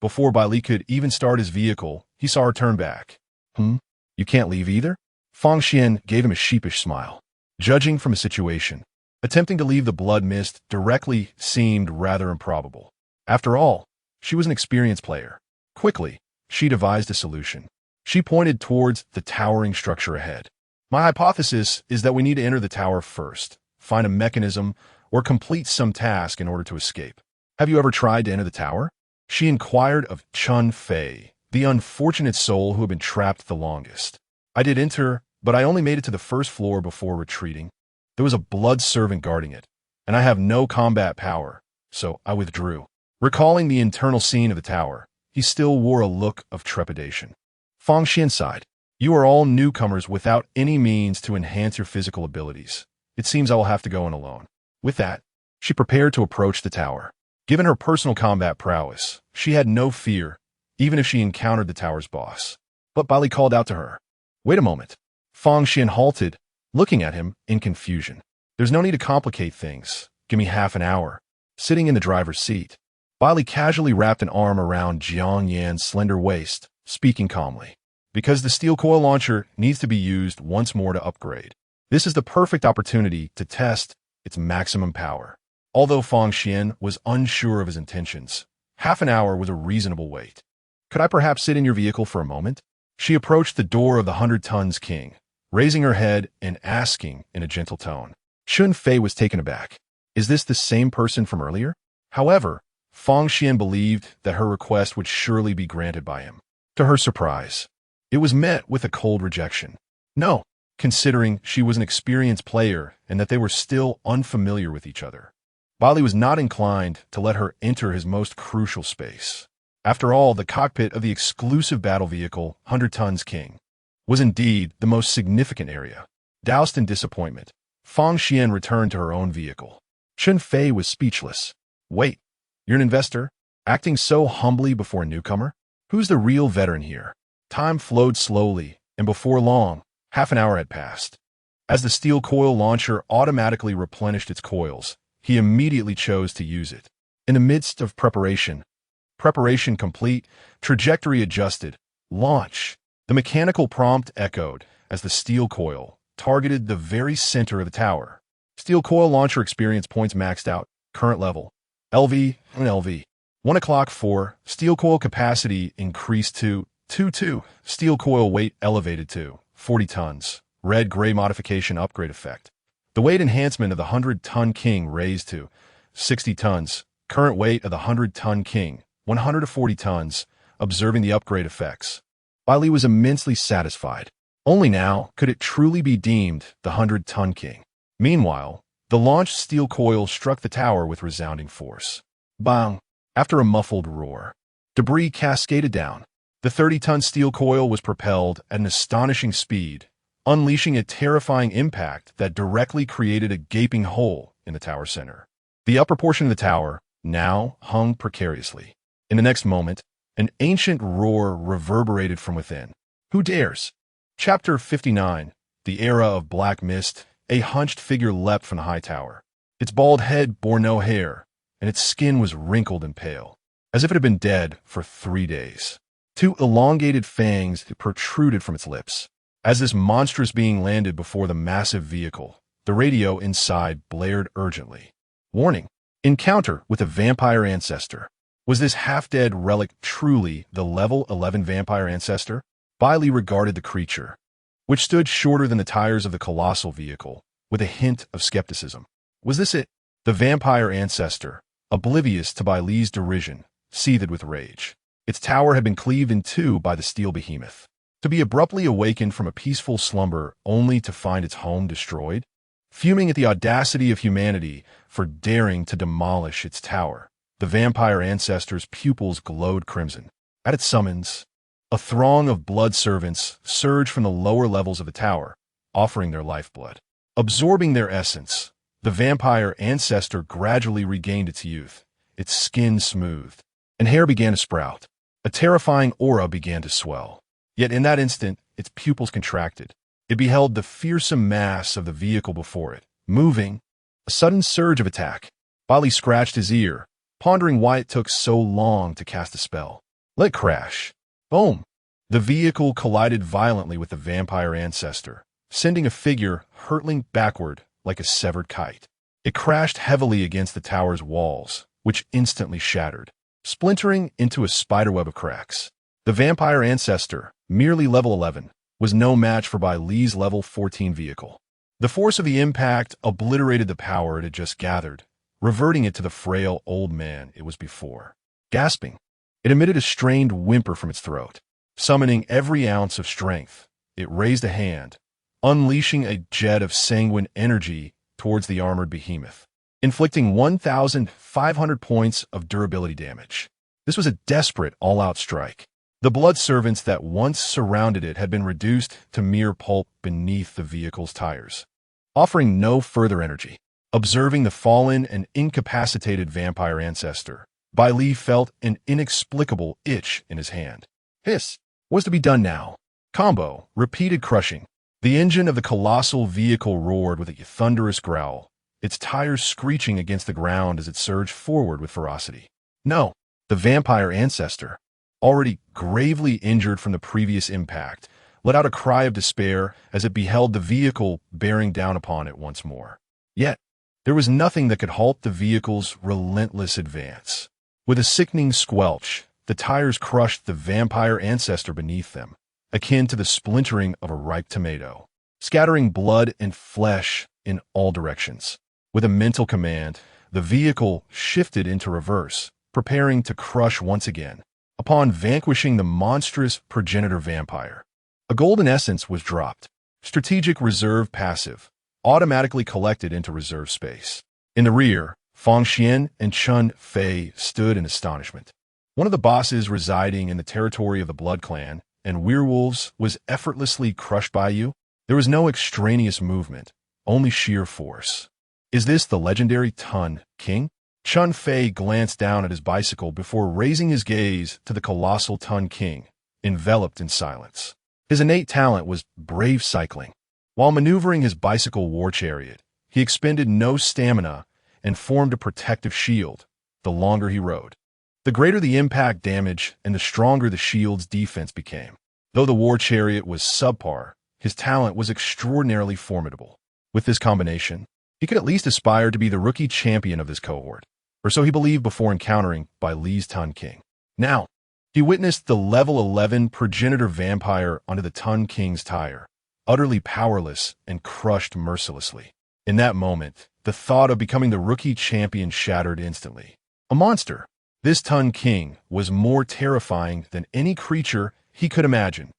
before Bai Li could even start his vehicle, he saw her turn back. You can't leave either? Fang Xian gave him a sheepish smile. Judging from his situation, attempting to leave the blood mist directly seemed rather improbable. After all, she was an experienced player. Quickly, she devised a solution. She pointed towards the towering structure ahead. My hypothesis is that we need to enter the tower first, find a mechanism, or complete some task in order to escape. Have you ever tried to enter the tower? She inquired of Chun Fei, the unfortunate soul who had been trapped the longest. I did enter, but I only made it to the first floor before retreating. There was a blood servant guarding it, and I have no combat power, so I withdrew. Recalling the internal scene of the tower, he still wore a look of trepidation. Fang Xian sighed. You are all newcomers without any means to enhance your physical abilities. It seems I will have to go in alone. With that, she prepared to approach the tower. Given her personal combat prowess, she had no fear, even if she encountered the tower's boss. But Bai Li called out to her. Wait a moment. Fang Xian halted, looking at him in confusion. There's no need to complicate things. Give me half an hour. Sitting in the driver's seat, Bai Li casually wrapped an arm around Jiang Yan's slender waist, speaking calmly. Because the steel coil launcher needs to be used once more to upgrade. This is the perfect opportunity to test its maximum power. Although Fang Xian was unsure of his intentions, half an hour was a reasonable wait. Could I perhaps sit in your vehicle for a moment? She approached the door of the 100 Tons King, raising her head and asking in a gentle tone. Chun Fei was taken aback. Is this the same person from earlier? However, Fang Xian believed that her request would surely be granted by him. To her surprise, it was met with a cold rejection. No, considering she was an experienced player and that they were still unfamiliar with each other. Bai Li was not inclined to let her enter his most crucial space. After all, the cockpit of the exclusive battle vehicle, 100 Tons King, was indeed the most significant area. Doused in disappointment, Fang Xian returned to her own vehicle. Chun Fei was speechless. Wait, you're an investor? Acting so humbly before a newcomer? Who's the real veteran here? Time flowed slowly, and before long, half an hour had passed. As the steel coil launcher automatically replenished its coils, he immediately chose to use it. In the midst of preparation complete, trajectory adjusted, launch. The mechanical prompt echoed as the steel coil targeted the very center of the tower. Steel coil launcher experience points maxed out, current level, LV and LV. 1 o'clock 4, steel coil capacity increased to 22, steel coil weight elevated to 40 tons, red-gray modification upgrade effect. The weight enhancement of the 100-ton King raised to 60 tons, current weight of the 100-ton King, 140 tons, observing the upgrade effects. Bai Li was immensely satisfied. Only now could it truly be deemed the 100-ton King. Meanwhile, the launched steel coil struck the tower with resounding force. Bang! After a muffled roar, debris cascaded down. The 30-ton steel coil was propelled at an astonishing speed, unleashing a terrifying impact that directly created a gaping hole in the tower center. The upper portion of the tower now hung precariously. In the next moment, an ancient roar reverberated from within. Who dares? Chapter 59, The Era of Black Mist. A hunched figure leapt from the high tower. Its bald head bore no hair, and its skin was wrinkled and pale, as if it had been dead for 3 days. 2 elongated fangs protruded from its lips. As this monstrous being landed before the massive vehicle, the radio inside blared urgently. Warning! Encounter with a vampire ancestor. Was this half-dead relic truly the level 11 vampire ancestor? Bai Li regarded the creature, which stood shorter than the tires of the colossal vehicle, with a hint of skepticism. Was this it? The vampire ancestor, oblivious to Bai Li's derision, seethed with rage. Its tower had been cleaved in two by the steel behemoth. To be abruptly awakened from a peaceful slumber only to find its home destroyed? Fuming at the audacity of humanity for daring to demolish its tower, the vampire ancestor's pupils glowed crimson. At its summons, a throng of blood servants surged from the lower levels of the tower, offering their lifeblood. Absorbing their essence, the vampire ancestor gradually regained its youth, its skin smoothed, and hair began to sprout. A terrifying aura began to swell. Yet in that instant, its pupils contracted. It beheld the fearsome mass of the vehicle before it, moving. A sudden surge of attack. Bai Li scratched his ear, pondering why it took so long to cast a spell. Let crash. Boom! The vehicle collided violently with the vampire ancestor, sending a figure hurtling backward like a severed kite. It crashed heavily against the tower's walls, which instantly shattered, splintering into a spiderweb of cracks. The vampire ancestor, merely level 11, was no match for Bai Li's level 14 vehicle. The force of the impact obliterated the power it had just gathered, reverting it to the frail old man it was before. Gasping, it emitted a strained whimper from its throat. Summoning every ounce of strength, it raised a hand, unleashing a jet of sanguine energy towards the armored behemoth, inflicting 1,500 points of durability damage. This was a desperate, all-out strike. The blood servants that once surrounded it had been reduced to mere pulp beneath the vehicle's tires, offering no further energy. Observing the fallen and incapacitated vampire ancestor, Bai Li felt an inexplicable itch in his hand. Hiss! What was to be done now? Combo, repeated crushing. The engine of the colossal vehicle roared with a thunderous growl, its tires screeching against the ground as it surged forward with ferocity. No, the vampire ancestor, already gravely injured from the previous impact, let out a cry of despair as it beheld the vehicle bearing down upon it once more. Yet, there was nothing that could halt the vehicle's relentless advance. With a sickening squelch, the tires crushed the vampire ancestor beneath them, akin to the splintering of a ripe tomato, scattering blood and flesh in all directions. With a mental command, the vehicle shifted into reverse, preparing to crush once again, upon vanquishing the monstrous progenitor vampire. A golden essence was dropped, strategic reserve passive, automatically collected into reserve space. In the rear, Fang Xian and Chun Fei stood in astonishment. One of the bosses residing in the territory of the Blood Clan and werewolves was effortlessly crushed by you. There was no extraneous movement, only sheer force. Is this the legendary Tun King? Chun Fei glanced down at his bicycle before raising his gaze to the colossal Tun King, enveloped in silence. His innate talent was brave cycling. While maneuvering his bicycle war chariot, he expended no stamina and formed a protective shield the longer he rode. The greater the impact damage and the stronger the shield's defense became. Though the war chariot was subpar, his talent was extraordinarily formidable. With this combination, he could at least aspire to be the rookie champion of this cohort, or so he believed before encountering Bai Li's Tun King. Now, he witnessed the level 11 progenitor vampire onto the Tun King's tire, utterly powerless and crushed mercilessly. In that moment, the thought of becoming the rookie champion shattered instantly. A monster! This Tun King was more terrifying than any creature he could imagine.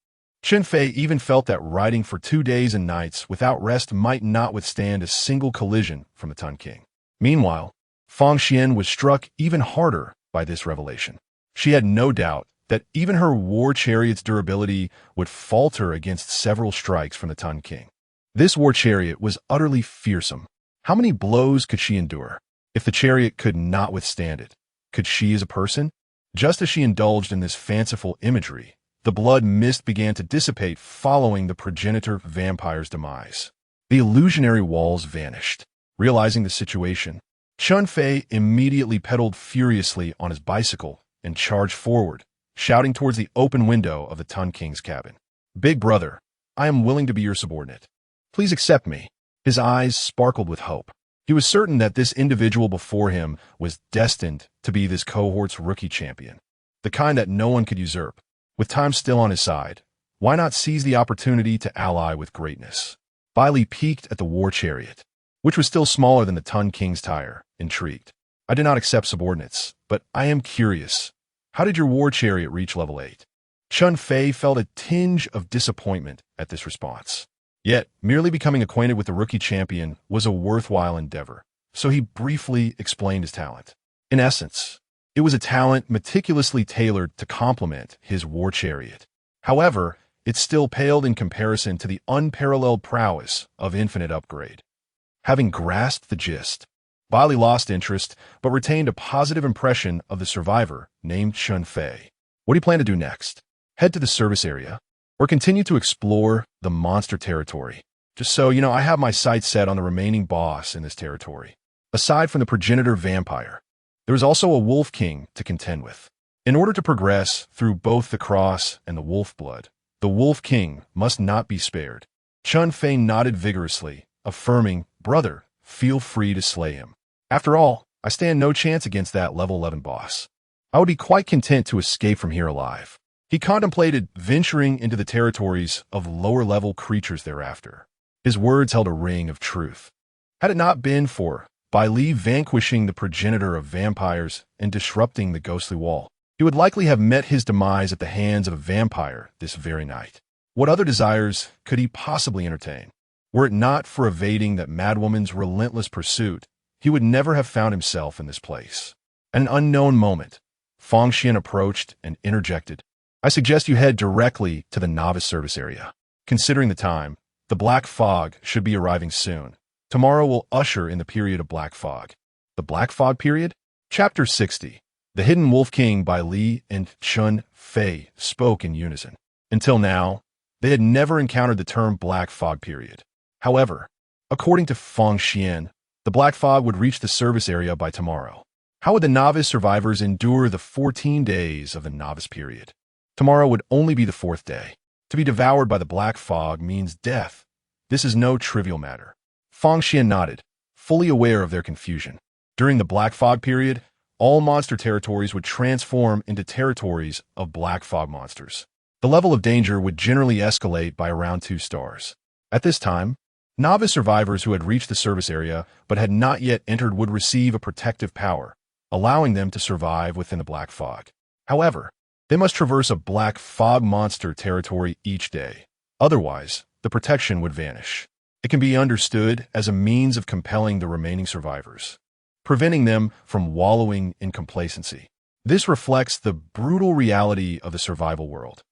Chun Fei even felt that riding for 2 days and nights without rest might not withstand a single collision from the Tun King. Meanwhile, Fang Xian was struck even harder by this revelation. She had no doubt that even her war chariot's durability would falter against several strikes from the Tun King. This war chariot was utterly fearsome. How many blows could she endure? If the chariot could not withstand it, could she as a person? Just as she indulged in this fanciful imagery, the blood mist began to dissipate following the progenitor vampire's demise. The illusionary walls vanished. Realizing the situation, Chun Fei immediately pedaled furiously on his bicycle and charged forward, shouting towards the open window of the Tun King's cabin. "Big brother, I am willing to be your subordinate. Please accept me." His eyes sparkled with hope. He was certain that this individual before him was destined to be this cohort's rookie champion, the kind that no one could usurp. With time still on his side, why not seize the opportunity to ally with greatness? Bai Li peeked at the war chariot, which was still smaller than the Tun King's tire, intrigued. "I did not accept subordinates, but I am curious. How did your war chariot reach level 8? Chun Fei felt a tinge of disappointment at this response. Yet, merely becoming acquainted with the rookie champion was a worthwhile endeavor, so he briefly explained his talent. In essence, it was a talent meticulously tailored to complement his war chariot. However, it still paled in comparison to the unparalleled prowess of Infinite Upgrade. Having grasped the gist, Bai Li lost interest but retained a positive impression of the survivor named Chun Fei. What do you plan to do next? Head to the service area, or continue to explore the monster territory? Just so you know, I have my sights set on the remaining boss in this territory. Aside from the progenitor vampire, There is also a Wolf King to contend with. In order to progress through both the cross and the wolf blood, the Wolf King must not be spared. Chun Fei nodded vigorously, affirming, "Brother, feel free to slay him. After all, I stand no chance against that level 11 boss. I would be quite content to escape from here alive." He contemplated venturing into the territories of lower-level creatures thereafter. His words held a ring of truth. Had it not been for Bai Li vanquishing the progenitor of vampires and disrupting the ghostly wall, he would likely have met his demise at the hands of a vampire this very night. What other desires could he possibly entertain? Were it not for evading that madwoman's relentless pursuit, he would never have found himself in this place. At an unknown moment, Fang Xian approached and interjected, "I suggest you head directly to the novice service area. Considering the time, the black fog should be arriving soon. Tomorrow will usher in the period of black fog." The black fog period? Chapter 60. The Hidden Wolf King Bai Li and Chun Fei spoke in unison. Until now, they had never encountered the term black fog period. However, according to Fang Xian, the black fog would reach the service area by tomorrow. How would the novice survivors endure the 14 days of the novice period? Tomorrow would only be the 4th day. To be devoured by the black fog means death. This is no trivial matter. Fang Xian nodded, fully aware of their confusion. During the black fog period, all monster territories would transform into territories of black fog monsters. The level of danger would generally escalate by around 2 stars. At this time, novice survivors who had reached the service area but had not yet entered would receive a protective power, allowing them to survive within the black fog. However, they must traverse a black fog monster territory each day. Otherwise, the protection would vanish. It can be understood as a means of compelling the remaining survivors, preventing them from wallowing in complacency. This reflects the brutal reality of the survival world.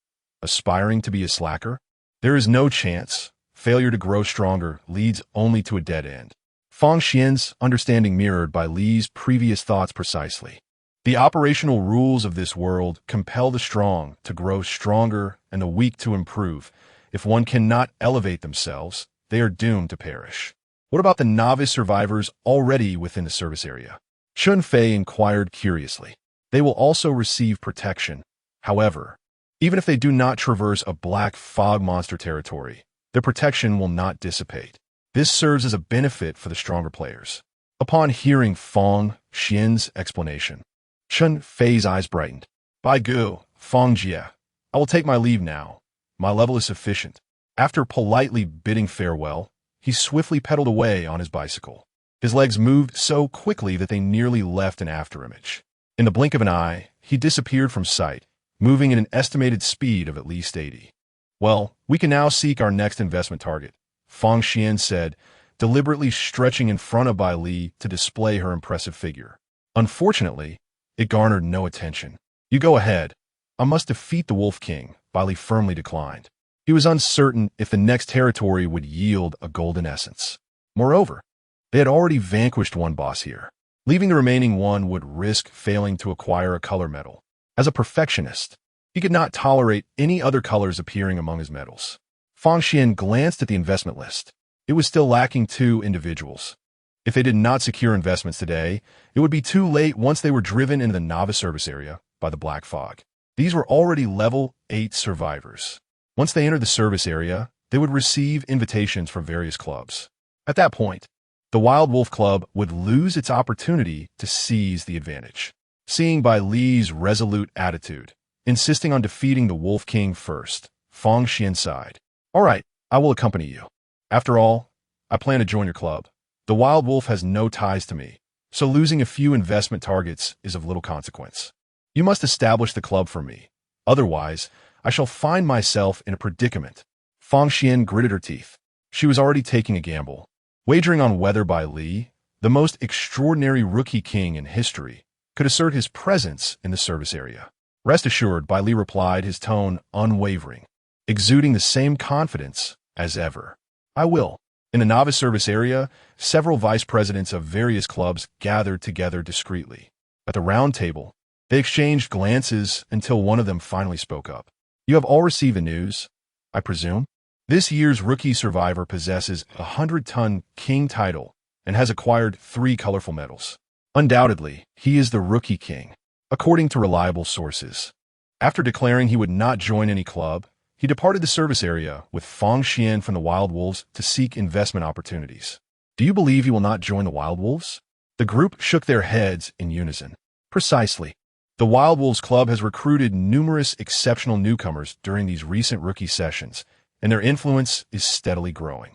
Aspiring to be a slacker? There is no chance. Failure to grow stronger leads only to a dead end. Fang Xian's understanding mirrored Bai Li's previous thoughts precisely. The operational rules of this world compel the strong to grow stronger and the weak to improve. If one cannot elevate themselves, they are doomed to perish. What about the novice survivors already within the service area? Chun Fei inquired curiously. They will also receive protection. However, even if they do not traverse a black fog monster territory, their protection will not dissipate. This serves as a benefit for the stronger players. Upon hearing Fang Xian's explanation, Chun Fei's eyes brightened. "Bai Gu, Fang Jie, I will take my leave now. My level is sufficient." After politely bidding farewell, he swiftly pedaled away on his bicycle. His legs moved so quickly that they nearly left an afterimage. In the blink of an eye, he disappeared from sight, moving at an estimated speed of at least 80. "Well, we can now seek our next investment target," Fang Xian said, deliberately stretching in front of Bai Li to display her impressive figure. Unfortunately, it garnered no attention. "You go ahead. I must defeat the Wolf King," Bai Li firmly declined. He was uncertain if the next territory would yield a golden essence. Moreover, they had already vanquished one boss here. Leaving the remaining one would risk failing to acquire a color medal. As a perfectionist, he could not tolerate any other colors appearing among his medals. Fang Xian glanced at the investment list. It was still lacking 2 individuals. If they did not secure investments today, it would be too late once they were driven into the novice service area by the black fog. These were already level 8 survivors. Once they entered the service area, they would receive invitations from various clubs. At that point, the Wild Wolf Club would lose its opportunity to seize the advantage. Seeing Bai Li's resolute attitude, insisting on defeating the Wolf King first, Fang Xian sighed. "All right, I will accompany you. After all, I plan to join your club. The Wild Wolf has no ties to me, so losing a few investment targets is of little consequence. You must establish the club for me. Otherwise, I shall find myself in a predicament." Fang Xian gritted her teeth. She was already taking a gamble, wagering on whether Bai Li, the most extraordinary rookie king in history, could assert his presence in the service area. Rest assured, Bai Li replied, his tone unwavering, exuding the same confidence as ever. "I will." In the novice service area, several vice presidents of various clubs gathered together discreetly. At the round table, they exchanged glances until one of them finally spoke up. "You have all received the news, I presume? This year's rookie survivor possesses a 100-ton king title and has acquired 3 colorful medals. Undoubtedly, he is the Rookie King, according to reliable sources. After declaring he would not join any club, he departed the service area with Fang Xian from the Wild Wolves to seek investment opportunities. Do you believe he will not join the Wild Wolves? The group shook their heads in unison. Precisely. The Wild Wolves Club has recruited numerous exceptional newcomers during these recent rookie sessions, and their influence is steadily growing.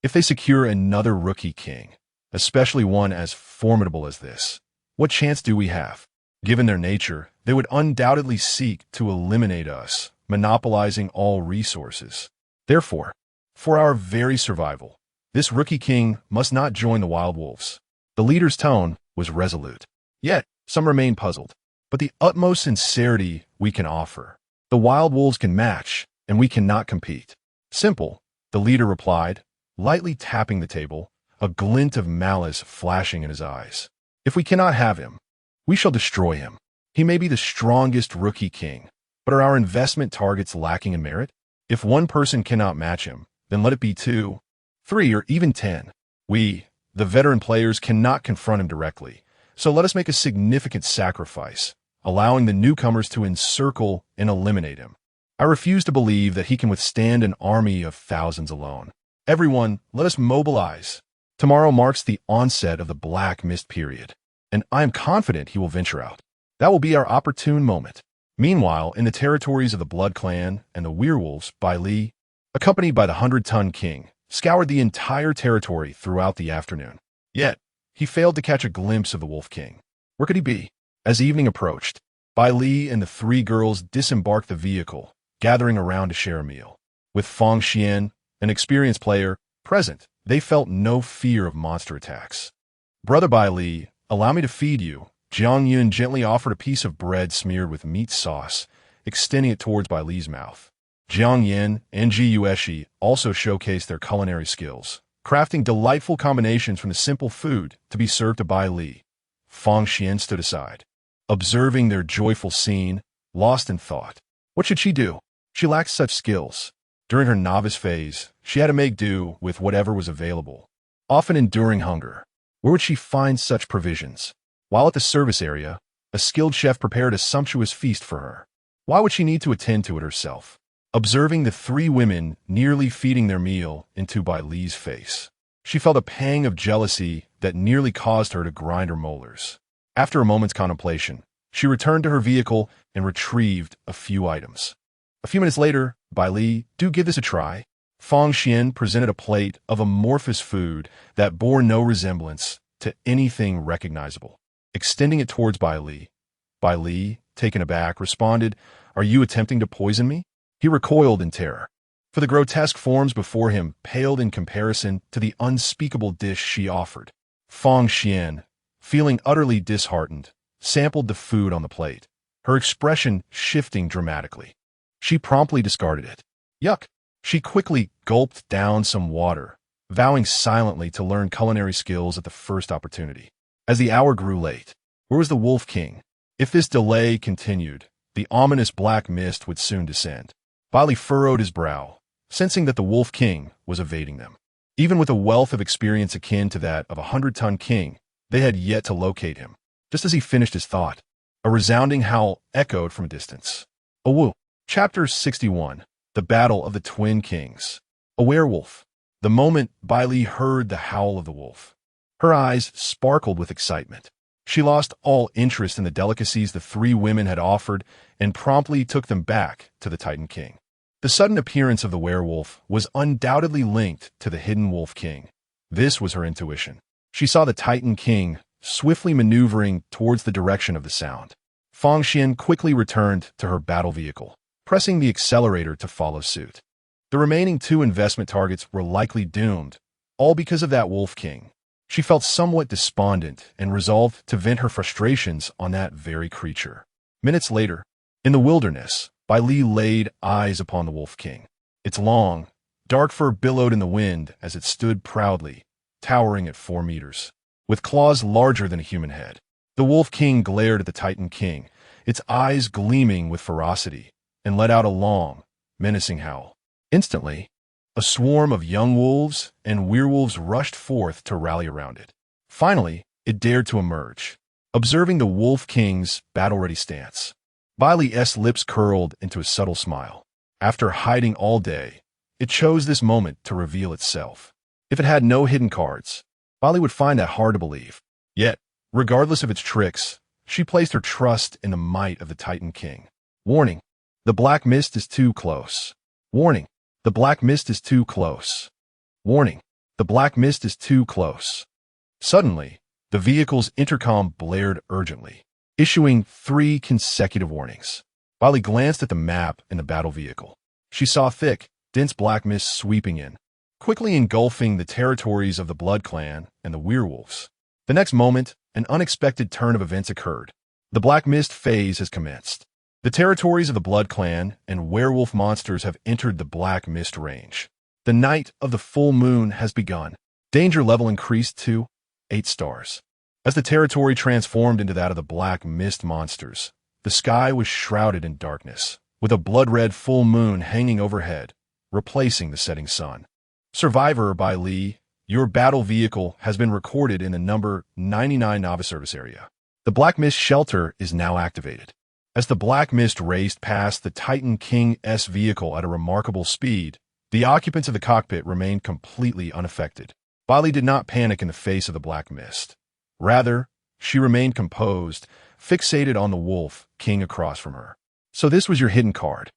If they secure another Rookie King, especially one as formidable as this, what chance do we have? Given their nature, they would undoubtedly seek to eliminate us, monopolizing all resources. Therefore, for our very survival, this Rookie King must not join the Wild Wolves. The leader's tone was resolute. Yet, some remained puzzled. But the utmost sincerity we can offer, the Wild Wolves can match, and we cannot compete. Simple, the leader replied, lightly tapping the table, a glint of malice flashing in his eyes. If we cannot have him, we shall destroy him. He may be the strongest Rookie King, but are our investment targets lacking in merit? If one person cannot match him, then let it be 2, 3, or even 10. We, the veteran players, cannot confront him directly, so let us make a significant sacrifice, allowing the newcomers to encircle and eliminate him. I refuse to believe that he can withstand an army of thousands alone. Everyone, let us mobilize. Tomorrow marks the onset of the Black Mist period, and I am confident he will venture out. That will be our opportune moment. Meanwhile, in the territories of the Blood Clan and the werewolves, Bai Li, accompanied by the 100-ton king, scoured the entire territory throughout the afternoon. Yet, he failed to catch a glimpse of the Wolf King. Where could he be? As evening approached, Bai Li and the 3 girls disembarked the vehicle, gathering around to share a meal. With Fang Xian, an experienced player, present, they felt no fear of monster attacks. Brother Bai Li, allow me to feed you. Jiang Yun gently offered a piece of bread smeared with meat sauce, extending it towards Bai Li's mouth. Jiang Yin and Ji Yueshi also showcased their culinary skills, crafting delightful combinations from the simple food to be served to Bai Li. Fang Xian stood aside, observing their joyful scene, lost in thought. What should she do? She lacked such skills. During her novice phase, she had to make do with whatever was available, often enduring hunger. Where would she find such provisions? While at the service area, a skilled chef prepared a sumptuous feast for her. Why would she need to attend to it herself? Observing the 3 women nearly feeding their meal into Bai Li's face, she felt a pang of jealousy that nearly caused her to grind her molars. After a moment's contemplation, she returned to her vehicle and retrieved a few items. A few minutes later, Bai Li, do give this a try. Fang Xian presented a plate of amorphous food that bore no resemblance to anything recognizable. Extending it towards Bai Li, taken aback, responded, "Are you attempting to poison me?" He recoiled in terror, for the grotesque forms before him paled in comparison to the unspeakable dish she offered. Fang Xian, feeling utterly disheartened, sampled the food on the plate, her expression shifting dramatically. She promptly discarded it. Yuck! She quickly gulped down some water, vowing silently to learn culinary skills at the first opportunity. As the hour grew late, where was the Wolf King? If this delay continued, the ominous black mist would soon descend. Bai Li furrowed his brow, sensing that the Wolf King was evading them. Even with a wealth of experience akin to that of a 100-ton king, they had yet to locate him. Just as he finished his thought, a resounding howl echoed from a distance. A woo. Chapter 61. The Battle of the Twin Kings. A werewolf. The moment Bai Li heard the howl of the wolf, her eyes sparkled with excitement. She lost all interest in the delicacies the 3 women had offered and promptly took them back to the Titan King. The sudden appearance of the werewolf was undoubtedly linked to the hidden Wolf King. This was her intuition. She saw the Titan King swiftly maneuvering towards the direction of the sound. Fang Xian quickly returned to her battle vehicle, pressing the accelerator to follow suit. The remaining 2 investment targets were likely doomed, all because of that Wolf King. She felt somewhat despondent and resolved to vent her frustrations on that very creature. Minutes later, in the wilderness, Bai Li laid eyes upon the Wolf King. Its long, dark fur billowed in the wind as it stood proudly, towering at 4 meters. With claws larger than a human head, the Wolf King glared at the Titan King, its eyes gleaming with ferocity, and let out a long, menacing howl. Instantly, a swarm of young wolves and werewolves rushed forth to rally around it. Finally, it dared to emerge, observing the Wolf King's battle-ready stance. Bai Li's lips curled into a subtle smile. After hiding all day, it chose this moment to reveal itself. If it had no hidden cards, Bai Li would find that hard to believe. Yet, regardless of its tricks, she placed her trust in the might of the Titan King. Warning, the black mist is too close. Warning, the black mist is too close. Warning, the black mist is too close. Suddenly, the vehicle's intercom blared urgently, issuing 3 consecutive warnings. Bai Li glanced at the map in the battle vehicle. She saw thick, dense black mist sweeping in, quickly engulfing the territories of the Blood Clan and the werewolves. The next moment, an unexpected turn of events occurred. The Black Mist phase has commenced. The territories of the Blood Clan and werewolf monsters have entered the Black Mist range. The night of the full moon has begun. Danger level increased to 8 stars. As the territory transformed into that of the Black Mist monsters, the sky was shrouded in darkness, with a blood-red full moon hanging overhead, replacing the setting sun. Survivor Bai Li, your battle vehicle has been recorded in the number 99 Novice Service Area. The Black Mist shelter is now activated. As the Black Mist raced past the Titan King's vehicle at a remarkable speed, the occupants of the cockpit remained completely unaffected. Bai Li did not panic in the face of the Black Mist. Rather, she remained composed, fixated on the Wolf King across from her. So this was your hidden card.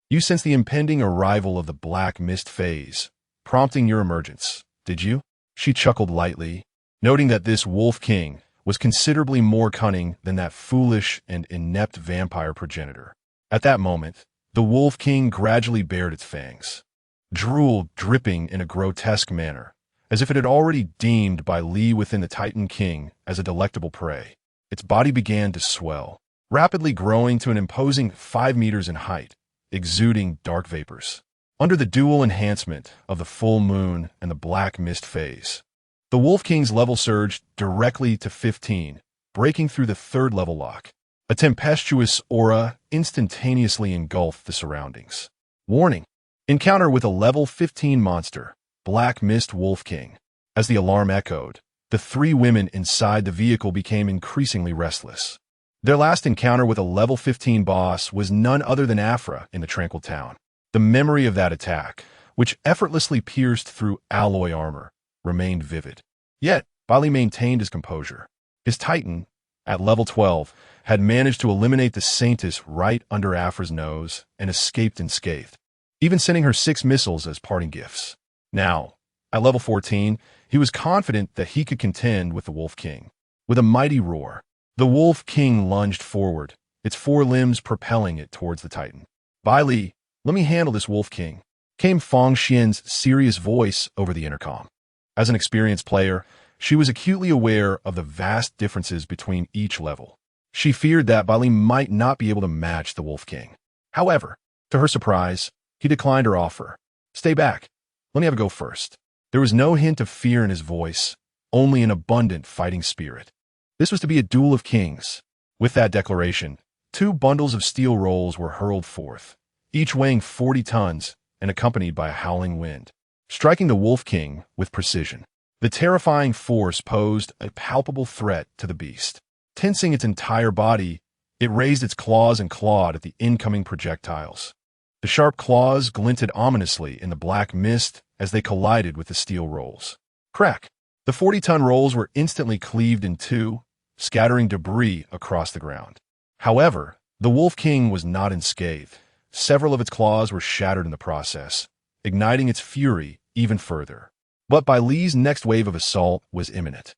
You sensed the impending arrival of the Black Mist phase, prompting your emergence, did you? She chuckled lightly, noting that this Wolf King was considerably more cunning than that foolish and inept vampire progenitor. At that moment, the Wolf King gradually bared its fangs, drool dripping in a grotesque manner, as if it had already deemed Bai Li within the Titan King as a delectable prey. Its body began to swell, rapidly growing to an imposing 5 meters in height, exuding dark vapors. Under the dual enhancement of the full moon and the Black Mist phase, the Wolf King's level surged directly to 15, breaking through the 3rd level lock. A tempestuous aura instantaneously engulfed the surroundings. Warning: encounter with a level 15 monster, Black Mist Wolf King. As the alarm echoed, the 3 women inside the vehicle became increasingly restless. Their last encounter with a level 15 boss was none other than Afra in the Tranquil Town. The memory of that attack, which effortlessly pierced through alloy armor, remained vivid. Yet, Bai Li maintained his composure. His Titan, at level 12, had managed to eliminate the Saintess right under Afra's nose and escaped unscathed, even sending her 6 missiles as parting gifts. Now, at level 14, he was confident that he could contend with the Wolf King. With a mighty roar, the Wolf King lunged forward, its 4 limbs propelling it towards the Titan. Bai Li, let me handle this Wolf King, came Feng Xian's serious voice over the intercom. As an experienced player, she was acutely aware of the vast differences between each level. She feared that Bai Li might not be able to match the Wolf King. However, to her surprise, he declined her offer. Stay back. Let me have a go first. There was no hint of fear in his voice, only an abundant fighting spirit. This was to be a duel of kings. With that declaration, 2 bundles of steel rolls were hurled forth, each weighing 40 tons and accompanied by a howling wind, striking the Wolf King with precision. The terrifying force posed a palpable threat to the beast. Tensing its entire body, it raised its claws and clawed at the incoming projectiles. The sharp claws glinted ominously in the black mist as they collided with the steel rolls. Crack! The 40-ton rolls were instantly cleaved in 2, scattering debris across the ground. However, the Wolf King was not unscathed. Several of its claws were shattered in the process, igniting its fury even further. But Bai Li's next wave of assault was imminent.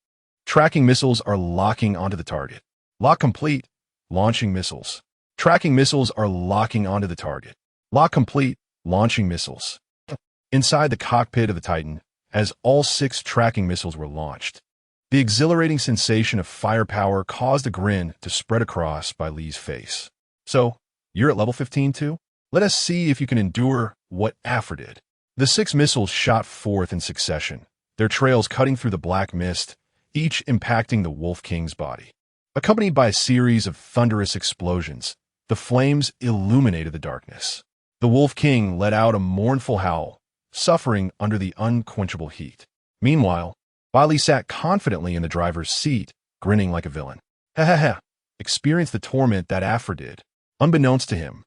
Tracking missiles are locking onto the target. Lock complete. Launching missiles. Tracking missiles are locking onto the target. Lock complete. Launching missiles. Inside the cockpit of the Titan, as all 6 tracking missiles were launched, the exhilarating sensation of firepower caused a grin to spread across Bai Li's face. So, you're at level 15 too? Let us see if you can endure what Afra did. The 6 missiles shot forth in succession, their trails cutting through the black mist, each impacting the Wolf King's body. Accompanied by a series of thunderous explosions, the flames illuminated the darkness. The Wolf King let out a mournful howl, suffering under the unquenchable heat. Meanwhile, Bai Li sat confidently in the driver's seat, grinning like a villain. Ha ha ha. Experienced the torment that Afra did. Unbeknownst to him,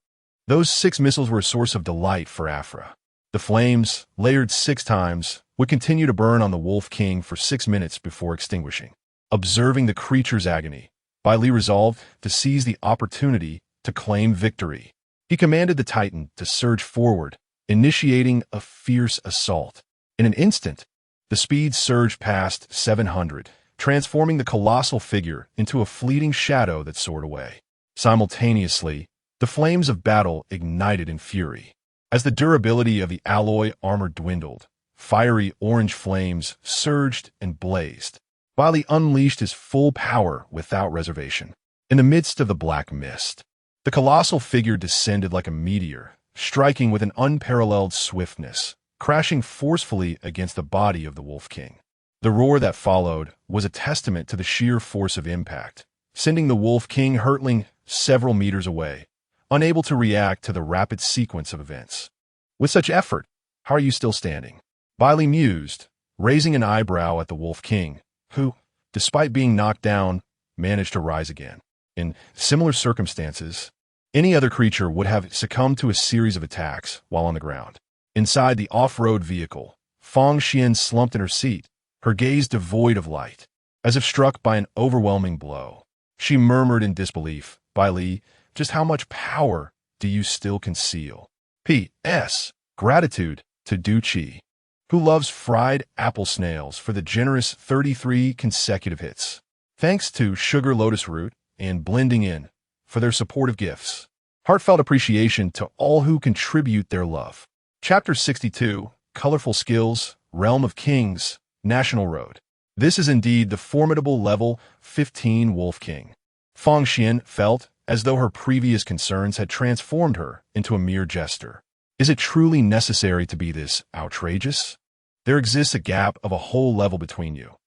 those 6 missiles were a source of delight for Afra. The flames, layered 6 times, would continue to burn on the Wolf King for 6 minutes before extinguishing. Observing the creature's agony, Bai Li resolved to seize the opportunity to claim victory. He commanded the Titan to surge forward, initiating a fierce assault. In an instant, the speed surged past 700, transforming the colossal figure into a fleeting shadow that soared away. Simultaneously, the flames of battle ignited in fury. As the durability of the alloy armor dwindled, fiery orange flames surged and blazed. Bai Li unleashed his full power without reservation. In the midst of the black mist, the colossal figure descended like a meteor, striking with an unparalleled swiftness, crashing forcefully against the body of the Wolf King. The roar that followed was a testament to the sheer force of impact, sending the Wolf King hurtling several meters away, unable to react to the rapid sequence of events. With such effort, how are you still standing? Bai Li mused, raising an eyebrow at the Wolf King, who, despite being knocked down, managed to rise again. In similar circumstances, any other creature would have succumbed to a series of attacks while on the ground. Inside the off-road vehicle, Fang Xian slumped in her seat, her gaze devoid of light, as if struck by an overwhelming blow. She murmured in disbelief, "Bai Li, just how much power do you still conceal?" P.S. Gratitude to Du Qi, who loves fried apple snails, for the generous 33 consecutive hits. Thanks to Sugar Lotus Root and Blending In for their supportive gifts. Heartfelt appreciation to all who contribute their love. Chapter 62, Colorful Skills, Realm of Kings, National Road. This is indeed the formidable level 15 Wolf King. Fang Xian felt as though her previous concerns had transformed her into a mere jester. Is it truly necessary to be this outrageous? There exists a gap of a whole level between you.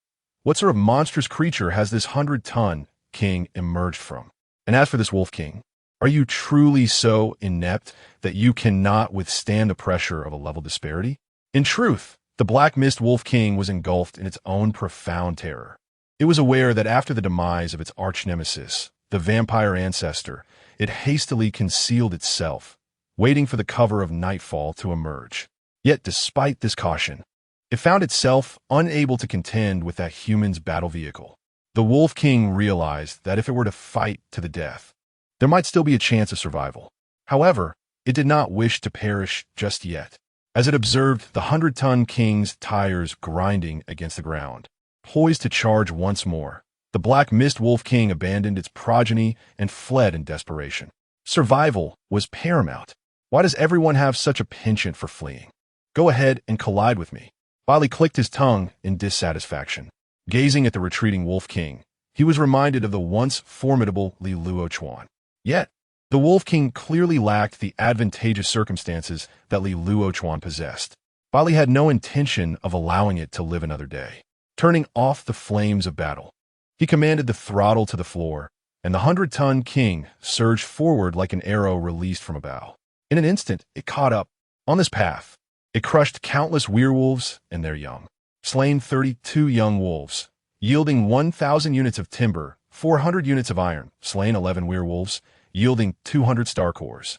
What sort of monstrous creature has this 100-ton king emerged from? And as for this Wolf King, are you truly so inept that you cannot withstand the pressure of a level disparity? In truth, the Black Mist Wolf King was engulfed in its own profound terror. It was aware that after the demise of its arch-nemesis, the vampire ancestor, it hastily concealed itself, waiting for the cover of nightfall to emerge. Yet despite this caution, it found itself unable to contend with that human's battle vehicle. The Wolf King realized that if it were to fight to the death, there might still be a chance of survival. However, it did not wish to perish just yet. As it observed the 100-ton king's tires grinding against the ground, poised to charge once more, the Black Mist Wolf King abandoned its progeny and fled in desperation. Survival was paramount. Why does everyone have such a penchant for fleeing? Go ahead and collide with me. Bai Li clicked his tongue in dissatisfaction. Gazing at the retreating Wolf King, he was reminded of the once formidable King Lv.1. Yet, the Wolf King clearly lacked the advantageous circumstances that King Lv.1 possessed. Bai Li had no intention of allowing it to live another day. Turning off the flames of battle, he commanded the throttle to the floor, and the 100-ton king surged forward like an arrow released from a bow. In an instant, it caught up. On this path, it crushed countless werewolves and their young, slain 32 young wolves, yielding 1,000 units of timber, 400 units of iron, slain 11 werewolves, yielding 200 star cores.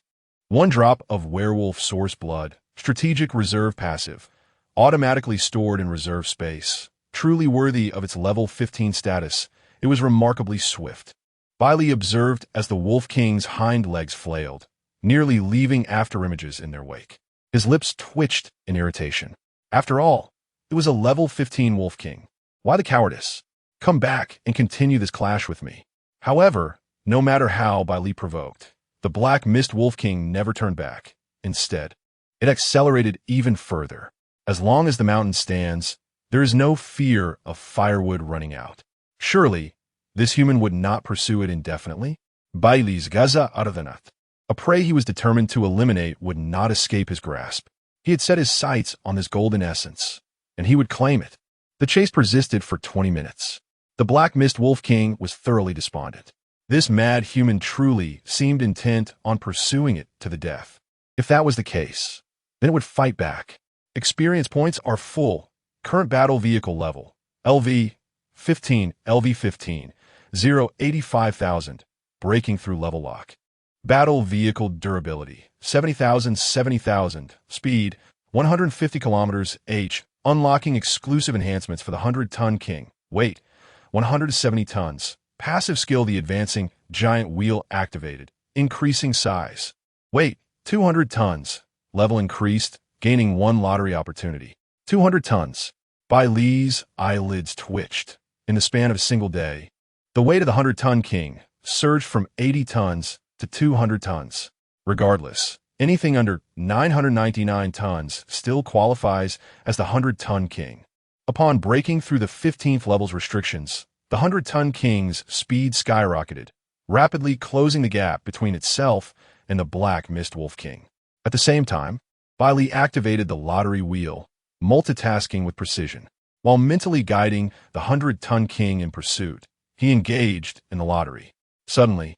1 drop of werewolf source blood, strategic reserve passive, automatically stored in reserve space. Truly worthy of its level 15 status, it was remarkably swift. Bai Li observed as the Wolf King's hind legs flailed, nearly leaving afterimages in their wake. His lips twitched in irritation. After all, it was a level 15 Wolf King. Why the cowardice? Come back and continue this clash with me. However, no matter how Bai Li provoked, the Black Mist Wolf King never turned back. Instead, it accelerated even further. As long as the mountain stands, there is no fear of firewood running out. Surely, this human would not pursue it indefinitely? Bai Li's Gaza Ardhanat. A prey he was determined to eliminate would not escape his grasp. He had set his sights on this golden essence, and he would claim it. The chase persisted for 20 minutes. The Black Mist Wolf King was thoroughly despondent. This mad human truly seemed intent on pursuing it to the death. If that was the case, then it would fight back. Experience points are full. Current battle vehicle level, LV-15, LV-15, 85,000. Breaking through level lock. Battle vehicle durability, 70,000, 70,000. Speed, 150 kilometers h. Unlocking exclusive enhancements for the 100-ton king. Weight, 170 tons. Passive skill, the advancing giant wheel activated. Increasing size. Weight, 200 tons. Level increased, gaining 1 lottery opportunity. 200 tons. Bai Li's eyelids twitched. In the span of a single day, the weight of the 100-ton king surged from 80 tons to 200 tons. Regardless, anything under 999 tons still qualifies as the 100-ton king. Upon breaking through the 15th level's restrictions, the 100-ton king's speed skyrocketed, rapidly closing the gap between itself and the Black Mist Wolf King. At the same time, Bai Li activated the lottery wheel, multitasking with precision. While mentally guiding the 100-ton king in pursuit, he engaged in the lottery. Suddenly,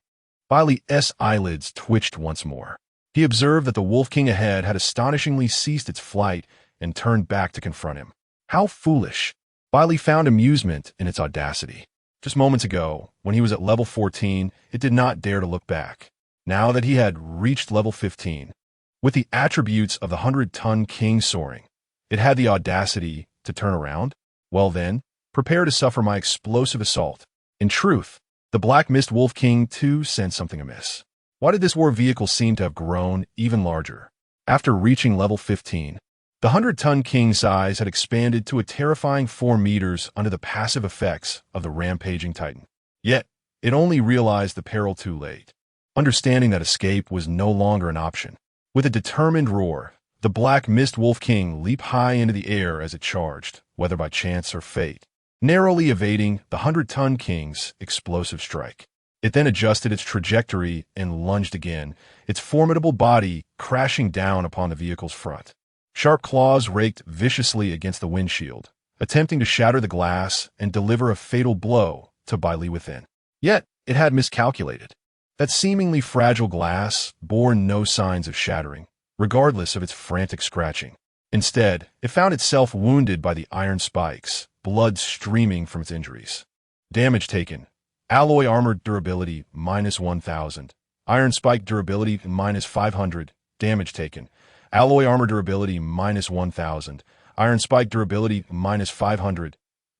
Bai Li's eyelids twitched once more. He observed that the Wolf King ahead had astonishingly ceased its flight and turned back to confront him. How foolish! Bai Li found amusement in its audacity. Just moments ago, when he was at level 14, it did not dare to look back. Now that he had reached level 15, with the attributes of the 100-ton king soaring, it had the audacity to turn around. Well then, prepare to suffer my explosive assault. In truth, the Black Mist Wolf King too sensed something amiss. Why did this war vehicle seem to have grown even larger? After reaching level 15, the 100-ton king's size had expanded to a terrifying 4 meters under the passive effects of the rampaging titan. Yet, it only realized the peril too late, understanding that escape was no longer an option. With a determined roar, the Black Mist Wolf King leaped high into the air as it charged, whether by chance or fate, narrowly evading the 100-ton king's explosive strike. It then adjusted its trajectory and lunged again, its formidable body crashing down upon the vehicle's front. Sharp claws raked viciously against the windshield, attempting to shatter the glass and deliver a fatal blow to Bai Li within. Yet, it had miscalculated. That seemingly fragile glass bore no signs of shattering, regardless of its frantic scratching. Instead, it found itself wounded by the iron spikes, blood streaming from its injuries. Damage taken. Alloy armor durability minus 1,000. Iron spike durability minus 500. Damage taken. Alloy armor durability minus 1,000. Iron spike durability minus 500.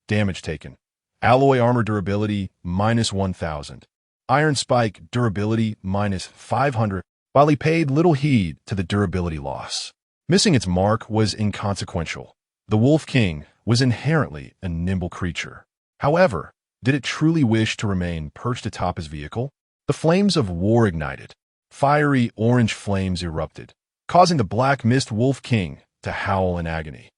Damage taken. Alloy armor durability minus 1,000. Iron spike durability minus 500. Bai Li paid little heed to the durability loss. Missing its mark was inconsequential. The Wolf King was inherently a nimble creature. However, did it truly wish to remain perched atop his vehicle? The flames of war ignited. Fiery orange flames erupted, causing the Black Mist Wolf King to howl in agony.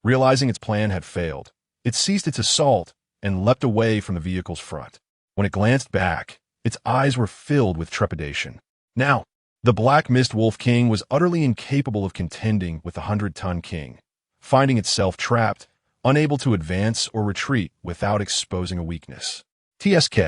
Realizing its plan had failed, it ceased its assault and leapt away from the vehicle's front. When it glanced back, its eyes were filled with trepidation. Now, the Black Mist Wolf King was utterly incapable of contending with the 100-ton king, finding itself trapped, unable to advance or retreat without exposing a weakness. TSK.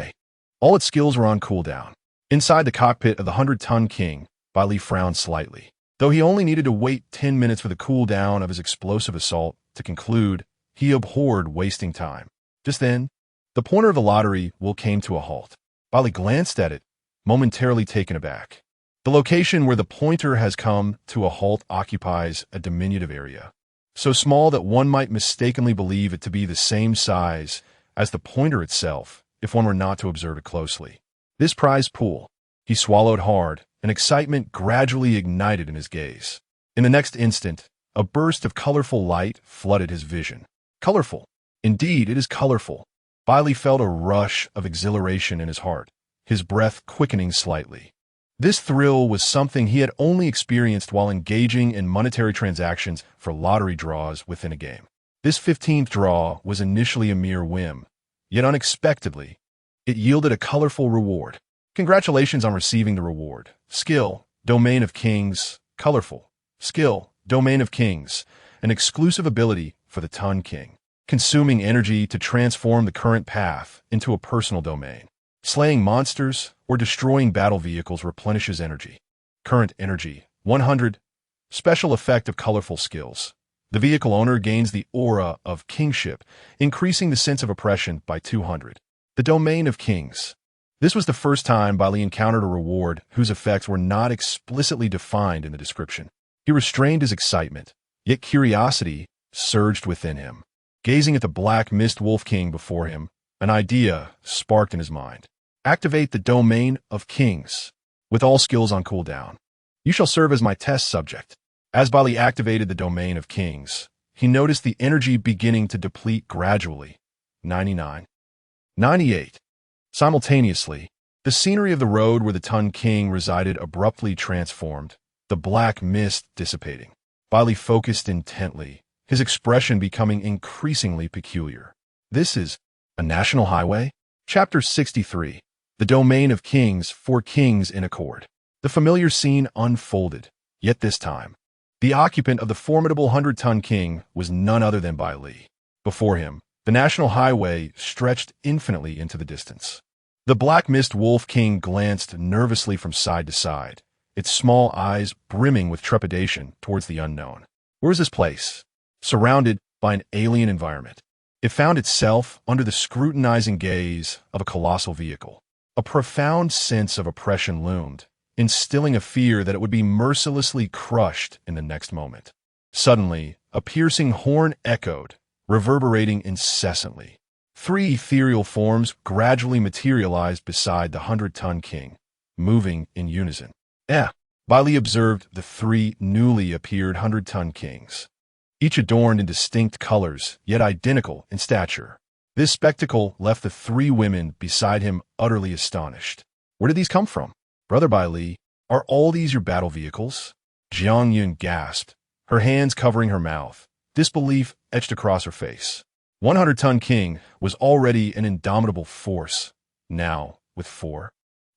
All its skills were on cooldown. Inside the cockpit of the 100-ton king, Bai Li frowned slightly. Though he only needed to wait 10 minutes for the cooldown of his explosive assault to conclude, he abhorred wasting time. Just then, the pointer of the lottery wheel came to a halt. Bai Li glanced at it, momentarily taken aback. The location where the pointer has come to a halt occupies a diminutive area, so small that one might mistakenly believe it to be the same size as the pointer itself if one were not to observe it closely. This prize pool, he swallowed hard, and excitement gradually ignited in his gaze. In the next instant, a burst of colorful light flooded his vision. Colorful. Indeed, it is colorful. Bai Li felt a rush of exhilaration in his heart, his breath quickening slightly. This thrill was something he had only experienced while engaging in monetary transactions for lottery draws within a game. This 15th draw was initially a mere whim, yet unexpectedly, it yielded a colorful reward. Congratulations on receiving the reward. Skill, Domain of Kings, colorful. Skill, Domain of Kings, an exclusive ability for the Ton King, consuming energy to transform the current path into a personal domain. Slaying monsters or destroying battle vehicles replenishes energy. Current energy, 100. Special effect of colorful skills. The vehicle owner gains the aura of kingship, increasing the sense of oppression by 200. The Domain of Kings. This was the first time Bai Li encountered a reward whose effects were not explicitly defined in the description. He restrained his excitement, yet curiosity surged within him. Gazing at the black mist wolf king before him, an idea sparked in his mind. Activate the Domain of Kings. With all skills on cooldown, you shall serve as my test subject. As Bai Li activated the Domain of Kings, he noticed the energy beginning to deplete gradually. 99. 98. Simultaneously, the scenery of the road where the Tun King resided abruptly transformed, the black mist dissipating. Bai Li focused intently, his expression becoming increasingly peculiar. This is a national highway? Chapter 63. The Domain of Kings, 4 kings in accord. The familiar scene unfolded, yet this time, the occupant of the formidable 100-ton king was none other than Bai Li. Before him, the national highway stretched infinitely into the distance. The black mist wolf king glanced nervously from side to side, its small eyes brimming with trepidation towards the unknown. Where is this place? Surrounded by an alien environment, it found itself under the scrutinizing gaze of a colossal vehicle. A profound sense of oppression loomed, instilling a fear that it would be mercilessly crushed in the next moment. Suddenly, a piercing horn echoed, reverberating incessantly. 3 ethereal forms gradually materialized beside the 100-ton king, moving in unison. Bai Li observed the 3 newly appeared 100-ton kings, each adorned in distinct colors, yet identical in stature. This spectacle left the 3 women beside him utterly astonished. Where did these come from? Brother Bai Li, are all these your battle vehicles? Jiang Yun gasped, her hands covering her mouth, disbelief etched across her face. 100-ton king was already an indomitable force. Now, with 4,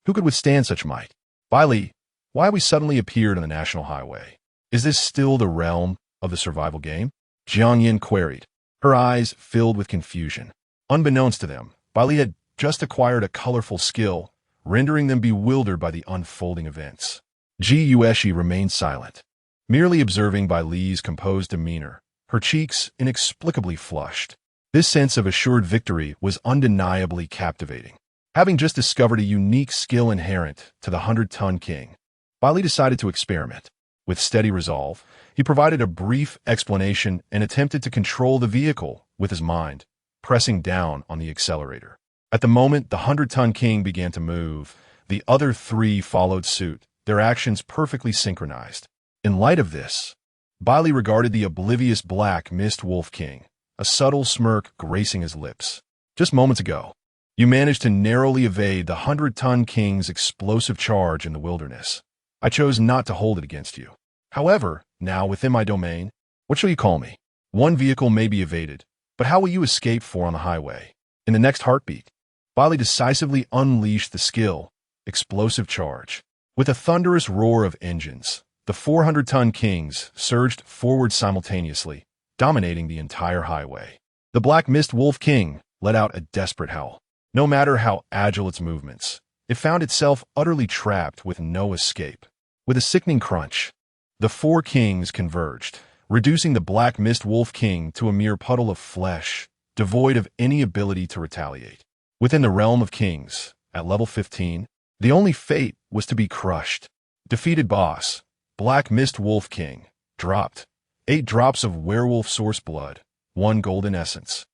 who could withstand such might? Bai Li, why have we suddenly appeared on the national highway? Is this still the realm of the survival game? Jiang Yin queried, her eyes filled with confusion. Unbeknownst to them, Bai Li had just acquired a colorful skill, rendering them bewildered by the unfolding events. Ji Yueshi remained silent, merely observing Bai Li's composed demeanor, her cheeks inexplicably flushed. This sense of assured victory was undeniably captivating. Having just discovered a unique skill inherent to the 100-ton king, Bai Li decided to experiment. With steady resolve, he provided a brief explanation and attempted to control the vehicle with his mind, pressing down on the accelerator. At the moment the 100-ton king began to move, the other 3 followed suit, their actions perfectly synchronized. In light of this, Bai Li regarded the oblivious black mist wolf king, a subtle smirk gracing his lips. Just moments ago, you managed to narrowly evade the 100-ton king's explosive charge in the wilderness. I chose not to hold it against you. However, now within my domain, what shall you call me? 1 vehicle may be evaded, but how will you escape 4 on the highway? In the next heartbeat, Bai Li decisively unleashed the skill, explosive charge. With a thunderous roar of engines, the 400-ton kings surged forward simultaneously, dominating the entire highway. The black mist wolf king let out a desperate howl. No matter how agile its movements, it found itself utterly trapped with no escape. With a sickening crunch, the 4 kings converged, reducing the black mist wolf king to a mere puddle of flesh, devoid of any ability to retaliate. Within the realm of kings, at level 15, the only fate was to be crushed. Defeated boss, black mist wolf king, dropped 8 drops of werewolf source blood, 1 golden essence,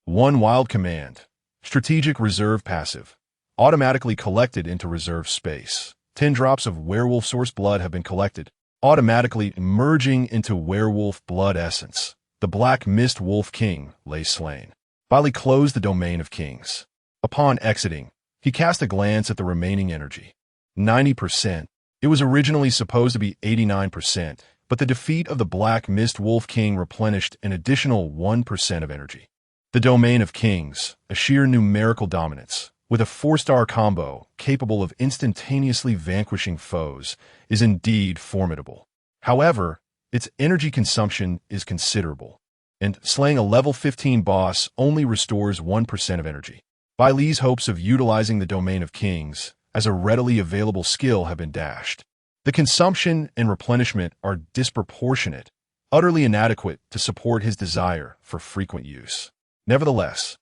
1 wild command, strategic reserve passive, automatically collected into reserve space. 10 drops of werewolf source blood have been collected, automatically merging into werewolf blood essence. The black mist wolf king lay slain. Bai Li closed the Domain of Kings. Upon exiting, he cast a glance at the remaining energy. 90%. It was originally supposed to be 89%, but the defeat of the black mist wolf king replenished an additional 1% of energy. The Domain of Kings, a sheer numerical dominance, with a 4-star combo capable of instantaneously vanquishing foes, is indeed formidable. However, its energy consumption is considerable, and slaying a level 15 boss only restores 1% of energy. Bai Li's hopes of utilizing the Domain of Kings as a readily available skill have been dashed. The consumption and replenishment are disproportionate, utterly inadequate to support his desire for frequent use. Nevertheless,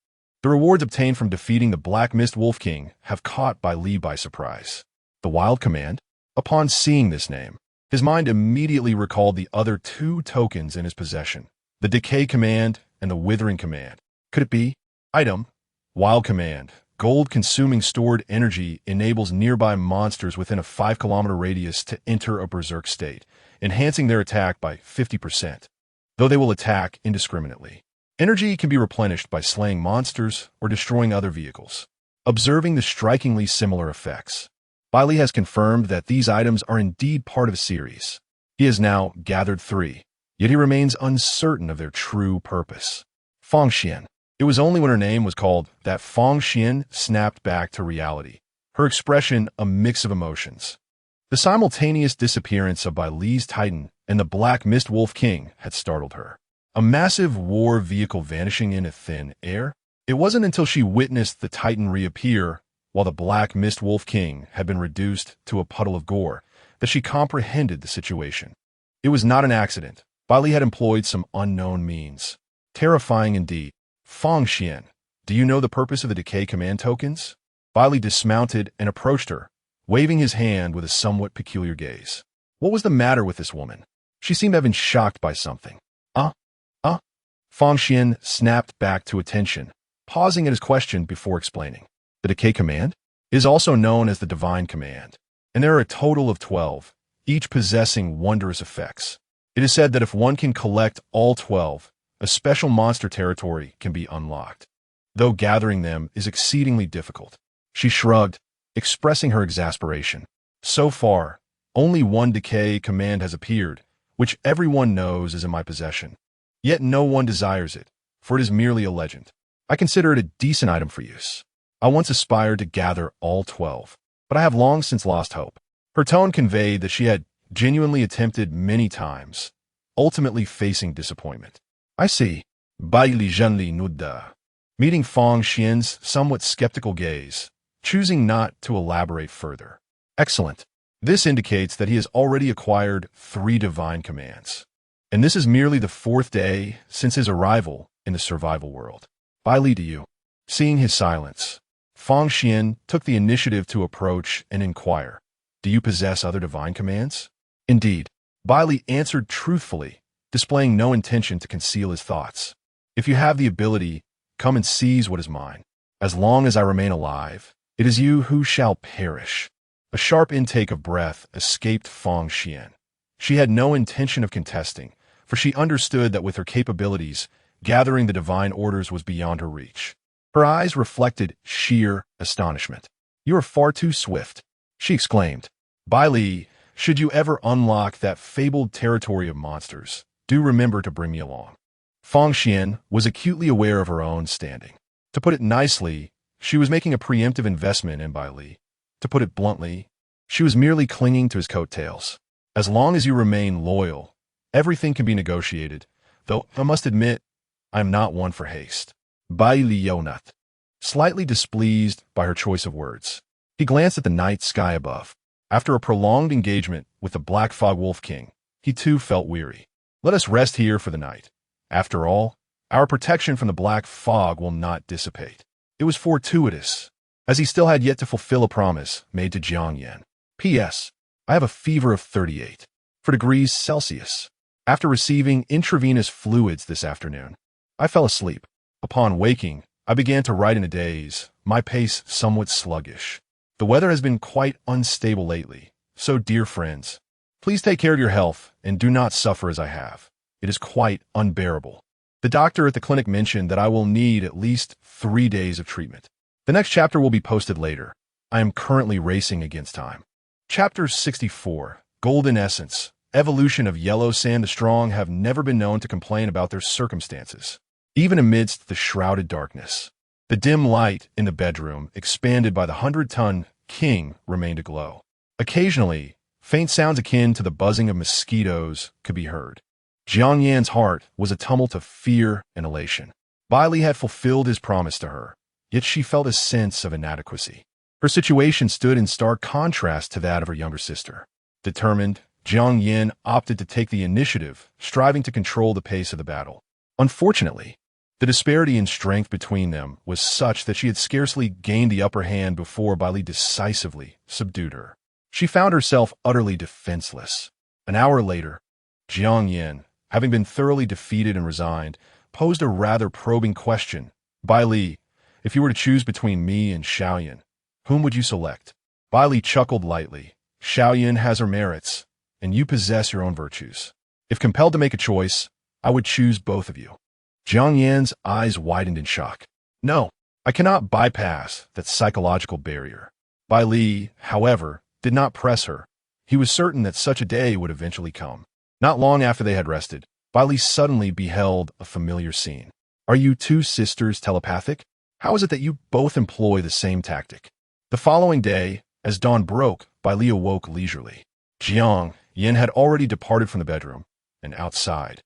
The rewards obtained from defeating the Black Mist Wolf King have caught Bai Li by surprise. The Wild Command? Upon seeing this name, his mind immediately recalled the other two tokens in his possession, the Decay Command and the Withering Command. Could it be? Item: Wild Command. Gold-consuming stored energy enables nearby monsters within a 5-kilometer radius to enter a berserk state, enhancing their attack by 50%, though they will attack indiscriminately. Energy can be replenished by slaying monsters or destroying other vehicles. Observing the strikingly similar effects, Bai Li has confirmed that these items are indeed part of a series. He has now gathered 3, yet he remains uncertain of their true purpose. Fang Xian. It was only when her name was called that Fang Xian snapped back to reality, her expression a mix of emotions. The simultaneous disappearance of Bai Li's Titan and the Black Mist Wolf King had startled her. A massive war vehicle vanishing into thin air? It wasn't until she witnessed the Titan reappear while the Black Mist Wolf King had been reduced to a puddle of gore that she comprehended the situation. It was not an accident. Bai Li had employed some unknown means. Terrifying indeed. Fang Xian, do you know the purpose of the Decay Command tokens? Bai Li dismounted and approached her, waving his hand with a somewhat peculiar gaze. What was the matter with this woman? She seemed to have been shocked by something. Fang Xian snapped back to attention, pausing at his question before explaining. The Decay Command is also known as the Divine Command, and there are a total of 12, each possessing wondrous effects. It is said that if one can collect all 12, a special monster territory can be unlocked, though gathering them is exceedingly difficult. She shrugged, expressing her exasperation. So far, only one Decay Command has appeared, which everyone knows is in my possession. Yet no one desires it, for it is merely a legend. I consider it a decent item for use. I once aspired to gather all 12, but I have long since lost hope. Her tone conveyed that she had genuinely attempted many times, ultimately facing disappointment. I see. Bai Li gently nodded, meeting Fang Xian's somewhat skeptical gaze, choosing not to elaborate further. Excellent. This indicates that he has already acquired 3 divine commands. And this is merely the 4th day since his arrival in the survival world. Bai Li, do you? Seeing his silence, Fang Xian took the initiative to approach and inquire, do you possess other divine commands? Indeed. Bai Li answered truthfully, displaying no intention to conceal his thoughts. If you have the ability, come and seize what is mine. As long as I remain alive, it is you who shall perish. A sharp intake of breath escaped Fang Xian. She had no intention of contesting, for she understood that with her capabilities, gathering the divine orders was beyond her reach. Her eyes reflected sheer astonishment. You are far too swift, she exclaimed. Bai Li, should you ever unlock that fabled territory of monsters, do remember to bring me along. Fang Xian was acutely aware of her own standing. To put it nicely, she was making a preemptive investment in Bai Li. To put it bluntly, she was merely clinging to his coattails. As long as you remain loyal, everything can be negotiated, though I must admit, I am not one for haste. Bai Li yawned, slightly displeased by her choice of words. He glanced at the night sky above. After a prolonged engagement with the Black Fog Wolf King, he too felt weary. Let us rest here for the night. After all, our protection from the black fog will not dissipate. It was fortuitous, as he still had yet to fulfill a promise made to Jiang Yan. P.S. I have a fever of 38 degrees Celsius. After receiving intravenous fluids this afternoon, I fell asleep. Upon waking, I began to write in a daze, my pace somewhat sluggish. The weather has been quite unstable lately, so dear friends, please take care of your health and do not suffer as I have. It is quite unbearable. The doctor at the clinic mentioned that I will need at least 3 days of treatment. The next chapter will be posted later. I am currently racing against time. Chapter 64, Golden Essence. Evolution of Yellow Sand. The strong have never been known to complain about their circumstances, even amidst the shrouded darkness. The dim light in the bedroom, expanded by the 100-ton king, remained aglow. Occasionally, faint sounds akin to the buzzing of mosquitoes could be heard. Jiang Yan's heart was a tumult of fear and elation. Bai Li had fulfilled his promise to her, yet she felt a sense of inadequacy. Her situation stood in stark contrast to that of her younger sister. Determined, Jiang Yan opted to take the initiative, striving to control the pace of the battle. Unfortunately, The disparity in strength between them was such that she had scarcely gained the upper hand before Bai Li decisively subdued her. She found herself utterly defenseless. An hour later, Jiang Yan, having been thoroughly defeated and resigned, posed a rather probing question. Bai Li, if you were to choose between me and Xiaoyan, whom would you select? Bai Li chuckled lightly. Xiaoyan has her merits, and you possess your own virtues. If compelled to make a choice, I would choose both of you. Jiang Yan's eyes widened in shock. No, I cannot bypass that psychological barrier. Bai Li, however, did not press her. He was certain that such a day would eventually come. Not long after they had rested, Bai Li suddenly beheld a familiar scene. Are you two sisters telepathic? How is it that you both employ the same tactic? The following day, as dawn broke, Bai Li awoke leisurely. Jiang Yan had already departed from the bedroom, and outside,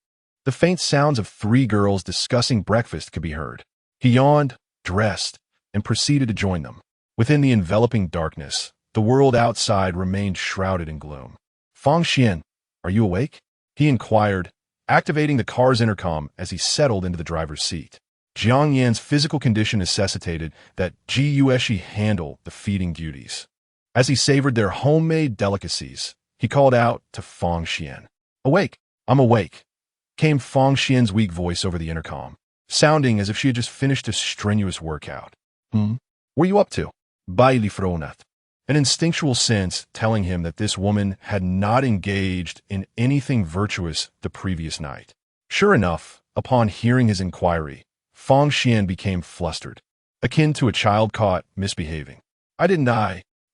the faint sounds of three girls discussing breakfast could be heard. He yawned, dressed, and proceeded to join them. Within the enveloping darkness, the world outside remained shrouded in gloom. Fang Xian, are you awake? He inquired, activating the car's intercom as he settled into the driver's seat. Jiang Yan's physical condition necessitated that Gushi handle the feeding duties. As he savored their homemade delicacies, he called out to Fang Xian. Awake, I'm awake, came Fang Xian's weak voice over the intercom, sounding as if she had just finished a strenuous workout. What are you up to? Bai Li fronat. An instinctual sense telling him that this woman had not engaged in anything virtuous the previous night. Sure enough, upon hearing his inquiry, Fang Xian became flustered, akin to a child caught misbehaving. I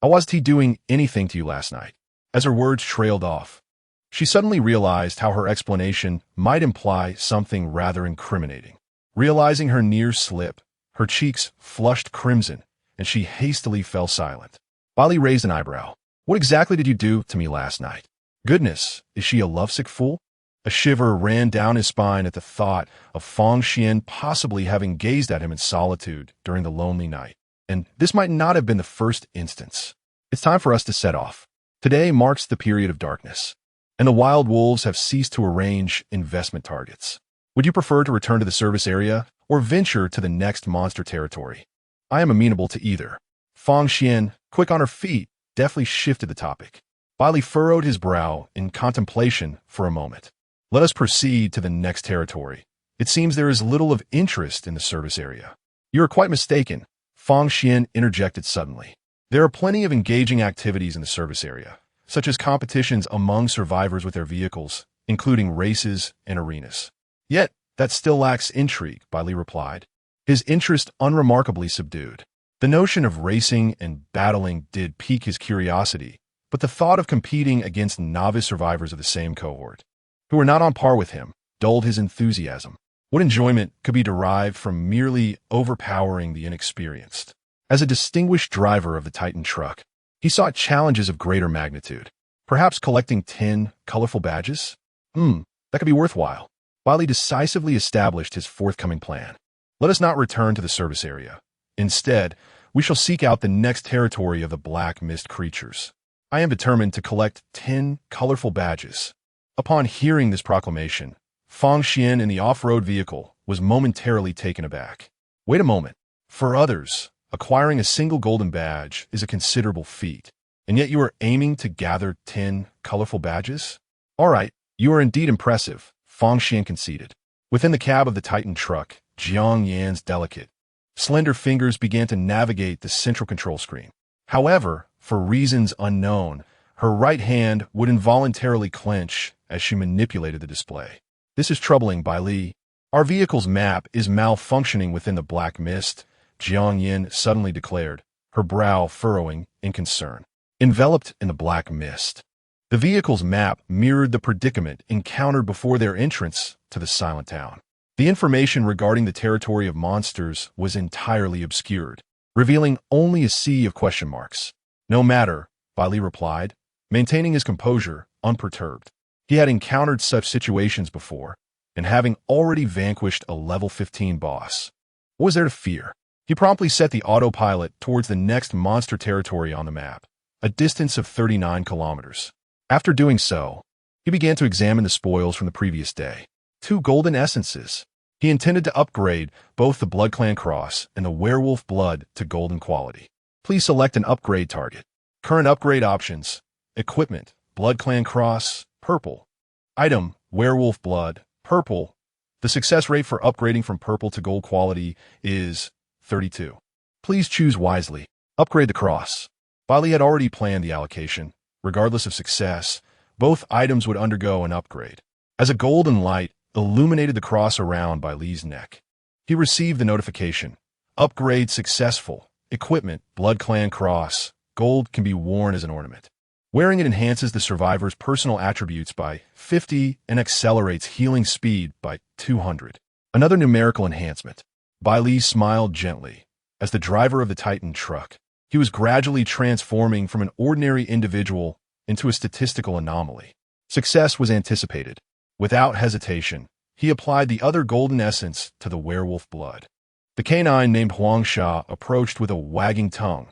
wasn't he doing anything to you last night? As her words trailed off, she suddenly realized how her explanation might imply something rather incriminating. Realizing her near slip, her cheeks flushed crimson, and she hastily fell silent. Bai Li raised an eyebrow. What exactly did you do to me last night? Goodness, is she a lovesick fool? A shiver ran down his spine at the thought of Fang Xian possibly having gazed at him in solitude during the lonely night. And this might not have been the first instance. It's time for us to set off. Today marks the period of darkness, and the wild wolves have ceased to arrange investment targets. Would you prefer to return to the service area or venture to the next monster territory? I am amenable to either. Fang Xian, quick on her feet, deftly shifted the topic. Bai Li furrowed his brow in contemplation for a moment. Let us proceed to the next territory. It seems there is little of interest in the service area. You are quite mistaken, Fang Xian interjected suddenly. There are plenty of engaging activities in the service area, such as competitions among survivors with their vehicles, including races and arenas. Yet, that still lacks intrigue, Bai Li replied, his interest unremarkably subdued. The notion of racing and battling did pique his curiosity, but the thought of competing against novice survivors of the same cohort, who were not on par with him, dulled his enthusiasm. What enjoyment could be derived from merely overpowering the inexperienced? As a distinguished driver of the Titan truck, he sought challenges of greater magnitude. Perhaps collecting 10 colorful badges? That could be worthwhile. Bai Li decisively established his forthcoming plan. Let us not return to the service area. Instead, we shall seek out the next territory of the black mist creatures. I am determined to collect 10 colorful badges. Upon hearing this proclamation, Fang Xian in the off-road vehicle was momentarily taken aback. Wait a moment. For others, acquiring a single golden badge is a considerable feat, and yet you are aiming to gather 10 colorful badges? All right, you are indeed impressive, Fang Xian conceded. Within the cab of the Titan truck, Jiang Yan's delicate, slender fingers began to navigate the central control screen. However, for reasons unknown, her right hand would involuntarily clench as she manipulated the display. This is troubling, Bai Li. Our vehicle's map is malfunctioning within the black mist, Jiang Yan suddenly declared, her brow furrowing in concern. Enveloped in the black mist, the vehicle's map mirrored the predicament encountered before their entrance to the silent town. The information regarding the territory of monsters was entirely obscured, revealing only a sea of question marks. No matter, Bai Li replied, maintaining his composure unperturbed. He had encountered such situations before, and having already vanquished a level 15 boss, what was there to fear? He promptly set the autopilot towards the next monster territory on the map, a distance of 39 kilometers. After doing so, he began to examine the spoils from the previous day. 2 golden essences. He intended to upgrade both the Blood Clan Cross and the Werewolf Blood to golden quality. Please select an upgrade target. Current upgrade options. Equipment, Blood Clan Cross, purple. Item, Werewolf Blood, purple. The success rate for upgrading from purple to gold quality is 32. Please choose wisely. Upgrade the cross. Bai Li had already planned the allocation. Regardless of success, both items would undergo an upgrade. As a golden light illuminated the cross around Bai Li's neck, he received the notification. Upgrade successful. Equipment, Blood Clan Cross. Gold can be worn as an ornament. Wearing it enhances the survivor's personal attributes by 50 and accelerates healing speed by 200. Another numerical enhancement. Bai Li smiled gently. As the driver of the Titan truck, he was gradually transforming from an ordinary individual into a statistical anomaly. Success was anticipated. Without hesitation, he applied the other golden essence to the werewolf blood. The canine named Huang Sha approached with a wagging tongue,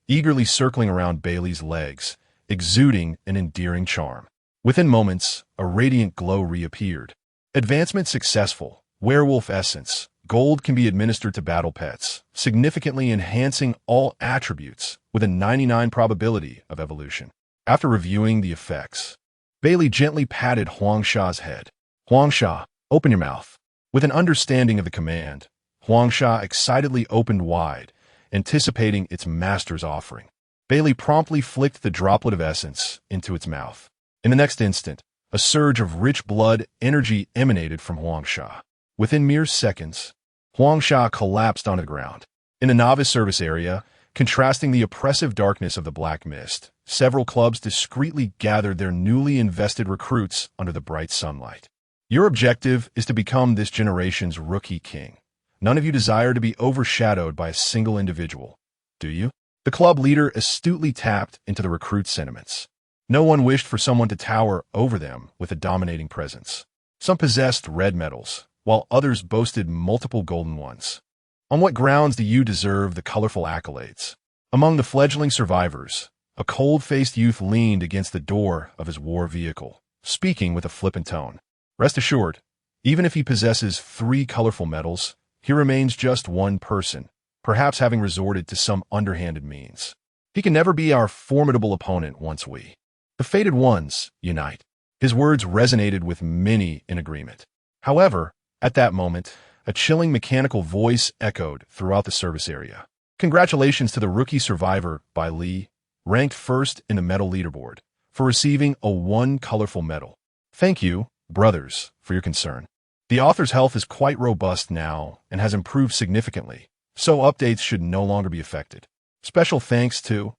eagerly circling around Bai Li's legs, exuding an endearing charm. Within moments, a radiant glow reappeared. Advancement successful. Werewolf essence. Gold can be administered to battle pets, significantly enhancing all attributes with a 99 probability of evolution. After reviewing the effects, Bai Li gently patted Huang Sha's head. Huang Sha, open your mouth. With an understanding of the command, Huang Sha excitedly opened wide, anticipating its master's offering. Bai Li promptly flicked the droplet of essence into its mouth. In the next instant, a surge of rich blood energy emanated from Huang Sha. Within mere seconds, Huang Sha collapsed onto the ground. In the novice service area, contrasting the oppressive darkness of the black mist, several clubs discreetly gathered their newly invested recruits under the bright sunlight. Your objective is to become this generation's rookie king. None of you desire to be overshadowed by a single individual, do you? The club leader astutely tapped into the recruit's sentiments. No one wished for someone to tower over them with a dominating presence. Some possessed red medals, while others boasted multiple golden ones. On what grounds do you deserve the colorful accolades? Among the fledgling survivors, a cold-faced youth leaned against the door of his war vehicle, speaking with a flippant tone. Rest assured, even if he possesses 3 colorful medals, he remains just one person, perhaps having resorted to some underhanded means. He can never be our formidable opponent once we, the Fated Ones, unite. His words resonated with many in agreement. However, at that moment, a chilling mechanical voice echoed throughout the service area. Congratulations to the rookie survivor, Bai Li, ranked first in the medal leaderboard, for receiving a 1 colorful medal. Thank you, brothers, for your concern. The author's health is quite robust now and has improved significantly, so updates should no longer be affected. Special thanks to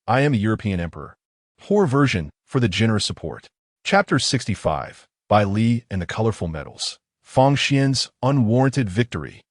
I Am the European Emperor. Poor version for the generous support. Chapter 65, Bai Li and the Colorful Medals. Fang Xian's Unwarranted Victory.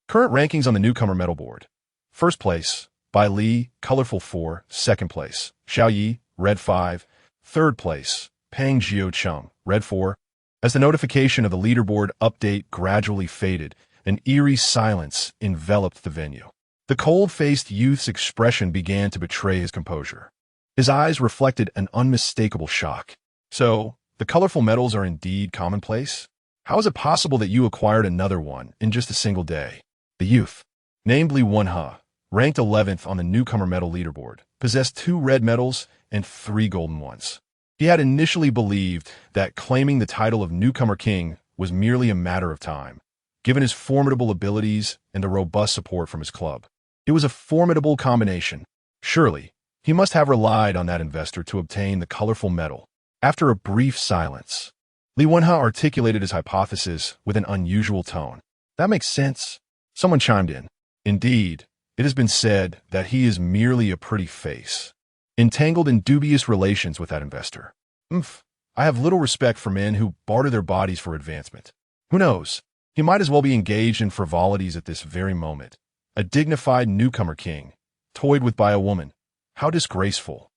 Current rankings on the newcomer medal board. First place, Bai Li, Colorful 4. Second place, Xiao Yi, Red 5. Third place, Pang Jiucheng, Red 4. As the notification of the leaderboard update gradually faded, an eerie silence enveloped the venue. The cold-faced youth's expression began to betray his composure. His eyes reflected an unmistakable shock. So, the colorful medals are indeed commonplace? How is it possible that you acquired another one in just a single day? The youth, named Lv.1, ranked 11th on the newcomer medal leaderboard, possessed 2 red medals and 3 golden ones. He had initially believed that claiming the title of newcomer king was merely a matter of time, given his formidable abilities and the robust support from his club. It was a formidable combination. Surely, he must have relied on that investor to obtain the colorful medal. After a brief silence, Lv.1 articulated his hypothesis with an unusual tone. That makes sense. Someone chimed in. Indeed, it has been said that he is merely a pretty face, entangled in dubious relations with that investor. I have little respect for men who barter their bodies for advancement. Who knows? He might as well be engaged in frivolities at this very moment. A dignified newcomer king, toyed with by a woman. How disgraceful.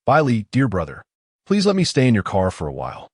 Bai Li, dear brother, please let me stay in your car for a while.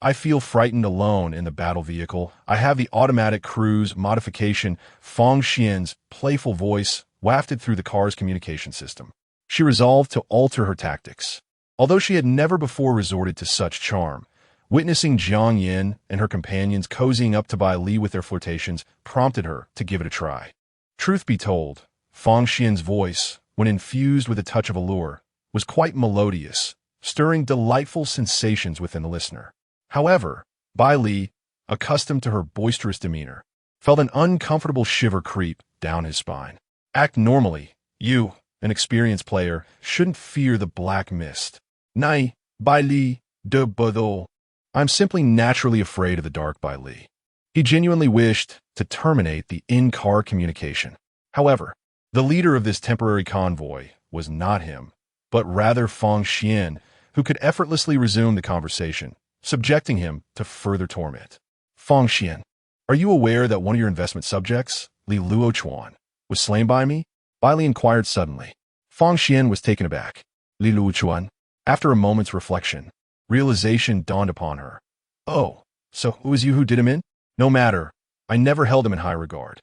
I feel frightened alone in the battle vehicle. I have the automatic cruise modification. Fang Xian's playful voice wafted through the car's communication system. She resolved to alter her tactics. Although she had never before resorted to such charm, Witnessing Jiang Yin and her companions cozying up to Bai Li with their flirtations prompted her to give it a try. Truth be told, Fang Xian's voice, when infused with a touch of allure, was quite melodious, stirring delightful sensations within the listener. However, Bai Li, accustomed to her boisterous demeanor, felt an uncomfortable shiver creep down his spine. Act normally. You, an experienced player, shouldn't fear the black mist. Nai, Bai Li, de Bordeaux. I'm simply naturally afraid of the dark, Bai Li. He genuinely wished to terminate the in-car communication. However, the leader of this temporary convoy was not him, but rather Fang Xian, who could effortlessly resume the conversation, subjecting him to further torment. Fang Xian, are you aware that one of your investment subjects, King Lv.1, was slain by me? Bai Li inquired suddenly. Fang Xian was taken aback. King Lv.1? After a moment's reflection, realization dawned upon her. Oh, so it was you who did him in? No matter, I never held him in high regard.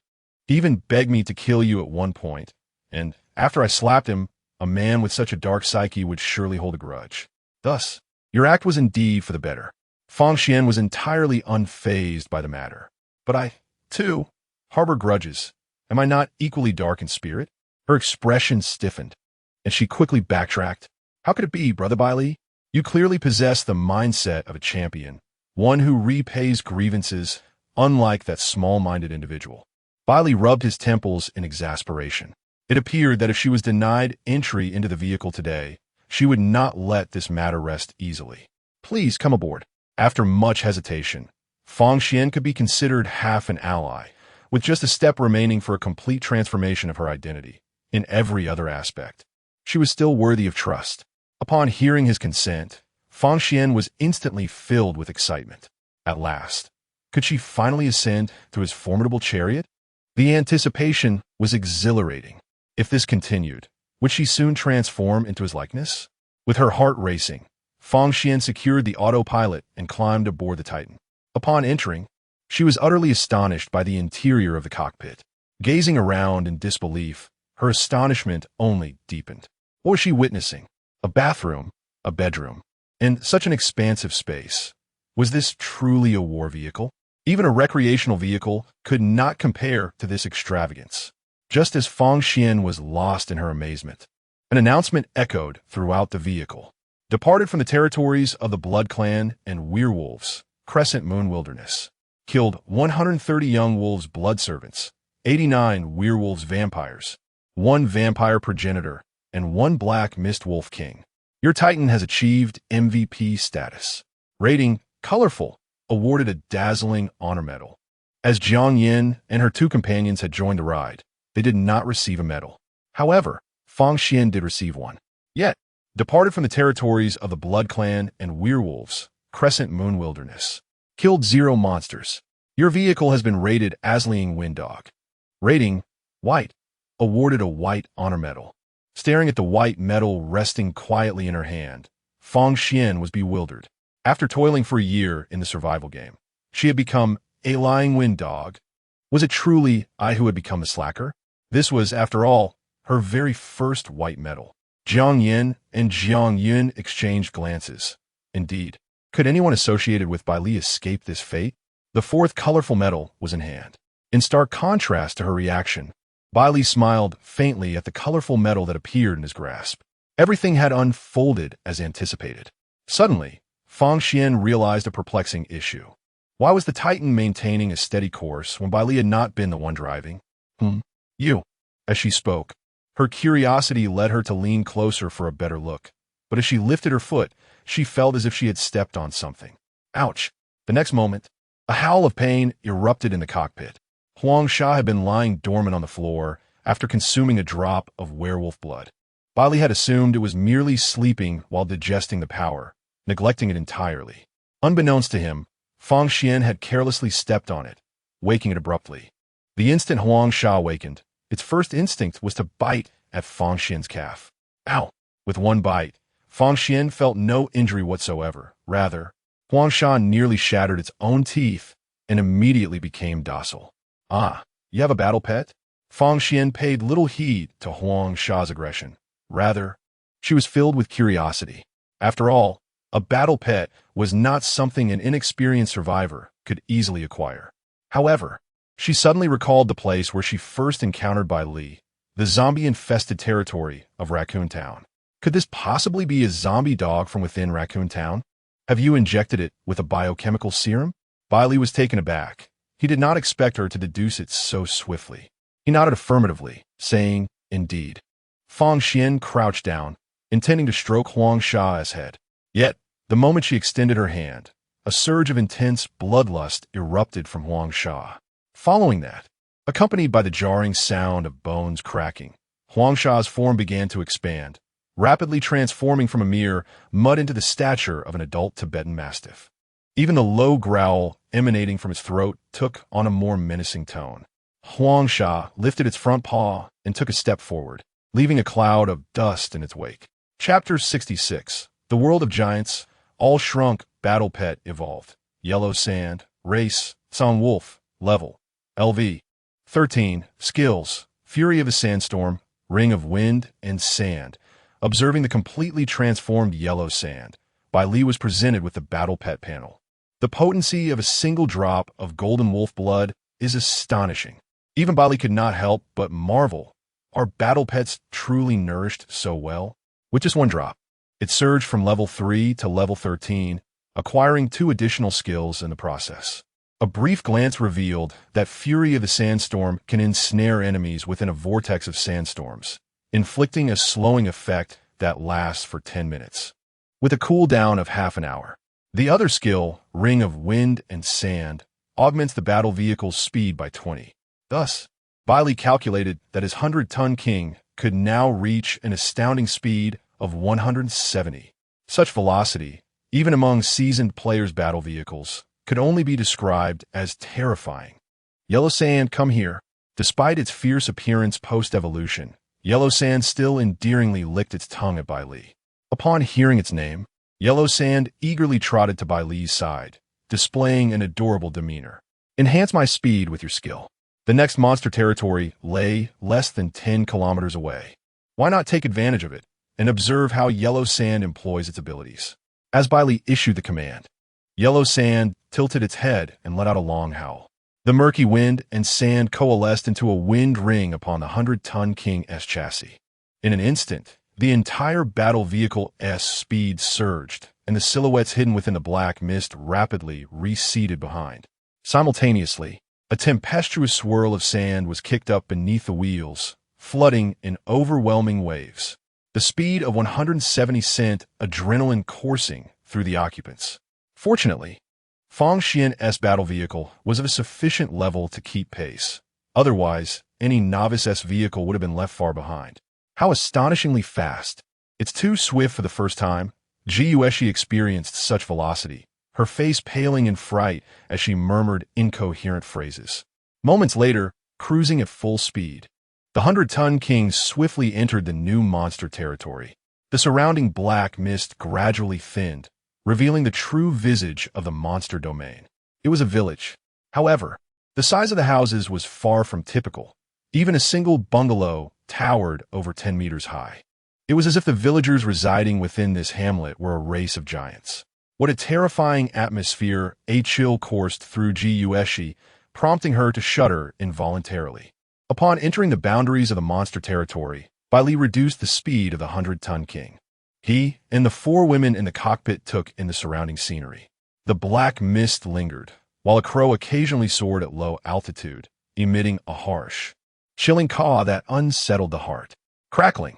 He even begged me to kill you at one point, and after I slapped him, a man with such a dark psyche would surely hold a grudge. Thus, your act was indeed for the better. Fang Xian was entirely unfazed by the matter. But I, too, harbor grudges. Am I not equally dark in spirit? Her expression stiffened, and she quickly backtracked. How could it be, brother Bai Li? You clearly possess the mindset of a champion, one who repays grievances, unlike that small-minded individual. Bai Li rubbed his temples in exasperation. It appeared that if she was denied entry into the vehicle today, she would not let this matter rest easily. Please come aboard. After much hesitation, Fang Xian could be considered half an ally, with just a step remaining for a complete transformation of her identity. In every other aspect, she was still worthy of trust. Upon hearing his consent, Fang Xian was instantly filled with excitement. At last, could she finally ascend to his formidable chariot? The anticipation was exhilarating. If this continued, would she soon transform into his likeness? With her heart racing, Fang Xian secured the autopilot and climbed aboard the Titan. Upon entering, she was utterly astonished by the interior of the cockpit. Gazing around in disbelief, her astonishment only deepened. What was she witnessing? A bathroom, a bedroom, and such an expansive space. Was this truly a war vehicle? Even a recreational vehicle could not compare to this extravagance. Just as Fang Xian was lost in her amazement, an announcement echoed throughout the vehicle. Departed from the territories of the Blood Clan and Werewolves, Crescent Moon Wilderness. Killed 130 young wolves blood servants, 89 werewolves vampires, 1 vampire progenitor, and 1 black mist wolf king. Your Titan has achieved MVP status. Rating, colorful, awarded a dazzling honor medal. As Jiang Yin and her 2 companions had joined the ride, they did not receive a medal. However, Fang Xian did receive one. Yet, departed from the territories of the Blood Clan and Werewolves, Crescent Moon Wilderness. Killed 0 monsters. Your vehicle has been rated Accompanying Windog. Rating, white. Awarded a white honor medal. Staring at the white medal resting quietly in her hand, Fang Xian was bewildered. After toiling for a year in the survival game, she had become a lying wind dog. Was it truly I who had become the slacker? This was, after all, her very first white medal. Jiang Yin and Jiang Yun exchanged glances. Indeed, could anyone associated with Bai Li escape this fate? The 4th colorful medal was in hand. In stark contrast to her reaction, Bai Li smiled faintly at the colorful medal that appeared in his grasp. Everything had unfolded as anticipated. Suddenly, Fang Xian realized a perplexing issue. Why was the Titan maintaining a steady course when Bai Li had not been the one driving? You. As she spoke, her curiosity led her to lean closer for a better look. But as she lifted her foot, she felt as if she had stepped on something. Ouch! The next moment, a howl of pain erupted in the cockpit. Huang Sha had been lying dormant on the floor after consuming a drop of werewolf blood. Bai Li had assumed it was merely sleeping while digesting the power, neglecting it entirely. Unbeknownst to him, Fang Xian had carelessly stepped on it, waking it abruptly. The instant Huang Sha awakened, its first instinct was to bite at Fang Xian's calf. Ow! With one bite, Fang Xian felt no injury whatsoever. Rather, Huang Sha nearly shattered its own teeth and immediately became docile. Ah, you have a battle pet? Fang Xian paid little heed to Huang Sha's aggression. Rather, she was filled with curiosity. After all, A battle pet was not something an inexperienced survivor could easily acquire. However, she suddenly recalled the place where she first encountered Bai Li, the zombie-infested territory of Raccoon Town. Could this possibly be a zombie dog from within Raccoon Town? Have you injected it with a biochemical serum? Bai Li was taken aback. He did not expect her to deduce it so swiftly. He nodded affirmatively, saying, "Indeed." Fang Xian crouched down, intending to stroke Huang Sha's head. Yet, the moment she extended her hand, a surge of intense bloodlust erupted from Huang Sha. Following that, accompanied by the jarring sound of bones cracking, Huang Sha's form began to expand, rapidly transforming from a mere mud into the stature of an adult Tibetan Mastiff. Even the low growl emanating from its throat took on a more menacing tone. Huang Sha lifted its front paw and took a step forward, leaving a cloud of dust in its wake. Chapter 66. The World of Giants. All Shrunk. Battle Pet Evolved. Yellow Sand. Race. Song Wolf. Level. LV. 13. Skills. Fury of a Sandstorm. Ring of Wind and Sand. Observing the completely transformed Yellow Sand, Bai Li was presented with the Battle Pet panel. The potency of a single drop of golden wolf blood is astonishing. Even Bai Li could not help but marvel. Are battle pets truly nourished so well? With just one drop, it surged from level 3 to level 13, acquiring 2 additional skills in the process. A brief glance revealed that Fury of the Sandstorm can ensnare enemies within a vortex of sandstorms, inflicting a slowing effect that lasts for 10 minutes, with a cooldown of half an hour. The other skill, Ring of Wind and Sand, augments the battle vehicle's speed by 20. Thus, Bai Li calculated that his 100-ton king could now reach an astounding speed of 170. Such velocity, even among seasoned players' battle vehicles, could only be described as terrifying. Yellow Sand, come here. Despite its fierce appearance post-evolution, Yellow Sand still endearingly licked its tongue at Bai Li. Upon hearing its name, Yellow Sand eagerly trotted to Bai Li's side, displaying an adorable demeanor. Enhance my speed with your skill. The next monster territory lay less than 10 kilometers away. Why not take advantage of it and observe how Yellow Sand employs its abilities? As Bai Li issued the command, Yellow Sand tilted its head and let out a long howl. The murky wind and sand coalesced into a wind ring upon the 100-ton King's chassis. In an instant, the entire battle vehicle's speed surged, and the silhouettes hidden within the black mist rapidly receded behind. Simultaneously, a tempestuous swirl of sand was kicked up beneath the wheels, flooding in overwhelming waves. The speed of 170 sent adrenaline coursing through the occupants. Fortunately, Fang Xian's battle vehicle was of a sufficient level to keep pace. Otherwise, any novice vehicle would have been left far behind. How astonishingly fast! It's too swift for the first time. Yujie experienced such velocity, her face paling in fright as she murmured incoherent phrases. Moments later, cruising at full speed, the 100-ton king swiftly entered the new monster territory. The surrounding black mist gradually thinned, revealing the true visage of the monster domain. It was a village. However, the size of the houses was far from typical. Even a single bungalow towered over 10 meters high. It was as if the villagers residing within this hamlet were a race of giants. What a terrifying atmosphere! A chill coursed through Yujie, prompting her to shudder involuntarily. Upon entering the boundaries of the monster territory, Bai Li reduced the speed of the 100-ton king. He and the 4 women in the cockpit took in the surrounding scenery. The black mist lingered, while a crow occasionally soared at low altitude, emitting a harsh, chilling caw that unsettled the heart. Crackling,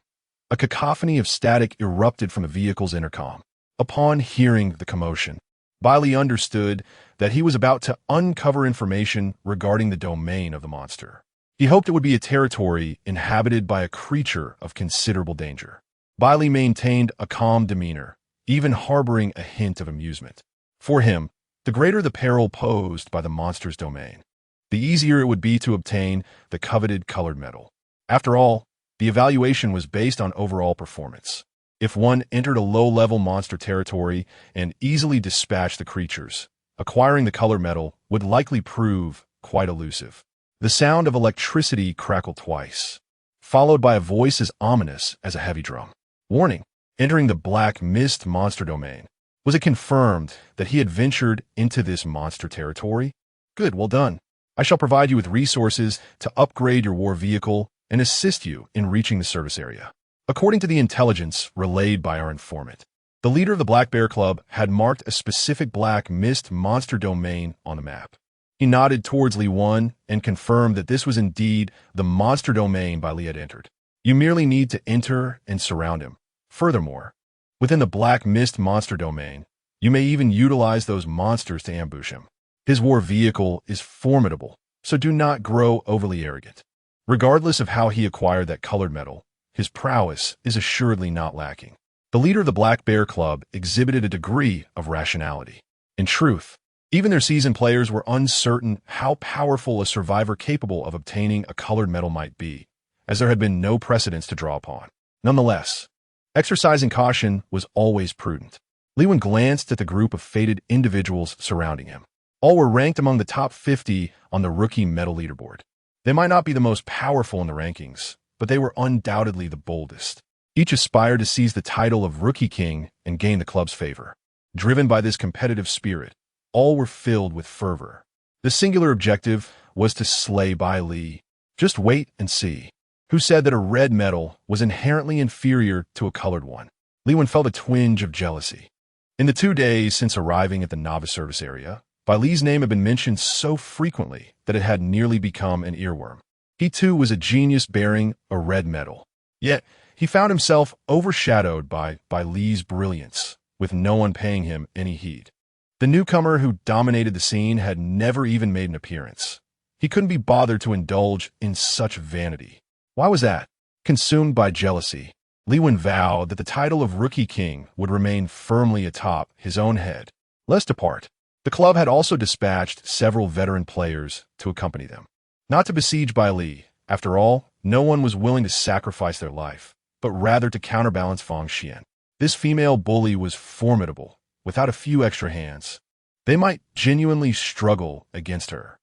a cacophony of static erupted from the vehicle's intercom. Upon hearing the commotion, Bai Li understood that he was about to uncover information regarding the domain of the monster. He hoped it would be a territory inhabited by a creature of considerable danger. Bai Li maintained a calm demeanor, even harboring a hint of amusement. For him, the greater the peril posed by the monster's domain, the easier it would be to obtain the coveted colored metal. After all, the evaluation was based on overall performance. If one entered a low-level monster territory and easily dispatched the creatures, acquiring the color metal would likely prove quite elusive. The sound of electricity crackled twice, followed by a voice as ominous as a heavy drum. Warning! Entering the black mist monster domain. Was it confirmed that he had ventured into this monster territory? Good, well done. I shall provide you with resources to upgrade your war vehicle and assist you in reaching the service area. According to the intelligence relayed by our informant, the leader of the Black Bear Club had marked a specific black mist monster domain on the map. He nodded towards Lv.1 and confirmed that this was indeed the monster domain Bai Li had entered. You merely need to enter and surround him. Furthermore, within the black mist monster domain, you may even utilize those monsters to ambush him. His war vehicle is formidable, so do not grow overly arrogant. Regardless of how he acquired that colored metal, his prowess is assuredly not lacking. The leader of the Black Bear Club exhibited a degree of rationality. In truth, even their seasoned players were uncertain how powerful a survivor capable of obtaining a colored metal might be, as there had been no precedents to draw upon. Nonetheless, exercising caution was always prudent. Lv.1 glanced at the group of fated individuals surrounding him. All were ranked among the top 50 on the rookie medal leaderboard. They might not be the most powerful in the rankings, but they were undoubtedly the boldest. Each aspired to seize the title of Rookie King and gain the club's favor. Driven by this competitive spirit, all were filled with fervor. The singular objective was to slay Bai Li. Just wait and see. Who said that a red medal was inherently inferior to a colored one? Lv.1 felt a twinge of jealousy. In the 2 days since arriving at the novice service area, Bai Li's name had been mentioned so frequently that it had nearly become an earworm. He too was a genius bearing a red medal. Yet, he found himself overshadowed by Bai Li's brilliance, with no one paying him any heed. The newcomer who dominated the scene had never even made an appearance. He couldn't be bothered to indulge in such vanity. Why was that? Consumed by jealousy, Lv.1 vowed that the title of Rookie King would remain firmly atop his own head. Lest apart, the club had also dispatched several veteran players to accompany them. Not to besiege Bai Li. After all, no one was willing to sacrifice their life, but rather to counterbalance Fang Xian. This female bully was formidable. Without a few extra hands, they might genuinely struggle against her.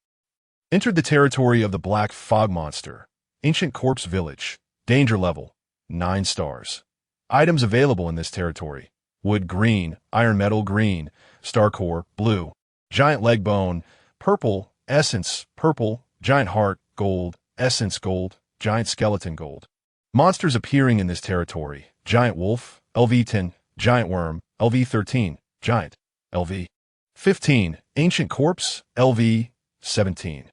Entered the territory of the Black Fog Monster, Ancient Corpse Village, danger level, 9 stars. Items available in this territory: wood green, iron metal green, star core blue, giant leg bone purple, essence purple, giant heart gold, essence gold, giant skeleton gold. Monsters appearing in this territory: giant wolf, Lv.10, giant worm, Lv.13, giant, Lv.15, ancient corpse, Lv.17.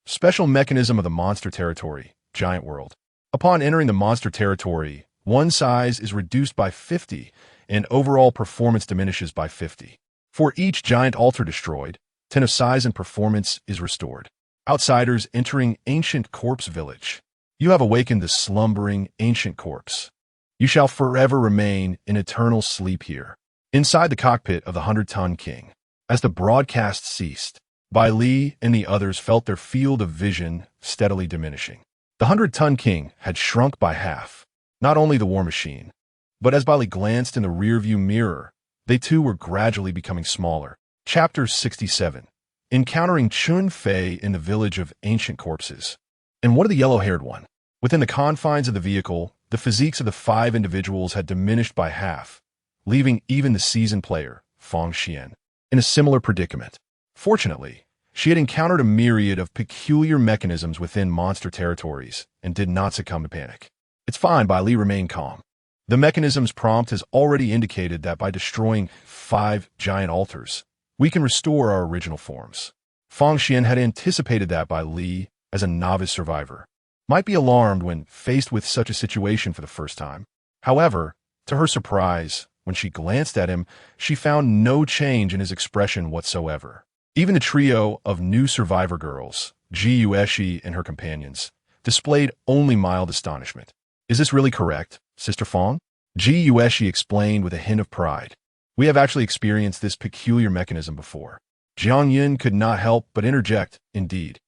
Special mechanism of the monster territory, giant world. Upon entering the monster territory, one size is reduced by 50 and overall performance diminishes by 50. For each giant altar destroyed, 10 of size and performance is restored. Outsiders entering Ancient Corpse Village. You have awakened the slumbering ancient corpse. You shall forever remain in eternal sleep here. Inside the cockpit of the 100-ton King. As the broadcast ceased, Bai Li and the others felt their field of vision steadily diminishing. The 100-ton King had shrunk by half. Not only the war machine, but as Bai Li glanced in the rearview mirror, they too were gradually becoming smaller. Chapter 67. Encountering Chun Fei in the village of ancient corpses. And what of the yellow-haired one? Within the confines of the vehicle, the physiques of the 5 individuals had diminished by half, leaving even the seasoned player, Fang Xian, in a similar predicament. Fortunately, she had encountered a myriad of peculiar mechanisms within monster territories and did not succumb to panic. It's fine, Bai Li remained calm. The mechanism's prompt has already indicated that by destroying 5 giant altars, we can restore our original forms. Fang Xian had anticipated that Bai Li, as a novice survivor, might be alarmed when faced with such a situation for the first time. However, to her surprise, when she glanced at him, she found no change in his expression whatsoever. Even the trio of new survivor girls, Ji Yueshi and her companions, displayed only mild astonishment. Is this really correct, Sister Fang? Ji Yueshi explained with a hint of pride. We have actually experienced this peculiar mechanism before. Jiang Yin could not help but interject, indeed.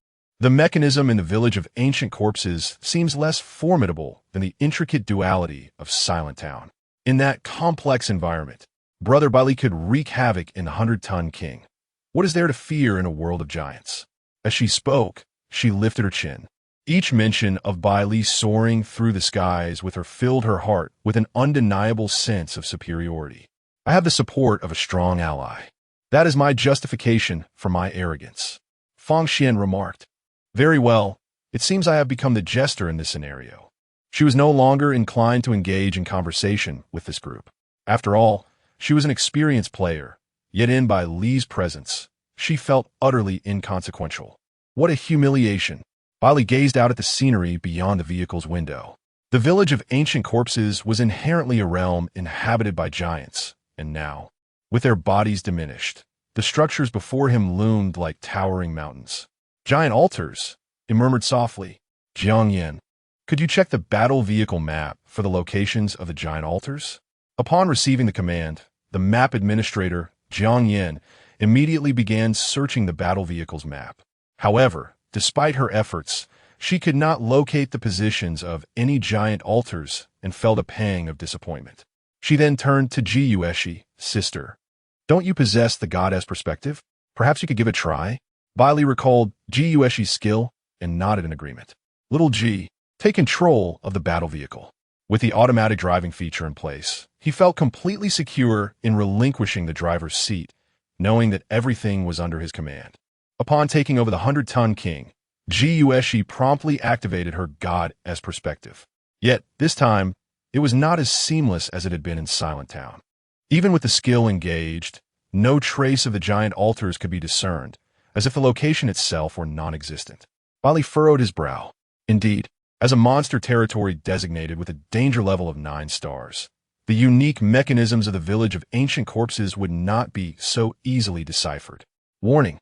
The mechanism in the village of ancient corpses seems less formidable than the intricate duality of Silent Town. In that complex environment, Brother Bai Li could wreak havoc in the 100-ton King. What is there to fear in a world of giants? As she spoke, she lifted her chin. Each mention of Bai Li soaring through the skies with her filled her heart with an undeniable sense of superiority. I have the support of a strong ally. That is my justification for my arrogance. Fang Xian remarked. Very well. It seems I have become the jester in this scenario. She was no longer inclined to engage in conversation with this group. After all, she was an experienced player, yet in Bai Li's presence, she felt utterly inconsequential. What a humiliation! Bai Li gazed out at the scenery beyond the vehicle's window. The village of ancient corpses was inherently a realm inhabited by giants, and now, with their bodies diminished, the structures before him loomed like towering mountains. Giant altars, he murmured softly. Jiang Yan, could you check the battle vehicle map for the locations of the giant altars? Upon receiving the command, the map administrator, Jiang Yan, immediately began searching the battle vehicle's map. However, despite her efforts, she could not locate the positions of any giant altars and felt a pang of disappointment. She then turned to Ji Yueshi, sister. Don't you possess the goddess perspective? Perhaps you could give it a try? Bai Li recalled Ji Yueshi's skill and nodded in agreement. Little Ji, take control of the battle vehicle. With the automatic driving feature in place, he felt completely secure in relinquishing the driver's seat, knowing that everything was under his command. Upon taking over the 100-ton king, Ji Yueshi promptly activated her goddess perspective. Yet, this time, it was not as seamless as it had been in Silent Town. Even with the skill engaged, no trace of the giant altars could be discerned, as if the location itself were non-existent. Bai Li furrowed his brow. Indeed, as a monster territory designated with a danger level of 9 stars, the unique mechanisms of the village of ancient corpses would not be so easily deciphered. Warning!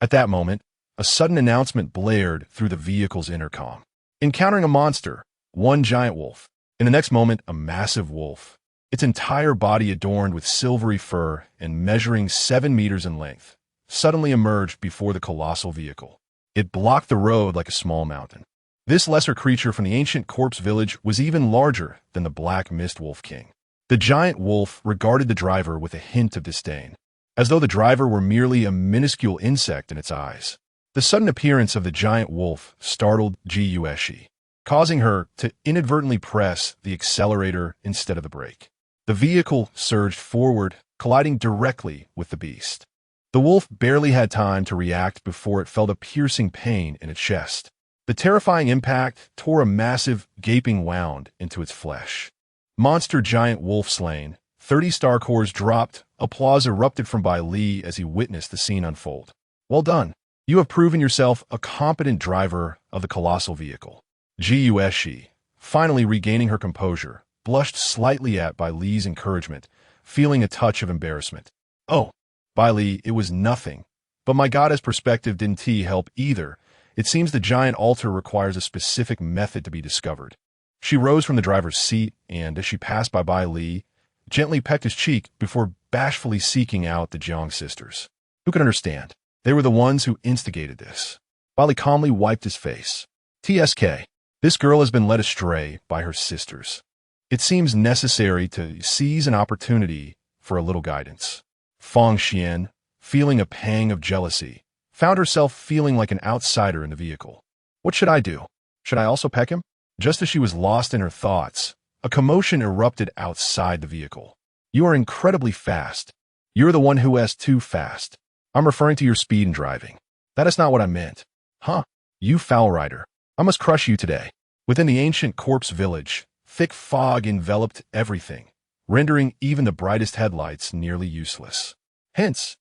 At that moment, a sudden announcement blared through the vehicle's intercom. Encountering a monster, one giant wolf. In the next moment, a massive wolf, its entire body adorned with silvery fur and measuring 7 meters in length, suddenly emerged before the colossal vehicle. It blocked the road like a small mountain. This lesser creature from the ancient corpse village was even larger than the Black Mist Wolf King. The giant wolf regarded the driver with a hint of disdain, as though the driver were merely a minuscule insect in its eyes. The sudden appearance of the giant wolf startled Ji Yueshi, causing her to inadvertently press the accelerator instead of the brake. The vehicle surged forward, colliding directly with the beast. The wolf barely had time to react before it felt a piercing pain in its chest. The terrifying impact tore a massive, gaping wound into its flesh. Monster giant wolf slain. 30 star cores dropped. Applause erupted from Bai Li as he witnessed the scene unfold. Well done. You have proven yourself a competent driver of the colossal vehicle. Ji Yueshi, finally regaining her composure, blushed slightly at Bai Li's encouragement, feeling a touch of embarrassment. Oh, Bai Li, it was nothing. But my goddess perspective didn't help either. It seems the giant altar requires a specific method to be discovered. She rose from the driver's seat and, as she passed by Bai Li, gently pecked his cheek before bashfully seeking out the Jiang sisters. Who could understand? They were the ones who instigated this. Bai Li calmly wiped his face. TSK. This girl has been led astray by her sisters. It seems necessary to seize an opportunity for a little guidance. Fang Xian, feeling a pang of jealousy, found herself feeling like an outsider in the vehicle. What should I do? Should I also peck him? Just as she was lost in her thoughts, a commotion erupted outside the vehicle. You are incredibly fast. You're the one who is too fast. I'm referring to your speed in driving. That is not what I meant. Huh? You foul rider. I must crush you today. Within the ancient corpse village, thick fog enveloped everything, rendering even the brightest headlights nearly useless. Hence,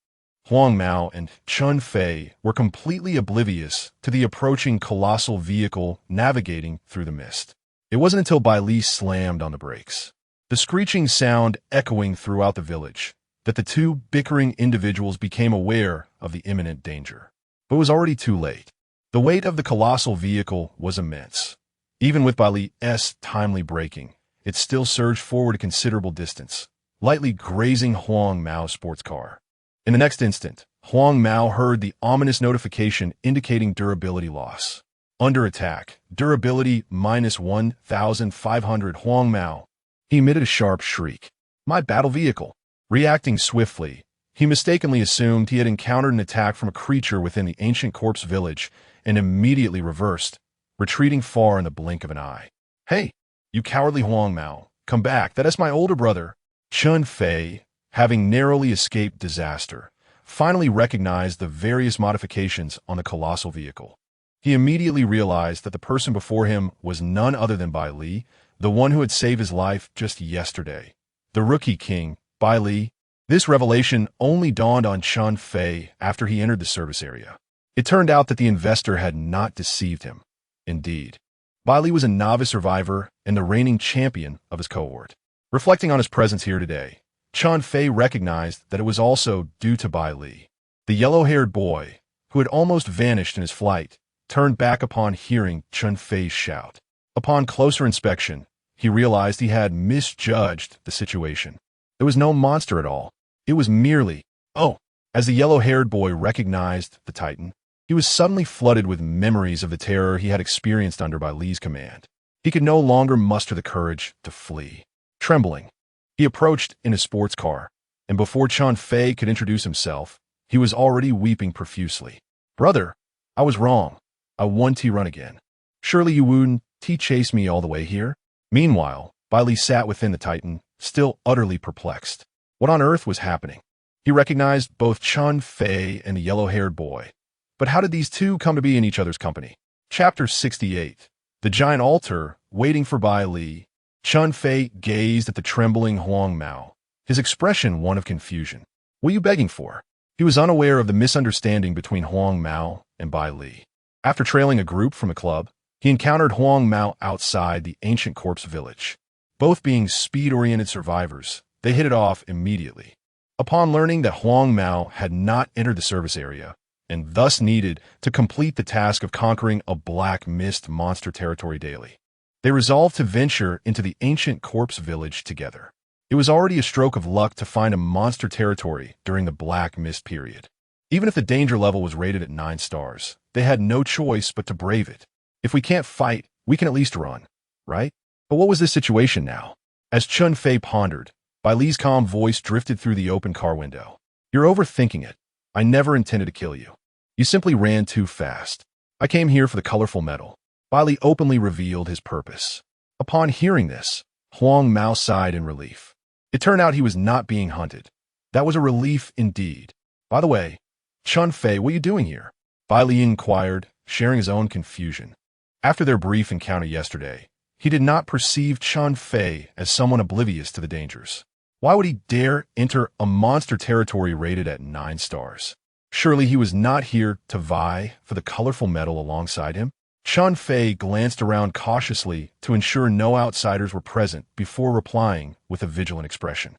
Huang Mao and Chun Fei were completely oblivious to the approaching colossal vehicle navigating through the mist. It wasn't until Bai Li slammed on the brakes, the screeching sound echoing throughout the village, that the two bickering individuals became aware of the imminent danger. But it was already too late. The weight of the colossal vehicle was immense. Even with Bai Li's timely braking, it still surged forward a considerable distance, lightly grazing Huang Mao's sports car. In the next instant, Huang Mao heard the ominous notification indicating durability loss. Under attack, durability minus 1,500. Huang Mao. He emitted a sharp shriek. My battle vehicle. Reacting swiftly, he mistakenly assumed he had encountered an attack from a creature within the ancient corpse village and immediately reversed, retreating far in the blink of an eye. Hey, you cowardly Huang Mao, come back, that is my older brother. Chun Fei, having narrowly escaped disaster, finally recognized the various modifications on the colossal vehicle. He immediately realized that the person before him was none other than Bai Li, the one who had saved his life just yesterday. The rookie king, Bai Li. This revelation only dawned on Chun Fei after he entered the service area. It turned out that the investor had not deceived him. Indeed, Bai Li was a novice survivor and the reigning champion of his cohort. Reflecting on his presence here today, Chun Fei recognized that it was also due to Bai Li. The yellow-haired boy, who had almost vanished in his flight, turned back upon hearing Chun Fei's shout. Upon closer inspection, he realized he had misjudged the situation. There was no monster at all. It was merely, oh, as the yellow-haired boy recognized the Titan, he was suddenly flooded with memories of the terror he had experienced under Bai Li's command. He could no longer muster the courage to flee. Trembling, he approached in his sports car, and before Chun Fei could introduce himself, he was already weeping profusely. "Brother, I was wrong. I want to run again. Surely you wouldn't chase me all the way here?" Meanwhile, Bai Li sat within the Titan, still utterly perplexed. What on earth was happening? He recognized both Chun Fei and the yellow-haired boy. But how did these two come to be in each other's company? Chapter 68. The giant altar, waiting for Bai Li. Chun Fei gazed at the trembling Huang Mao, his expression one of confusion. "What are you begging for?" He was unaware of the misunderstanding between Huang Mao and Bai Li. After trailing a group from the club, he encountered Huang Mao outside the ancient corpse village. Both being speed-oriented survivors, they hit it off immediately. Upon learning that Huang Mao had not entered the service area, and thus needed to complete the task of conquering a black mist monster territory daily, they resolved to venture into the ancient corpse village together. It was already a stroke of luck to find a monster territory during the black mist period. Even if the danger level was rated at 9 stars, they had no choice but to brave it. If we can't fight, we can at least run, right? But what was this situation now? As Chun Fei pondered, Bai Li's calm voice drifted through the open car window. "You're overthinking it. I never intended to kill you. You simply ran too fast. I came here for the colorful metal." Bai Li openly revealed his purpose. Upon hearing this, Huang Mao sighed in relief. It turned out he was not being hunted. That was a relief indeed. "By the way, Chun Fei, what are you doing here?" Bai Li inquired, sharing his own confusion. After their brief encounter yesterday, he did not perceive Chun Fei as someone oblivious to the dangers. Why would he dare enter a monster territory rated at 9 stars? Surely he was not here to vie for the colorful metal alongside him? Chun Fei glanced around cautiously to ensure no outsiders were present before replying with a vigilant expression.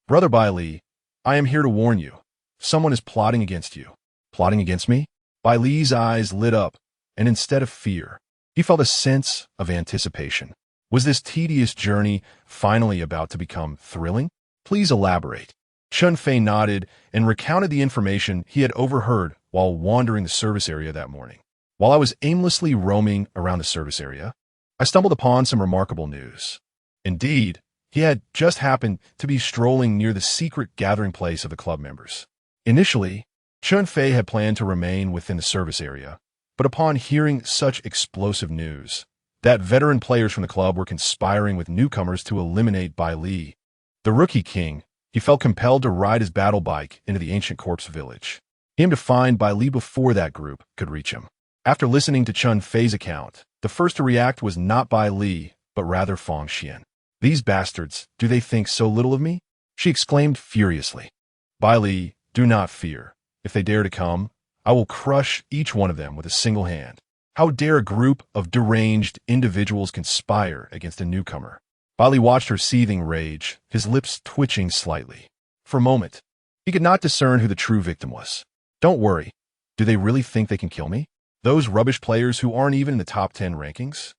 "Brother Bai Li, I am here to warn you. Someone is plotting against you." "Plotting against me?" Bai Li's eyes lit up, and instead of fear, he felt a sense of anticipation. Was this tedious journey finally about to become thrilling? "Please elaborate." Chun Fei nodded and recounted the information he had overheard while wandering the service area that morning. "While I was aimlessly roaming around the service area, I stumbled upon some remarkable news." Indeed, he had just happened to be strolling near the secret gathering place of the club members. Initially, Chun Fei had planned to remain within the service area, but upon hearing such explosive news, that veteran players from the club were conspiring with newcomers to eliminate Bai Li, the rookie king, he felt compelled to ride his battle bike into the ancient corpse village. He aimed to find Bai Li before that group could reach him. After listening to Chun Fei's account, the first to react was not Bai Li, but rather Fang Xian. "These bastards, do they think so little of me?" she exclaimed furiously. "Bai Li, do not fear. If they dare to come, I will crush each one of them with a single hand. How dare a group of deranged individuals conspire against a newcomer?" Bai Li watched her seething rage, his lips twitching slightly. For a moment, he could not discern who the true victim was. "Don't worry. Do they really think they can kill me? Those rubbish players who aren't even in the top 10 rankings?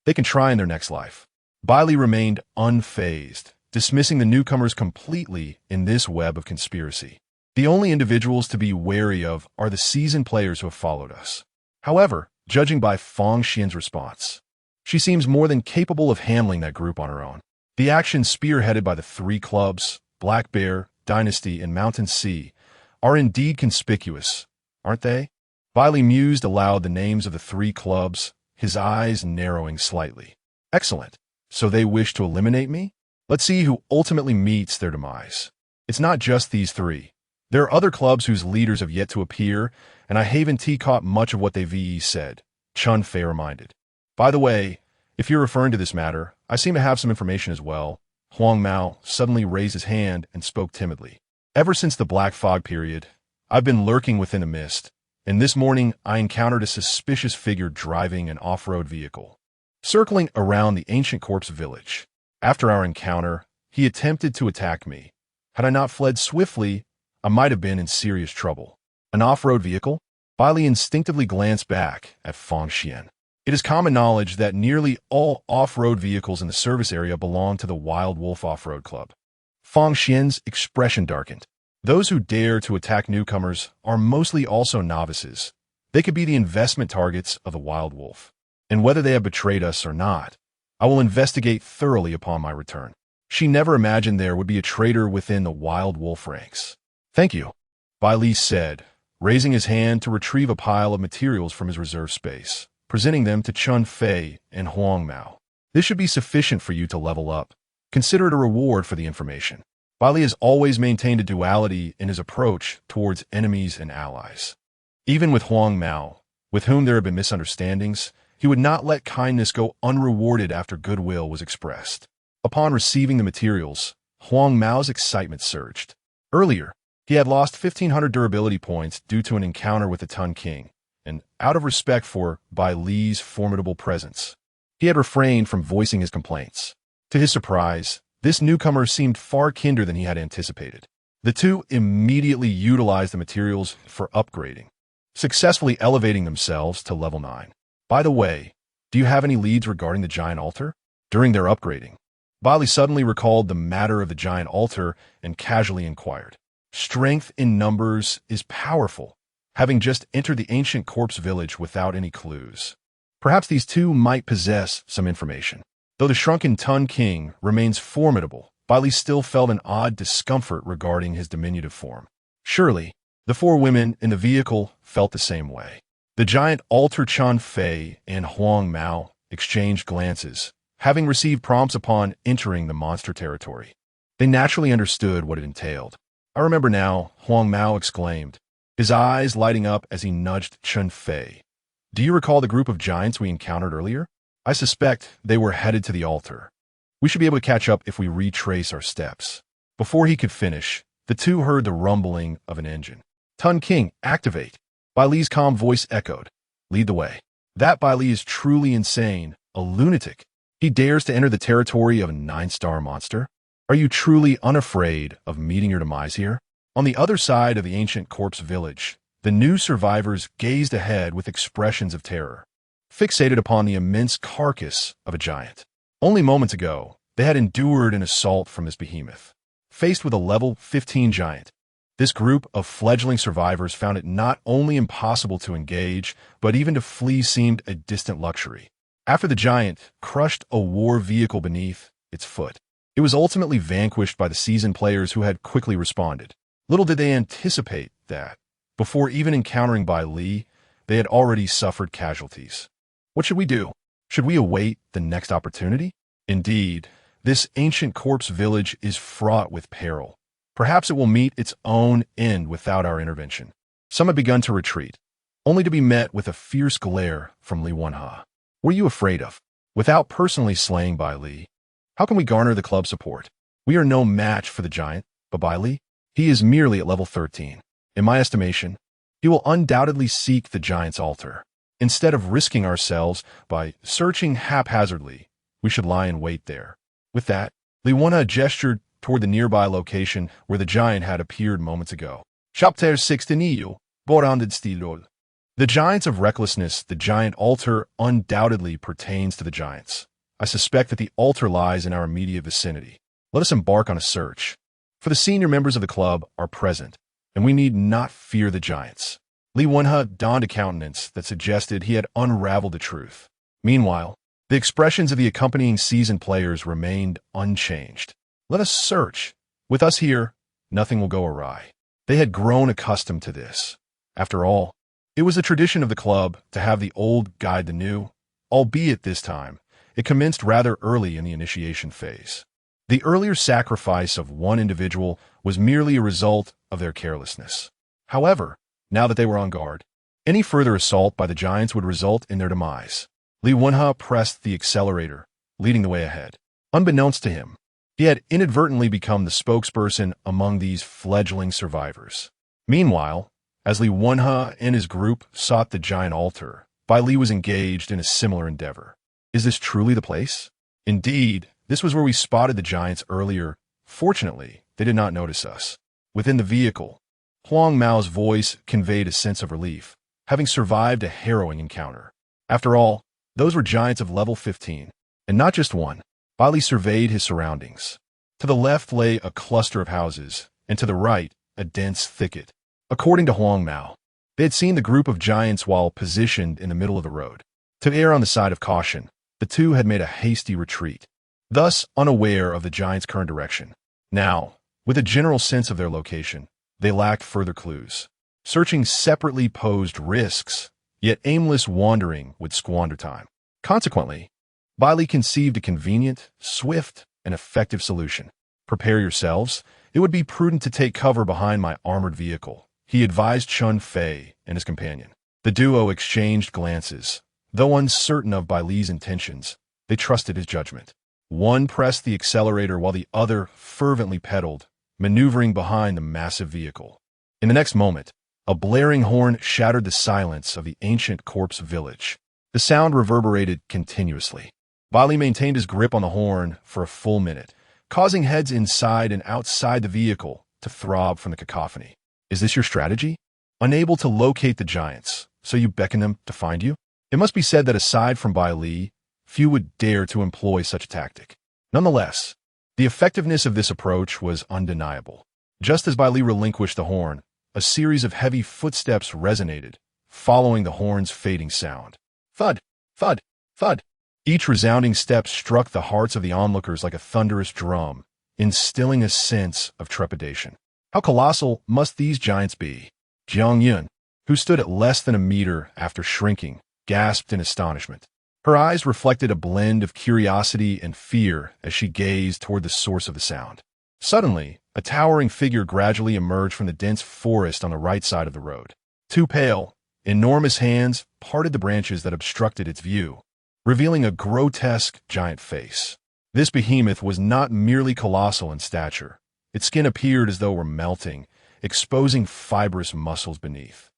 They can try in their next life." Bai Li remained unfazed, dismissing the newcomers completely in this web of conspiracy. The only individuals to be wary of are the seasoned players who have followed us. However, judging by Fang Xian's response, she seems more than capable of handling that group on her own. The action spearheaded by the 3 clubs, Black Bear, Dynasty, and Mountain Sea, are indeed conspicuous, aren't they? Bai Li mused aloud the names of the 3 clubs, his eyes narrowing slightly. Excellent. So they wish to eliminate me? Let's see who ultimately meets their demise. It's not just these three. There are other clubs whose leaders have yet to appear, and I haven't caught much of what they VE said, Chun Fei reminded. By the way, if you're referring to this matter, I seem to have some information as well. Huang Mao suddenly raised his hand and spoke timidly. Ever since the Black Fog period, I've been lurking within the mist, and this morning I encountered a suspicious figure driving an off-road vehicle, circling around the ancient corpse village. After our encounter, he attempted to attack me. Had I not fled swiftly, I might have been in serious trouble. An off-road vehicle? Bai Li instinctively glanced back at Fang Xian. It is common knowledge that nearly all off-road vehicles in the service area belong to the Wild Wolf Off-Road Club. Fang Xian's expression darkened. Those who dare to attack newcomers are mostly also novices. They could be the investment targets of the Wild Wolf. And whether they have betrayed us or not, I will investigate thoroughly upon my return. She never imagined there would be a traitor within the Wild Wolf ranks. Thank you, Bai Li said, raising his hand to retrieve a pile of materials from his reserve space, presenting them to Chun Fei and Huang Mao. This should be sufficient for you to level up. Consider it a reward for the information. Bai Li has always maintained a duality in his approach towards enemies and allies. Even with Huang Mao, with whom there have been misunderstandings, he would not let kindness go unrewarded after goodwill was expressed. Upon receiving the materials, Huang Mao's excitement surged. Earlier, he had lost 1,500 durability points due to an encounter with the Tun King, and out of respect for Bai Li's formidable presence, he had refrained from voicing his complaints. To his surprise, this newcomer seemed far kinder than he had anticipated. The two immediately utilized the materials for upgrading, successfully elevating themselves to level 9. By the way, do you have any leads regarding the giant altar? During their upgrading, Bai Li suddenly recalled the matter of the giant altar and casually inquired. Strength in numbers is powerful, having just entered the ancient corpse village without any clues. Perhaps these two might possess some information. Though the shrunken Tun King remains formidable, Bai Li still felt an odd discomfort regarding his diminutive form. Surely, the four women in the vehicle felt the same way. The giant altar Chun Fei and Huang Mao exchanged glances, having received prompts upon entering the monster territory. They naturally understood what it entailed. I remember now, Huang Mao exclaimed, his eyes lighting up as he nudged Chun Fei. Do you recall the group of giants we encountered earlier? I suspect they were headed to the altar. We should be able to catch up if we retrace our steps. Before he could finish, the two heard the rumbling of an engine. Tun King, activate! Bai Li's calm voice echoed. Lead the way. That Bai Li is truly insane, a lunatic. He dares to enter the territory of a 9-star monster? Are you truly unafraid of meeting your demise here? On the other side of the ancient corpse village, the new survivors gazed ahead with expressions of terror, fixated upon the immense carcass of a giant. Only moments ago, they had endured an assault from this behemoth. Faced with a level 15 giant, this group of fledgling survivors found it not only impossible to engage, but even to flee seemed a distant luxury. After the giant crushed a war vehicle beneath its foot, it was ultimately vanquished by the seasoned players who had quickly responded. Little did they anticipate that, before even encountering Bai Li, they had already suffered casualties. What should we do? Should we await the next opportunity? Indeed, this ancient corpse village is fraught with peril. Perhaps it will meet its own end without our intervention. Some have begun to retreat, only to be met with a fierce glare from Lv.1. What are you afraid of? Without personally slaying Bai Li, how can we garner the club support? We are no match for the giant, but Bai Li, he is merely at level 13. In my estimation, he will undoubtedly seek the giant's altar. Instead of risking ourselves by searching haphazardly, we should lie in wait there. With that, Lv.1 gestured toward the nearby location where the giant had appeared moments ago. Chapter 16, Boranded Stilol. The giants of recklessness, the giant altar undoubtedly pertains to the giants. I suspect that the altar lies in our immediate vicinity. Let us embark on a search. For the senior members of the club are present, and we need not fear the giants. Lv.1 donned a countenance that suggested he had unraveled the truth. Meanwhile, the expressions of the accompanying seasoned players remained unchanged. Let us search. With us here, nothing will go awry. They had grown accustomed to this. After all, it was the tradition of the club to have the old guide the new, albeit this time, it commenced rather early in the initiation phase. The earlier sacrifice of one individual was merely a result of their carelessness. However, now that they were on guard, any further assault by the giants would result in their demise. Lv.1 pressed the accelerator, leading the way ahead. Unbeknownst to him, he had inadvertently become the spokesperson among these fledgling survivors. Meanwhile, as Lv.1 and his group sought the giant altar, Bai Li was engaged in a similar endeavor. Is this truly the place? Indeed, this was where we spotted the giants earlier. Fortunately, they did not notice us. Within the vehicle, Huang Mao's voice conveyed a sense of relief, having survived a harrowing encounter. After all, those were giants of level 15, and not just one. Bai Li surveyed his surroundings. To the left lay a cluster of houses, and to the right, a dense thicket. According to Huang Mao, they had seen the group of giants while positioned in the middle of the road. To err on the side of caution, the two had made a hasty retreat, thus unaware of the giants' current direction. Now, with a general sense of their location, they lacked further clues. Searching separately posed risks, yet aimless wandering would squander time. Consequently, Bai Li conceived a convenient, swift, and effective solution. Prepare yourselves. It would be prudent to take cover behind my armored vehicle, he advised Chun Fei and his companion. The duo exchanged glances. Though uncertain of Bai Li's intentions, they trusted his judgment. One pressed the accelerator while the other fervently pedaled, maneuvering behind the massive vehicle. In the next moment, a blaring horn shattered the silence of the ancient corpse village. The sound reverberated continuously. Bai Li maintained his grip on the horn for a full minute, causing heads inside and outside the vehicle to throb from the cacophony. Is this your strategy? Unable to locate the giants, so you beckon them to find you? It must be said that aside from Bai Li, few would dare to employ such a tactic. Nonetheless, the effectiveness of this approach was undeniable. Just as Bai Li relinquished the horn, a series of heavy footsteps resonated, following the horn's fading sound. Thud, thud, thud. Each resounding step struck the hearts of the onlookers like a thunderous drum, instilling a sense of trepidation. How colossal must these giants be? Jiang Yun, who stood at less than a meter after shrinking, gasped in astonishment. Her eyes reflected a blend of curiosity and fear as she gazed toward the source of the sound. Suddenly, a towering figure gradually emerged from the dense forest on the right side of the road. Two pale, enormous hands parted the branches that obstructed its view, revealing a grotesque giant face. This behemoth was not merely colossal in stature. Its skin appeared as though it were melting, exposing fibrous muscles beneath.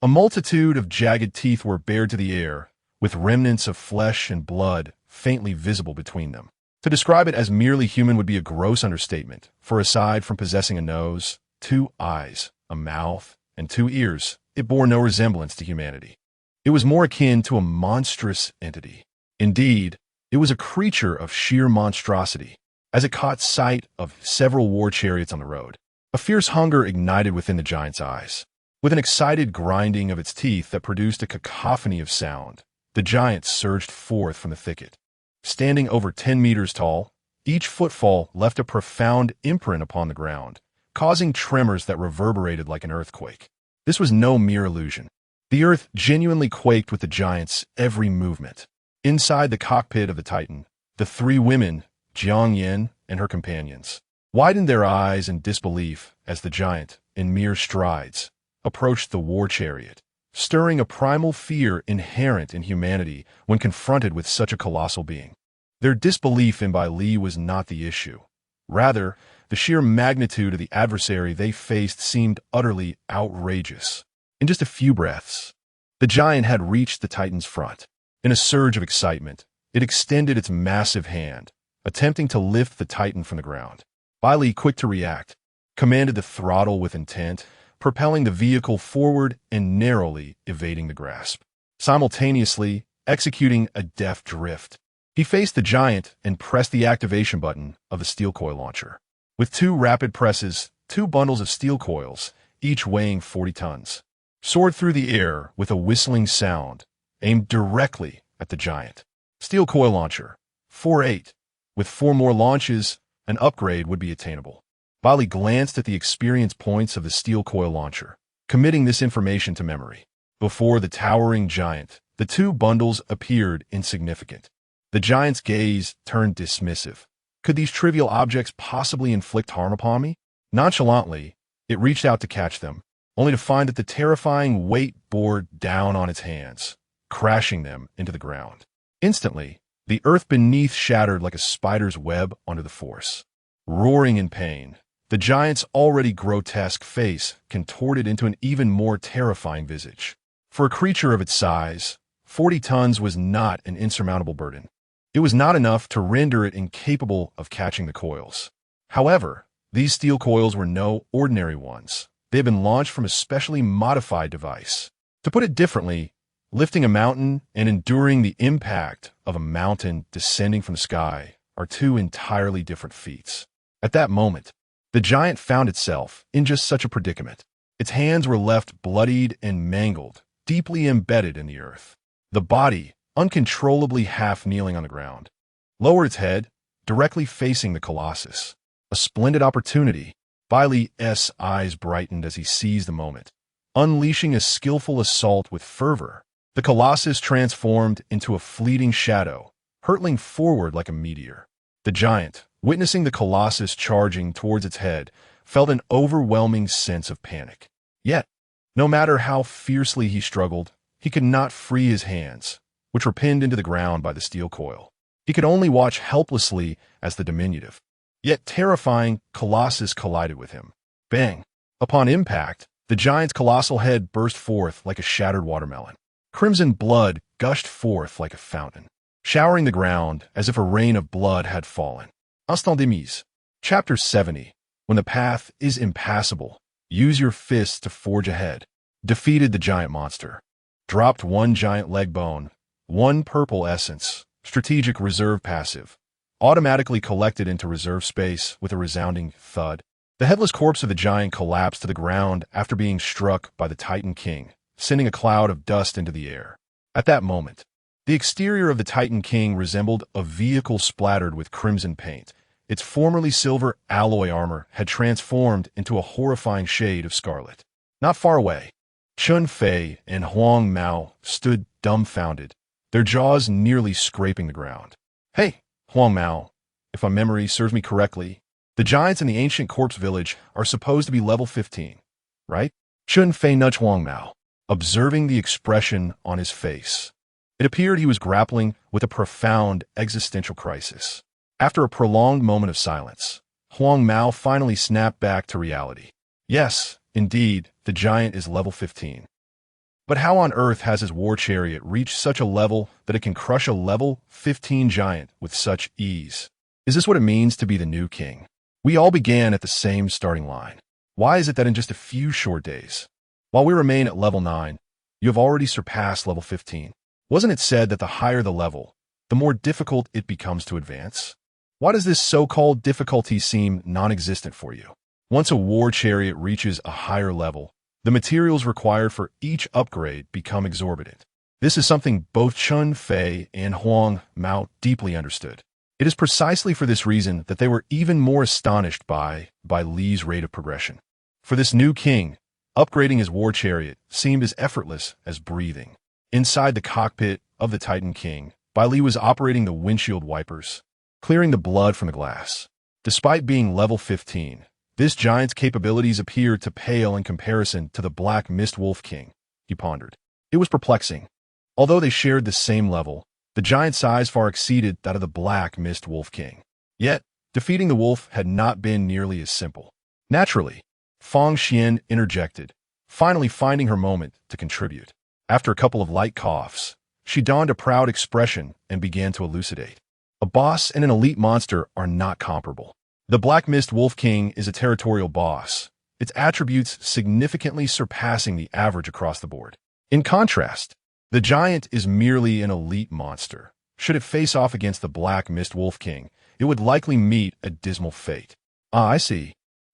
A multitude of jagged teeth were bared to the air, with remnants of flesh and blood faintly visible between them. To describe it as merely human would be a gross understatement, for aside from possessing a nose, 2 eyes, a mouth, and 2 ears, it bore no resemblance to humanity. It was more akin to a monstrous entity. Indeed, it was a creature of sheer monstrosity. As it caught sight of several war chariots on the road, a fierce hunger ignited within the giant's eyes. With an excited grinding of its teeth that produced a cacophony of sound, the giant surged forth from the thicket. Standing over 10 meters tall, each footfall left a profound imprint upon the ground, causing tremors that reverberated like an earthquake. This was no mere illusion. The earth genuinely quaked with the giant's every movement. Inside the cockpit of the Titan, the 3 women, Jiang Yin and her companions, widened their eyes in disbelief as the giant, in mere strides, approached the war chariot, stirring a primal fear inherent in humanity when confronted with such a colossal being. Their disbelief in Bai Li was not the issue. Rather, the sheer magnitude of the adversary they faced seemed utterly outrageous. In just a few breaths, the giant had reached the Titan's front. In a surge of excitement, it extended its massive hand, attempting to lift the Titan from the ground. Bai Li, quick to react, commanded the throttle with intent, propelling the vehicle forward and narrowly evading the grasp. Simultaneously, executing a deft drift, he faced the giant and pressed the activation button of the steel coil launcher. With 2 rapid presses, 2 bundles of steel coils, each weighing 40 tons, soared through the air with a whistling sound, aimed directly at the giant. Steel coil launcher, 4-8. With 4 more launches, an upgrade would be attainable. Bai Li glanced at the experience points of the steel coil launcher, committing this information to memory. Before the towering giant, the 2 bundles appeared insignificant. The giant's gaze turned dismissive, Could these trivial objects possibly inflict harm upon me? Nonchalantly, it reached out to catch them, only to find that the terrifying weight bore down on its hands, crashing them into the ground. Instantly, the earth beneath shattered like a spider's web under the force. Roaring in pain, the giant's already grotesque face contorted into an even more terrifying visage. For a creature of its size, 40 tons was not an insurmountable burden. It was not enough to render it incapable of catching the coils. However, these steel coils were no ordinary ones. They had been launched from a specially modified device. To put it differently, lifting a mountain and enduring the impact of a mountain descending from the sky are two entirely different feats. At that moment, the giant found itself in just such a predicament. Its hands were left bloodied and mangled, deeply embedded in the earth. The body, uncontrollably half kneeling on the ground, lowered its head, directly facing the colossus. A splendid opportunity. Bai Li's eyes brightened as he seized the moment. Unleashing a skillful assault with fervor, the colossus transformed into a fleeting shadow, hurtling forward like a meteor. The giant, witnessing the colossus charging towards its head, felt an overwhelming sense of panic. Yet, no matter how fiercely he struggled, he could not free his hands, which were pinned into the ground by the steel coil. He could only watch helplessly as the diminutive, yet terrifying, colossus collided with him. Bang! Upon impact, the giant's colossal head burst forth like a shattered watermelon. Crimson blood gushed forth like a fountain, showering the ground as if a rain of blood had fallen. Instant de mise. Chapter 70. When the path is impassable, use your fists to forge ahead. Defeated the giant monster. Dropped one giant leg bone, one purple essence, strategic reserve passive, automatically collected into reserve space with a resounding thud. The headless corpse of the giant collapsed to the ground after being struck by the Titan King, sending a cloud of dust into the air. At that moment, the exterior of the Titan King resembled a vehicle splattered with crimson paint. Its formerly silver alloy armor had transformed into a horrifying shade of scarlet. Not far away, Chun Fei and Huang Mao stood dumbfounded, their jaws nearly scraping the ground. Hey, Huang Mao, if my memory serves me correctly, the giants in the ancient corpse village are supposed to be level 15, right? Chun Fei nudged Huang Mao, observing the expression on his face. It appeared he was grappling with a profound existential crisis. After a prolonged moment of silence, Huang Mao finally snapped back to reality. Yes, indeed, the giant is level 15. But how on earth has his war chariot reached such a level that it can crush a level 15 giant with such ease? Is this what it means to be the new king? We all began at the same starting line. Why is it that in just a few short days, while we remain at level 9, you have already surpassed level 15? Wasn't it said that the higher the level, the more difficult it becomes to advance? Why does this so-called difficulty seem non-existent for you? Once a war chariot reaches a higher level, the materials required for each upgrade become exorbitant. This is something both Chun Fei and Huang Mao deeply understood. It is precisely for this reason that they were even more astonished by Bai Li's rate of progression. For this new king, upgrading his war chariot seemed as effortless as breathing. Inside the cockpit of the Titan King, Bai Li was operating the windshield wipers, clearing the blood from the glass. Despite being level 15, this giant's capabilities appeared to pale in comparison to the Black Mist Wolf King, he pondered. It was perplexing. Although they shared the same level, the giant's size far exceeded that of the Black Mist Wolf King. Yet, defeating the wolf had not been nearly as simple. Naturally, Fang Xian interjected, finally finding her moment to contribute. After a couple of light coughs, she donned a proud expression and began to elucidate. A boss and an elite monster are not comparable. The Black Mist Wolf King is a territorial boss, its attributes significantly surpassing the average across the board. In contrast, the giant is merely an elite monster. Should it face off against the Black Mist Wolf King, it would likely meet a dismal fate. Ah, I see.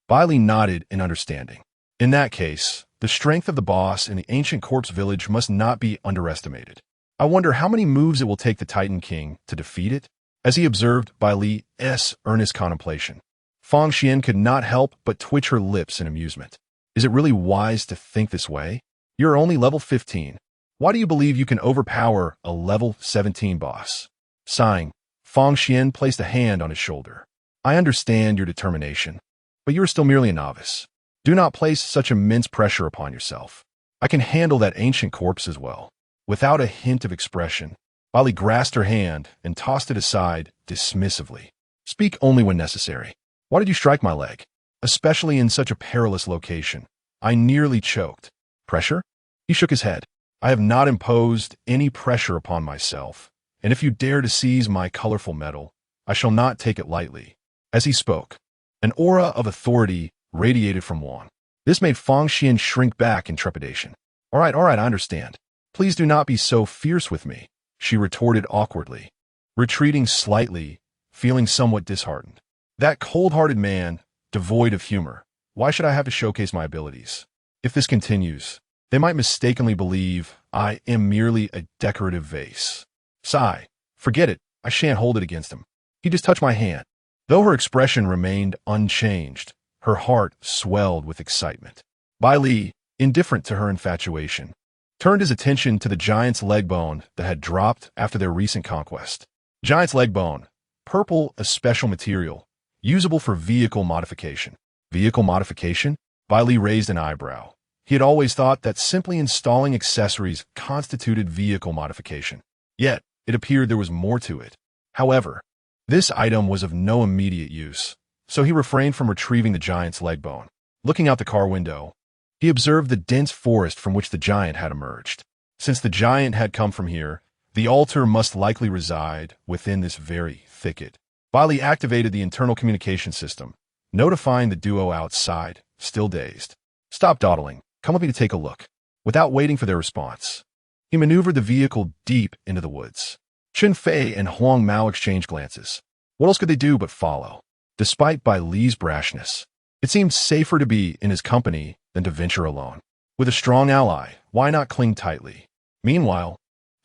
Bai Li nodded in understanding. In that case, the strength of the boss in the ancient corpse village must not be underestimated. I wonder how many moves it will take the Titan King to defeat it? As he observed Bai Li's earnest contemplation, Fang Xian could not help but twitch her lips in amusement. Is it really wise to think this way? You're only level 15. Why do you believe you can overpower a level 17 boss? Sighing, Fang Xian placed a hand on his shoulder. I understand your determination, but you are still merely a novice. Do not place such immense pressure upon yourself. I can handle that ancient corpse as well. Without a hint of expression, Bai Li grasped her hand and tossed it aside dismissively. Speak only when necessary. Why did you strike my leg? Especially in such a perilous location. I nearly choked. Pressure? He shook his head. I have not imposed any pressure upon myself, and if you dare to seize my colorful metal, I shall not take it lightly. As he spoke, an aura of authority radiated from Wang. This made Fang Xian shrink back in trepidation. All right, I understand. Please do not be so fierce with me, she retorted awkwardly, retreating slightly, feeling somewhat disheartened. That cold-hearted man, devoid of humor. Why should I have to showcase my abilities? If this continues, they might mistakenly believe I am merely a decorative vase. Sigh. Forget it. I shan't hold it against him. He just touched my hand. Though her expression remained unchanged, her heart swelled with excitement. Bai Li, indifferent to her infatuation, turned his attention to the giant's leg bone that had dropped after their recent conquest. Giant's leg bone, purple, a special material, usable for vehicle modification. Vehicle modification? Bai Li raised an eyebrow. He had always thought that simply installing accessories constituted vehicle modification. Yet, it appeared there was more to it. However, this item was of no immediate use, so he refrained from retrieving the giant's leg bone. Looking out the car window, he observed the dense forest from which the giant had emerged. Since the giant had come from here, the altar must likely reside within this very thicket. Bai Li activated the internal communication system, notifying the duo outside, still dazed. Stop dawdling. Come with me to take a look. Without waiting for their response, he maneuvered the vehicle deep into the woods. Chen Fei and Huang Mao exchanged glances. What else could they do but follow? Despite Bai Li's brashness, it seemed safer to be in his company than to venture alone. With a strong ally, why not cling tightly? Meanwhile,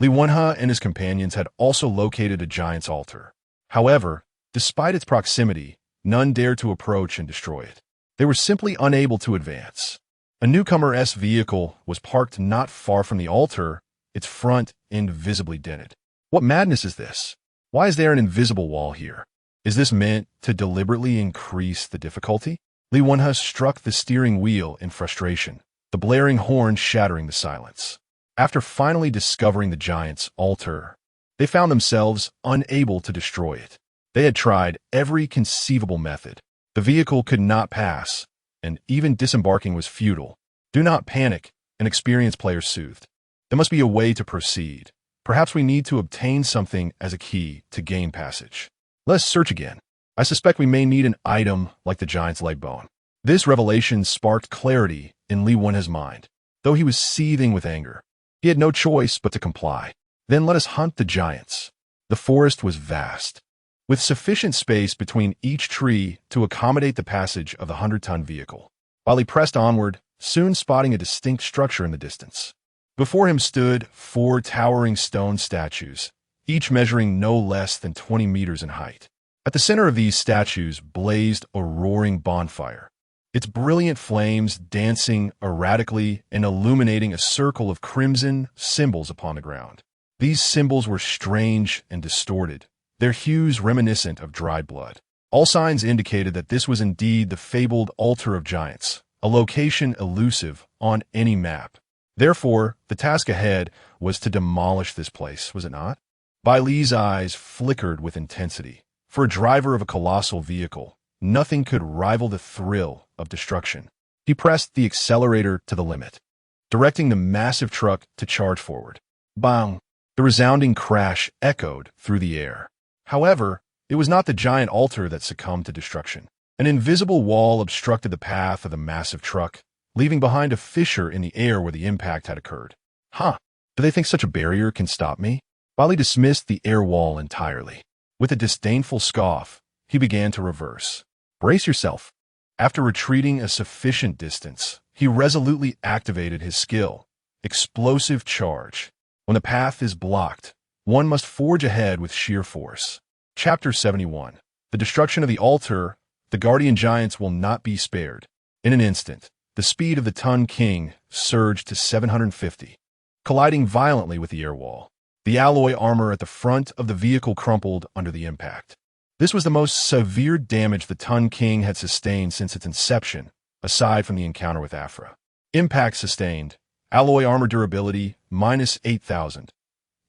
Lv.1 and his companions had also located a giant's altar. However, despite its proximity, none dared to approach and destroy it. They were simply unable to advance. A newcomer's vehicle was parked not far from the altar, its front end visibly dented. What madness is this? Why is there an invisible wall here? Is this meant to deliberately increase the difficulty? Lv.1 struck the steering wheel in frustration, the blaring horn shattering the silence. After finally discovering the giant's altar, they found themselves unable to destroy it. They had tried every conceivable method. The vehicle could not pass, and even disembarking was futile. Do not panic, an experienced player soothed. There must be a way to proceed. Perhaps we need to obtain something as a key to gain passage. Let's search again. I suspect we may need an item like the giant's leg bone. This revelation sparked clarity in Lv.1's mind. Though he was seething with anger, he had no choice but to comply. Then let us hunt the giants. The forest was vast, with sufficient space between each tree to accommodate the passage of the 100-ton vehicle. While he pressed onward, soon spotting a distinct structure in the distance. Before him stood 4 towering stone statues, each measuring no less than 20 meters in height. At the center of these statues blazed a roaring bonfire, its brilliant flames dancing erratically and illuminating a circle of crimson symbols upon the ground. These symbols were strange and distorted, their hues reminiscent of dried blood. All signs indicated that this was indeed the fabled Altar of Giants, a location elusive on any map. Therefore, the task ahead was to demolish this place, was it not? Bai Li's eyes flickered with intensity. For a driver of a colossal vehicle, nothing could rival the thrill of destruction. He pressed the accelerator to the limit, directing the massive truck to charge forward. Bang! The resounding crash echoed through the air. However, it was not the giant altar that succumbed to destruction. An invisible wall obstructed the path of the massive truck, leaving behind a fissure in the air where the impact had occurred. Huh! Do they think such a barrier can stop me? Bai Li dismissed the air wall entirely. With a disdainful scoff, he began to reverse. Brace yourself. After retreating a sufficient distance, he resolutely activated his skill, Explosive Charge. When the path is blocked, one must forge ahead with sheer force. Chapter 71. The destruction of the altar. The guardian giants will not be spared. In an instant, the speed of the Ton King surged to 750, colliding violently with the air wall. The alloy armor at the front of the vehicle crumpled under the impact. This was the most severe damage the Tun King had sustained since its inception, aside from the encounter with Afra. Impact sustained. Alloy armor durability, minus 8,000.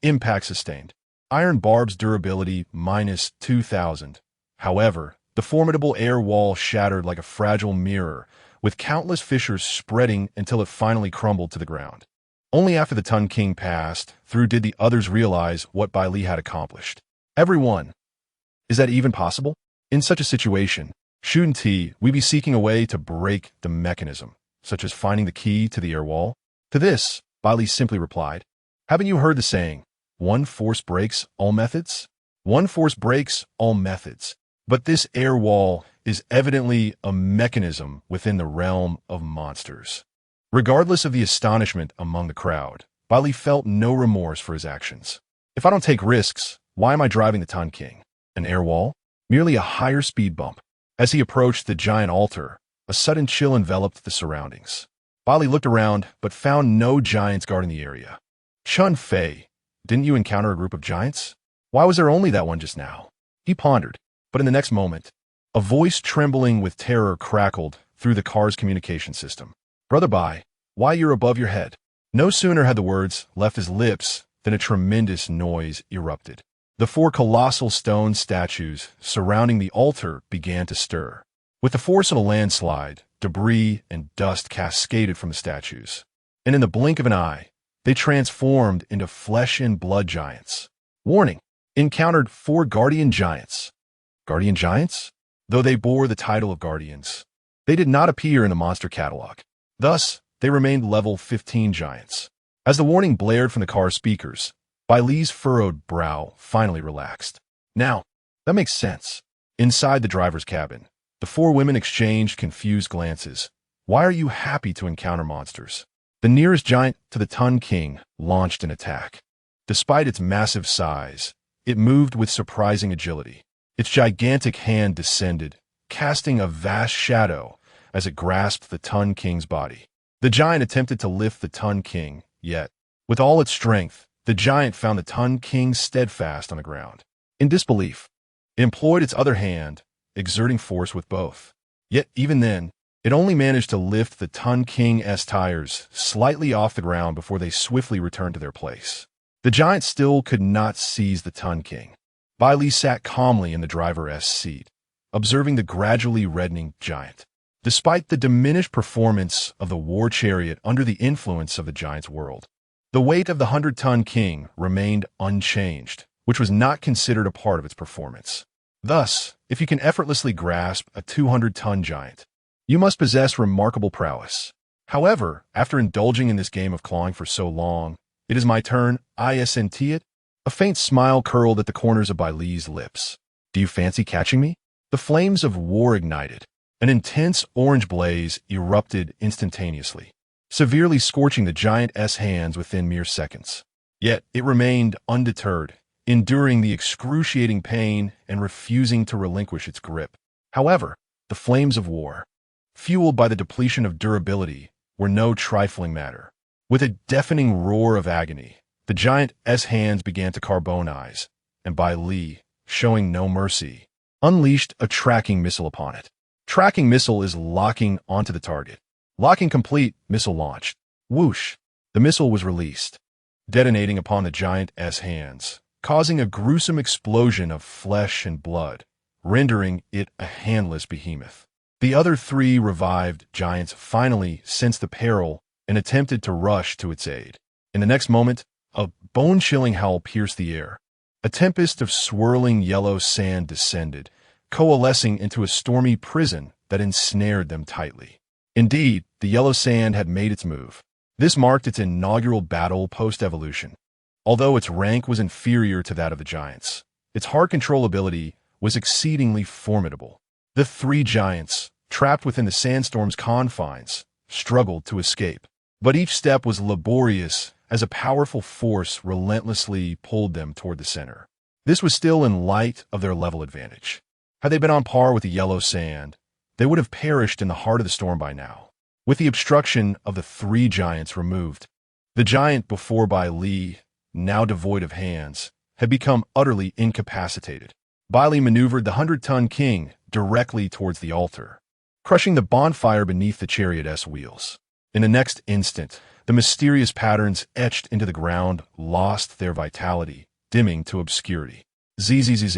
Impact sustained. Iron barbs durability, minus 2,000. However, the formidable air wall shattered like a fragile mirror, with countless fissures spreading until it finally crumbled to the ground. Only after the Tun King passed through did the others realize what Bai Li had accomplished. Everyone. Is that even possible? In such a situation, shouldn't we be seeking a way to break the mechanism, such as finding the key to the air wall? To this, Bai Li simply replied, "Haven't you heard the saying, one force breaks all methods? One force breaks all methods. But this air wall is evidently a mechanism within the realm of monsters." Regardless of the astonishment among the crowd, Bai Li felt no remorse for his actions. If I don't take risks, why am I driving the Tun King? An air wall? Merely a higher speed bump. As he approached the giant altar, a sudden chill enveloped the surroundings. Bai Li looked around, but found no giants guarding the area. Chun Fei, didn't you encounter a group of giants? Why was there only that one just now? He pondered, but in the next moment, a voice trembling with terror crackled through the car's communication system. "Brother Bai, why you're above your head?" No sooner had the words left his lips than a tremendous noise erupted. The 4 colossal stone statues surrounding the altar began to stir. With the force of a landslide, debris and dust cascaded from the statues, and in the blink of an eye, they transformed into flesh and blood giants. Warning: encountered 4 guardian giants. Guardian giants? Though they bore the title of guardians, they did not appear in the monster catalog. Thus, they remained level 15 giants. As the warning blared from the car's speakers, Bai Li's furrowed brow finally relaxed. Now, that makes sense. Inside the driver's cabin, the 4 women exchanged confused glances. Why are you happy to encounter monsters? The nearest giant to the Tun King launched an attack. Despite its massive size, it moved with surprising agility. Its gigantic hand descended, casting a vast shadow as it grasped the Tun King's body. The giant attempted to lift the Tun King, yet, with all its strength, the giant found the Tun King steadfast on the ground. In disbelief, it employed its other hand, exerting force with both. Yet even then, it only managed to lift the Tun King's tires slightly off the ground before they swiftly returned to their place. The giant still could not seize the Tun King. Bai Li sat calmly in the driver's seat, observing the gradually reddening giant. Despite the diminished performance of the war chariot under the influence of the giant's world, the weight of the 100-ton king remained unchanged, which was not considered a part of its performance. Thus, if you can effortlessly grasp a 200-ton giant, you must possess remarkable prowess. However, after indulging in this game of clawing for so long, it is my turn, isn't it? A faint smile curled at the corners of Bai Li's lips. Do you fancy catching me? The flames of war ignited. An intense orange blaze erupted instantaneously, severely scorching the giant's hands within mere seconds. Yet it remained undeterred, enduring the excruciating pain and refusing to relinquish its grip. However, the flames of war, fueled by the depletion of durability, were no trifling matter. With a deafening roar of agony, the giant's hands began to carbonize, and Bai Li, showing no mercy, unleashed a tracking missile upon it. Tracking missile is locking onto the target. Locking complete, missile launched. Whoosh! The missile was released, detonating upon the giant's hands, causing a gruesome explosion of flesh and blood, rendering it a handless behemoth. The other 3 revived giants finally sensed the peril and attempted to rush to its aid. In the next moment, a bone-chilling howl pierced the air. A tempest of swirling yellow sand descended, coalescing into a stormy prison that ensnared them tightly. Indeed, the yellow sand had made its move. This marked its inaugural battle post-evolution. Although its rank was inferior to that of the giants, its hard control ability was exceedingly formidable. The 3 giants, trapped within the sandstorm's confines, struggled to escape. But each step was laborious as a powerful force relentlessly pulled them toward the center. This was still in light of their level advantage. Had they been on par with the yellow sand, they would have perished in the heart of the storm by now. With the obstruction of the 3 giants removed, the giant before Bai Li, now devoid of hands, had become utterly incapacitated. Bai Li maneuvered the 100-ton king directly towards the altar, crushing the bonfire beneath the chariot's wheels. In the next instant, the mysterious patterns etched into the ground lost their vitality, dimming to obscurity. Zzz.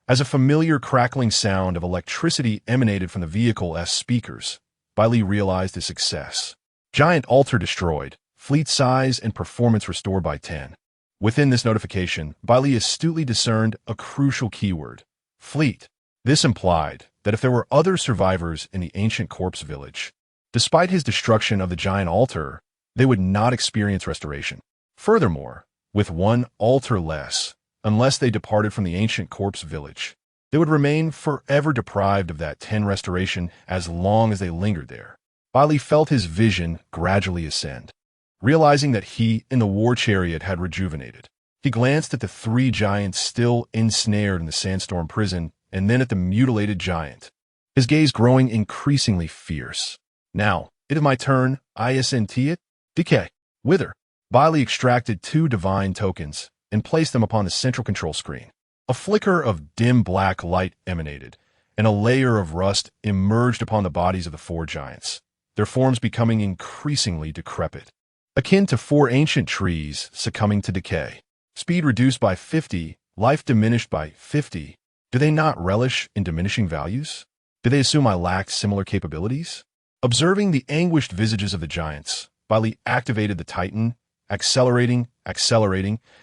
As a familiar crackling sound of electricity emanated from the vehicle's speakers, Bai Li realized his success. Giant altar destroyed, fleet size and performance restored by 10. Within this notification, Bai Li astutely discerned a crucial keyword: fleet. This implied that if there were other survivors in the ancient corpse village, despite his destruction of the giant altar, they would not experience restoration. Furthermore, with one altar less, unless they departed from the ancient corpse village, they would remain forever deprived of that 10 restoration as long as they lingered there. Bai Li felt his vision gradually ascend. Realizing that he and the war chariot had rejuvenated, he glanced at the 3 giants still ensnared in the sandstorm prison and then at the mutilated giant, his gaze growing increasingly fierce. Now, it is my turn, isn't it? Decay. Wither. Bai Li extracted 2 divine tokens and placed them upon the central control screen. A flicker of dim black light emanated, and a layer of rust emerged upon the bodies of the 4 giants, their forms becoming increasingly decrepit, akin to 4 ancient trees succumbing to decay. Speed reduced by 50, life diminished by 50. Do they not relish in diminishing values? Did they assume I lacked similar capabilities? Observing the anguished visages of the giants, Bai Li activated the Titan, accelerating,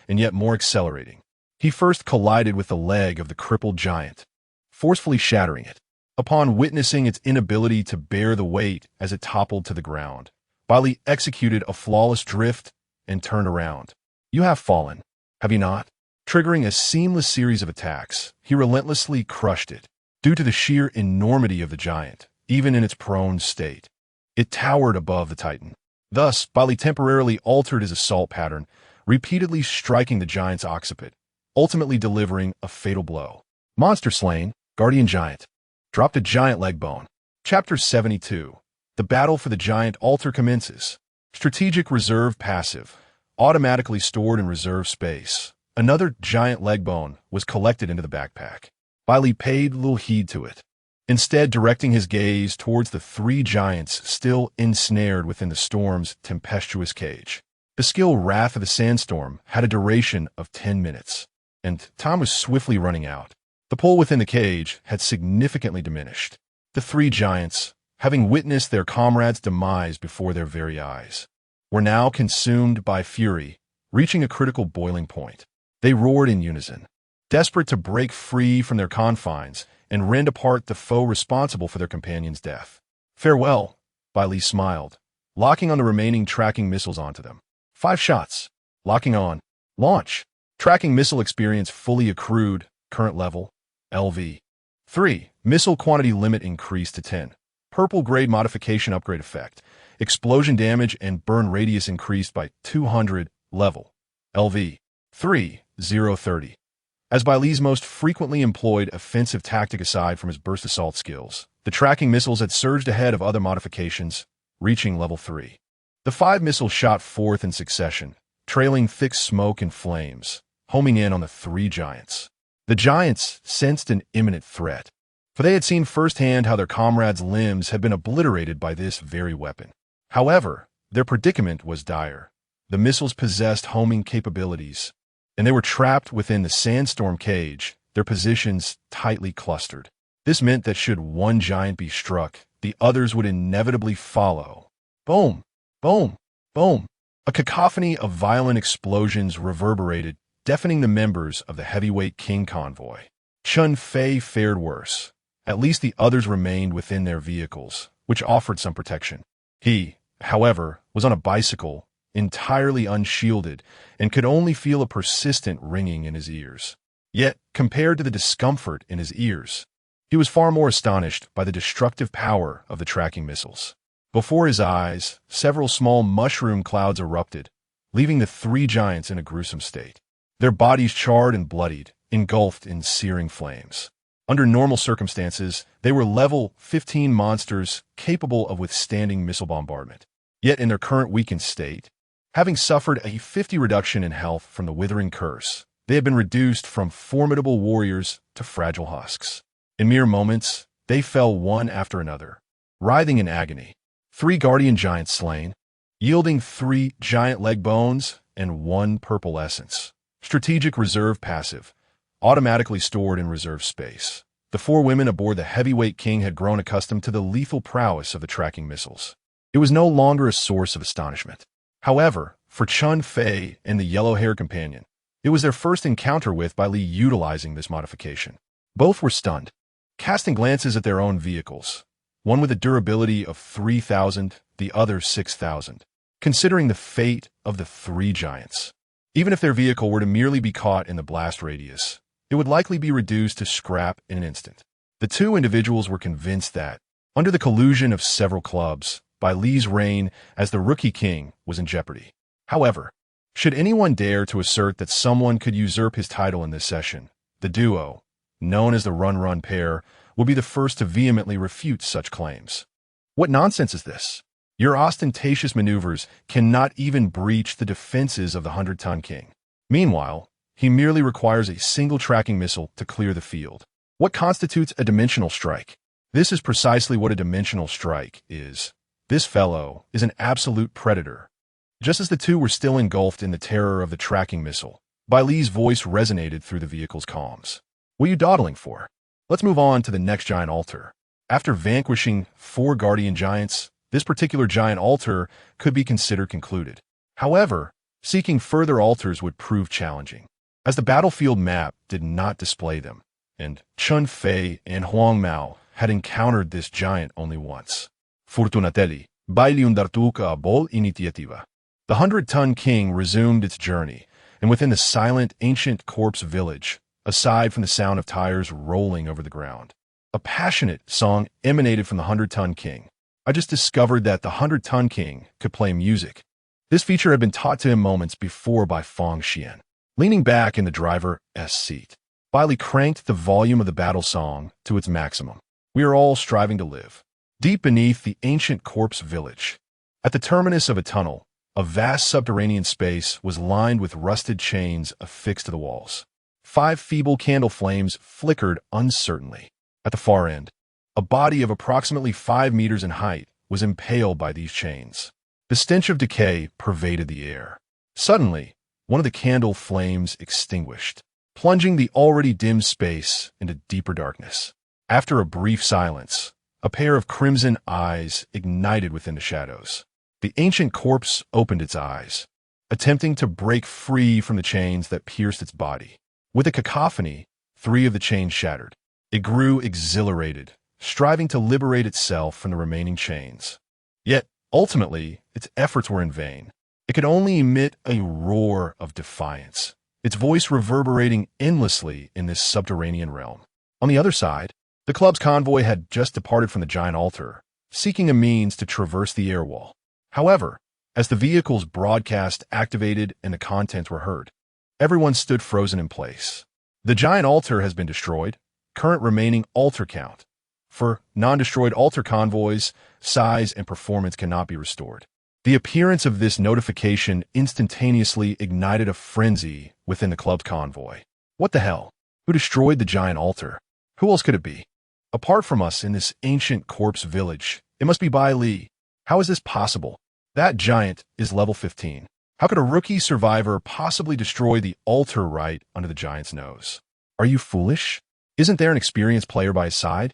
and yet more accelerating. He first collided with the leg of the crippled giant, forcefully shattering it. Upon witnessing its inability to bear the weight as it toppled to the ground, Bai Li executed a flawless drift and turned around. You have fallen, have you not? Triggering a seamless series of attacks, he relentlessly crushed it. Due to the sheer enormity of the giant, even in its prone state, it towered above the Titan. Thus, Bai Li temporarily altered his assault pattern, repeatedly striking the giant's occiput, ultimately delivering a fatal blow. Monster slain, Guardian Giant. Dropped a giant leg bone. Chapter 72. The battle for the giant altar commences. Strategic reserve passive. Automatically stored in reserve space. Another giant leg bone was collected into the backpack. Bai Li paid little heed to it, instead directing his gaze towards the 3 giants still ensnared within the storm's tempestuous cage. The skill Wrath of the Sandstorm had a duration of 10 minutes, and time was swiftly running out. The pull within the cage had significantly diminished. The 3 giants, having witnessed their comrades' demise before their very eyes, were now consumed by fury, reaching a critical boiling point. They roared in unison, desperate to break free from their confines and rend apart the foe responsible for their companion's death. Farewell, Bai Li smiled, locking on the remaining tracking missiles onto them. 5 shots. Locking on. Launch. Tracking missile experience fully accrued. Current level. LV. 3. Missile quantity limit increased to 10. Purple grade modification upgrade effect. Explosion damage and burn radius increased by 200. Level. LV. 3. 030. As Bai Li's most frequently employed offensive tactic aside from his burst assault skills, the tracking missiles had surged ahead of other modifications, reaching level 3. The 5 missiles shot forth in succession, trailing thick smoke and flames, homing in on the 3 giants. The giants sensed an imminent threat, for they had seen firsthand how their comrades' limbs had been obliterated by this very weapon. However, their predicament was dire. The missiles possessed homing capabilities, and they were trapped within the sandstorm cage, their positions tightly clustered. This meant that should one giant be struck, the others would inevitably follow. Boom! Boom! Boom! A cacophony of violent explosions reverberated, deafening the members of the heavyweight king convoy. Chun Fei fared worse. At least the others remained within their vehicles, which offered some protection. He, however, was on a bicycle, entirely unshielded, and could only feel a persistent ringing in his ears. Yet, compared to the discomfort in his ears, he was far more astonished by the destructive power of the tracking missiles. Before his eyes, several small mushroom clouds erupted, leaving the 3 giants in a gruesome state. Their bodies charred and bloodied, engulfed in searing flames. Under normal circumstances, they were level 15 monsters capable of withstanding missile bombardment. Yet in their current weakened state, having suffered a 50 reduction in health from the withering curse, They had been reduced from formidable warriors to fragile husks. In mere moments, they fell one after another, writhing in agony. 3 guardian giants slain, yielding 3 giant leg bones and 1 purple essence. Strategic reserve passive, automatically stored in reserve space. The 4 women aboard the heavyweight king had grown accustomed to the lethal prowess of the tracking missiles. It was no longer a source of astonishment. However, for Chun Fei and the yellow-haired companion, it was their first encounter with Bai Li utilizing this modification. Both were stunned, casting glances at their own vehicles, one with a durability of 3,000, the other 6,000. Considering the fate of the 3 giants, even if their vehicle were to merely be caught in the blast radius, it would likely be reduced to scrap in an instant. The 2 individuals were convinced that, under the collusion of several clubs, Bai Li's reign as the rookie king was in jeopardy. However, should anyone dare to assert that someone could usurp his title in this session, the duo, known as the Run-Run pair, will be the first to vehemently refute such claims. What nonsense is this? Your ostentatious maneuvers cannot even breach the defenses of the 100-ton king. Meanwhile, he merely requires a single tracking missile to clear the field. What constitutes a dimensional strike? This is precisely what a dimensional strike is. This fellow is an absolute predator. Just as the 2 were still engulfed in the terror of the tracking missile, Bai Li's voice resonated through the vehicle's comms. What are you dawdling for? Let's move on to the next giant altar. After vanquishing 4 guardian giants, this particular giant altar could be considered concluded. However, seeking further altars would prove challenging, as the battlefield map did not display them, and Chun Fei and Huang Mao had encountered this giant only once. Fortunatelli, Bai Li undertook a bold iniziativa. The 100-ton king resumed its journey, and within the silent, ancient corpse village, aside from the sound of tires rolling over the ground, a passionate song emanated from the 100-ton king. I just discovered that the 100-ton king could play music. This feature had been taught to him moments before by Feng Xian. Leaning back in the driver's seat, Bai Li cranked the volume of the battle song to its maximum. We are all striving to live. Deep beneath the ancient corpse village, at the terminus of a tunnel, a vast subterranean space was lined with rusted chains affixed to the walls. 5 feeble candle flames flickered uncertainly. At the far end, a body of approximately 5 meters in height was impaled by these chains. The stench of decay pervaded the air. Suddenly, one of the candle flames extinguished, plunging the already dim space into deeper darkness. After a brief silence, a pair of crimson eyes ignited within the shadows. The ancient corpse opened its eyes, attempting to break free from the chains that pierced its body. With a cacophony, 3 of the chains shattered. It grew exhilarated, striving to liberate itself from the remaining chains. Yet, ultimately, its efforts were in vain. It could only emit a roar of defiance, its voice reverberating endlessly in this subterranean realm. On the other side, the club's convoy had just departed from the giant altar, seeking a means to traverse the air wall. However, as the vehicle's broadcast activated and the contents were heard, everyone stood frozen in place. The giant altar has been destroyed. Current remaining altar count. For non-destroyed altar convoys, size and performance cannot be restored. The appearance of this notification instantaneously ignited a frenzy within the club's convoy. What the hell? Who destroyed the giant altar? Who else could it be? Apart from us in this ancient corpse village, it must be Bai Li. How is this possible? That giant is level 15. How could a rookie survivor possibly destroy the altar right under the giant's nose? Are you foolish? Isn't there an experienced player by his side?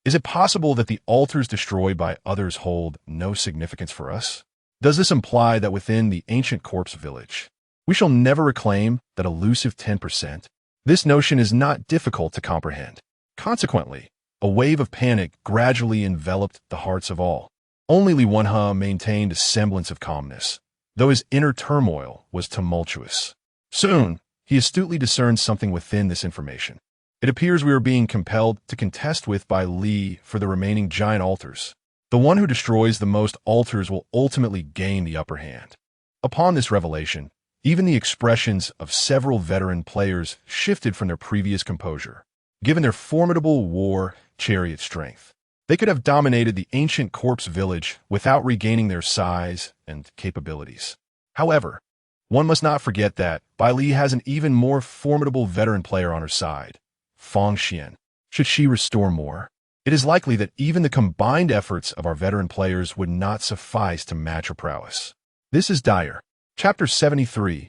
Is it possible that the altars destroyed by others hold no significance for us? Does this imply that within the ancient corpse village, we shall never reclaim that elusive 10%? This notion is not difficult to comprehend. Consequently, a wave of panic gradually enveloped the hearts of all. Only Li Wenhe maintained a semblance of calmness, though his inner turmoil was tumultuous. Soon, he astutely discerned something within this information. It appears we are being compelled to contest with Bai Li for the remaining giant altars. The one who destroys the most altars will ultimately gain the upper hand. Upon this revelation, even the expressions of several veteran players shifted from their previous composure. Given their formidable war chariot strength, they could have dominated the ancient corpse village without regaining their size and capabilities. However, One must not forget that Bai Li has an even more formidable veteran player on her side, Fang Xian. Should she restore more, it is likely that even the combined efforts of our veteran players would not suffice to match her prowess. This is dire. Chapter 73.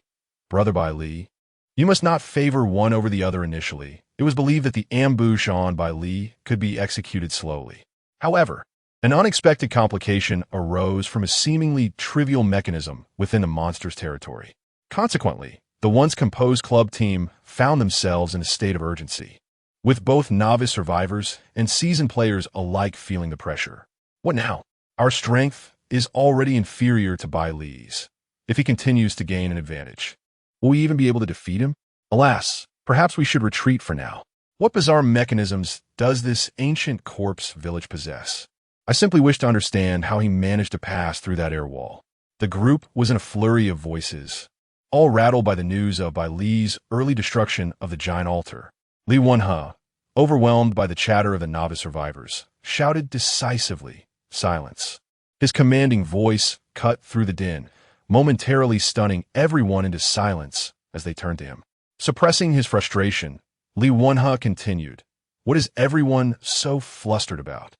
Brother Bai Li. You must not favor one over the other initially. It was believed that the ambush on Bai Li could be executed slowly. However, an unexpected complication arose from a seemingly trivial mechanism within the monster's territory. Consequently, the once composed club team found themselves in a state of urgency, with both novice survivors and seasoned players alike feeling the pressure. What now? Our strength is already inferior to Bai Li's. If he continues to gain an advantage, will we even be able to defeat him? Alas, perhaps we should retreat for now. What bizarre mechanisms does this ancient corpse village possess? I simply wish to understand how he managed to pass through that air wall. The group was in a flurry of voices, all rattled by the news of Bai Li's early destruction of the giant altar. Lv.1, overwhelmed by the chatter of the novice survivors, shouted decisively, "Silence." His commanding voice cut through the din, momentarily stunning everyone into silence as they turned to him. Suppressing his frustration, Lv.1 continued, "What is everyone so flustered about?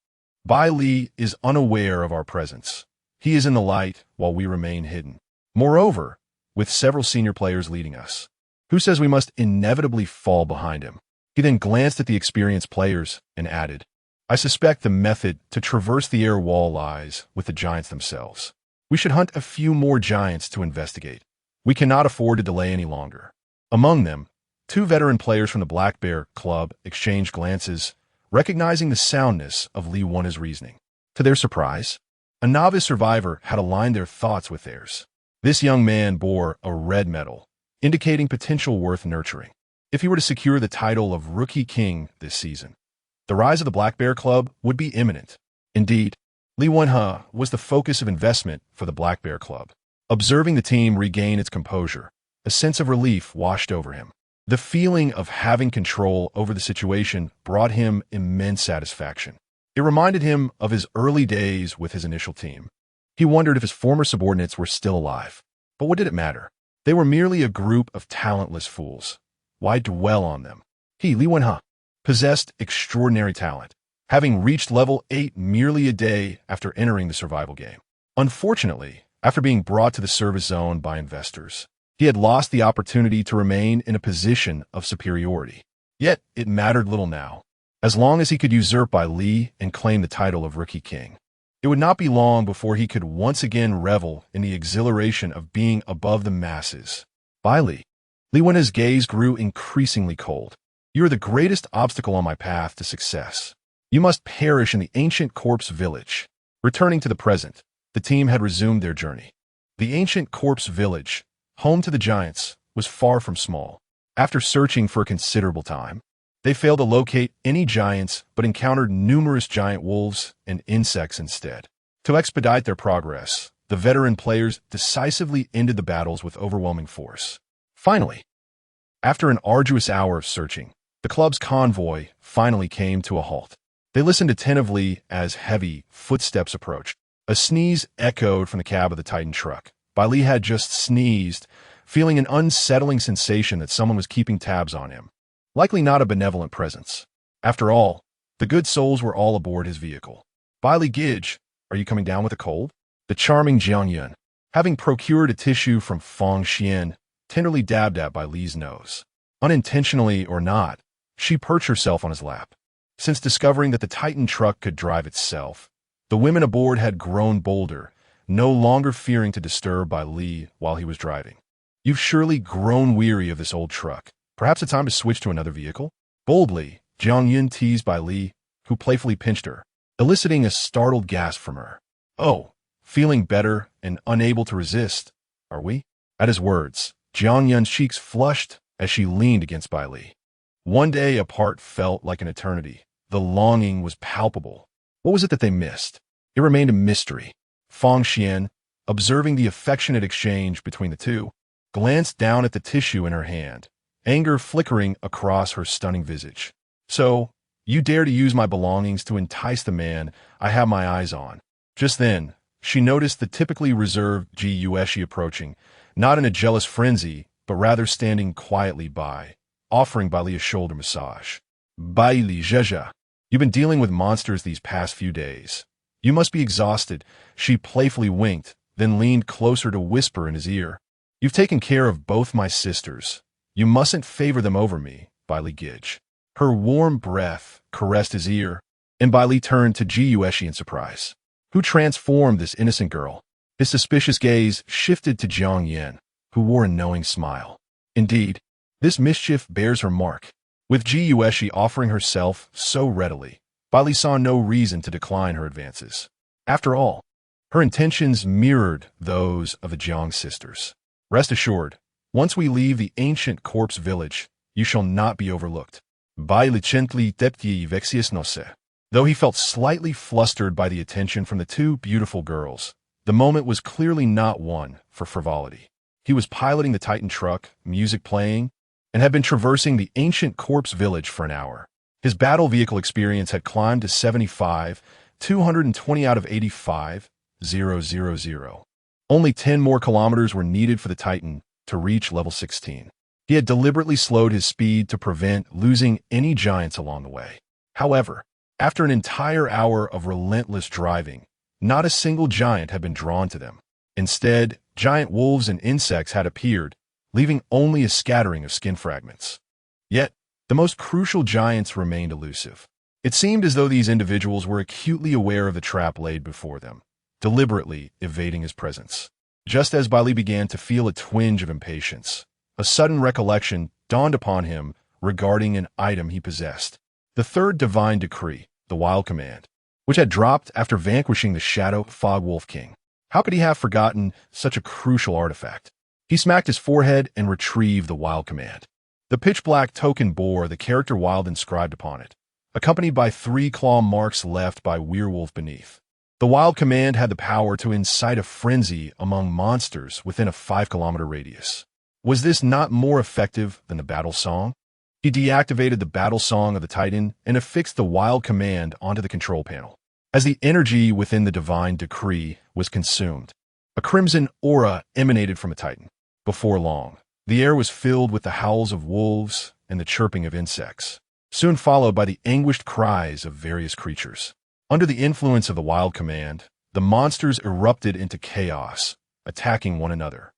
Bai Li is unaware of our presence. He is in the light while we remain hidden. Moreover, with several senior players leading us. Who says we must inevitably fall behind him?" He then glanced at the experienced players and added, "I suspect the method to traverse the air wall lies with the giants themselves. We should hunt a few more giants to investigate. We cannot afford to delay any longer." Among them, two veteran players from the Black Bear Club exchanged glances, recognizing the soundness of Lv.1's reasoning. To their surprise, a novice survivor had aligned their thoughts with theirs. This young man bore a red medal, indicating potential worth nurturing. If he were to secure the title of Rookie King this season, the rise of the Black Bear Club would be imminent. Indeed, Lv.1 was the focus of investment for the Black Bear Club. Observing the team regain its composure, a sense of relief washed over him. The feeling of having control over the situation brought him immense satisfaction. It reminded him of his early days with his initial team. He wondered if his former subordinates were still alive. But what did it matter? They were merely a group of talentless fools. Why dwell on them? He, Lv.1, possessed extraordinary talent, having reached level 8 merely a day after entering the survival game. Unfortunately, after being brought to the service zone by investors, he had lost the opportunity to remain in a position of superiority. Yet, it mattered little now, as long as he could usurp Bai Li and claim the title of Rookie King. It would not be long before he could once again revel in the exhilaration of being above the masses. Bai Li. Lv.1's gaze grew increasingly cold. "You are the greatest obstacle on my path to success. You must perish in the ancient corpse village." Returning to the present, the team had resumed their journey. The ancient corpse village, home to the giants, was far from small. After searching for a considerable time, they failed to locate any giants but encountered numerous giant wolves and insects instead. To expedite their progress, the veteran players decisively ended the battles with overwhelming force. Finally, after an arduous hour of searching, the club's convoy finally came to a halt. They listened attentively as heavy footsteps approached. A sneeze echoed from the cab of the Titan truck. Bai Li had just sneezed, feeling an unsettling sensation that someone was keeping tabs on him. Likely not a benevolent presence. After all, the good souls were all aboard his vehicle. "Bai Li Gidge, are you coming down with a cold?" The charming Jiang Yun, having procured a tissue from Fang Xian, tenderly dabbed at Bai Li's nose. Unintentionally or not, she perched herself on his lap. Since discovering that the Titan truck could drive itself, the women aboard had grown bolder, no longer fearing to disturb Bai Li while he was driving. "You've surely grown weary of this old truck. Perhaps it's time to switch to another vehicle?" Boldly, Jiang Yun teased Bai Li, who playfully pinched her, eliciting a startled gasp from her. "Oh, feeling better and unable to resist, are we?" At his words, Jiang Yun's cheeks flushed as she leaned against Bai Li. One day apart felt like an eternity. The longing was palpable. What was it that they missed? It remained a mystery. Fang Xian, observing the affectionate exchange between the two, glanced down at the tissue in her hand, anger flickering across her stunning visage. "So, you dare to use my belongings to entice the man I have my eyes on." Just then, she noticed the typically reserved Ji Yueshi approaching, not in a jealous frenzy, but rather standing quietly by, offering Bai Li a shoulder massage. Bai Li, Zhezhe, you've been dealing with monsters these past few days. You must be exhausted. She playfully winked, then leaned closer to whisper in his ear. You've taken care of both my sisters. You mustn't favor them over me, Bai Li Gij. Her warm breath caressed his ear, and Bai Li turned to Ji Yueshi in surprise. Who transformed this innocent girl? His suspicious gaze shifted to Jiang Yan, who wore a knowing smile. Indeed, this mischief bears her mark. With Ji Yueshi offering herself so readily, Bai Li saw no reason to decline her advances. After all, her intentions mirrored those of the Jiang sisters. Rest assured, once we leave the ancient corpse village, you shall not be overlooked. Bai Li gently depti vexius nose. Though he felt slightly flustered by the attention from the two beautiful girls, the moment was clearly not one for frivolity. He was piloting the Titan truck, music playing, and had been traversing the ancient corpse village for an hour. His battle vehicle experience had climbed to 75, 220 out of 85, 000. Only 10 more kilometers were needed for the Titan to reach level 16. He had deliberately slowed his speed to prevent losing any giants along the way. However, after an entire hour of relentless driving, not a single giant had been drawn to them. Instead, giant wolves and insects had appeared, leaving only a scattering of skin fragments. Yet, the most crucial giants remained elusive. It seemed as though these individuals were acutely aware of the trap laid before them, deliberately evading his presence. Just as Bai Li began to feel a twinge of impatience, a sudden recollection dawned upon him regarding an item he possessed. The third divine decree, the Wild Command, which had dropped after vanquishing the Shadow Fog Wolf King. How could he have forgotten such a crucial artifact? He smacked his forehead and retrieved the Wild Command. The pitch-black token bore the character Wild inscribed upon it, accompanied by 3 claw marks left by Werewolf beneath. The Wild Command had the power to incite a frenzy among monsters within a 5-kilometer radius. Was this not more effective than the battle song? He deactivated the battle song of the Titan and affixed the Wild Command onto the control panel. As the energy within the divine decree was consumed, a crimson aura emanated from the Titan. Before long, the air was filled with the howls of wolves and the chirping of insects, soon followed by the anguished cries of various creatures. Under the influence of the Wild Command, the monsters erupted into chaos, attacking one another.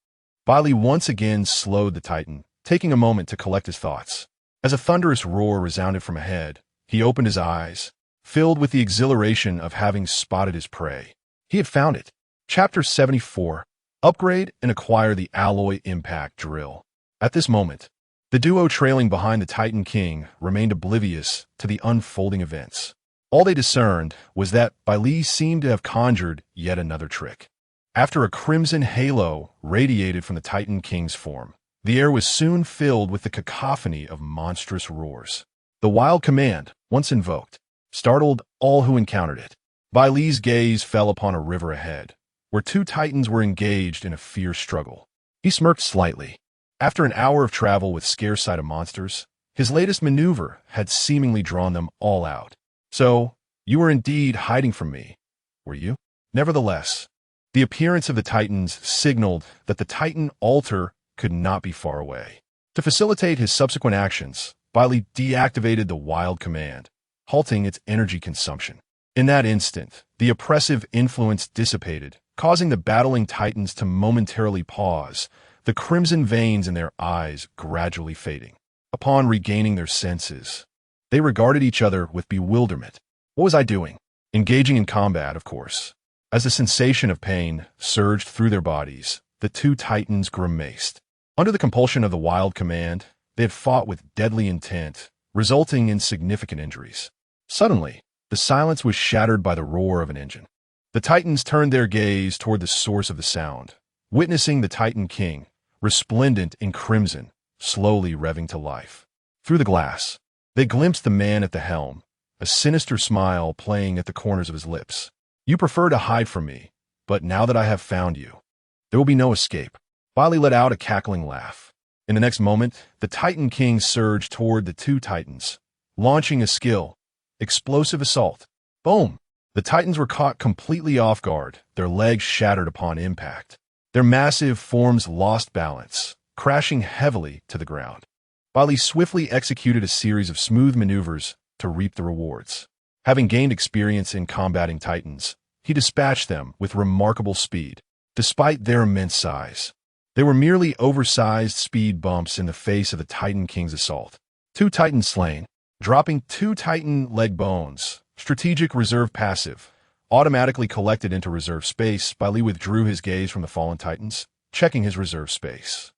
Bai Li once again slowed the Titan, taking a moment to collect his thoughts. As a thunderous roar resounded from ahead, he opened his eyes, filled with the exhilaration of having spotted his prey. He had found it. Chapter 74. Upgrade and acquire the Alloy Impact Drill. At this moment, the duo trailing behind the Titan King remained oblivious to the unfolding events. All they discerned was that Bai Li seemed to have conjured yet another trick. After a crimson halo radiated from the Titan King's form, the air was soon filled with the cacophony of monstrous roars. The Wild Command, once invoked, startled all who encountered it. Bai Li's gaze fell upon a river ahead, where 2 titans were engaged in a fierce struggle. He smirked slightly. After an hour of travel with scarce sight of monsters, his latest maneuver had seemingly drawn them all out. So, you were indeed hiding from me, were you? Nevertheless, the appearance of the titans signaled that the Titan altar could not be far away. To facilitate his subsequent actions, Bai Li deactivated the Wild Command, halting its energy consumption. In that instant, the oppressive influence dissipated, causing the battling titans to momentarily pause, the crimson veins in their eyes gradually fading. Upon regaining their senses, they regarded each other with bewilderment. What was I doing? Engaging in combat, of course. As the sensation of pain surged through their bodies, the 2 titans grimaced. Under the compulsion of the Wild Command, they had fought with deadly intent, resulting in significant injuries. Suddenly, the silence was shattered by the roar of an engine. The titans turned their gaze toward the source of the sound, witnessing the Titan King, resplendent in crimson, slowly revving to life. Through the glass, they glimpsed the man at the helm, a sinister smile playing at the corners of his lips. You prefer to hide from me, but now that I have found you, there will be no escape. Bai Li let out a cackling laugh. In the next moment, the Titan King surged toward the 2 titans, launching a skill, explosive assault. Boom! The titans were caught completely off guard, their legs shattered upon impact. Their massive forms lost balance, crashing heavily to the ground. Bai Li swiftly executed a series of smooth maneuvers to reap the rewards. Having gained experience in combating titans, he dispatched them with remarkable speed. Despite their immense size, they were merely oversized speed bumps in the face of the Titan King's assault. 2 titans slain. Dropping 2 titan leg bones. Strategic reserve passive. Automatically collected into reserve space, Bai Li withdrew his gaze from the fallen titans, checking his reserve space.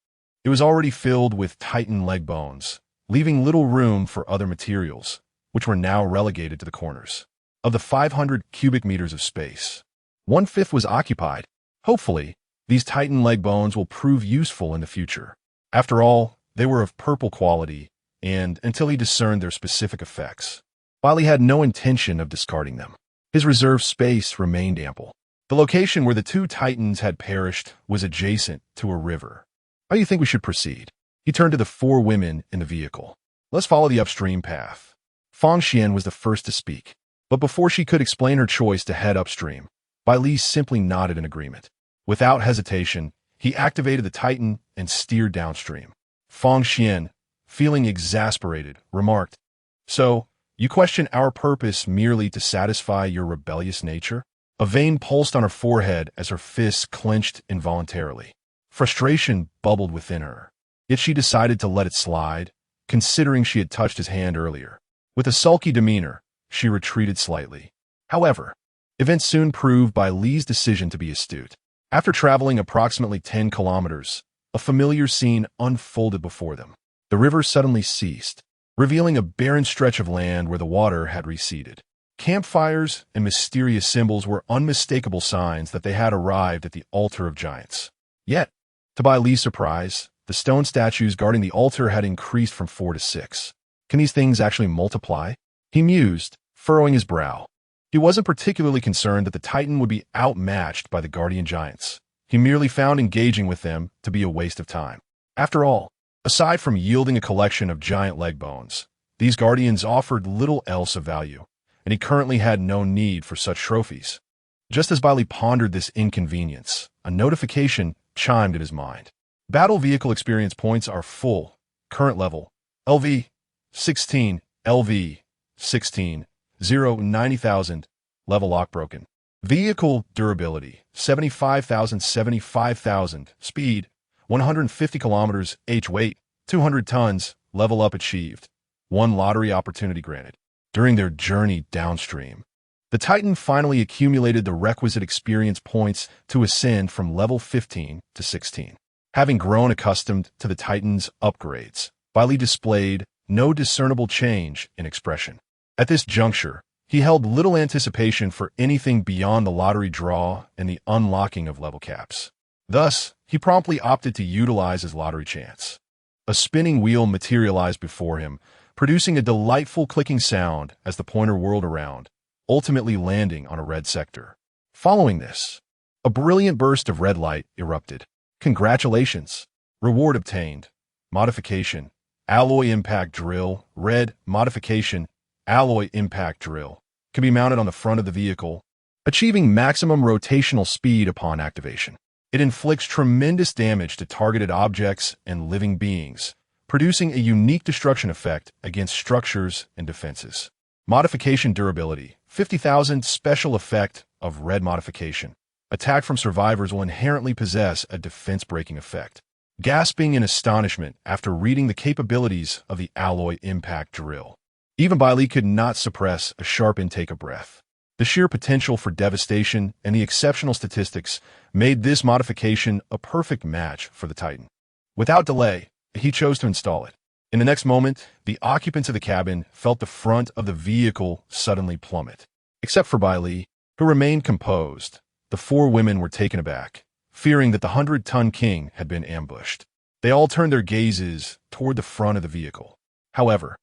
It was already filled with titan leg bones, leaving little room for other materials, which were now relegated to the corners. Of the 500 cubic meters of space, 1/5 was occupied. Hopefully, these titan leg bones will prove useful in the future. After all, they were of purple quality, and until he discerned their specific effects, Bai Li had no intention of discarding them. His reserve space remained ample. The location where the 2 titans had perished was adjacent to a river. How do you think we should proceed? He turned to the 4 women in the vehicle. Let's follow the upstream path. Fang Xian was the first to speak, but before she could explain her choice to head upstream, Bai Li simply nodded in agreement. Without hesitation, he activated the Titan and steered downstream. Fang Xian, feeling exasperated, remarked, "So, you question our purpose merely to satisfy your rebellious nature?" A vein pulsed on her forehead as her fists clenched involuntarily. Frustration bubbled within her, yet she decided to let it slide, considering she had touched his hand earlier. With a sulky demeanor, she retreated slightly. However, events soon proved Bai Li's decision to be astute. After traveling approximately 10 kilometers, a familiar scene unfolded before them. The river suddenly ceased, revealing a barren stretch of land where the water had receded. Campfires and mysterious symbols were unmistakable signs that they had arrived at the altar of giants. Yet, to Bai Li's surprise, the stone statues guarding the altar had increased from 4 to 6. Can these things actually multiply? He mused, furrowing his brow. He wasn't particularly concerned that the Titan would be outmatched by the guardian giants. He merely found engaging with them to be a waste of time. After all, aside from yielding a collection of giant leg bones, these guardians offered little else of value, and he currently had no need for such trophies. Just as Bai Li pondered this inconvenience, a notification chimed in his mind. Battle vehicle experience points are full. Current level, LV-16, LV-16, 90,000, level lock broken. Vehicle durability, 75,000, 75,000, speed, 150 kilometers, H weight, 200 tons, level up achieved. 1 lottery opportunity granted. During their journey downstream, the Titan finally accumulated the requisite experience points to ascend from level 15 to 16. Having grown accustomed to the Titan's upgrades, Bai Li displayed no discernible change in expression. At this juncture, he held little anticipation for anything beyond the lottery draw and the unlocking of level caps. Thus, he promptly opted to utilize his lottery chance. A spinning wheel materialized before him, producing a delightful clicking sound as the pointer whirled around, ultimately landing on a red sector. Following this, a brilliant burst of red light erupted. Congratulations! Reward obtained. Modification. Alloy impact drill. Red. Modification. Alloy impact drill. Can be mounted on the front of the vehicle, achieving maximum rotational speed upon activation. It inflicts tremendous damage to targeted objects and living beings, producing a unique destruction effect against structures and defenses. Modification durability, 50,000 special effect of red modification. Attack from survivors will inherently possess a defense-breaking effect. Gasping in astonishment after reading the capabilities of the alloy impact drill, even Bai Li could not suppress a sharp intake of breath. The sheer potential for devastation and the exceptional statistics made this modification a perfect match for the Titan. Without delay, he chose to install it. In the next moment, the occupants of the cabin felt the front of the vehicle suddenly plummet. Except for Bai Li, who remained composed, the 4 women were taken aback, fearing that the 100-ton king had been ambushed. They all turned their gazes toward the front of the vehicle. However,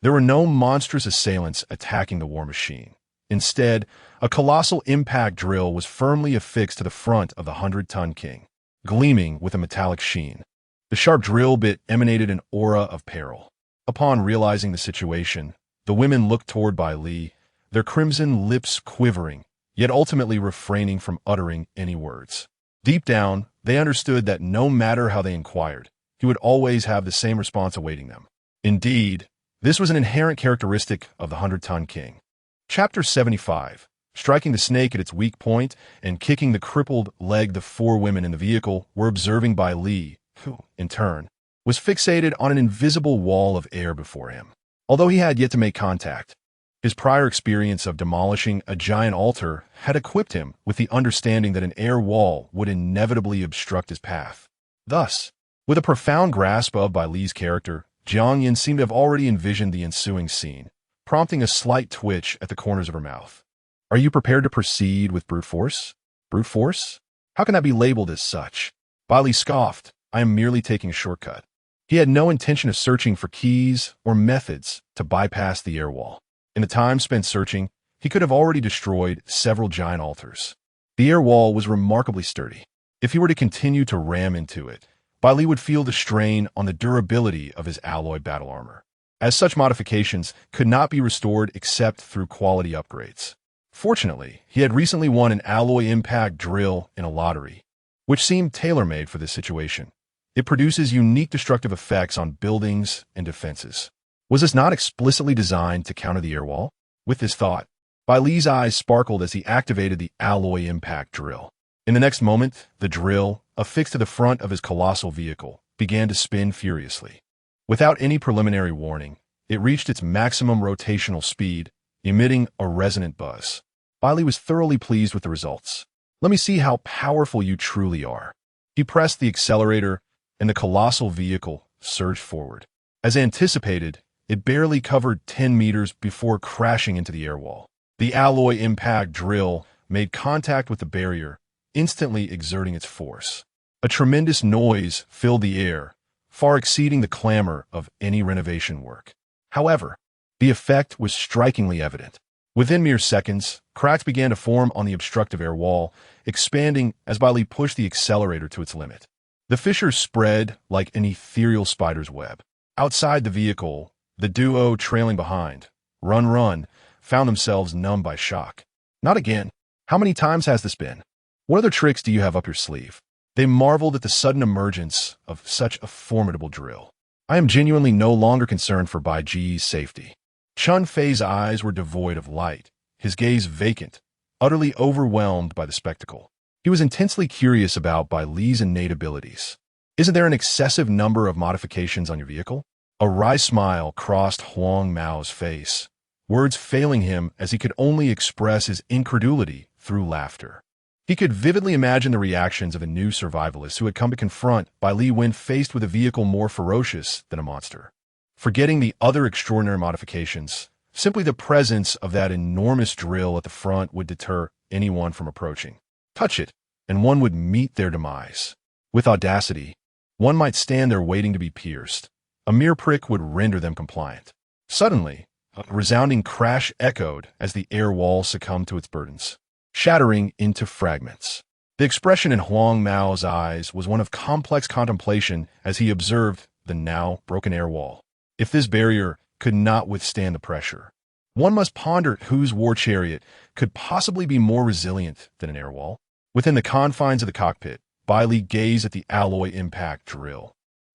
there were no monstrous assailants attacking the war machine. Instead, a colossal impact drill was firmly affixed to the front of the 100-ton king, gleaming with a metallic sheen. The sharp drill bit emanated an aura of peril. Upon realizing the situation, the women looked toward Bai Li, their crimson lips quivering, yet ultimately refraining from uttering any words. Deep down, they understood that no matter how they inquired, he would always have the same response awaiting them. Indeed, this was an inherent characteristic of the 100-ton king. Chapter 75. Striking the snake at its weak point and kicking the crippled leg the four women in the vehicle were observing Bai Li, who, in turn, was fixated on an invisible wall of air before him. Although he had yet to make contact, his prior experience of demolishing a giant altar had equipped him with the understanding that an air wall would inevitably obstruct his path. Thus, with a profound grasp of Bai Li's character, Jiang Yin seemed to have already envisioned the ensuing scene, prompting a slight twitch at the corners of her mouth. Are you prepared to proceed with brute force? Brute force? How can that be labeled as such? Bai Li scoffed. I am merely taking a shortcut. He had no intention of searching for keys or methods to bypass the air wall. In the time spent searching, he could have already destroyed several giant altars. The air wall was remarkably sturdy. If he were to continue to ram into it, Bai Li would feel the strain on the durability of his alloy battle armor, as such modifications could not be restored except through quality upgrades. Fortunately, he had recently won an alloy impact drill in a lottery, which seemed tailor-made for this situation. It produces unique destructive effects on buildings and defenses. Was this not explicitly designed to counter the air wall? With this thought, Bai Li's eyes sparkled as he activated the alloy impact drill. In the next moment, the drill, affixed to the front of his colossal vehicle, began to spin furiously. Without any preliminary warning, it reached its maximum rotational speed, emitting a resonant buzz. Bai Li was thoroughly pleased with the results. Let me see how powerful you truly are. He pressed the accelerator, and the colossal vehicle surged forward. As anticipated, it barely covered 10 meters before crashing into the air wall. The alloy impact drill made contact with the barrier, instantly exerting its force. A tremendous noise filled the air, far exceeding the clamor of any renovation work. However, the effect was strikingly evident. Within mere seconds, cracks began to form on the obstructive air wall, expanding as Bai Li pushed the accelerator to its limit. The fissures spread like an ethereal spider's web. Outside the vehicle, the duo trailing behind, Run, found themselves numbed by shock. Not again. How many times has this been? What other tricks do you have up your sleeve? They marveled at the sudden emergence of such a formidable drill. I am genuinely no longer concerned for Bai Ji's safety. Chun Fei's eyes were devoid of light, his gaze vacant, utterly overwhelmed by the spectacle. He was intensely curious about Bai Li's innate abilities. Isn't there an excessive number of modifications on your vehicle? A wry smile crossed Huang Mao's face, words failing him as he could only express his incredulity through laughter. He could vividly imagine the reactions of a new survivalist who had come to confront Bai Li when faced with a vehicle more ferocious than a monster. Forgetting the other extraordinary modifications, simply the presence of that enormous drill at the front would deter anyone from approaching. Touch it, and one would meet their demise. With audacity, one might stand there waiting to be pierced. A mere prick would render them compliant. Suddenly, a resounding crash echoed as the air wall succumbed to its burdens, shattering into fragments. The expression in Huang Mao's eyes was one of complex contemplation as he observed the now broken air wall. If this barrier could not withstand the pressure, one must ponder whose war chariot could possibly be more resilient than an air wall. Within the confines of the cockpit, Bai Li gazed at the alloy impact drill,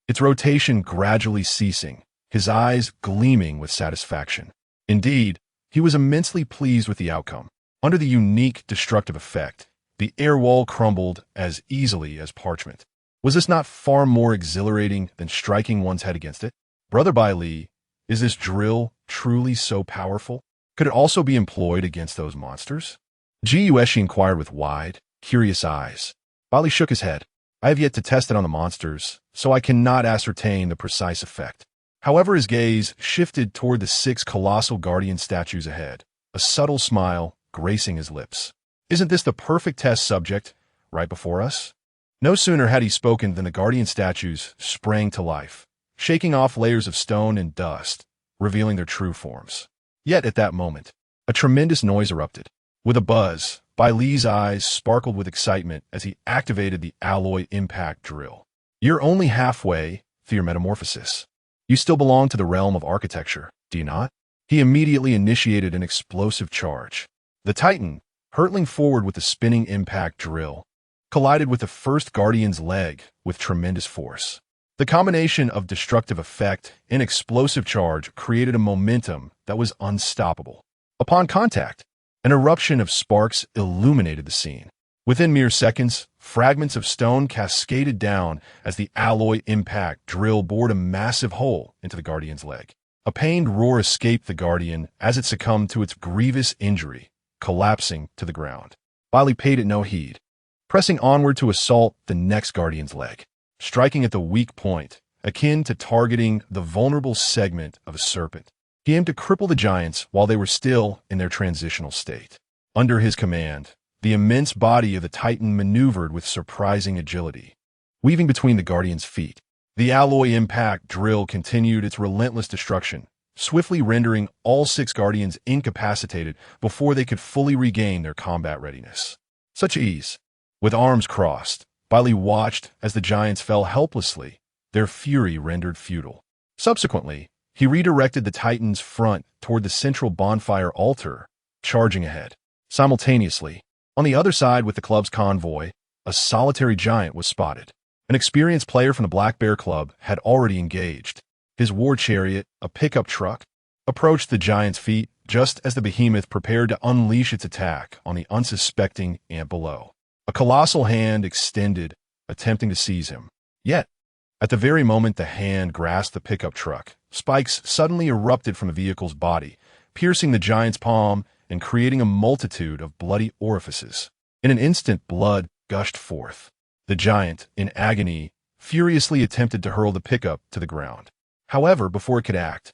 its rotation gradually ceasing, his eyes gleaming with satisfaction. Indeed, he was immensely pleased with the outcome. Under the unique destructive effect, the air wall crumbled as easily as parchment. Was this not far more exhilarating than striking one's head against it? Brother Bai Li, is this drill truly so powerful? Could it also be employed against those monsters? Ji Yueshi inquired with wide, curious eyes. Bai Li shook his head. I have yet to test it on the monsters, so I cannot ascertain the precise effect. However, his gaze shifted toward the 6 colossal guardian statues ahead, a subtle smile gracing his lips. Isn't this the perfect test subject right before us? No sooner had he spoken than the guardian statues sprang to life, shaking off layers of stone and dust, revealing their true forms. Yet at that moment, a tremendous noise erupted. With a buzz, Bai Li's eyes sparkled with excitement as he activated the alloy impact drill. You're only halfway through your metamorphosis. You still belong to the realm of architecture, do you not? He immediately initiated an explosive charge. The Titan, hurtling forward with the spinning impact drill, collided with the first Guardian's leg with tremendous force. The combination of destructive effect and explosive charge created a momentum that was unstoppable. Upon contact, an eruption of sparks illuminated the scene. Within mere seconds, fragments of stone cascaded down as the alloy impact drill bored a massive hole into the Guardian's leg. A pained roar escaped the Guardian as it succumbed to its grievous injury, collapsing to the ground. Bai Li paid it no heed, pressing onward to assault the next Guardian's leg, striking at the weak point, akin to targeting the vulnerable segment of a serpent. He aimed to cripple the giants while they were still in their transitional state. Under his command, the immense body of the Titan maneuvered with surprising agility, weaving between the Guardian's feet. The alloy impact drill continued its relentless destruction, swiftly rendering all 6 Guardians incapacitated before they could fully regain their combat readiness. Such ease. With arms crossed, Bai Li watched as the giants fell helplessly, their fury rendered futile. Subsequently, he redirected the Titan's front toward the central bonfire altar, charging ahead. Simultaneously, on the other side with the club's convoy, a solitary giant was spotted. An experienced player from the Black Bear Club had already engaged. His war chariot, a pickup truck, approached the giant's feet just as the behemoth prepared to unleash its attack on the unsuspecting ant below. A colossal hand extended, attempting to seize him. Yet, at the very moment the hand grasped the pickup truck, spikes suddenly erupted from the vehicle's body, piercing the giant's palm and creating a multitude of bloody orifices. In an instant, blood gushed forth. The giant, in agony, furiously attempted to hurl the pickup to the ground. However, before it could act,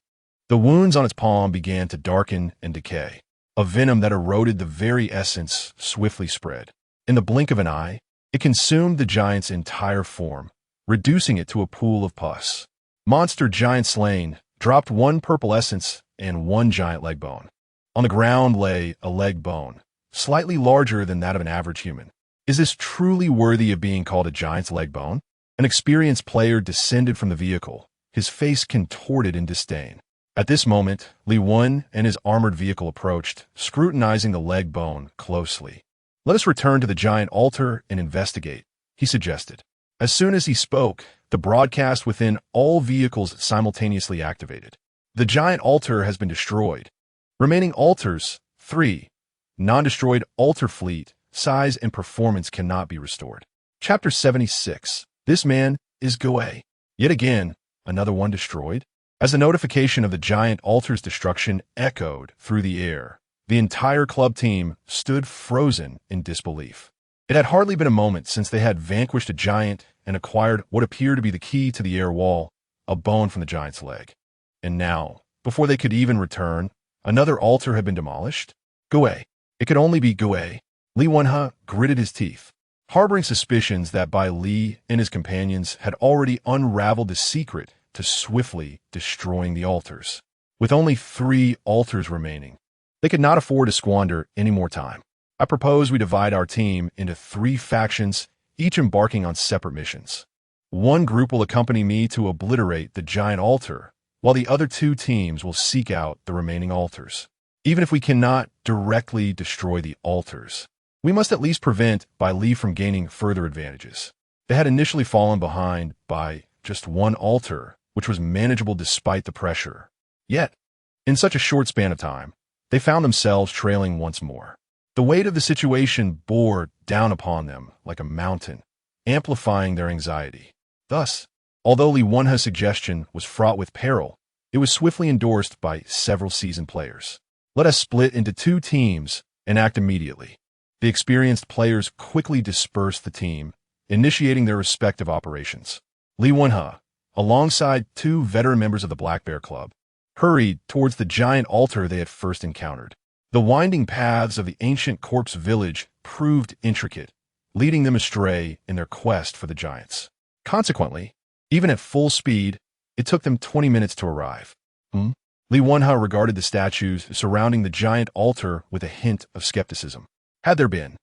the wounds on its palm began to darken and decay. A venom that eroded the very essence swiftly spread. In the blink of an eye, it consumed the giant's entire form, reducing it to a pool of pus. Monster giant slain, dropped 1 purple essence and 1 giant leg bone. On the ground lay a leg bone, slightly larger than that of an average human. Is this truly worthy of being called a giant's leg bone? An experienced player descended from the vehicle, his face contorted in disdain. At this moment, Lv.1 and his armored vehicle approached, scrutinizing the leg bone closely. "Let us return to the giant altar and investigate," he suggested. As soon as he spoke, the broadcast within all vehicles simultaneously activated. "The giant altar has been destroyed. Remaining altars, 3. Non-destroyed altar fleet, size and performance cannot be restored." Chapter 76. This man is Gao. Yet again, another one destroyed? As the notification of the giant altar's destruction echoed through the air, the entire club team stood frozen in disbelief. It had hardly been a moment since they had vanquished a giant and acquired what appeared to be the key to the air wall, a bone from the giant's leg. And now, before they could even return, another altar had been demolished? Gao. It could only be Gao. Lv.1 gritted his teeth, harboring suspicions that Bai Li and his companions had already unraveled the secret to swiftly destroying the altars. With only 3 altars remaining, they could not afford to squander any more time. "I propose we divide our team into 3 factions, each embarking on separate missions. One group will accompany me to obliterate the giant altar, while the other 2 teams will seek out the remaining altars. Even if we cannot directly destroy the altars, we must at least prevent Bai Li from gaining further advantages." They had initially fallen behind by just 1 altar, which was manageable despite the pressure. Yet, in such a short span of time, they found themselves trailing once more. The weight of the situation bore down upon them like a mountain, amplifying their anxiety. Thus, although Lv.1's suggestion was fraught with peril, it was swiftly endorsed by several seasoned players. "Let us split into 2 teams and act immediately." The experienced players quickly dispersed the team, initiating their respective operations. Lv.1, alongside 2 veteran members of the Black Bear Club, hurried towards the giant altar they had first encountered. The winding paths of the ancient corpse village proved intricate, leading them astray in their quest for the giants. Consequently, even at full speed, it took them 20 minutes to arrive. Lv.1 regarded the statues surrounding the giant altar with a hint of skepticism. Had there been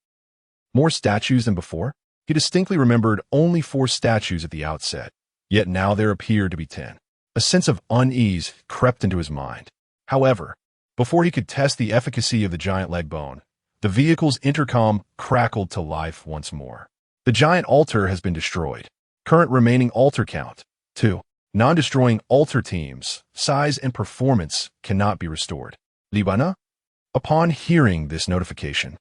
more statues than before? He distinctly remembered only 4 statues at the outset, yet now there appeared to be 10. A sense of unease crept into his mind. However, before he could test the efficacy of the giant leg bone, the vehicle's intercom crackled to life once more. The giant altar has been destroyed. Current remaining altar count, 2. Non-destroying altar teams, size and performance cannot be restored. Libana? Upon hearing this notification,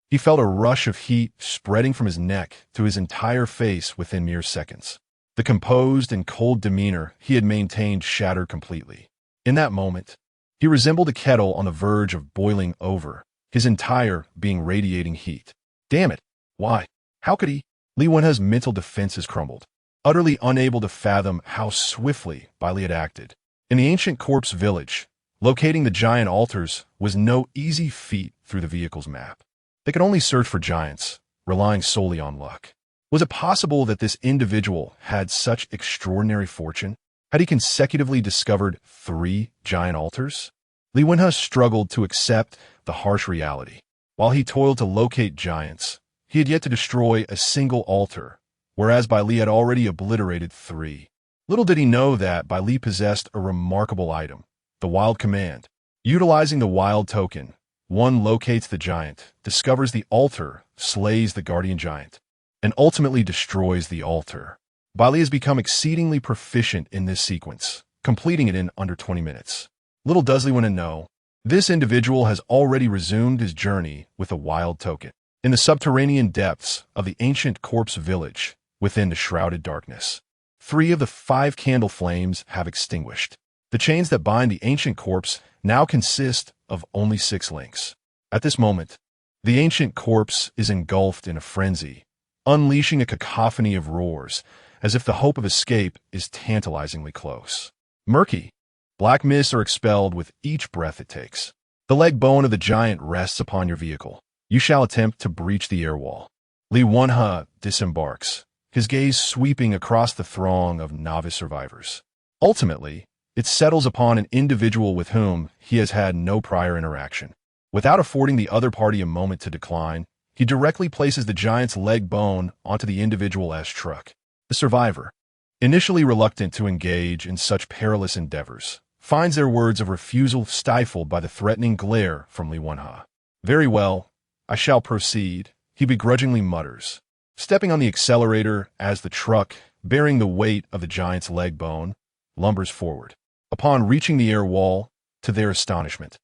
he felt a rush of heat spreading from his neck to his entire face within mere seconds. The composed and cold demeanor he had maintained shattered completely. In that moment, he resembled a kettle on the verge of boiling over, his entire being radiating heat. Damn it! Why? How could he? Lv.1's mental defenses crumbled, utterly unable to fathom how swiftly Bai Li had acted. In the ancient corpse village, locating the giant altars was no easy feat through the vehicle's map. They could only search for giants, relying solely on luck. Was it possible that this individual had such extraordinary fortune? Had he consecutively discovered 3 giant altars? Lv.1 struggled to accept the harsh reality. While he toiled to locate giants, he had yet to destroy a single altar, whereas Bai Li had already obliterated 3. Little did he know that Bai Li possessed a remarkable item, the Wild Command. Utilizing the Wild token, one locates the giant, discovers the altar, slays the guardian giant, and ultimately destroys the altar. Bai Li has become exceedingly proficient in this sequence, completing it in under 20 minutes. Little does Lv.1 know, this individual has already resumed his journey with a Wild token. In the subterranean depths of the ancient corpse village, within the shrouded darkness, 3 of the 5 candle flames have extinguished. The chains that bind the ancient corpse now consist of only 6 links. At this moment, the ancient corpse is engulfed in a frenzy, unleashing a cacophony of roars, as if the hope of escape is tantalizingly close. Murky, black mists are expelled with each breath it takes. The leg bone of the giant rests upon your vehicle. You shall attempt to breach the air wall. Lv.1 disembarks, his gaze sweeping across the throng of novice survivors. Ultimately, it settles upon an individual with whom he has had no prior interaction. Without affording the other party a moment to decline, he directly places the giant's leg bone onto the individual's truck. The survivor, initially reluctant to engage in such perilous endeavors, finds their words of refusal stifled by the threatening glare from Lv.1. Very well, I shall proceed, he begrudgingly mutters, stepping on the accelerator as the truck, bearing the weight of the giant's leg bone, lumbers forward. Upon reaching the air wall, to their astonishment,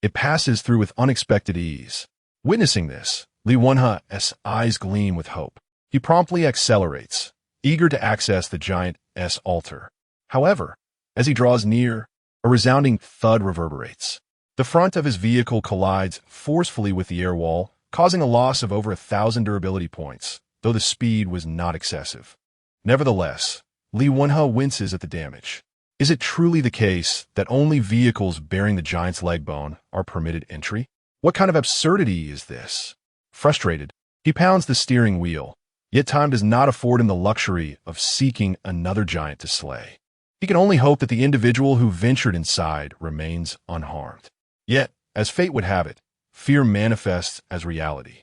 it passes through with unexpected ease. Witnessing this, Lv.1's eyes gleam with hope. He promptly accelerates, eager to access the giant's altar. However, as he draws near, a resounding thud reverberates. The front of his vehicle collides forcefully with the air wall, causing a loss of over 1,000 durability points, though the speed was not excessive. Nevertheless, Lv.1 winces at the damage. Is it truly the case that only vehicles bearing the giant's leg bone are permitted entry? What kind of absurdity is this? Frustrated, he pounds the steering wheel, yet time does not afford him the luxury of seeking another giant to slay. He can only hope that the individual who ventured inside remains unharmed. Yet, as fate would have it, fear manifests as reality.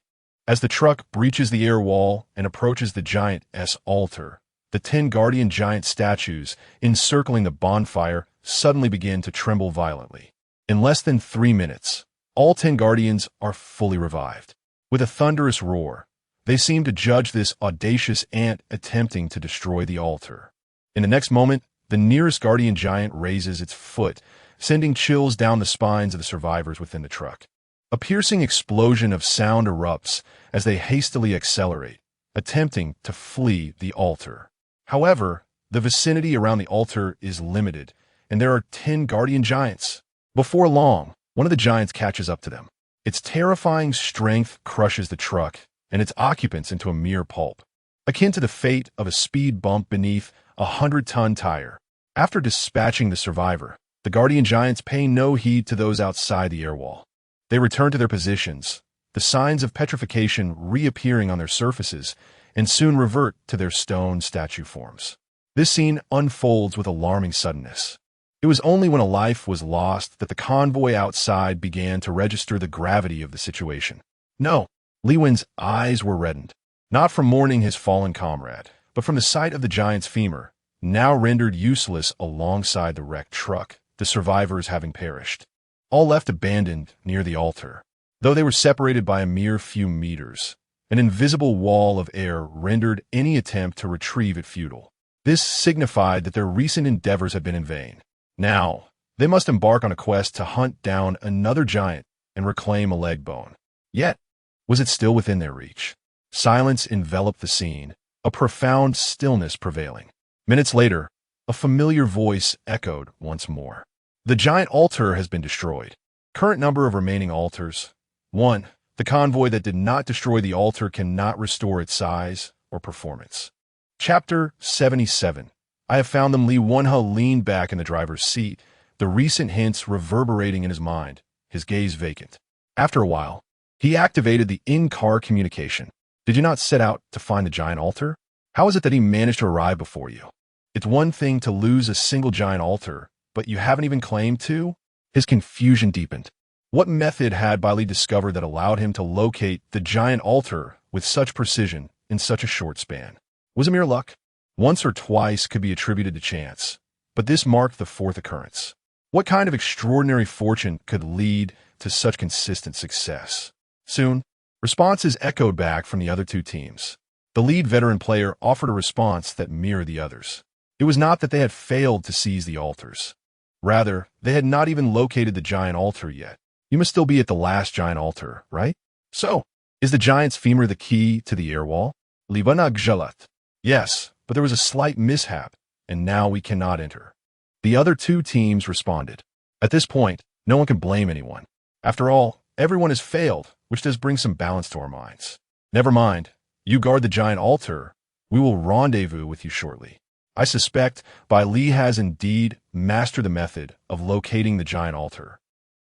As the truck breaches the air wall and approaches the giant's altar, the 10 guardian giant statues encircling the bonfire suddenly begin to tremble violently. In less than 3 minutes, all 10 guardians are fully revived. With a thunderous roar, they seem to judge this audacious ant attempting to destroy the altar. In the next moment, the nearest guardian giant raises its foot, sending chills down the spines of the survivors within the truck. A piercing explosion of sound erupts as they hastily accelerate, attempting to flee the altar. However, the vicinity around the altar is limited, and there are 10 guardian giants. Before long, one of the giants catches up to them. Its terrifying strength crushes the truck and its occupants into a mere pulp, akin to the fate of a speed bump beneath a 100-ton tire. After dispatching the survivor, the guardian giants pay no heed to those outside the air wall. They return to their positions, the signs of petrification reappearing on their surfaces, and soon revert to their stone statue forms. This scene unfolds with alarming suddenness. It was only when a life was lost that the convoy outside began to register the gravity of the situation. No, Lv.1's eyes were reddened, not from mourning his fallen comrade, but from the sight of the giant's femur, now rendered useless alongside the wrecked truck, the survivors having perished. All left abandoned near the altar, though they were separated by a mere few meters, An invisible wall of air rendered any attempt to retrieve it futile. This signified that their recent endeavors had been in vain. Now, they must embark on a quest to hunt down another giant and reclaim a leg bone. Yet, was it still within their reach? Silence enveloped the scene, a profound stillness prevailing. Minutes later, a familiar voice echoed once more. The giant altar has been destroyed. Current number of remaining altars: 1. The convoy that did not destroy the altar cannot restore its size or performance. Chapter 77. I have found them. Lv.1 leaned back in the driver's seat, the recent hints reverberating in his mind, his gaze vacant. After a while, he activated the in-car communication. Did you not set out to find the giant altar? How is it that he managed to arrive before you? It's one thing to lose a single giant altar, but you haven't even claimed to? His confusion deepened. What method had Bai Li discovered that allowed him to locate the giant altar with such precision in such a short span? Was it mere luck? Once or twice could be attributed to chance, but this marked the fourth occurrence. What kind of extraordinary fortune could lead to such consistent success? Soon, responses echoed back from the other two teams. The lead veteran player offered a response that mirrored the others. It was not that they had failed to seize the altars. Rather, they had not even located the giant altar yet. You must still be at the last giant altar, right? So, is the giant's femur the key to the air wall? Lv.1. Yes, but there was a slight mishap, and now we cannot enter. The other two teams responded. At this point, no one can blame anyone. After all, everyone has failed, which does bring some balance to our minds. Never mind. You guard the giant altar. We will rendezvous with you shortly. I suspect Bai Li has indeed mastered the method of locating the giant altar,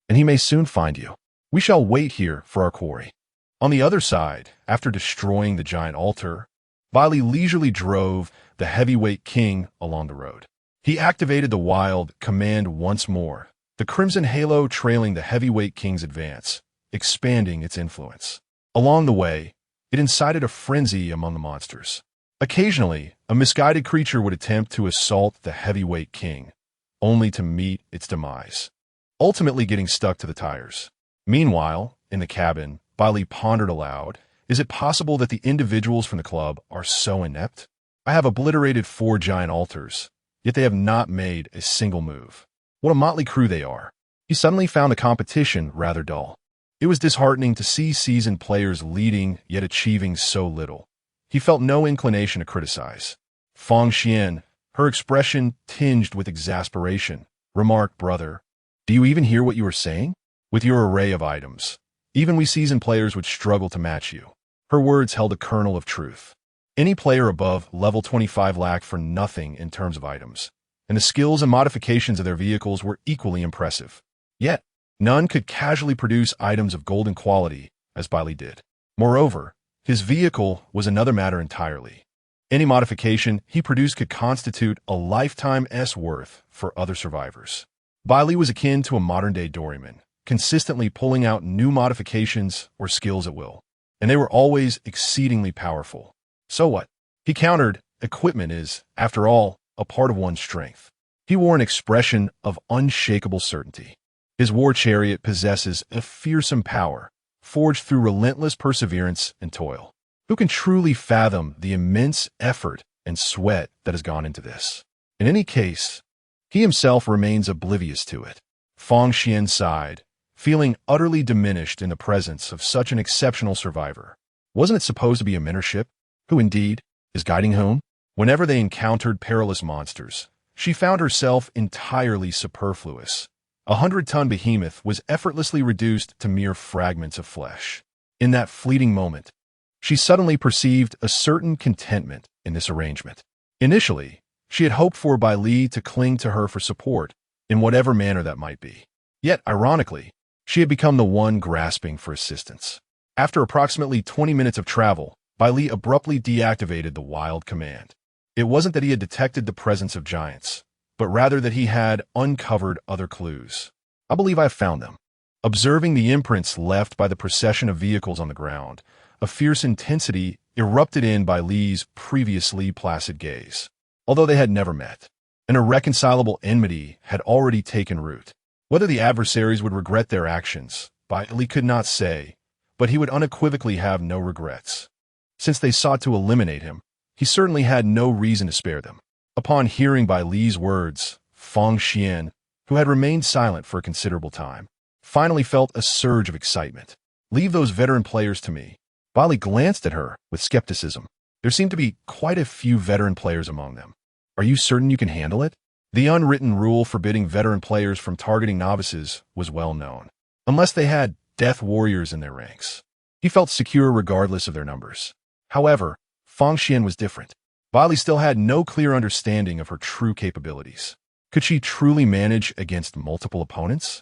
and he may soon find you. We shall wait here for our quarry. On the other side, after destroying the giant altar, Bai Li leisurely drove the heavyweight king along the road. He activated the wild command once more, the crimson halo trailing the heavyweight king's advance, expanding its influence. Along the way, it incited a frenzy among the monsters. Occasionally, a misguided creature would attempt to assault the heavyweight king, only to meet its demise, ultimately getting stuck to the tires. Meanwhile, in the cabin, Bai Li pondered aloud, is it possible that the individuals from the club are so inept? I have obliterated 4 giant altars, yet they have not made a single move. What a motley crew they are. He suddenly found the competition rather dull. It was disheartening to see seasoned players leading yet achieving so little. He felt no inclination to criticize. Fang Xian, her expression tinged with exasperation, remarked, "Brother, do you even hear what you are saying? With your array of items, even we seasoned players would struggle to match you." Her words held a kernel of truth. Any player above level 25 lacked for nothing in terms of items, and the skills and modifications of their vehicles were equally impressive. Yet, none could casually produce items of golden quality as Bai Li did. Moreover, his vehicle was another matter entirely. Any modification he produced could constitute a lifetime's worth for other survivors. Bai Li was akin to a modern-day Doryman, consistently pulling out new modifications or skills at will, and they were always exceedingly powerful. So what? He countered, equipment is, after all, a part of one's strength. He wore an expression of unshakable certainty. His war chariot possesses a fearsome power, forged through relentless perseverance and toil. Who can truly fathom the immense effort and sweat that has gone into this? In any case, he himself remains oblivious to it. Fang Xian sighed, feeling utterly diminished in the presence of such an exceptional survivor. Wasn't it supposed to be a mentorship? Who, indeed, is guiding whom? Whenever they encountered perilous monsters, she found herself entirely superfluous. A 100-ton behemoth was effortlessly reduced to mere fragments of flesh. In that fleeting moment, she suddenly perceived a certain contentment in this arrangement. Initially, she had hoped for Bai Li to cling to her for support, in whatever manner that might be. Yet, ironically, she had become the one grasping for assistance. After approximately 20 minutes of travel, Bai Li abruptly deactivated the wild command. It wasn't that he had detected the presence of giants, but rather that he had uncovered other clues. I believe I have found them. Observing the imprints left by the procession of vehicles on the ground, a fierce intensity erupted in Bai Li's previously placid gaze. Although they had never met, an irreconcilable enmity had already taken root. Whether the adversaries would regret their actions, Bai Li could not say, but he would unequivocally have no regrets. Since they sought to eliminate him, he certainly had no reason to spare them. Upon hearing Bai Li's words, Fang Xian, who had remained silent for a considerable time, finally felt a surge of excitement. "Leave those veteran players to me." Bai Li glanced at her with skepticism. There seemed to be quite a few veteran players among them. "Are you certain you can handle it?" The unwritten rule forbidding veteran players from targeting novices was well known, unless they had death warriors in their ranks. He felt secure regardless of their numbers. However, Fang Xian was different. Bai Li still had no clear understanding of her true capabilities. Could she truly manage against multiple opponents?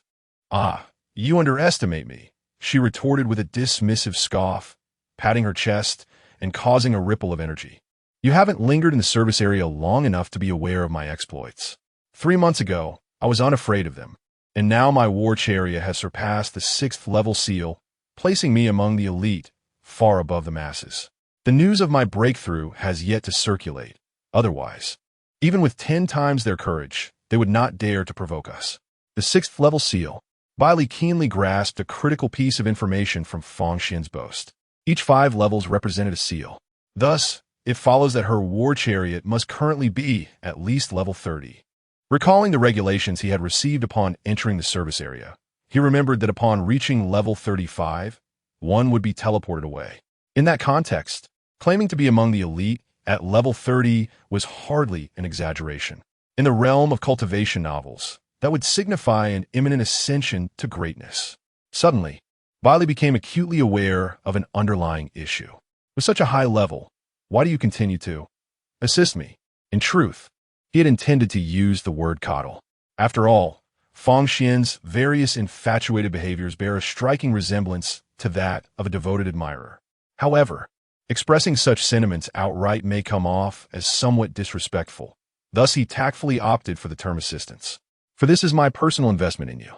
"Ah, you underestimate me," she retorted with a dismissive scoff, patting her chest and causing a ripple of energy. "You haven't lingered in the service area long enough to be aware of my exploits. 3 months ago, I was unafraid of them, and now my war chariot has surpassed the 6th level seal, placing me among the elite, far above the masses. The news of my breakthrough has yet to circulate. Otherwise, even with 10 times their courage, they would not dare to provoke us." The 6th level seal. Bai Li keenly grasped a critical piece of information from Fang Xian's boast. Each 5 levels represented a seal. Thus, it follows that her war chariot must currently be at least level 30. Recalling the regulations he had received upon entering the service area, he remembered that upon reaching level 35, one would be teleported away. In that context, claiming to be among the elite at level 30 was hardly an exaggeration. In the realm of cultivation novels, that would signify an imminent ascension to greatness. Suddenly, Bai Li became acutely aware of an underlying issue. With such a high level, why do you continue to assist me? In truth, he had intended to use the word coddle. After all, Fang Xian's various infatuated behaviors bear a striking resemblance to that of a devoted admirer. However, expressing such sentiments outright may come off as somewhat disrespectful. Thus, he tactfully opted for the term assistance. "For this is my personal investment in you."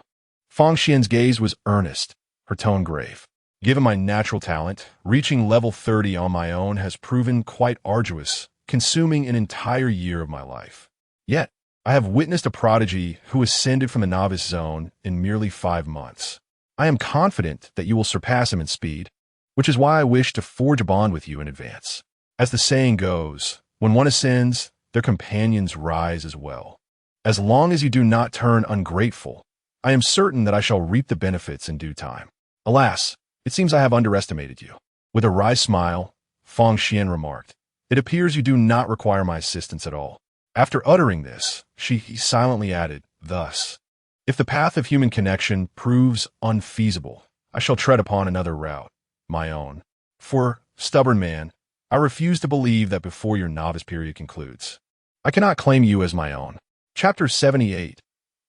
Fang Xian's gaze was earnest, her tone grave. "Given my natural talent, reaching level 30 on my own has proven quite arduous, consuming an entire year of my life. Yet, I have witnessed a prodigy who ascended from the novice zone in merely 5 months. I am confident that you will surpass him in speed, which is why I wish to forge a bond with you in advance. As the saying goes, when one ascends, their companions rise as well. As long as you do not turn ungrateful, I am certain that I shall reap the benefits in due time. Alas, it seems I have underestimated you." With a wry smile, Fang Xian remarked, "It appears you do not require my assistance at all." After uttering this, he silently added, "Thus, if the path of human connection proves unfeasible, I shall tread upon another route, my own. For, stubborn man, I refuse to believe that before your novice period concludes. I cannot claim you as my own." Chapter 78.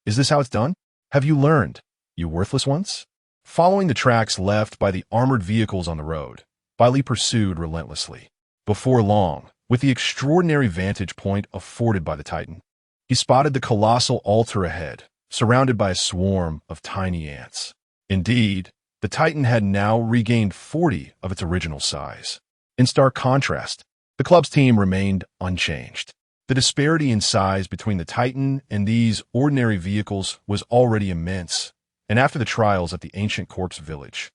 Is this how it's done? Have you learned, you worthless ones? Following the tracks left by the armored vehicles on the road, Bai Li pursued relentlessly. Before long, with the extraordinary vantage point afforded by the Titan, he spotted the colossal altar ahead, surrounded by a swarm of tiny ants. Indeed, the Titan had now regained 40 of its original size. In stark contrast, the club's team remained unchanged. The disparity in size between the Titan and these ordinary vehicles was already immense, and after the trials at the ancient corpse village,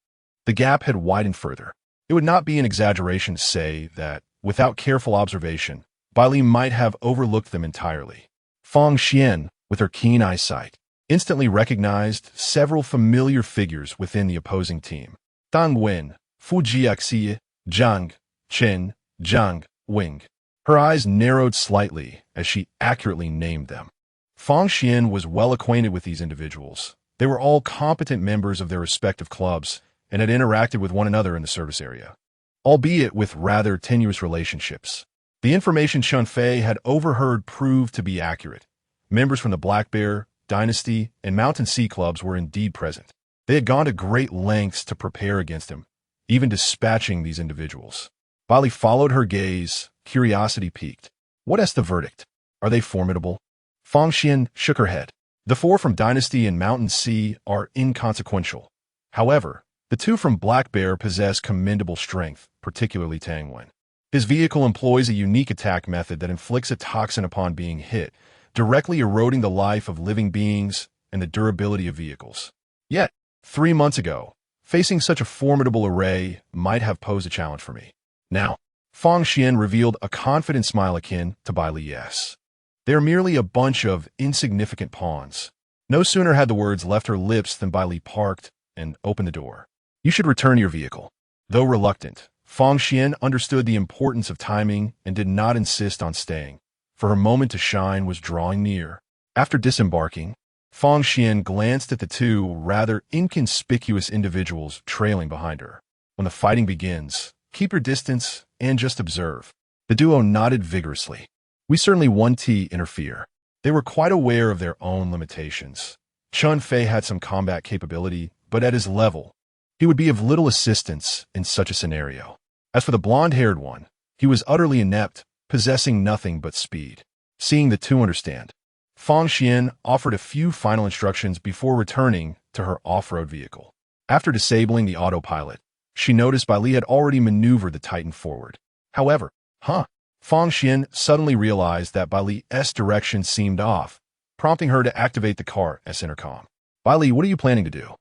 the gap had widened further. It would not be an exaggeration to say that, without careful observation, Bai Li might have overlooked them entirely. Fang Xian, with her keen eyesight, instantly recognized several familiar figures within the opposing team. Dang Wen, Fu Jiaxi, Zhang, Chen, Zhang, Wang. Her eyes narrowed slightly as she accurately named them. Fang Xian was well acquainted with these individuals. They were all competent members of their respective clubs and had interacted with one another in the service area, albeit with rather tenuous relationships. The information Shun Fei had overheard proved to be accurate. Members from the Black Bear, Dynasty, and Mountain Sea clubs were indeed present. They had gone to great lengths to prepare against him, even dispatching these individuals. Bai Li followed her gaze, curiosity piqued. What is the verdict? Are they formidable? Fang Xian shook her head. The 4 from Dynasty and Mountain Sea are inconsequential. However, the 2 from Black Bear possess commendable strength, particularly Tang Wen. His vehicle employs a unique attack method that inflicts a toxin upon being hit, directly eroding the life of living beings and the durability of vehicles. Yet, 3 months ago, facing such a formidable array might have posed a challenge for me. Now, Fang Xian revealed a confident smile akin to Bai Li. Yes. They are merely a bunch of insignificant pawns. No sooner had the words left her lips than Bai Li parked and opened the door. You should return your vehicle. Though reluctant, Fang Xian understood the importance of timing and did not insist on staying, for her moment to shine was drawing near. After disembarking, Fang Xian glanced at the two rather inconspicuous individuals trailing behind her. When the fighting begins, keep your distance and just observe. The duo nodded vigorously. We certainly won't interfere. They were quite aware of their own limitations. Chun Fei had some combat capability, but at his level, he would be of little assistance in such a scenario. As for the blonde-haired one, he was utterly inept, possessing nothing but speed. Seeing the two understand, Fang Xian offered a few final instructions before returning to her off-road vehicle. After disabling the autopilot, she noticed Bai Li had already maneuvered the Titan forward. However, Fang Xian suddenly realized that Bai Li's direction seemed off, prompting her to activate the car's intercom. Bai Li, what are you planning to do?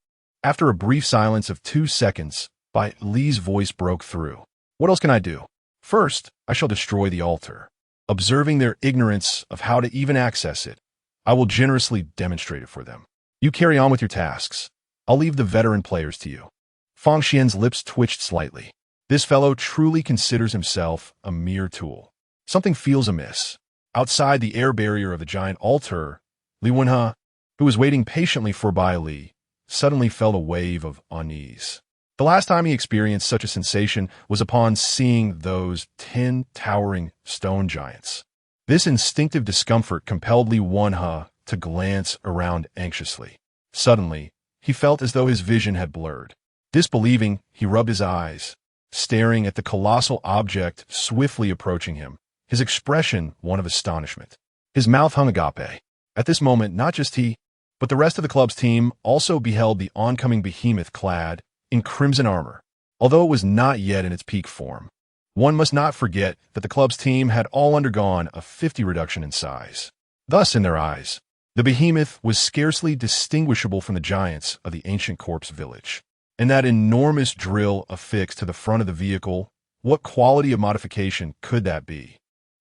After a brief silence of 2 seconds, Bai Li's voice broke through. What else can I do? First, I shall destroy the altar. Observing their ignorance of how to even access it, I will generously demonstrate it for them. You carry on with your tasks. I'll leave the veteran players to you. Fang Xian's lips twitched slightly. This fellow truly considers himself a mere tool. Something feels amiss. Outside the air barrier of the giant altar, Lv.1, who was waiting patiently for Bai Li, suddenly felt a wave of unease. The last time he experienced such a sensation was upon seeing those 10 towering stone giants. This instinctive discomfort compelled Lv.1 to glance around anxiously. Suddenly, he felt as though his vision had blurred. Disbelieving, he rubbed his eyes, staring at the colossal object swiftly approaching him, his expression one of astonishment. His mouth hung agape. At this moment, not just he, but the rest of the club's team also beheld the oncoming behemoth clad in crimson armor, although it was not yet in its peak form. One must not forget that the club's team had all undergone a 50 reduction in size. Thus, in their eyes, the behemoth was scarcely distinguishable from the giants of the ancient corpse village. And that enormous drill affixed to the front of the vehicle, what quality of modification could that be?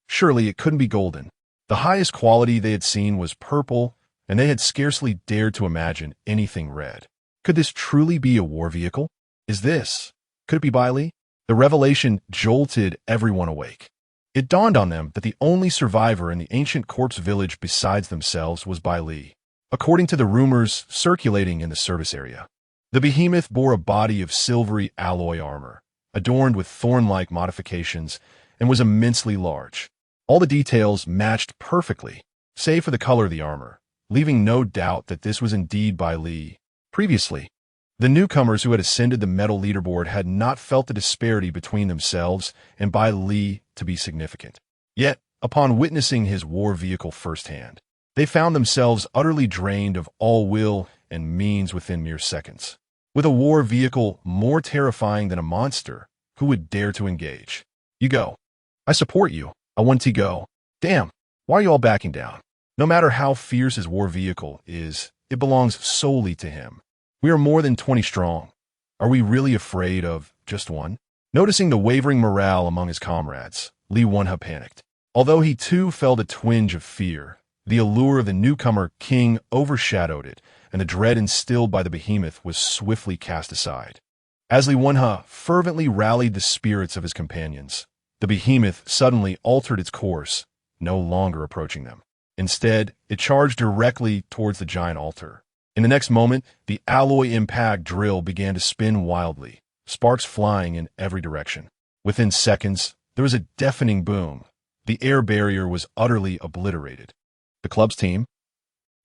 Surely it couldn't be golden. The highest quality they had seen was purple, and they had scarcely dared to imagine anything red. Could this truly be a war vehicle? Could it be Bai Li? The revelation jolted everyone awake. It dawned on them that the only survivor in the ancient corpse village besides themselves was Bai Li, according to the rumors circulating in the service area. The behemoth bore a body of silvery alloy armor, adorned with thorn-like modifications, and was immensely large. All the details matched perfectly, save for the color of the armor, leaving no doubt that this was indeed Bai Li. Previously, the newcomers who had ascended the metal leaderboard had not felt the disparity between themselves and Bai Li to be significant. Yet, upon witnessing his war vehicle firsthand, they found themselves utterly drained of all will and means within mere seconds. With a war vehicle more terrifying than a monster, who would dare to engage? You go. I support you. I want to go. Damn, why are you all backing down? No matter how fierce his war vehicle is, it belongs solely to him. We are more than 20 strong. Are we really afraid of just one? Noticing the wavering morale among his comrades, Lv.1 panicked. Although he too felt a twinge of fear, the allure of the newcomer king overshadowed it, and the dread instilled by the behemoth was swiftly cast aside. As Lv.1 fervently rallied the spirits of his companions, the behemoth suddenly altered its course, no longer approaching them. Instead, it charged directly towards the giant altar. In the next moment, the alloy impact drill began to spin wildly, sparks flying in every direction. Within seconds, there was a deafening boom. The air barrier was utterly obliterated. The club's team?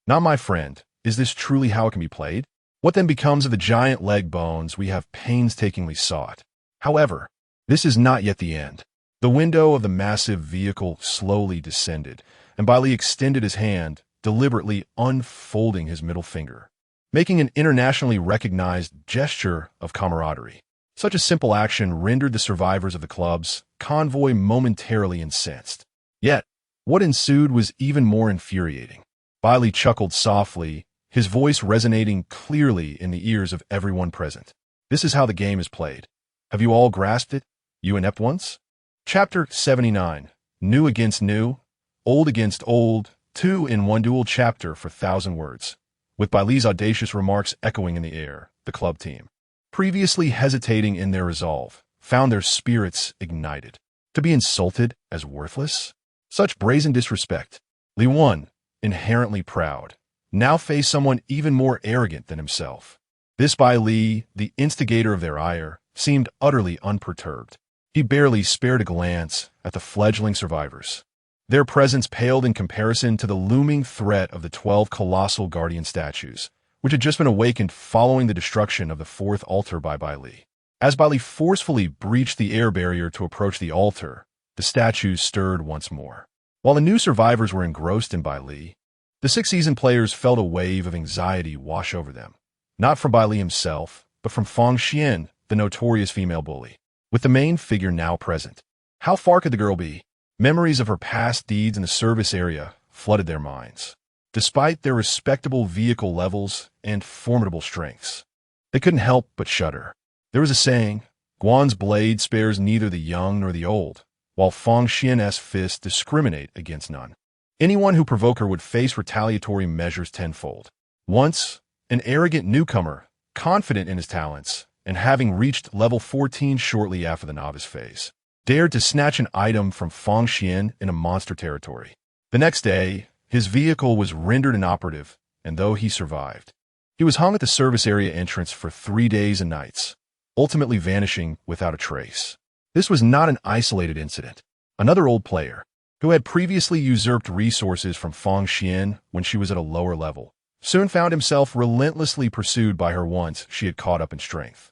Not my friend. Is this truly how it can be played? What then becomes of the giant leg bones we have painstakingly sought? However, this is not yet the end. The window of the massive vehicle slowly descended, and Bai Li extended his hand, deliberately unfolding his middle finger, making an internationally recognized gesture of camaraderie. Such a simple action rendered the survivors of the club's convoy momentarily incensed. Yet, what ensued was even more infuriating. Bai Li chuckled softly, his voice resonating clearly in the ears of everyone present. This is how the game is played. Have you all grasped it, you inept ones? Chapter 79. New against new, old against old, 2-in-1 dual chapter for 1,000 words. With Bai Li's audacious remarks echoing in the air, the club team, previously hesitating in their resolve, found their spirits ignited. To be insulted as worthless? Such brazen disrespect. Lv.1, inherently proud, now faced someone even more arrogant than himself. This Bai Li, the instigator of their ire, seemed utterly unperturbed. He barely spared a glance at the fledgling survivors. Their presence paled in comparison to the looming threat of the 12 colossal guardian statues, which had just been awakened following the destruction of the fourth altar by Bai Li. As Bai Li forcefully breached the air barrier to approach the altar, the statues stirred once more. While the new survivors were engrossed in Bai Li, the six seasoned players felt a wave of anxiety wash over them. Not from Bai Li himself, but from Fang Xian, the notorious female bully. With the main figure now present, how far could the girl be? Memories of her past deeds in the service area flooded their minds. Despite their respectable vehicle levels and formidable strengths, they couldn't help but shudder. There was a saying, Guan's blade spares neither the young nor the old, while Fang Xian's fists discriminate against none. Anyone who provoked her would face retaliatory measures tenfold. Once, an arrogant newcomer, confident in his talents, and having reached level 14 shortly after the novice phase, dared to snatch an item from Fang Xian in a monster territory. The next day, his vehicle was rendered inoperative, and though he survived, he was hung at the service area entrance for 3 days and nights, ultimately vanishing without a trace. This was not an isolated incident. Another old player, who had previously usurped resources from Fang Xian when she was at a lower level, soon found himself relentlessly pursued by her once she had caught up in strength.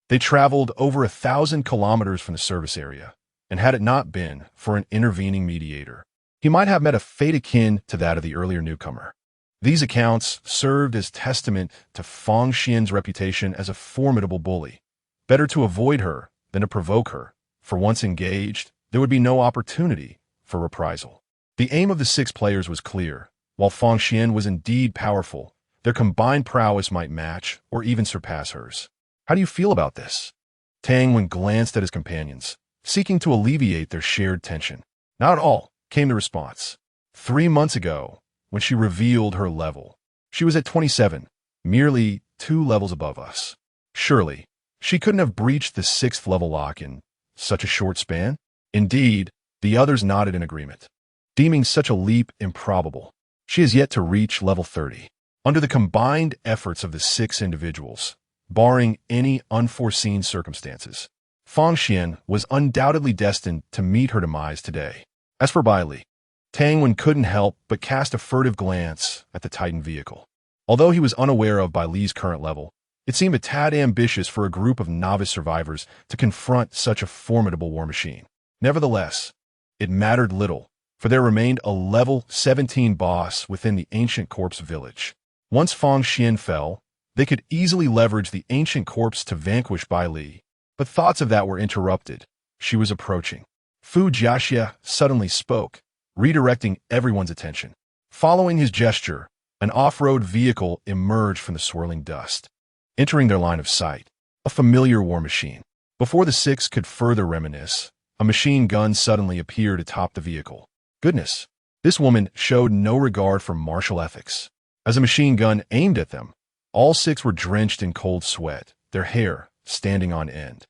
They traveled over 1,000 kilometers from the service area, and had it not been for an intervening mediator, he might have met a fate akin to that of the earlier newcomer. These accounts served as testament to Fang Xian's reputation as a formidable bully. Better to avoid her than to provoke her, for once engaged, there would be no opportunity for reprisal. The aim of the 6 players was clear. While Fang Xian was indeed powerful, their combined prowess might match or even surpass hers. How do you feel about this? Tang Wen glanced at his companions, seeking to alleviate their shared tension. Not at all, came the response. 3 months ago, when she revealed her level, she was at 27, merely 2 levels above us. Surely, she couldn't have breached the 6th level lock in such a short span? Indeed, the others nodded in agreement, deeming such a leap improbable. She has yet to reach level 30. Under the combined efforts of the 6 individuals, barring any unforeseen circumstances, Fang Xian was undoubtedly destined to meet her demise today. As for Bai Li, Tang Wen couldn't help but cast a furtive glance at the Titan vehicle. Although he was unaware of Bai Li's current level, it seemed a tad ambitious for a group of novice survivors to confront such a formidable war machine. Nevertheless, it mattered little, for there remained a level 17 boss within the ancient corpse village. Once Fang Xian fell, they could easily leverage the ancient corpse to vanquish Bai Li, but thoughts of that were interrupted. She was approaching. Fu Jiaxia suddenly spoke, redirecting everyone's attention. Following his gesture, an off-road vehicle emerged from the swirling dust, entering their line of sight. A familiar war machine. Before the 6 could further reminisce, a machine gun suddenly appeared atop the vehicle. Goodness, this woman showed no regard for martial ethics. As a machine gun aimed at them, all 6 were drenched in cold sweat, their hair standing on end.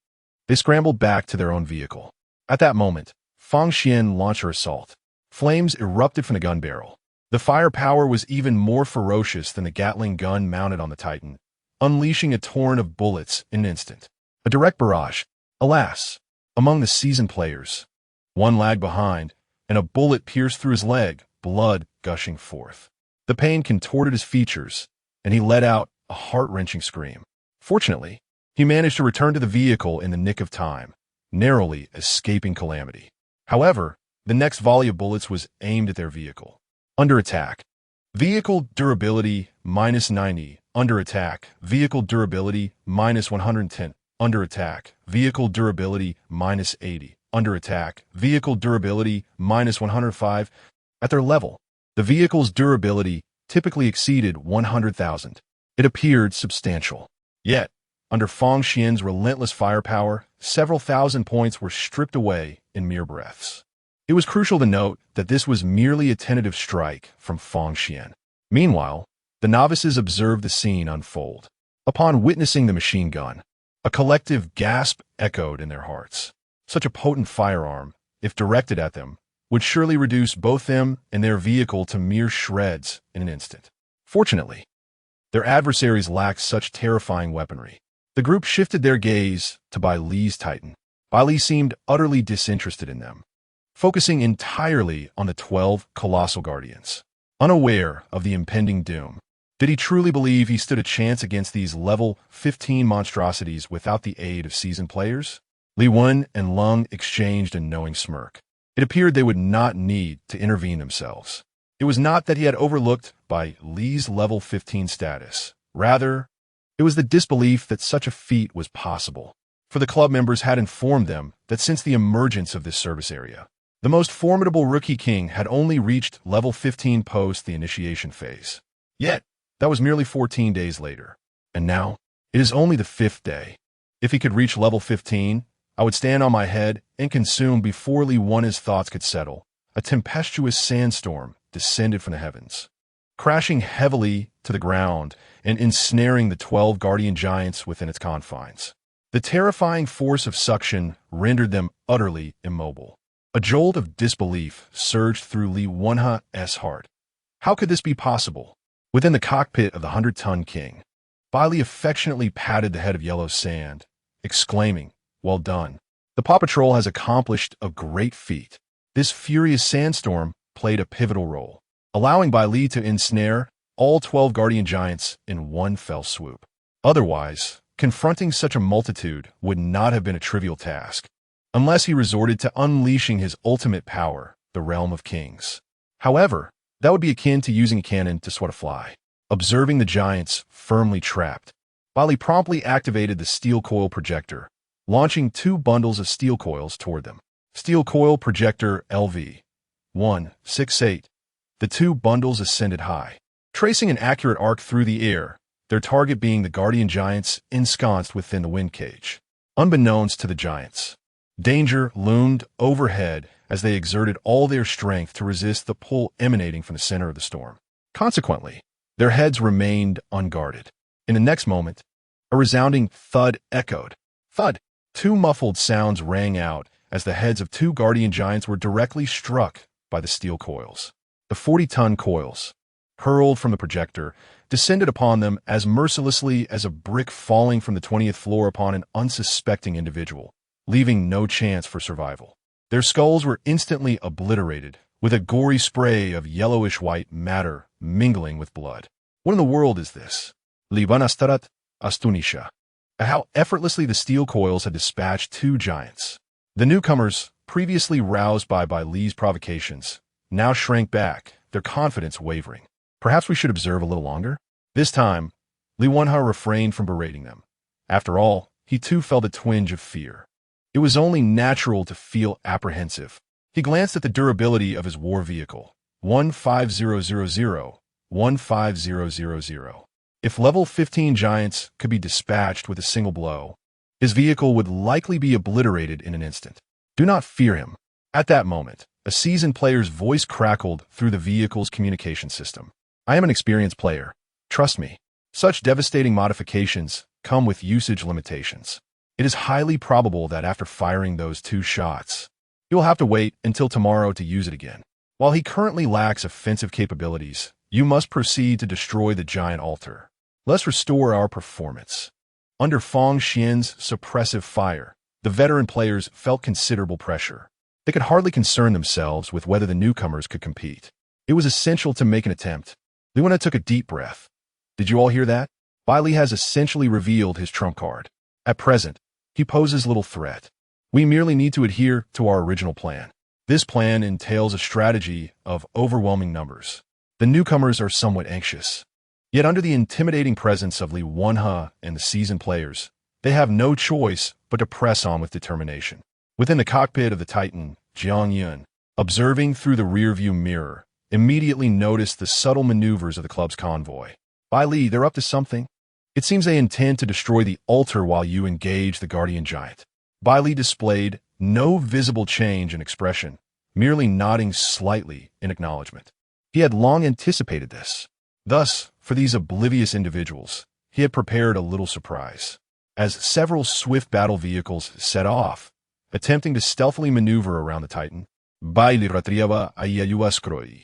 They scrambled back to their own vehicle. At that moment, Fang Xian launched her assault. Flames erupted from the gun barrel. The firepower was even more ferocious than the Gatling gun mounted on the Titan, unleashing a torrent of bullets in an instant. A direct barrage. Alas, among the seasoned players, one lagged behind, and a bullet pierced through his leg, blood gushing forth. The pain contorted his features, and he let out a heart-wrenching scream. Fortunately, he managed to return to the vehicle in the nick of time, narrowly escaping calamity. However, the next volley of bullets was aimed at their vehicle. Under attack. Vehicle durability -90. Under attack. Vehicle durability -110. Under attack. Vehicle durability -80. Under attack. Vehicle durability -105. At their level, the vehicle's durability typically exceeded 100,000. It appeared substantial. Yet, Under Fang Xian's relentless firepower, several thousand points were stripped away in mere breaths. It was crucial to note that this was merely a tentative strike from Fang Xian. Meanwhile, the novices observed the scene unfold. Upon witnessing the machine gun, a collective gasp echoed in their hearts. Such a potent firearm, if directed at them, would surely reduce both them and their vehicle to mere shreds in an instant. Fortunately, their adversaries lacked such terrifying weaponry. The group shifted their gaze to Bai Li's Titan. Bai Li seemed utterly disinterested in them, focusing entirely on the 12 colossal guardians. Unaware of the impending doom, did he truly believe he stood a chance against these level 15 monstrosities without the aid of seasoned players? Lv.1 and Lung exchanged a knowing smirk. It appeared they would not need to intervene themselves. It was not that he had overlooked Bai Li's level 15 status. Rather, it was the disbelief that such a feat was possible. For the club members had informed them that since the emergence of this service area, the most formidable rookie king had only reached level 15 post the initiation phase. Yet, that was merely 14 days later. And now, it is only the 5th day. If he could reach level 15, I would stand on my head and consume before Lv.1's thoughts could settle. A tempestuous sandstorm descended from the heavens, crashing heavily to the ground and ensnaring the 12 guardian giants within its confines. The terrifying force of suction rendered them utterly immobile. A jolt of disbelief surged through Lv.1's heart. How could this be possible? Within the cockpit of the 100-ton king, Bai Li affectionately patted the head of yellow sand, exclaiming, "Well done. The Paw Patrol has accomplished a great feat." This furious sandstorm played a pivotal role, allowing Bai Li to ensnare all 12 guardian giants in one fell swoop. Otherwise, confronting such a multitude would not have been a trivial task, unless he resorted to unleashing his ultimate power, the realm of kings. However, that would be akin to using a cannon to swat a fly. Observing the giants firmly trapped, Bai Li promptly activated the steel coil projector, launching 2 bundles of steel coils toward them. Steel coil projector Lv.1 68. The 2 bundles ascended high, tracing an accurate arc through the air, their target being the guardian giants ensconced within the wind cage. Unbeknownst to the giants, danger loomed overhead as they exerted all their strength to resist the pull emanating from the center of the storm. Consequently, their heads remained unguarded. In the next moment, a resounding thud echoed. Thud! 2 muffled sounds rang out as the heads of 2 guardian giants were directly struck by the steel coils. The 40-ton coils, hurled from the projector, descended upon them as mercilessly as a brick falling from the 20th floor upon an unsuspecting individual, leaving no chance for survival. Their skulls were instantly obliterated, with a gory spray of yellowish-white matter mingling with blood. What in the world is this? Libanastarat astunisha. How effortlessly the steel coils had dispatched 2 giants. The newcomers, previously roused by Bai Li's provocations, now shrank back, their confidence wavering. Perhaps we should observe a little longer? This time, Lv.1 refrained from berating them. After all, he too felt a twinge of fear. It was only natural to feel apprehensive. He glanced at the durability of his war vehicle, 15000, 15000. If level 15 giants could be dispatched with a single blow, his vehicle would likely be obliterated in an instant. Do not fear him. At that moment, a seasoned player's voice crackled through the vehicle's communication system. I am an experienced player. Trust me. Such devastating modifications come with usage limitations. It is highly probable that after firing those 2 shots, you will have to wait until tomorrow to use it again. While he currently lacks offensive capabilities, you must proceed to destroy the giant altar. Let's restore our performance. Under Fang Xian's suppressive fire, the veteran players felt considerable pressure. They could hardly concern themselves with whether the newcomers could compete. It was essential to make an attempt. Lv.1 took a deep breath. Did you all hear that? Bai Li has essentially revealed his trump card. At present, he poses little threat. We merely need to adhere to our original plan. This plan entails a strategy of overwhelming numbers. The newcomers are somewhat anxious. Yet under the intimidating presence of Lv.1 and the seasoned players, they have no choice but to press on with determination. Within the cockpit of the Titan, Jiang Yun, observing through the rearview mirror, immediately noticed the subtle maneuvers of the club's convoy. Bai Li, they're up to something. It seems they intend to destroy the altar while you engage the guardian giant. Bai Li displayed no visible change in expression, merely nodding slightly in acknowledgement. He had long anticipated this. Thus, for these oblivious individuals, he had prepared a little surprise. As several swift battle vehicles set off, attempting to stealthily maneuver around the Titan, Bai Li ratriava ayayuaskroi.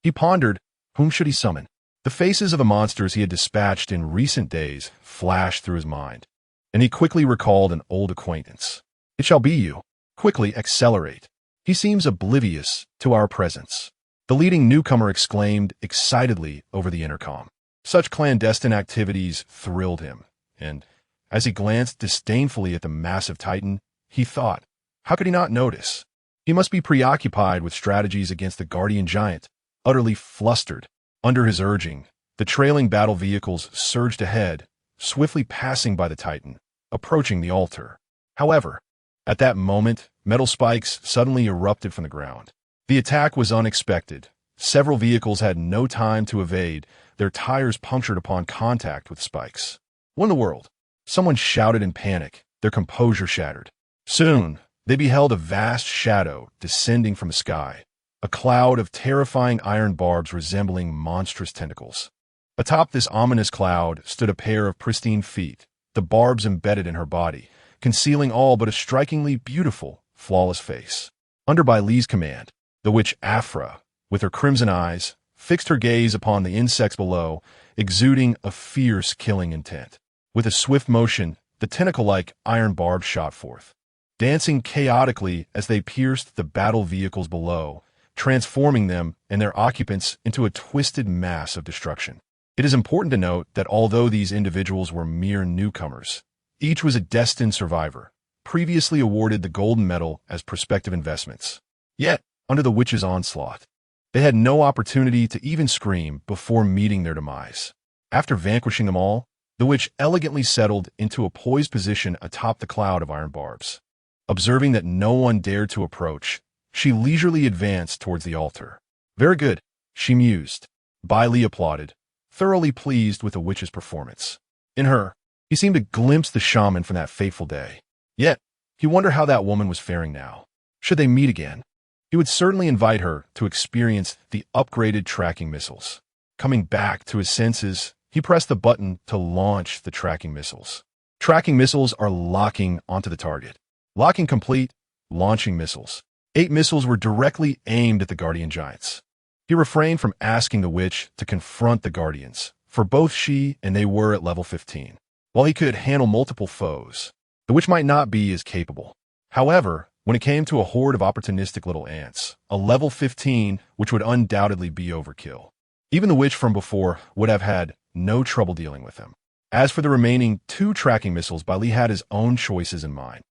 He pondered, whom should he summon? The faces of the monsters he had dispatched in recent days flashed through his mind, and he quickly recalled an old acquaintance. It shall be you. Quickly accelerate. He seems oblivious to our presence. The leading newcomer exclaimed excitedly over the intercom. Such clandestine activities thrilled him, and as he glanced disdainfully at the massive Titan, he thought, how could he not notice? He must be preoccupied with strategies against the guardian giant. Utterly flustered, under his urging, the trailing battle vehicles surged ahead, swiftly passing by the Titan, approaching the altar. However, at that moment, metal spikes suddenly erupted from the ground. The attack was unexpected. Several vehicles had no time to evade, their tires punctured upon contact with spikes. What in the world? Someone shouted in panic, their composure shattered. Soon, they beheld a vast shadow descending from the sky, a cloud of terrifying iron barbs resembling monstrous tentacles. Atop this ominous cloud stood a pair of pristine feet, the barbs embedded in her body, concealing all but a strikingly beautiful, flawless face. Under Bai Li's command, the witch Afra, with her crimson eyes, fixed her gaze upon the insects below, exuding a fierce killing intent. With a swift motion, the tentacle-like iron barbs shot forth, dancing chaotically as they pierced the battle vehicles below, transforming them and their occupants into a twisted mass of destruction. It is important to note that although these individuals were mere newcomers, each was a destined survivor, previously awarded the golden medal as prospective investments. Yet, under the witch's onslaught, they had no opportunity to even scream before meeting their demise. After vanquishing them all, the witch elegantly settled into a poised position atop the cloud of iron barbs. Observing that no one dared to approach, she leisurely advanced towards the altar. Very good, she mused. Bai Li applauded, thoroughly pleased with the witch's performance. In her, he seemed to glimpse the shaman from that fateful day. Yet, he wondered how that woman was faring now. Should they meet again, he would certainly invite her to experience the upgraded tracking missiles. Coming back to his senses, he pressed the button to launch the tracking missiles. Tracking missiles are locking onto the target. Locking complete, launching missiles. 8 missiles were directly aimed at the guardian giants. He refrained from asking the witch to confront the guardians, for both she and they were at level 15. While he could handle multiple foes, the witch might not be as capable. However, when it came to a horde of opportunistic little ants, a level 15, which would undoubtedly be overkill. Even the witch from before would have had no trouble dealing with him. As for the remaining 2 tracking missiles, Bai Li had his own choices in mind.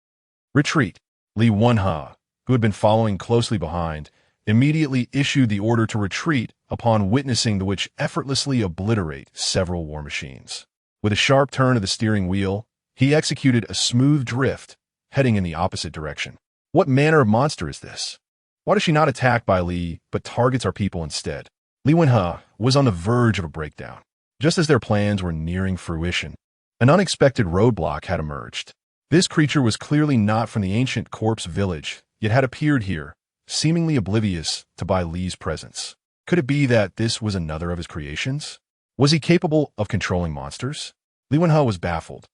Retreat. Lv.1, who had been following closely behind, immediately issued the order to retreat upon witnessing the witch effortlessly obliterate several war machines. With a sharp turn of the steering wheel, he executed a smooth drift, heading in the opposite direction. What manner of monster is this? Why does she not attack Bai Li, but targets our people instead? Lv.1 was on the verge of a breakdown. Just as their plans were nearing fruition, an unexpected roadblock had emerged. This creature was clearly not from the ancient corpse village, yet had appeared here, seemingly oblivious to Bai Li's presence. Could it be that this was another of his creations? Was he capable of controlling monsters? Lv.1 was baffled,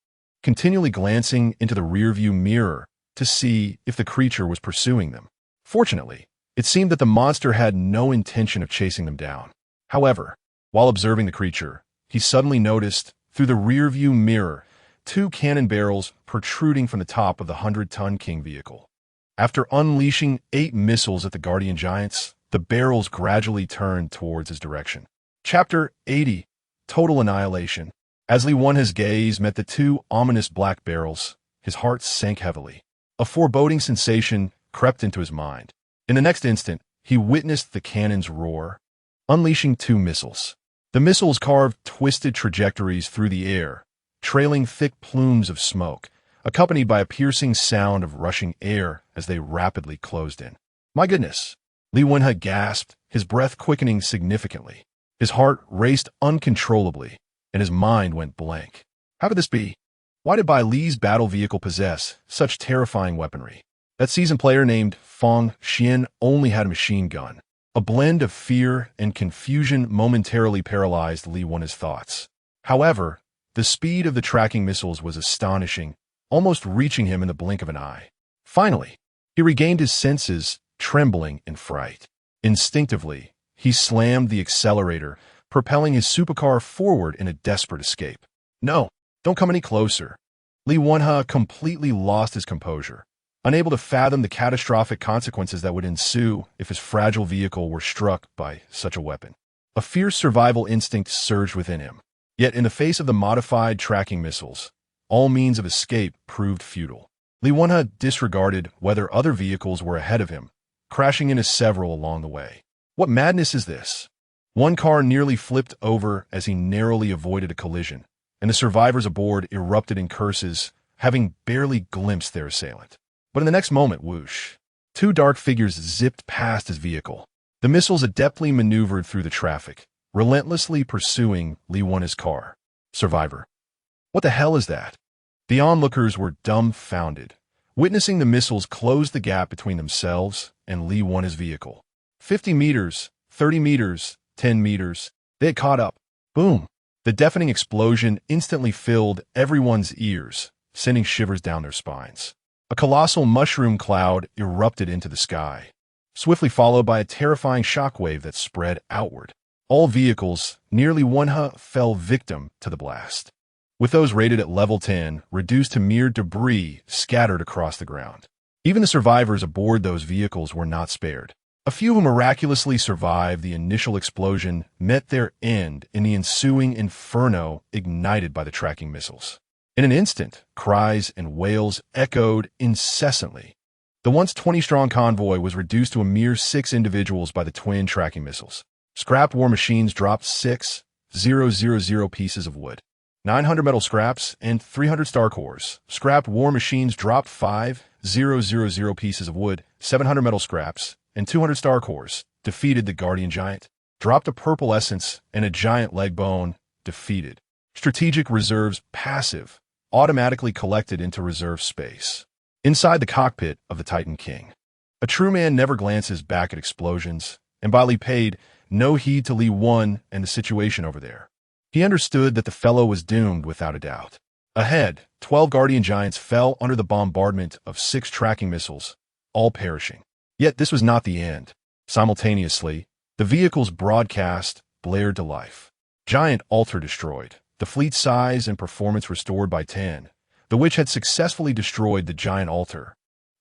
continually glancing into the rearview mirror to see if the creature was pursuing them. Fortunately, it seemed that the monster had no intention of chasing them down. However, while observing the creature, he suddenly noticed, through the rearview mirror, 2 cannon barrels protruding from the top of the 100-ton King vehicle. After unleashing 8 missiles at the guardian giants, the barrels gradually turned towards his direction. Chapter 80. Total Annihilation. As Lv.1's gaze met the 2 ominous black barrels, his heart sank heavily. A foreboding sensation crept into his mind. In the next instant, he witnessed the cannons roar, unleashing 2 missiles. The missiles carved twisted trajectories through the air, trailing thick plumes of smoke, accompanied by a piercing sound of rushing air as they rapidly closed in. My goodness! Lv.1 gasped, his breath quickening significantly. His heart raced uncontrollably, and his mind went blank. How could this be? Why did Bai Li's battle vehicle possess such terrifying weaponry? That seasoned player named Feng Xian only had a machine gun. A blend of fear and confusion momentarily paralyzed Lv.1's thoughts. However, the speed of the tracking missiles was astonishing, almost reaching him in the blink of an eye. Finally, he regained his senses, trembling in fright. Instinctively, he slammed the accelerator, propelling his supercar forward in a desperate escape. No, don't come any closer. Lv.1 completely lost his composure, unable to fathom the catastrophic consequences that would ensue if his fragile vehicle were struck by such a weapon. A fierce survival instinct surged within him. Yet in the face of the modified tracking missiles, all means of escape proved futile. Lv.1 disregarded whether other vehicles were ahead of him, crashing into several along the way. What madness is this? One car nearly flipped over as he narrowly avoided a collision, and the survivors aboard erupted in curses, having barely glimpsed their assailant. But in the next moment, whoosh, two dark figures zipped past his vehicle. The missiles adeptly maneuvered through the traffic, relentlessly pursuing Lv.1's car. Survivor. What the hell is that? The onlookers were dumbfounded, witnessing the missiles close the gap between themselves and Lv.1's vehicle. 50 meters, 30 meters, 10 meters. They had caught up. Boom! The deafening explosion instantly filled everyone's ears, sending shivers down their spines. A colossal mushroom cloud erupted into the sky, swiftly followed by a terrifying shockwave that spread outward. All vehicles, nearly 1 fell victim to the blast, with those rated at level 10 reduced to mere debris scattered across the ground. Even the survivors aboard those vehicles were not spared. A few who miraculously survived the initial explosion met their end in the ensuing inferno ignited by the tracking missiles. In an instant, cries and wails echoed incessantly. The once 20-strong convoy was reduced to a mere 6 individuals by the twin tracking missiles. Scrapped war machines dropped 6,000 pieces of wood, 900 metal scraps, and 300 star cores. Scrapped war machines dropped 5,000 pieces of wood, 700 metal scraps, and 200 star cores. Defeated the guardian giant. Dropped a purple essence and a giant leg bone. Defeated. Strategic reserves passive, automatically collected into reserve space. Inside the cockpit of the Titan King. A true man never glances back at explosions, and Bai Li paid no heed to Lv.1 and the situation over there. He understood that the fellow was doomed without a doubt. Ahead, 12 guardian giants fell under the bombardment of 6 tracking missiles, all perishing. Yet this was not the end. Simultaneously, the vehicle's broadcast blared to life. Giant altar destroyed, the fleet size and performance restored by 10. The witch had successfully destroyed the giant altar.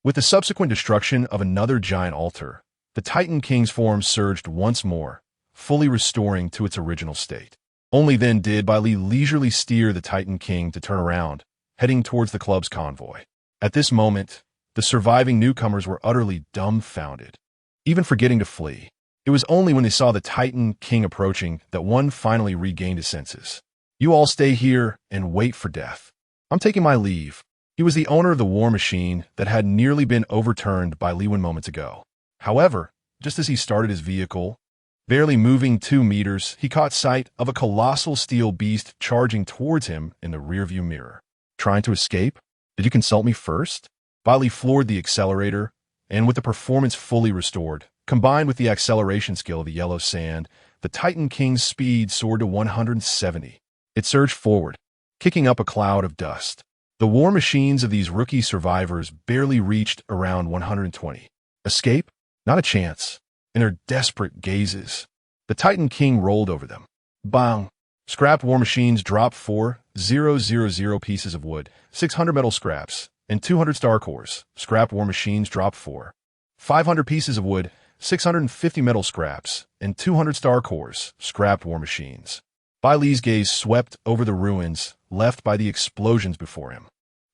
With the subsequent destruction of another giant altar, the Titan King's form surged once more, fully restoring to its original state. Only then did Bai Li leisurely steer the Titan King to turn around, heading towards the club's convoy. At this moment, the surviving newcomers were utterly dumbfounded, even forgetting to flee. It was only when they saw the Titan King approaching that one finally regained his senses. "You all stay here and wait for death. I'm taking my leave." He was the owner of the war machine that had nearly been overturned by Lv.1 moments ago. However, just as he started his vehicle, barely moving 2 meters, he caught sight of a colossal steel beast charging towards him in the rearview mirror. Trying to escape? Did you consult me first? Bai Li floored the accelerator, and with the performance fully restored, combined with the acceleration skill of the yellow sand, the Titan King's speed soared to 170. It surged forward, kicking up a cloud of dust. The war machines of these rookie survivors barely reached around 120. Escape? Not a chance. In their desperate gazes, the Titan King rolled over them. Bang! Scrapped war machines dropped 4,000 pieces of wood, 600 metal scraps, and 200 star cores. Scrapped war machines dropped 500 pieces of wood, 650 metal scraps, and 200 star cores. Scrapped war machines. Bai Li's gaze swept over the ruins left by the explosions before him.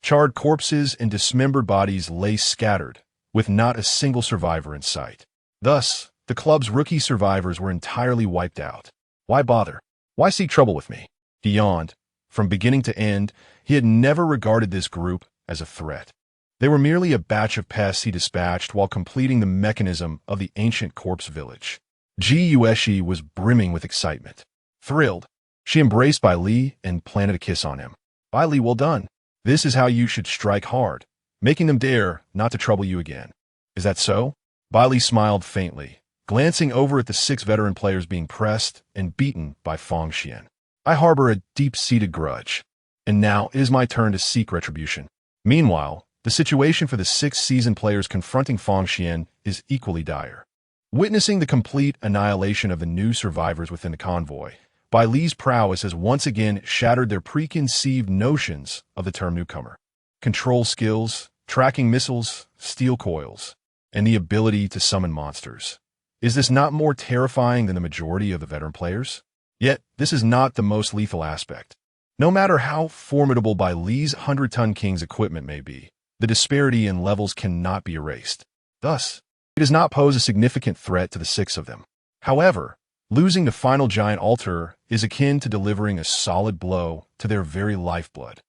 Charred corpses and dismembered bodies lay scattered, with not a single survivor in sight. Thus, the club's rookie survivors were entirely wiped out. Why bother? Why seek trouble with me? He yawned. From beginning to end, he had never regarded this group as a threat. They were merely a batch of pests he dispatched while completing the mechanism of the ancient corpse village. Ji Yueshi was brimming with excitement. Thrilled, she embraced Bai Li and planted a kiss on him. Bai Li, well done. This is how you should strike hard, making them dare not to trouble you again. Is that so? Bai Li smiled faintly, glancing over at the 6 veteran players being pressed and beaten by Fangxian. I harbor a deep-seated grudge, and now it is my turn to seek retribution. Meanwhile, the situation for the 6 seasoned players confronting Fangxian is equally dire. Witnessing the complete annihilation of the new survivors within the convoy, Bai Li's prowess has once again shattered their preconceived notions of the term newcomer. Control skills, tracking missiles, steel coils, and the ability to summon monsters. Is this not more terrifying than the majority of the veteran players? Yet, this is not the most lethal aspect. No matter how formidable Bai Li's 100-ton King's equipment may be, the disparity in levels cannot be erased. Thus, it does not pose a significant threat to the 6 of them. However, losing the final giant altar is akin to delivering a solid blow to their very lifeblood.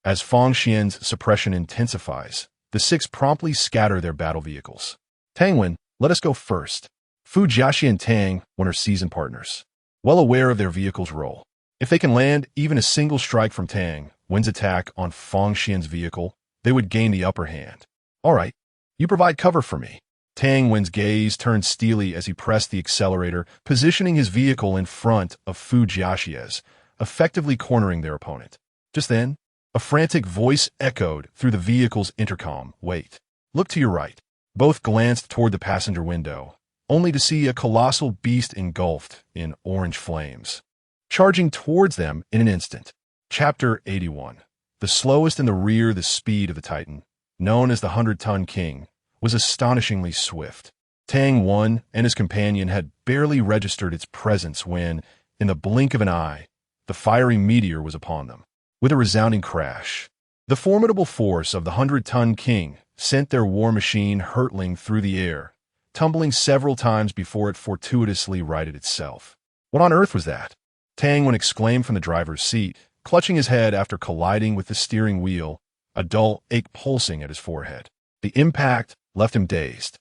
As Fangxian's suppression intensifies, the 6 promptly scatter their battle vehicles. Tangwen, let us go first. Fu Jiaxi and Tang are seasoned partners, well aware of their vehicle's role. If they can land even a single strike from Tang Wen's attack on Fangxian's vehicle, they would gain the upper hand. All right, you provide cover for me. Tang Wen's gaze turned steely as he pressed the accelerator, positioning his vehicle in front of Fu Jiaxi's, effectively cornering their opponent. Just then, a frantic voice echoed through the vehicle's intercom. Wait. Look to your right. Both glanced toward the passenger window, only to see a colossal beast engulfed in orange flames, charging towards them in an instant. Chapter 81. The slowest in the rear, the speed of the Titan, known as the 100-ton King, was astonishingly swift. Tang Wen and his companion had barely registered its presence when, in the blink of an eye, the fiery meteor was upon them. With a resounding crash, the formidable force of the 100-ton King sent their war machine hurtling through the air, tumbling several times before it fortuitously righted itself. What on earth was that? Tang Wen exclaimed from the driver's seat, clutching his head after colliding with the steering wheel, a dull ache pulsing at his forehead. The impact left him dazed,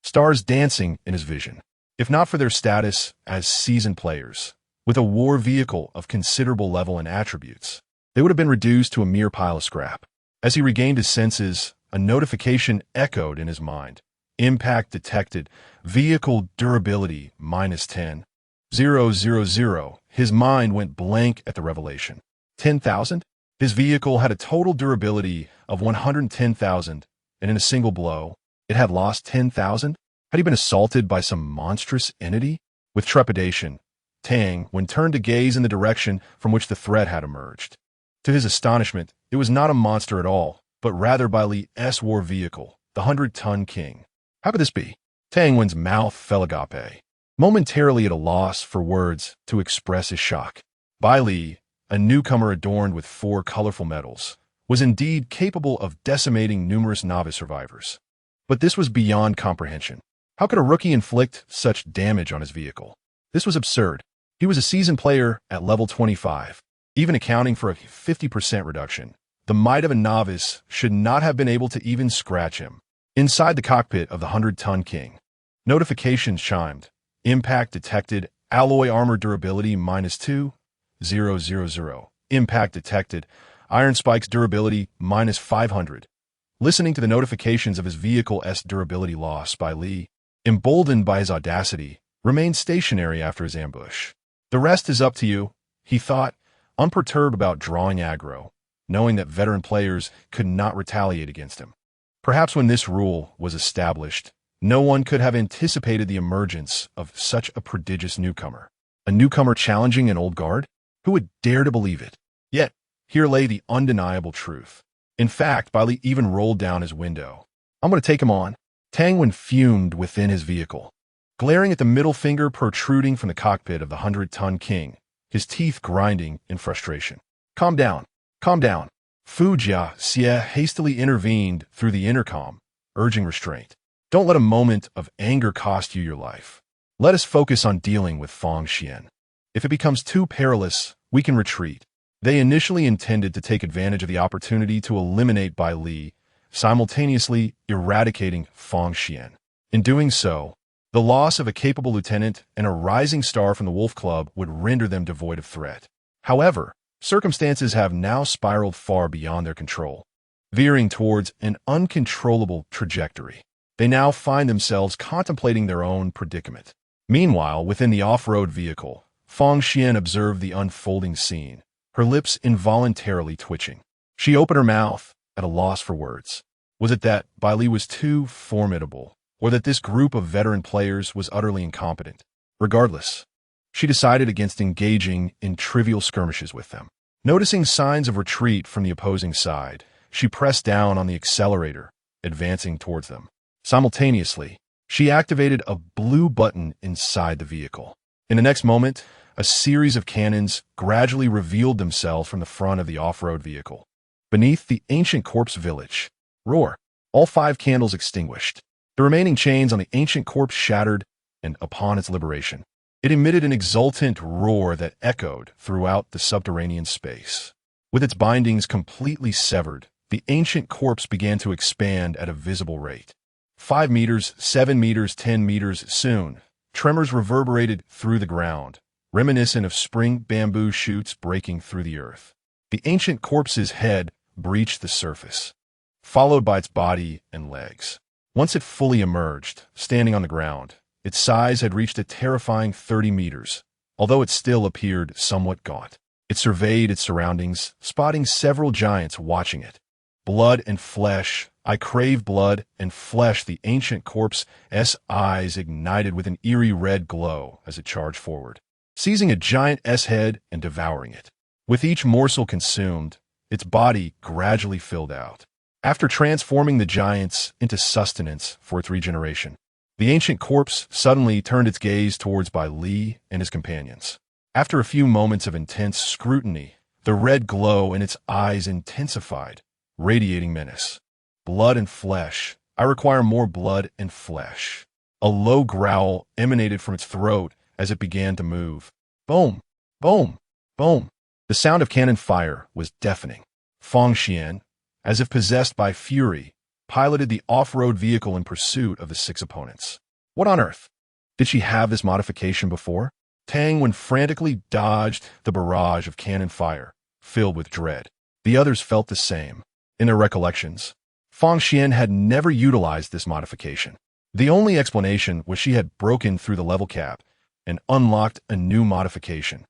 stars dancing in his vision. If not for their status as seasoned players, with a war vehicle of considerable level and attributes, they would have been reduced to a mere pile of scrap. As he regained his senses, a notification echoed in his mind. Impact detected. Vehicle durability -10. 000. His mind went blank at the revelation. 10,000? His vehicle had a total durability of 110,000, and in a single blow, it had lost 10,000? Had he been assaulted by some monstrous entity? With trepidation, Tang Wen turned to gaze in the direction from which the threat had emerged. To his astonishment, it was not a monster at all, but rather Bai Li's war vehicle, the 100-ton King. How could this be? Tang Wen's mouth fell agape, momentarily at a loss for words to express his shock. Bai Li, a newcomer adorned with 4 colorful medals, was indeed capable of decimating numerous novice survivors. But this was beyond comprehension. How could a rookie inflict such damage on his vehicle? This was absurd. He was a seasoned player at level 25. Even accounting for a 50% reduction, the might of a novice should not have been able to even scratch him. Inside the cockpit of the 100-ton King, notifications chimed. Impact detected. Alloy armor durability -2. 000. Impact detected. Iron spikes durability -500. Listening to the notifications of his vehicle's durability loss, Bai Li, emboldened by his audacity, remained stationary after his ambush. The rest is up to you, he thought, unperturbed about drawing aggro, knowing that veteran players could not retaliate against him. Perhaps when this rule was established, no one could have anticipated the emergence of such a prodigious newcomer. A newcomer challenging an old guard? Who would dare to believe it? Yet, here lay the undeniable truth. In fact, Bai Li even rolled down his window. I'm going to take him on. Tang Wen fumed within his vehicle, glaring at the middle finger protruding from the cockpit of the 100-ton King, his teeth grinding in frustration. Calm down. Calm down. Fu Jiaxi hastily intervened through the intercom, urging restraint. Don't let a moment of anger cost you your life. Let us focus on dealing with Fangxian. If it becomes too perilous, we can retreat. They initially intended to take advantage of the opportunity to eliminate Bai Li, simultaneously eradicating Fangxian. In doing so, the loss of a capable lieutenant and a rising star from the Wolf Club would render them devoid of threat. However, Circumstances have now spiraled far beyond their control, veering towards an uncontrollable trajectory. They now find themselves contemplating their own predicament. Meanwhile, within the off-road vehicle, Fang Xian observed the unfolding scene, her lips involuntarily twitching. She opened her mouth, at a loss for words. Was it that Bai Li was too formidable, or that this group of veteran players was utterly incompetent? Regardless, she decided against engaging in trivial skirmishes with them. Noticing signs of retreat from the opposing side, she pressed down on the accelerator, advancing towards them. Simultaneously, she activated a blue button inside the vehicle. In the next moment, a series of cannons gradually revealed themselves from the front of the off-road vehicle. Beneath the ancient corpse village, roar, all 5 candles extinguished. The remaining chains on the ancient corpse shattered, and upon its liberation, it emitted an exultant roar that echoed throughout the subterranean space. With its bindings completely severed, the ancient corpse began to expand at a visible rate. 5 meters, 7 meters, 10 meters, soon, tremors reverberated through the ground, reminiscent of spring bamboo shoots breaking through the earth. The ancient corpse's head breached the surface, followed by its body and legs. Once it fully emerged, standing on the ground, its size had reached a terrifying 30 meters, although it still appeared somewhat gaunt. It surveyed its surroundings, spotting several giants watching it. Blood and flesh. I crave blood and flesh. The ancient corpse's eyes ignited with an eerie red glow as it charged forward, seizing a giant S-head and devouring it. With each morsel consumed, its body gradually filled out, after transforming the giants into sustenance for its regeneration. The ancient corpse suddenly turned its gaze towards Bai Li and his companions. After a few moments of intense scrutiny, the red glow in its eyes intensified, radiating menace. Blood and flesh. I require more blood and flesh. A low growl emanated from its throat as it began to move. Boom! Boom! Boom! The sound of cannon fire was deafening. Fang Xian, as if possessed by fury, piloted the off-road vehicle in pursuit of the 6 opponents. What on earth? Did she have this modification before? Tang Wen frantically dodged the barrage of cannon fire, filled with dread. The others felt the same. In their recollections, Fang Xian had never utilized this modification. The only explanation was she had broken through the level cap and unlocked a new modification.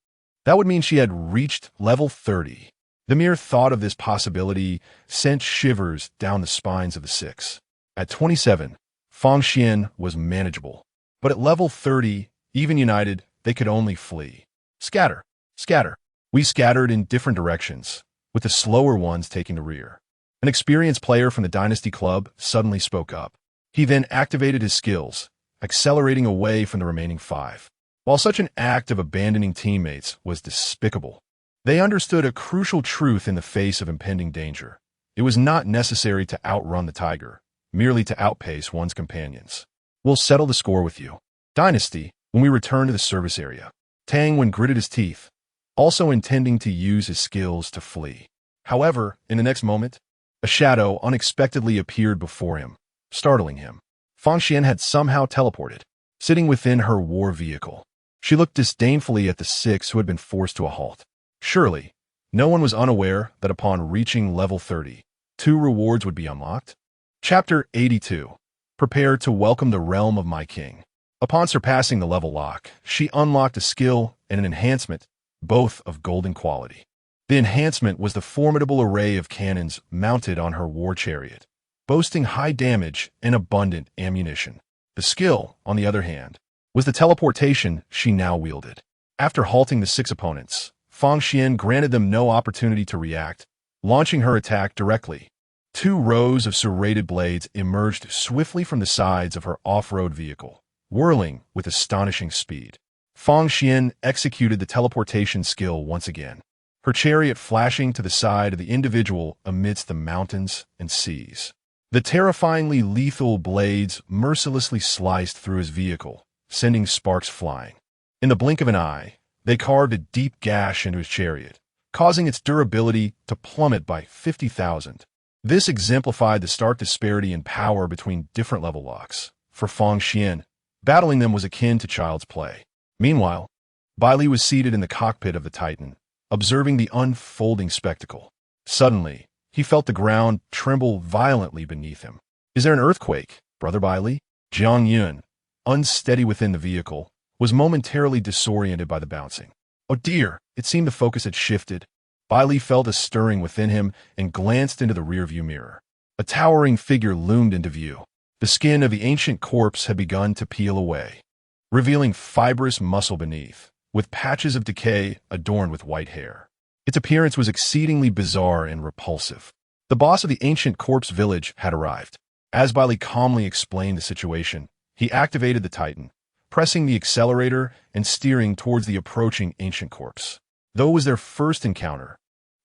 That would mean she had reached level 30. The mere thought of this possibility sent shivers down the spines of the 6. At 27, Fang Xian was manageable. But at level 30, even united, they could only flee. Scatter! Scatter! We scattered in different directions, with the slower ones taking the rear. An experienced player from the Dynasty Club suddenly spoke up. He then activated his skills, accelerating away from the remaining 5. While such an act of abandoning teammates was despicable, they understood a crucial truth in the face of impending danger. It was not necessary to outrun the tiger, merely to outpace one's companions. We'll settle the score with you. Dynasty, when we return to the service area. Tang Wen gritted his teeth, also intending to use his skills to flee. However, in the next moment, a shadow unexpectedly appeared before him, startling him. Fang Xian had somehow teleported, sitting within her war vehicle. She looked disdainfully at the 6 who had been forced to a halt. Surely, no one was unaware that upon reaching level 30, 2 rewards would be unlocked. Chapter 82. Prepare to welcome the realm of my king. Upon surpassing the level lock, she unlocked a skill and an enhancement, both of golden quality. The enhancement was the formidable array of cannons mounted on her war chariot, boasting high damage and abundant ammunition. The skill, on the other hand, was the teleportation she now wielded. After halting the 6 opponents, Fang Xian granted them no opportunity to react, launching her attack directly. 2 rows of serrated blades emerged swiftly from the sides of her off-road vehicle, whirling with astonishing speed. Fang Xian executed the teleportation skill once again, her chariot flashing to the side of the individual amidst the mountains and seas. The terrifyingly lethal blades mercilessly sliced through his vehicle, sending sparks flying. In the blink of an eye, they carved a deep gash into his chariot, causing its durability to plummet by 50,000. This exemplified the stark disparity in power between different level locks. For Fang Xian, battling them was akin to child's play. Meanwhile, Bai Li was seated in the cockpit of the Titan, observing the unfolding spectacle. Suddenly, he felt the ground tremble violently beneath him. "Is there an earthquake, Brother Bai Li?" Jiang Yun, unsteady within the vehicle, was momentarily disoriented by the bouncing. Oh dear, it seemed the focus had shifted. Bai Li felt a stirring within him and glanced into the rearview mirror. A towering figure loomed into view. The skin of the ancient corpse had begun to peel away, revealing fibrous muscle beneath, with patches of decay adorned with white hair. Its appearance was exceedingly bizarre and repulsive. The boss of the ancient corpse village had arrived. As Bai Li calmly explained the situation, he activated the Titan, pressing the accelerator and steering towards the approaching ancient corpse. Though it was their first encounter,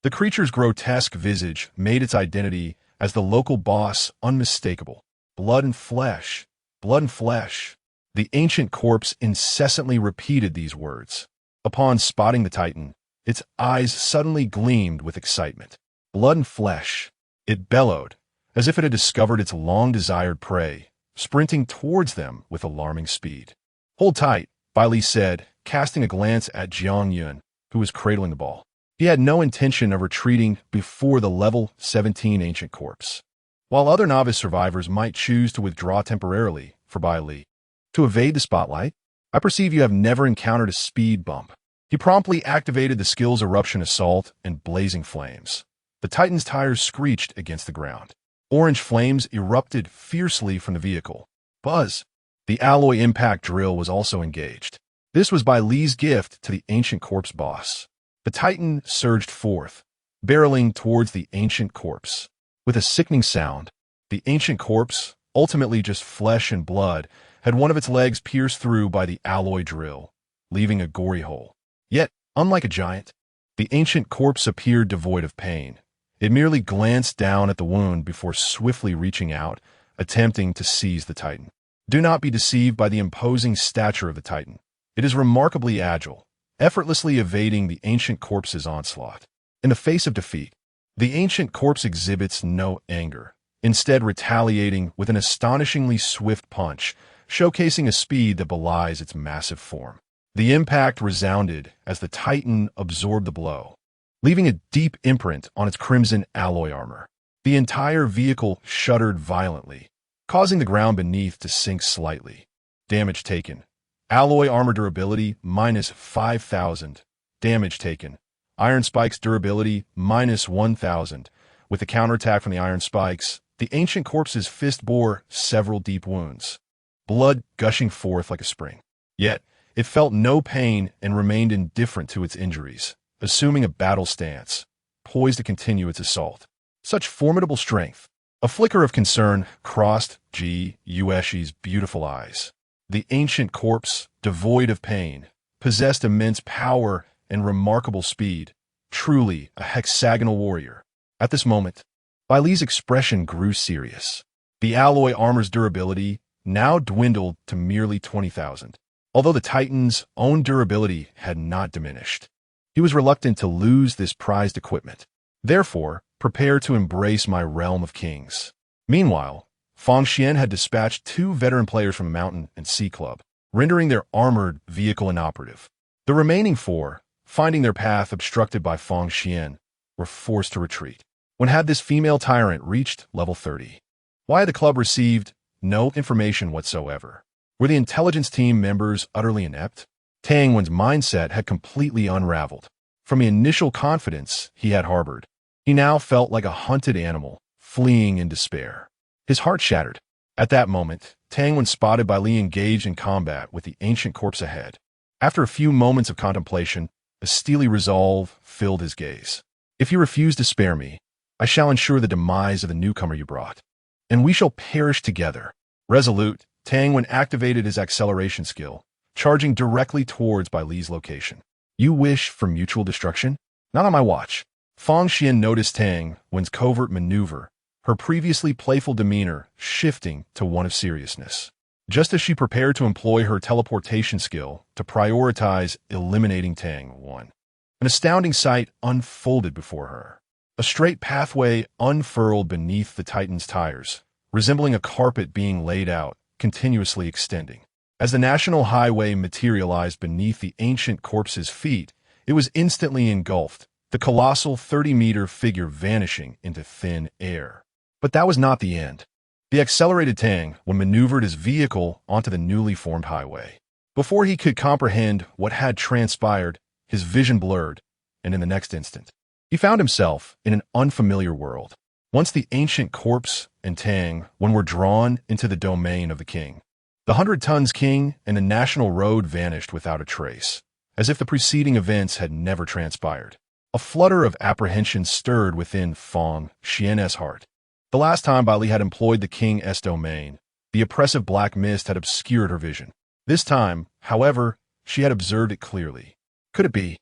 the creature's grotesque visage made its identity as the local boss unmistakable. Blood and flesh, blood and flesh. The ancient corpse incessantly repeated these words. Upon spotting the Titan, its eyes suddenly gleamed with excitement. Blood and flesh. It bellowed, as if it had discovered its long-desired prey, sprinting towards them with alarming speed. "Hold tight," Bai Li said, casting a glance at Jiang Yun, who was cradling the ball. He had no intention of retreating before the level 17 ancient corpse. While other novice survivors might choose to withdraw temporarily, for Bai Li to evade the spotlight, I perceive you have never encountered a speed bump. He promptly activated the skill's eruption assault and blazing flames. The Titan's tires screeched against the ground. Orange flames erupted fiercely from the vehicle. Buzz! The alloy impact drill was also engaged. This was Bai Li's gift to the ancient corpse boss. The Titan surged forth, barreling towards the ancient corpse. With a sickening sound, the ancient corpse, ultimately just flesh and blood, had one of its legs pierced through by the alloy drill, leaving a gory hole. Yet, unlike a giant, the ancient corpse appeared devoid of pain. It merely glanced down at the wound before swiftly reaching out, attempting to seize the Titan. Do not be deceived by the imposing stature of the Titan. It is remarkably agile, effortlessly evading the ancient corpse's onslaught. In the face of defeat, the ancient corpse exhibits no anger, instead retaliating with an astonishingly swift punch, showcasing a speed that belies its massive form. The impact resounded as the Titan absorbed the blow, leaving a deep imprint on its crimson alloy armor. The entire vehicle shuddered violently, causing the ground beneath to sink slightly. Damage taken. Alloy armor durability minus 5,000. Damage taken. Iron spikes durability minus 1,000. With the counterattack from the iron spikes, the ancient corpse's fist bore several deep wounds, blood gushing forth like a spring. Yet, it felt no pain and remained indifferent to its injuries, assuming a battle stance, poised to continue its assault. Such formidable strength. A flicker of concern crossed Ji Yueshi's beautiful eyes. The ancient corpse, devoid of pain, possessed immense power and remarkable speed, truly a hexagonal warrior. At this moment, Bai Li's expression grew serious. The alloy armor's durability now dwindled to merely 20,000. Although the Titan's own durability had not diminished, he was reluctant to lose this prized equipment. Therefore, prepare to embrace my realm of kings. Meanwhile, Fang Xian had dispatched 2 veteran players from the Mountain and Sea Club, rendering their armored vehicle inoperative. The remaining 4, finding their path obstructed by Fang Xian, were forced to retreat. When had this female tyrant reached level 30? Why had the club received no information whatsoever? Were the intelligence team members utterly inept? Tang Wen's mindset had completely unraveled. From the initial confidence he had harbored, he now felt like a hunted animal, fleeing in despair. His heart shattered. At that moment, Tang Wen spotted Bai Li engaged in combat with the ancient corpse ahead. After a few moments of contemplation, a steely resolve filled his gaze. "If you refuse to spare me, I shall ensure the demise of the newcomer you brought, and we shall perish together." Resolute, Tang Wen activated his acceleration skill, charging directly towards Bai Li's location. "You wish for mutual destruction? Not on my watch." Fang Xian noticed Tang Wen's covert maneuver, her previously playful demeanor shifting to one of seriousness. Just as she prepared to employ her teleportation skill to prioritize eliminating Tang Wen, an astounding sight unfolded before her. A straight pathway unfurled beneath the Titan's tires, resembling a carpet being laid out, continuously extending. As the national highway materialized beneath the ancient corpse's feet, It was instantly engulfed, the colossal 30-meter figure vanishing into thin air. But that was not the end. The accelerated Tang maneuvered his vehicle onto the newly formed highway. Before he could comprehend what had transpired, his vision blurred, and in the next instant, he found himself in an unfamiliar world. Once the ancient corpse and Tang were drawn into the domain of the king. The 100 Tons King and the national road vanished without a trace, as if the preceding events had never transpired. A flutter of apprehension stirred within Fang Xian's heart. The last time Bai Li had employed the king's domain, the oppressive black mist had obscured her vision. This time, however, she had observed it clearly. Could it be?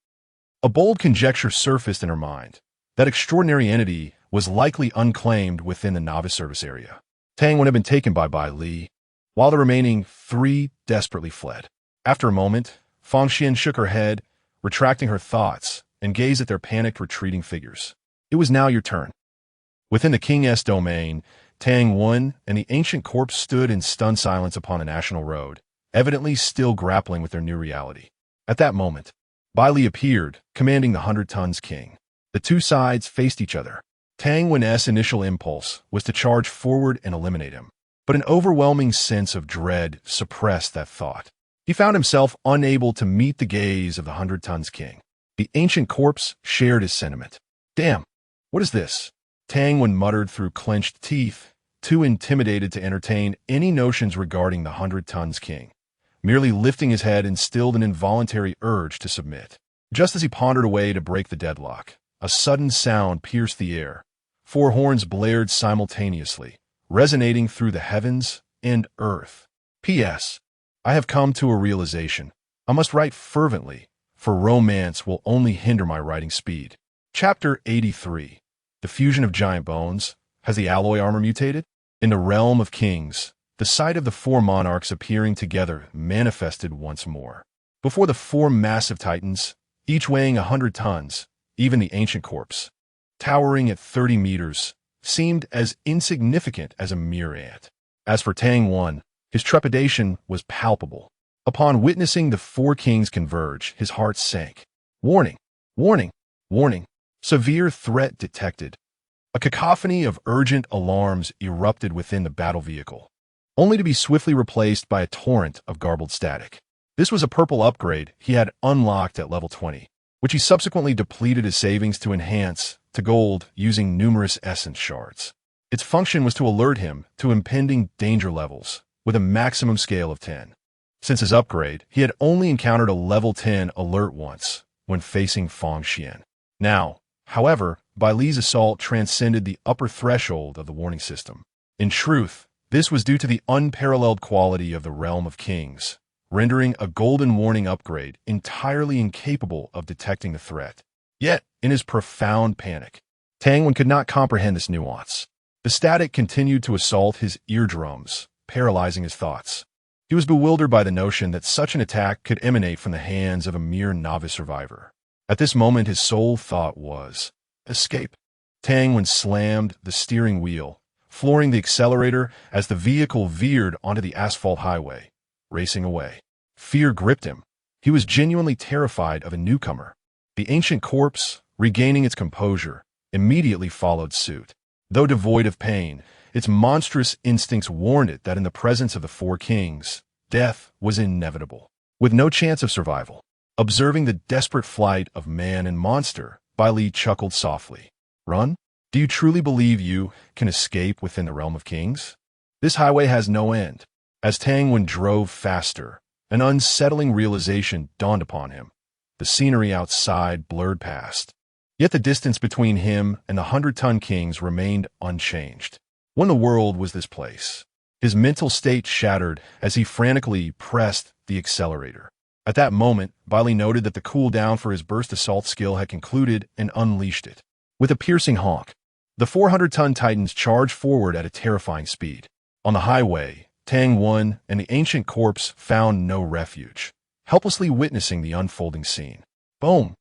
A bold conjecture surfaced in her mind. That extraordinary entity was likely unclaimed within the novice service area. Tang would have been taken by Bai Li, while the remaining 3 desperately fled. After a moment, Fang Xian shook her head, retracting her thoughts, and gazed at their panicked retreating figures. It was now your turn. Within the king's domain, Tang 1 and the ancient corpse stood in stunned silence upon the national road, evidently still grappling with their new reality. At that moment, Bai Li appeared, commanding the 100 Tons King. The two sides faced each other. Tang 1's initial impulse was to charge forward and eliminate him, but an overwhelming sense of dread suppressed that thought. He found himself unable to meet the gaze of the 100 Tons King. The ancient corpse shared his sentiment. Damn, what is this? Tang 1 muttered through clenched teeth, too intimidated to entertain any notions regarding the 100 Tons King. Merely lifting his head instilled an involuntary urge to submit. Just as he pondered a way to break the deadlock, a sudden sound pierced the air. 4 horns blared simultaneously, resonating through the heavens and earth. P.S. I have come to a realization. I must write fervently, for romance will only hinder my writing speed. Chapter 83. The fusion of giant bones. Has the alloy armor mutated? In the realm of kings, the sight of the 4 monarchs appearing together manifested once more. Before the 4 massive titans, each weighing 100 tons, even the ancient corpse, towering at 30 meters, seemed as insignificant as a mere ant. As for Tang 1, his trepidation was palpable. Upon witnessing the 4 kings converge, his heart sank. Warning! Warning! Warning! Severe threat detected. A cacophony of urgent alarms erupted within the battle vehicle, only to be swiftly replaced by a torrent of garbled static. This was a purple upgrade he had unlocked at level 20, which he subsequently depleted his savings to enhance to gold using numerous essence shards. Its function was to alert him to impending danger levels with a maximum scale of 10. Since his upgrade, he had only encountered a level 10 alert once, when facing Fang Xian. Now, however, Bai Li's assault transcended the upper threshold of the warning system. In truth, this was due to the unparalleled quality of the realm of kings, rendering a golden warning upgrade entirely incapable of detecting the threat. Yet, in his profound panic, Tang 1 could not comprehend this nuance. The static continued to assault his eardrums, paralyzing his thoughts. He was bewildered by the notion that such an attack could emanate from the hands of a mere novice survivor. At this moment, his sole thought was, escape. Tang 1 slammed the steering wheel, flooring the accelerator as the vehicle veered onto the asphalt highway, racing away. Fear gripped him. He was genuinely terrified of a newcomer. The ancient corpse, regaining its composure, immediately followed suit. Though devoid of pain, its monstrous instincts warned it that in the presence of the 4 kings, death was inevitable, with no chance of survival. Observing the desperate flight of man and monster, Bai Li chuckled softly. Run? Do you truly believe you can escape within the realm of kings? This highway has no end. As Tang 1 drove faster, an unsettling realization dawned upon him. The scenery outside blurred past. Yet the distance between him and the 100-ton kings remained unchanged. What in the world was this place? His mental state shattered as he frantically pressed the accelerator. At that moment, Bai Li noted that the cooldown for his burst assault skill had concluded and unleashed it. With a piercing honk, the 400-ton titans charged forward at a terrifying speed. On the highway, Tang 1 and the ancient corpse found no refuge, helplessly witnessing the unfolding scene. Boom!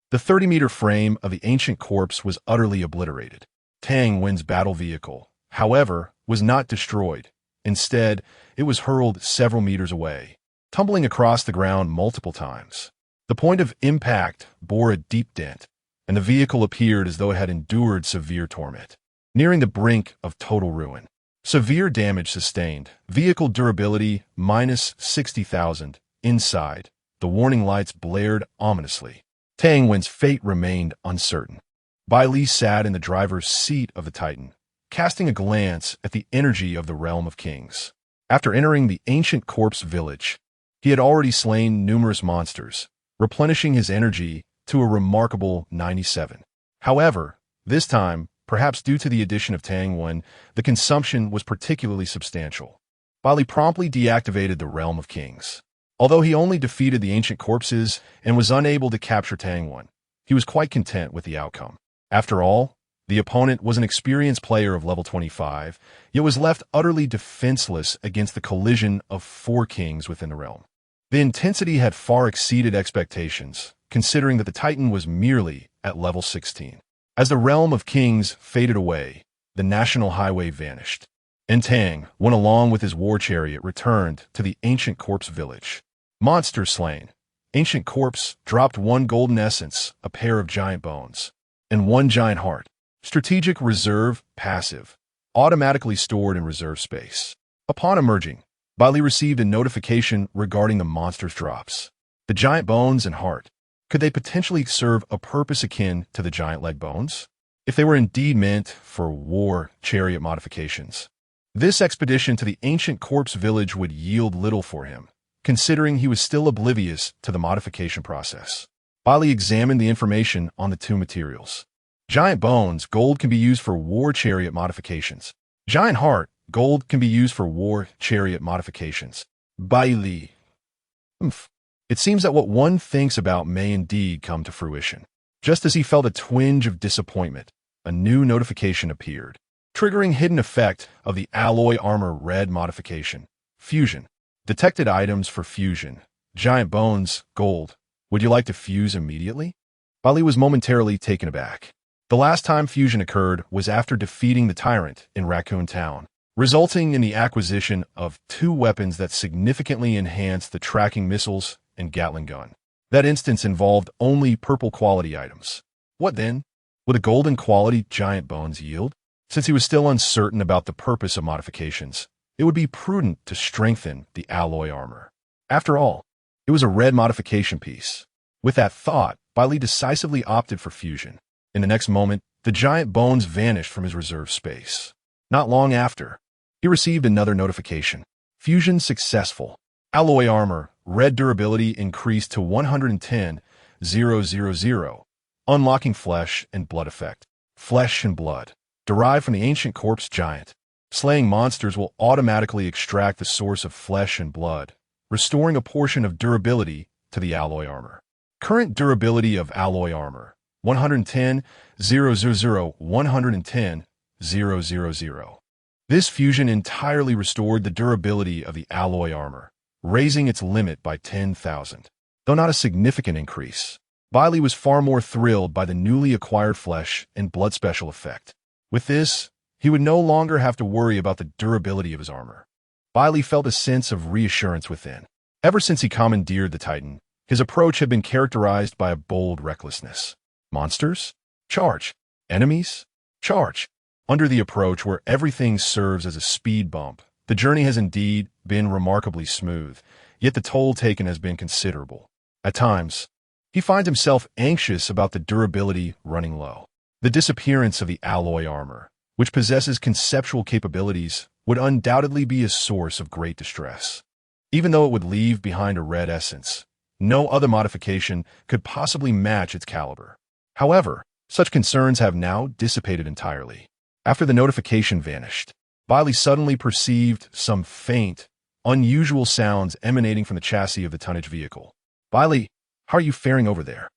The 30-meter frame of the ancient corpse was utterly obliterated. Tang 1's battle vehicle, however, was not destroyed. Instead, it was hurled several meters away, tumbling across the ground multiple times. The point of impact bore a deep dent, and the vehicle appeared as though it had endured severe torment, nearing the brink of total ruin. Severe damage sustained. Vehicle durability minus 60,000. Inside, the warning lights blared ominously. Tang Wen's fate remained uncertain. Bai Li sat in the driver's seat of the Titan, casting a glance at the energy of the realm of kings. After entering the ancient corpse village, he had already slain numerous monsters, replenishing his energy to a remarkable 97. However, this time, perhaps due to the addition of Tang Wen, the consumption was particularly substantial. Bai Li promptly deactivated the realm of kings. Although he only defeated the ancient corpses and was unable to capture Tang Wen, he was quite content with the outcome. After all, the opponent was an experienced player of level 25, yet was left utterly defenseless against the collision of 4 kings within the realm. The intensity had far exceeded expectations, considering that the Titan was merely at level 16. As the realm of kings faded away, the national highway vanished, and Tang, when along with his war chariot, returned to the ancient corpse village. Monster slain. Ancient corpse dropped 1 golden essence, a pair of giant bones, and 1 giant heart. Strategic reserve passive, automatically stored in reserve space. Upon emerging, Bai Li received a notification regarding the monster's drops. The giant bones and heart. Could they potentially serve a purpose akin to the giant leg bones? If they were indeed meant for war chariot modifications, this expedition to the ancient corpse village would yield little for him, considering he was still oblivious to the modification process. Bai Li examined the information on the 2 materials. Giant bones, gold, can be used for war chariot modifications. Giant heart, gold, can be used for war chariot modifications. Bai Li. It seems that what one thinks about may indeed come to fruition. Just as he felt a twinge of disappointment, a new notification appeared, triggering hidden effect of the alloy armor red modification. Fusion. Detected items for fusion. Giant bones, gold. Would you like to fuse immediately? Bai Li was momentarily taken aback. The last time fusion occurred was after defeating the tyrant in Raccoon Town, resulting in the acquisition of 2 weapons that significantly enhanced the tracking missiles and Gatling gun. That instance involved only purple quality items. What then? Would a golden quality giant bones yield? Since he was still uncertain about the purpose of modifications, it would be prudent to strengthen the alloy armor. After all, it was a red modification piece. With that thought, Bai Li decisively opted for fusion. In the next moment, the giant bones vanished from his reserve space. Not long after, he received another notification. Fusion successful. Alloy armor, red durability increased to 110,000, unlocking flesh and blood effect. Flesh and blood, derived from the ancient corpse giant. Slaying monsters will automatically extract the source of flesh and blood, restoring a portion of durability to the alloy armor. Current durability of alloy armor, 110,000, 110,000. This fusion entirely restored the durability of the alloy armor, raising its limit by 10,000. Though not a significant increase, Bai Li was far more thrilled by the newly acquired flesh and blood special effect. With this, he would no longer have to worry about the durability of his armor. Bai Li felt a sense of reassurance within. Ever since he commandeered the Titan, his approach had been characterized by a bold recklessness. Monsters? Charge. Enemies? Charge. Under the approach where everything serves as a speed bump, the journey has indeed been remarkably smooth, yet the toll taken has been considerable. At times, he finds himself anxious about the durability running low. The disappearance of the alloy armor, which possesses conceptual capabilities, would undoubtedly be a source of great distress. Even though it would leave behind a red essence, no other modification could possibly match its caliber. However, such concerns have now dissipated entirely. After the notification vanished, Bai Li suddenly perceived some faint, unusual sounds emanating from the chassis of the tonnage vehicle. Bai Li, how are you faring over there?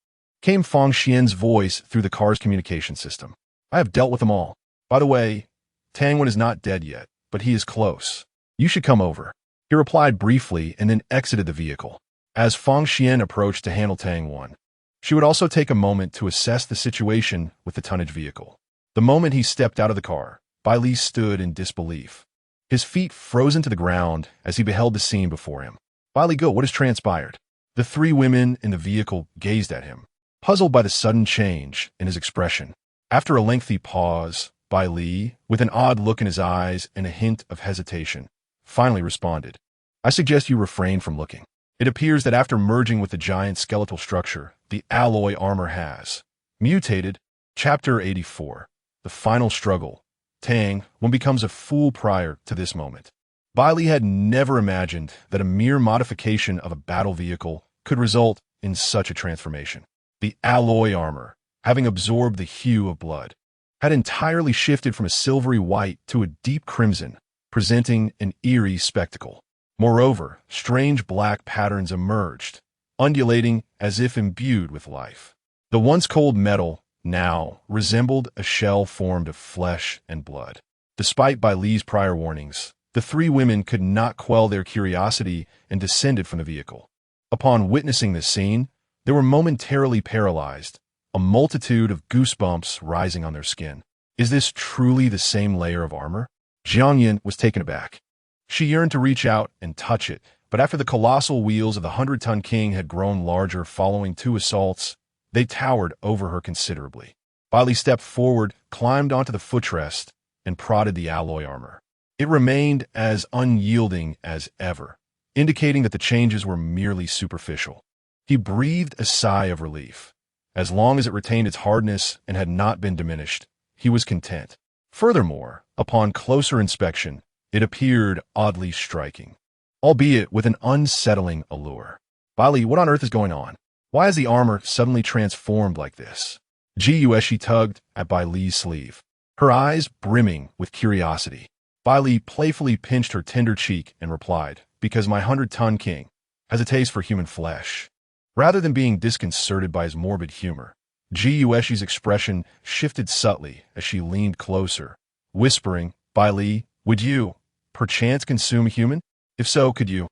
Came Fang Xian's voice through the car's communication system. I have dealt with them all. By the way, Tang Wen is not dead yet, but he is close. You should come over. He replied briefly and then exited the vehicle. As Fang Xian approached to handle Tang Wen, she would also take a moment to assess the situation with the tonnage vehicle. The moment he stepped out of the car, Bai Li stood in disbelief, his feet frozen to the ground as he beheld the scene before him. Bai Li, go, what has transpired? The three women in the vehicle gazed at him, puzzled by the sudden change in his expression. After a lengthy pause, Bai Li, with an odd look in his eyes and a hint of hesitation, finally responded, "I suggest you refrain from looking. It appears that after merging with the giant skeletal structure, the alloy armor has mutated." Chapter 84. The Final Struggle. Tang, one becomes a fool prior to this moment. Bai Li had never imagined that a mere modification of a battle vehicle could result in such a transformation. The alloy armor, having absorbed the hue of blood, had entirely shifted from a silvery white to a deep crimson, presenting an eerie spectacle. Moreover, strange black patterns emerged, undulating as if imbued with life. The once cold metal now resembled a shell formed of flesh and blood. Despite Bai Li's prior warnings, the three women could not quell their curiosity and descended from the vehicle. Upon witnessing this scene, they were momentarily paralyzed, a multitude of goosebumps rising on their skin. Is this truly the same layer of armor? Jiang Yin was taken aback. She yearned to reach out and touch it, but after the colossal wheels of the 100-ton king had grown larger following 2 assaults, they towered over her considerably. Bai Li stepped forward, climbed onto the footrest, and prodded the alloy armor. It remained as unyielding as ever, indicating that the changes were merely superficial. He breathed a sigh of relief. As long as it retained its hardness and had not been diminished, he was content. Furthermore, upon closer inspection, it appeared oddly striking, albeit with an unsettling allure. Bai Li, what on earth is going on? Why has the armor suddenly transformed like this? Ji Yueshi tugged at Bai Li's sleeve, her eyes brimming with curiosity. Bai Li playfully pinched her tender cheek and replied, "Because my 100-ton king has a taste for human flesh." Rather than being disconcerted by his morbid humor, Ji Yueshi's expression shifted subtly as she leaned closer, whispering, "Bai Li, would you, perchance, consume a human? If so, could you?"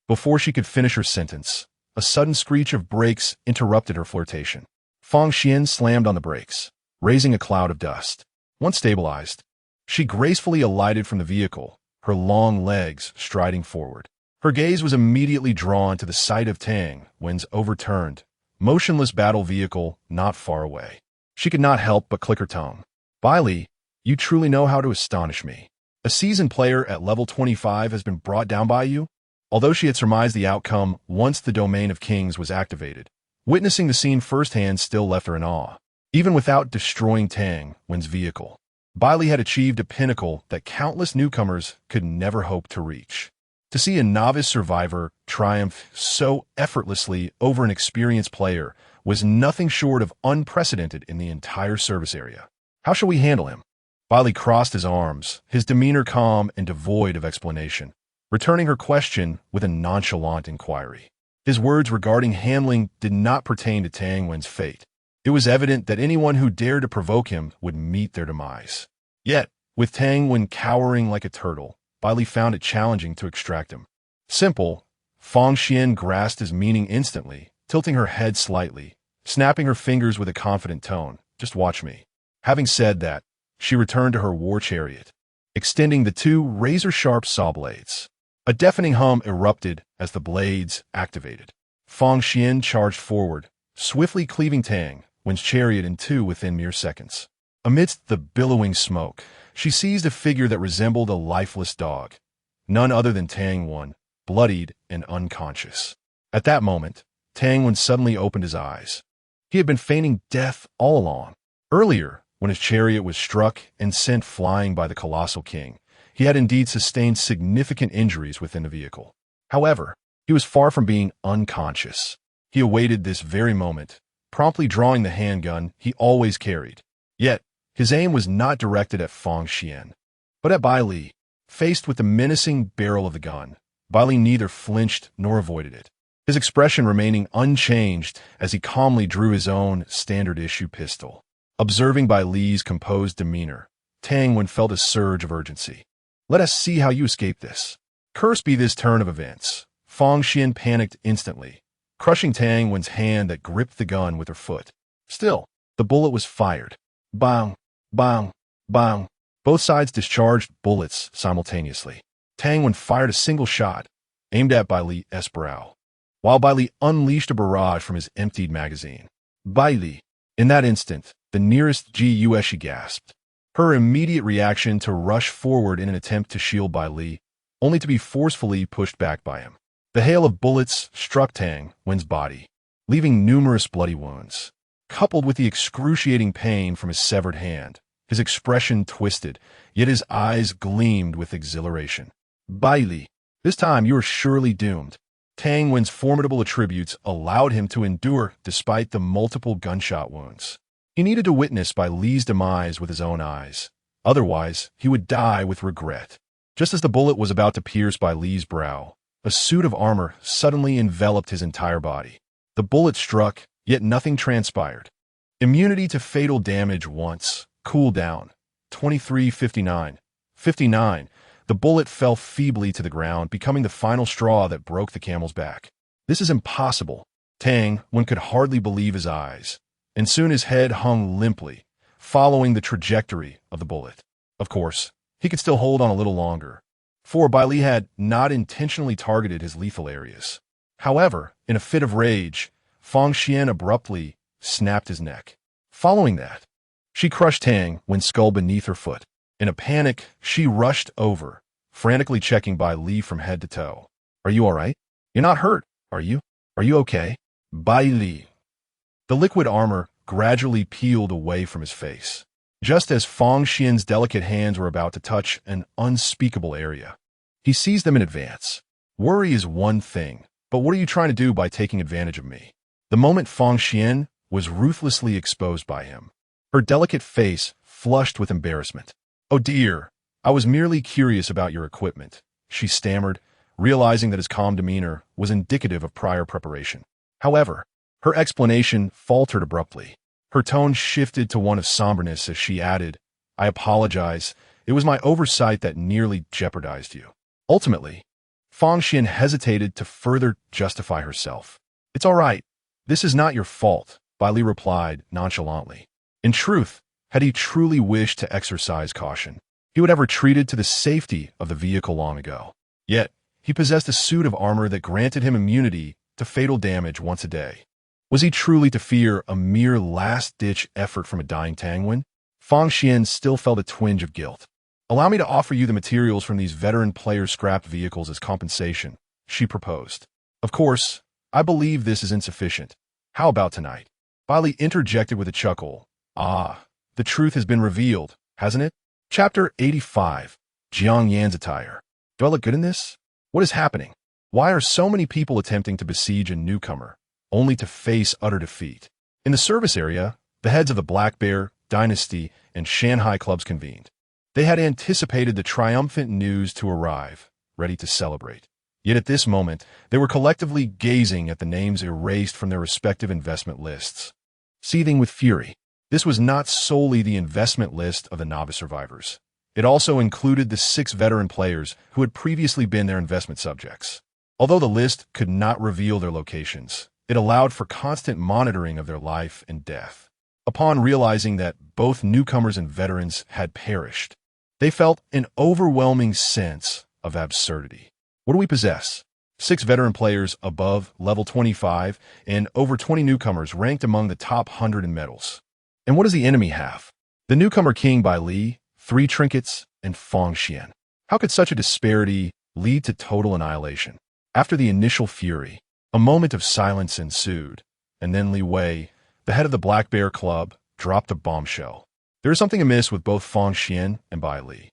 Before she could finish her sentence, a sudden screech of brakes interrupted her flirtation. Fang Xian slammed on the brakes, raising a cloud of dust. Once stabilized, she gracefully alighted from the vehicle, her long legs striding forward. Her gaze was immediately drawn to the sight of Tang Wen's overturned, motionless battle vehicle not far away. She could not help but click her tongue. "Bai Li, you truly know how to astonish me. A seasoned player at level 25 has been brought down by you?" Although she had surmised the outcome once the domain of kings was activated, witnessing the scene firsthand still left her in awe. Even without destroying Tang Wen's vehicle, Bai Li had achieved a pinnacle that countless newcomers could never hope to reach. To see a novice survivor triumph so effortlessly over an experienced player was nothing short of unprecedented in the entire service area. "How shall we handle him?" Bai Li crossed his arms, his demeanor calm and devoid of explanation, returning her question with a nonchalant inquiry. His words regarding handling did not pertain to Tang Wen's fate. It was evident that anyone who dared to provoke him would meet their demise. Yet, with Tang Wen cowering like a turtle, Bai Li found it challenging to extract him. "Simple." Fang Xian grasped his meaning instantly, tilting her head slightly, snapping her fingers with a confident tone. "Just watch me." Having said that, she returned to her war chariot, extending the 2 razor-sharp saw blades. A deafening hum erupted as the blades activated. Fang Xian charged forward, swiftly cleaving Tang Wen's chariot in 2 within mere seconds. Amidst the billowing smoke, she seized a figure that resembled a lifeless dog, none other than Tang Wen, bloodied and unconscious. At that moment, Tang Wen suddenly opened his eyes. He had been feigning death all along. Earlier, when his chariot was struck and sent flying by the colossal king, he had indeed sustained significant injuries within the vehicle. However, he was far from being unconscious. He awaited this very moment, promptly drawing the handgun he always carried. Yet, his aim was not directed at Fang Xian, but at Bai Li. Faced with the menacing barrel of the gun, Bai Li neither flinched nor avoided it, his expression remaining unchanged as he calmly drew his own standard-issue pistol. Observing Bai Li's composed demeanor, Tang Wen felt a surge of urgency. "Let us see how you escape this." Cursed be this turn of events. Fang Xian panicked instantly, crushing Tang Wen's hand that gripped the gun with her foot. Still, the bullet was fired. Bang, bang, bang. Both sides discharged bullets simultaneously. Tang Wen fired a single shot, aimed at Bai Li's brow. while Bai Li unleashed a barrage from his emptied magazine. Bai Li. In that instant, the nearest Gushi gasped. Her immediate reaction to rush forward in an attempt to shield Bai Li, only to be forcefully pushed back by him. The hail of bullets struck Tang Wen's body, leaving numerous bloody wounds. Coupled with the excruciating pain from his severed hand, his expression twisted, yet his eyes gleamed with exhilaration. Bai Li, this time you are surely doomed. Tang Wen's formidable attributes allowed him to endure despite the multiple gunshot wounds. He needed to witness Bai Li's demise with his own eyes. Otherwise, he would die with regret. Just as the bullet was about to pierce Bai Li's brow, a suit of armor suddenly enveloped his entire body. The bullet struck, yet nothing transpired. Immunity to fatal damage once. Cool down. 23:59. 59. The bullet fell feebly to the ground, becoming the final straw that broke the camel's back. This is impossible. Tang Wen could hardly believe his eyes, and soon his head hung limply, following the trajectory of the bullet. Of course, he could still hold on a little longer, for Bai Li had not intentionally targeted his lethal areas. However, in a fit of rage, Fang Xian abruptly snapped his neck. Following that, she crushed Tang Wen's skull beneath her foot. In a panic, she rushed over, frantically checking Bai Li from head to toe. Are you all right? You're not hurt, are you? Are you okay? Bai Li. The liquid armor gradually peeled away from his face, just as Fang Xian's delicate hands were about to touch an unspeakable area. He seized them in advance. Worry is one thing, but what are you trying to do by taking advantage of me? The moment Fang Xian was ruthlessly exposed by him, her delicate face flushed with embarrassment. Oh dear, I was merely curious about your equipment, she stammered, realizing that his calm demeanor was indicative of prior preparation. However, her explanation faltered abruptly. Her tone shifted to one of somberness as she added, I apologize, it was my oversight that nearly jeopardized you. Ultimately, Fang Xian hesitated to further justify herself. It's all right, this is not your fault, Bai Li replied nonchalantly. In truth, had he truly wished to exercise caution, he would have retreated to the safety of the vehicle long ago. Yet, he possessed a suit of armor that granted him immunity to fatal damage once a day. Was he truly to fear a mere last-ditch effort from a dying Tang Wen? Fang Xian still felt a twinge of guilt. Allow me to offer you the materials from these veteran players' scrapped vehicles as compensation, she proposed. Of course, I believe this is insufficient. How about tonight? Bai Li interjected with a chuckle. Ah, the truth has been revealed, hasn't it? Chapter 85. Jiang Yan's attire. Do I look good in this? What is happening? Why are so many people attempting to besiege a newcomer, only to face utter defeat? In the service area, the heads of the Black Bear, Dynasty, and Shanghai clubs convened. They had anticipated the triumphant news to arrive, ready to celebrate. Yet at this moment, they were collectively gazing at the names erased from their respective investment lists. Seething with fury, this was not solely the investment list of the novice survivors. It also included the 6 veteran players who had previously been their investment subjects. Although the list could not reveal their locations, it allowed for constant monitoring of their life and death. Upon realizing that both newcomers and veterans had perished, they felt an overwhelming sense of absurdity. What do we possess? 6 veteran players above level 25 and over 20 newcomers ranked among the top 100 in medals. And what does the enemy have? The newcomer King Bai Li, 3 trinkets, and Fang Xian. How could such a disparity lead to total annihilation? After the initial fury, a moment of silence ensued, and then Li Wei, the head of the Black Bear Club, dropped a bombshell. There is something amiss with both Fang Xian and Bai Li.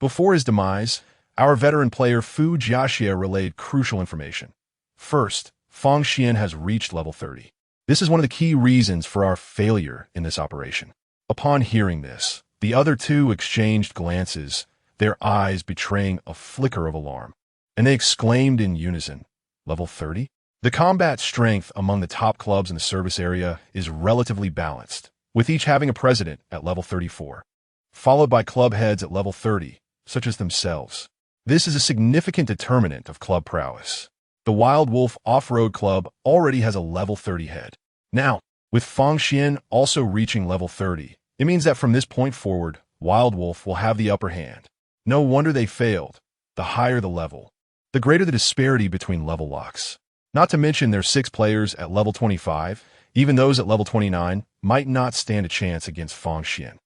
Before his demise, our veteran player Fu Jiaxie relayed crucial information. First, Fang Xian has reached level 30. This is one of the key reasons for our failure in this operation. Upon hearing this, the other 2 exchanged glances, their eyes betraying a flicker of alarm, and they exclaimed in unison, Level 30? The combat strength among the top clubs in the service area is relatively balanced, with each having a president at level 34, followed by club heads at level 30, such as themselves. This is a significant determinant of club prowess. The Wild Wolf Off-Road Club already has a level 30 head. Now, with Fang Xian also reaching level 30, it means that from this point forward, Wild Wolf will have the upper hand. No wonder they failed. The higher the level, the greater the disparity between level locks. Not to mention their 6 players at level 25, even those at level 29, might not stand a chance against Fang Xian.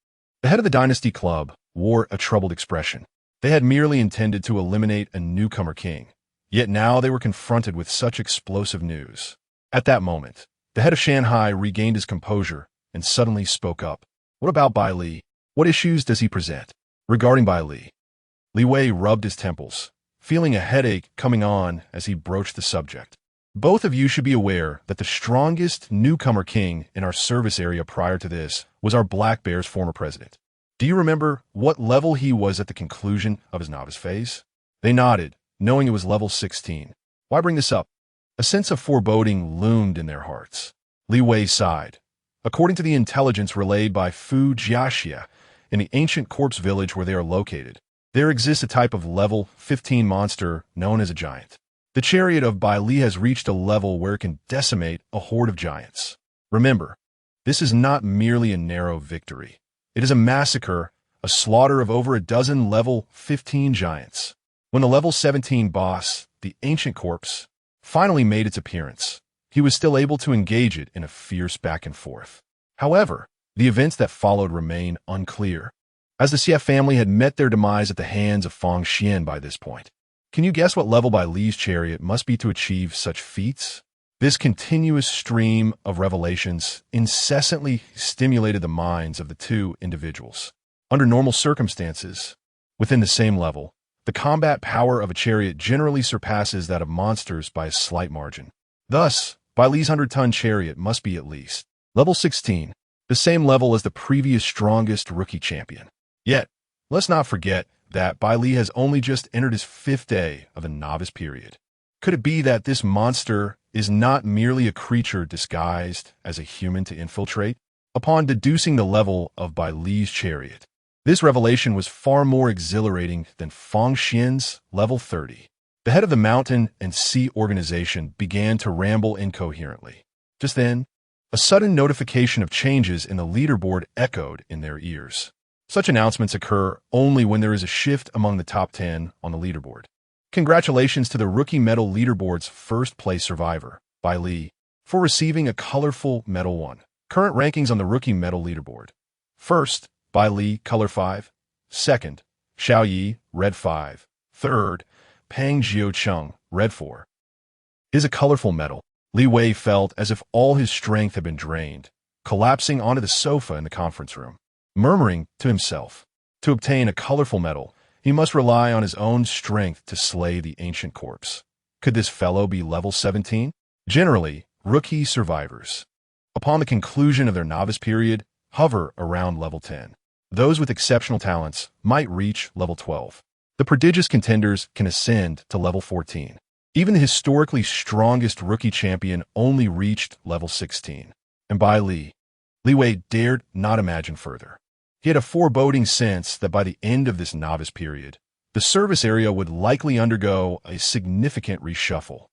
The head of the Dynasty Club wore a troubled expression. They had merely intended to eliminate a newcomer king, yet now they were confronted with such explosive news. At that moment, the head of Shanghai regained his composure and suddenly spoke up. What about Bai Li? What issues does he present? Regarding Bai Li, Li Wei rubbed his temples, feeling a headache coming on as he broached the subject. Both of you should be aware that the strongest newcomer king in our service area prior to this was our Black Bear's former president. Do you remember what level he was at the conclusion of his novice phase? They nodded, knowing it was level 16. Why bring this up? A sense of foreboding loomed in their hearts. Li Wei sighed. According to the intelligence relayed by Fu Jiaxia, in the ancient corpse village where they are located, there exists a type of level 15 monster known as a giant. The Chariot of Bai Li has reached a level where it can decimate a horde of giants. Remember, this is not merely a narrow victory. It is a massacre, a slaughter of over a dozen level 15 giants. When the level 17 boss, the ancient corpse, finally made its appearance, he was still able to engage it in a fierce back and forth. However, the events that followed remain unclear, as the Xie family had met their demise at the hands of Fang Xian by this point. Can you guess what level Bai Li's chariot must be to achieve such feats? This continuous stream of revelations incessantly stimulated the minds of the two individuals. Under normal circumstances, within the same level, the combat power of a chariot generally surpasses that of monsters by a slight margin. Thus, Bai Li's 100-ton chariot must be at least level 16, the same level as the previous strongest rookie champion. Yet, let's not forget that Bai Li has only just entered his 5th day of the novice period. Could it be that this monster is not merely a creature disguised as a human to infiltrate? Upon deducing the level of Bai Li's chariot, this revelation was far more exhilarating than Fang Xian's level 30. The head of the mountain and sea organization began to ramble incoherently. Just then, a sudden notification of changes in the leaderboard echoed in their ears. Such announcements occur only when there is a shift among the top 10 on the leaderboard. Congratulations to the Rookie Medal Leaderboard's first-place survivor, Bai Li, for receiving a colorful Medal 1. Current rankings on the Rookie Medal Leaderboard. First, Bai Li, Color 5. Second, Xiao Yi, Red 5. Third, Pang Jiucheng, Red 4. Is a colorful medal. Li Wei felt as if all his strength had been drained, collapsing onto the sofa in the conference room, murmuring to himself. To obtain a colorful medal, he must rely on his own strength to slay the ancient corpse. Could this fellow be level 17? Generally, rookie survivors, upon the conclusion of their novice period, hover around level 10. Those with exceptional talents might reach level 12. The prodigious contenders can ascend to level 14. Even the historically strongest rookie champion only reached level 16. And Bai Li, Li Wei dared not imagine further. He had a foreboding sense that by the end of this novice period, the service area would likely undergo a significant reshuffle.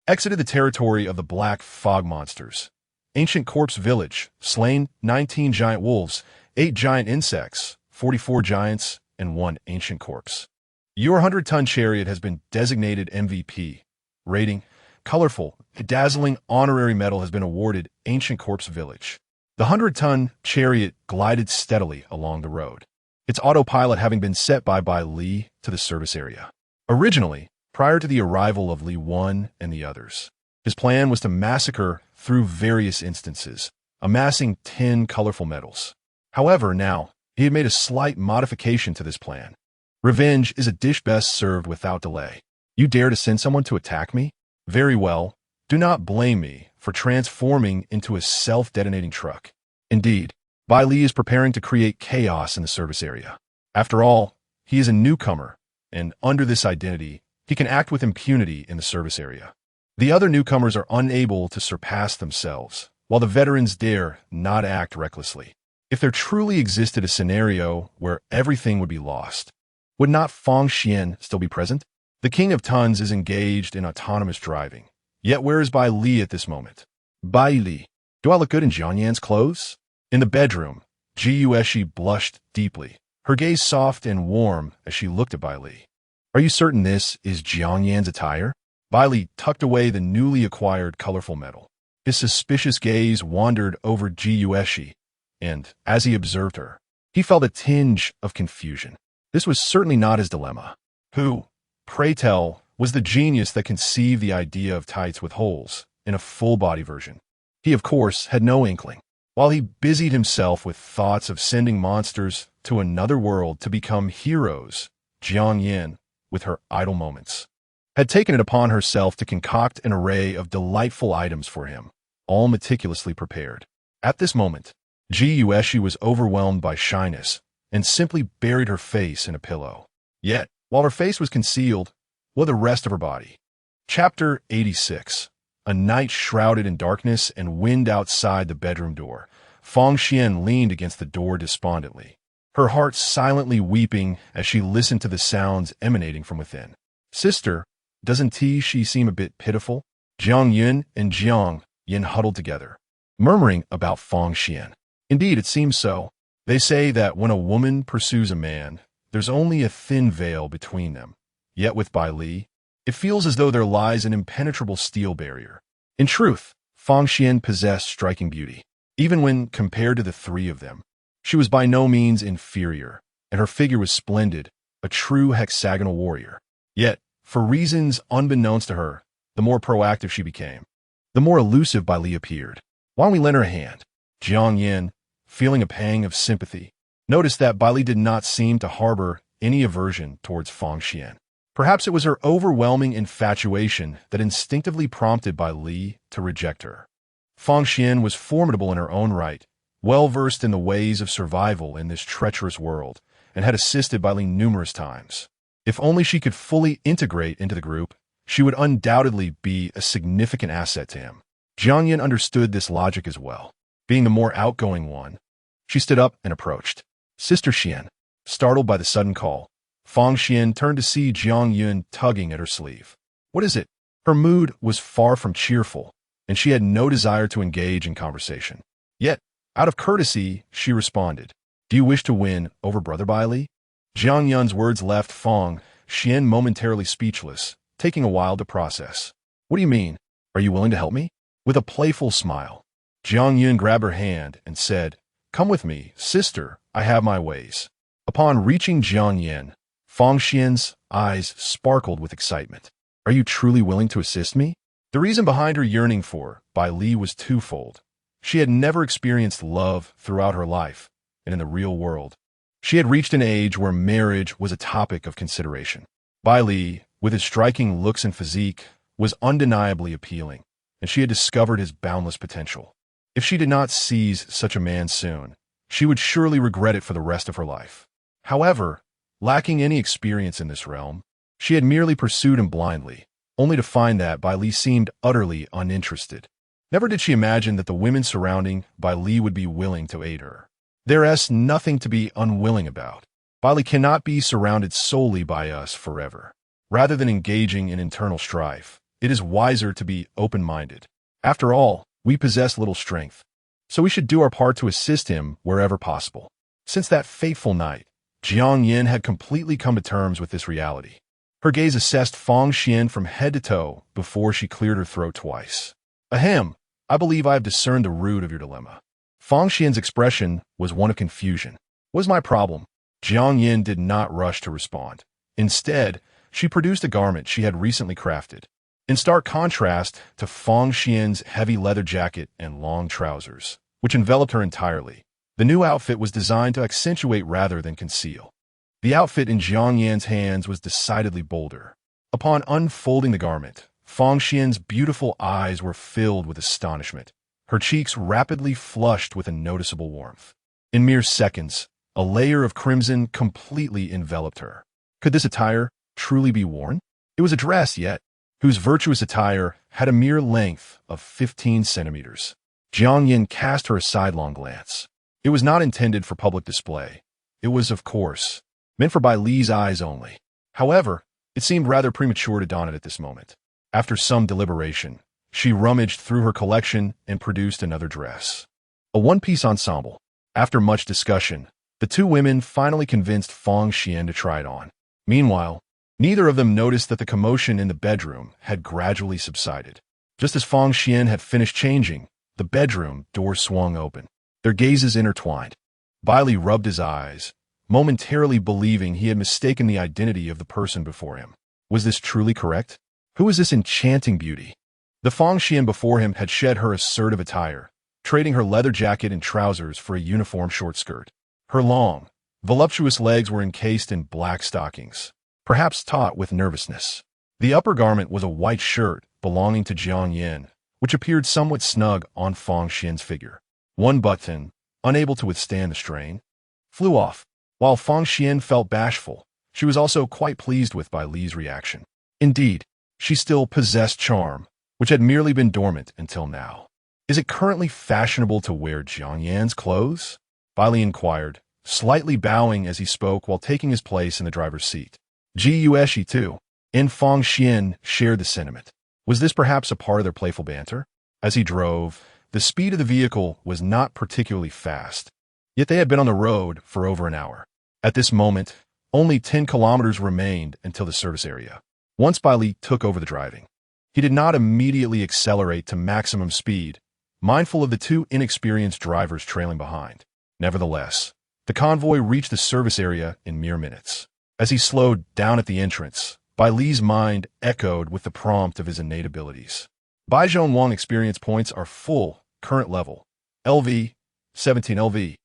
Exited the territory of the black fog monsters. Ancient corpse village, slain 19 giant wolves, 8 giant insects, 44 giants, and 1 ancient corpse. Your 100-ton chariot has been designated MVP. Rating, colorful, a dazzling honorary medal has been awarded Ancient Corpse Village. The 100-ton chariot glided steadily along the road, its autopilot having been set by Bai Li to the service area. Originally, prior to the arrival of Lv.1 and the others, his plan was to massacre through various instances, amassing 10 colorful medals. However, now, he had made a slight modification to this plan. Revenge is a dish best served without delay. You dare to send someone to attack me? Very well. Do not blame me for transforming into a self-detonating truck. Indeed, Bai Li is preparing to create chaos in the service area. After all, he is a newcomer, and under this identity, he can act with impunity in the service area. The other newcomers are unable to surpass themselves, while the veterans dare not act recklessly. If there truly existed a scenario where everything would be lost, would not Fang Xian still be present? The King of Tons is engaged in autonomous driving. Yet where is Bai Li at this moment? Bai Li, do I look good in Jiangyan's clothes? In the bedroom, Ji Yueshi blushed deeply, her gaze soft and warm as she looked at Bai Li. Are you certain this is Jiangyan's attire? Bai Li tucked away the newly acquired colorful metal. His suspicious gaze wandered over Ji Yueshi, and, as he observed her, he felt a tinge of confusion. This was certainly not his dilemma. Who, pray tell, was the genius that conceived the idea of tights with holes in a full-body version? He, of course, had no inkling. While he busied himself with thoughts of sending monsters to another world to become heroes, Jiang Yin, with her idle moments, had taken it upon herself to concoct an array of delightful items for him, all meticulously prepared. At this moment, Ji Yueshi was overwhelmed by shyness and simply buried her face in a pillow. Yet, while her face was concealed, was the rest of her body. Chapter 86. A night shrouded in darkness and wind outside the bedroom door. Fang Xian leaned against the door despondently, her heart silently weeping as she listened to the sounds emanating from within. Sister, doesn't she seem a bit pitiful? Jiang Yun and Jiang Yin huddled together, murmuring about Fang Xian. Indeed, it seems so. They say that when a woman pursues a man, there's only a thin veil between them. Yet with Bai Li, it feels as though there lies an impenetrable steel barrier. In truth, Fang Xian possessed striking beauty. Even when compared to the three of them, she was by no means inferior, and her figure was splendid, a true hexagonal warrior. Yet, for reasons unbeknownst to her, the more proactive she became, the more elusive Bai Li appeared. While we lent her a hand, Jiang Yin, feeling a pang of sympathy, noticed that Bai Li did not seem to harbor any aversion towards Fang Xian. Perhaps it was her overwhelming infatuation that instinctively prompted Bai Li to reject her. Fang Xian was formidable in her own right, well-versed in the ways of survival in this treacherous world, and had assisted Bai Li numerous times. If only she could fully integrate into the group, she would undoubtedly be a significant asset to him. Jiang Yin understood this logic as well. Being the more outgoing one, she stood up and approached. Sister Xian. Startled by the sudden call, Fang Xian turned to see Jiang Yun tugging at her sleeve. What is it? Her mood was far from cheerful, and she had no desire to engage in conversation. Yet, out of courtesy, she responded, Do you wish to win over Brother Bai Li? Jiang Yun's words left Fang Xian momentarily speechless, taking a while to process. What do you mean? Are you willing to help me? With a playful smile, Jiang Yun grabbed her hand and said, Come with me, sister, I have my ways. Upon reaching Jiang Yin, Fang Xian's eyes sparkled with excitement. Are you truly willing to assist me? The reason behind her yearning for Bai Li was twofold. She had never experienced love throughout her life, and in the real world, she had reached an age where marriage was a topic of consideration. Bai Li, with his striking looks and physique, was undeniably appealing, and she had discovered his boundless potential. If she did not seize such a man soon, she would surely regret it for the rest of her life. However, lacking any experience in this realm, she had merely pursued him blindly, only to find that Bai Li seemed utterly uninterested. Never did she imagine that the women surrounding Bai Li would be willing to aid her. There is nothing to be unwilling about. Bai Li cannot be surrounded solely by us forever. Rather than engaging in internal strife, it is wiser to be open-minded. After all, we possess little strength, so we should do our part to assist him wherever possible. Since that fateful night, Jiang Yin had completely come to terms with this reality. Her gaze assessed Fang Xian from head to toe before she cleared her throat twice. Ahem, I believe I have discerned the root of your dilemma. Fang Xian's expression was one of confusion. What is my problem? Jiang Yin did not rush to respond. Instead, she produced a garment she had recently crafted. In stark contrast to Fang Xian's heavy leather jacket and long trousers, which enveloped her entirely, the new outfit was designed to accentuate rather than conceal. The outfit in Jiang Yan's hands was decidedly bolder. Upon unfolding the garment, Fang Xian's beautiful eyes were filled with astonishment, her cheeks rapidly flushed with a noticeable warmth. In mere seconds, a layer of crimson completely enveloped her. Could this attire truly be worn? It was a dress, yet, whose virtuous attire had a mere length of 15 centimeters. Jiang Yin cast her a sidelong glance. It was not intended for public display. It was, of course, meant for Bai Li's eyes only. However, it seemed rather premature to don it at this moment. After some deliberation, she rummaged through her collection and produced another dress. A one-piece ensemble. After much discussion, the two women finally convinced Fang Xian to try it on. Meanwhile, Neither of them noticed that the commotion in the bedroom had gradually subsided. Just as Fang Xian had finished changing, the bedroom door swung open. Their gazes intertwined. Bai Li rubbed his eyes, momentarily believing he had mistaken the identity of the person before him. Was this truly correct? Who was this enchanting beauty? The Fang Xian before him had shed her assertive attire, trading her leather jacket and trousers for a uniform short skirt. Her long, voluptuous legs were encased in black stockings, perhaps taut with nervousness. The upper garment was a white shirt belonging to Jiang Yin, which appeared somewhat snug on Fang Xian's figure. One button, unable to withstand the strain, flew off. While Fang Xian felt bashful, she was also quite pleased with Bai Li's reaction. Indeed, she still possessed charm, which had merely been dormant until now. Is it currently fashionable to wear Jiang Yan's clothes? Bai Li inquired, slightly bowing as he spoke while taking his place in the driver's seat. Gushi too, and Fang Xian shared the sentiment. Was this perhaps a part of their playful banter? As he drove, the speed of the vehicle was not particularly fast, yet they had been on the road for over an hour. At this moment, only 10 kilometers remained until the service area. Once Bai Li took over the driving, he did not immediately accelerate to maximum speed, mindful of the two inexperienced drivers trailing behind. Nevertheless, the convoy reached the service area in mere minutes. As he slowed down at the entrance, Bai Li's mind echoed with the prompt of his innate abilities. Wang experience points are full, current level. LV, 17 LV.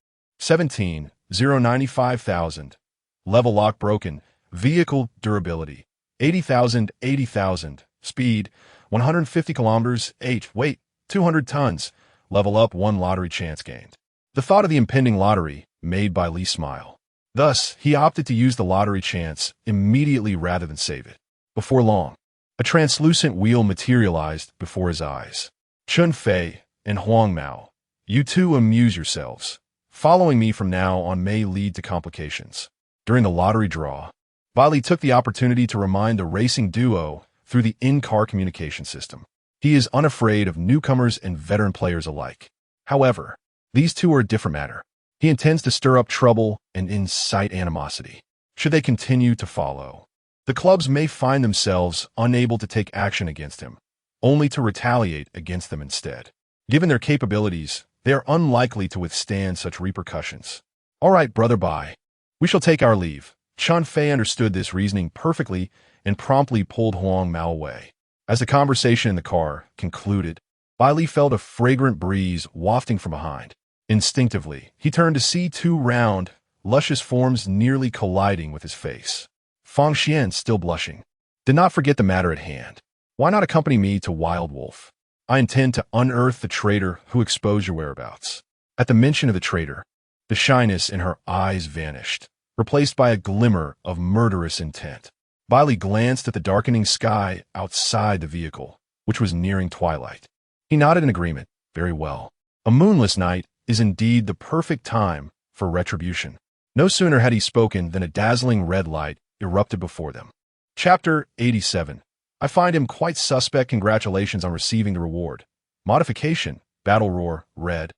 17, 095,000. Level lock broken. Vehicle durability. 80,000, 80,000. Speed, 150 kilometers. Weight, 200 tons. Level up 1 lottery chance gained. The thought of the impending lottery made Bai Li smile. Thus, he opted to use the lottery chance immediately rather than save it. Before long, a translucent wheel materialized before his eyes. Chun Fei and Huang Mao, you two amuse yourselves. Following me from now on may lead to complications. During the lottery draw, Bai Li took the opportunity to remind the racing duo through the in-car communication system. He is unafraid of newcomers and veteran players alike. However, these two are a different matter. He intends to stir up trouble and incite animosity. Should they continue to follow, the clubs may find themselves unable to take action against him, only to retaliate against them instead. Given their capabilities, they are unlikely to withstand such repercussions. All right, Brother Bai, we shall take our leave. Chun Fei understood this reasoning perfectly and promptly pulled Huang Mao away. As the conversation in the car concluded, Bai Li felt a fragrant breeze wafting from behind. Instinctively, he turned to see two round, luscious forms nearly colliding with his face. Fang Xian, still blushing, did not forget the matter at hand. Why not accompany me to Wild Wolf? I intend to unearth the traitor who exposed your whereabouts. At the mention of the traitor, the shyness in her eyes vanished, replaced by a glimmer of murderous intent. Bai Li glanced at the darkening sky outside the vehicle, which was nearing twilight. He nodded in agreement. Very well. A moonless night is indeed the perfect time for retribution. No sooner had he spoken than a dazzling red light erupted before them. Chapter 87. I find him quite suspect. Congratulations on receiving the reward. Modification, Battle Roar, Red.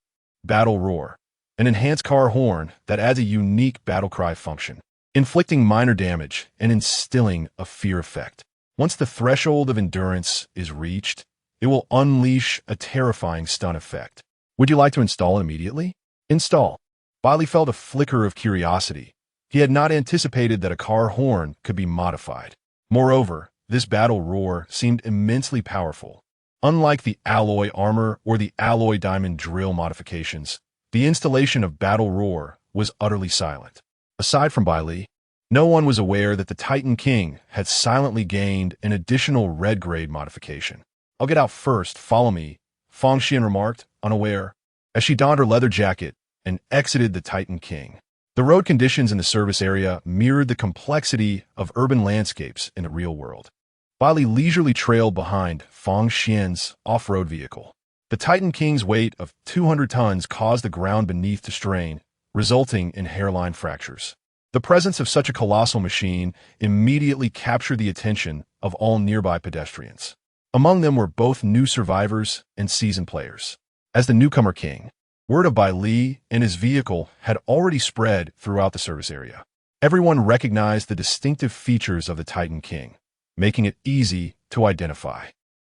Battle Roar. An enhanced car horn that adds a unique battle cry function, inflicting minor damage and instilling a fear effect. Once the threshold of endurance is reached, it will unleash a terrifying stun effect. Would you like to install it immediately? Install. Bai Li felt a flicker of curiosity. He had not anticipated that a car horn could be modified. Moreover, this battle roar seemed immensely powerful. Unlike the alloy armor or the alloy diamond drill modifications, the installation of battle roar was utterly silent. Aside from Bai Li, no one was aware that the Titan King had silently gained an additional red grade modification. I'll get out first, follow me, Fang Xian remarked, unaware, as she donned her leather jacket and exited the Titan King. The road conditions in the service area mirrored the complexity of urban landscapes in the real world. Bai Li leisurely trailed behind Fang Xian's off-road vehicle. The Titan King's weight of 200 tons caused the ground beneath to strain, resulting in hairline fractures. The presence of such a colossal machine immediately captured the attention of all nearby pedestrians. Among them were both new survivors and seasoned players. As the newcomer king, word of Bai Li and his vehicle had already spread throughout the service area. Everyone recognized the distinctive features of the Titan King, making it easy to identify.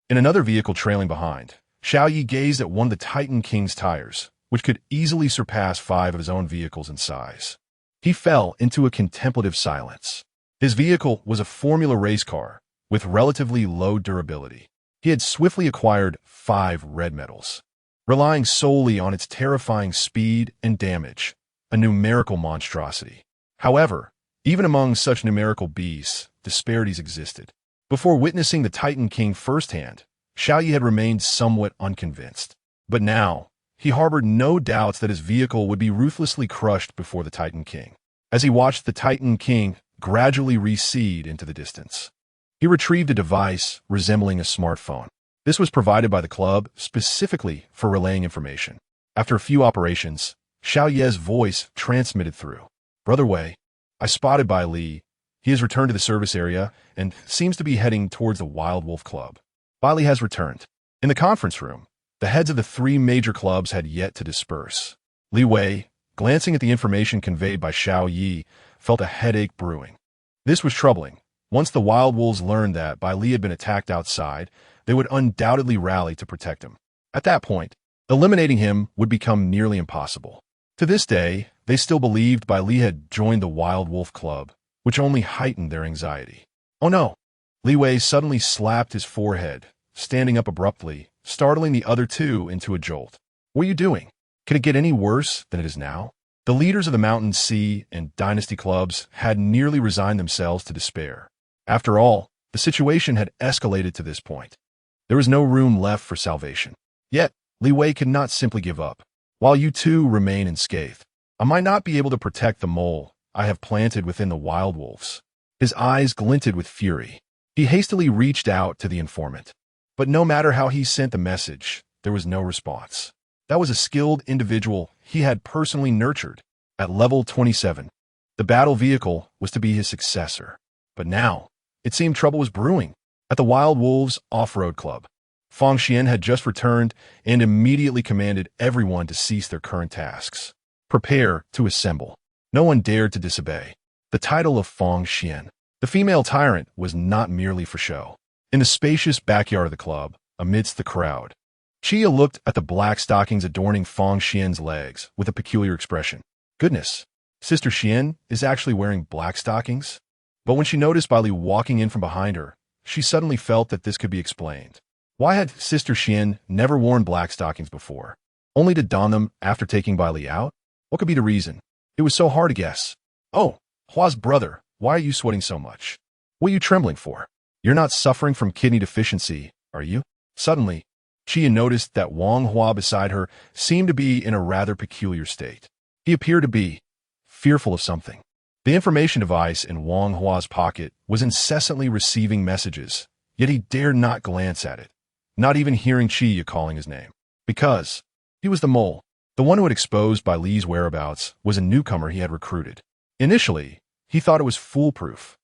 In another vehicle trailing behind, Xiao Yi gazed at one of the Titan King's tires, which could easily surpass 5 of his own vehicles in size. He fell into a contemplative silence. His vehicle was a Formula race car with relatively low durability. He had swiftly acquired 5 red medals, relying solely on its terrifying speed and damage, a numerical monstrosity. However, even among such numerical beasts, disparities existed. Before witnessing the Titan King firsthand, Xiao Yi had remained somewhat unconvinced. But now, he harbored no doubts that his vehicle would be ruthlessly crushed before the Titan King. As he watched the Titan King gradually recede into the distance, he retrieved a device resembling a smartphone. This was provided by the club specifically for relaying information. After a few operations, Xiao Ye's voice transmitted through. "Brother Wei, I spotted Bai Li. He has returned to the service area and seems to be heading towards the Wild Wolf Club." Bai Li has returned. In the conference room, the heads of the 3 major clubs had yet to disperse. Li Wei, glancing at the information conveyed by Xiao Yi, felt a headache brewing. This was troubling. Once the Wild Wolves learned that Bai Li had been attacked outside, they would undoubtedly rally to protect him. At that point, eliminating him would become nearly impossible. To this day, they still believed Bai Li had joined the Wild Wolf Club, which only heightened their anxiety. "Oh no!" Li Wei suddenly slapped his forehead, standing up abruptly, startling the other 2 into a jolt. "What are you doing? Can it get any worse than it is now?" The leaders of the Mountain Sea and Dynasty clubs had nearly resigned themselves to despair. After all, the situation had escalated to this point. There was no room left for salvation. Yet, Li Wei could not simply give up. "While you 2 remain unscathed, I might not be able to protect the mole I have planted within the wild wolves." His eyes glinted with fury. He hastily reached out to the informant. But no matter how he sent the message, there was no response. That was a skilled individual he had personally nurtured. At level 27, the battle vehicle was to be his successor. But now, it seemed trouble was brewing. At the Wild Wolves Off-Road Club, Fang Xian had just returned and immediately commanded everyone to cease their current tasks. Prepare to assemble. No one dared to disobey. The title of Fang Xian, the female tyrant, was not merely for show. In the spacious backyard of the club, amidst the crowd, Chia looked at the black stockings adorning Fang Xian's legs with a peculiar expression. Goodness, Sister Xian is actually wearing black stockings? But when she noticed Bai Li walking in from behind her, she suddenly felt that this could be explained. Why had Sister Xian never worn black stockings before, only to don them after taking Bai Li out? What could be the reason? It was so hard to guess. "Oh, Hua's brother, why are you sweating so much? What are you trembling for? You're not suffering from kidney deficiency, are you?" Suddenly, Chia noticed that Wang Hua beside her seemed to be in a rather peculiar state. He appeared to be fearful of something. The information device in Wang Hua's pocket was incessantly receiving messages, yet he dared not glance at it, not even hearing Chia calling his name. Because he was the mole. The one who had exposed Bai Li's whereabouts was a newcomer he had recruited. Initially, he thought it was foolproof.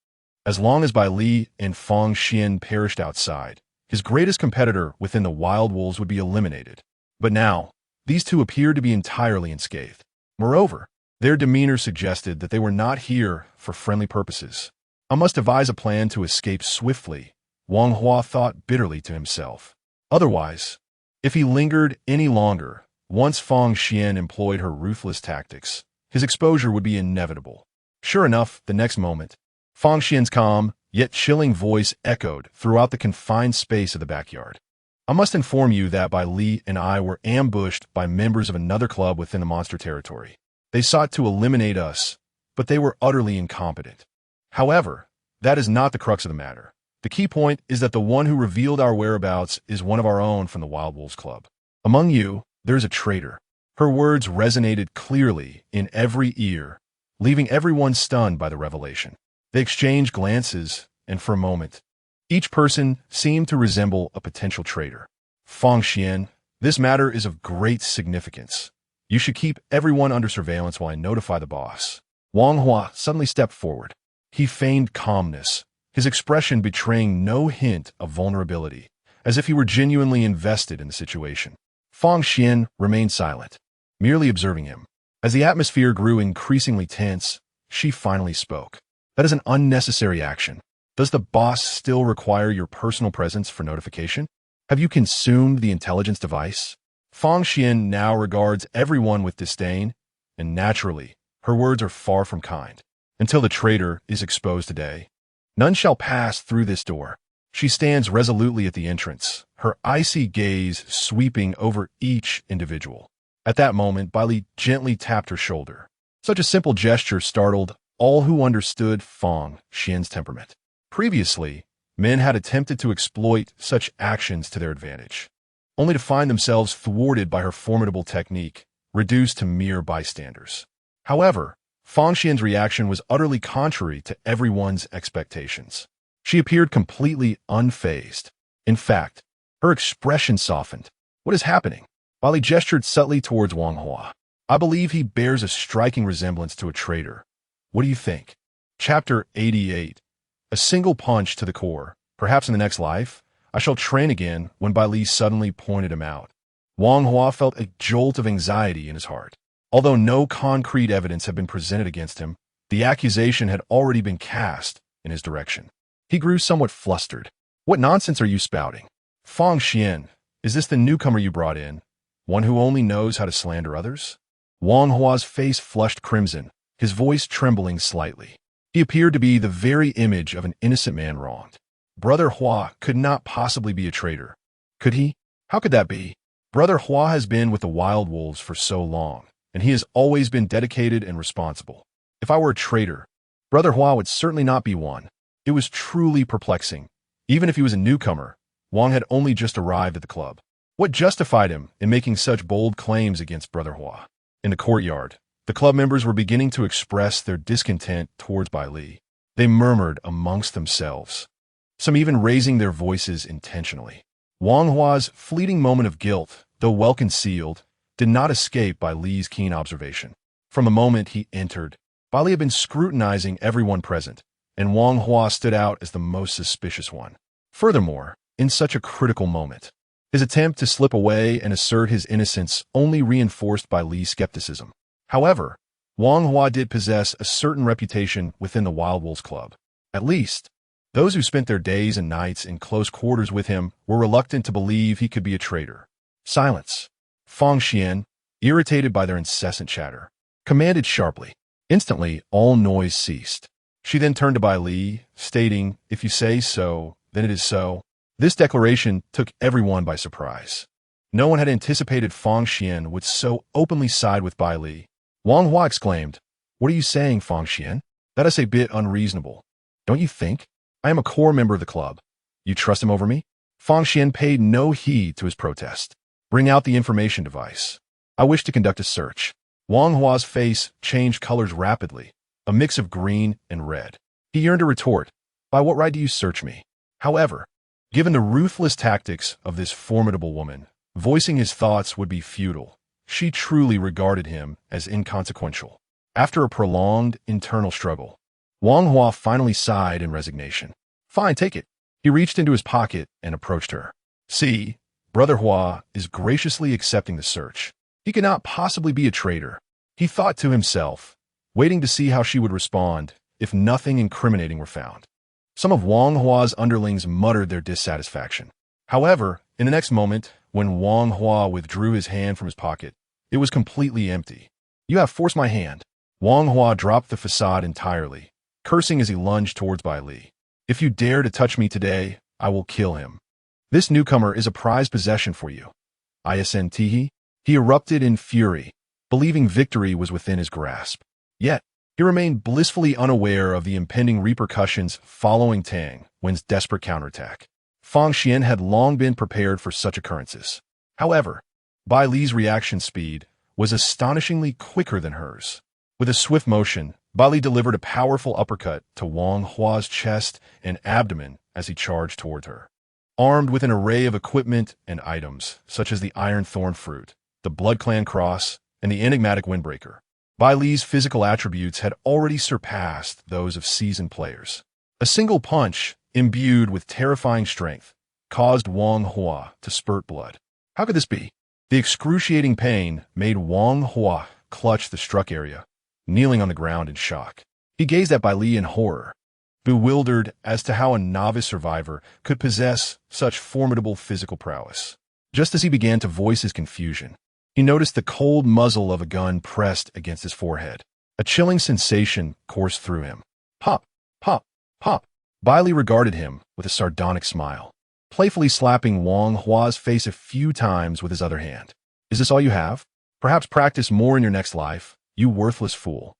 As long as Bai Li and Fang Xian perished outside, his greatest competitor within the Wild Wolves would be eliminated. But now, these 2 appeared to be entirely unscathed. Moreover, their demeanor suggested that they were not here for friendly purposes. "I must devise a plan to escape swiftly," Wang Hua thought bitterly to himself. Otherwise, if he lingered any longer, once Fang Xian employed her ruthless tactics, his exposure would be inevitable. Sure enough, the next moment, Fang Xian's calm, yet chilling voice echoed throughout the confined space of the backyard. "I must inform you that Bai Li and I were ambushed by members of another club within the monster territory. They sought to eliminate us, but they were utterly incompetent. However, that is not the crux of the matter. The key point is that the one who revealed our whereabouts is one of our own from the Wild Wolves Club. Among you, there is a traitor." Her words resonated clearly in every ear, leaving everyone stunned by the revelation. They exchanged glances, and for a moment, each person seemed to resemble a potential traitor. "Fang Xian, this matter is of great significance. You should keep everyone under surveillance while I notify the boss." Wang Hua suddenly stepped forward. He feigned calmness, his expression betraying no hint of vulnerability, as if he were genuinely invested in the situation. Fang Xian remained silent, merely observing him. As the atmosphere grew increasingly tense, she finally spoke. That is an unnecessary action. Does the boss still require your personal presence for notification? Have you consumed the intelligence device? Fang Xian now regards everyone with disdain, and naturally, her words are far from kind. Until the traitor is exposed today, none shall pass through this door. She stands resolutely at the entrance, her icy gaze sweeping over each individual. At that moment, Bai Li gently tapped her shoulder. Such a simple gesture startled all who understood Fang Xian's temperament. Previously, men had attempted to exploit such actions to their advantage, only to find themselves thwarted by her formidable technique, reduced to mere bystanders. However, Fang Xian's reaction was utterly contrary to everyone's expectations. She appeared completely unfazed. In fact, her expression softened. What is happening? Bai Li gestured subtly towards Wang Hua. I believe he bears a striking resemblance to a traitor. What do you think? Chapter 88. A single punch to the core. Perhaps in the next life, I shall train again. When Bai Li suddenly pointed him out, Wang Hua felt a jolt of anxiety in his heart. Although no concrete evidence had been presented against him, the accusation had already been cast in his direction. He grew somewhat flustered. What nonsense are you spouting? Fang Xian, is this the newcomer you brought in? One who only knows how to slander others? Wang Hua's face flushed crimson, his voice trembling slightly. He appeared to be the very image of an innocent man wronged. Brother Hua could not possibly be a traitor. Could he? How could that be? Brother Hua has been with the wild wolves for so long, and he has always been dedicated and responsible. If I were a traitor, Brother Hua would certainly not be one. It was truly perplexing. Even if he was a newcomer, Wang had only just arrived at the club. What justified him in making such bold claims against Brother Hua? In the courtyard, the club members were beginning to express their discontent towards Bai Li. They murmured amongst themselves, some even raising their voices intentionally. Wang Hua's fleeting moment of guilt, though well concealed, did not escape Bai Li's keen observation. From the moment he entered, Bai Li had been scrutinizing everyone present, and Wang Hua stood out as the most suspicious one. Furthermore, in such a critical moment, his attempt to slip away and assert his innocence only reinforced Bai Li's skepticism. However, Wang Hua did possess a certain reputation within the Wild Wolves Club. At least, those who spent their days and nights in close quarters with him were reluctant to believe he could be a traitor. Silence. Fang Xian, irritated by their incessant chatter, commanded sharply. Instantly, all noise ceased. She then turned to Bai Li, stating, "If you say so, then it is so." This declaration took everyone by surprise. No one had anticipated Fang Xian would so openly side with Bai Li. Wang Hua exclaimed, "What are you saying, Fang Xian? That is a bit unreasonable. Don't you think? I am a core member of the club. You trust him over me?" Fang Xian paid no heed to his protest. "Bring out the information device. I wish to conduct a search." Wang Hua's face changed colors rapidly, a mix of green and red. He yearned to retort, "By what right do you search me?" However, given the ruthless tactics of this formidable woman, voicing his thoughts would be futile. She truly regarded him as inconsequential. After a prolonged internal struggle, Wang Hua finally sighed in resignation. "Fine, take it." He reached into his pocket and approached her. "See, Brother Hua is graciously accepting the search. He cannot possibly be a traitor," he thought to himself, waiting to see how she would respond if nothing incriminating were found. Some of Wang Hua's underlings muttered their dissatisfaction. However, in the next moment, when Wang Hua withdrew his hand from his pocket, it was completely empty. "You have forced my hand." Wang Hua dropped the facade entirely, cursing as he lunged towards Bai Li. "If you dare to touch me today, I will kill him. This newcomer is a prized possession for you." Isn't. He erupted in fury, believing victory was within his grasp. Yet, he remained blissfully unaware of the impending repercussions following Tang Wen's desperate counterattack. Fang Xian had long been prepared for such occurrences. However, Bai Li's reaction speed was astonishingly quicker than hers. With a swift motion, Bai Li delivered a powerful uppercut to Wang Hua's chest and abdomen as he charged toward her. Armed with an array of equipment and items, such as the Iron Thorn Fruit, the Blood Clan Cross, and the enigmatic Windbreaker, Bai Li's physical attributes had already surpassed those of seasoned players. A single punch, imbued with terrifying strength, caused Wang Hua to spurt blood. How could this be? The excruciating pain made Wang Hua clutch the struck area, kneeling on the ground in shock. He gazed at Bai Li in horror, bewildered as to how a novice survivor could possess such formidable physical prowess. Just as he began to voice his confusion, he noticed the cold muzzle of a gun pressed against his forehead. A chilling sensation coursed through him. Pop, pop, pop. Bai Li regarded him with a sardonic smile, playfully slapping Wang Hua's face a few times with his other hand. Is this all you have? Perhaps practice more in your next life, you worthless fool.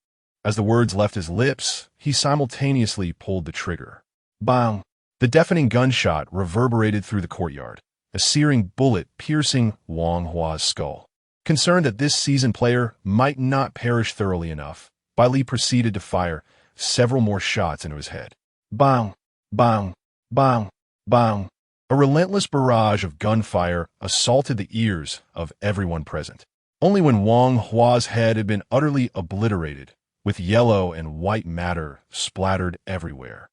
As the words left his lips, he simultaneously pulled the trigger. Bang! The deafening gunshot reverberated through the courtyard, a searing bullet piercing Wang Hua's skull. Concerned that this seasoned player might not perish thoroughly enough, Bai Li proceeded to fire several more shots into his head. Bang! Bang! Bang! Bang! A relentless barrage of gunfire assaulted the ears of everyone present. Only when Wang Hua's head had been utterly obliterated, with yellow and white matter splattered everywhere,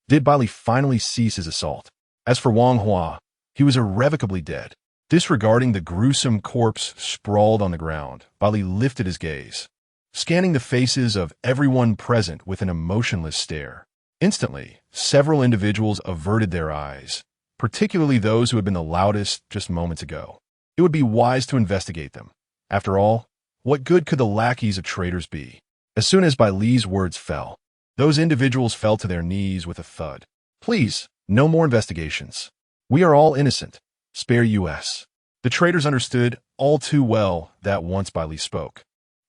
did Bai Li finally cease his assault. As for Wang Hua, he was irrevocably dead. Disregarding the gruesome corpse sprawled on the ground, Bai Li lifted his gaze, scanning the faces of everyone present with an emotionless stare. Instantly, several individuals averted their eyes, particularly those who had been the loudest just moments ago. It would be wise to investigate them. After all, what good could the lackeys of traitors be? As soon as Bai Li's words fell, those individuals fell to their knees with a thud. Please, no more investigations. We are all innocent. Spare us. The traitors understood all too well that once Bai Li spoke,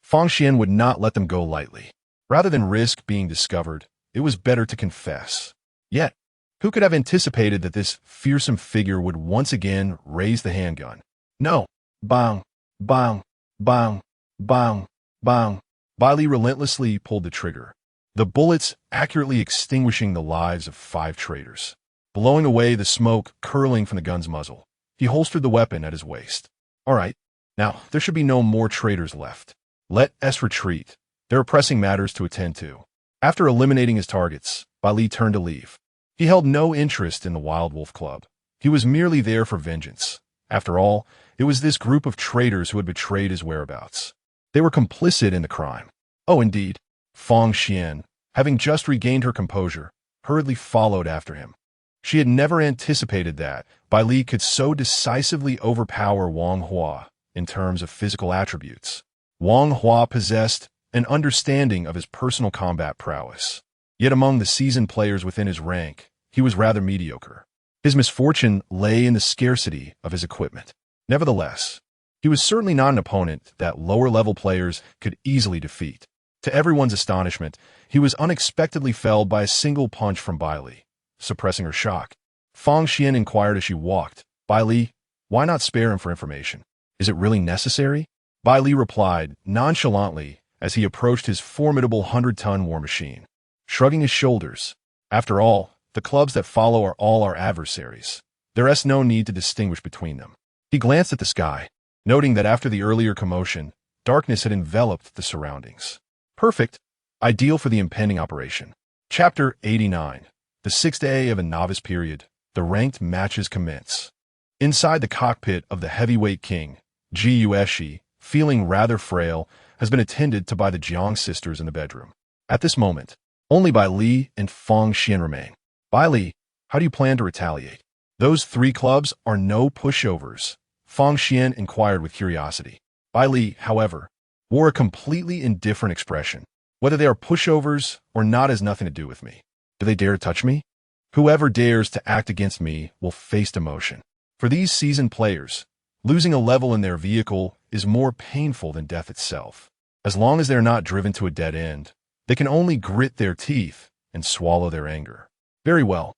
Fang Xian would not let them go lightly. Rather than risk being discovered, it was better to confess. Yet, who could have anticipated that this fearsome figure would once again raise the handgun? No. Bang, bang, bang, bang, bang. Bai Li relentlessly pulled the trigger, the bullets accurately extinguishing the lives of 5 traitors. Blowing away the smoke curling from the gun's muzzle, he holstered the weapon at his waist. All right, now there should be no more traitors left. Let us retreat. There are pressing matters to attend to. After eliminating his targets, Bai Li turned to leave. He held no interest in the Wild Wolf Club. He was merely there for vengeance. After all, it was this group of traitors who had betrayed his whereabouts. They were complicit in the crime. Oh, indeed. Fang Xian, having just regained her composure, hurriedly followed after him. She had never anticipated that Bai Li could so decisively overpower Wang Hua in terms of physical attributes. Wang Hua possessed an understanding of his personal combat prowess. Yet among the seasoned players within his rank, he was rather mediocre. His misfortune lay in the scarcity of his equipment. Nevertheless, he was certainly not an opponent that lower-level players could easily defeat. To everyone's astonishment, he was unexpectedly felled by a single punch from Bai Li, suppressing her shock. Fang Xian inquired as she walked, Bai Li, why not spare him for information? Is it really necessary? Bai Li replied nonchalantly as he approached his formidable 100-ton war machine, shrugging his shoulders. After all, the clubs that follow are all our adversaries. There is no need to distinguish between them. He glanced at the sky, noting that after the earlier commotion, darkness had enveloped the surroundings. Perfect. Ideal for the impending operation. Chapter 89. The 6th day of a novice period. The ranked matches commence. Inside the cockpit of the heavyweight king, Ji Yueshi, feeling rather frail, has been attended to by the Jiang sisters in the bedroom. At this moment, only Bai Li and Fang Xian remain. Bai Li, how do you plan to retaliate? Those 3 clubs are no pushovers, Fang Xian inquired with curiosity. Bai Li, however, wore a completely indifferent expression. Whether they are pushovers or not has nothing to do with me. Do they dare to touch me? Whoever dares to act against me will face demotion. For these seasoned players, losing a level in their vehicle is more painful than death itself. As long as they are not driven to a dead end, they can only grit their teeth and swallow their anger. Very well.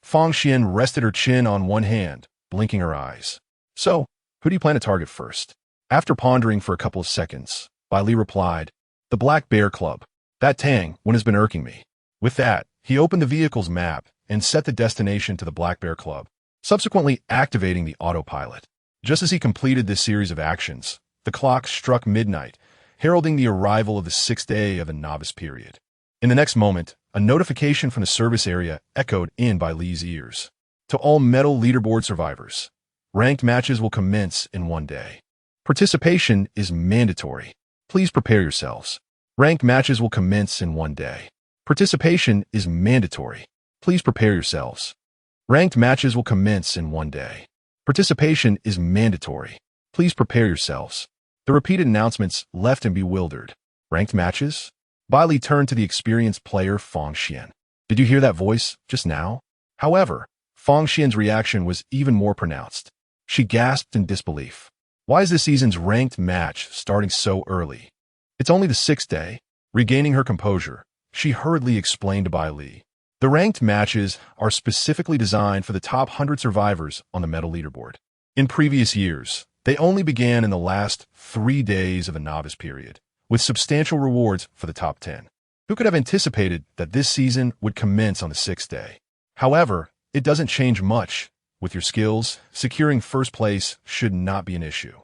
Fang Xian rested her chin on one hand, blinking her eyes. So, who do you plan to target first? After pondering for a couple of seconds, Bai Li replied, the Black Bear Club. That Tang one has been irking me. With that, he opened the vehicle's map and set the destination to the Black Bear Club, subsequently activating the autopilot. Just as he completed this series of actions, the clock struck midnight, heralding the arrival of the 6th day of the novice period. In the next moment, a notification from the service area echoed in Bai Li's ears. To all medal leaderboard survivors, ranked matches will commence in 1 day. Participation is mandatory. Please prepare yourselves. Ranked matches will commence in 1 day. Participation is mandatory. Please prepare yourselves. Ranked matches will commence in 1 day. Participation is mandatory. Please prepare yourselves. The repeated announcements left him bewildered. Ranked matches? Bai Li turned to the experienced player Fang Xian. Did you hear that voice just now? However, Fang Xian's reaction was even more pronounced. She gasped in disbelief. Why is this season's ranked match starting so early? It's only the 6th day. Regaining her composure, she hurriedly explained to Bai Li. The ranked matches are specifically designed for the top 100 survivors on the medal leaderboard. In previous years, they only began in the last 3 days of the novice period, with substantial rewards for the top 10. Who could have anticipated that this season would commence on the 6th day? However, it doesn't change much. With your skills, securing first place should not be an issue.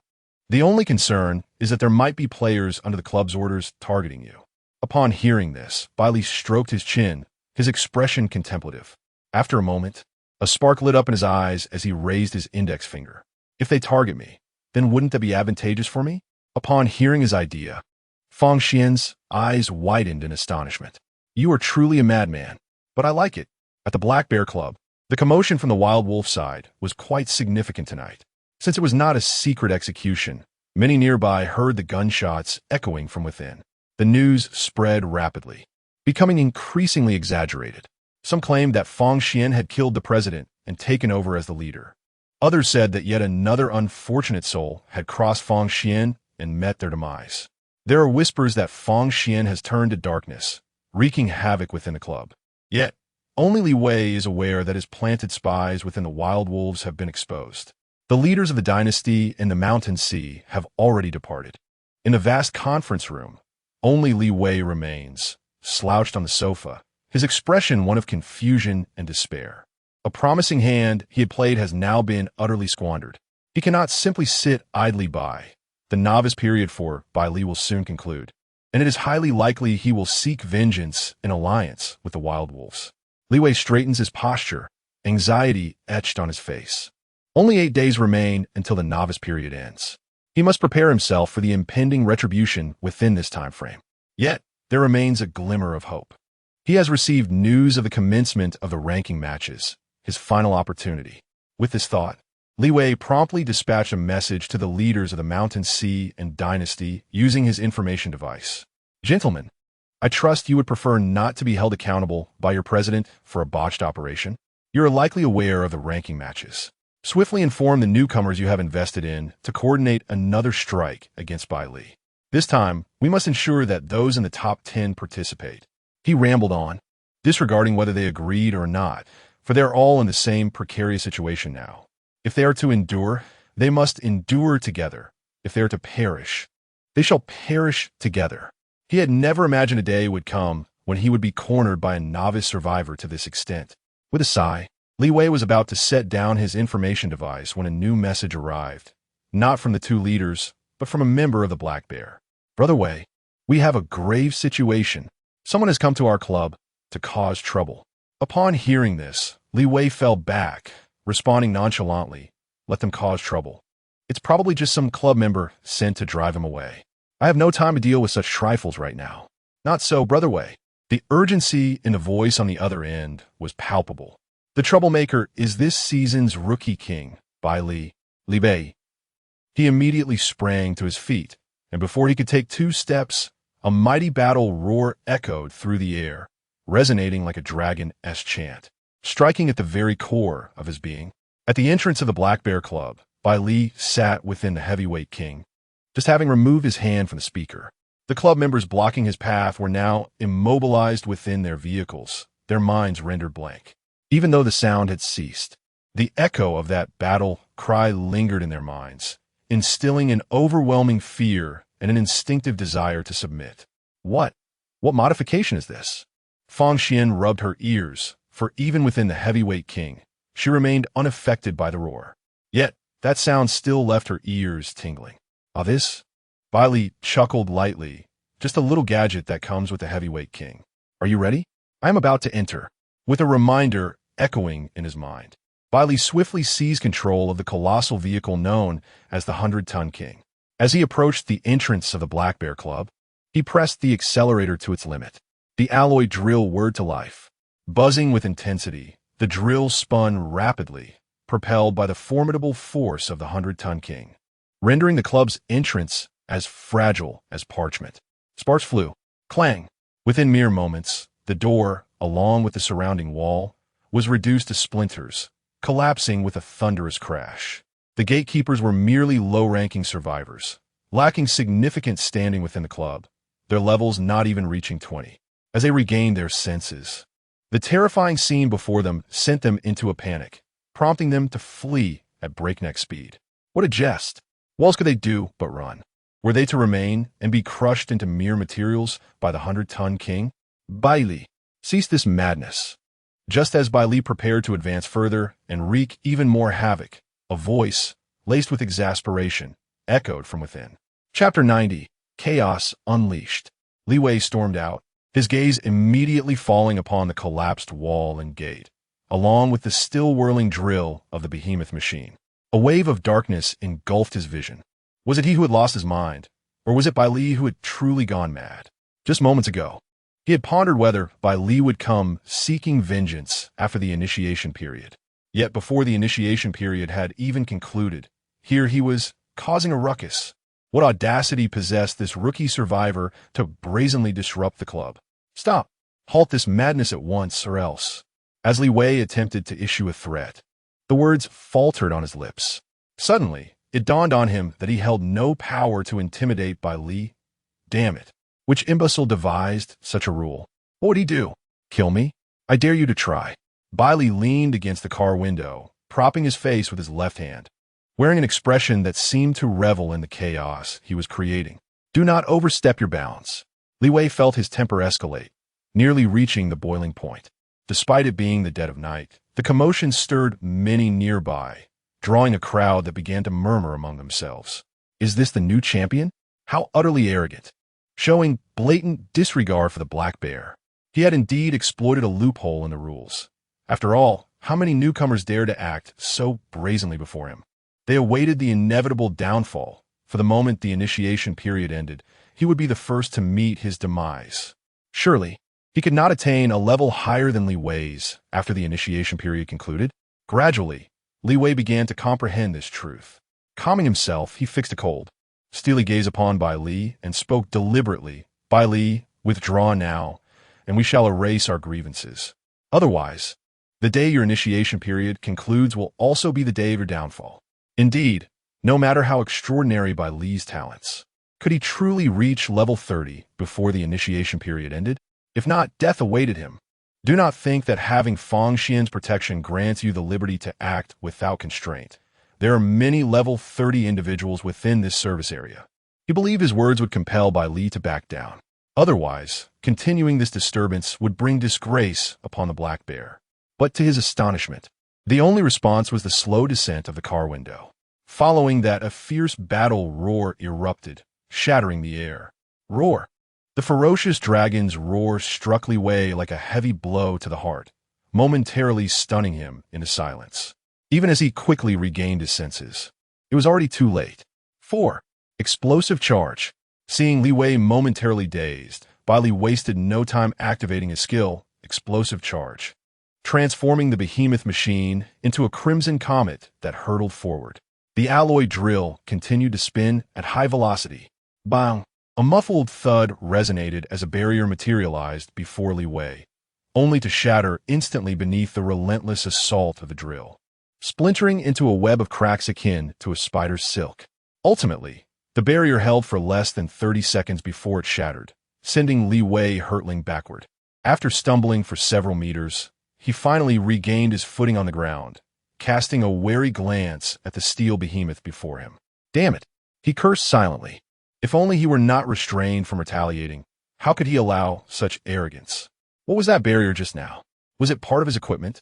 The only concern is that there might be players under the club's orders targeting you. Upon hearing this, Bai Li stroked his chin, his expression contemplative. After a moment, a spark lit up in his eyes as he raised his index finger. If they target me, then wouldn't that be advantageous for me? Upon hearing his idea, Fang Xian's eyes widened in astonishment. You are truly a madman, but I like it. At the Black Bear Club, the commotion from the Wild Wolf side was quite significant tonight. Since it was not a secret execution, many nearby heard the gunshots echoing from within. The news spread rapidly, becoming increasingly exaggerated. Some claimed that Fang Xian had killed the president and taken over as the leader. Others said that yet another unfortunate soul had crossed Fang Xian and met their demise. There are whispers that Fang Xian has turned to darkness, wreaking havoc within the club. Yet, only Li Wei is aware that his planted spies within the Wild Wolves have been exposed. The leaders of the dynasty in the Mountain Sea have already departed. In the vast conference room, only Li Wei remains, slouched on the sofa, his expression one of confusion and despair. A promising hand he had played has now been utterly squandered. He cannot simply sit idly by. The novice period for Bai Li will soon conclude, and it is highly likely he will seek vengeance in alliance with the Wild Wolves. Li Wei straightens his posture, anxiety etched on his face. Only 8 days remain until the novice period ends. He must prepare himself for the impending retribution within this time frame. Yet, there remains a glimmer of hope. He has received news of the commencement of the ranking matches, his final opportunity. With this thought, Li Wei promptly dispatched a message to the leaders of the Mountain Sea and Dynasty using his information device. Gentlemen, I trust you would prefer not to be held accountable by your president for a botched operation. You are likely aware of the ranking matches. Swiftly inform the newcomers you have invested in to coordinate another strike against Bai Li. This time, we must ensure that those in the top 10 participate. He rambled on, disregarding whether they agreed or not, for they are all in the same precarious situation now. If they are to endure, they must endure together. If they are to perish, they shall perish together. He had never imagined a day would come when he would be cornered by a novice survivor to this extent. With a sigh, Li Wei was about to set down his information device when a new message arrived, not from the two leaders, but from a member of the Black Bear. Brother Wei, we have a grave situation. Someone has come to our club to cause trouble. Upon hearing this, Li Wei fell back, responding nonchalantly, let them cause trouble. It's probably just some club member sent to drive him away. I have no time to deal with such trifles right now. Not so, Brother Wei. The urgency in the voice on the other end was palpable. The troublemaker is this season's rookie king, Bai Li, Li Bei. He immediately sprang to his feet, and before he could take 2 steps, a mighty battle roar echoed through the air, resonating like a dragon-esque chant, striking at the very core of his being. At the entrance of the Black Bear Club, Bai Li sat within the heavyweight king, just having removed his hand from the speaker. The club members blocking his path were now immobilized within their vehicles, their minds rendered blank. Even though the sound had ceased, the echo of that battle cry lingered in their minds, instilling an overwhelming fear and an instinctive desire to submit. What modification is this? Fang Xian rubbed her ears, for even within the heavyweight king, she remained unaffected by the roar. Yet, that sound still left her ears tingling. Ah, this? Bai Li chuckled lightly, just a little gadget that comes with the heavyweight king. Are you ready? I am about to enter. With a reminder echoing in his mind, Bai Li swiftly seized control of the colossal vehicle known as the 100-ton king. As he approached the entrance of the Black Bear Club, he pressed the accelerator to its limit. the alloy drill whirred to life. Buzzing with intensity, the drill spun rapidly, propelled by the formidable force of the 100-ton king, rendering the club's entrance as fragile as parchment. Sparks flew. Clang! Within mere moments, the door, along with the surrounding wall, was reduced to splinters, collapsing with a thunderous crash. The gatekeepers were merely low-ranking survivors, lacking significant standing within the club, their levels not even reaching 20. As they regained their senses, the terrifying scene before them sent them into a panic, prompting them to flee at breakneck speed. What a jest! What else could they do but run? Were they to remain and be crushed into mere materials by the 100-ton king? Bai Li, cease this madness. Just as Bai Li prepared to advance further and wreak even more havoc, a voice, laced with exasperation, echoed from within. Chapter 90, Chaos Unleashed. Li Wei stormed out, his gaze immediately falling upon the collapsed wall and gate, along with the still whirling drill of the behemoth machine. A wave of darkness engulfed his vision. Was it he who had lost his mind, or was it Bai Li who had truly gone mad? Just moments ago, he had pondered whether Bai Li would come seeking vengeance after the initiation period. Yet before the initiation period had even concluded, here he was causing a ruckus. What audacity possessed this rookie survivor to brazenly disrupt the club? Stop! Halt this madness at once, or else. As Li Wei attempted to issue a threat, the words faltered on his lips. Suddenly, it dawned on him that he held no power to intimidate Bai Li. Damn it. Which imbecile devised such a rule? What would he do? Kill me? I dare you to try. Bai Li leaned against the car window, propping his face with his left hand, wearing an expression that seemed to revel in the chaos he was creating. Do not overstep your bounds. Li Wei felt his temper escalate, nearly reaching the boiling point. Despite it being the dead of night, the commotion stirred many nearby, drawing a crowd that began to murmur among themselves. Is this the new champion? How utterly arrogant! Showing blatant disregard for the black bear. He had indeed exploited a loophole in the rules. After all, how many newcomers dared to act so brazenly before him? They awaited the inevitable downfall. For the moment the initiation period ended, he would be the first to meet his demise. Surely, he could not attain a level higher than Li Wei's after the initiation period concluded. Gradually, Li Wei began to comprehend this truth. Calming himself, he fixed a cold, steely gaze upon Bai Li and spoke deliberately. Bai Li, withdraw now, and we shall erase our grievances. Otherwise, the day your initiation period concludes will also be the day of your downfall. Indeed, no matter how extraordinary Bai Li's talents, could he truly reach level 30 before the initiation period ended? If not, death awaited him. Do not think that having Fang Xian's protection grants you the liberty to act without constraint. There are many level 30 individuals within this service area. He believed his words would compel Bai Li to back down. Otherwise, continuing this disturbance would bring disgrace upon the black bear. But to his astonishment, the only response was the slow descent of the car window. Following that, a fierce battle roar erupted, shattering the air. Roar! The ferocious dragon's roar struck Li Wei like a heavy blow to the heart, momentarily stunning him into silence. Even as he quickly regained his senses, it was already too late. 4. Explosive charge. Seeing Li Wei momentarily dazed, Bai Li wasted no time activating his skill, explosive charge, transforming the behemoth machine into a crimson comet that hurtled forward. The alloy drill continued to spin at high velocity. Bang! A muffled thud resonated as a barrier materialized before Li Wei, only to shatter instantly beneath the relentless assault of the drill, splintering into a web of cracks akin to a spider's silk. Ultimately, the barrier held for less than 30 seconds before it shattered, sending Li Wei hurtling backward. After stumbling for several meters, he finally regained his footing on the ground, casting a wary glance at the steel behemoth before him. Damn it! He cursed silently. If only he were not restrained from retaliating. How could he allow such arrogance? What was that barrier just now? Was it part of his equipment?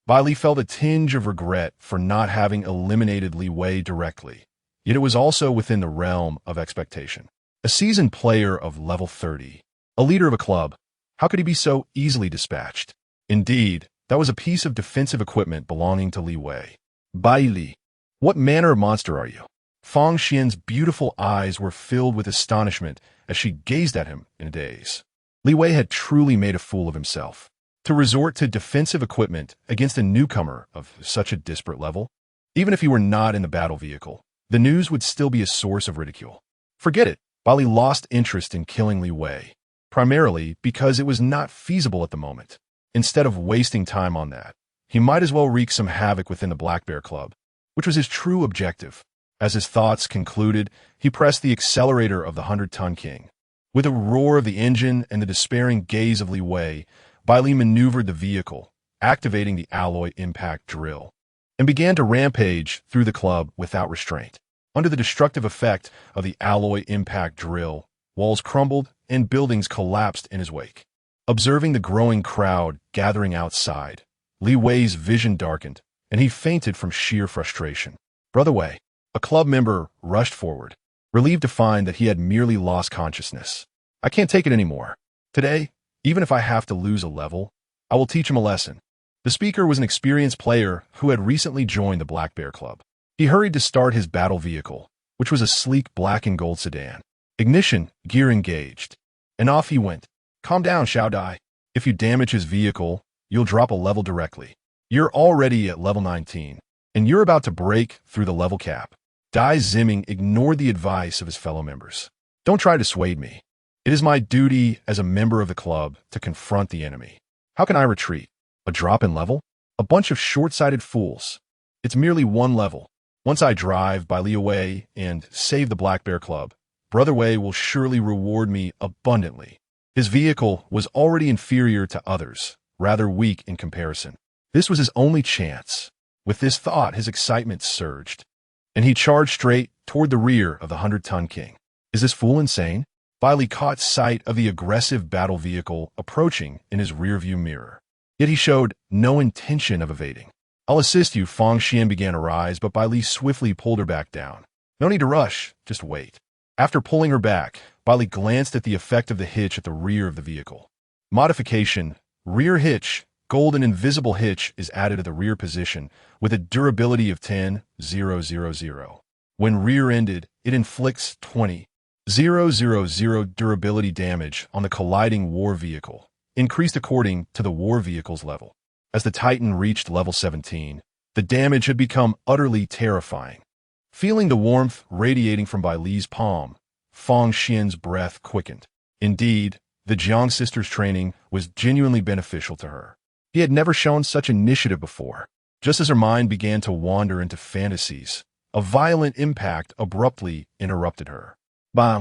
Bai Li felt a tinge of regret for not having eliminated Li Wei directly. Yet it was also within the realm of expectation. A seasoned player of level 30, a leader of a club, how could he be so easily dispatched? Indeed, that was a piece of defensive equipment belonging to Li Wei. Bai Li, what manner of monster are you? Fang Xian's beautiful eyes were filled with astonishment as she gazed at him in a daze. Li Wei had truly made a fool of himself. To resort to defensive equipment against a newcomer of such a disparate level, even if he were not in the battle vehicle, the news would still be a source of ridicule. Forget it, Bai Li lost interest in killing Li Wei, primarily because it was not feasible at the moment. Instead of wasting time on that, he might as well wreak some havoc within the Black Bear Club, which was his true objective. As his thoughts concluded, he pressed the accelerator of the 100-ton King. With a roar of the engine and the despairing gaze of Li Wei, Bai Li maneuvered the vehicle, activating the alloy impact drill, and began to rampage through the club without restraint. Under the destructive effect of the alloy impact drill, walls crumbled and buildings collapsed in his wake. Observing the growing crowd gathering outside, Li Wei's vision darkened, and he fainted from sheer frustration. Brother Wei, a club member, rushed forward, relieved to find that he had merely lost consciousness. I can't take it anymore. Today, even if I have to lose a level, I will teach him a lesson. The speaker was an experienced player who had recently joined the Black Bear Club. He hurried to start his battle vehicle, which was a sleek black and gold sedan. Ignition, gear engaged. And off he went. Calm down, Xiao Dai. If you damage his vehicle, you'll drop a level directly. You're already at level 19, and you're about to break through the level cap. Dai Ziming ignored the advice of his fellow members. Don't try to dissuade me. It is my duty as a member of the club to confront the enemy. How can I retreat? A drop in level? A bunch of short-sighted fools. It's merely one level. Once I drive Bai Li away and save the Black Bear Club, Brother Wei will surely reward me abundantly. His vehicle was already inferior to others, rather weak in comparison. This was his only chance. With this thought, his excitement surged, and he charged straight toward the rear of the 100-ton King. Is this fool insane? Bai Li caught sight of the aggressive battle vehicle approaching in his rearview mirror. Yet he showed no intention of evading. I'll assist you, Fang Xian began to rise, but Bai Li swiftly pulled her back down. No need to rush, just wait. After pulling her back, Bai Li glanced at the effect of the hitch at the rear of the vehicle. Modification, rear hitch, gold and invisible hitch is added at the rear position with a durability of 10,000. When rear-ended, it inflicts 20,000 durability damage on the colliding war vehicle, increased according to the war vehicle's level. As the Titan reached level 17, the damage had become utterly terrifying. Feeling the warmth radiating from Bai Li's palm, Fang Xian's breath quickened. Indeed, the Jiang sisters' training was genuinely beneficial to her. He had never shown such initiative before. Just as her mind began to wander into fantasies, a violent impact abruptly interrupted her. Bang!